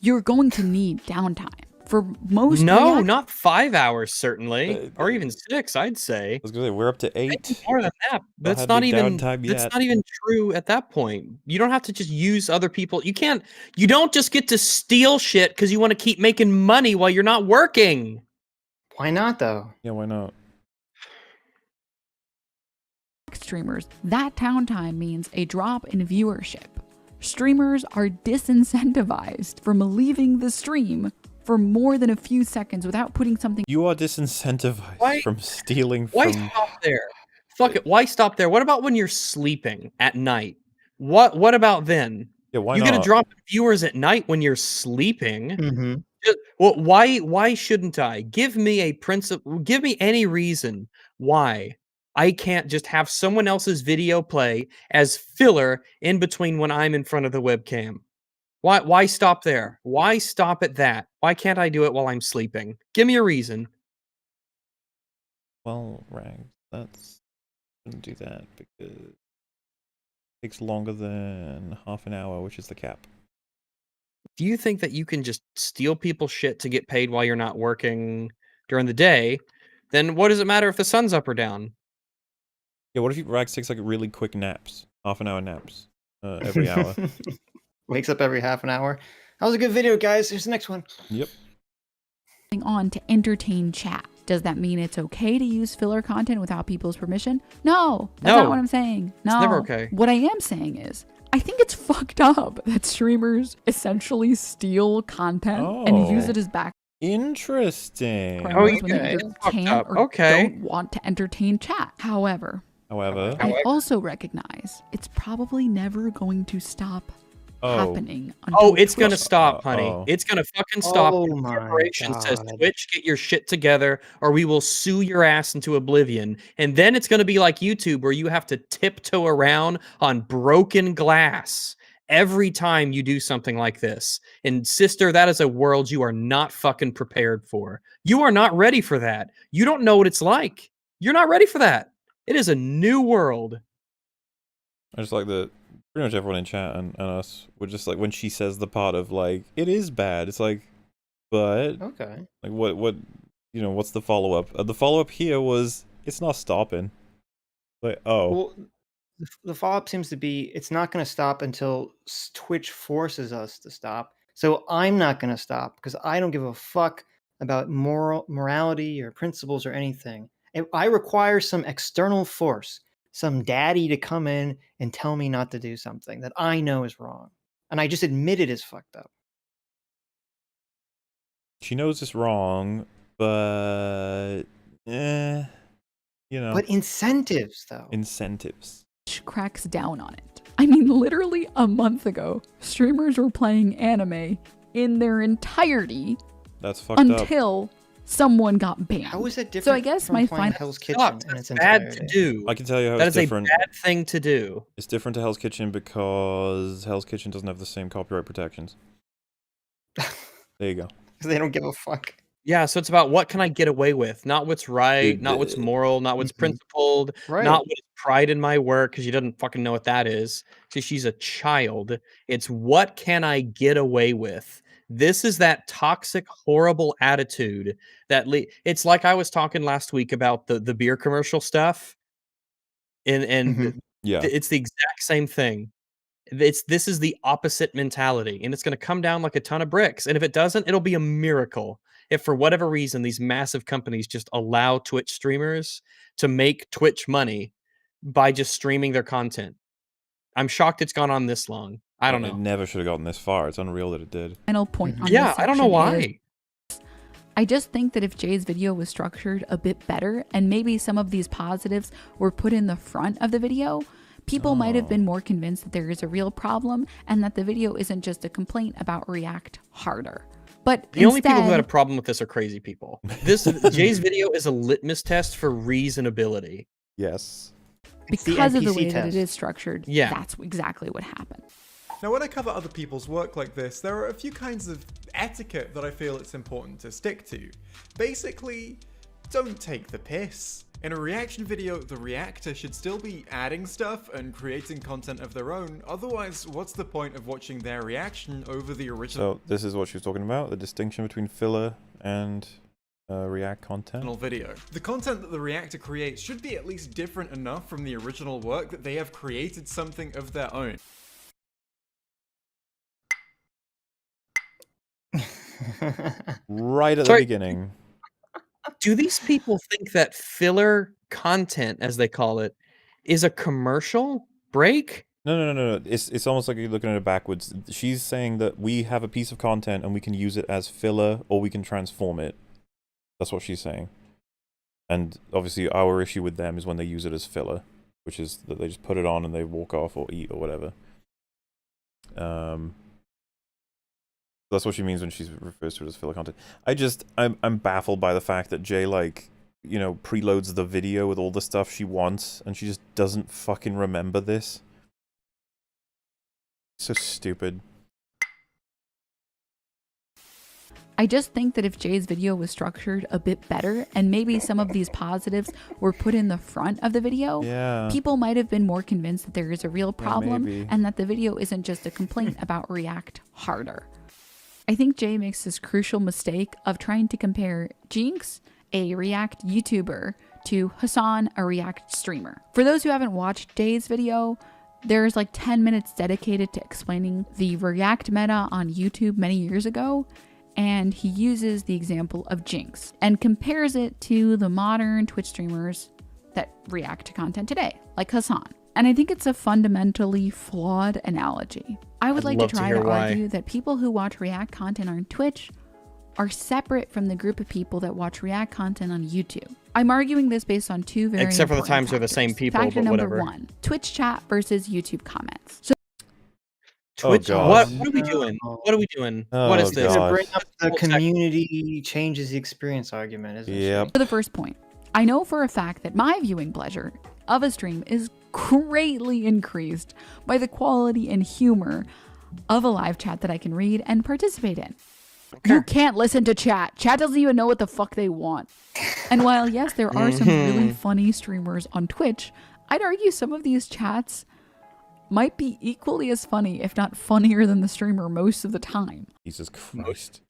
you're going to need downtime. For most not 5 hours, certainly, or even 6, I'd say. I was gonna say we're up to 8. More than that. That's not even true at that point. You don't have to just use other people. You don't just get to steal shit because you want to keep making money while you're not working. Why not though? Yeah, why not? Streamers, that downtime means a drop in viewership. Streamers are disincentivized from leaving the stream for more than a few seconds without putting something. You are disincentivized from stealing from. Why stop there? Fuck it. Why stop there? What about when you're sleeping at night? What about then? Yeah, why you're not? gonna drop viewers at night when you're sleeping. Mm-hmm. Well, why shouldn't I? Give me a principle. Give me any reason why I can't just have someone else's video play as filler in between when I'm in front of the webcam. Why stop there? Why stop at that? Why can't I do it while I'm sleeping? Give me a reason. Well, Rag, that's shouldn't do that because it takes longer than half an hour, which is the cap. Do you think that you can just steal people's shit to get paid while you're not working during the day? Then what does it matter if the sun's up or down? Yeah, what if Rags takes like really quick naps, half-an-hour naps every hour? Wakes up every half an hour. That was a good video, guys. Here's the next one. Yep. On to entertain chat. Does that mean it's okay to use filler content without people's permission? No, that's not what I'm saying. No, it's never okay. What I am saying is, I think it's fucked up that streamers essentially steal content and use it as back. Interesting. When you either can't or don't want to entertain chat. However, I also recognize it's probably never going to stop happening. It's gonna stop, honey. It's gonna fucking stop. The corporation says, Twitch, get your shit together, or we will sue your ass into oblivion. And then it's gonna be like YouTube, where you have to tiptoe around on broken glass every time you do something like this. And sister, that is a world you are not fucking prepared for. You are not ready for that. You don't know what it's like. You're not ready for that. It is a new world. I just like that. Pretty much everyone in chat and us were just like, when she says the part of like, it is bad, it's like, but okay, like what you know, what's the follow-up? The follow-up here was, it's not stopping. Like, well, the follow-up seems to be, it's not going to stop until Twitch forces us to stop. So I'm not going to stop because I don't give a fuck about morality or principles or anything. I require some external force, some daddy to come in and tell me not to do something that I know is wrong. And I just admit it is fucked up. She knows it's wrong, but you know. But incentives, though. Incentives. Cracks down on it. I mean, literally a month ago, streamers were playing anime in their entirety. That's fucked up. Until someone got banned. How is that different? So I guess my final Hell's Kitchen in its bad to do. I can tell you how that it's is different. a bad thing to do. It's different to Hell's Kitchen because Hell's Kitchen doesn't have the same copyright protections. There you go. Because they don't give a fuck. Yeah, so it's about what can I get away with, not what's right, not what's moral, not what's principled, not what is pride in my work, because she doesn't fucking know what that is. So she's a child. It's what can I get away with. This is that toxic, horrible attitude that it's like I was talking last week about the beer commercial stuff, and it's the exact same thing. This is the opposite mentality, and it's going to come down like a ton of bricks. And if it doesn't, it'll be a miracle. If for whatever reason these massive companies just allow Twitch streamers to make Twitch money by just streaming their content, I'm shocked it's gone on this long. I don't know. It never should have gotten this far. It's unreal that it did. Final point on this I don't know why. I just think that if Jay's video was structured a bit better and maybe some of these positives were put in the front of the video, people might have been more convinced that there is a real problem and that the video isn't just a complaint about React harder. But the only people who had a problem with this are crazy people. This Jay's video is a litmus test for reasonability. Yes. Because of the way that it is structured, that's exactly what happened. Now, when I cover other people's work like this, there are a few kinds of etiquette that I feel it's important to stick to. Basically, don't take the piss. In a reaction video, the reactor should still be adding stuff and creating content of their own. Otherwise, what's the point of watching their reaction over the original? So this is what she was talking about, the distinction between filler and React content. Video. The content that the reactor creates should be at least different enough from the original work that they have created something of their own. Right at the beginning. Do these people think that filler content, as they call it, is a commercial break? No. It's almost like you're looking at it backwards. She's saying that we have a piece of content and we can use it as filler or we can transform it. That's what she's saying. And obviously our issue with them is when they use it as filler, which is that they just put it on and they walk off or eat or whatever. That's what she means when she refers to it as filler content. I'm baffled by the fact that Jay, like, you know, preloads the video with all the stuff she wants, and she just doesn't fucking remember this. So stupid. I just think that if Jay's video was structured a bit better and maybe some of these positives were put in the front of the video, people might have been more convinced that there is a real problem and that the video isn't just a complaint about React harder. I think Jay makes this crucial mistake of trying to compare Jinx, a React YouTuber, to Hassan, a React streamer. For those who haven't watched Jay's video, there's like 10 minutes dedicated to explaining the React meta on YouTube many years ago, and he uses the example of Jinx and compares it to the modern Twitch streamers that react to content today, like Hassan. And I think it's a fundamentally flawed analogy. I would like to try to argue that people who watch React content on Twitch are separate from the group of people that watch React content on YouTube. I'm arguing this based on two very Except for the times they're the factors. same people, Factor but number whatever. 1, Twitch chat versus YouTube comments. So Twitch, God. what are we doing? What are we doing? What is this? To bring up the community changes the experience argument, isn't it? For the first point, I know for a fact that my viewing pleasure of a stream is greatly increased by the quality and humor of a live chat that I can read and participate in. You can't listen to chat. Chat doesn't even know what the fuck they want. And while, yes, there are some really funny streamers on Twitch, I'd argue some of these chats might be equally as funny, if not funnier than the streamer most of the time. Jesus Christ.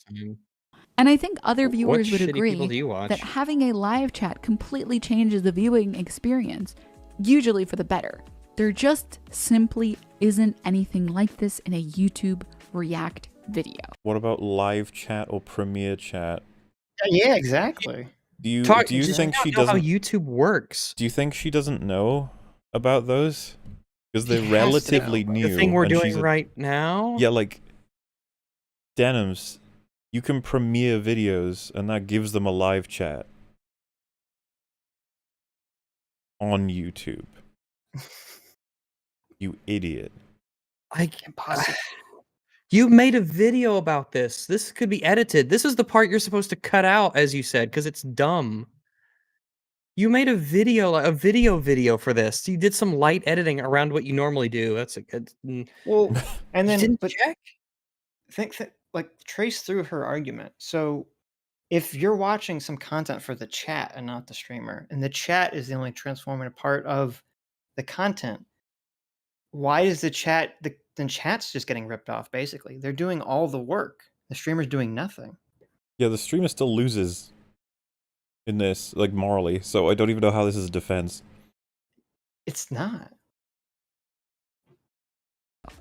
And I think other viewers would shitty people do agree you watch? that having a live chat completely changes the viewing experience, usually for the better. There just simply isn't anything like this in a YouTube React video. What about live chat or premiere chat? Yeah, exactly. Do you think she doesn't know how YouTube works? Do you think she doesn't know about those? Because they're relatively new. The thing we're and doing she's right now? Yeah, like Denims, you can premiere videos and that gives them a live chat on YouTube. You idiot. I can't possibly. You made a video about this. This could be edited. This is the part you're supposed to cut out, as you said, because it's dumb. You made a video, like a video for this. You did some light editing around what you normally do. That's a good. Well, and then didn't but check. think like trace through her argument. So if you're watching some content for the chat and not the streamer, and the chat is the only transformative part of the content, why is the chat then chat's just getting ripped off? Basically, they're doing all the work. The streamer's doing nothing. Yeah, the streamer still loses in this, like, morally, so I don't even know how this is a defense. It's not.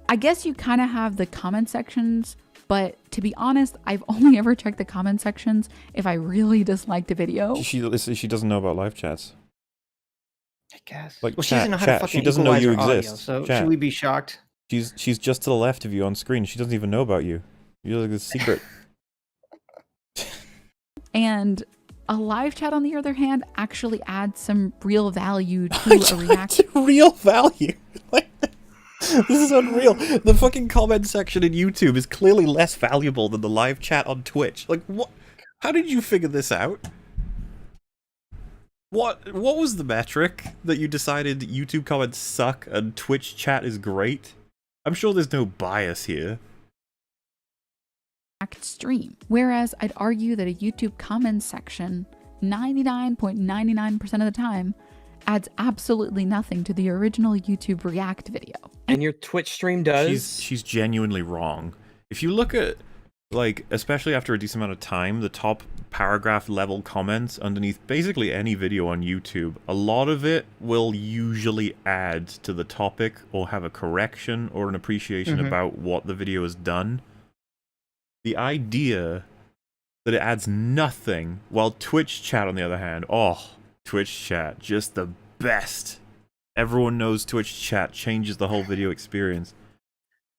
I guess you kind of have the comment sections, but to be honest, I've only ever checked the comment sections if I really disliked a video. She doesn't know about live chats. I guess. Like, well, she doesn't know how to fucking she doesn't know you equalize her exist. audio, so Chat. should we be shocked? She's just to the left of you on screen. She doesn't even know about you. You're like a secret. And a live chat, on the other hand, actually adds some real value to a reaction. Real value? This is unreal. The fucking comment section in YouTube is clearly less valuable than the live chat on Twitch. Like, what? How did you figure this out? What was the metric that you decided YouTube comments suck and Twitch chat is great? I'm sure there's no bias here. Stream. Whereas I'd argue that a YouTube comments section 99.99% of the time adds absolutely nothing to the original YouTube React video. And your Twitch stream does? She's genuinely wrong. If you look at, like, especially after a decent amount of time, the top paragraph level comments underneath basically any video on YouTube, a lot of it will usually add to the topic or have a correction or an appreciation about what the video has done. The idea that it adds nothing, while Twitch chat, on the other hand, oh, Twitch chat, just the best. Everyone knows Twitch chat changes the whole video experience.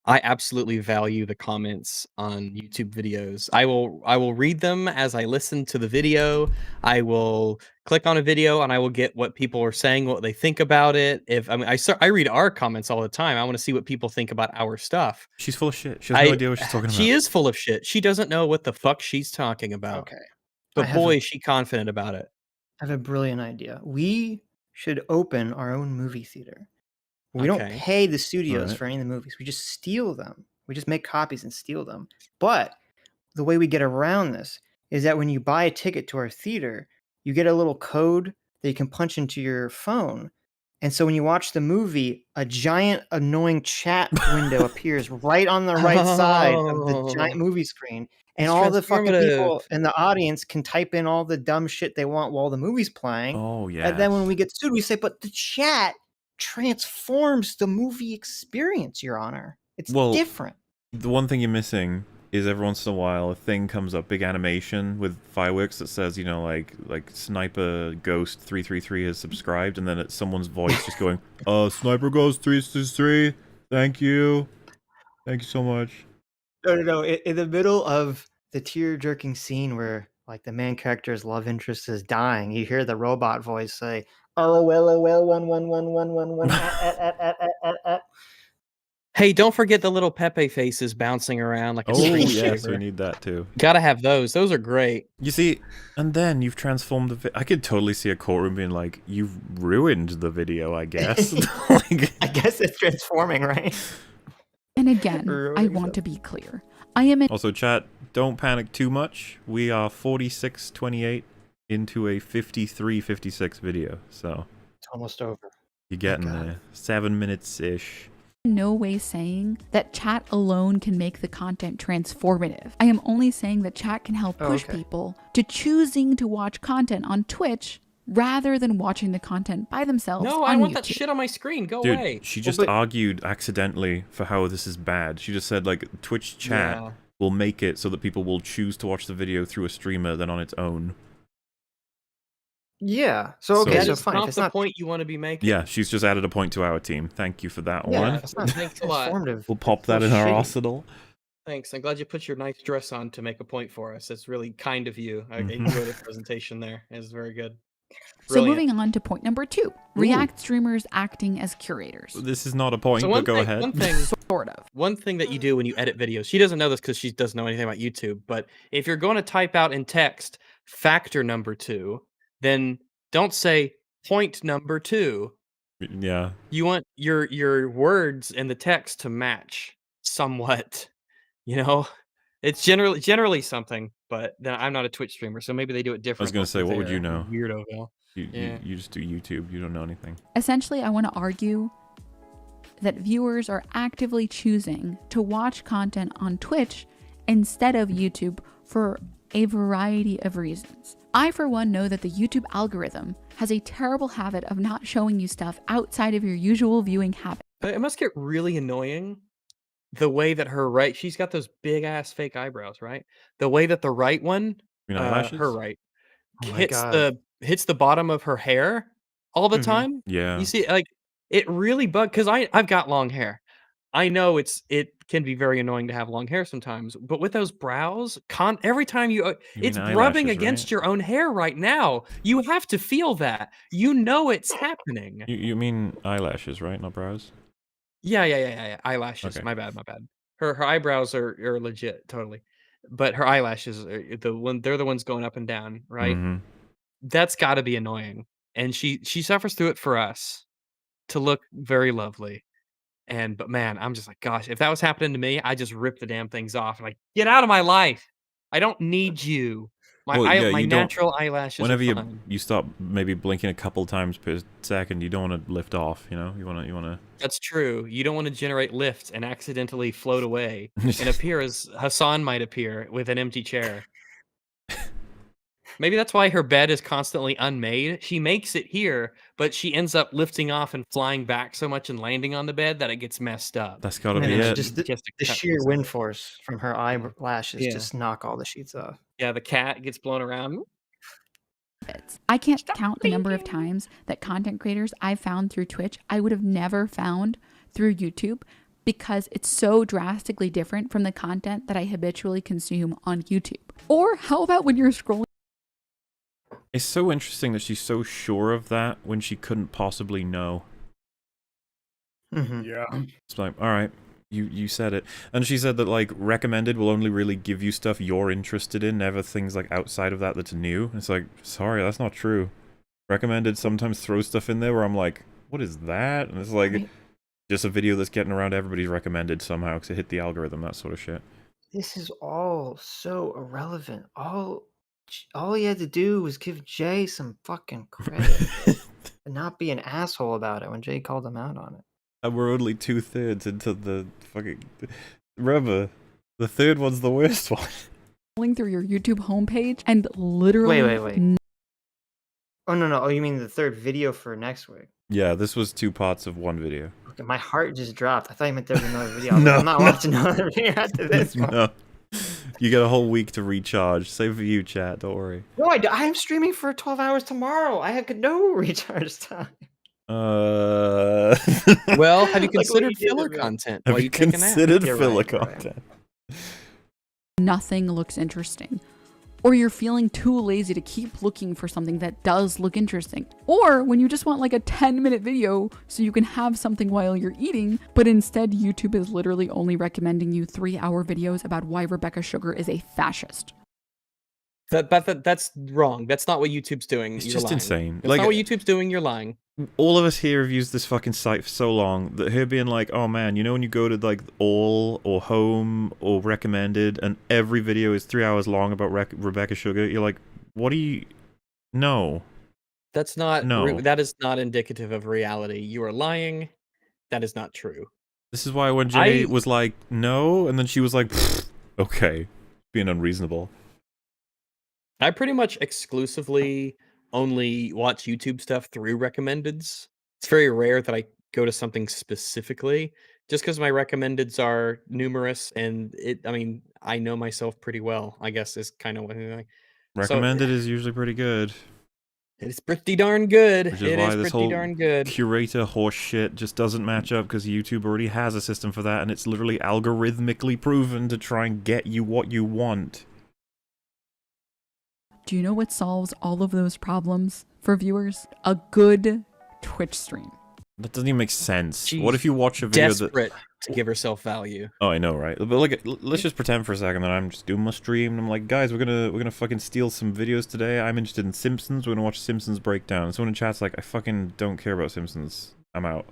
I absolutely value the comments on YouTube videos. I will read them as I listen to the video. I will click on a video and I will get what people are saying, what they think about it. I read our comments all the time. I want to see what people think about our stuff. She's full of shit. She has no idea what she's talking about. She is full of shit. She doesn't know what the fuck she's talking about. Okay. But boy, is she confident about it. I have a brilliant idea. We should open our own movie theater. We don't pay the studios for any of the movies. We just steal them. We just make copies and steal them. But the way we get around this is that when you buy a ticket to our theater, you get a little code that you can punch into your phone. And so when you watch the movie, a giant annoying chat window appears right on the right side of the giant movie screen. And all the fucking people in the audience can type in all the dumb shit they want while the movie's playing. Oh, yeah. And then when we get sued, we say, but the chat transforms the movie experience, Your Honor. It's different. The one thing you're missing is every once in a while a thing comes up, big animation with fireworks that says, you know, like Sniper Ghost 333 has subscribed, and then it's someone's voice just going, Sniper Ghost 333, thank you so much. No. In the middle of the tear-jerking scene where, like, the main character's love interest is dying, you hear the robot voice say, LOL, 11111. Hey, don't forget the little Pepe faces bouncing around like a screensaver. Yes, we need that too. Gotta have those. Those are great. You see, and then you've transformed the I could totally see a courtroom being like, you've ruined the video, I guess. I guess it's transforming, right? And again, I want to be clear. I am Also, chat, don't panic too much. We are 46:28 into a 53:56 video, so it's almost over. You're getting there. 7 minutes-ish. In no way saying that chat alone can make the content transformative. I am only saying that chat can help push people to choosing to watch content on Twitch rather than watching the content by themselves. No, I want that shit on my screen. Go away. She just argued accidentally for how this is bad. She just said, like, Twitch chat will make it so that people will choose to watch the video through a streamer than on its own. Yeah. So That so is fine. not It's the not point you want to be making. Yeah, she's just added a point to our team. Thank you for that Yeah, one. it's not Thanks a lot. transformative. We'll pop that in our arsenal. Thanks. I'm glad you put your nice dress on to make a point for us. It's really kind of you. I enjoyed the presentation there. It was very good. So moving on to point number 2, React streamers acting as curators. This is not a point, So but go ahead. One thing, sort of. One thing that you do when you edit videos, she doesn't know this because she doesn't know anything about YouTube, but if you're going to type out in text factor number 2, then don't say point number 2. Yeah. You want your words and the text to match somewhat. You know, it's generally something, but I'm not a Twitch streamer, so maybe they do it different. I was gonna say, what would you know? Weirdoville. You just do YouTube. You don't know anything. Essentially, I want to argue that viewers are actively choosing to watch content on Twitch instead of YouTube for a variety of reasons. I, for one, know that the YouTube algorithm has a terrible habit of not showing you stuff outside of your usual viewing habit. It must get really annoying the way that she's got those big ass fake eyebrows, right? The way that the right one, her right, hits the bottom of her hair all the time. Yeah. You see, like, it really bugs, because I've got long hair. I know it can be very annoying to have long hair sometimes, but with those brows, every time it's rubbing against your own hair right now. You have to feel that. You know it's happening. You mean eyelashes, right? Not brows? Yeah. Eyelashes. Okay. My bad. Her eyebrows are legit, totally. But her eyelashes are they're the ones going up and down, right? That's got to be annoying. And she suffers through it for us to look very lovely. But man, I'm just like, gosh, if that was happening to me, I just rip the damn things off and like, get out of my life. I don't need you. My natural eyelashes. Whenever are fine. you stop maybe blinking a couple times per second, you don't want to lift off. You know, you want to. That's true. You don't want to generate lift and accidentally float away and appear as Hassan might appear with an empty chair. Maybe that's why her bed is constantly unmade. She makes it here, but she ends up lifting off and flying back so much and landing on the bed that it gets messed up. That's gotta be it. Just the sheer wind force from her eyelashes just knock all the sheets off. Yeah, the cat gets blown around. I can't count the number of times that content creators I've found through Twitch I would have never found through YouTube, because it's so drastically different from the content that I habitually consume on YouTube. Or how about when you're scrolling? It's so interesting that she's so sure of that when she couldn't possibly know. Yeah. It's like, all right, you said it. And she said that, like, recommended will only really give you stuff you're interested in, never things like outside of that that's new. It's like, sorry, that's not true. Recommended sometimes throw stuff in there where I'm like, what is that? And it's like just a video that's getting around everybody's recommended somehow because it hit the algorithm, that sort of shit. This is all so irrelevant. All he had to do was give Jay some fucking credit and not be an asshole about it when Jay called him out on it. And we're only 2/3 into the fucking... Remember, the third one's the worst one. Scrolling through your YouTube homepage and literally... Wait. Oh, no. Oh, you mean the third video for next week? Yeah, this was 2 parts of 1 video. Okay, my heart just dropped. I thought you meant there was another video. I'm not watching another video after this one. No. You get a whole week to recharge. Same for you, chat. Don't worry. No, I'm streaming for 12 hours tomorrow. I have no recharge time. Well, have you considered filler content? Have you considered filler content? Nothing looks interesting. Or you're feeling too lazy to keep looking for something that does look interesting. Or when you just want like a 10-minute video so you can have something while you're eating, but instead YouTube is literally only recommending you 3-hour videos about why Rebecca Sugar is a fascist. That's wrong. That's not what YouTube's doing. It's just insane. That's not what YouTube's doing. You're lying. All of us here have used this fucking site for so long that her being like, oh man, you know when you go to like all or home or recommended and every video is 3 hours long about Rebecca Sugar, you're like, what do you... No. That's not... No. That is not indicative of reality. You are lying. That is not true. This is why when Jay was like, no, and then she was like, okay, being unreasonable. I pretty much exclusively only watch YouTube stuff through recommendeds. It's very rare that I go to something specifically, just because my recommendeds are numerous, and I know myself pretty well, I guess is kind of what I'm like. Recommended is usually pretty good. It's pretty darn good. Which is why this whole curator horse shit just doesn't match up, because YouTube already has a system for that, and it's literally algorithmically proven to try and get you what you want. Do you know what solves all of those problems for viewers? A good Twitch stream. That doesn't even make sense. She's what if you watch a video desperate to give herself value? Oh, I know, right? But like, let's just pretend for a second that I'm just doing my stream, and I'm like, guys, we're gonna fucking steal some videos today. I'm interested in Simpsons. We're gonna watch Simpsons breakdown. And someone in chat's like, I fucking don't care about Simpsons. I'm out.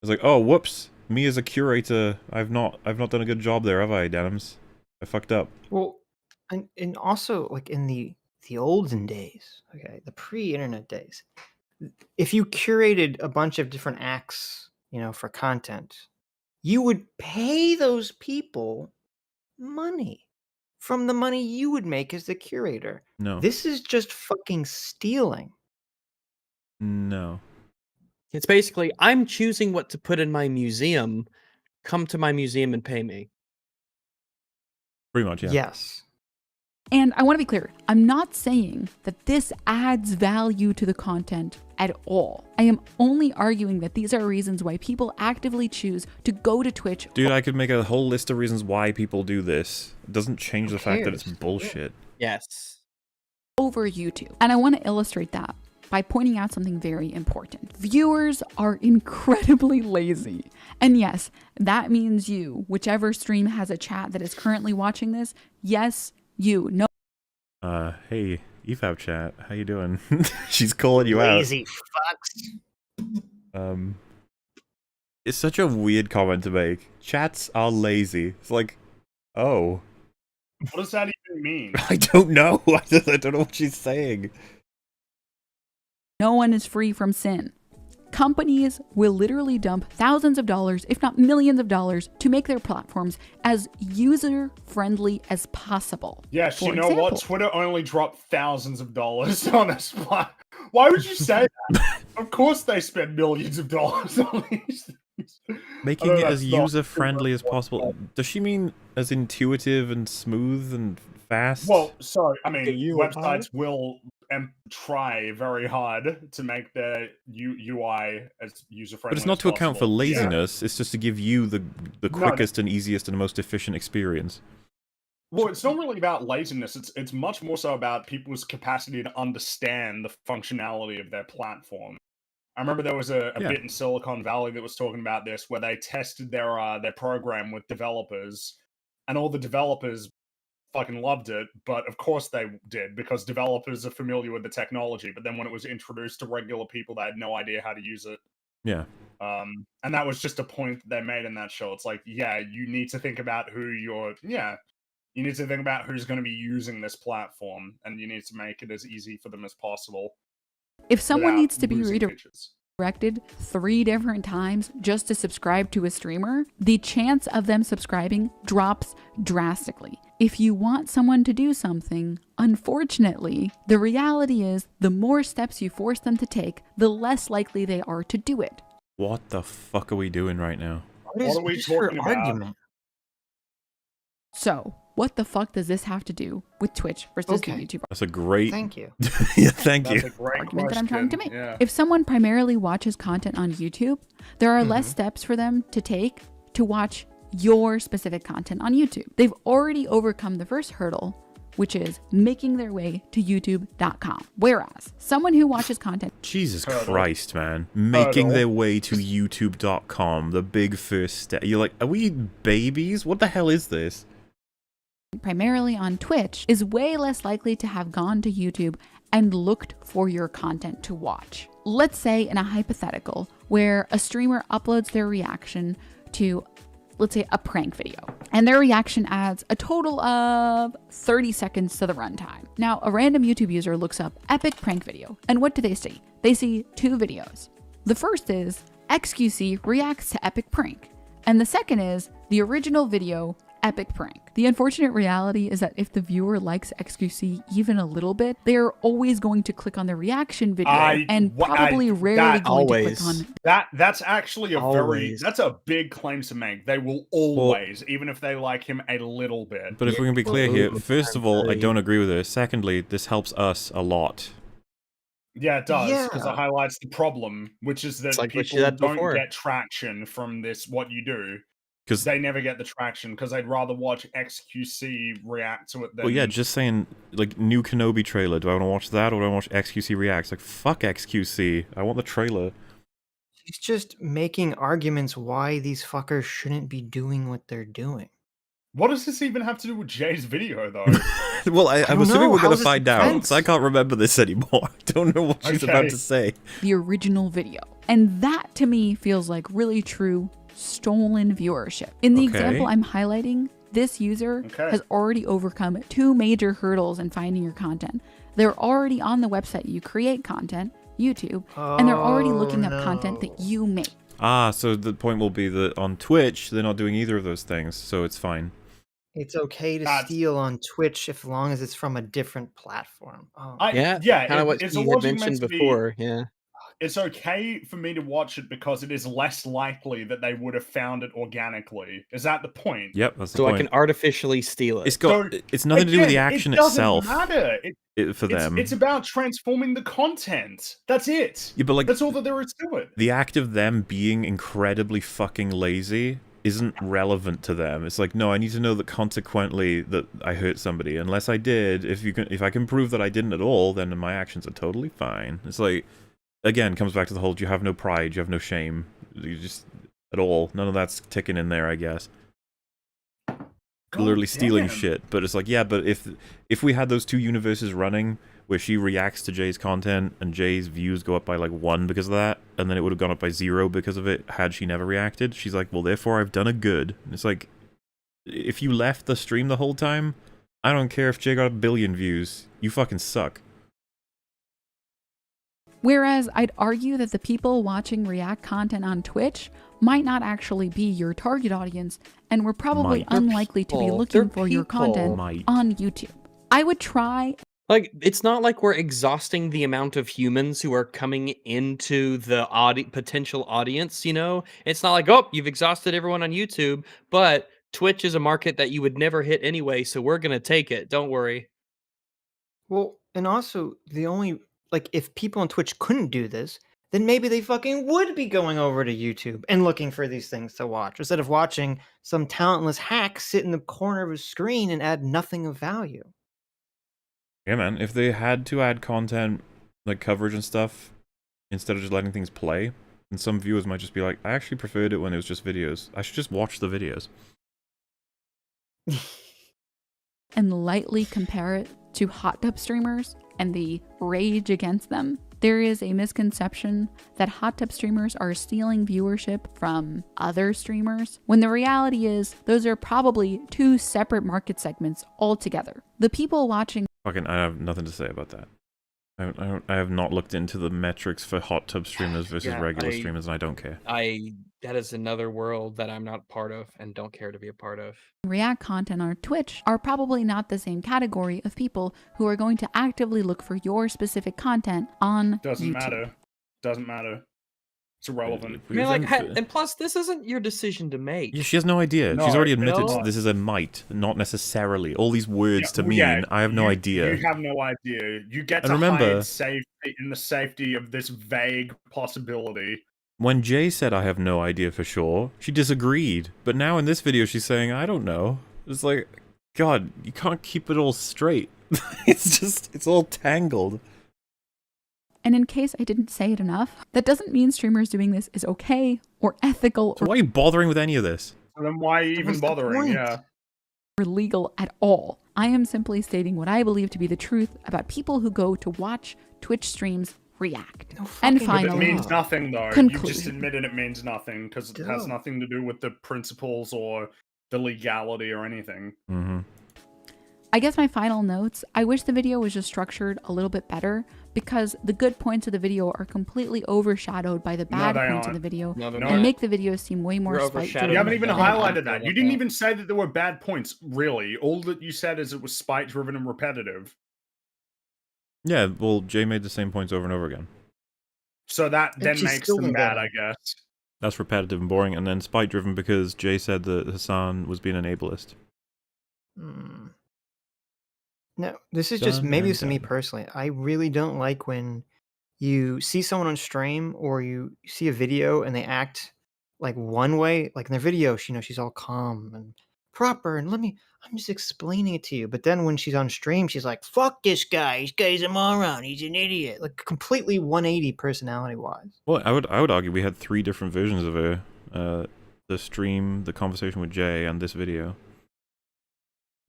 It's like, oh, whoops. Me as a curator, I've not done a good job there, have I, Denims? I fucked up. Well, and also like in the olden days, okay, the pre-internet days, if you curated a bunch of different acts, for content, you would pay those people money from the money you would make as the curator. No. This is just fucking stealing. No. It's basically, I'm choosing what to put in my museum. Come to my museum and pay me. Pretty much, yeah. Yes. And I want to be clear, I'm not saying that this adds value to the content at all. I am only arguing that these are reasons why people actively choose to go to Twitch. Dude, I could make a whole list of reasons why people do this. It doesn't change the fact that it's bullshit. Yes. Over YouTube. And I want to illustrate that by pointing out something very important. Viewers are incredibly lazy. And yes, that means you, whichever stream has a chat that is currently watching this, yes, you. No. Hey, EFAP chat, how you doing? She's calling you lazy fucks. It's such a weird comment to make. Chats are lazy. It's like, oh. What does that even mean? I don't know. I don't know what she's saying. No one is free from sin. Companies will literally dump thousands of dollars, if not millions of dollars, to make their platforms as user-friendly as possible. Yes, you know what? Twitter only dropped thousands of dollars on a spot. Why would you say that? Of course they spend millions of dollars on these things. Making it as user-friendly as possible. Does she mean as intuitive and smooth and fast? Well, sorry. I mean, websites will try very hard to make their UI as user-friendly. But it's not to account for laziness. Yeah. It's just to give you the quickest and easiest and most efficient experience. Well, it's not really about laziness. It's much more so about people's capacity to understand the functionality of their platform. I remember there was a bit in Silicon Valley that was talking about this, where they tested their program with developers, and all the developers fucking loved it, but of course they did, because developers are familiar with the technology, but then when it was introduced to regular people, they had no idea how to use it. Yeah. And that was just a point that they made in that show. It's like, yeah, you need to think about who you need to think about who's going to be using this platform, and you need to make it as easy for them as possible. If someone needs to be redirected 3 different times just to subscribe to a streamer, the chance of them subscribing drops drastically. If you want someone to do something, unfortunately, the reality is the more steps you force them to take, the less likely they are to do it. What the fuck are we doing right now? What are we talking about? Argument? So, what the fuck does this have to do with Twitch versus the YouTube? That's a great... Thank you. Yeah, thank you. That's a great argument that I'm trying to make. Yeah. If someone primarily watches content on YouTube, there are less steps for them to take to watch your specific content on YouTube. They've already overcome the first hurdle, which is making their way to youtube.com. Whereas someone who watches content... Jesus Christ, man. Making their way to youtube.com, the big first step. You're like, are we babies? What the hell is this? Primarily on Twitch is way less likely to have gone to YouTube and looked for your content to watch. Let's say in a hypothetical where a streamer uploads their reaction to, let's say, a prank video, and their reaction adds a total of 30 seconds to the runtime. Now, a random YouTube user looks up epic prank video, and what do they see? They see 2 videos. The first is XQC reacts to epic prank, and the second is the original video epic prank. The unfortunate reality is that if the viewer likes XQC even a little bit, they are always going to click on the reaction video and probably rarely going to click on that's actually that's a big claim to make. They will always, even if they like him a little bit. But if we can be clear here, first of all, I don't agree with this. Secondly, this helps us a lot. Yeah, it does, because it highlights the problem, which is that people don't get traction from this, what you do. Because they never get the traction, because they'd rather watch XQC react to it than... Well, yeah, just saying, like, new Kenobi trailer. Do I want to watch that, or do I want to watch XQC reacts? Like, fuck XQC. I want the trailer. He's just making arguments why these fuckers shouldn't be doing what they're doing. What does this even have to do with Jay's video, though? Well, I'm assuming we're going to find out, because I can't remember this anymore. I don't know what she's about to say. The original video. And that, to me, feels like really true stolen viewership. In the example I'm highlighting, this user has already overcome 2 major hurdles in finding your content. They're already on the website you create content, YouTube, and they're already looking up content that you make. Ah, so the point will be that on Twitch, they're not doing either of those things, so it's fine. It's okay to steal on Twitch as long as it's from a different platform. Kind of what you had mentioned before, It's okay for me to watch it because it is less likely that they would have found it organically. Is that the point? Yep, that's the point. So I can artificially steal it. It's nothing to do with the action itself. It doesn't matter. For them. It's about transforming the content. That's it. Yeah, but like, that's all that there is to it. The act of them being incredibly fucking lazy isn't relevant to them. It's like, no, I need to know that consequently that I hurt somebody. Unless I did, if I can prove that I didn't at all, then my actions are totally fine. It's like, again, comes back to the whole, you have no pride, you have no shame. You just, at all. None of that's ticking in there, I guess. Literally stealing shit. But it's like, yeah, but if we had those 2 universes running, where she reacts to Jay's content, and Jay's views go up by, like, 1 because of that, and then it would have gone up by 0 because of it, had she never reacted, she's like, well, therefore I've done a good. And it's like, if you left the stream the whole time, I don't care if Jay got 1 billion views. You fucking suck. Whereas I'd argue that the people watching React content on Twitch might not actually be your target audience, and we're probably unlikely to be looking for your content on YouTube. I would try... Like, it's not like we're exhausting the amount of humans who are coming into the potential audience, you know? It's not like, oh, you've exhausted everyone on YouTube, but Twitch is a market that you would never hit anyway, so we're going to take it. Don't worry. Well, and also, the only... Like, if people on Twitch couldn't do this, then maybe they fucking would be going over to YouTube and looking for these things to watch, instead of watching some talentless hack sit in the corner of a screen and add nothing of value. Yeah, man, if they had to add content, like coverage and stuff, instead of just letting things play, then some viewers might just be like, I actually preferred it when it was just videos. I should just watch the videos. and lightly compare it to hot tub streamers and the rage against them, there is a misconception that hot tub streamers are stealing viewership from other streamers, when the reality is those are probably two separate market segments altogether. The people watching... Fucking, I have nothing to say about that. I have not looked into the metrics for hot tub streamers versus regular streamers, and I don't care. That is another world that I'm not part of and don't care to be a part of. React content on Twitch are probably not the same category of people who are going to actively look for your specific content on YouTube. Doesn't matter. It's irrelevant. I mean, like, and plus, this isn't your decision to make. Yeah, she has no idea. She's already admitted this is a might, not necessarily. All these words to mean, I have no idea. You have no idea. You get to hide safety in the safety of this vague possibility. When Jay said I have no idea for sure, she disagreed. But now in this video, she's saying, I don't know. It's like, God, you can't keep it all straight. It's all tangled. And in case I didn't say it enough, that doesn't mean streamers doing this is okay or ethical. So why are you bothering with any of this? So then why are you even bothering? Yeah. Or legal at all. I am simply stating what I believe to be the truth about people who go to watch Twitch streams react. And finally, it means nothing though. You just admitted it means nothing because it has nothing to do with the principles or the legality or anything. Mm-hmm. I guess my final notes, I wish the video was just structured a little bit better because the good points of the video are completely overshadowed by the bad points of the video and make the video seem way more spiteful. You haven't even highlighted that. You didn't even say that there were bad points, really. All that you said is it was spite-driven and repetitive. Yeah, well, Jay made the same points over and over again. So that then makes them bad, I guess. That's repetitive and boring, and then spite-driven because Jay said that Hassan was being an ableist. No, this is just, maybe this is me personally. I really don't like when you see someone on stream or you see a video and they act like one way, like in their video, she's all calm and proper and I'm just explaining it to you. But then when she's on stream, she's like, fuck this guy. This guy's a moron. He's an idiot. Like completely 180 personality wise. Well, I would argue we had 3 different versions of her. The stream, the conversation with Jay, and this video.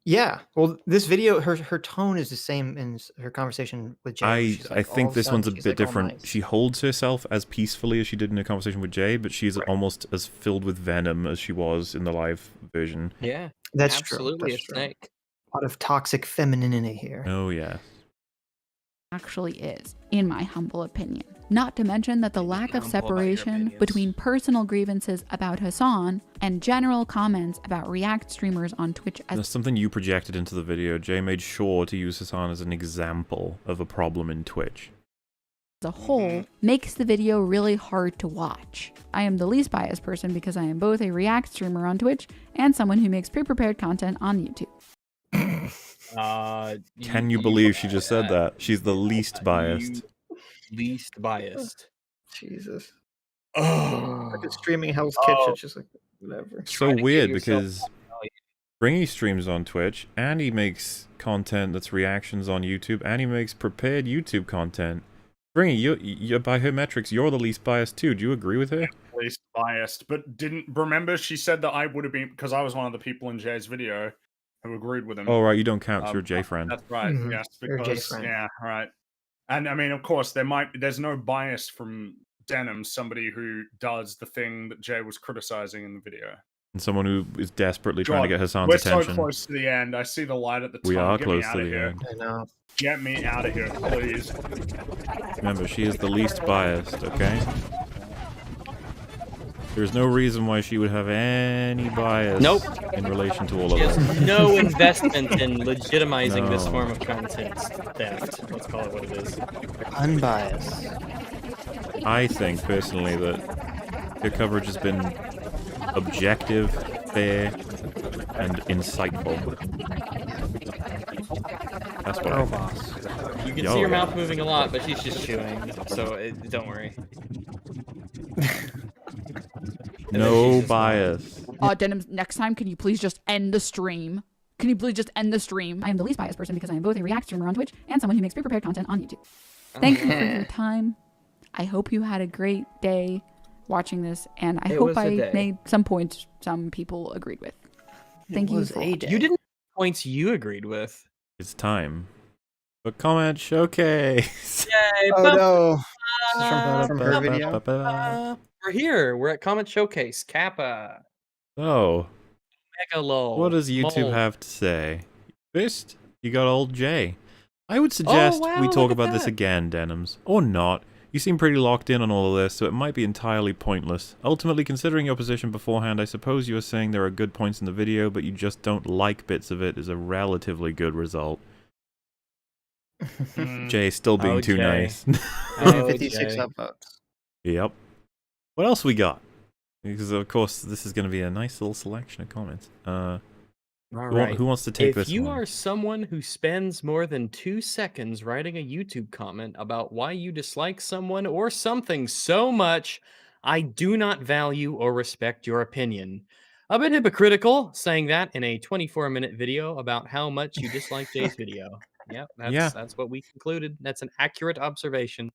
Yeah, well, this video, her tone is the same in her conversation with Jay. I think this one's a bit different. Nice. She holds herself as peacefully as she did in her conversation with Jay, but she's almost as filled with venom as she was in the live version. Yeah, that's absolutely true. That's a snake. A lot of toxic femininity here. Oh, yeah. Actually is, in my humble opinion. Not to mention that the lack of separation between personal grievances about Hassan and general comments about React streamers on Twitch as That's something you projected into the video. Jay made sure to use Hassan as an example of a problem in Twitch. As a whole, makes the video really hard to watch. I am the least biased person because I am both a React streamer on Twitch and someone who makes pre-prepared content on YouTube. Can you believe she just said that? She's the least biased. Least biased. Jesus. Oh. Like a streaming Hell's Kitchen, just like whatever. So weird because Bringy streams on Twitch and he makes content that's reactions on YouTube and he makes prepared YouTube content. Bringy, you by her metrics, you're the least biased too. Do you agree with her? Least biased, but remember she said that I would have been, because I was one of the people in Jay's video who agreed with him. Oh right, you don't count. You're a Jay friend. That's right. Yes, because yeah, right. And I mean, of course, there's no bias from Denims, somebody who does the thing that Jay was criticizing in the video. And someone who is desperately trying to get Hassan's attention. We're so close to the end. I see the light at the top. We are close to the end. I know. Get me out of here, please. Remember, she is the least biased, okay? There's no reason why she would have any bias in relation to all of this. this. No investment in legitimizing this form of content theft. Let's call it what it is. Unbiased. I think, personally, that her coverage has been objective, fair, and insightful. That's what I think. You can see her mouth moving a lot, but she's just chewing, so don't worry. No bias. Denims, next time, can you please just end the stream? Can you please just end the stream? I am the least biased person because I am both a React streamer on Twitch and someone who makes pre-prepared content on YouTube. Thank you for your time. I hope you had a great day watching this, and I hope I made some points some people agreed with. Thank you for watching. You didn't points you agreed with. It's time. But comment showcase. Yay! Oh no! This is from her video. We're here. We're at Comment Showcase. Kappa. So, Mega lol. what does YouTube Mold. have to say? First, you got old Jay. I would suggest we talk about this again, Denims. Or not. You seem pretty locked in on all of this, so it might be entirely pointless. Ultimately, considering your position beforehand, I suppose you are saying there are good points in the video, but you just don't like bits of it is a relatively good result. Jay still being too nice. 56 upvotes. Yep. What else we got? Because of course this is going to be a nice little selection of comments. Who wants to take this one? If you are someone who spends more than 2 seconds writing a YouTube comment about why you dislike someone or something so much, I do not value or respect your opinion. A bit hypocritical saying that in a 24-minute video about how much you dislike Jay's video. Yep, that's what we concluded. That's an accurate observation.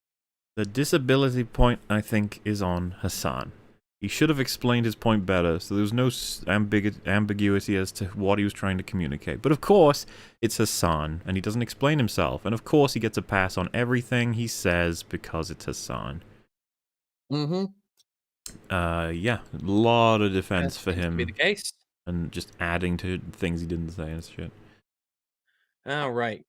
The disability point, I think, is on Hassan. He should have explained his point better, so there was no ambiguity as to what he was trying to communicate. But of course, it's Hassan, and he doesn't explain himself. And of course, he gets a pass on everything he says because it's Hassan. Mm-hmm. Yeah, a lot of defense for him. Be the case. And just adding to things he didn't say and shit. All right.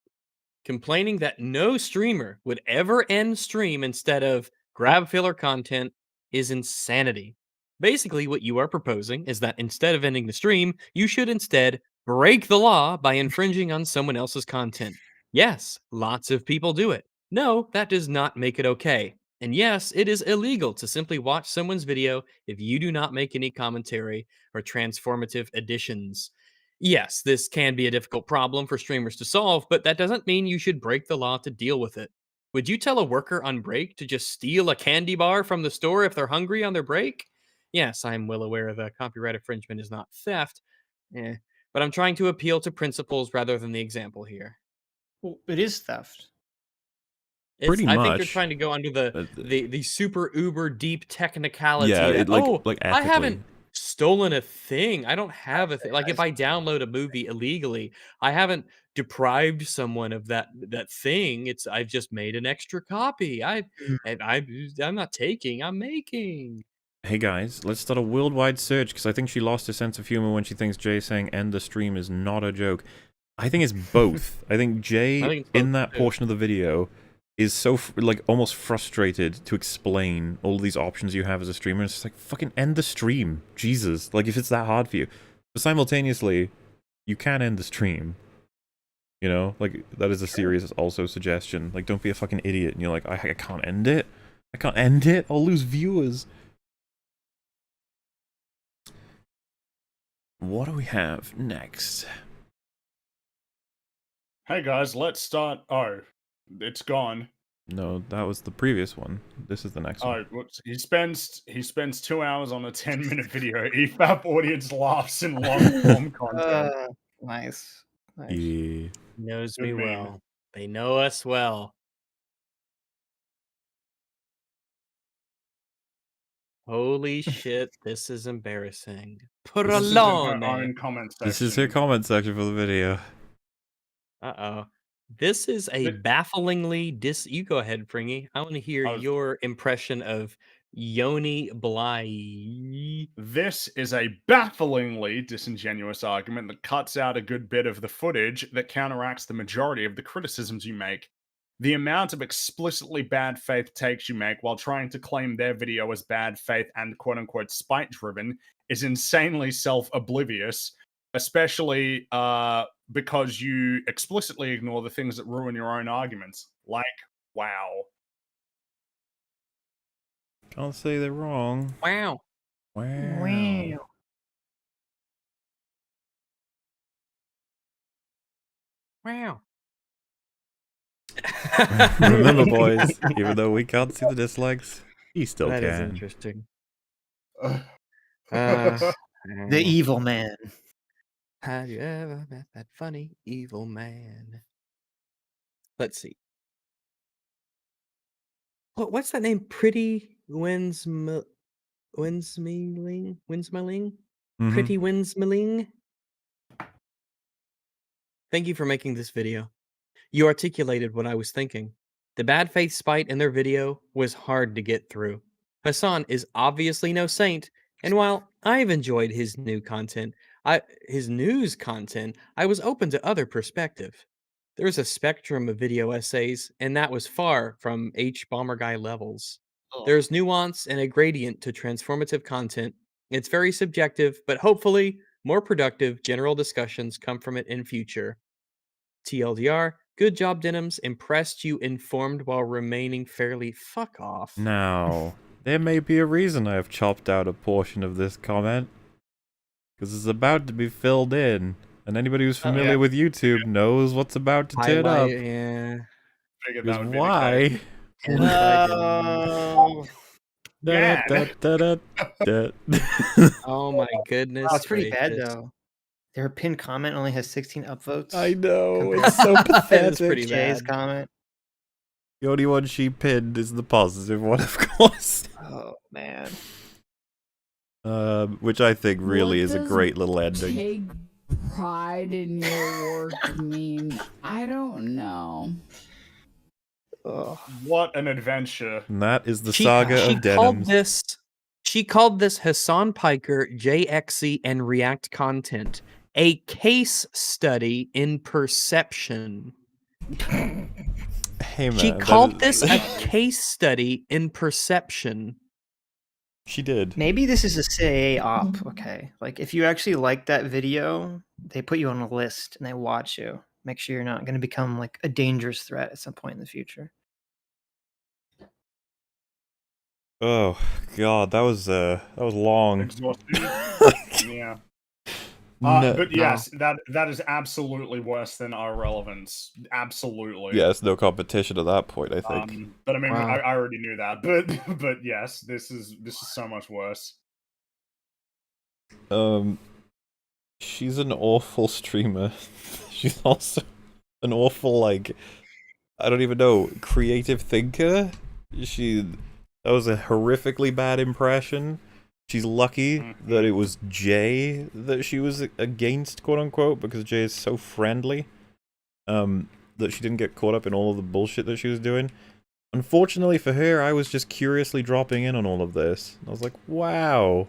Complaining that no streamer would ever end stream instead of grab filler content is insanity. Basically, what you are proposing is that instead of ending the stream, you should instead break the law by infringing on someone else's content. Yes, lots of people do it. No, that does not make it okay. And yes, it is illegal to simply watch someone's video if you do not make any commentary or transformative additions. Yes, this can be a difficult problem for streamers to solve, but that doesn't mean you should break the law to deal with it. Would you tell a worker on break to just steal a candy bar from the store if they're hungry on their break? Yes, I'm well aware the copyright infringement is not theft, but I'm trying to appeal to principles rather than the example here. Well, it is theft. Pretty much. I think you're trying to go under the super uber deep technicality. Yeah, like I haven't stolen a thing. I don't have a thing. Like if I download a movie illegally, I haven't deprived someone of that thing. I've just made an extra copy. I'm not taking, I'm making. Hey guys, let's start a worldwide search because I think she lost her sense of humor when she thinks Jay saying end the stream is not a joke. I think it's both. I think Jay in that portion of the video is so almost frustrated to explain all these options you have as a streamer. It's just like, fucking end the stream. Jesus. Like, if it's that hard for you. But simultaneously, you can end the stream. You know? Like, that is a serious also suggestion. Like, don't be a fucking idiot. And you're like, I can't end it. I can't end it. I'll lose viewers. What do we have next? Hey guys, let's start. Oh, it's gone. No, that was the previous one. This is the next one. Oh, he spends 2 hours on a 10-minute video. EFAP audience laughs in long-form content. Nice. Yeah. Knows me well. They know us well. Holy shit, this is embarrassing. Put alone. This is her comment section for the video. Uh-oh. This is a bafflingly you go ahead, Fringy. I want to hear your impression of Yoni Bly. This is a bafflingly disingenuous argument that cuts out a good bit of the footage that counteracts the majority of the criticisms you make. The amount of explicitly bad faith takes you make while trying to claim their video as bad faith and quote-unquote spite-driven is insanely self-oblivious, especially because you explicitly ignore the things that ruin your own arguments. Like, wow. Can't say they're wrong. Wow. Wow. Wow. Remember, boys, even though we can't see the dislikes, he still can. That is interesting. The evil man. Have you ever met that funny evil man? Let's see. What's that name? Pretty Winsmiling? Winsmiling? Pretty Winsmiling? Thank you for making this video. You articulated what I was thinking. The bad faith spite in their video was hard to get through. Hassan is obviously no saint, and while I've enjoyed his news content, I was open to other perspective. There's a spectrum of video essays, and that was far from H Bomber Guy levels. There's nuance and a gradient to transformative content. It's very subjective, but hopefully more productive general discussions come from it in future. TLDR, good job, Denims. Impressed you informed while remaining fairly fuck off. Now, there may be a reason I have chopped out a portion of this comment. Because it's about to be filled in. And anybody who's familiar with YouTube knows what's about to turn up. Yeah. Because why? No. Oh my goodness. Oh, it's pretty bad though. Their pinned comment only has 16 upvotes. I know, it's so pathetic. It's pretty Jay's comment. The only one she pinned is the positive one, of course. Oh man. Which I think really is a great little ending. Take pride in your work mean? I don't know. Ugh. What an adventure. And that is the saga of Denims. She called this Hassan Piker, Exci, and React content a case study in perception. Hey man, she called this a case study in perception. She did. Maybe this is a CIA op, okay? Like, if you actually like that video, they put you on a list and they watch you. Make sure you're not going to become, like, a dangerous threat at some point in the future. Oh, God, that was long. Exhausting. Yeah. But yes, that is absolutely worse than our relevance. Absolutely. Yeah, it's no competition at that point, I think. But I mean, I already knew that. But yes, this is so much worse. She's an awful streamer. She's also an awful, like, I don't even know, creative thinker. That was a horrifically bad impression. She's lucky that it was Jay that she was against, quote-unquote, because Jay is so friendly, that she didn't get caught up in all of the bullshit that she was doing. Unfortunately for her, I was just curiously dropping in on all of this. I was like, wow,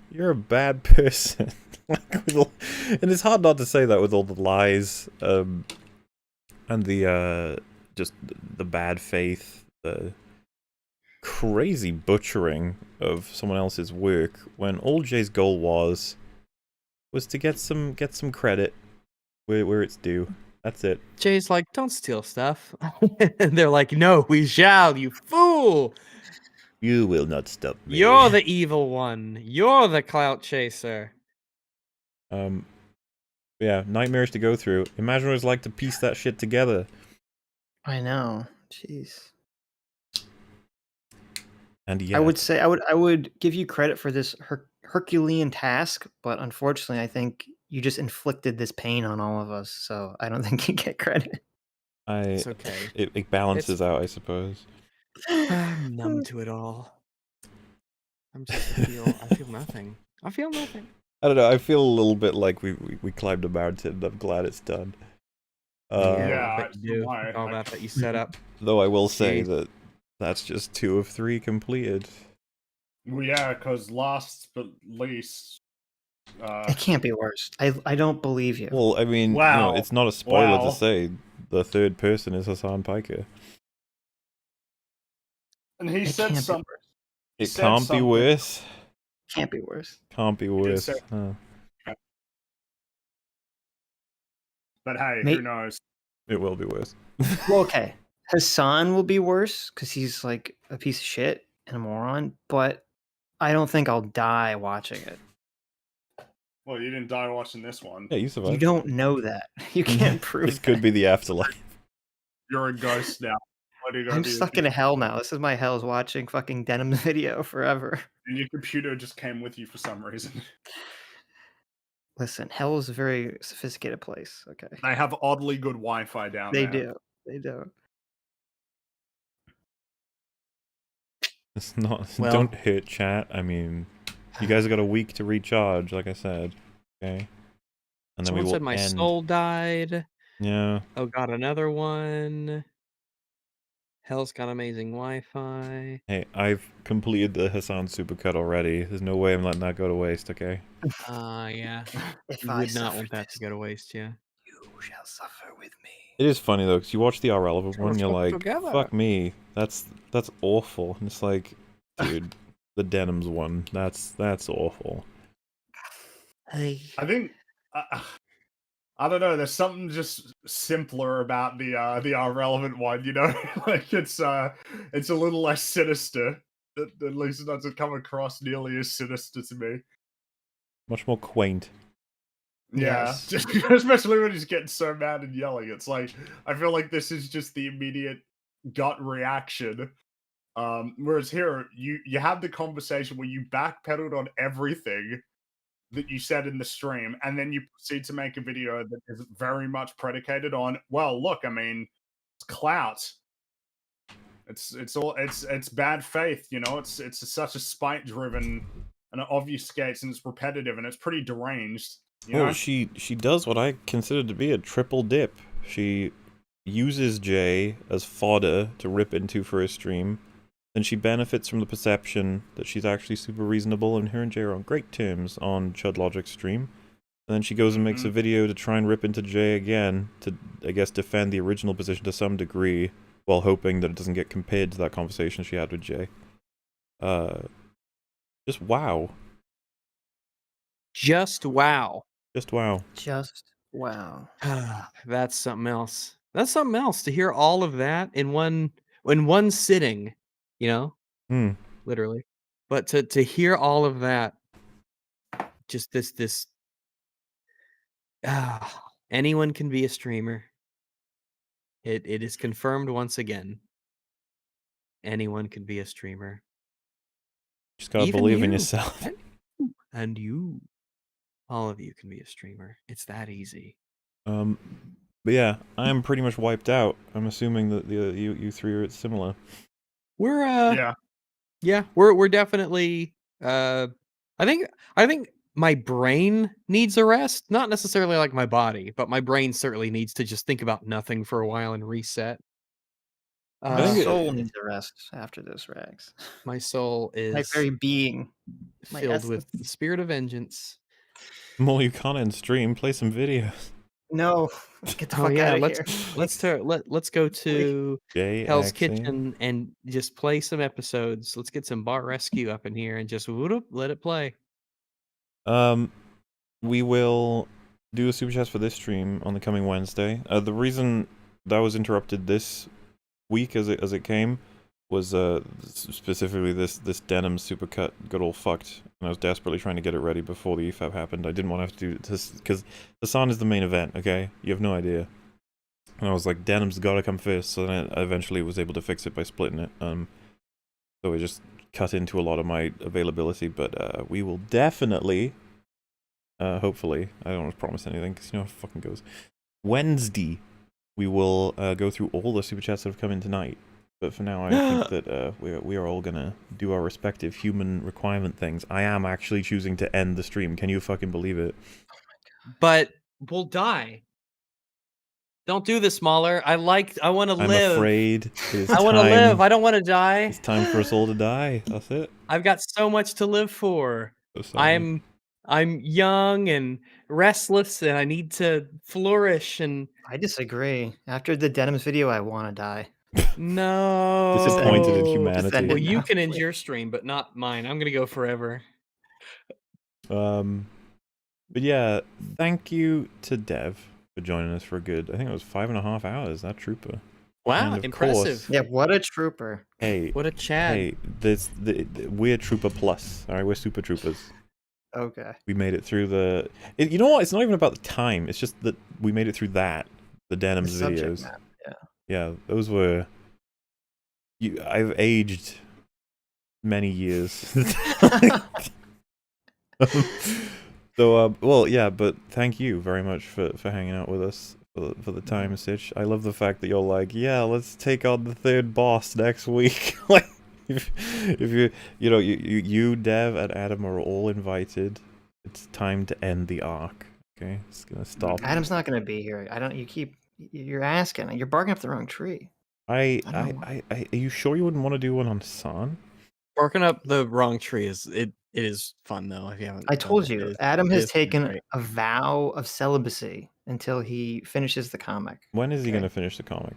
you're a bad person. And it's hard not to say that with all the lies, and the, just the bad faith, the crazy butchering of someone else's work, when all Jay's goal was to get some credit where it's due. That's it. Jay's like, don't steal stuff. And they're like, no, we shall, you fool. You will not stop me. You're the evil one. You're the clout chaser. Yeah, nightmares to go through. Imagine what it's like to piece that shit together. I know. Jeez. And yeah, I would say I would give you credit for this Herculean task, but unfortunately, I think you just inflicted this pain on all of us. So I don't think you get credit. It's okay. It balances out, I suppose. I'm numb to it all. I feel nothing. I feel nothing. I don't know. I feel a little bit like we climbed a mountain. I'm glad it's done. Yeah, I bet you do. All that you set up. Though I will say that that's just 2 of 3 completed. Well, yeah, because last but least, it can't be worse. I don't believe you. Well, I mean, wow. You know, it's not a spoiler to say the third person is Hassan Piker. And he said something. It can't be worse. Can't be worse. Can't be worse. But hey, who knows? It will be worse. Well, okay. Hassan will be worse because he's like a piece of shit and a moron, but I don't think I'll die watching it. Well, you didn't die watching this one. Yeah, you survived. You don't know that. You can't prove This could be the afterlife. You're a ghost now. I'm stuck in a hell now. This is my hell, is watching fucking Denims video forever. And your computer just came with you for some reason. Listen, hell is a very sophisticated place, okay? They have oddly good Wi-Fi down there. They do. It's not. Well, don't hit chat. I mean, you guys have got a week to recharge, like I said. Okay. And then Someone said my soul died. Yeah. Oh god, another one. Hell's got amazing Wi-Fi. Hey, I've completed the Hassan supercut already. There's no way I'm letting that go to waste, okay? Yeah. If You I would not suffer want that to go to waste, yeah. you shall suffer with me. It is funny though, because you watch the irrelevant one, you're like, together. fuck me, that's awful. And it's like, dude, the Denims one, that's awful. Hey. I think I don't know. There's something just simpler about the irrelevant one, you know. Like it's a little less sinister. At least it doesn't come across nearly as sinister to me. Much more quaint. Yeah, Yes. just especially when he's getting so mad and yelling. It's like I feel like this is just the immediate gut reaction. Whereas here, you had the conversation where you backpedaled on everything that you said in the stream, and then you proceed to make a video that is very much predicated on, well, look, I mean, it's clout. It's bad faith, you know. It's such a spite driven, and it obfuscates, and it's repetitive, and it's pretty deranged. You know? She does what I consider to be a triple dip. She uses Jay as fodder to rip into for a stream. Then she benefits from the perception that she's actually super reasonable, and her and Jay are on great terms on Chud Logic's stream. And then she goes and makes a video to try and rip into Jay again, to, I guess, defend the original position to some degree, while hoping that it doesn't get compared to that conversation she had with Jay. Just wow. Just wow. Just wow. Just wow. That's something else. That's something else to hear all of that in one sitting, you know? Literally. But to hear all of that, just this anyone can be a streamer. It is confirmed once again. Anyone can be a streamer. Just gotta Even believe in you. yourself. And you. All of you can be a streamer. It's that easy. But yeah, I'm pretty much wiped out. I'm assuming that you three are similar. We're yeah, we're definitely I think my brain needs a rest, not necessarily like my body, but my brain certainly needs to just think about nothing for a while and reset. My soul needs a rest after this, Rags. My soul is my very being filled with the spirit of vengeance. Well, you can't end stream. Play some videos. No, get the fuck out of here. Let's go to Hell's Exci. Kitchen and just play some episodes. Let's get some Bar Rescue up in here and just let it play. We will do a super chat for this stream on the coming Wednesday. The reason that was interrupted this week as it came was specifically this Denim supercut got all fucked, and I was desperately trying to get it ready before the EFAP happened. I didn't want to have to do this because Hassan is the main event. Okay, you have no idea. And I was like, Denim's gotta come first. So then I eventually was able to fix it by splitting it. So it just cut into a lot of my availability. But we will definitely, hopefully, I don't want to promise anything because you know how it fucking goes. Wednesday, we will go through all the super chats that have come in tonight. But for now, I think that we are all gonna do our respective human requirement things. I am actually choosing to end the stream. Can you fucking believe it? But we'll die. Don't do this, Mauler. I want to live. I'm afraid I want to live. I don't want to die. It's time for us all to die. That's it. I've got so much to live for. So I'm young and restless, and I need to flourish. And I disagree. After the Denims video, I want to die. No. Disappointed in humanity. Well, you can end your stream, but not mine. I'm gonna go forever. But yeah, thank you to Dev for joining us for a good, I think it was 5.5 hours, that trooper. Wow, impressive. Yeah, what a trooper. Hey. What a Chad. Hey, we're Trooper Plus, alright? We're Super Troopers. Okay. We made it through the... you know what? It's not even about the time. It's just that we made it through that. The Denims videos. Matter, yeah. Yeah, those were... I've aged many years. So, well, yeah, but thank you very much for hanging out with us for the time, Sitch. I love the fact that you're like, yeah, let's take on the third boss next week. Like, if you, Dev, and Adam are all invited. It's time to end the arc. Okay, it's gonna stop. Adam's not gonna be here. You keep You're asking. You're barking up the wrong tree. Are you sure you wouldn't want to do one on Hassan? Barking up the wrong tree it is fun though. If you haven't, I told you, Adam has taken great. a vow of celibacy until he finishes the comic. When is he going to finish the comic?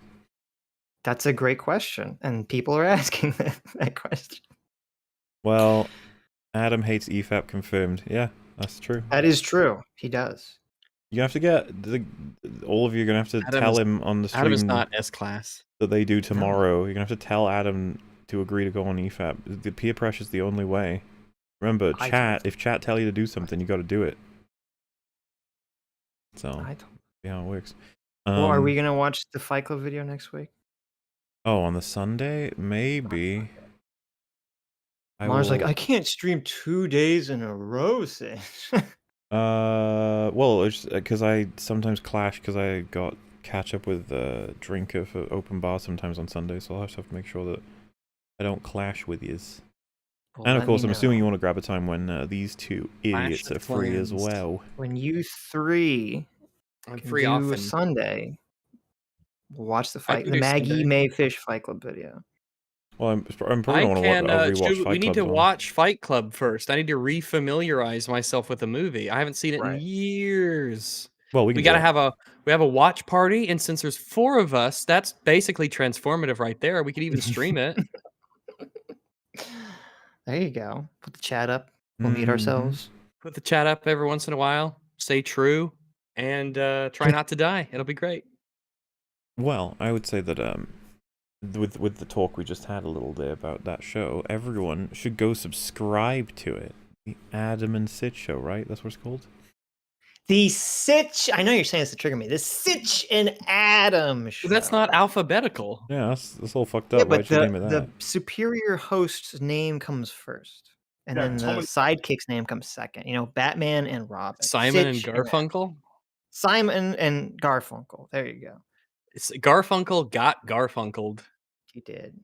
That's a great question, and people are asking that question. Well, Adam hates EFAP confirmed. Yeah, that's true. That is true. He does. You have to get all of you are gonna have to tell him on the stream. Adam is not S-class. That they do tomorrow. You're gonna have to tell Adam to agree to go on EFAP. The peer pressure is the only way. Remember, if chat tell you to do something, you got to do it. So, see how it works. Well, are we gonna watch the Fight Club video next week? Oh, on the Sunday, maybe. Mars like, I can't stream 2 days in a row, Sitch. Well, it's because I sometimes clash because I got catch up with Drinker for open bar sometimes on Sunday, so I'll have to make sure that I don't clash with yous. Well, and of course, I'm assuming you want to grab a time when these two idiots are free as well. When you three I'm free do often. a Sunday, we'll watch the Maggie May Fish Fight Club video. Well, I'm probably going to rewatch Fight Club. We need to watch Fight Club first. I need to refamiliarize myself with the movie. I haven't seen it in years. Well, we gotta have a watch party, and since there's 4 of us, that's basically transformative right there. We could even stream it. There you go. Put the chat up. We'll meet ourselves. Put the chat up every once in a while. Stay true, and try not to die. It'll be great. Well, I would say that with the talk we just had a little bit about that show, everyone should go subscribe to it. The Adam and Sitch show, right? That's what it's called? The Sitch, I know you're saying this to trigger me. The Sitch and Adam show. That's not alphabetical. Yeah, that's all fucked up. Yeah, but Why'd you name it that? the superior host's name comes first. And then the sidekick's name comes second. You know, Batman and Robin. Simon and Garfunkel? Simon and Garfunkel. There you go. Garfunkel got Garfunkeled. He did.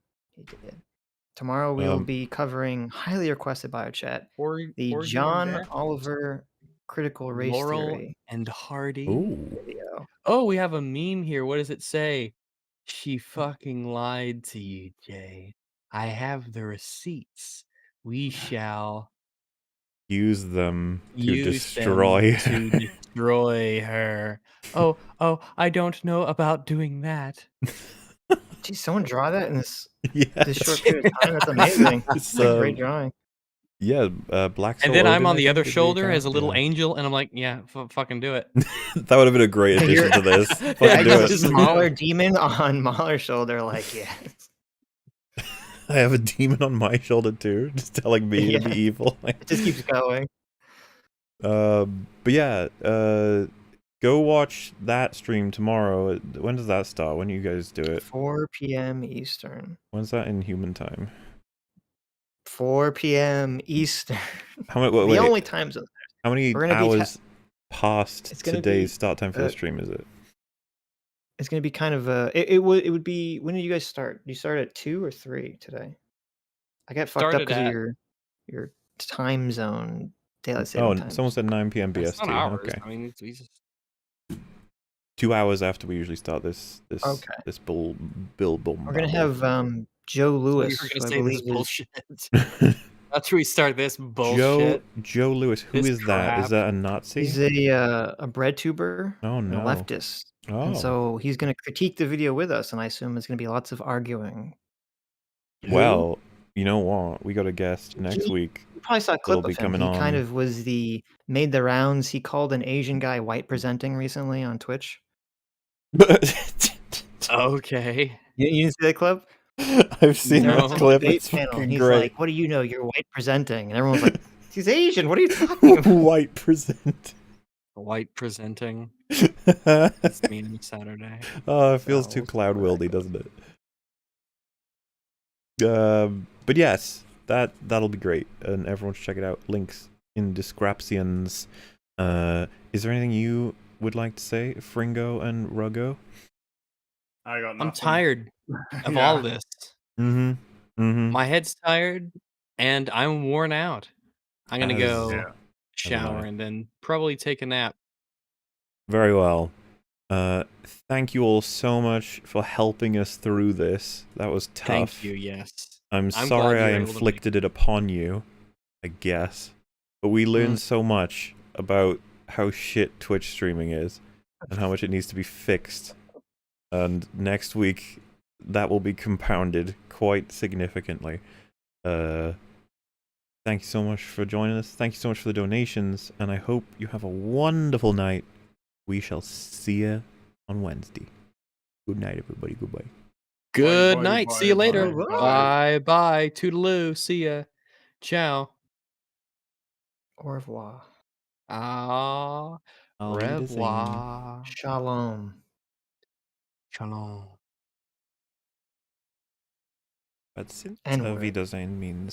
Tomorrow we will be covering highly requested bio chat. The John Oliver critical race Laurel theory and Hardy video. Oh, we have a meme here. What does it say? She fucking lied to you, Jay. I have the receipts. We shall use them to destroy her. Oh, I don't know about doing that. Geez, someone draw that in this short period of time. That's amazing. It's a great drawing. Yeah, Black Soul. And then I'm on the other shoulder as a little angel, and I'm like, yeah, fucking do it. That would have been a great addition to this. Fucking do it. Just Mahler demon on Mahler's shoulder, like, I have a demon on my shoulder too, just telling me to be evil. It just keeps going. But yeah, go watch that stream tomorrow. When does that start? When do you guys do it? 4 p.m. Eastern. When's that in human time? 4 p.m. Eastern. How many? Wait, the only time zone. How many hours past today's start time for the stream is it? It's gonna be kind of it would be. When did you guys start? You start at 2 or 3 today? I got fucked up because of your time zone. Daylight saving time. Someone said 9 p.m. BST. Not hours. Okay. I mean, Jesus. 2 hours after we usually start this bull. We're gonna have Joe Lewis. You're gonna say this bullshit. After we start this bullshit. Joe Lewis. Who is that? Is that a Nazi? He's a bread tuber. Oh no. And a leftist. Oh. And so he's gonna critique the video with us, and I assume it's gonna be lots of arguing. Well, you know what? We got a guest next week. You probably saw a clip of him. He kind of made the rounds. He called an Asian guy white presenting recently on Twitch. Okay. You didn't see that clip? I've seen that clip. It's fucking he's great. Like, what do you know? You're white presenting. And everyone's like, he's Asian. What are you talking about? White present. White presenting. That's mean Saturday. Oh, it feels too cloud wildy, doesn't it? But yes, that'll be great, and everyone should check it out. Links in descriptions. Is there anything you would like to say, Fringo and Ruggo? I got nothing. I'm tired of all this. My head's tired, and I'm worn out. I'm gonna go shower and then probably take a nap. Very well. Thank you all so much for helping us through this. That was tough. Thank you, yes. I'm sorry I inflicted it upon you, I guess. But we learned so much about how shit Twitch streaming is and how much it needs to be fixed. And next week, that will be compounded quite significantly. Thank you so much for joining us. Thank you so much for the donations. And I hope you have a wonderful night. We shall see you on Wednesday. Good night, everybody. Goodbye. Good night. See you later. Bye. Bye. Toodaloo. See ya. Ciao. Au revoir. Au revoir. Shalom. Shalom. But since N-word. Wiedersehen means